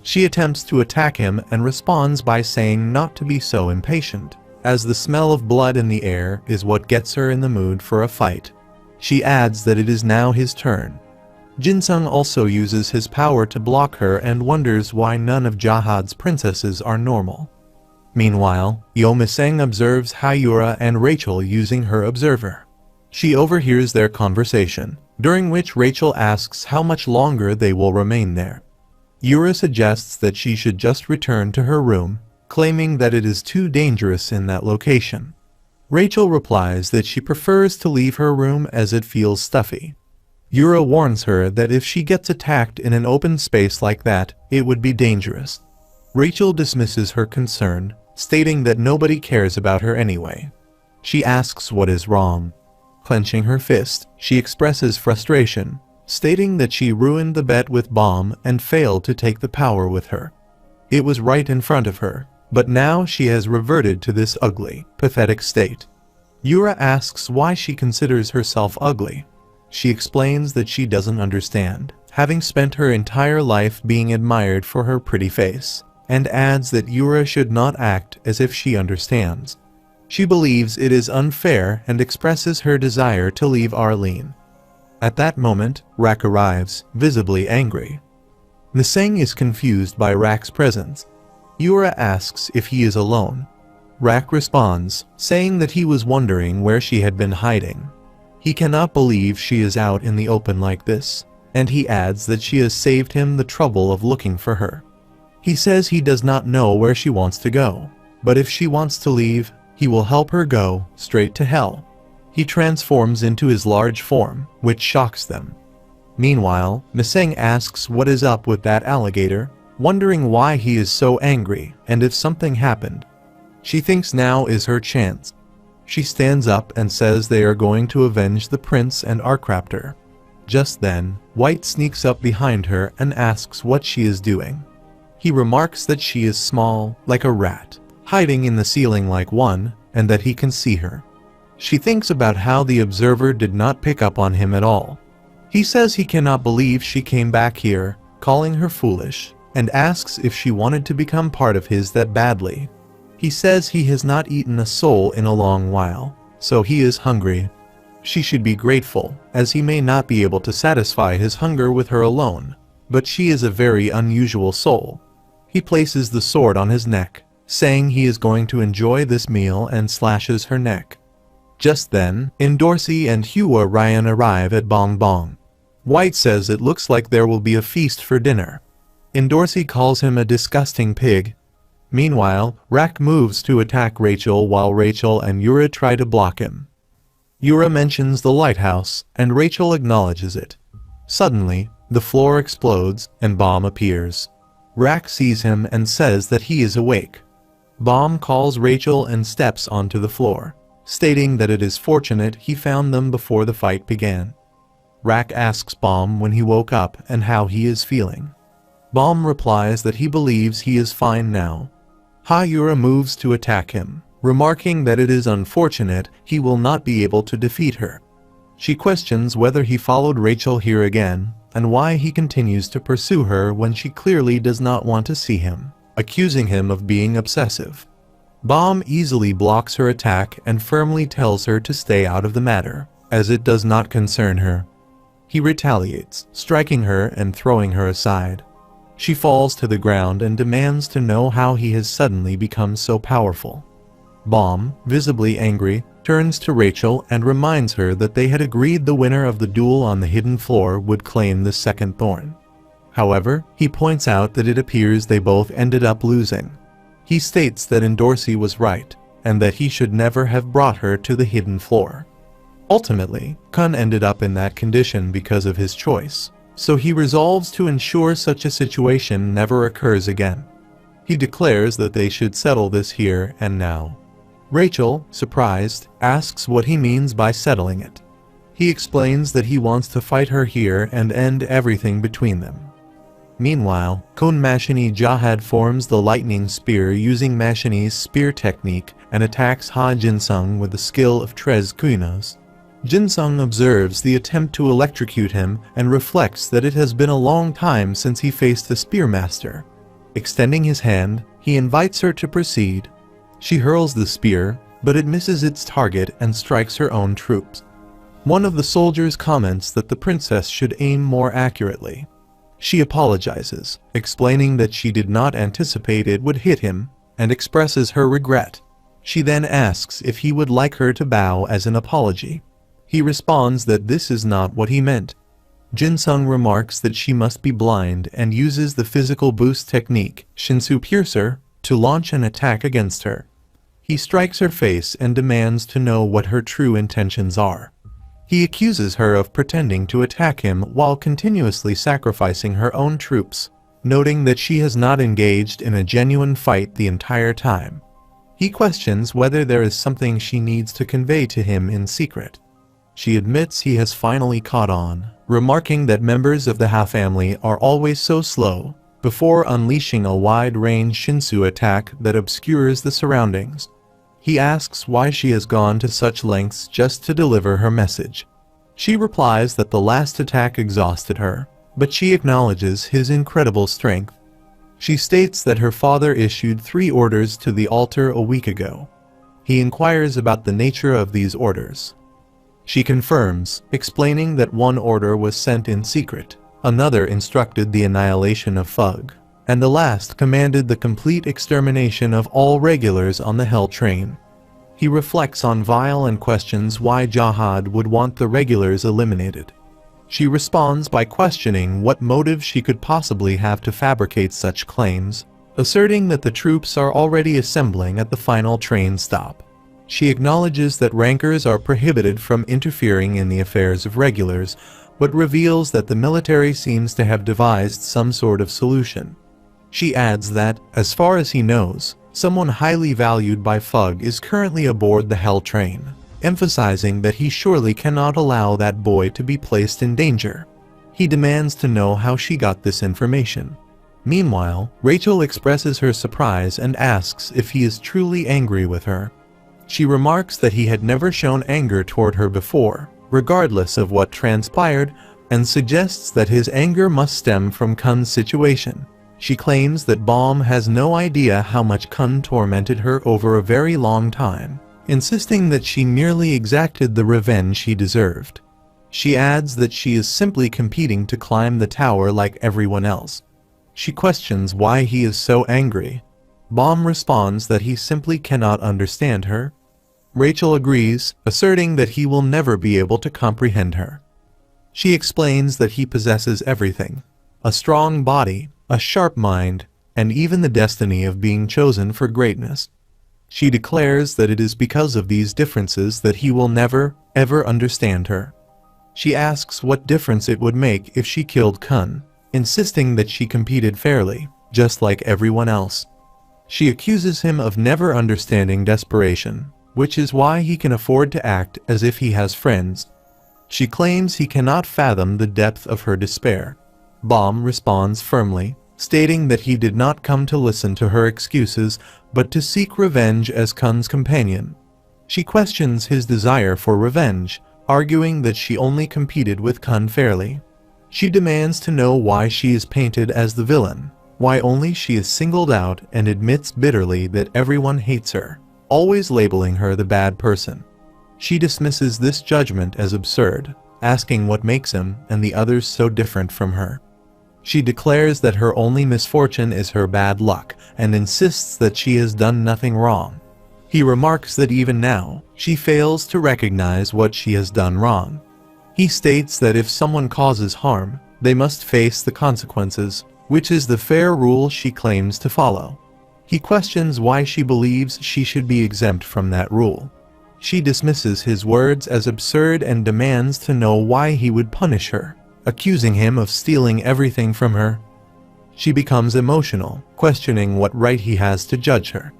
She attempts to attack him and responds by saying not to be so impatient, as the smell of blood in the air is what gets her in the mood for a fight. She adds that it is now his turn. Jin-sung also uses his power to block her and wonders why none of Jihad's princesses are normal. Meanwhile, Miseng observes Hayura and Rachel using her observer. She overhears their conversation, during which Rachel asks how much longer they will remain there. Yura suggests that she should just return to her room, claiming that it is too dangerous in that location. Rachel replies that she prefers to leave her room as it feels stuffy. Yura warns her that if she gets attacked in an open space like that, it would be dangerous. Rachel dismisses her concern, stating that nobody cares about her anyway. She asks what is wrong. Clenching her fist, she expresses frustration, stating that she ruined the bet with Baum and failed to take the power with her. It was right in front of her, but now she has reverted to this ugly, pathetic state. Yura asks why she considers herself ugly. She explains that she doesn't understand, having spent her entire life being admired for her pretty face, and adds that Yura should not act as if she understands. She believes it is unfair and expresses her desire to leave Arlene. At that moment, Rak arrives, visibly angry. Miseng is confused by Rak's presence. Yura asks if he is alone. Rak responds, saying that he was wondering where she had been hiding. He cannot believe she is out in the open like this, and he adds that she has saved him the trouble of looking for her. He says he does not know where she wants to go, but if she wants to leave, He will help her go straight to hell. He transforms into his large form, which shocks them. Meanwhile, Miseng asks what is up with that alligator, wondering why he is so angry and if something happened. She thinks now is her chance. She stands up and says they are going to avenge the prince and Arkraptor. Just then, White sneaks up behind her and asks what she is doing. He remarks that she is small, like a rat, hiding in the ceiling like one, and that he can see her. She thinks about how the observer did not pick up on him at all. He says he cannot believe she came back here, calling her foolish, and asks if she wanted to become part of his that badly. He says he has not eaten a soul in a long while, so he is hungry. She should be grateful, as he may not be able to satisfy his hunger with her alone, but she is a very unusual soul. He places the sword on his neck, saying he is going to enjoy this meal and slashes her neck. Just then, Indorsi and Hua Ryan arrive at Bong Bong. White says it looks like there will be a feast for dinner. Indorsi calls him a disgusting pig. Meanwhile, Rak moves to attack Rachel while Rachel and Yura try to block him. Yura mentions the lighthouse, and Rachel acknowledges it. Suddenly, the floor explodes, and Bomb appears. Rak sees him and says that he is awake. Bomb calls Rachel and steps onto the floor, stating that it is fortunate he found them before the fight began. Rak asks Bomb when he woke up and how he is feeling. Bomb replies that he believes he is fine now. Yura moves to attack him, remarking that it is unfortunate he will not be able to defeat her. She questions whether he followed Rachel here again, and why he continues to pursue her when she clearly does not want to see him, accusing him of being obsessive. Bomb easily blocks her attack and firmly tells her to stay out of the matter, as it does not concern her. He retaliates, striking her and throwing her aside. She falls to the ground and demands to know how he has suddenly become so powerful. Bomb, visibly angry, turns to Rachel and reminds her that they had agreed the winner of the duel on the hidden floor would claim the second thorn. However, he points out that it appears they both ended up losing. He states that Indorsi was right, and that he should never have brought her to the hidden floor. Ultimately, Kun ended up in that condition because of his choice, so he resolves to ensure such a situation never occurs again. He declares that they should settle this here and now. Rachel, surprised, asks what he means by settling it. He explains that he wants to fight her here and end everything between them. Meanwhile, Kun Mashini Jahad forms the lightning spear using Mashini's spear technique and attacks Ha Jinsung with the skill of Tres Kuinos. Jinsung observes the attempt to electrocute him and reflects that it has been a long time since he faced the spearmaster. Extending his hand, he invites her to proceed. She hurls the spear, but it misses its target and strikes her own troops. One of the soldiers comments that the princess should aim more accurately. She apologizes, explaining that she did not anticipate it would hit him, and expresses her regret. She then asks if he would like her to bow as an apology. He responds that this is not what he meant. Jinsung remarks that she must be blind and uses the physical boost technique, Shinsu Piercer, to launch an attack against her. He strikes her face and demands to know what her true intentions are. He accuses her of pretending to attack him while continuously sacrificing her own troops, noting that she has not engaged in a genuine fight the entire time. He questions whether there is something she needs to convey to him in secret. She admits he has finally caught on, remarking that members of the Ha family are always so slow, before unleashing a wide-range Shinsu attack that obscures the surroundings. He asks why she has gone to such lengths just to deliver her message. She replies that the last attack exhausted her, but she acknowledges his incredible strength. She states that her father issued 3 orders to the altar a week ago. He inquires about the nature of these orders. She confirms, explaining that one order was sent in secret, another instructed the annihilation of Fug, and the last commanded the complete extermination of all regulars on the Hell train. He reflects on Vile and questions why Jahad would want the regulars eliminated. She responds by questioning what motive she could possibly have to fabricate such claims, asserting that the troops are already assembling at the final train stop. She acknowledges that rankers are prohibited from interfering in the affairs of regulars, but reveals that the military seems to have devised some sort of solution. She adds that, as far as he knows, someone highly valued by Fug is currently aboard the Hell train, emphasizing that he surely cannot allow that boy to be placed in danger. He demands to know how she got this information. Meanwhile, Rachel expresses her surprise and asks if he is truly angry with her. She remarks that he had never shown anger toward her before, regardless of what transpired, and suggests that his anger must stem from Kun's situation. She claims that Baum has no idea how much Kun tormented her over a very long time, insisting that she merely exacted the revenge he deserved. She adds that she is simply competing to climb the tower like everyone else. She questions why he is so angry. Baum responds that he simply cannot understand her. Rachel agrees, asserting that he will never be able to comprehend her. She explains that he possesses everything: a strong body, a sharp mind, and even the destiny of being chosen for greatness. She declares that it is because of these differences that he will never, ever understand her. She asks what difference it would make if she killed Kun, insisting that she competed fairly, just like everyone else. She accuses him of never understanding desperation, which is why he can afford to act as if he has friends. She claims he cannot fathom the depth of her despair. Baum responds firmly, stating that he did not come to listen to her excuses, but to seek revenge as Kun's companion. She questions his desire for revenge, arguing that she only competed with Kun fairly. She demands to know why she is painted as the villain, why only she is singled out, and admits bitterly that everyone hates her, always labeling her the bad person. She dismisses this judgment as absurd, asking what makes him and the others so different from her. She declares that her only misfortune is her bad luck, and insists that she has done nothing wrong. He remarks that even now, she fails to recognize what she has done wrong. He states that if someone causes harm, they must face the consequences, which is the fair rule she claims to follow. He questions why she believes she should be exempt from that rule. She dismisses his words as absurd and demands to know why he would punish her, accusing him of stealing everything from her. She becomes emotional, questioning what right he has to judge her.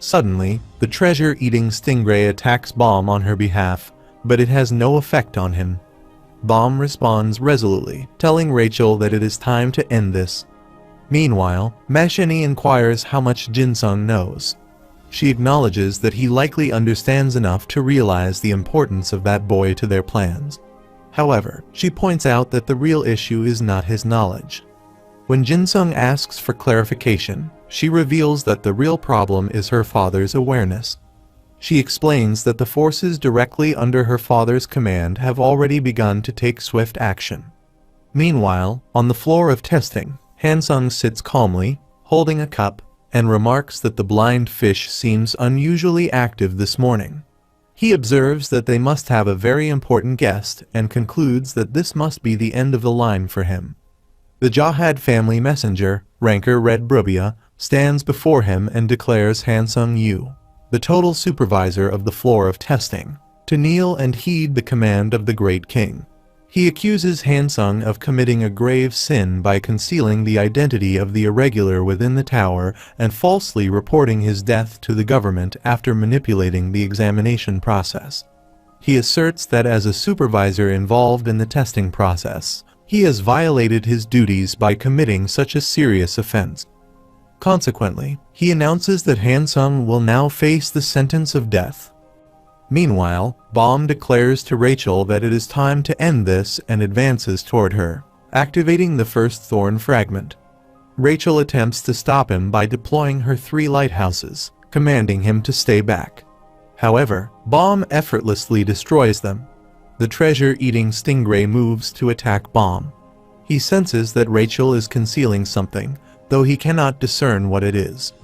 Suddenly, the treasure-eating stingray attacks Baum on her behalf, but it has no effect on him. Baum responds resolutely, telling Rachel that it is time to end this. Meanwhile, Mashini inquires how much Jinsung knows. She acknowledges that he likely understands enough to realize the importance of that boy to their plans. However, she points out that the real issue is not his knowledge. When Jinsung asks for clarification, she reveals that the real problem is her father's awareness. She explains that the forces directly under her father's command have already begun to take swift action. Meanwhile, on the floor of testing, Hansung sits calmly, holding a cup, and remarks that the blind fish seems unusually active this morning. He observes that they must have a very important guest and concludes that this must be the end of the line for him. The Jahad family messenger, Ranker Red Brubia, stands before him and declares Hansung Yu, the total supervisor of the floor of testing, to kneel and heed the command of the great king. He accuses Hansung of committing a grave sin by concealing the identity of the irregular within the tower and falsely reporting his death to the government after manipulating the examination process. He asserts that as a supervisor involved in the testing process, he has violated his duties by committing such a serious offense. Consequently, he announces that Hansung will now face the sentence of death. Meanwhile, Baum declares to Rachel that it is time to end this and advances toward her, activating the first thorn fragment. Rachel attempts to stop him by deploying her 3 lighthouses, commanding him to stay back. However, Baum effortlessly destroys them. The treasure-eating stingray moves to attack Baum. He senses that Rachel is concealing something, though he cannot discern what it is.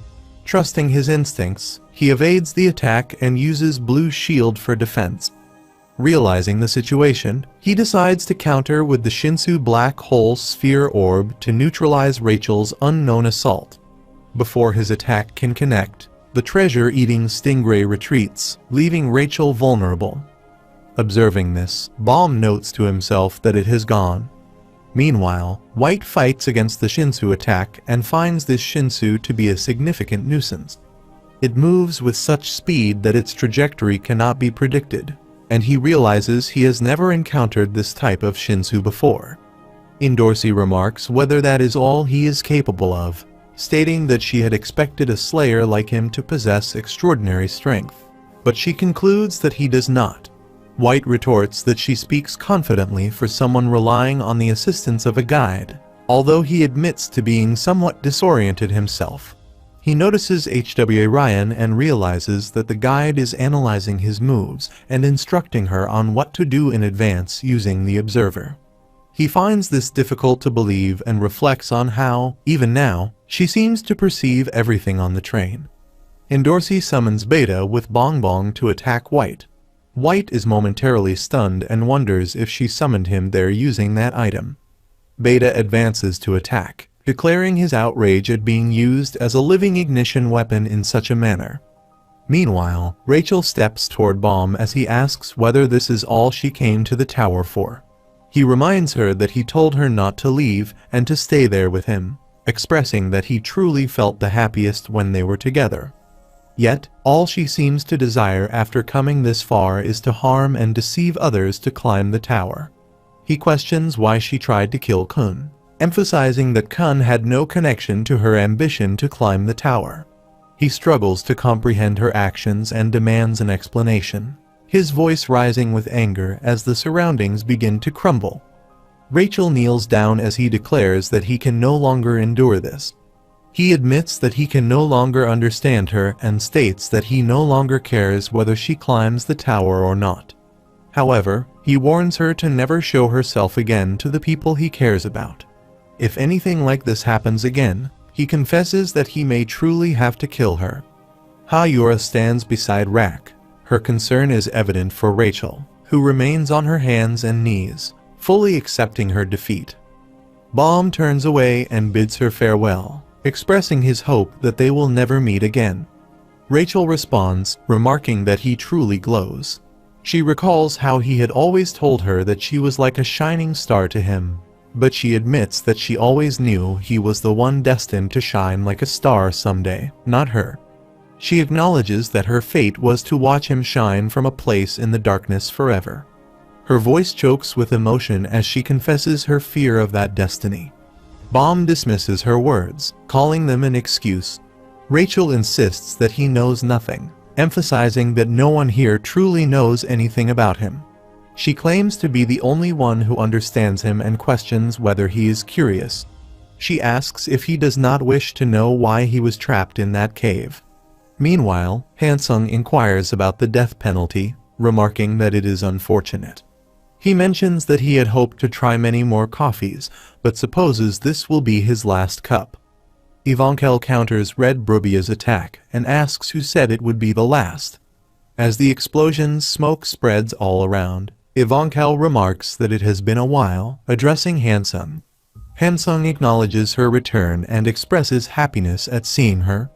Trusting his instincts, he evades the attack and uses Blue Shield for defense. Realizing the situation, he decides to counter with the Shinsu Black Hole Sphere Orb to neutralize Rachel's unknown assault. Before his attack can connect, the The treasure-eating stingray retreats, leaving Rachel vulnerable. Observing this, Baum notes to himself that it has gone. Meanwhile, White fights against the Shinsu attack and finds this Shinsu to be a significant nuisance. It moves with such speed that its trajectory cannot be predicted, and he realizes he has never encountered this type of Shinsu before. Dorsey remarks whether that is all he is capable of, stating that she had expected a slayer like him to possess extraordinary strength, but she concludes that he does not. White retorts that she speaks confidently for someone relying on the assistance of a guide, although he admits to being somewhat disoriented himself. He notices HWA Ryan and realizes that the guide is analyzing his moves and instructing her on what to do in advance using the observer. He finds this difficult to believe and reflects on how, even now, she seems to perceive everything on the train. Dorsey summons Beta with Bong Bong to attack White. White is momentarily stunned and wonders if she summoned him there using that item. Beta advances to attack, declaring his outrage at being used as a living ignition weapon in such a manner. Meanwhile, Rachel steps toward Baum as he asks whether this is all she came to the tower for. He reminds her that he told her not to leave and to stay there with him, expressing that he truly felt the happiest when they were together. Yet, all she seems to desire after coming this far is to harm and deceive others to climb the tower. He questions why she tried to kill Kun, emphasizing that Kun had no connection to her ambition to climb the tower. He struggles to comprehend her actions and demands an explanation, his voice rising with anger as the surroundings begin to crumble. Rachel kneels down as he declares that he can no longer endure this. He admits that he can no longer understand her and states that he no longer cares whether she climbs the tower or not. However, he warns her to never show herself again to the people he cares about. If anything like this happens again, he confesses that he may truly have to kill her. Ha-Yura stands beside Rak. Her concern is evident for Rachel, who remains on her hands and knees, fully accepting her defeat. Baum turns away and bids her farewell, expressing his hope that they will never meet again. Rachel responds, remarking that he truly glows. She recalls how he had always told her that she was like a shining star to him, but she admits that she always knew he was the one destined to shine like a star someday, not her. She acknowledges that her fate was to watch him shine from a place in the darkness forever. Her voice chokes with emotion as she confesses her fear of that destiny. Baum dismisses her words, calling them an excuse. Rachel insists that he knows nothing, emphasizing that no one here truly knows anything about him. She claims to be the only one who understands him and questions whether he is curious. She asks if he does not wish to know why he was trapped in that cave. Meanwhile, Hansung inquires about the death penalty, remarking that it is unfortunate. He mentions that he had hoped to try many more coffees, but supposes this will be his last cup. Ivankel counters Red Brubia's attack and asks who said it would be the last. As the explosion's smoke spreads all around, Ivankel remarks that it has been a while, addressing Hansung. Hansung acknowledges her return and expresses happiness at seeing her.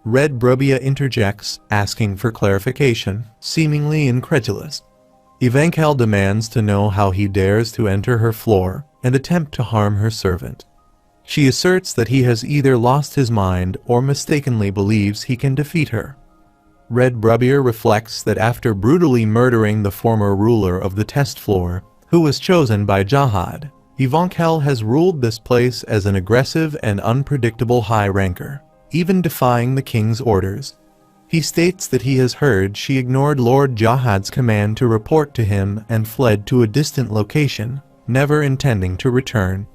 Red Brubia interjects, asking for clarification, seemingly incredulous. Ivankel demands to know how he dares to enter her floor and attempt to harm her servant. She asserts that he has either lost his mind or mistakenly believes he can defeat her. Red Brubia reflects that after brutally murdering the former ruler of the test floor, who was chosen by Jahad, Ivankel has ruled this place as an aggressive and unpredictable high ranker, even defying the king's orders. He states that he has heard she ignored Lord Jahad's command to report to him and fled to a distant location, never intending to return.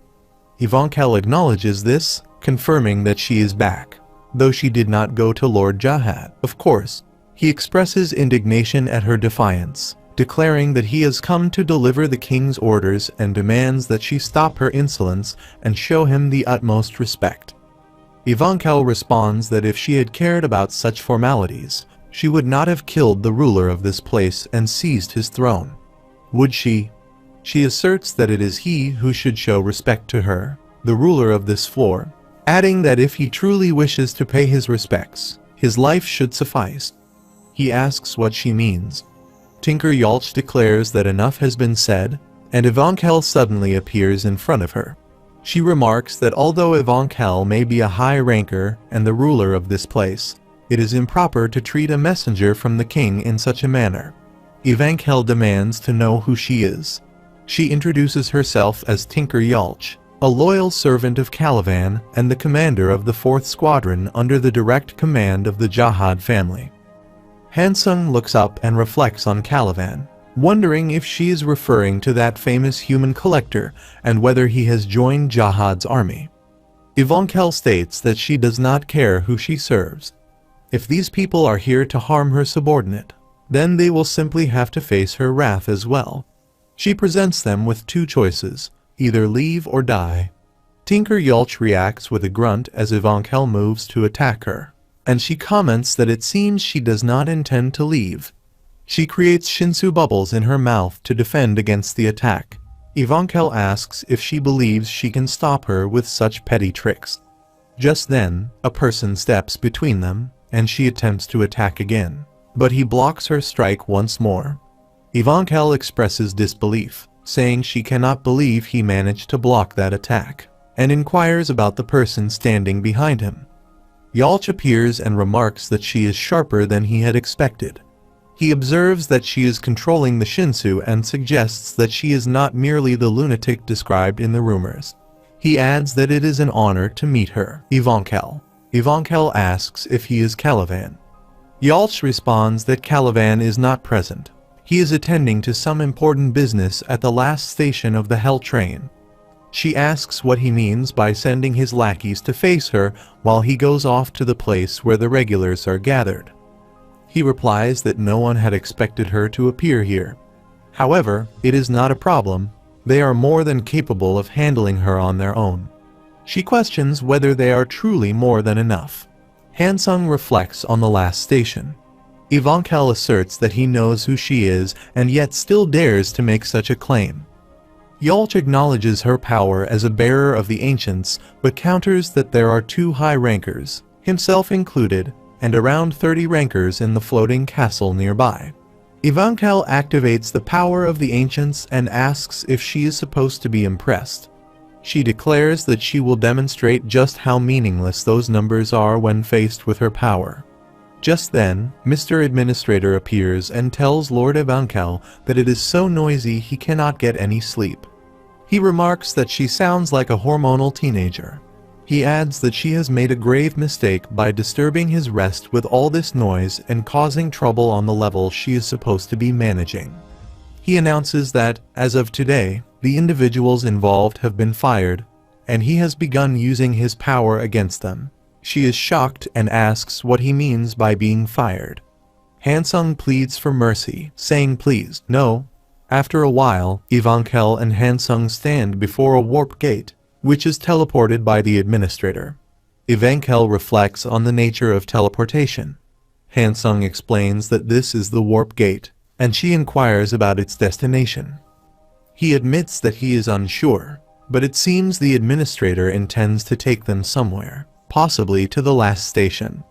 Ivankel acknowledges this, confirming that she is back, though she did not go to Lord Jahad. Of course, he expresses indignation at her defiance, declaring that he has come to deliver the king's orders and demands that she stop her insolence and show him the utmost respect. Ivankel responds that if she had cared about such formalities, she would not have killed the ruler of this place and seized his throne. Would she? She asserts that it is he who should show respect to her, the ruler of this floor, adding that if he truly wishes to pay his respects, His life should suffice. He asks what she means. Tinker Yalch declares that enough has been said, and Ivankel suddenly appears in front of her. She remarks that although Ivankel may be a high ranker and the ruler of this place, it is improper to treat a messenger from the king in such a manner. Ivankel demands to know who she is. She introduces herself as Tinker Yalch, a loyal servant of Calivan and the commander of the 4th Squadron under the direct command of the Jahad family. Hansung looks up and reflects on Calivan, wondering if she is referring to that famous human collector and whether he has joined Jahad's army. Ivankel states that she does not care who she serves. If these people are here to harm her subordinate, then they will simply have to face her wrath as well. She presents them with two choices, either leave or die. Tinker Yalch reacts with a grunt as Ivankel moves to attack her, and she comments that it seems she does not intend to leave. She creates Shinsu bubbles in her mouth to defend against the attack. Ivankel asks if she believes she can stop her with such petty tricks. Just then, a person steps between them, and she attempts to attack again, but he blocks her strike once more. Ivankel expresses disbelief, saying she cannot believe he managed to block that attack, and inquires about the person standing behind him. Yalch appears and remarks that she is sharper than he had expected. He observes that she is controlling the Shinsu and suggests that she is not merely the lunatic described in the rumors. He adds that it is an honor to meet her, Ivankel. Ivankel asks if he is Calivan. Yalch responds that Calivan is not present. He is attending to some important business at the last station of the Hell train. She asks what he means by sending his lackeys to face her while he goes off to the place where the regulars are gathered. He replies that no one had expected her to appear here. However, it is not a problem. They are more than capable of handling her on their own. She questions whether they are truly more than enough. Hansung reflects on the last station. Ivankel asserts that he knows who she is and yet still dares to make such a claim. Yalch acknowledges her power as a bearer of the ancients, but counters that there are 2 high rankers, himself included, and around 30 rankers in the floating castle nearby. Ivankel activates the power of the ancients and asks if she is supposed to be impressed. She declares that she will demonstrate just how meaningless those numbers are when faced with her power. Just then, Mr. Administrator appears and tells Lord Ivankel that it is so noisy he cannot get any sleep. He remarks that she sounds like a hormonal teenager. He adds that she has made a grave mistake by disturbing his rest with all this noise and causing trouble on the level she is supposed to be managing. He announces that, as of today, the individuals involved have been fired, and he has begun using his power against them. She is shocked and asks what he means by being fired. Hansung pleads for mercy, saying please, no. After a while, Ivankel and Hansung stand before a warp gate, which is teleported by the administrator. Ivankel reflects on the nature of teleportation. Hansung explains that this is the warp gate, and she inquires about its destination. He admits that he is unsure, but it seems the administrator intends to take them somewhere, possibly to the last station.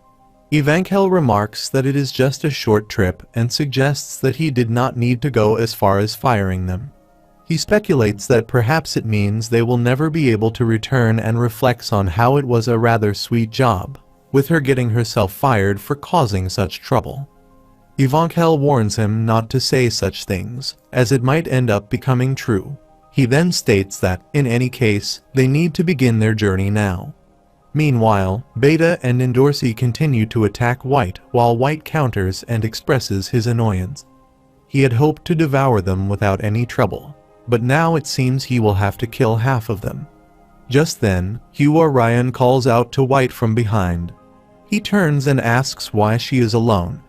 Ivankel remarks that it is just a short trip and suggests that he did not need to go as far as firing them. He speculates that perhaps it means they will never be able to return and reflects on how it was a rather sweet job, with her getting herself fired for causing such trouble. Ivankel warns him not to say such things, as it might end up becoming true. He then states that, in any case, they need to begin their journey now. Meanwhile, Beta and Endorsi continue to attack White while White counters and expresses his annoyance. He had hoped to devour them without any trouble, but now it seems he will have to kill half of them. Just then, Hua Ryan calls out to White from behind. He turns and asks why she is alone.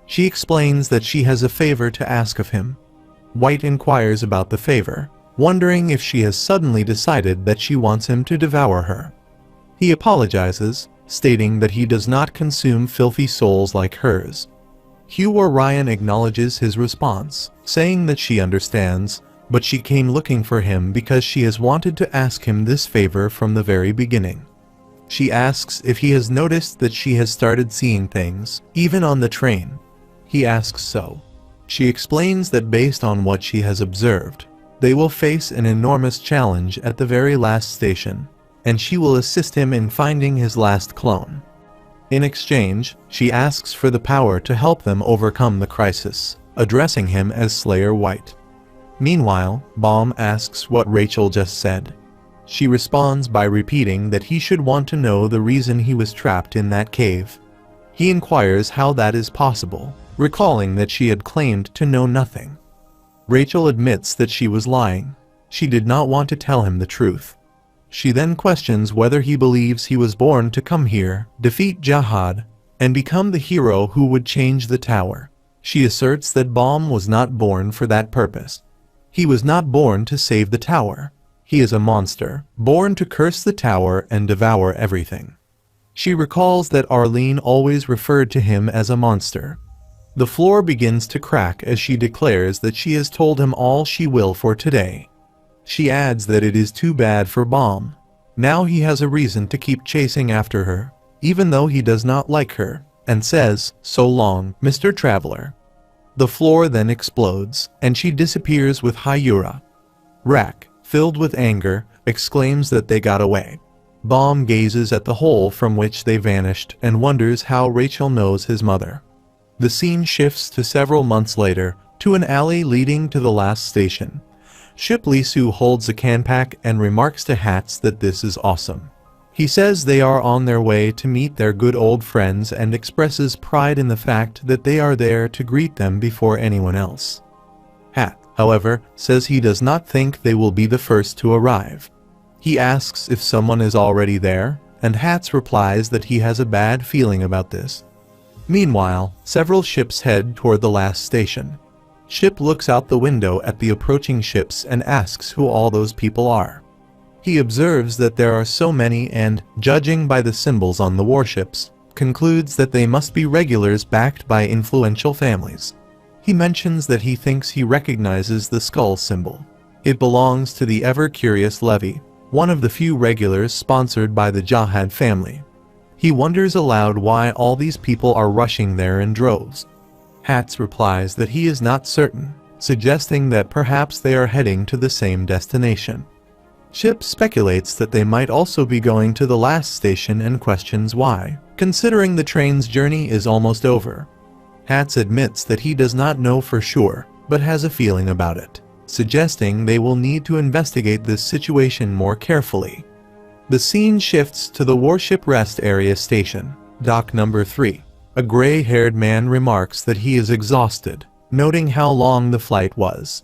She explains that she has a favor to ask of him. White inquires about the favor, wondering if she has suddenly decided that she wants him to devour her. He apologizes, stating that he does not consume filthy souls like hers. Hua Ryan acknowledges his response, saying that she understands, but she came looking for him because she has wanted to ask him this favor from the very beginning. She asks if he has noticed that she has started seeing things, even on the train. He asks so. She explains that based on what she has observed, they will face an enormous challenge at the very last station, and she will assist him in finding his last clone. In exchange, she asks for the power to help them overcome the crisis, addressing him as Slayer White. Meanwhile, Baum asks what Rachel just said. She responds by repeating that he should want to know the reason he was trapped in that cave. He inquires how that is possible, recalling that she had claimed to know nothing. Rachel admits that she was lying. She did not want to tell him the truth. She then questions whether he believes he was born to come here, defeat Jihad, and become the hero who would change the tower. She asserts that Baum was not born for that purpose. He was not born to save the tower. He is a monster, born to curse the tower and devour everything. She recalls that Arlene always referred to him as a monster. The floor begins to crack as she declares that she has told him all she will for today. She adds that it is too bad for Baum. Now he has a reason to keep chasing after her, even though he does not like her, and says, "So long, Mr. Traveler." The floor then explodes, and she disappears with Hayura. Rack, filled with anger, exclaims that they got away. Baum gazes at the hole from which they vanished and wonders how Rachel knows his mother. The scene shifts to several months later, to an alley leading to the last station. Ship Lisu holds a canpack and remarks to Hats that this is awesome. He says they are on their way to meet their good old friends and expresses pride in the fact that they are there to greet them before anyone else. Hat, however, says he does not think they will be the first to arrive. He asks if someone is already there, and Hats replies that he has a bad feeling about this. Meanwhile, several ships head toward the last station. Ship looks out the window at the approaching ships and asks who all those people are. He observes that there are so many and, judging by the symbols on the warships, concludes that they must be regulars backed by influential families. He mentions that he thinks he recognizes the skull symbol. It belongs to the ever-curious Levy, one of the few regulars sponsored by the Jihad family. He wonders aloud why all these people are rushing there in droves. Hats replies that he is not certain, suggesting that perhaps they are heading to the same destination. Ship speculates that they might also be going to the last station and questions why, considering the train's journey is almost over. Hats admits that he does not know for sure, but has a feeling about it, suggesting they will need to investigate this situation more carefully. The scene shifts to the warship rest area station, dock number 3. A gray-haired man remarks that he is exhausted, noting how long the flight was.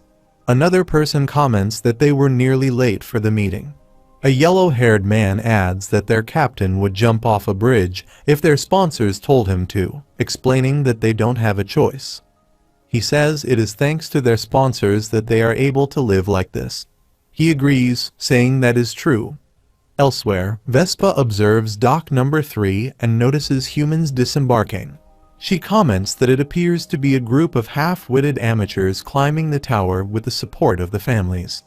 Another person comments that they were nearly late for the meeting. A yellow-haired man adds that their captain would jump off a bridge if their sponsors told him to, explaining that they don't have a choice. He says it is thanks to their sponsors that they are able to live like this. He agrees, saying that is true. Elsewhere, Vespa observes dock number 3 and notices humans disembarking. She comments that it appears to be a group of half-witted amateurs climbing the tower with the support of the families.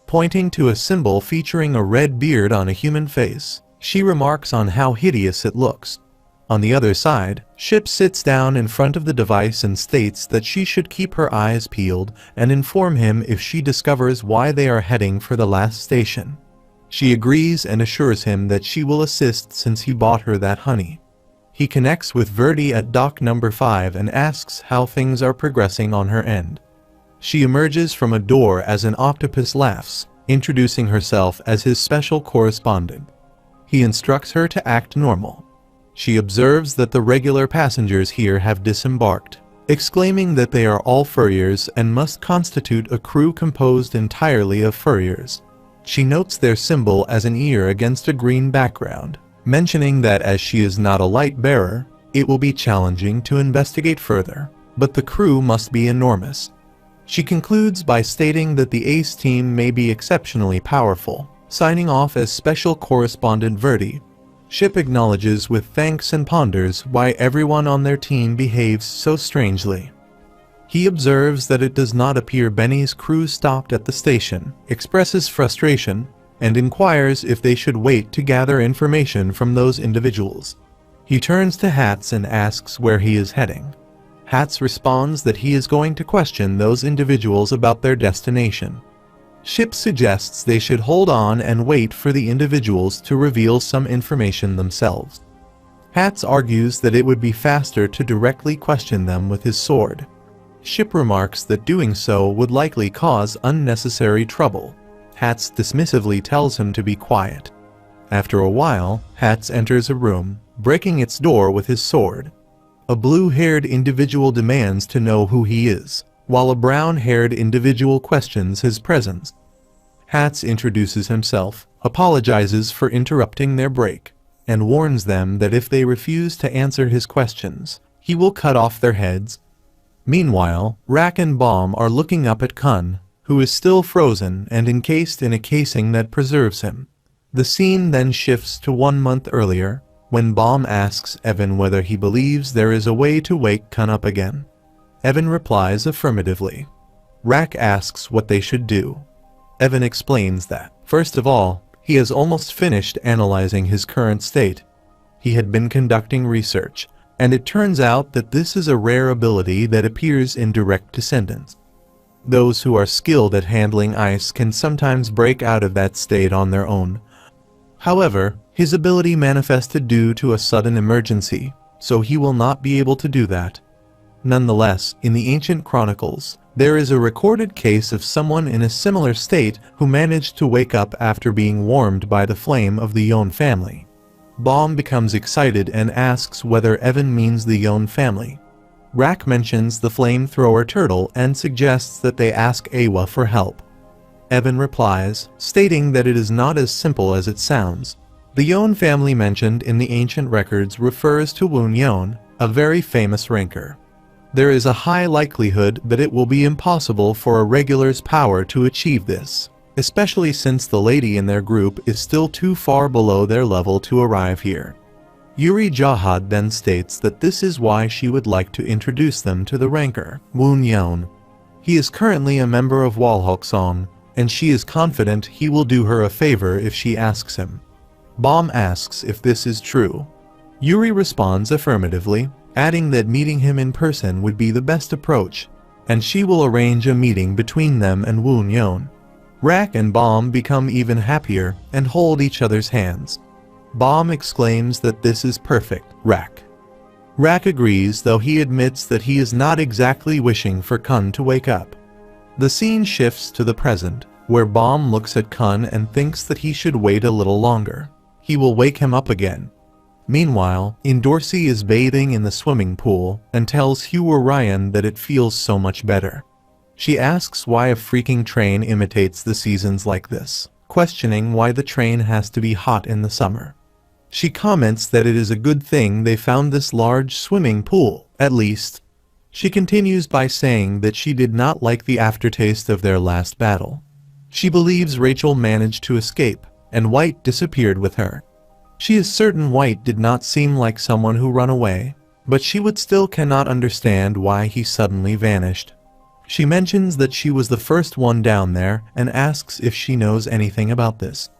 Pointing to a symbol featuring a red beard on a human face, she remarks on how hideous it looks. On the other side, Ship sits down in front of the device and states that she should keep her eyes peeled and inform him if she discovers why they are heading for the last station. She agrees and assures him that she will assist since he bought her that honey. He connects with Verdi at dock number 5 and asks how things are progressing on her end. She emerges from a door as an octopus laughs, introducing herself as his special correspondent. He instructs her to act normal. She observes that the regular passengers here have disembarked, exclaiming that they are all furriers and must constitute a crew composed entirely of furriers. She notes their symbol as an ear against a green background, mentioning that as she is not a light bearer, it will be challenging to investigate further, but the crew must be enormous. She concludes by stating that the ACE team may be exceptionally powerful, signing off as Special Correspondent Verdi. Ship acknowledges with thanks and ponders why everyone on their team behaves so strangely. He observes that it does not appear Benny's crew stopped at the station, expresses frustration, and inquires if they should wait to gather information from those individuals. He turns to Hats and asks where he is heading. Hats responds that he is going to question those individuals about their destination. Ship suggests they should hold on and wait for the individuals to reveal some information themselves. Hats argues that it would be faster to directly question them with his sword. Ship remarks that doing so would likely cause unnecessary trouble. Hats dismissively tells him to be quiet. After a while, Hats enters a room, breaking its door with his sword. A blue-haired individual demands to know who he is, while a brown-haired individual questions his presence. Hats introduces himself, apologizes for interrupting their break, and warns them that if they refuse to answer his questions, he will cut off their heads. Meanwhile, Rack and Bomb are looking up at Kun, who is still frozen and encased in a casing that preserves him. The scene then shifts to 1 month earlier, when Bomb asks Evan whether he believes there is a way to wake Kun up again. Evan replies affirmatively. Rack asks what they should do. Evan explains that, first of all, he has almost finished analyzing his current state. He had been conducting research, and it turns out that this is a rare ability that appears in direct descendants. Those who are skilled at handling ice can sometimes break out of that state on their own. However, his ability manifested due to a sudden emergency, so he will not be able to do that. Nonetheless, in the ancient chronicles, there is a recorded case of someone in a similar state who managed to wake up after being warmed by the flame of the Yon family. Bomb becomes excited and asks whether Evan means the Yon family. Rack mentions the flamethrower turtle and suggests that they ask Awa for help. Evan replies, stating that it is not as simple as it sounds. The Yon family mentioned in the ancient records refers to Woon Yon, a very famous ranker. There is a high likelihood that it will be impossible for a regular's power to achieve this, especially since the lady in their group is still too far below their level to arrive here. Yuri Jahad then states that this is why she would like to introduce them to the ranker, Woon Yon. He is currently a member of Walhoksong, and she is confident he will do her a favor if she asks him. Bomb asks if this is true. Yuri responds affirmatively, adding that meeting him in person would be the best approach, and she will arrange a meeting between them and Woon Yon. Rack and Bomb become even happier and hold each other's hands. Bomb exclaims that this is perfect, Rack. Rack agrees, though he admits that he is not exactly wishing for Kun to wake up. The scene shifts to the present, where Bomb looks at Kun and thinks that he should wait a little longer. He will wake him up again. Meanwhile, Dorsey is bathing in the swimming pool and tells Hugh Ryan that it feels so much better. She asks why a freaking train imitates the seasons like this, questioning why the train has to be hot in the summer. She comments that it is a good thing they found this large swimming pool, at least. She continues by saying that she did not like the aftertaste of their last battle. She believes Rachel managed to escape, and White disappeared with her. She is certain White did not seem like someone who ran away, but she would still cannot understand why he suddenly vanished. She mentions that she was the first one down there and asks if she knows anything about this.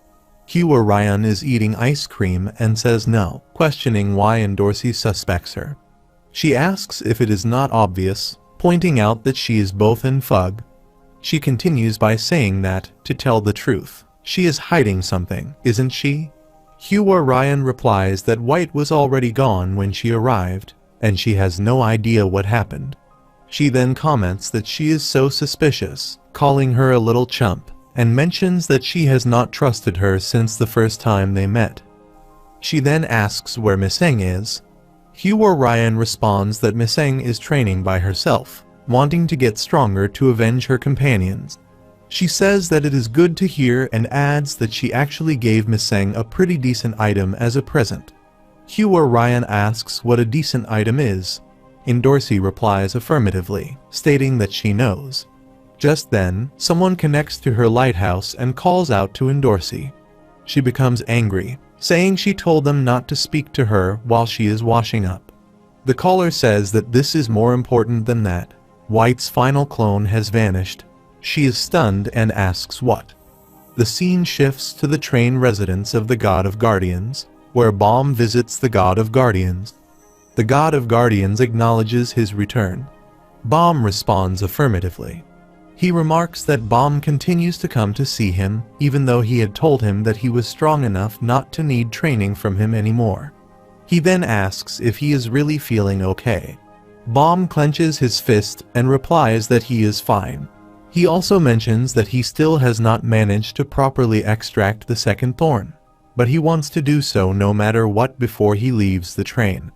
Hugh Ryan is eating ice cream and says no, questioning why Dorsey suspects her. She asks if it is not obvious, pointing out that she is both in fug. She continues by saying that, to tell the truth, she is hiding something, isn't she? Hugh Ryan replies that White was already gone when she arrived, and she has no idea what happened. She then comments that she is so suspicious, calling her a little chump, and mentions that she has not trusted her since the first time they met. She then asks where Miseng is. Hugh Ryan responds that Miseng is training by herself, wanting to get stronger to avenge her companions. She says that it is good to hear and adds that she actually gave Miseng a pretty decent item as a present. Hugh Ryan asks what a decent item is. Dorsey replies affirmatively, stating that she knows. Just then, someone connects to her lighthouse and calls out to Dorsey. She becomes angry, saying she told them not to speak to her while she is washing up. The caller says that this is more important than that. White's final clone has vanished. She is stunned and asks what. The scene shifts to the train residence of the God of Guardians, where Baum visits the God of Guardians. The God of Guardians acknowledges his return. Baum responds affirmatively. He remarks that Baum continues to come to see him, even though he had told him that he was strong enough not to need training from him anymore. He then asks if he is really feeling okay. Baum clenches his fist and replies that he is fine. He also mentions that he still has not managed to properly extract the second thorn, but he wants to do so no matter what before he leaves the train.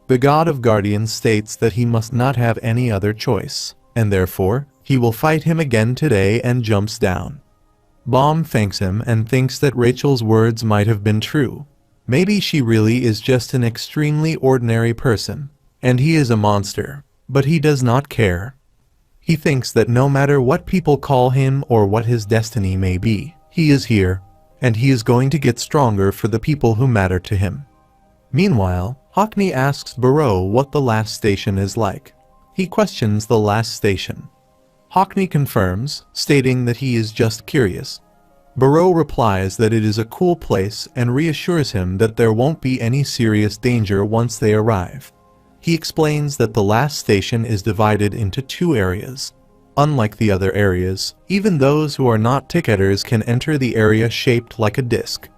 The God of Guardians states that he must not have any other choice, and therefore, he will fight him again today and jumps down. Baum thanks him and thinks that Rachel's words might have been true. Maybe she really is just an extremely ordinary person, and he is a monster, but he does not care. He thinks that no matter what people call him or what his destiny may be, he is here, and he is going to get stronger for the people who matter to him. Meanwhile, Hockney asks Barreau what the last station is like. He questions the last station. Hockney confirms, stating that he is just curious. Barreau replies that it is a cool place and reassures him that there won't be any serious danger once they arrive. He explains that the last station is divided into 2 areas. Unlike the other areas, even those who are not ticketers can enter the area shaped like a disc.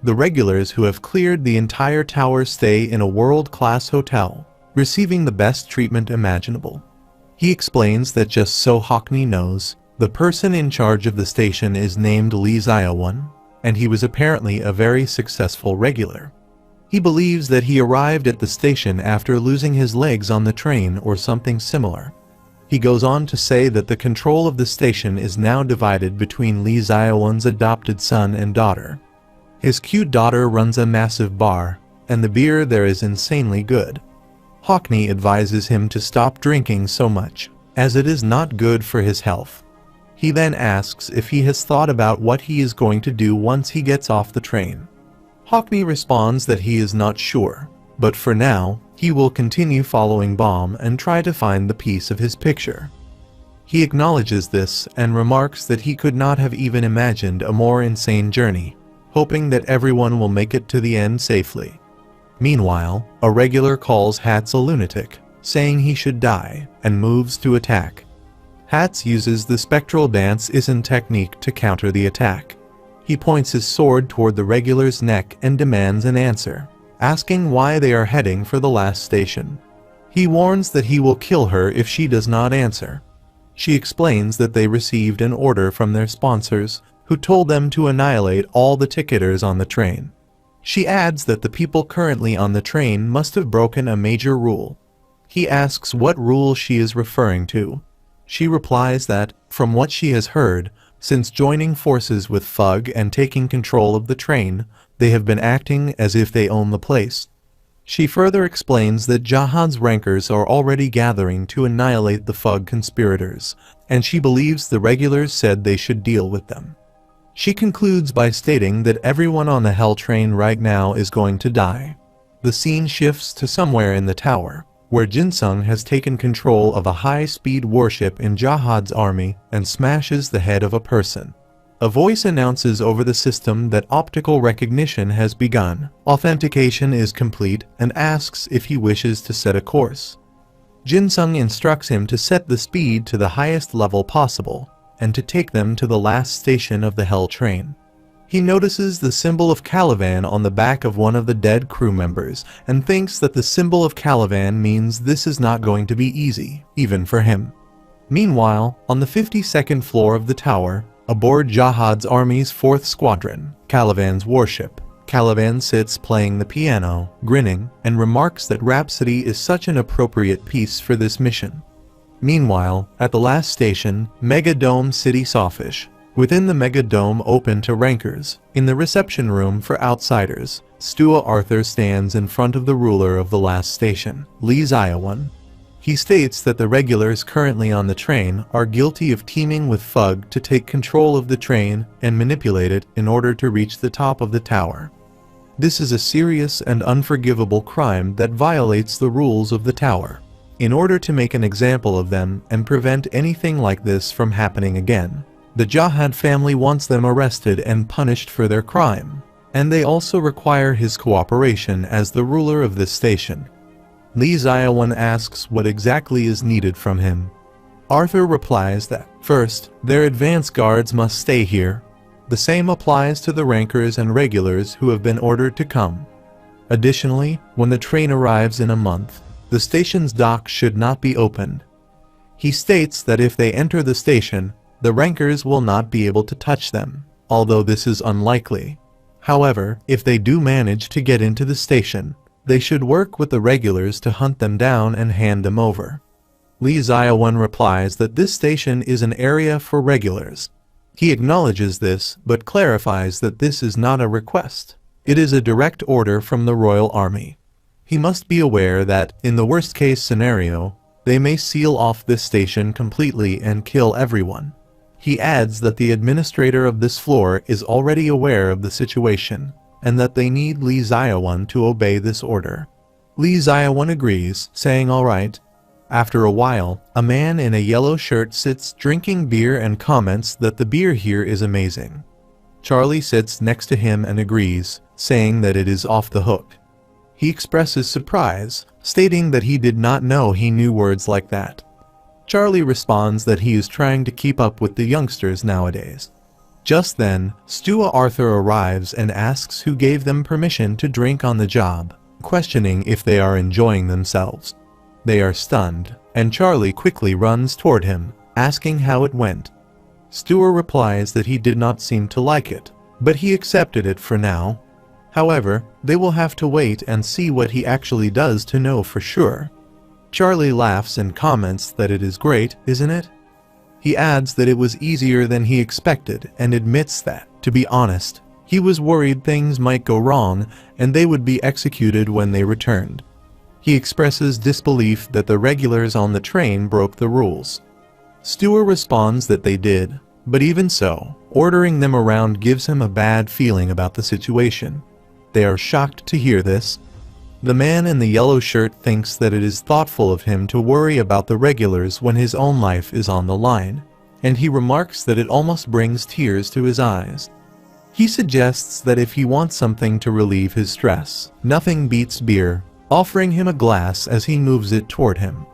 The regulars who have cleared the entire tower stay in a world-class hotel, receiving the best treatment imaginable. He explains that just so Hockney knows, the person in charge of the station is named Lee Ziawan, and he was apparently a very successful regular. He believes that he arrived at the station after losing his legs on the train or something similar. He goes on to say that the control of the station is now divided between Lee Ziawan's adopted son and daughter. His cute daughter runs a massive bar, and the beer there is insanely good. Hockney advises him to stop drinking so much, as it is not good for his health. He then asks if he has thought about what he is going to do once he gets off the train. Hockney responds that he is not sure, but for now, he will continue following Baum and try to find the piece of his picture. He acknowledges this and remarks that he could not have even imagined a more insane journey, hoping that everyone will make it to the end safely. Meanwhile, a regular calls Hats a lunatic, saying he should die, and moves to attack. Hats uses the spectral dance Isen technique to counter the attack. He points his sword toward the regular's neck and demands an answer, asking why they are heading for the last station. He warns that he will kill her if she does not answer. She explains that they received an order from their sponsors, who told them to annihilate all the ticketers on the train. She adds that the people currently on the train must have broken a major rule. He asks what rule she is referring to. She replies that, from what she has heard, since joining forces with Fug and taking control of the train, they have been acting as if they own the place. She further explains that Jahad's rankers are already gathering to annihilate the Fug conspirators, and she believes the regulars said they should deal with them. She concludes by stating that everyone on the Hell train right now is going to die. The scene shifts to somewhere in the tower, where Jinsung has taken control of a high-speed warship in Jahad's army and smashes the head of a person. A voice announces over the system that optical recognition has begun, authentication is complete, and asks if he wishes to set a course. Jinsung instructs him to set the speed to the highest level possible, and to take them to the last station of the Hell train. He notices the symbol of Caliban on the back of one of the dead crew members, and thinks that the symbol of Caliban means this is not going to be easy, even for him. Meanwhile, on the 52nd floor of the tower, aboard Jahad's army's 4th squadron, Caliban's warship, Caliban sits playing the piano, grinning, and remarks that Rhapsody is such an appropriate piece for this mission. Meanwhile, at the last station, Mega Dome City Sawfish. Within the Mega Dome open to rankers, in the reception room for outsiders, Stua Arthur stands in front of the ruler of the last station, Lee Ziawan. He states that the regulars currently on the train are guilty of teaming with Fug to take control of the train and manipulate it in order to reach the top of the tower. This is a serious and unforgivable crime that violates the rules of the tower. In order to make an example of them and prevent anything like this from happening again, The Jahad family wants them arrested and punished for their crime, and they also require his cooperation as the ruler of this station. Lee Ziawan asks what exactly is needed from him. Arthur replies that, first, their advance guards must stay here. The same applies to the rankers and regulars who have been ordered to come. Additionally, when the train arrives in a month, the station's dock should not be opened. He states that if they enter the station, the rankers will not be able to touch them, although this is unlikely. However, if they do manage to get into the station, they should work with the regulars to hunt them down and hand them over. Lee Ziawan replies that this station is an area for regulars. He acknowledges this, but clarifies that this is not a request. It is a direct order from the Royal Army. He must be aware that, in the worst-case scenario, they may seal off this station completely and kill everyone. He adds that the administrator of this floor is already aware of the situation, and that they need Lee Ziawan to obey this order. Lee Ziawan agrees, saying all right. After a while, a man in a yellow shirt sits drinking beer and comments that the beer here is amazing. Charlie sits next to him and agrees, saying that it is off the hook. He expresses surprise, stating that he did not know he knew words like that. Charlie responds that he is trying to keep up with the youngsters nowadays. Just then, Stua Arthur arrives and asks who gave them permission to drink on the job, questioning if they are enjoying themselves. They are stunned, and Charlie quickly runs toward him, asking how it went. Stua replies that he did not seem to like it, but he accepted it for now. However, they will have to wait and see what he actually does to know for sure. Charlie laughs and comments that it is great, isn't it? He adds that it was easier than he expected and admits that, to be honest, he was worried things might go wrong and they would be executed when they returned. He expresses disbelief that the regulars on the train broke the rules. Stua responds that they did, but even so, ordering them around gives him a bad feeling about the situation. They are shocked to hear this. The man in the yellow shirt thinks that it is thoughtful of him to worry about the regulars when his own life is on the line, and he remarks that it almost brings tears to his eyes. He suggests that if he wants something to relieve his stress, nothing beats beer, offering him a glass as he moves it toward him.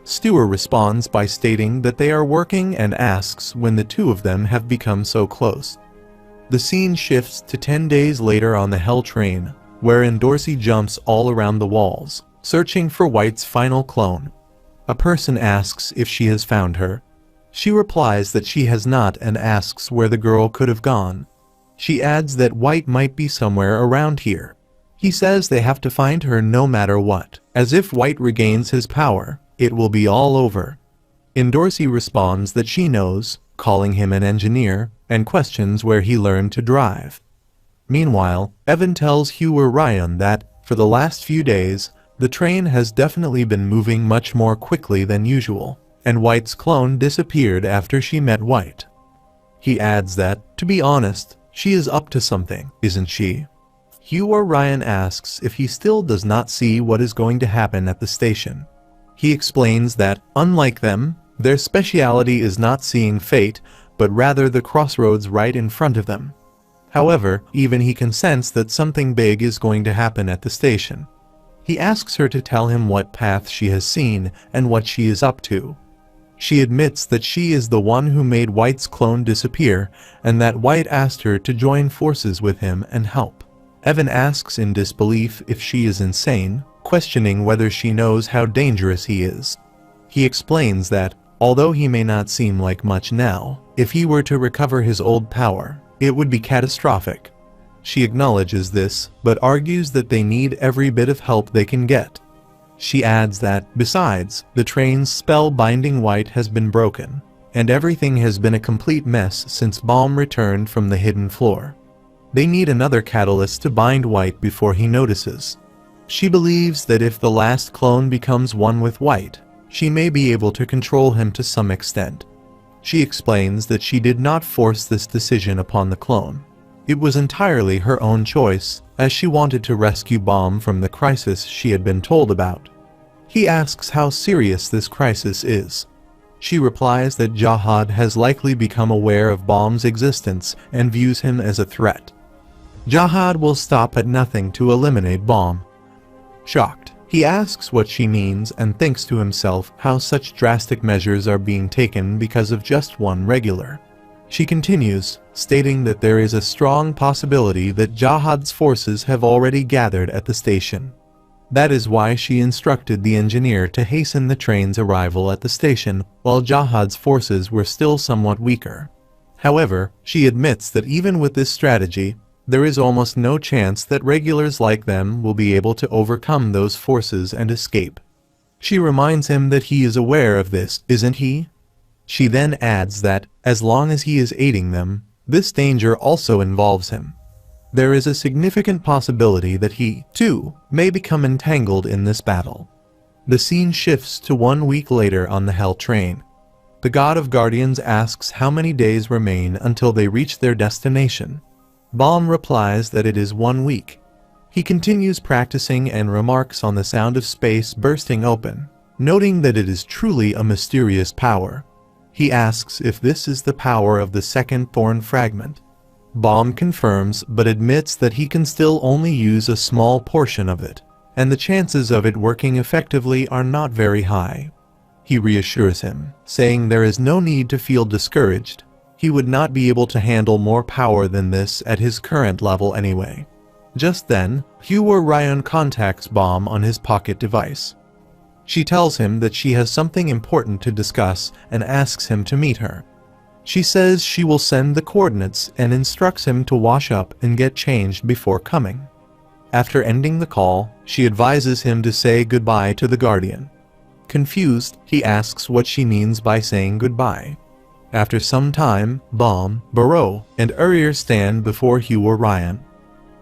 Stua responds by stating that they are working and asks when the two of them have become so close. The scene shifts to 10 days later on the Hell train, wherein Dorsey jumps all around the walls, searching for White's final clone. A person asks if she has found her. She replies that she has not and asks where the girl could have gone. She adds that White might be somewhere around here. He says they have to find her no matter what, as if White regains his power, it will be all over. Dorsey responds that she knows, calling him an engineer, and questions where he learned to drive. Meanwhile, Evan tells Hugh or Ryan that, for the last few days, the train has definitely been moving much more quickly than usual, and White's clone disappeared after she met White. He adds that, to be honest, she is up to something, isn't she? Hugh or Ryan asks if he still does not see what is going to happen at the station. He explains that, unlike them, their speciality is not seeing fate, but rather the crossroads right in front of them. However, even he can sense that something big is going to happen at the station. He asks her to tell him what path she has seen and what she is up to. She admits that she is the one who made White's clone disappear, and that White asked her to join forces with him and help. Evan asks in disbelief if she is insane, questioning whether she knows how dangerous he is. He explains that, although he may not seem like much now, if he were to recover his old power, it would be catastrophic. She acknowledges this, but argues that they need every bit of help they can get. She adds that, besides, the train's spell binding White has been broken, and everything has been a complete mess since Baum returned from the hidden floor. They need another catalyst to bind White before he notices. She believes that if the last clone becomes one with White, she may be able to control him to some extent. She explains that she did not force this decision upon the clone. It was entirely her own choice, as she wanted to rescue Baum from the crisis she had been told about. He asks how serious this crisis is. She replies that Jahad has likely become aware of Baum's existence and views him as a threat. Jahad will stop at nothing to eliminate Baum. Shocked, he asks what she means and thinks to himself how such drastic measures are being taken because of just one regular. She continues, stating that there is a strong possibility that Jahad's forces have already gathered at the station. That is why she instructed the engineer to hasten the train's arrival at the station while Jahad's forces were still somewhat weaker. However, she admits that even with this strategy, there is almost no chance that regulars like them will be able to overcome those forces and escape. She reminds him that he is aware of this, isn't he? She then adds that, as long as he is aiding them, this danger also involves him. There is a significant possibility that he, too, may become entangled in this battle. The scene shifts to 1 week later on the Hell train. The God of Guardians asks how many days remain until they reach their destination. Baum replies that it is 1 week. He continues practicing and remarks on the sound of space bursting open, noting that it is truly a mysterious power. He asks if this is the power of the second thorn fragment. Baum confirms but admits that he can still only use a small portion of it, and the chances of it working effectively are not very high. He reassures him, saying there is no need to feel discouraged. He would not be able to handle more power than this at his current level anyway. Just then, Hugh Ryan contacts Baum on his pocket device. She tells him that she has something important to discuss and asks him to meet her. She says she will send the coordinates and instructs him to wash up and get changed before coming. After ending the call, she advises him to say goodbye to the Guardian. Confused, he asks what she means by saying goodbye. After some time, Baum, Barreau, and Urrier stand before Hugh Ryan.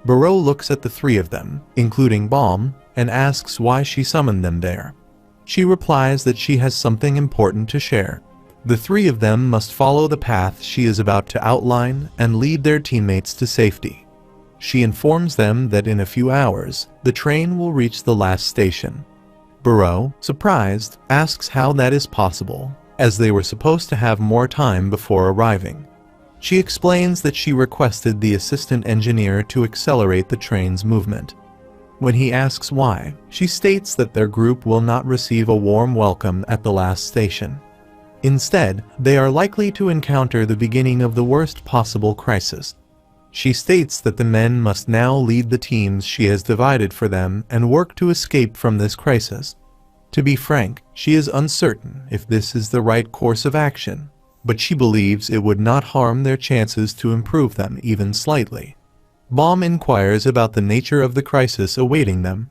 Barreau looks at the three of them, including Baum, and asks why she summoned them there. She replies that she has something important to share. The three of them must follow the path she is about to outline and lead their teammates to safety. She informs them that in a few hours, the train will reach the last station. Barreau, surprised, asks how that is possible, as they were supposed to have more time before arriving. She explains that she requested the assistant engineer to accelerate the train's movement. When he asks why, she states that their group will not receive a warm welcome at the last station. Instead, they are likely to encounter the beginning of the worst possible crisis. She states that the men must now lead the teams she has divided for them and work to escape from this crisis. To be frank, she is uncertain if this is the right course of action, but she believes it would not harm their chances to improve them even slightly. Baum inquires about the nature of the crisis awaiting them.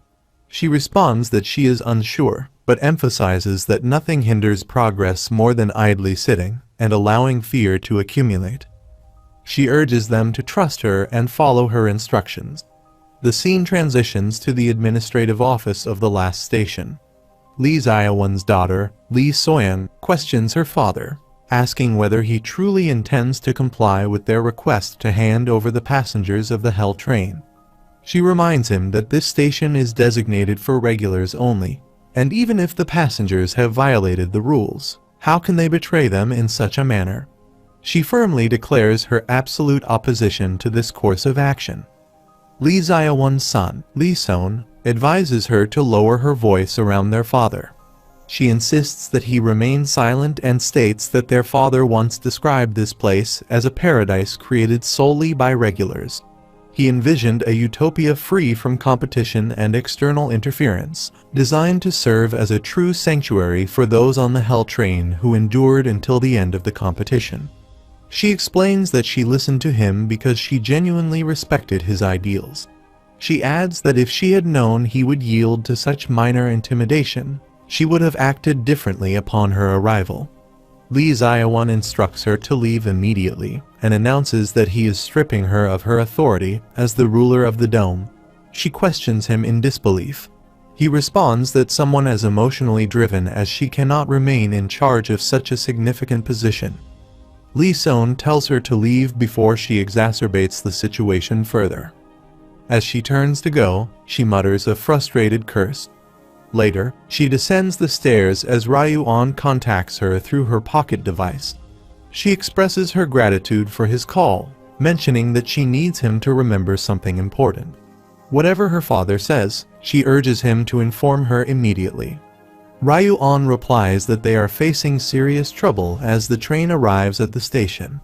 She responds that she is unsure, but emphasizes that nothing hinders progress more than idly sitting and allowing fear to accumulate. She urges them to trust her and follow her instructions. The scene transitions to the administrative office of the last station. Lee Ziawan's daughter, Lee Soyeon, questions her father, asking whether he truly intends to comply with their request to hand over the passengers of the Hell train. She reminds him that this station is designated for regulars only, and even if the passengers have violated the rules, how can they betray them in such a manner? She firmly declares her absolute opposition to this course of action. Lee Ziawan's son, Lee Seon, advises her to lower her voice around their father. She insists that he remain silent and states that their father once described this place as a paradise created solely by regulars. He envisioned a utopia free from competition and external interference, designed to serve as a true sanctuary for those on the Hell train who endured until the end of the competition. She explains that she listened to him because she genuinely respected his ideals. She adds that if she had known he would yield to such minor intimidation, she would have acted differently upon her arrival. Lee Ziawan instructs her to leave immediately and announces that he is stripping her of her authority as the ruler of the dome. She questions him in disbelief. He responds that someone as emotionally driven as she cannot remain in charge of such a significant position. Lee Seon tells her to leave before she exacerbates the situation further. As she turns to go, she mutters a frustrated curse. Later, she descends the stairs as Ryu-on contacts her through her pocket device. She expresses her gratitude for his call, mentioning that she needs him to remember something important. Whatever her father says, she urges him to inform her immediately. Ryu-on replies that they are facing serious trouble as the train arrives at the station.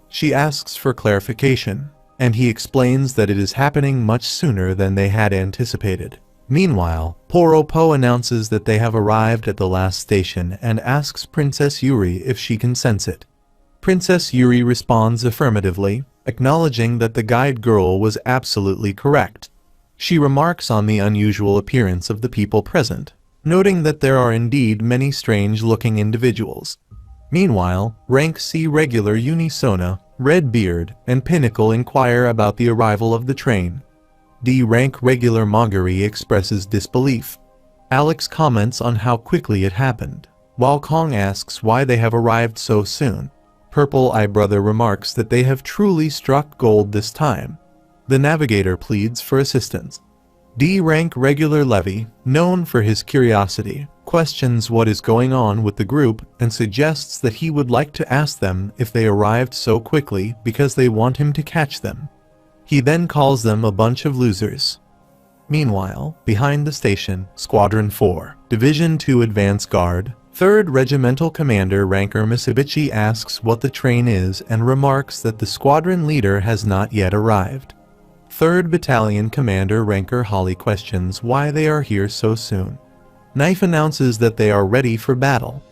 She asks for clarification, and he explains that it is happening much sooner than they had anticipated. Meanwhile, Poropo announces that they have arrived at the last station and asks Princess Yuri if she can sense it. Princess Yuri responds affirmatively, acknowledging that the guide girl was absolutely correct. She remarks on the unusual appearance of the people present, noting that there are indeed many strange-looking individuals. Meanwhile, Rank C regular Unisona, Redbeard, and Pinnacle inquire about the arrival of the train. D rank regular Moguri expresses disbelief. Alex comments on how quickly it happened, while Kong asks why they have arrived so soon. Purple Eye Brother remarks that they have truly struck gold this time. The navigator pleads for assistance. D rank regular Levy, known for his curiosity, questions what is going on with the group and suggests that he would like to ask them if they arrived so quickly because they want him to catch them. He then calls them a bunch of losers. Meanwhile, behind the station, Squadron 4, Division 2 Advance Guard, 3rd Regimental Commander Ranker Mitsubishi asks what the train is and remarks that the squadron leader has not yet arrived. 3rd Battalion Commander Ranker Holly questions why they are here so soon. Knife announces that they are ready for battle.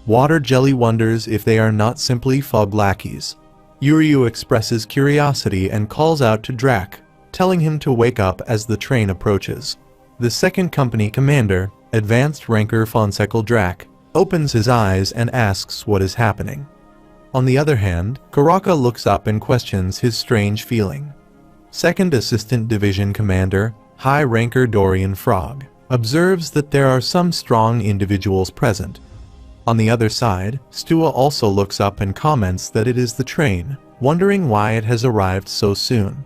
Water Jelly wonders if they are not simply fog lackeys. Yuryu expresses curiosity and calls out to Drac, telling him to wake up as the train approaches. The 2nd Company Commander, Advanced Ranker Fonseca Drac, opens his eyes and asks what is happening. On the other hand, Karaka looks up and questions his strange feeling. 2nd Assistant Division Commander, High Ranker Dorian Frog, observes that there are some strong individuals present. On the other side, Stua also looks up and comments that it is the train, wondering why it has arrived so soon.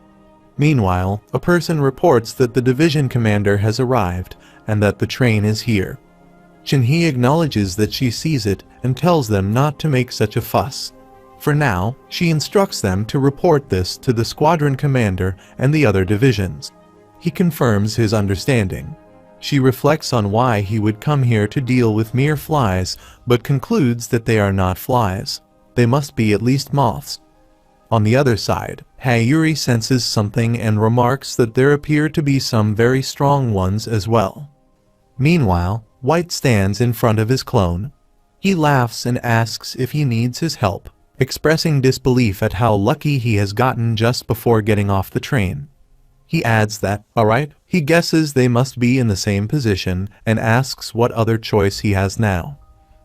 Meanwhile, a person reports that the division commander has arrived and that the train is here. Shinhee acknowledges that she sees it and tells them not to make such a fuss. For now, she instructs them to report this to the squadron commander and the other divisions. He confirms his understanding. She reflects on why he would come here to deal with mere flies, but concludes that they are not flies. They must be at least moths. On the other side, Hayuri senses something and remarks that there appear to be some very strong ones as well. Meanwhile, White stands in front of his clone. He laughs and asks if he needs his help, expressing disbelief at how lucky he has gotten just before getting off the train. He adds that, alright, he guesses they must be in the same position and asks what other choice he has now.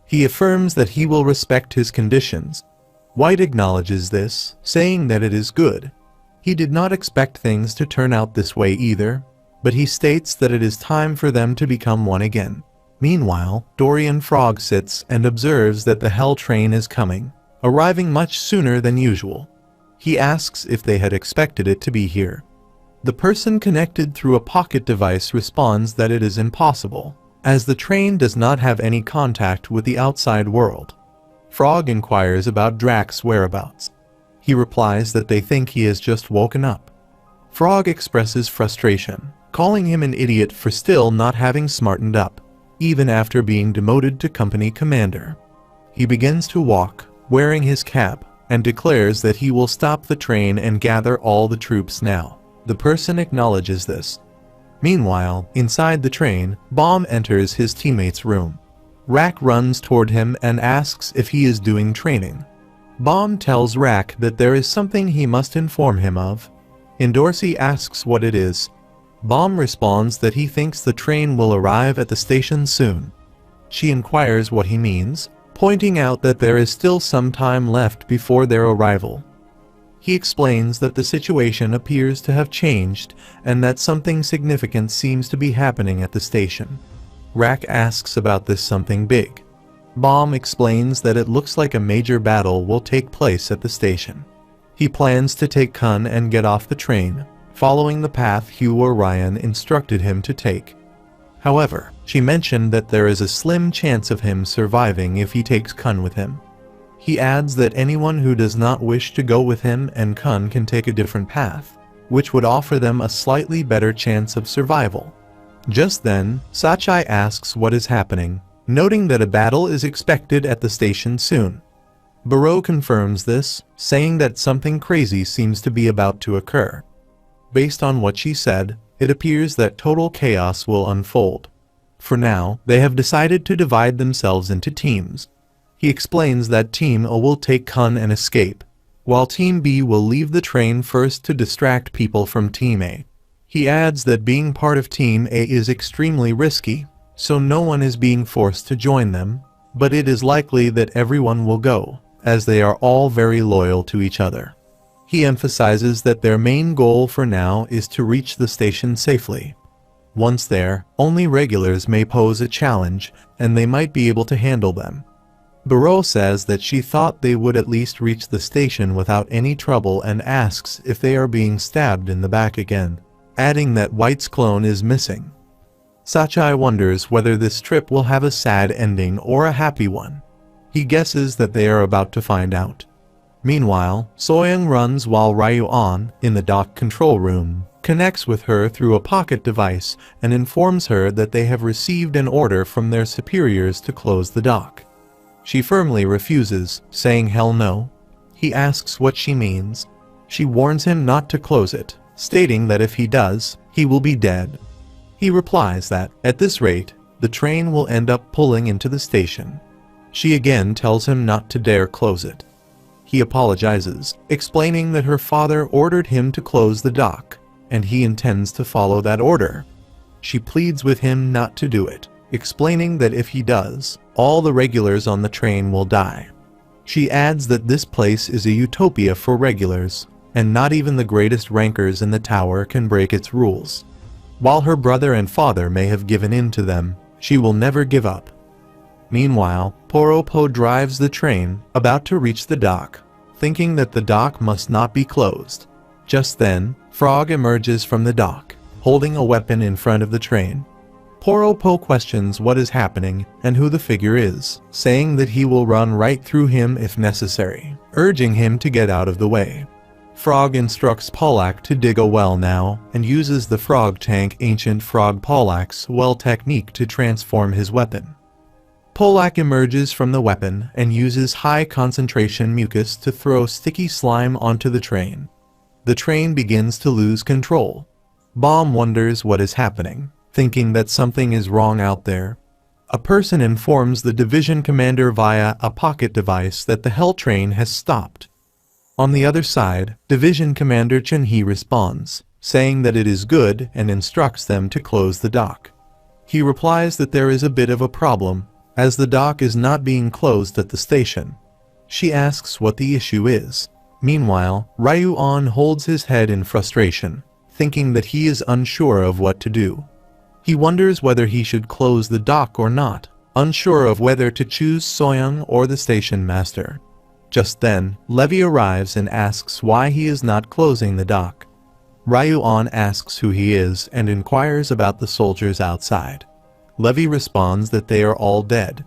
He affirms that he will respect his conditions. White acknowledges this, saying that it is good. He did not expect things to turn out this way either, but he states that it is time for them to become one again. Meanwhile, Dorian Frog sits and observes that the Hell train is coming, arriving much sooner than usual. He asks if they had expected it to be here. The person connected through a pocket device responds that it is impossible, as the train does not have any contact with the outside world. Frog inquires about Drac's whereabouts. He replies that they think he has just woken up. Frog expresses frustration, calling him an idiot for still not having smartened up, even after being demoted to company commander. He begins to walk, wearing his cap, and declares that he will stop the train and gather all the troops now. The person acknowledges this. Meanwhile, inside the train, Bomb enters his teammate's room. Rack runs toward him and asks if he is doing training. Bomb tells Rack that there is something he must inform him of. Dorsey asks what it is. Bomb responds that he thinks the train will arrive at the station soon. She inquires what he means, pointing out that there is still some time left before their arrival. He explains that the situation appears to have changed and that something significant seems to be happening at the station. Rack asks about this something big. Bomb explains that it looks like a major battle will take place at the station. He plans to take Kun and get off the train, following the path Hugh Orion instructed him to take. However, she mentioned that there is a slim chance of him surviving if he takes Kun with him. He adds that anyone who does not wish to go with him and Kun can take a different path, which would offer them a slightly better chance of survival. Just then, Sachai asks what is happening, noting that a battle is expected at the station soon. Barreau confirms this, saying that something crazy seems to be about to occur. Based on what she said, it appears that total chaos will unfold. For now, they have decided to divide themselves into teams. He explains that Team A will take Kun and escape, while Team B will leave the train first to distract people from Team A. He adds that being part of Team A is extremely risky, so no one is being forced to join them, but it is likely that everyone will go, as they are all very loyal to each other. He emphasizes that their main goal for now is to reach the station safely. Once there, only regulars may pose a challenge, and they might be able to handle them. Barreau says that she thought they would at least reach the station without any trouble and asks if they are being stabbed in the back again, adding that White's clone is missing. Sachai wonders whether this trip will have a sad ending or a happy one. He guesses that they are about to find out. Meanwhile, Soyoung runs while Ryu-on, in the dock control room, connects with her through a pocket device and informs her that they have received an order from their superiors to close the dock. She firmly refuses, saying hell no. He asks what she means. She warns him not to close it, stating that if he does, he will be dead. He replies that, at this rate, the train will end up pulling into the station. She again tells him not to dare close it. He apologizes, explaining that her father ordered him to close the dock, and he intends to follow that order. She pleads with him not to do it, explaining that if he does, all the regulars on the train will die. She adds that this place is a utopia for regulars, and not even the greatest rankers in the tower can break its rules. While her brother and father may have given in to them, she will never give up. Meanwhile, Poro-po drives the train, about to reach the dock, thinking that the dock must not be closed. Just then, Frog emerges from the dock, holding a weapon in front of the train. Poro-po questions what is happening and who the figure is, saying that he will run right through him if necessary, urging him to get out of the way. Frog instructs Pollack to dig a well now and uses the frog tank ancient frog Pollack's well technique to transform his weapon. Pollack emerges from the weapon and uses high concentration mucus to throw sticky slime onto the train. The train begins to lose control. Bomb wonders what is happening, thinking that something is wrong out there. A person informs the division commander via a pocket device that the Hell train has stopped. On the other side, Division Commander Chun-hee responds, saying that it is good and instructs them to close the dock. He replies that there is a bit of a problem, as the dock is not being closed at the station. She asks what the issue is. Meanwhile, Ryu-on holds his head in frustration, thinking that he is unsure of what to do. He wonders whether he should close the dock or not, unsure of whether to choose Soyoung or the station master. Just then, Levy arrives and asks why he is not closing the dock. Ryu-on asks who he is and inquires about the soldiers outside. Levy responds that they are all dead.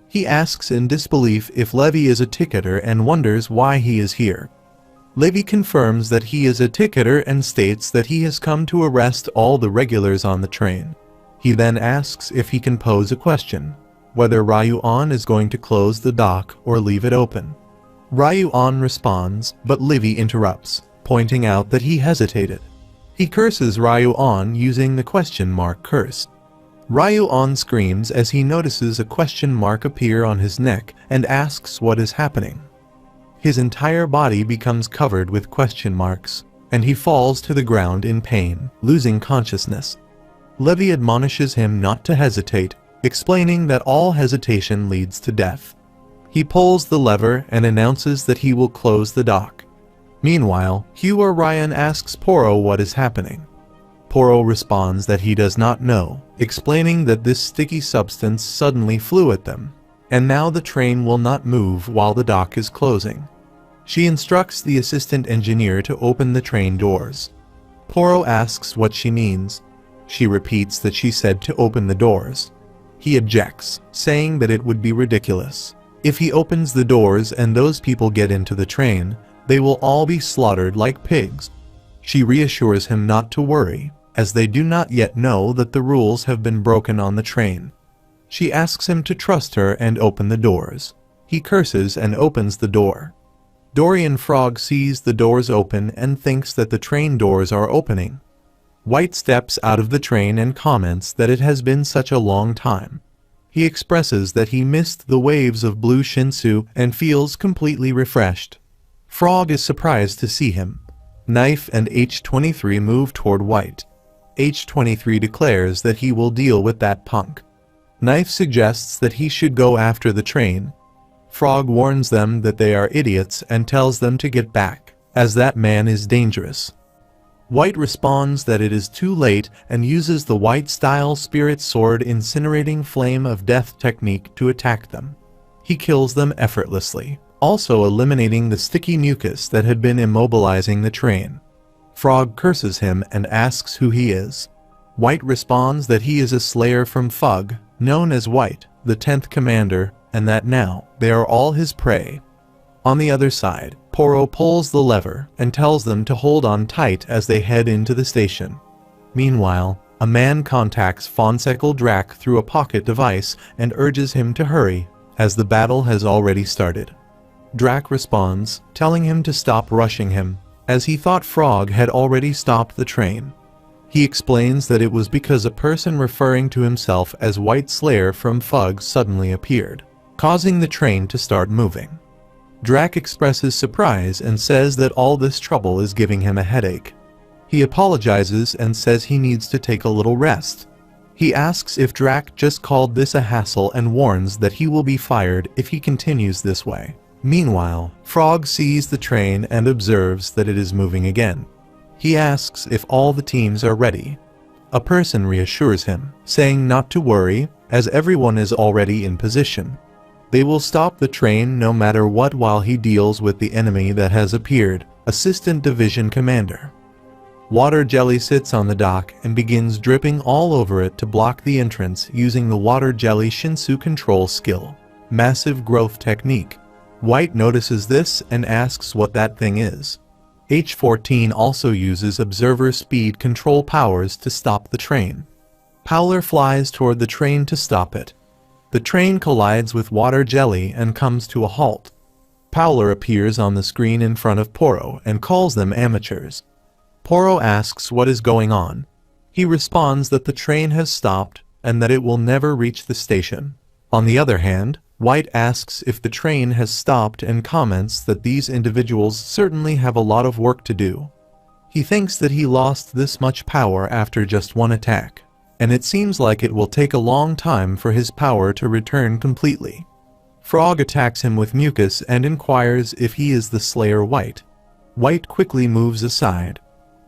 He asks in disbelief if Levy is a ticketer and wonders why he is here. Levy confirms that he is a ticketer and states that he has come to arrest all the regulars on the train. He then asks if he can pose a question, whether Ryu-on is going to close the dock or leave it open. Ryu-on responds, but Levy interrupts, pointing out that he hesitated. He curses Ryu-on using the question mark curse. Ryu-on screams as he notices a question mark appear on his neck and asks what is happening. His entire body becomes covered with question marks, and he falls to the ground in pain, losing consciousness. Levy admonishes him not to hesitate, explaining that all hesitation leads to death. He pulls the lever and announces that he will close the dock. Meanwhile, Hugh or Ryan asks Poro what is happening. Poro responds that he does not know, explaining that this sticky substance suddenly flew at them, and now the train will not move while the dock is closing. She instructs the assistant engineer to open the train doors. Poro asks what she means. She repeats that she said to open the doors. He objects, saying that it would be ridiculous. If he opens the doors and those people get into the train, they will all be slaughtered like pigs. She reassures him not to worry, as they do not yet know that the rules have been broken on the train. She asks him to trust her and open the doors. He curses and opens the door. Dorian Frog sees the doors open and thinks that the train doors are opening. White steps out of the train and comments that it has been such a long time. He expresses that he missed the waves of blue Shinsu and feels completely refreshed. Frog is surprised to see him. Knife and H-23 move toward White. H-23 declares that he will deal with that punk. Knife suggests that he should go after the train. Frog warns them that they are idiots and tells them to get back, as that man is dangerous. White responds that it is too late and uses the White-style spirit sword incinerating flame of death technique to attack them. He kills them effortlessly, also eliminating the sticky mucus that had been immobilizing the train. Frog curses him and asks who he is. White responds that he is a slayer from Fug, known as White, the 10th commander, and that now they are all his prey. On the other side, Poro pulls the lever and tells them to hold on tight as they head into the station. Meanwhile, a man contacts Fonseca Drac through a pocket device and urges him to hurry, as the battle has already started. Drac responds, telling him to stop rushing him, as he thought Frog had already stopped the train. He explains that it was because a person referring to himself as White Slayer from Fug suddenly appeared, causing the train to start moving. Drac expresses surprise and says that all this trouble is giving him a headache. He apologizes and says he needs to take a little rest. He asks if Drac just called this a hassle and warns that he will be fired if he continues this way. Meanwhile, Frog sees the train and observes that it is moving again. He asks if all the teams are ready. A person reassures him, saying not to worry, as everyone is already in position. They will stop the train no matter what while he deals with the enemy that has appeared, Assistant Division Commander. Water jelly sits on the dock and begins dripping all over it to block the entrance using the water jelly Shinsu control skill, massive growth technique. White notices this and asks what that thing is. H-14 also uses observer speed control powers to stop the train. Powler flies toward the train to stop it. The train collides with water jelly and comes to a halt. Powler appears on the screen in front of Poro and calls them amateurs. Poro asks what is going on. He responds that the train has stopped and that it will never reach the station. On the other hand, White asks if the train has stopped and comments that these individuals certainly have a lot of work to do. He thinks that he lost this much power after just one attack, and it seems like it will take a long time for his power to return completely. Frog attacks him with mucus and inquires if he is the Slayer White. White quickly moves aside.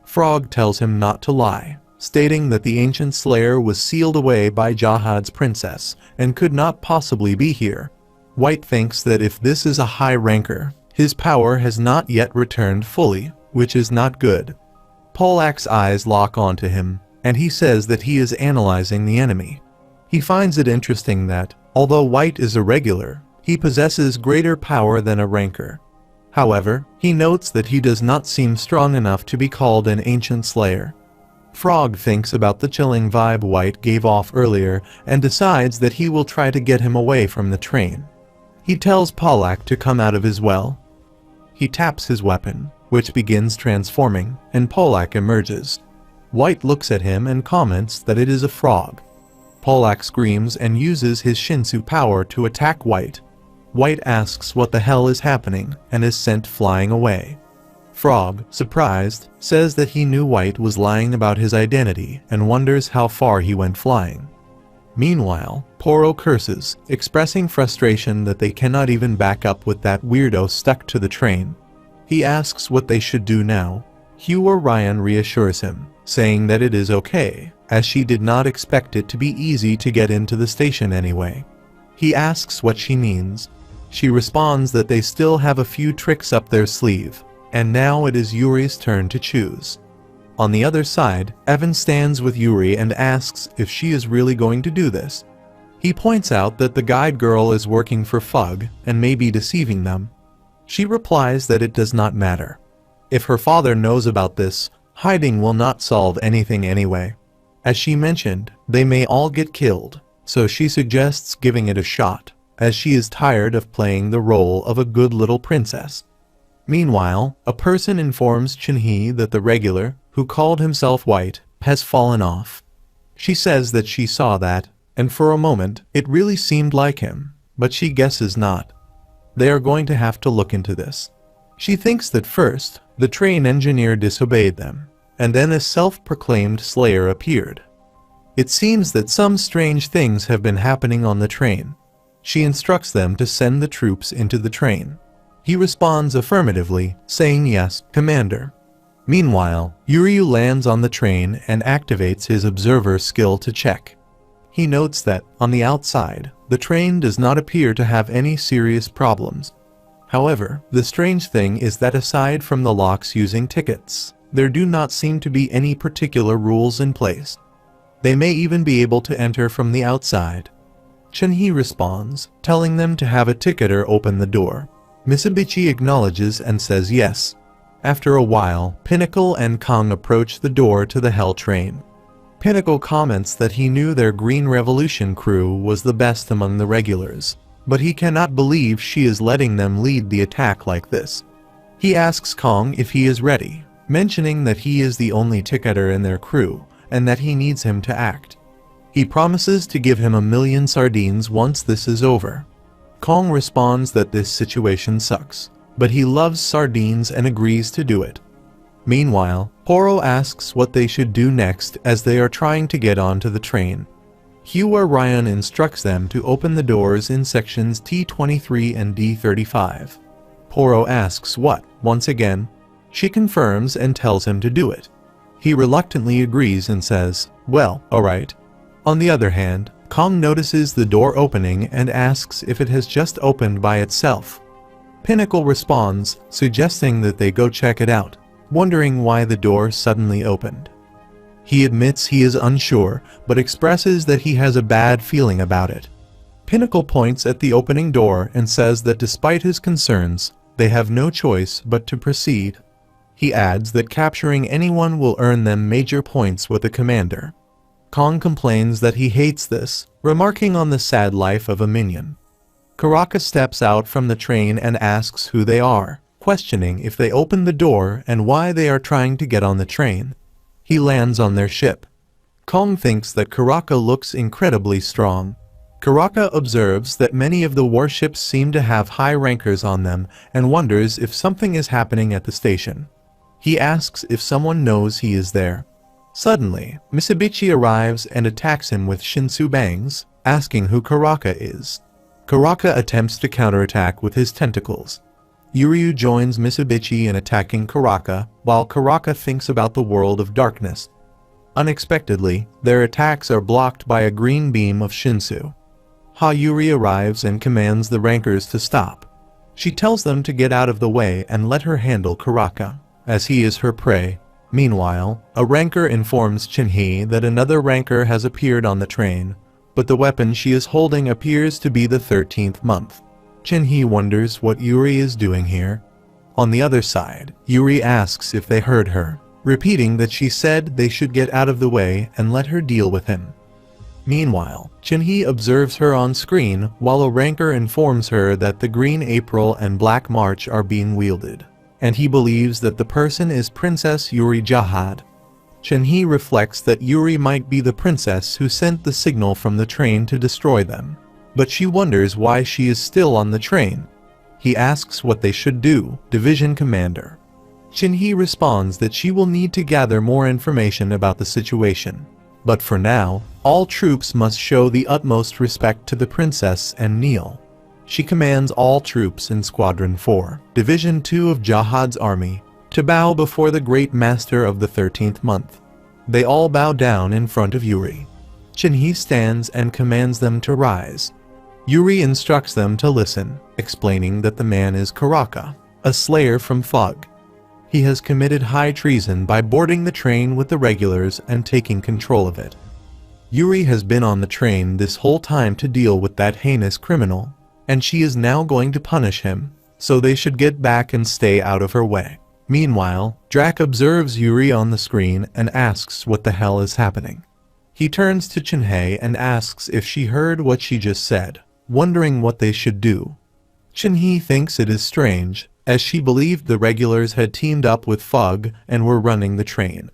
Frog tells him not to lie, stating that the ancient Slayer was sealed away by Jahad's princess and could not possibly be here. White thinks that if this is a high ranker, his power has not yet returned fully, which is not good. Polak's eyes lock onto him, and he says that he is analyzing the enemy. He finds it interesting that, although White is a regular, he possesses greater power than a ranker. However, he notes that he does not seem strong enough to be called an ancient Slayer. Frog thinks about the chilling vibe White gave off earlier and decides that he will try to get him away from the train. He tells Polak to come out of his well. He taps his weapon, which begins transforming, and Polak emerges. White looks at him and comments that it is a frog. Polak screams and uses his Shinsu power to attack White. White asks what the hell is happening and is sent flying away. Frog, surprised, says that he knew White was lying about his identity and wonders how far he went flying. Meanwhile, Poro curses, expressing frustration that they cannot even back up with that weirdo stuck to the train. He asks what they should do now. Hugh or Ryan reassures him, saying that it is okay, as she did not expect it to be easy to get into the station anyway. He asks what she means. She responds that they still have a few tricks up their sleeve, and now it is Yuri's turn to choose. On the other side, Evan stands with Yuri and asks if she is really going to do this. He points out that the guide girl is working for Fug and may be deceiving them. She replies that it does not matter. If her father knows about this, hiding will not solve anything anyway. As she mentioned, they may all get killed, so she suggests giving it a shot, as she is tired of playing the role of a good little princess. Meanwhile, a person informs Chun-hee that the regular, who called himself White, has fallen off. She says that she saw that, and for a moment, it really seemed like him, but she guesses not. They are going to have to look into this. She thinks that first, the train engineer disobeyed them, and then a self-proclaimed slayer appeared. It seems that some strange things have been happening on the train. She instructs them to send the troops into the train. He responds affirmatively, saying yes, Commander. Meanwhile, Yuryu lands on the train and activates his observer skill to check. He notes that, on the outside, the train does not appear to have any serious problems. However, the strange thing is that aside from the locks using tickets, there do not seem to be any particular rules in place. They may even be able to enter from the outside. Chun-hee responds, telling them to have a ticketer open the door. Mitsubishi acknowledges and says yes. After a while, Pinnacle and Kong approach the door to the Hell train. Pinnacle comments that he knew their Green Revolution crew was the best among the regulars, but he cannot believe she is letting them lead the attack like this. He asks Kong if he is ready, mentioning that he is the only ticketer in their crew, and that he needs him to act. He promises to give him 1,000,000 sardines once this is over. Kong responds that this situation sucks, but he loves sardines and agrees to do it. Meanwhile, Poro asks what they should do next as they are trying to get onto the train. Hua Ryan instructs them to open the doors in sections T23 and D35. Poro asks what, once again. She confirms and tells him to do it. He reluctantly agrees and says, well, alright. On the other hand, Kong notices the door opening and asks if it has just opened by itself. Pinnacle responds, suggesting that they go check it out, wondering why the door suddenly opened. He admits he is unsure, but expresses that he has a bad feeling about it. Pinnacle points at the opening door and says that despite his concerns, they have no choice but to proceed. He adds that capturing anyone will earn them major points with the commander. Kong complains that he hates this, remarking on the sad life of a minion. Karaka steps out from the train and asks who they are, questioning if they opened the door and why they are trying to get on the train. He lands on their ship. Kong thinks that Karaka looks incredibly strong. Karaka observes that many of the warships seem to have high rankers on them and wonders if something is happening at the station. He asks if someone knows he is there. Suddenly, Mitsubishi arrives and attacks him with Shinsu bangs, asking who Karaka is. Karaka attempts to counterattack with his tentacles. Yuryu joins Mitsubishi in attacking Karaka, while Karaka thinks about the world of darkness. Unexpectedly, their attacks are blocked by a green beam of Shinsu. Yuri arrives and commands the rankers to stop. She tells them to get out of the way and let her handle Karaka, as he is her prey. Meanwhile, a ranker informs Chun-hee that another ranker has appeared on the train, but the weapon she is holding appears to be the 13th month. Chun-hee wonders what Yuri is doing here. On the other side, Yuri asks if they heard her, repeating that she said they should get out of the way and let her deal with him. Meanwhile, Chun-hee observes her on screen while a ranker informs her that the Green April and Black March are being wielded, and he believes that the person is Princess Yuri Jahad. Chun-hee reflects that Yuri might be the princess who sent the signal from the train to destroy them, but she wonders why she is still on the train. He asks what they should do, Division Commander. Chun-hee responds that she will need to gather more information about the situation. But for now, all troops must show the utmost respect to the princess and kneel. She commands all troops in Squadron 4, Division 2 of Jahad's army, to bow before the Great Master of the 13th month. They all bow down in front of Yuri. Chun-hee stands and commands them to rise. Yuri instructs them to listen, explaining that the man is Karaka, a slayer from Fug. He has committed high treason by boarding the train with the regulars and taking control of it. Yuri has been on the train this whole time to deal with that heinous criminal, and she is now going to punish him, so they should get back and stay out of her way. Meanwhile, Drac observes Yuri on the screen and asks what the hell is happening. He turns to Chunhei and asks if she heard what she just said, wondering what they should do. Chunhei thinks it is strange, as she believed the regulars had teamed up with Fug and were running the train.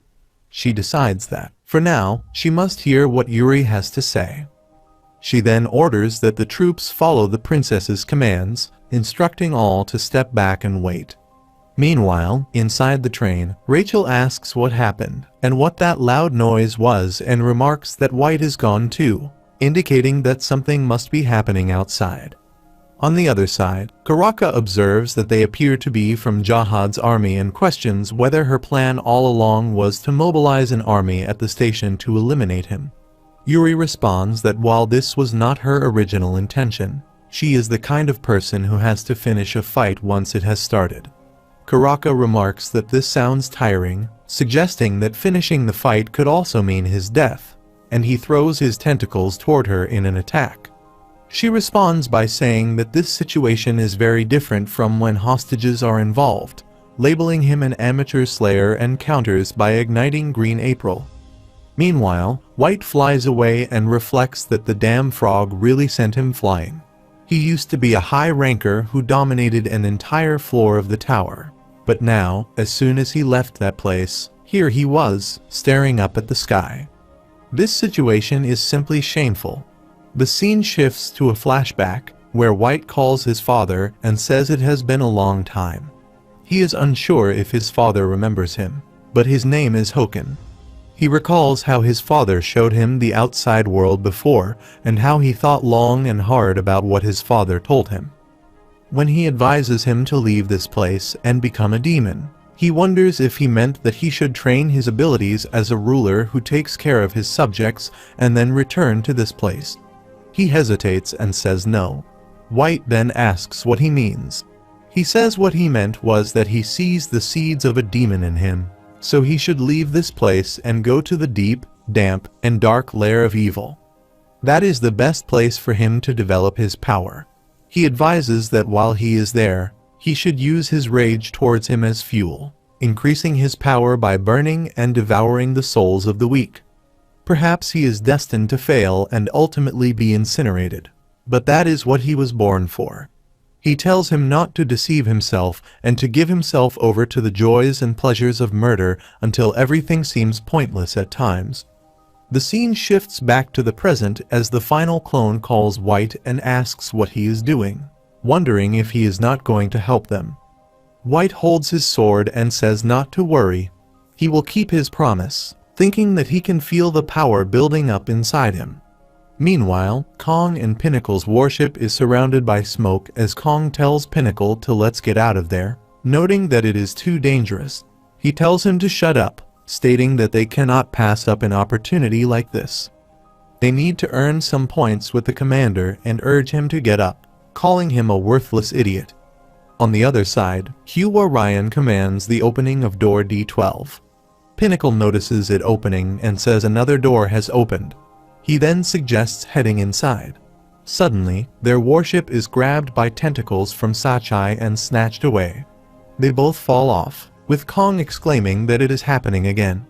She decides that, for now, she must hear what Yuri has to say. She then orders that the troops follow the princess's commands, instructing all to step back and wait. Meanwhile, inside the train, Rachel asks what happened and what that loud noise was and remarks that White is gone too, indicating that something must be happening outside. On the other side, Karaka observes that they appear to be from Jahad's army and questions whether her plan all along was to mobilize an army at the station to eliminate him. Yuri responds that while this was not her original intention, she is the kind of person who has to finish a fight once it has started. Karaka remarks that this sounds tiring, suggesting that finishing the fight could also mean his death, and he throws his tentacles toward her in an attack. She responds by saying that this situation is very different from when hostages are involved, labeling him an amateur slayer and counters by igniting Green April. Meanwhile, White flies away and reflects that the damn frog really sent him flying. He used to be a high ranker who dominated an entire floor of the tower, but now, as soon as he left that place, here he was, staring up at the sky. This situation is simply shameful. The scene shifts to a flashback, where White calls his father and says it has been a long time. He is unsure if his father remembers him, but his name is Hoken. He recalls how his father showed him the outside world before, and how he thought long and hard about what his father told him. When he advises him to leave this place and become a demon, he wonders if he meant that he should train his abilities as a ruler who takes care of his subjects and then return to this place. He hesitates and says no. White then asks what he means. He says what he meant was that he sees the seeds of a demon in him, so he should leave this place and go to the deep, damp, and dark lair of evil. That is the best place for him to develop his power. He advises that while he is there, he should use his rage towards him as fuel, increasing his power by burning and devouring the souls of the weak. Perhaps he is destined to fail and ultimately be incinerated, but that is what he was born for. He tells him not to deceive himself and to give himself over to the joys and pleasures of murder until everything seems pointless at times. The scene shifts back to the present as the final clone calls White and asks what he is doing, wondering if he is not going to help them. White holds his sword and says not to worry. He will keep his promise, thinking that he can feel the power building up inside him. Meanwhile, Kong and Pinnacle's warship is surrounded by smoke as Kong tells Pinnacle to let's get out of there, noting that it is too dangerous. He tells him to shut up, stating that they cannot pass up an opportunity like this. They need to earn some points with the commander and urge him to get up, calling him a worthless idiot. On the other side, Hugh Ryan commands the opening of door D12. Pinnacle notices it opening and says another door has opened. He then suggests heading inside. Suddenly, their warship is grabbed by tentacles from Sachai and snatched away. They both fall off, with Kong exclaiming that it is happening again.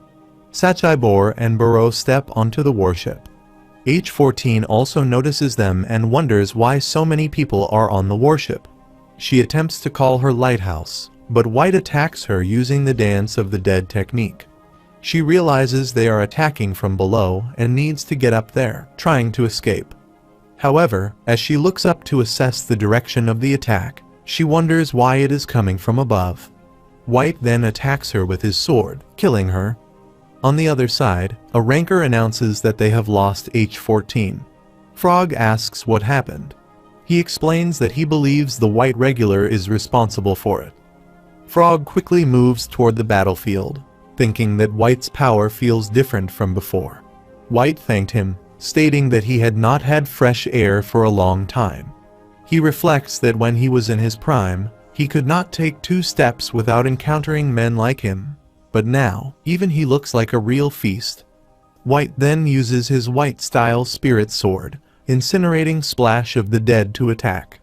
Sachai Bor and Burrow step onto the warship. H-14 also notices them and wonders why so many people are on the warship. She attempts to call her lighthouse, but White attacks her using the Dance of the Dead technique. She realizes they are attacking from below and needs to get up there, trying to escape. However, as she looks up to assess the direction of the attack, she wonders why it is coming from above. White then attacks her with his sword, killing her. On the other side, a ranker announces that they have lost H-14. Frog asks what happened. He explains that he believes the White regular is responsible for it. Frog quickly moves toward the battlefield, thinking that White's power feels different from before. White thanked him, stating that he had not had fresh air for a long time. He reflects that when he was in his prime, He could not take 2 steps without encountering men like him. But now, even he looks like a real feast. White then uses his white-style spirit sword, incinerating Splash of the Dead to attack.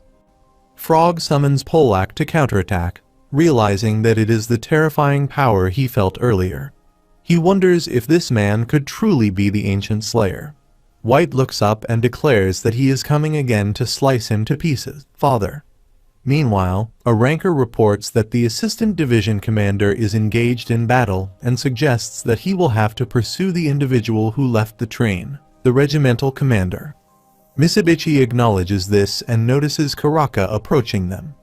Frog summons Polak to counterattack, realizing that it is the terrifying power he felt earlier. He wonders if this man could truly be the ancient slayer. White looks up and declares that he is coming again to slice him to pieces. Father. Meanwhile, a ranker reports that the assistant division commander is engaged in battle and suggests that he will have to pursue the individual who left the train, the regimental commander. Mitsubishi acknowledges this and notices Karaka approaching them.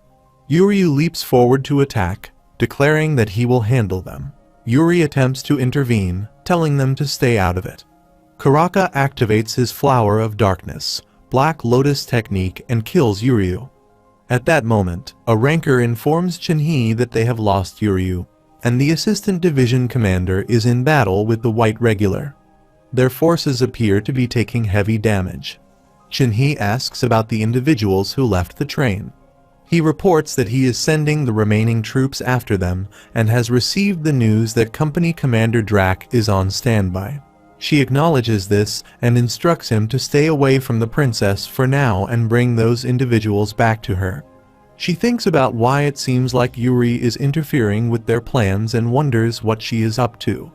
Yuryu leaps forward to attack, declaring that he will handle them. Yuri attempts to intervene, telling them to stay out of it. Karaka activates his Flower of Darkness, Black Lotus technique, and kills Yuryu. At that moment, a ranker informs Chunhee that they have lost Yuryu, and the assistant division commander is in battle with the white regular. Their forces appear to be taking heavy damage. Chunhee asks about the individuals who left the train. He reports that he is sending the remaining troops after them and has received the news that Company Commander Drac is on standby. She acknowledges this and instructs him to stay away from the princess for now and bring those individuals back to her. She thinks about why it seems like Yuri is interfering with their plans and wonders what she is up to.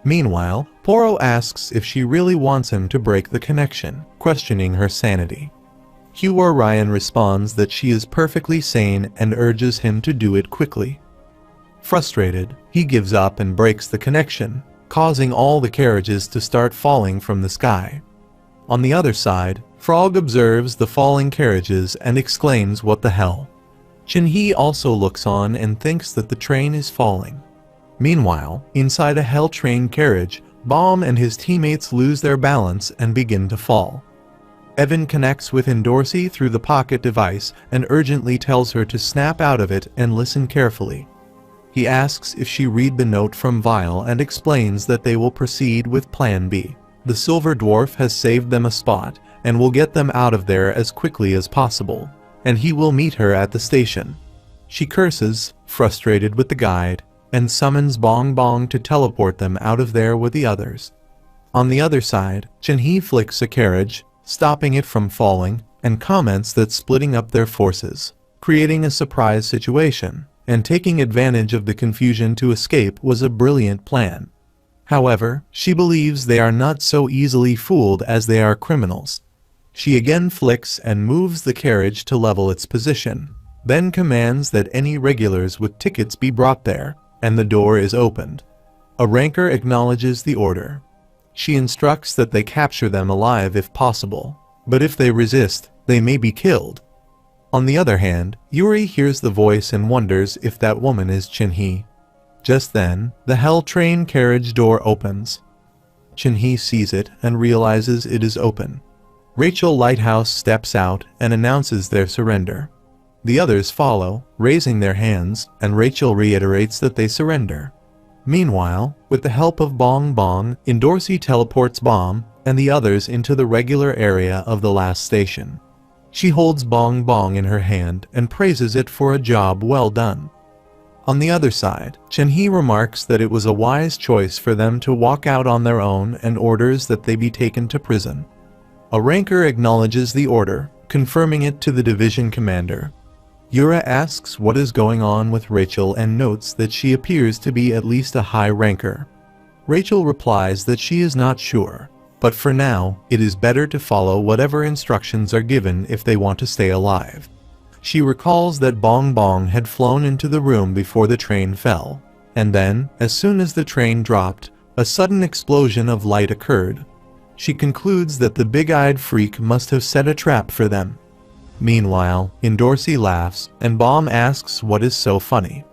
Meanwhile, Poro asks if she really wants him to break the connection, questioning her sanity. Hugh Ryan responds that she is perfectly sane and urges him to do it quickly. Frustrated, he gives up and breaks the connection, causing all the carriages to start falling from the sky. On the other side, Frog observes the falling carriages and exclaims, "What the hell?" Chunhee also looks on and thinks that the train is falling. Meanwhile, inside a Hell Train carriage, Bomb and his teammates lose their balance and begin to fall. Evan connects with Endorsi through the pocket device and urgently tells her to snap out of it and listen carefully. He asks if she read the note from Vile and explains that they will proceed with Plan B. The Silver Dwarf has saved them a spot and will get them out of there as quickly as possible, and he will meet her at the station. She curses, frustrated with the guide, and summons Bong Bong to teleport them out of there with the others. On the other side, Chunhee flicks a carriage, stopping it from falling, and comments that splitting up their forces, creating a surprise situation, and taking advantage of the confusion to escape was a brilliant plan. However, she believes they are not so easily fooled as they are criminals. She again flicks and moves the carriage to level its position, then commands that any regulars with tickets be brought there, and the door is opened. A ranker acknowledges the order. She instructs that they capture them alive if possible, but if they resist, they may be killed. On the other hand, Yuri hears the voice and wonders if that woman is Chunhee. Just then, the Hell Train carriage door opens. Chunhee sees it and realizes it is open. Rachel Lighthouse steps out and announces their surrender. The others follow, raising their hands, and Rachel reiterates that they surrender. Meanwhile, with the help of Bong Bong, Endorsi teleports Bomb and the others into the regular area of the last station. She holds Bong Bong in her hand and praises it for a job well done. On the other side, Chunhee remarks that it was a wise choice for them to walk out on their own and orders that they be taken to prison. A ranker acknowledges the order, confirming it to the division commander. Yura asks what is going on with Rachel and notes that she appears to be at least a high ranker. Rachel replies that she is not sure, but for now, it is better to follow whatever instructions are given if they want to stay alive. She recalls that Bong Bong had flown into the room before the train fell, and then, as soon as the train dropped, a sudden explosion of light occurred. She concludes that the big-eyed freak must have set a trap for them. Meanwhile, Endorsi laughs, and Bomb asks what is so funny.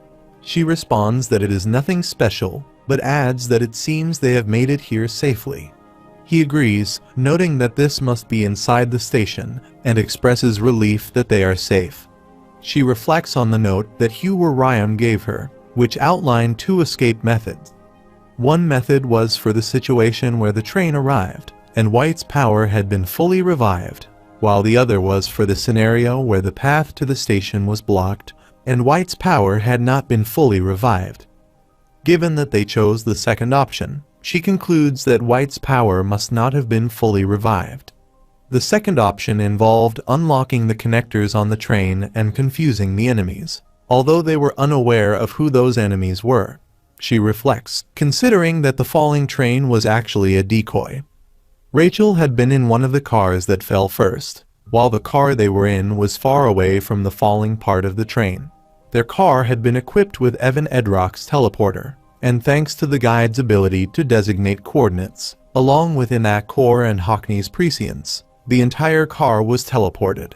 She responds that it is nothing special, but adds that it seems they have made it here safely. He agrees, noting that this must be inside the station, and expresses relief that they are safe. She reflects on the note that Hugh Ryan gave her, which outlined 2 escape methods. One method was for the situation where the train arrived, and White's power had been fully revived, while the other was for the scenario where the path to the station was blocked, and White's power had not been fully revived. Given that they chose the second option, she concludes that White's power must not have been fully revived. The second option involved unlocking the connectors on the train and confusing the enemies, although they were unaware of who those enemies were. She reflects, considering that the falling train was actually a decoy. Rachel had been in one of the cars that fell first, while the car they were in was far away from the falling part of the train. Their car had been equipped with Evan Edrock's teleporter, and thanks to the guide's ability to designate coordinates, along with Inak Kor and Hockney's prescience, the entire car was teleported.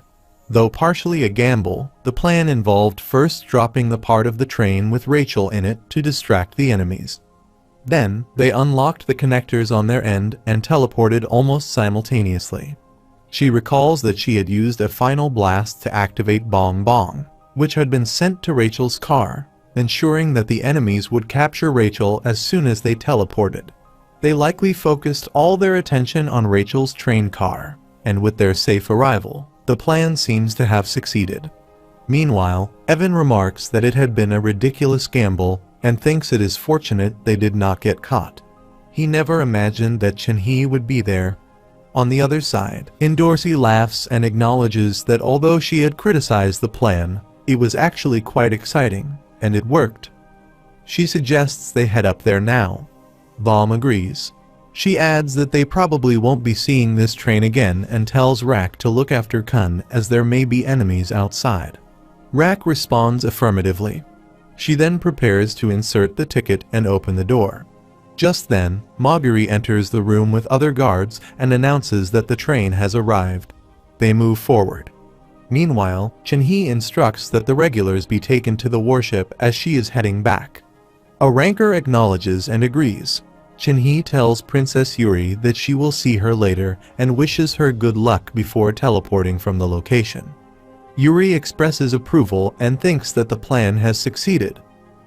Though partially a gamble, the plan involved first dropping the part of the train with Rachel in it to distract the enemies. Then, they unlocked the connectors on their end and teleported almost simultaneously. She recalls that she had used a final blast to activate Bong Bong, which had been sent to Rachel's car, ensuring that the enemies would capture Rachel as soon as they teleported. They likely focused all their attention on Rachel's train car, and with their safe arrival, the plan seems to have succeeded. Meanwhile, Evan remarks that it had been a ridiculous gamble and thinks it is fortunate they did not get caught. He never imagined that Chen-hee would be there. On the other side, Dorsey laughs and acknowledges that although she had criticized the plan, it was actually quite exciting, and it worked. She suggests they head up there now. Baum agrees. She adds that they probably won't be seeing this train again and tells Rak to look after Kun as there may be enemies outside. Rak responds affirmatively. She then prepares to insert the ticket and open the door. Just then, Moguri enters the room with other guards and announces that the train has arrived. They move forward. Meanwhile, Chen-hee instructs that the regulars be taken to the warship as she is heading back. A ranker acknowledges and agrees. Chen-hee tells Princess Yuri that she will see her later and wishes her good luck before teleporting from the location. Yuri expresses approval and thinks that the plan has succeeded.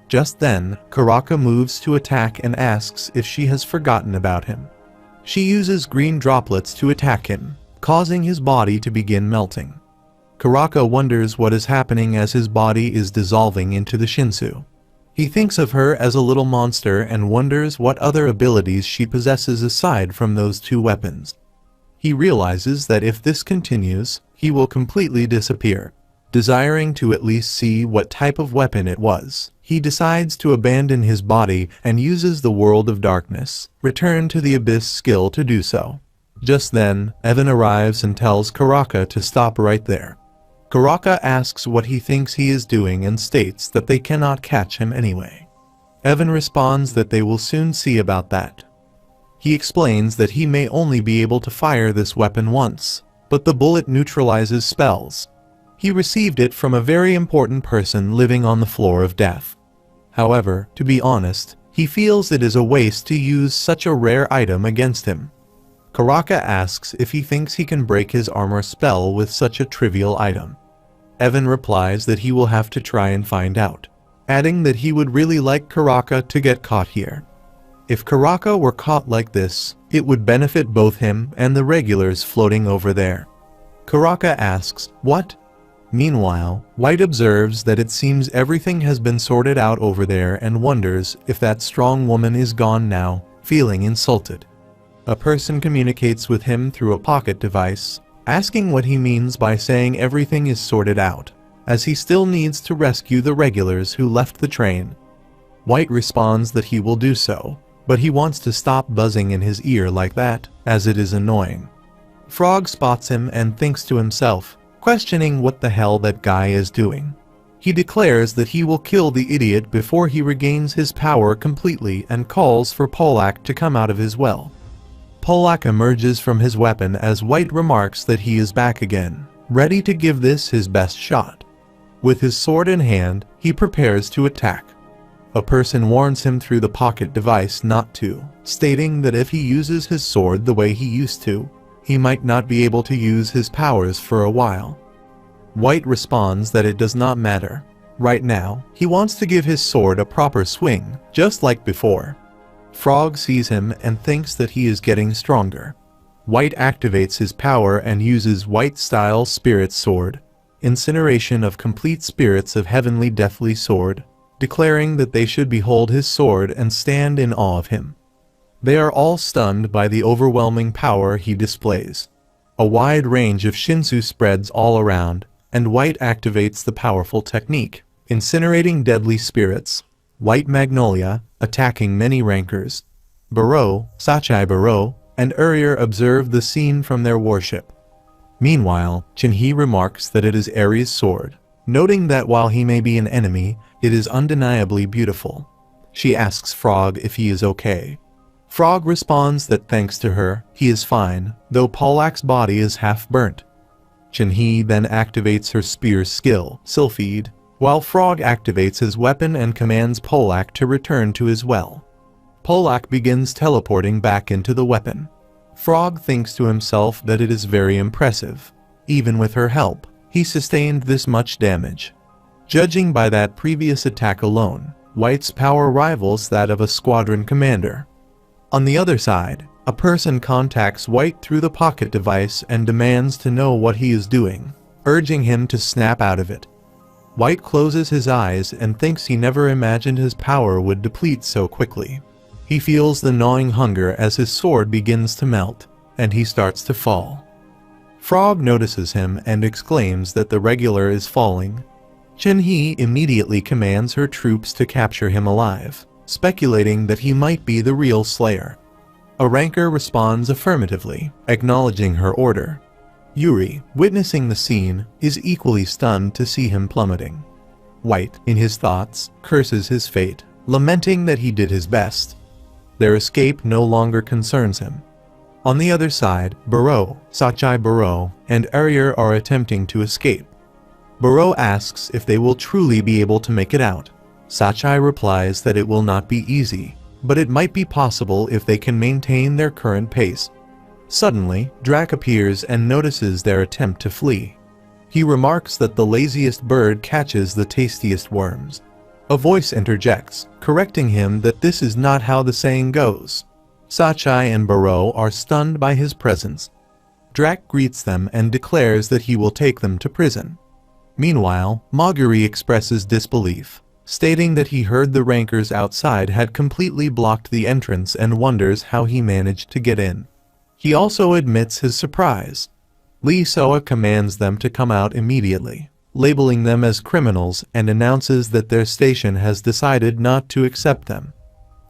Just then, Karaka moves to attack and asks if she has forgotten about him. She uses green droplets to attack him, causing his body to begin melting. Karaka wonders what is happening as his body is dissolving into the Shinsu. He thinks of her as a little monster and wonders what other abilities she possesses aside from those two weapons. He realizes that if this continues, he will completely disappear. Desiring to at least see what type of weapon it was, he decides to abandon his body and uses the World of Darkness, return to the Abyss skill to do so. Just then, Evan arrives and tells Karaka to stop right there. Karaka asks what he thinks he is doing and states that they cannot catch him anyway. Evan responds that they will soon see about that. He explains that he may only be able to fire this weapon once, but the bullet neutralizes spells. He received it from a very important person living on the floor of death. However, to be honest, he feels it is a waste to use such a rare item against him. Karaka asks if he thinks he can break his armor spell with such a trivial item. Evan replies that he will have to try and find out, adding that he would really like Karaka to get caught here. If Karaka were caught like this, it would benefit both him and the regulars floating over there. Karaka asks, "What?" Meanwhile, White observes that it seems everything has been sorted out over there and wonders if that strong woman is gone now, feeling insulted. A person communicates with him through a pocket device, asking what he means by saying everything is sorted out, as he still needs to rescue the regulars who left the train. White responds that he will do so, but he wants to stop buzzing in his ear like that, as it is annoying. Frog spots him and thinks to himself, questioning what the hell that guy is doing. He declares that he will kill the idiot before he regains his power completely and calls for Polak to come out of his well. Polak emerges from his weapon as White remarks that he is back again, ready to give this his best shot. With his sword in hand, he prepares to attack. A person warns him through the pocket device not to, stating that if he uses his sword the way he used to, he might not be able to use his powers for a while. White responds that it does not matter. Right now, he wants to give his sword a proper swing, just like before. Frog sees him and thinks that he is getting stronger. White activates his power and uses White-style Spirit Sword. incineration of complete spirits of heavenly deathly sword, declaring that they should behold his sword and stand in awe of him. They are all stunned by the overwhelming power he displays. A wide range of shinsu spreads all around, and White activates the powerful technique, incinerating deadly spirits. White Magnolia, attacking many rankers. Baro, Sachai Baro, and Urier observe the scene from their warship. Meanwhile, Jinhee remarks that it is Ares' sword, noting that while he may be an enemy, it is undeniably beautiful. She asks Frog if he is okay. Frog responds that thanks to her, he is fine, though Pollak's body is half burnt. Jinhee then activates her spear skill, Sylphide, while Frog activates his weapon and commands Pollak to return to his well. Pollak begins teleporting back into the weapon. Frog thinks to himself that it is very impressive. Even with her help, he sustained this much damage. Judging by that previous attack alone, White's power rivals that of a squadron commander. On the other side, a person contacts White through the pocket device and demands to know what he is doing, urging him to snap out of it. White closes his eyes and thinks he never imagined his power would deplete so quickly. He feels the gnawing hunger as his sword begins to melt, and he starts to fall. Frog notices him and exclaims that the regular is falling. Jinhee immediately commands her troops to capture him alive, speculating that he might be the real slayer. A ranker responds affirmatively, acknowledging her order. Yuri, witnessing the scene, is equally stunned to see him plummeting. White, in his thoughts, curses his fate, lamenting that he did his best. Their escape no longer concerns him. On the other side, Baro, Sachai Baro, and Urier are attempting to escape. Baro asks if they will truly be able to make it out. Sachai replies that it will not be easy, but it might be possible if they can maintain their current pace. Suddenly, Drac appears and notices their attempt to flee. He remarks that the laziest bird catches the tastiest worms. A voice interjects, correcting him that this is not how the saying goes. Sachai and Baro are stunned by his presence. Drac greets them and declares that he will take them to prison. Meanwhile, Moguri expresses disbelief, stating that he heard the rankers outside had completely blocked the entrance and wonders how he managed to get in. He also admits his surprise. Lee Soa commands them to come out immediately, labeling them as criminals, and announces that their station has decided not to accept them.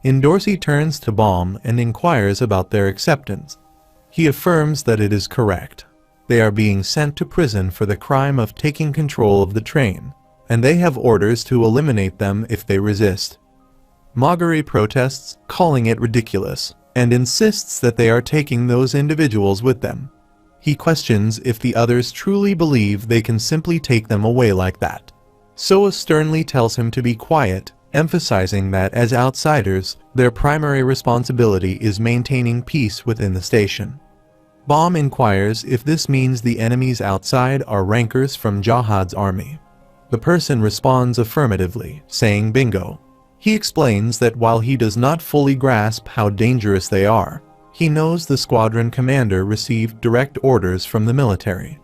Indorsey turns to Baum and inquires about their acceptance. He affirms that it is correct. They are being sent to prison for the crime of taking control of the train, and they have orders to eliminate them if they resist. Moguri protests, calling it ridiculous, and insists that they are taking those individuals with them. He questions if the others truly believe they can simply take them away like that. Soa sternly tells him to be quiet, emphasizing that as outsiders, their primary responsibility is maintaining peace within the station. Baum inquires if this means the enemies outside are rankers from Jahad's army. The person responds affirmatively, saying bingo. He explains that while he does not fully grasp how dangerous they are, he knows the squadron commander received direct orders from the military.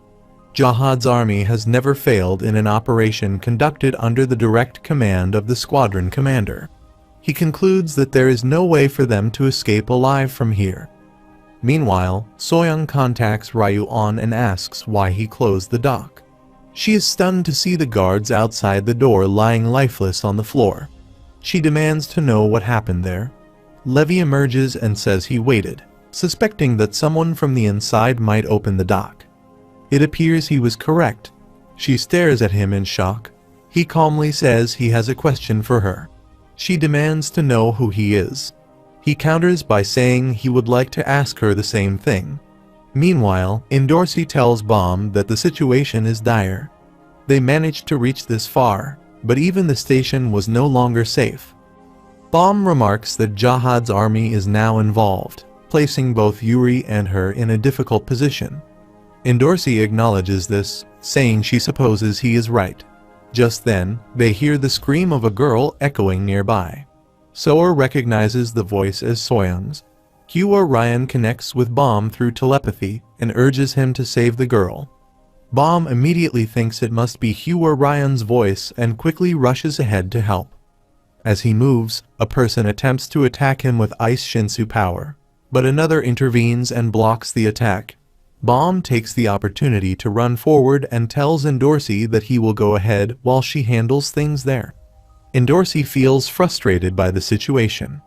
Jahad's army has never failed in an operation conducted under the direct command of the squadron commander. He concludes that there is no way for them to escape alive from here. Meanwhile, Soyoung contacts Ryu-on and asks why he closed the dock. She is stunned to see the guards outside the door lying lifeless on the floor. She demands to know what happened there. Levy emerges and says he waited, suspecting that someone from the inside might open the dock. It appears he was correct. She stares at him in shock. He calmly says he has a question for her. She demands to know who he is. He counters by saying he would like to ask her the same thing. Meanwhile, Indorsey tells Baum that the situation is dire. They managed to reach this far, but even the station was no longer safe. Baum remarks that Jahad's army is now involved, placing both Yuri and her in a difficult position. Indorsey acknowledges this, saying she supposes he is right. Just then, they hear the scream of a girl echoing nearby. Soa recognizes the voice as Soyoung's. Kyo Ryan connects with Baum through telepathy and urges him to save the girl. Bomb immediately thinks it must be Hugh or Ryan's voice and quickly rushes ahead to help. As he moves, a person attempts to attack him with ice Shinsu power, but another intervenes and blocks the attack. Bomb takes the opportunity to run forward and tells Endorsi that he will go ahead while she handles things there. Endorsi feels frustrated by the situation.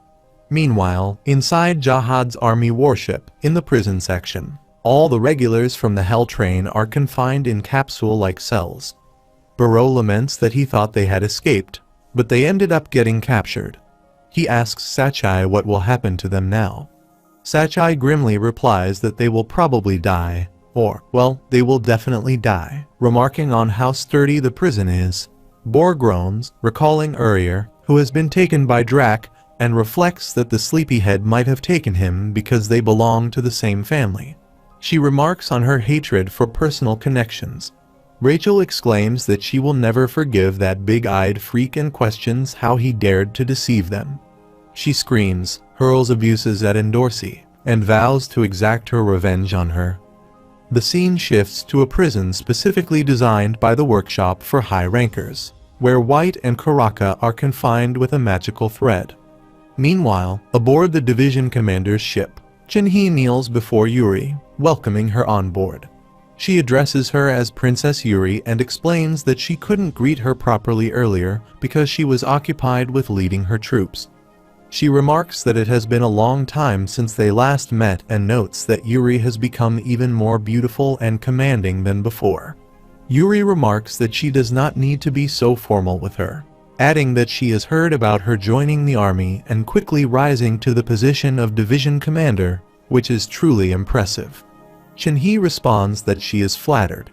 Meanwhile, inside Jahad's army warship, in the prison section, all the regulars from the Hell Train are confined in capsule-like cells. Barreau laments that he thought they had escaped, but they ended up getting captured. He asks Sachai what will happen to them now. Sachai grimly replies that they will probably die, or, well, they will definitely die, remarking on how sturdy the prison is. Bor groans, recalling Urier, who has been taken by Drac, and reflects that the sleepyhead might have taken him because they belong to the same family. She remarks on her hatred for personal connections. Rachel exclaims that she will never forgive that big-eyed freak and questions how he dared to deceive them. She screams, hurls abuses at Endorsi, and vows to exact her revenge on her. The scene shifts to a prison specifically designed by the workshop for high rankers, where White and Karaka are confined with a magical thread. Meanwhile, aboard the division commander's ship, Chunhee kneels before Yuri, welcoming her on board. She addresses her as Princess Yuri and explains that she couldn't greet her properly earlier because she was occupied with leading her troops. She remarks that it has been a long time since they last met and notes that Yuri has become even more beautiful and commanding than before. Yuri remarks that she does not need to be so formal with her, adding that she has heard about her joining the army and quickly rising to the position of division commander, which is truly impressive. Chunhee responds that she is flattered.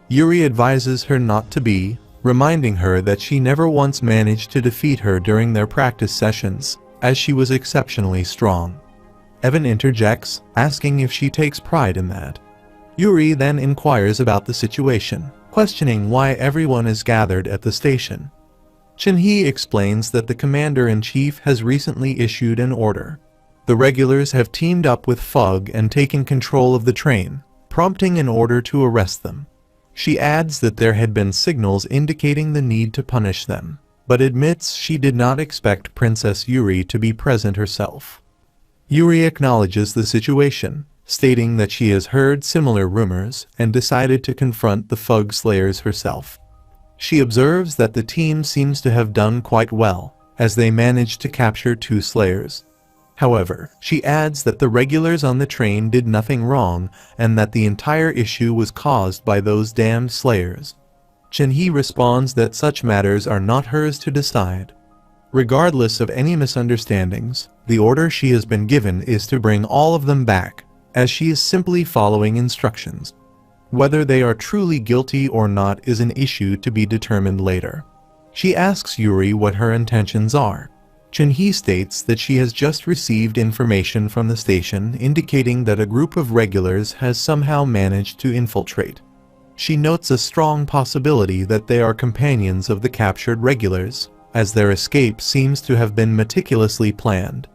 Yuri advises her not to be, reminding her that she never once managed to defeat her during their practice sessions, as she was exceptionally strong. Evan interjects, asking if she takes pride in that. Yuri then inquires about the situation, questioning why everyone is gathered at the station. Chunhee explains that the commander-in-chief has recently issued an order. The regulars have teamed up with Fug and taken control of the train, prompting an order to arrest them. She adds that there had been signals indicating the need to punish them, but admits she did not expect Princess Yuri to be present herself. Yuri acknowledges the situation, stating that she has heard similar rumors and decided to confront the Fug Slayers herself. She observes that the team seems to have done quite well, as they managed to capture 2 Slayers. However, she adds that the regulars on the train did nothing wrong and that the entire issue was caused by those damned Slayers. Chunhee responds that such matters are not hers to decide. Regardless of any misunderstandings, the order she has been given is to bring all of them back, as she is simply following instructions. Whether they are truly guilty or not is an issue to be determined later. She asks Yuri what her intentions are. Chunhee states that she has just received information from the station indicating that a group of regulars has somehow managed to infiltrate. She notes a strong possibility that they are companions of the captured regulars, as their escape seems to have been meticulously planned.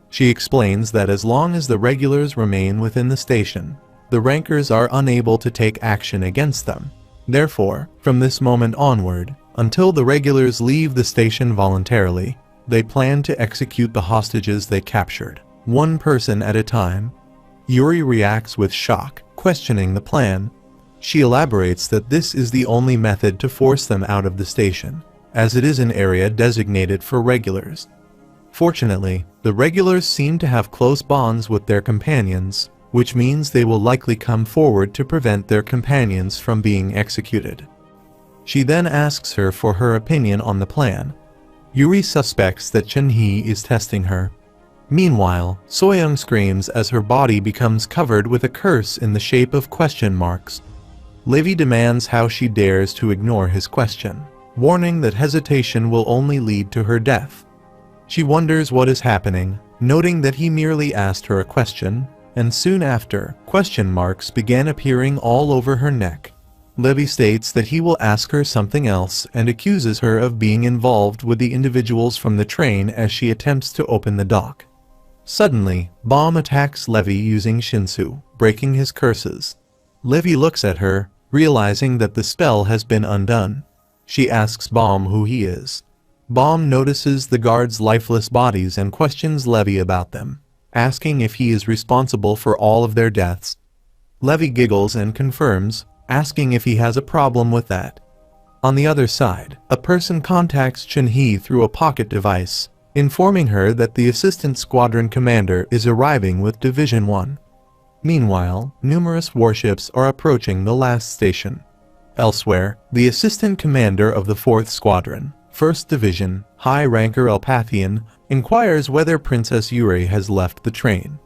She explains that as long as the regulars remain within the station, the rankers are unable to take action against them. Therefore, from this moment onward, until the regulars leave the station voluntarily, they plan to execute the hostages they captured, one person at a time. Yuri reacts with shock, questioning the plan. She elaborates that this is the only method to force them out of the station, as it is an area designated for regulars. Fortunately, the regulars seem to have close bonds with their companions, which means they will likely come forward to prevent their companions from being executed. She then asks her for her opinion on the plan. Yuri suspects that Chunhee is testing her. Meanwhile, Soyoung screams as her body becomes covered with a curse in the shape of question marks. Livy demands how she dares to ignore his question, warning that hesitation will only lead to her death. She wonders what is happening, noting that he merely asked her a question, and soon after, question marks began appearing all over her neck. Levy states that he will ask her something else and accuses her of being involved with the individuals from the train as she attempts to open the dock. Suddenly, Bomb attacks Levy using Shinsu, breaking his curses. Levy looks at her, Realizing that the spell has been undone, she asks Baum who he is. Baum notices the guards' lifeless bodies and questions Levi about them, asking if he is responsible for all of their deaths. Levi giggles and confirms, asking if he has a problem with that. On the other side, a person contacts Chun-hee through a pocket device, informing her that the assistant squadron commander is arriving with Division 1. Meanwhile, numerous warships are approaching the last station. Elsewhere, the assistant commander of the 4th Squadron, 1st Division, High Ranker Elpathian, inquires whether Princess Yuri has left the train.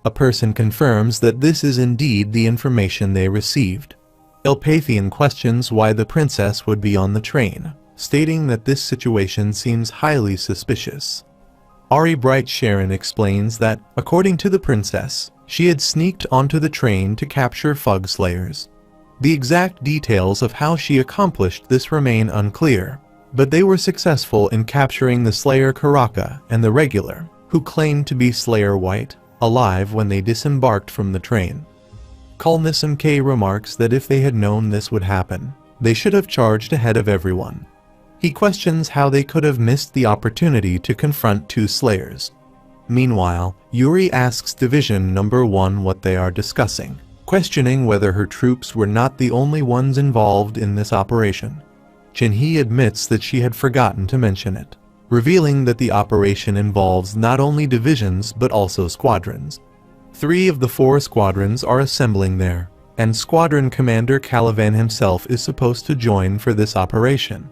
A person confirms that this is indeed the information they received. Elpathian questions why the princess would be on the train, stating that this situation seems highly suspicious. Ari Bright Sharon explains that, according to the princess, she had sneaked onto the train to capture Fug Slayers. The exact details of how she accomplished this remain unclear, but they were successful in capturing the Slayer Karaka and the Regular, who claimed to be Slayer White, alive when they disembarked from the train. Kulnisum K remarks that if they had known this would happen, they should have charged ahead of everyone. He questions how they could have missed the opportunity to confront 2 Slayers. Meanwhile, Yuri asks Division No. 1 what they are discussing, questioning whether her troops were not the only ones involved in this operation. Chun-hee admits that she had forgotten to mention it, revealing that the operation involves not only divisions but also squadrons. 3 of the 4 squadrons are assembling there, and Squadron Commander Calivan himself is supposed to join for this operation.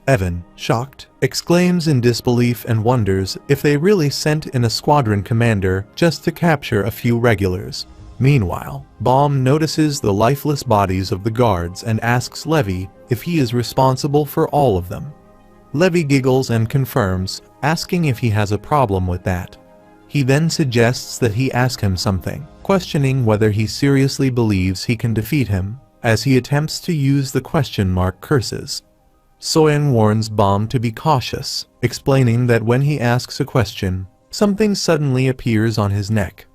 Evan, shocked, exclaims in disbelief and wonders if they really sent in a squadron commander just to capture a few regulars. Meanwhile, Baum notices the lifeless bodies of the guards and asks Levi if he is responsible for all of them. Levi giggles and confirms, asking if he has a problem with that. He then suggests that he ask him something, questioning whether he seriously believes he can defeat him, as he attempts to use the question mark curses. Soyeon warns Baum to be cautious, explaining that when he asks a question, something suddenly appears on his neck.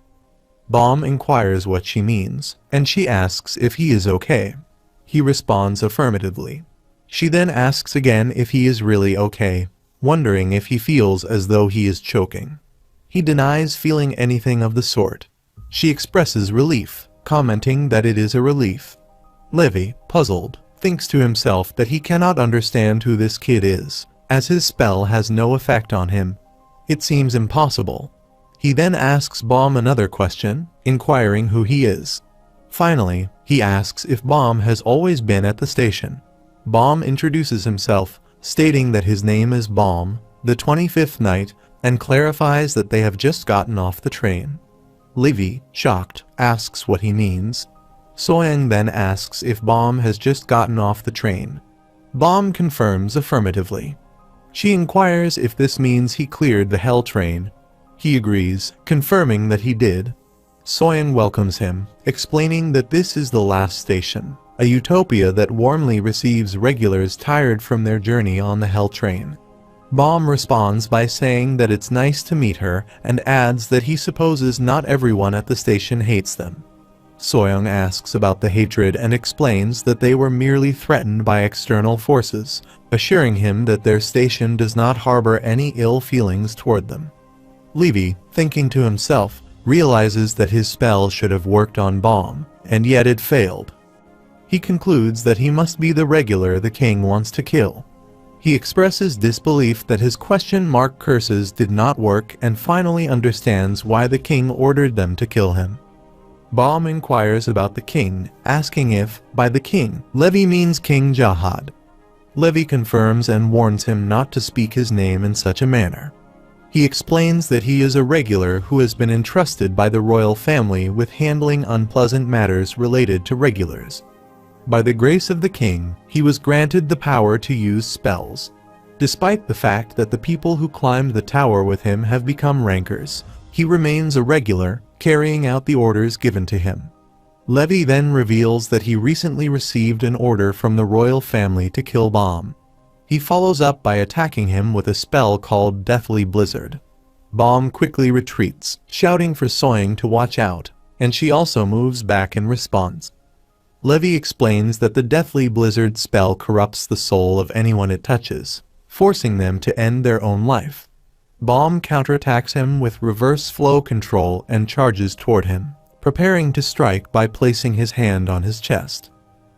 Baum inquires what she means, and she asks if he is okay. He responds affirmatively. She then asks again if he is really okay, wondering if he feels as though he is choking. He denies feeling anything of the sort. She expresses relief, commenting that it is a relief. Levi, puzzled, thinks to himself that he cannot understand who this kid is, as his spell has no effect on him. It seems impossible. He then asks Baum another question, inquiring who he is. Finally, he asks if Baum has always been at the station. Baum introduces himself, stating that his name is Baum, the 25th Knight, and clarifies that they have just gotten off the train. Levi, shocked, asks what he means. Soyeon then asks if Baum has just gotten off the train. Baum confirms affirmatively. She inquires if this means he cleared the Hell train. He agrees, confirming that he did. Soyeon welcomes him, explaining that this is the last station, a utopia that warmly receives regulars tired from their journey on the Hell train. Baum responds by saying that it's nice to meet her and adds that he supposes not everyone at the station hates them. Soyeon asks about the hatred and explains that they were merely threatened by external forces, assuring him that their station does not harbor any ill feelings toward them. Levi, thinking to himself, realizes that his spell should have worked on Baum, and yet it failed. He concludes that he must be the regular the king wants to kill. He expresses disbelief that his question mark curses did not work and finally understands why the king ordered them to kill him. Baum inquires about the king, asking if, by the king, Levi means King Jahad. Levi confirms and warns him not to speak his name in such a manner. He explains that he is a regular who has been entrusted by the royal family with handling unpleasant matters related to regulars. By the grace of the king, he was granted the power to use spells. Despite the fact that the people who climbed the tower with him have become rankers, he remains a regular, carrying out the orders given to him. Levi then reveals that he recently received an order from the royal family to kill Baum. He follows up by attacking him with a spell called Deathly Blizzard. Baum quickly retreats, shouting for Soyeon to watch out, and she also moves back in response. Levi explains that the deathly blizzard spell corrupts the soul of anyone it touches, forcing them to end their own life. Bomb counterattacks him with reverse flow control and charges toward him, preparing to strike by placing his hand on his chest.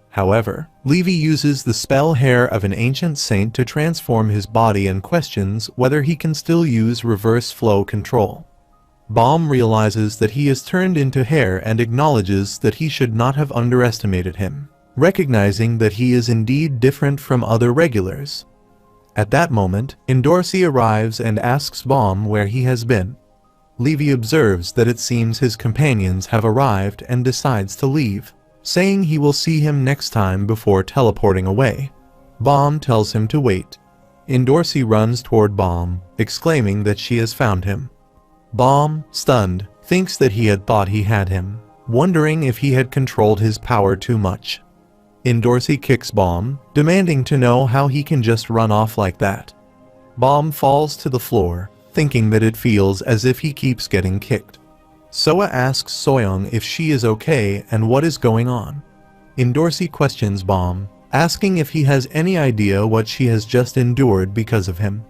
However, Levi uses the spell hair of an ancient saint to transform his body and questions whether he can still use reverse flow control. Bomb realizes that he is turned into hair and acknowledges that he should not have underestimated him, recognizing that he is indeed different from other regulars. At that moment, Endorsi arrives and asks Bomb where he has been. Levi observes that it seems his companions have arrived and decides to leave, saying he will see him next time before teleporting away. Bomb tells him to wait. Endorsi runs toward Bomb, exclaiming that she has found him. Bomb, stunned, thinks that he had thought he had him, wondering if he had controlled his power too much. Endorsi kicks Bomb, demanding to know how he can just run off like that. Bomb falls to the floor, thinking that it feels as if he keeps getting kicked. Soa asks Soyoung if she is okay and what is going on. Endorsi questions Bomb, asking if he has any idea what she has just endured because of him.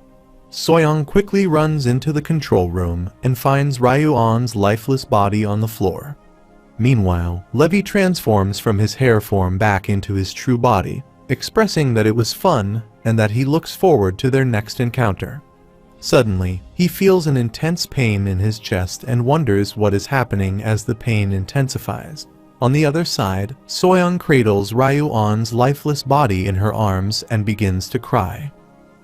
Soyoung quickly runs into the control room and finds Ryu-on's lifeless body on the floor. Meanwhile, Levi transforms from his hair form back into his true body, expressing that it was fun and that he looks forward to their next encounter. Suddenly, he feels an intense pain in his chest and wonders what is happening as the pain intensifies. On the other side, Soyoung cradles Ryu-on's lifeless body in her arms and begins to cry.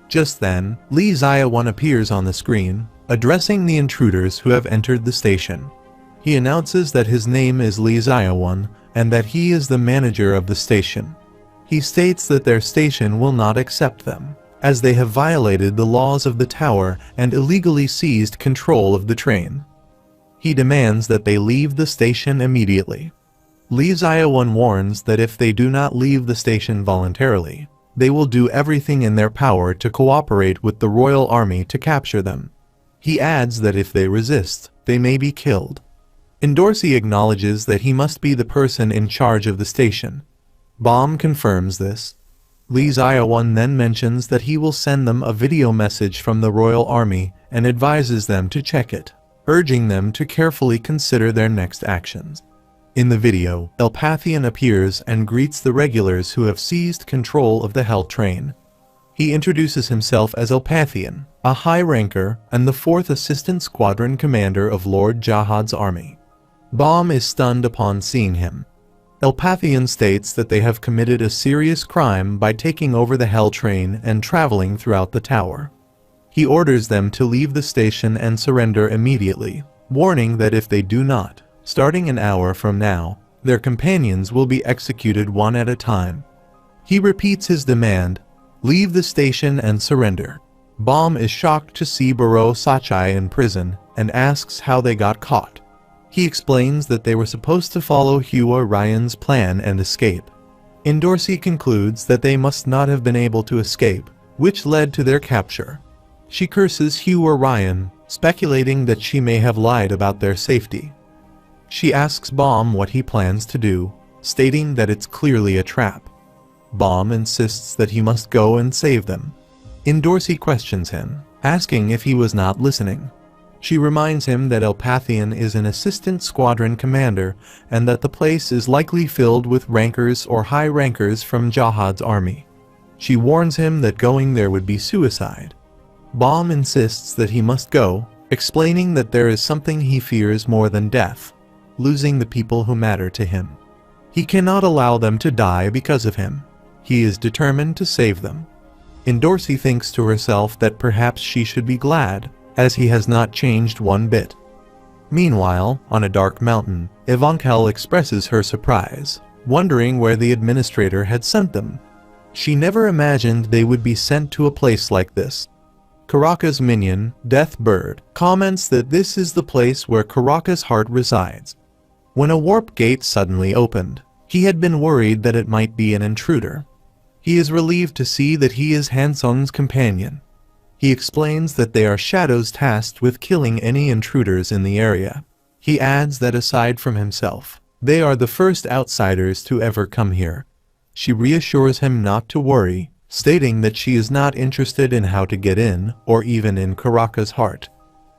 Just then, Lee Zaya-won appears on the screen, addressing the intruders who have entered the station. He announces that his name is Lee Zaya-won and that he is the manager of the station. He states that their station will not accept them, as they have violated the laws of the tower and illegally seized control of the train. He demands that they leave the station immediately. Lee Zaya-won warns that if they do not leave the station voluntarily, they will do everything in their power to cooperate with the royal army to capture them. He adds that if they resist, they may be killed. Endorsi acknowledges that he must be the person in charge of the station. Bomb confirms this. Lee Zaya-won then mentions that he will send them a video message from the royal army and advises them to check it, urging them to carefully consider their next actions. In the video, Elpathian appears and greets the regulars who have seized control of the Hell train. He introduces himself as Elpathian, a high ranker and the 4th Assistant Squadron Commander of Lord Jahad's army. Bomb is stunned upon seeing him. Elpathian states that they have committed a serious crime by taking over the Hell train and traveling throughout the tower. He orders them to leave the station and surrender immediately, warning that if they do not, starting an hour from now, their companions will be executed one at a time. He repeats his demand, leave the station and surrender. Bomb is shocked to see Baro Sachai in prison and asks how they got caught. He explains that they were supposed to follow Hua Ryan's plan and escape. Endorsi concludes that they must not have been able to escape, which led to their capture. She curses Hua Ryan, speculating that she may have lied about their safety. She asks Bomb what he plans to do, stating that it's clearly a trap. Bomb insists that he must go and save them. Endorsi questions him, asking if he was not listening. She reminds him that Elpathian is an assistant squadron commander and that the place is likely filled with rankers or high rankers from Jahad's army. She warns him that going there would be suicide. Bomb insists that he must go, explaining that there is something he fears more than death: losing the people who matter to him. He cannot allow them to die because of him. He is determined to save them. Endorsi thinks to herself that perhaps she should be glad, as he has not changed one bit. Meanwhile, on a dark mountain, Ivankel expresses her surprise, wondering where the administrator had sent them. She never imagined they would be sent to a place like this. Karaka's minion, Death Bird, comments that this is the place where Karaka's heart resides. When a warp gate suddenly opened, he had been worried that it might be an intruder. He is relieved to see that he is Hansung's companion. He explains that they are shadows tasked with killing any intruders in the area. He adds that aside from himself, They are the first outsiders to ever come here. She reassures him not to worry, stating that she is not interested in how to get in, or even in Karaka's heart.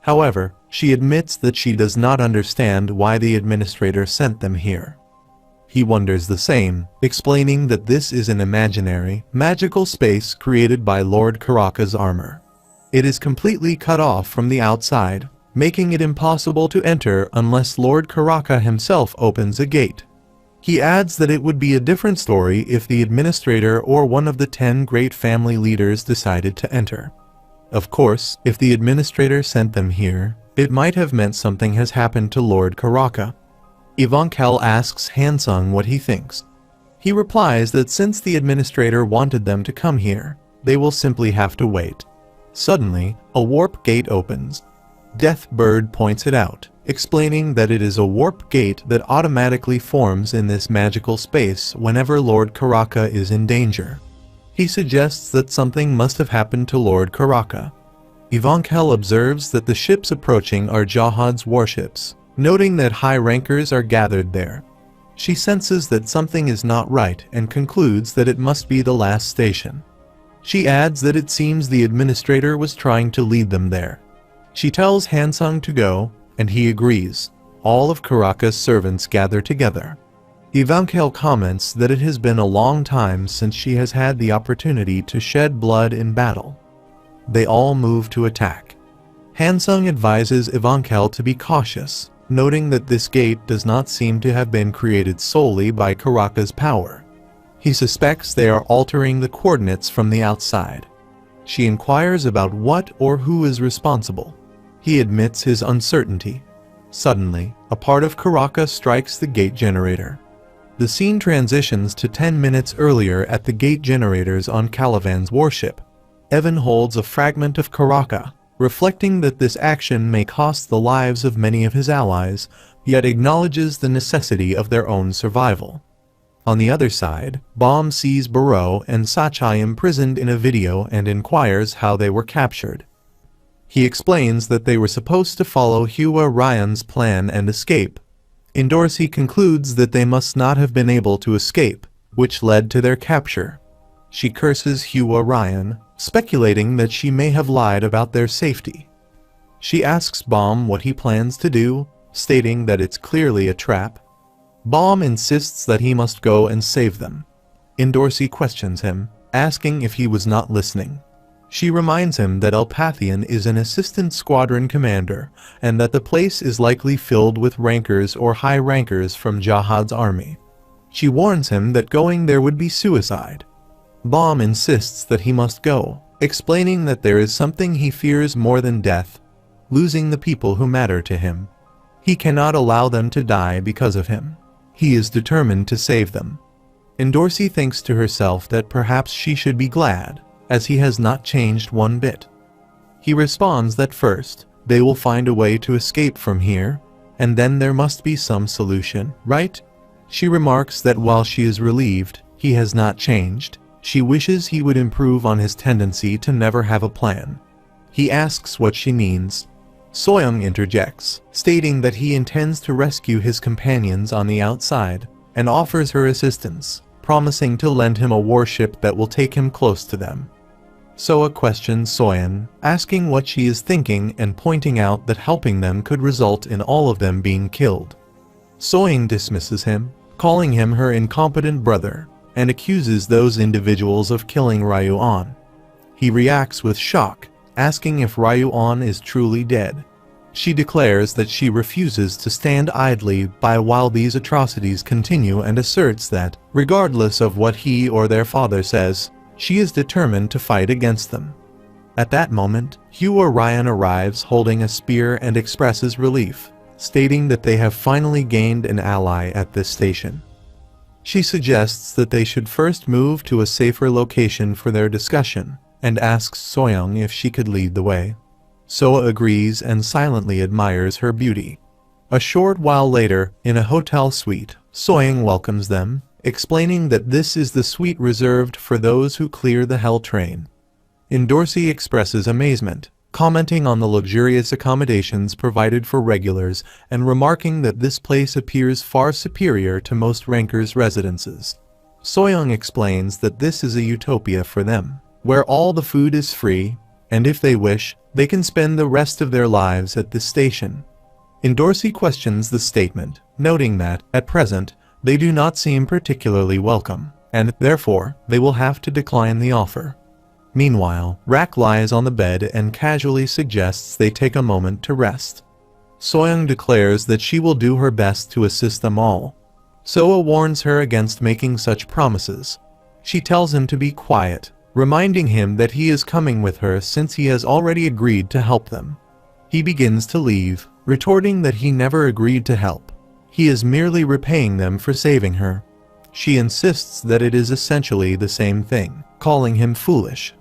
However, she admits that she does not understand why the administrator sent them here. He wonders the same, explaining that this is an imaginary, magical space created by Lord Karaka's armor. It is completely cut off from the outside, making it impossible to enter unless Lord Karaka himself opens a gate. He adds that it would be a different story if the administrator or one of the 10 great family leaders decided to enter. Of course, if the administrator sent them here, it might have meant something has happened to Lord Karaka. Ivankel asks Hansung what he thinks. He replies that since the administrator wanted them to come here, they will simply have to wait. Suddenly, a warp gate opens. Deathbird points it out, explaining that it is a warp gate that automatically forms in this magical space whenever Lord Karaka is in danger. He suggests that something must have happened to Lord Karaka. Ivankel observes that the ships approaching are Jahad's warships, noting that high rankers are gathered there. She senses that something is not right and concludes that it must be the last station. She adds that it seems the administrator was trying to lead them there. She tells Hansung to go, and he agrees. All of Karaka's servants gather together. Ivankel comments that it has been a long time since she has had the opportunity to shed blood in battle. They all move to attack. Hansung advises Ivankel to be cautious, noting that this gate does not seem to have been created solely by Karaka's power. He suspects they are altering the coordinates from the outside. She inquires about what or who is responsible. He admits his uncertainty. Suddenly, a part of Karaka strikes the gate generator. The scene transitions to 10 minutes earlier at the gate generators on Calivan's warship. Evan holds a fragment of Karaka, reflecting that this action may cost the lives of many of his allies, yet acknowledges the necessity of their own survival. On the other side, Baum sees Barreau and Sachai imprisoned in a video and inquires how they were captured. He explains that they were supposed to follow Hua Ryan's plan and escape. Indorsi concludes that they must not have been able to escape, which led to their capture. She curses Hua Ryan, speculating that she may have lied about their safety. She asks Baum what he plans to do, stating that it's clearly a trap. Baum insists that he must go and save them. Indorsi questions him, asking if he was not listening. She reminds him that Elpathian is an assistant squadron commander, and that the place is likely filled with rankers or high rankers from Jahad's army. She warns him that going there would be suicide. Baum insists that he must go, explaining that there is something he fears more than death: losing the people who matter to him. He cannot allow them to die because of him. He is determined to save them. Indorsi thinks to herself that perhaps she should be glad, as he has not changed one bit. He responds that first, they will find a way to escape from here, and then there must be some solution, right? She remarks that while she is relieved, he has not changed. She wishes he would improve on his tendency to never have a plan. He asks what she means. Soyoung interjects, stating that he intends to rescue his companions on the outside, and offers her assistance, promising to lend him a warship that will take him close to them. Soa questions Soyeon, asking what she is thinking and pointing out that helping them could result in all of them being killed. Soyeon dismisses him, calling him her incompetent brother, and accuses those individuals of killing Ryu-on. He reacts with shock, asking if Ryu-on is truly dead. She declares that she refuses to stand idly by while these atrocities continue and asserts that, regardless of what he or their father says, she is determined to fight against them. At that moment, Hua Ryan arrives holding a spear and expresses relief, stating that they have finally gained an ally at this station. She suggests that they should first move to a safer location for their discussion, and asks Soyoung if she could lead the way. Soa agrees and silently admires her beauty. A short while later, in a hotel suite, Soyoung welcomes them, explaining that this is the suite reserved for those who clear the Hell train. Indorsi expresses amazement, commenting on the luxurious accommodations provided for regulars and remarking that this place appears far superior to most rankers' residences. Soyoung explains that this is a utopia for them, where all the food is free, and if they wish, they can spend the rest of their lives at this station. Dorsey questions the statement, noting that, at present, they do not seem particularly welcome, and, therefore, they will have to decline the offer. Meanwhile, Rak lies on the bed and casually suggests they take a moment to rest. Soyoung declares that she will do her best to assist them all. Soa warns her against making such promises. She tells him to be quiet, reminding him that he is coming with her since he has already agreed to help them. He begins to leave, retorting that he never agreed to help. He is merely repaying them for saving her. She insists that it is essentially the same thing, calling him foolish.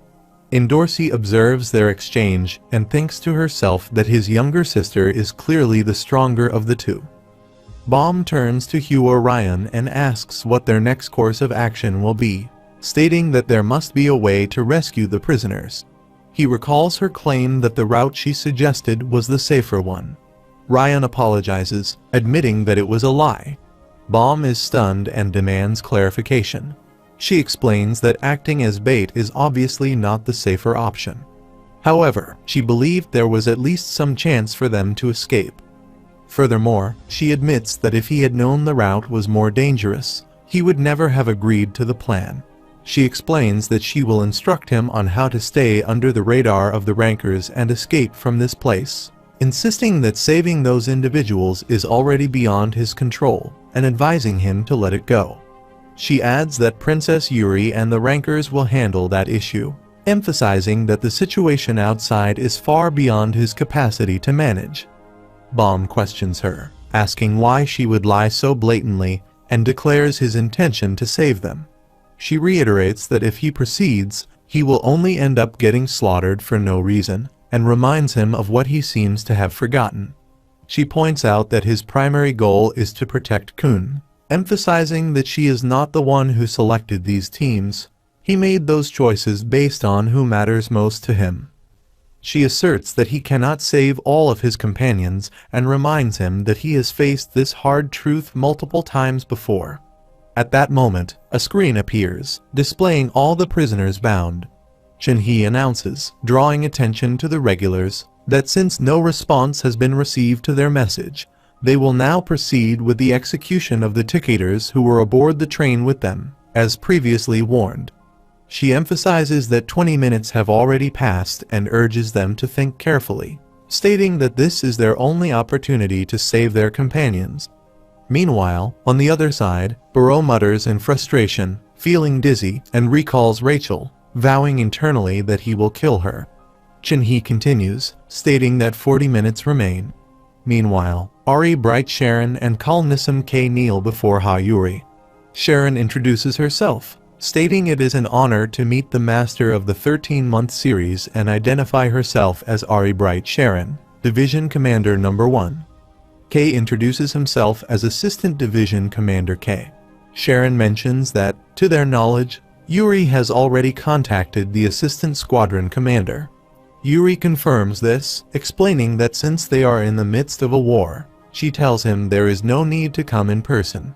Dorsey observes their exchange and thinks to herself that his younger sister is clearly the stronger of the two. Baum turns to Hua Ryan and asks what their next course of action will be, stating that there must be a way to rescue the prisoners. He recalls her claim that the route she suggested was the safer one. Ryan apologizes, admitting that it was a lie. Baum is stunned and demands clarification. She explains that acting as bait is obviously not the safer option. However, she believed there was at least some chance for them to escape. Furthermore, she admits that if he had known the route was more dangerous, he would never have agreed to the plan. She explains that she will instruct him on how to stay under the radar of the rankers and escape from this place, insisting that saving those individuals is already beyond his control, and advising him to let it go. She adds that Princess Yuri and the rankers will handle that issue, emphasizing that the situation outside is far beyond his capacity to manage. Baum questions her, asking why she would lie so blatantly, and declares his intention to save them. She reiterates that if he proceeds, he will only end up getting slaughtered for no reason, and reminds him of what he seems to have forgotten. She points out that his primary goal is to protect Kun, emphasizing that she is not the one who selected these teams. He made those choices based on who matters most to him. She asserts that he cannot save all of his companions and reminds him that he has faced this hard truth multiple times before. At that moment, a screen appears, displaying all the prisoners bound. Shin-hee announces, drawing attention to the regulars, that since no response has been received to their message, they will now proceed with the execution of the ticketters who were aboard the train with them, as previously warned. She emphasizes that 20 minutes have already passed and urges them to think carefully, stating that this is their only opportunity to save their companions. Meanwhile, on the other side, Burrow mutters in frustration, feeling dizzy, and recalls Rachel, vowing internally that he will kill her. Shin-hee continues, stating that 40 minutes remain. Meanwhile, Ari Bright Sharon and Kalnisam K kneel before Ha-Yuri. Sharon introduces herself, stating it is an honor to meet the master of the 13-month series and identify herself as Ari Bright Sharon, Division Commander No. 1. K introduces himself as Assistant Division Commander K. Sharon mentions that, to their knowledge, Yuri has already contacted the Assistant Squadron Commander. Yuri confirms this, explaining that since they are in the midst of a war, she tells him there is no need to come in person.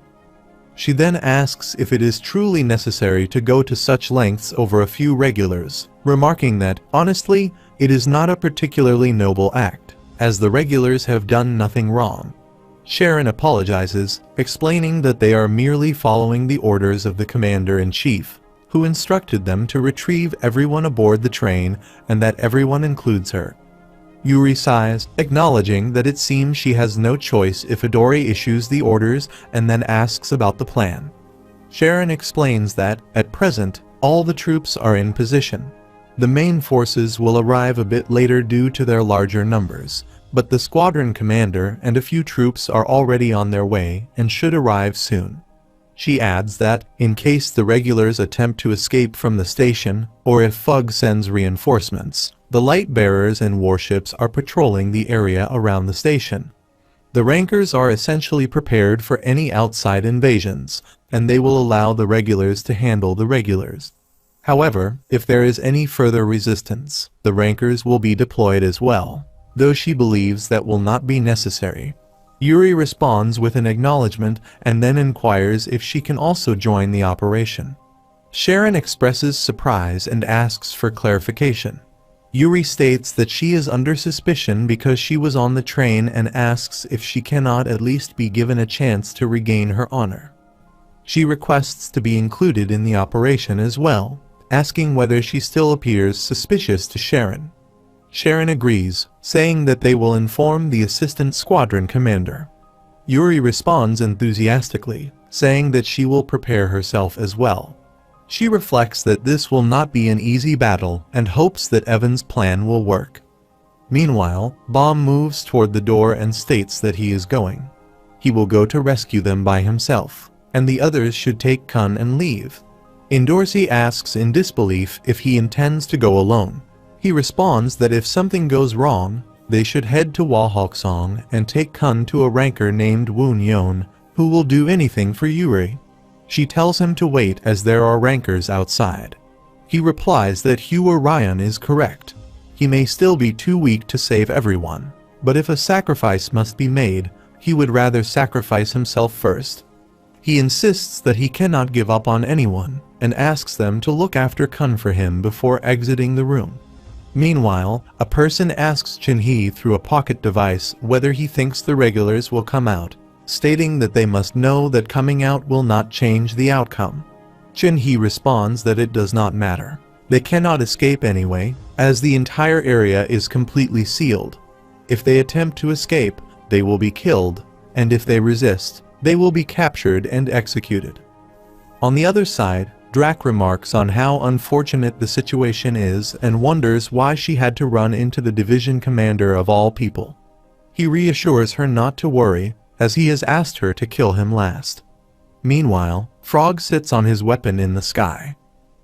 She then asks if it is truly necessary to go to such lengths over a few regulars, remarking that, honestly, it is not a particularly noble act, as the regulars have done nothing wrong. Sharon apologizes, explaining that they are merely following the orders of the Commander-in-Chief, who instructed them to retrieve everyone aboard the train and that everyone includes her. Yuri sighs, acknowledging that it seems she has no choice if Idori issues the orders and then asks about the plan. Sharon explains that, at present, all the troops are in position. The main forces will arrive a bit later due to their larger numbers, but the squadron commander and a few troops are already on their way and should arrive soon. She adds that, in case the regulars attempt to escape from the station, or if Fug sends reinforcements, the light bearers and warships are patrolling the area around the station. The rankers are essentially prepared for any outside invasions, and they will allow the regulars to handle the regulars. However, if there is any further resistance, the rankers will be deployed as well, though she believes that will not be necessary. Yuri responds with an acknowledgement and then inquires if she can also join the operation. Sharon expresses surprise and asks for clarification. Yuri states that she is under suspicion because she was on the train and asks if she cannot at least be given a chance to regain her honor. She requests to be included in the operation as well, asking whether she still appears suspicious to Sharon. Sharon agrees, saying that they will inform the assistant squadron commander. Yuri responds enthusiastically, saying that she will prepare herself as well. She reflects that this will not be an easy battle and hopes that Evan's plan will work. Meanwhile, Baum moves toward the door and states that he is going. He will go to rescue them by himself, and the others should take Kun and leave. Dorsey asks in disbelief if he intends to go alone. He responds that if something goes wrong, they should head to Walhoksong and take Kun to a ranker named Woon Yeon, who will do anything for Yuri. She tells him to wait as there are rankers outside. He replies that Hua Ryan is correct. He may still be too weak to save everyone, but if a sacrifice must be made, he would rather sacrifice himself first. He insists that he cannot give up on anyone, and asks them to look after Kun for him before exiting the room. Meanwhile, a person asks Chin-hee through a pocket device whether he thinks the regulars will come out, stating that they must know that coming out will not change the outcome. Chin-hee responds that it does not matter. They cannot escape anyway, as the entire area is completely sealed. If they attempt to escape, they will be killed, and if they resist, they will be captured and executed. On the other side, Drac remarks on how unfortunate the situation is and wonders why she had to run into the division commander of all people. He reassures her not to worry, as he has asked her to kill him last. Meanwhile, Frog sits on his weapon in the sky.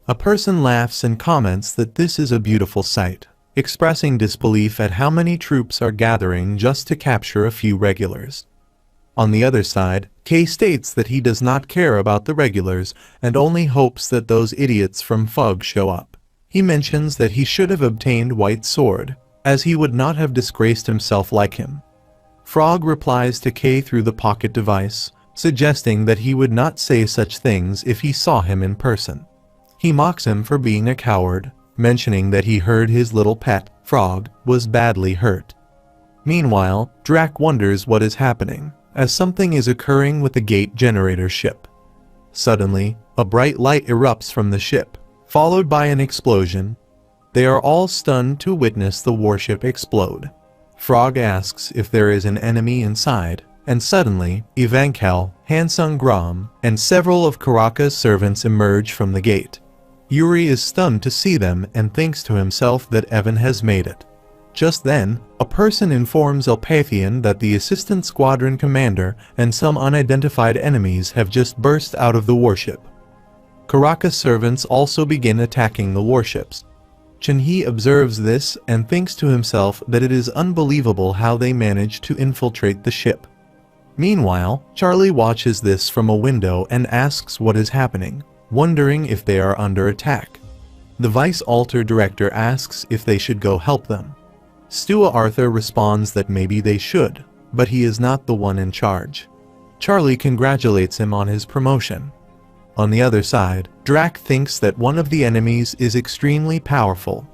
A person laughs and comments that this is a beautiful sight, expressing disbelief at how many troops are gathering just to capture a few regulars. On the other side, Kay states that he does not care about the regulars and only hopes that those idiots from Fug show up. He mentions that he should have obtained White Sword, as he would not have disgraced himself like him. Frog replies to Kay through the pocket device, suggesting that he would not say such things if he saw him in person. He mocks him for being a coward, mentioning that he heard his little pet, Frog, was badly hurt. Meanwhile, Drac wonders what is happening, as something is occurring with the gate generator ship. Suddenly, a bright light erupts from the ship, followed by an explosion. They are all stunned to witness the warship explode. Frog asks if there is an enemy inside, and suddenly, Evankel, Hansung Grom, and several of Karaka's servants emerge from the gate. Yuri is stunned to see them and thinks to himself that Evan has made it. Just then, a person informs Elpathian that the assistant squadron commander and some unidentified enemies have just burst out of the warship. Karaka's servants also begin attacking the warships. Chin-hee observes this and thinks to himself that it is unbelievable how they managed to infiltrate the ship. Meanwhile, Charlie watches this from a window and asks what is happening, wondering if they are under attack. The Vice Alter Director asks if they should go help them. Stua Arthur responds that maybe they should, but he is not the one in charge. Charlie congratulates him on his promotion. On the other side, Drac thinks that one of the enemies is extremely powerful.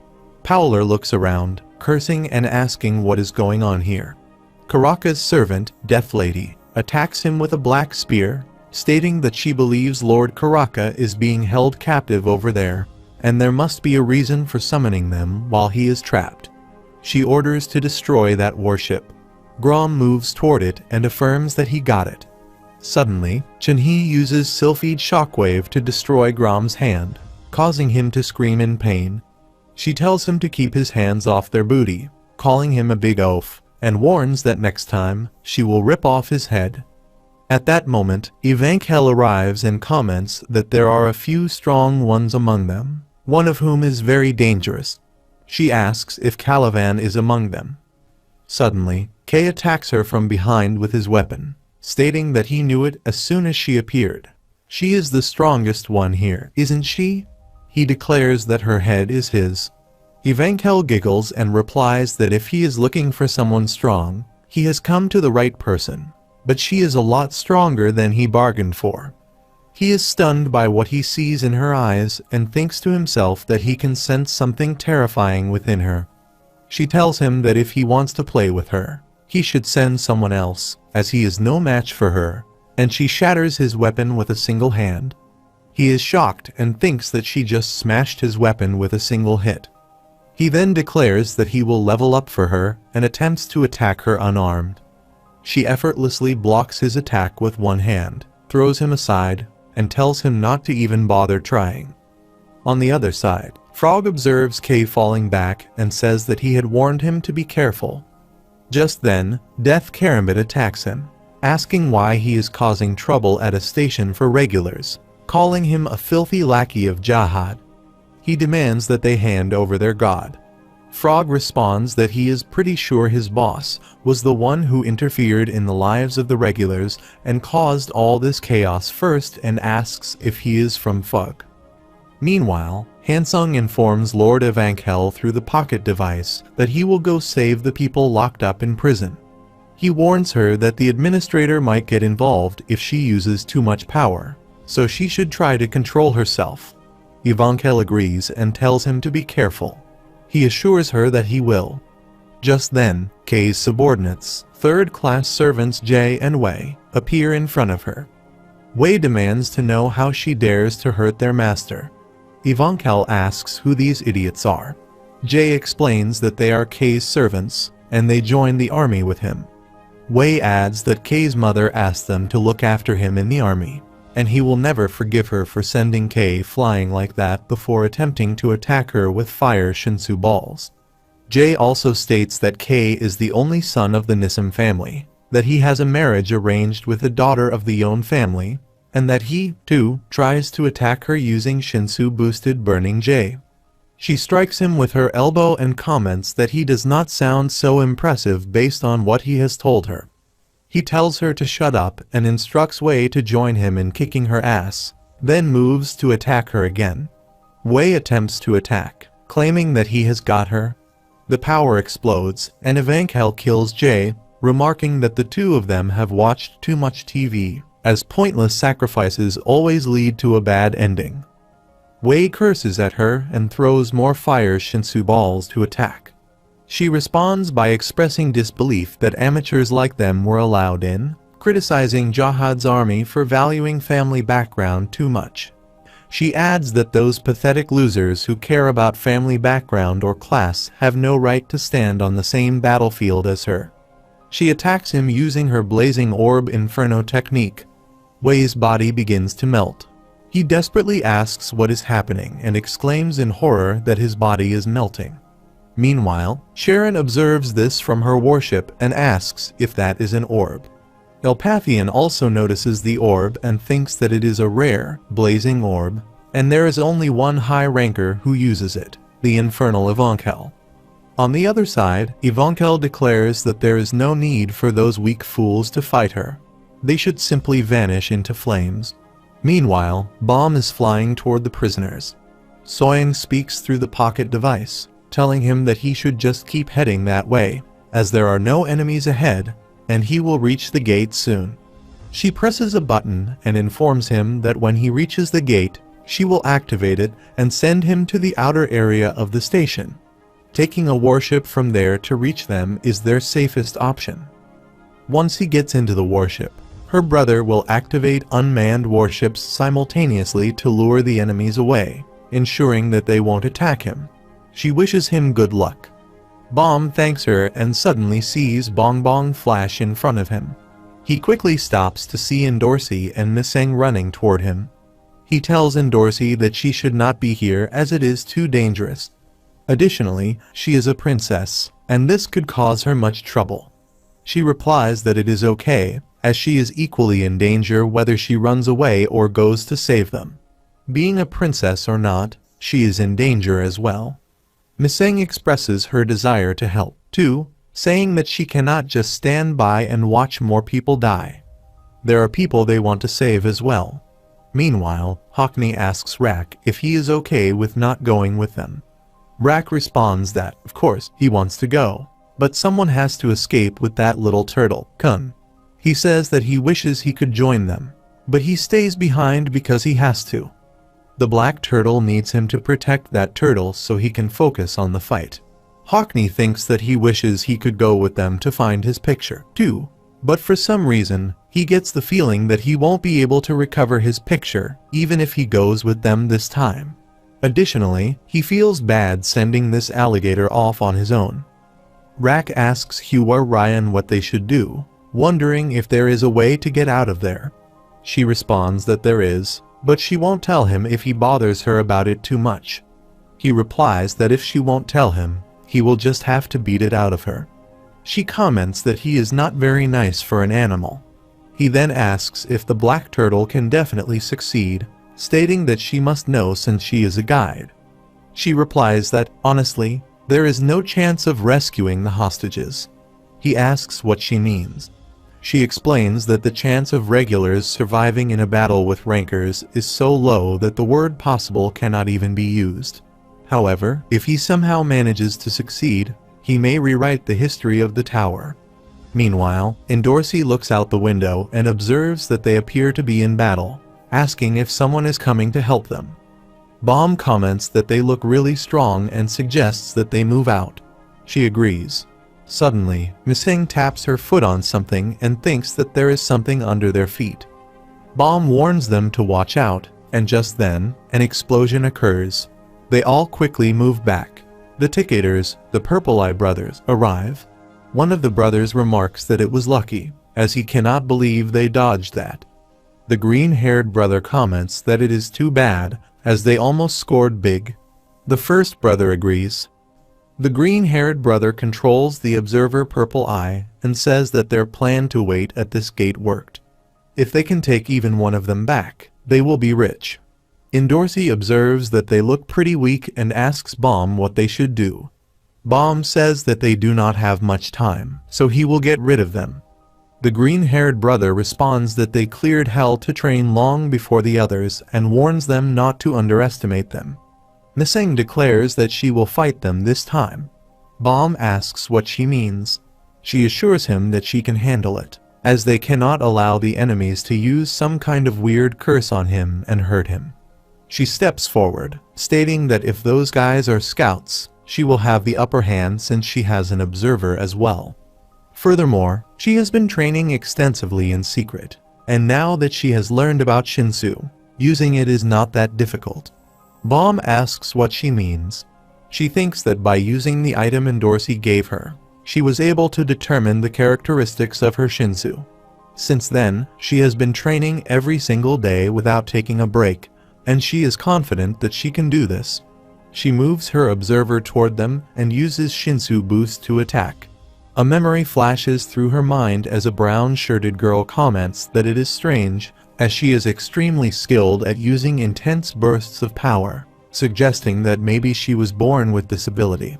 Powler looks around, cursing and asking what is going on here. Karaka's servant, Death Lady, attacks him with a black spear, stating that she believes Lord Karaka is being held captive over there, and there must be a reason for summoning them while he is trapped. She orders to destroy that warship. Grom moves toward it and affirms that he got it. Suddenly, Chin-hee uses Sylphid Shockwave to destroy Grom's hand, causing him to scream in pain. She tells him to keep his hands off their booty, calling him a big oaf, and warns that next time, she will rip off his head. At that moment, Evankel arrives and comments that there are a few strong ones among them, one of whom is very dangerous. She asks if Calavan is among them. Suddenly, Kay attacks her from behind with his weapon, stating that he knew it as soon as she appeared. She is the strongest one here, isn't she? He declares that her head is his. Evankel giggles and replies that if he is looking for someone strong, he has come to the right person, but she is a lot stronger than he bargained for. He is stunned by what he sees in her eyes and thinks to himself that he can sense something terrifying within her. She tells him that if he wants to play with her, he should send someone else, as he is no match for her, and she shatters his weapon with a single hand. He is shocked and thinks that she just smashed his weapon with a single hit. He then declares that he will level up for her and attempts to attack her unarmed. She effortlessly blocks his attack with one hand, throws him aside, and tells him not to even bother trying. On the other side, Frog observes Kay falling back and says that he had warned him to be careful. Just then, Death Karambit attacks him, asking why he is causing trouble at a station for regulars, calling him a filthy lackey of Jahad. He demands that they hand over their god. Frog responds that he is pretty sure his boss was the one who interfered in the lives of the regulars and caused all this chaos first, and asks if he is from Fug. Meanwhile, Hansung informs Lord Evankel through the pocket device that he will go save the people locked up in prison. He warns her that the administrator might get involved if she uses too much power, so she should try to control herself. Evankel agrees and tells him to be careful. He assures her that he will. Just then, Kay's subordinates, third-class servants Jay and Wei, appear in front of her. Wei demands to know how she dares to hurt their master. Evankel asks who these idiots are. Jay explains that they are Kay's servants, and they join the army with him. Wei adds that Kay's mother asked them to look after him in the army, and he will never forgive her for sending Kay flying like that before attempting to attack her with fire Shinsu balls. Jay also states that Kay is the only son of the Nissim family, that he has a marriage arranged with a daughter of the Yon family, and that he, too, tries to attack her using Shinsu-boosted Burning Jay. She strikes him with her elbow and comments that he does not sound so impressive based on what he has told her. He tells her to shut up and instructs Wei to join him in kicking her ass, then moves to attack her again. Wei attempts to attack, claiming that he has got her. The power explodes, and Evankel kills Jay, remarking that the two of them have watched too much TV, as pointless sacrifices always lead to a bad ending. Wei curses at her and throws more fire Shinsu balls to attack. She responds by expressing disbelief that amateurs like them were allowed in, criticizing Jahad's army for valuing family background too much. She adds that those pathetic losers who care about family background or class have no right to stand on the same battlefield as her. She attacks him using her blazing orb inferno technique. Wei's body begins to melt. He desperately asks what is happening and exclaims in horror that his body is melting. Meanwhile, Sharon observes this from her warship and asks if that is an orb. Elpathian also notices the orb and thinks that it is a rare, blazing orb, and there is only one high ranker who uses it, the infernal Evankel. On the other side, Evankel declares that there is no need for those weak fools to fight her. They should simply vanish into flames. Meanwhile, Bomb is flying toward the prisoners. Soyen speaks through the pocket device, telling him that he should just keep heading that way, as there are no enemies ahead, and he will reach the gate soon. She presses a button and informs him that when he reaches the gate, she will activate it and send him to the outer area of the station. Taking a warship from there to reach them is their safest option. Once he gets into the warship, her brother will activate unmanned warships simultaneously to lure the enemies away, ensuring that they won't attack him. She wishes him good luck. Bomb thanks her and suddenly sees Bong Bong flash in front of him. He quickly stops to see Endorsi and Miseng running toward him. He tells Endorsi that she should not be here as it is too dangerous. Additionally, she is a princess, and this could cause her much trouble. She replies that it is okay, as she is equally in danger whether she runs away or goes to save them. Being a princess or not, she is in danger as well. Miseng expresses her desire to help, too, saying that she cannot just stand by and watch more people die. There are people they want to save as well. Meanwhile, Hockney asks Rak if he is okay with not going with them. Rak responds that, of course, he wants to go, but someone has to escape with that little turtle, Kun. He says that he wishes he could join them, but he stays behind because he has to. The black turtle needs him to protect that turtle so he can focus on the fight. Hockney thinks that he wishes he could go with them to find his picture, too, but for some reason, he gets the feeling that he won't be able to recover his picture even if he goes with them this time. Additionally, he feels bad sending this alligator off on his own. Rak asks Hua Ryan what they should do, wondering if there is a way to get out of there. She responds that there is, but she won't tell him if he bothers her about it too much. He replies that if she won't tell him, he will just have to beat it out of her. She comments that he is not very nice for an animal. He then asks if the black turtle can definitely succeed, stating that she must know since she is a guide. She replies that, honestly, there is no chance of rescuing the hostages. He asks what she means. She explains that the chance of regulars surviving in a battle with rankers is so low that the word possible cannot even be used. However, if he somehow manages to succeed, he may rewrite the history of the tower. Meanwhile, Endorsi looks out the window and observes that they appear to be in battle, asking if someone is coming to help them. Bomb comments that they look really strong and suggests that they move out. She agrees. Suddenly, Miseng taps her foot on something and thinks that there is something under their feet. Bomb warns them to watch out, and just then, an explosion occurs. They all quickly move back. The Ticators, the Purple Eye brothers, arrive. One of the brothers remarks that it was lucky, as he cannot believe they dodged that. The green-haired brother comments that it is too bad, as they almost scored big. The first brother agrees. The green-haired brother controls the observer Purple Eye and says that their plan to wait at this gate worked. If they can take even one of them back, they will be rich. Endorsi observes that they look pretty weak and asks Bomb what they should do. Bomb says that they do not have much time, so he will get rid of them. The green-haired brother responds that they cleared hell to train long before the others and warns them not to underestimate them. Miseng declares that she will fight them this time. Bomb asks what she means. She assures him that she can handle it, as they cannot allow the enemies to use some kind of weird curse on him and hurt him. She steps forward, stating that if those guys are scouts, she will have the upper hand since she has an observer as well. Furthermore, she has been training extensively in secret, and now that she has learned about Shinsu, using it is not that difficult. Bomb asks what she means. She thinks that by using the item Endorsi gave her, she was able to determine the characteristics of her Shinsu. Since then, she has been training every single day without taking a break, and she is confident that she can do this. She moves her observer toward them and uses Shinsu boost to attack. A memory flashes through her mind as a brown-shirted girl comments that it is strange, as she is extremely skilled at using intense bursts of power, suggesting that maybe she was born with this ability.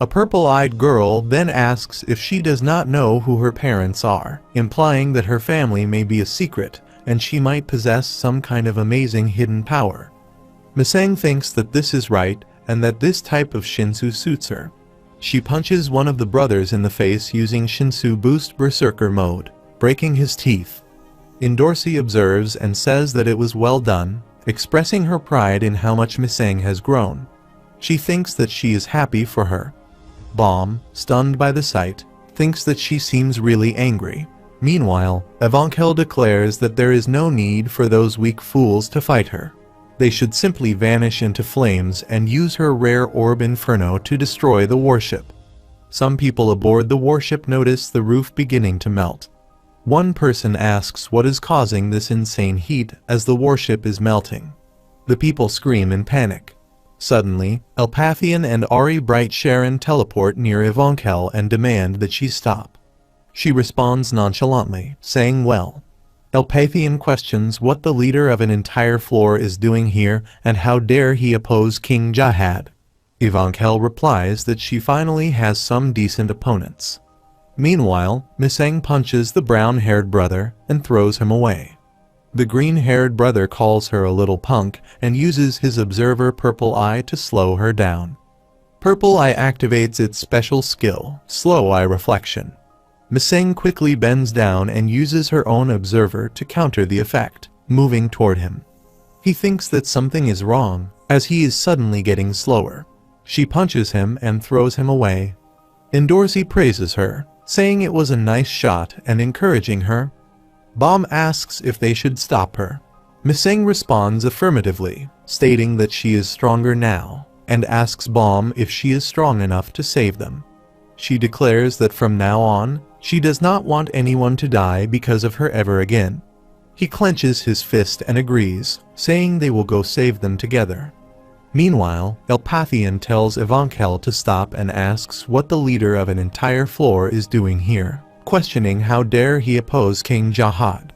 A purple-eyed girl then asks if she does not know who her parents are, implying that her family may be a secret, and she might possess some kind of amazing hidden power. Miseng thinks that this is right, and that this type of Shinsu suits her. She punches one of the brothers in the face using Shinsu Boost Berserker mode, breaking his teeth. Endorsi observes and says that it was well done, expressing her pride in how much Miseng has grown. She thinks that she is happy for her. Bomb, stunned by the sight, thinks that she seems really angry. Meanwhile, Evankel declares that there is no need for those weak fools to fight her. They should simply vanish into flames and use her rare orb Inferno to destroy the warship. Some people aboard the warship notice the roof beginning to melt. One person asks what is causing this insane heat as the warship is melting. The people scream in panic. Suddenly, Elpathian and Ari Bright Sharon teleport near Evankel and demand that she stop. She responds nonchalantly, saying well. Elpathian questions what the leader of an entire floor is doing here and how dare he oppose King Jahad. Evankel replies that she finally has some decent opponents. Meanwhile, Miseng punches the brown-haired brother and throws him away. The green-haired brother calls her a little punk and uses his observer Purple Eye to slow her down. Purple Eye activates its special skill, Slow Eye Reflection. Miseng quickly bends down and uses her own observer to counter the effect, moving toward him. He thinks that something is wrong, as he is suddenly getting slower. She punches him and throws him away. Endorsi praises her, saying it was a nice shot and encouraging her. Bomb asks if they should stop her. Miseng responds affirmatively, stating that she is stronger now, and asks Bomb if she is strong enough to save them. She declares that from now on, she does not want anyone to die because of her ever again. He clenches his fist and agrees, saying they will go save them together. Meanwhile, Elpathian tells Ivankel to stop and asks what the leader of an entire floor is doing here, questioning how dare he oppose King Jahad.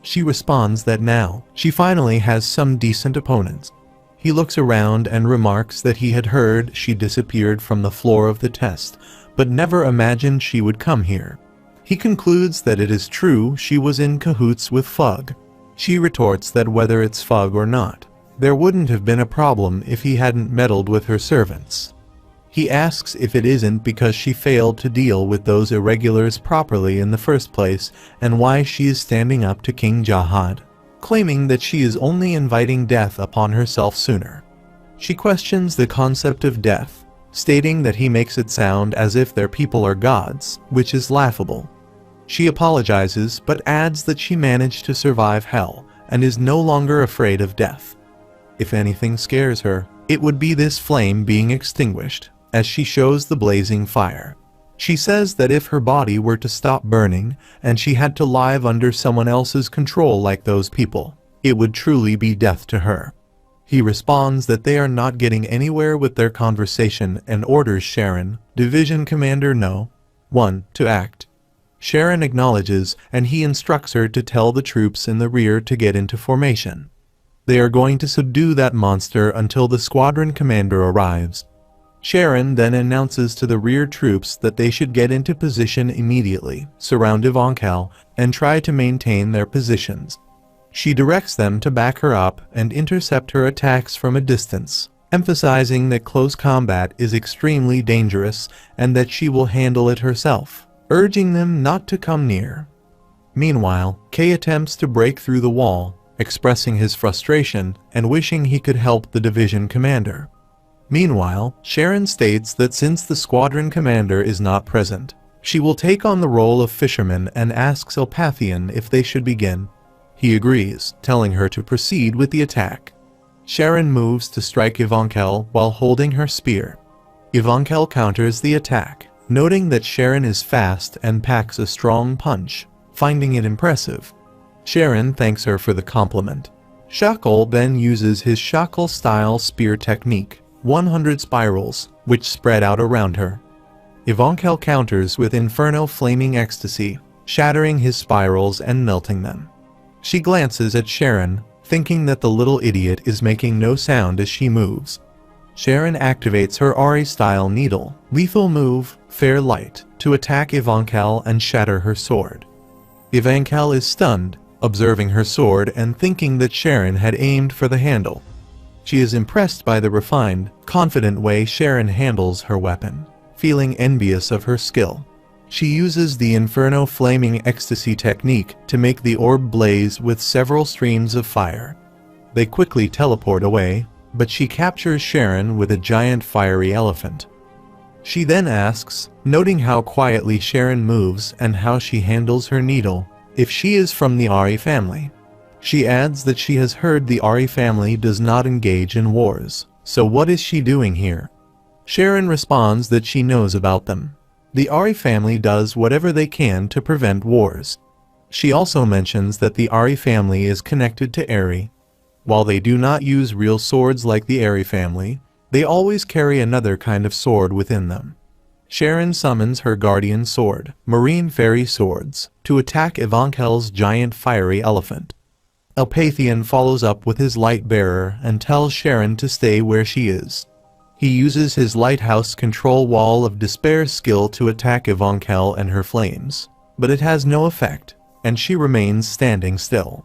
She responds that now, she finally has some decent opponents. He looks around and remarks that he had heard she disappeared from the floor of the test, but never imagined she would come here. He concludes that it is true she was in cahoots with Fug. She retorts that whether it's Fug or not, there wouldn't have been a problem if he hadn't meddled with her servants. He asks if it isn't because she failed to deal with those irregulars properly in the first place and why she is standing up to King Jahad, claiming that she is only inviting death upon herself sooner. She questions the concept of death, stating that he makes it sound as if their people are gods, which is laughable. She apologizes but adds that she managed to survive hell and is no longer afraid of death. If anything scares her, it would be this flame being extinguished, as she shows the blazing fire. She says that if her body were to stop burning and she had to live under someone else's control like those people, it would truly be death to her. He responds that they are not getting anywhere with their conversation and orders Sharon, Division Commander No. 1, to act. Sharon acknowledges and he instructs her to tell the troops in the rear to get into formation. They are going to subdue that monster until the squadron commander arrives. Sharon then announces to the rear troops that they should get into position immediately, surround Ivankel, and try to maintain their positions. She directs them to back her up and intercept her attacks from a distance, emphasizing that close combat is extremely dangerous and that she will handle it herself, urging them not to come near. Meanwhile, Kay attempts to break through the wall, expressing his frustration and wishing he could help the division commander. Meanwhile, Sharon states that since the squadron commander is not present, she will take on the role of fisherman and asks Elpathian if they should begin. He agrees, telling her to proceed with the attack. Sharon moves to strike Ivankel while holding her spear. Ivankel counters the attack, noting that Sharon is fast and packs a strong punch, finding it impressive. Sharon thanks her for the compliment. Shackle then uses his shackle-style spear technique, 100 spirals, which spread out around her. Ivankel counters with Inferno Flaming Ecstasy, shattering his spirals and melting them. She glances at Sharon, thinking that the little idiot is making no sound as she moves. Sharon activates her Ari-style needle, lethal move, Fair Light, to attack Ivankel and shatter her sword. Ivankel is stunned, observing her sword and thinking that Sharon had aimed for the handle. She is impressed by the refined, confident way Sharon handles her weapon, feeling envious of her skill. She uses the Inferno Flaming Ecstasy technique to make the orb blaze with several streams of fire. They quickly teleport away, but she captures Sharon with a giant fiery elephant. She then asks, noting how quietly Sharon moves and how she handles her needle, if she is from the Ari family. She adds that she has heard the Ari family does not engage in wars, so what is she doing here? Sharon responds that she knows about them. The Ari family does whatever they can to prevent wars. She also mentions that the Ari family is connected to Eri. While they do not use real swords like the Eri family, they always carry another kind of sword within them. Sharon summons her guardian sword, Marine Fairy Swords, to attack Ivankel's giant fiery elephant. Elpathian follows up with his light bearer and tells Sharon to stay where she is. He uses his lighthouse control wall of despair skill to attack Ivankel and her flames, but it has no effect, and she remains standing still.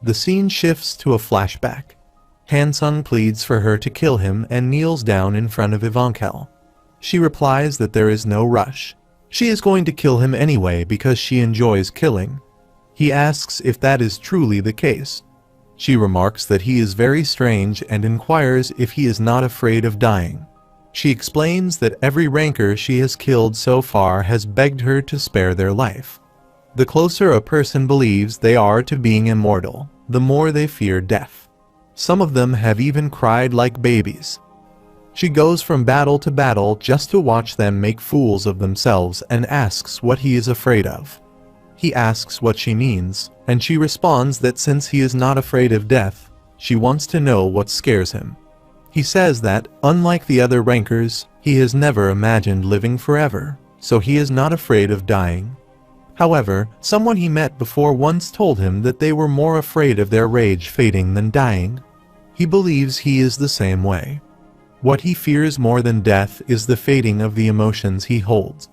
The scene shifts to a flashback. Hansung pleads for her to kill him and kneels down in front of Ivankel. She replies that there is no rush. She is going to kill him anyway because she enjoys killing. He asks if that is truly the case. She remarks that he is very strange and inquires if he is not afraid of dying. She explains that every rancor she has killed so far has begged her to spare their life. The closer a person believes they are to being immortal, the more they fear death. Some of them have even cried like babies. She goes from battle to battle just to watch them make fools of themselves and asks what he is afraid of. He asks what she means, and she responds that since he is not afraid of death, she wants to know what scares him. He says that, unlike the other rancors, he has never imagined living forever, so he is not afraid of dying. However, someone he met before once told him that they were more afraid of their rage fading than dying. He believes he is the same way. What he fears more than death is the fading of the emotions he holds.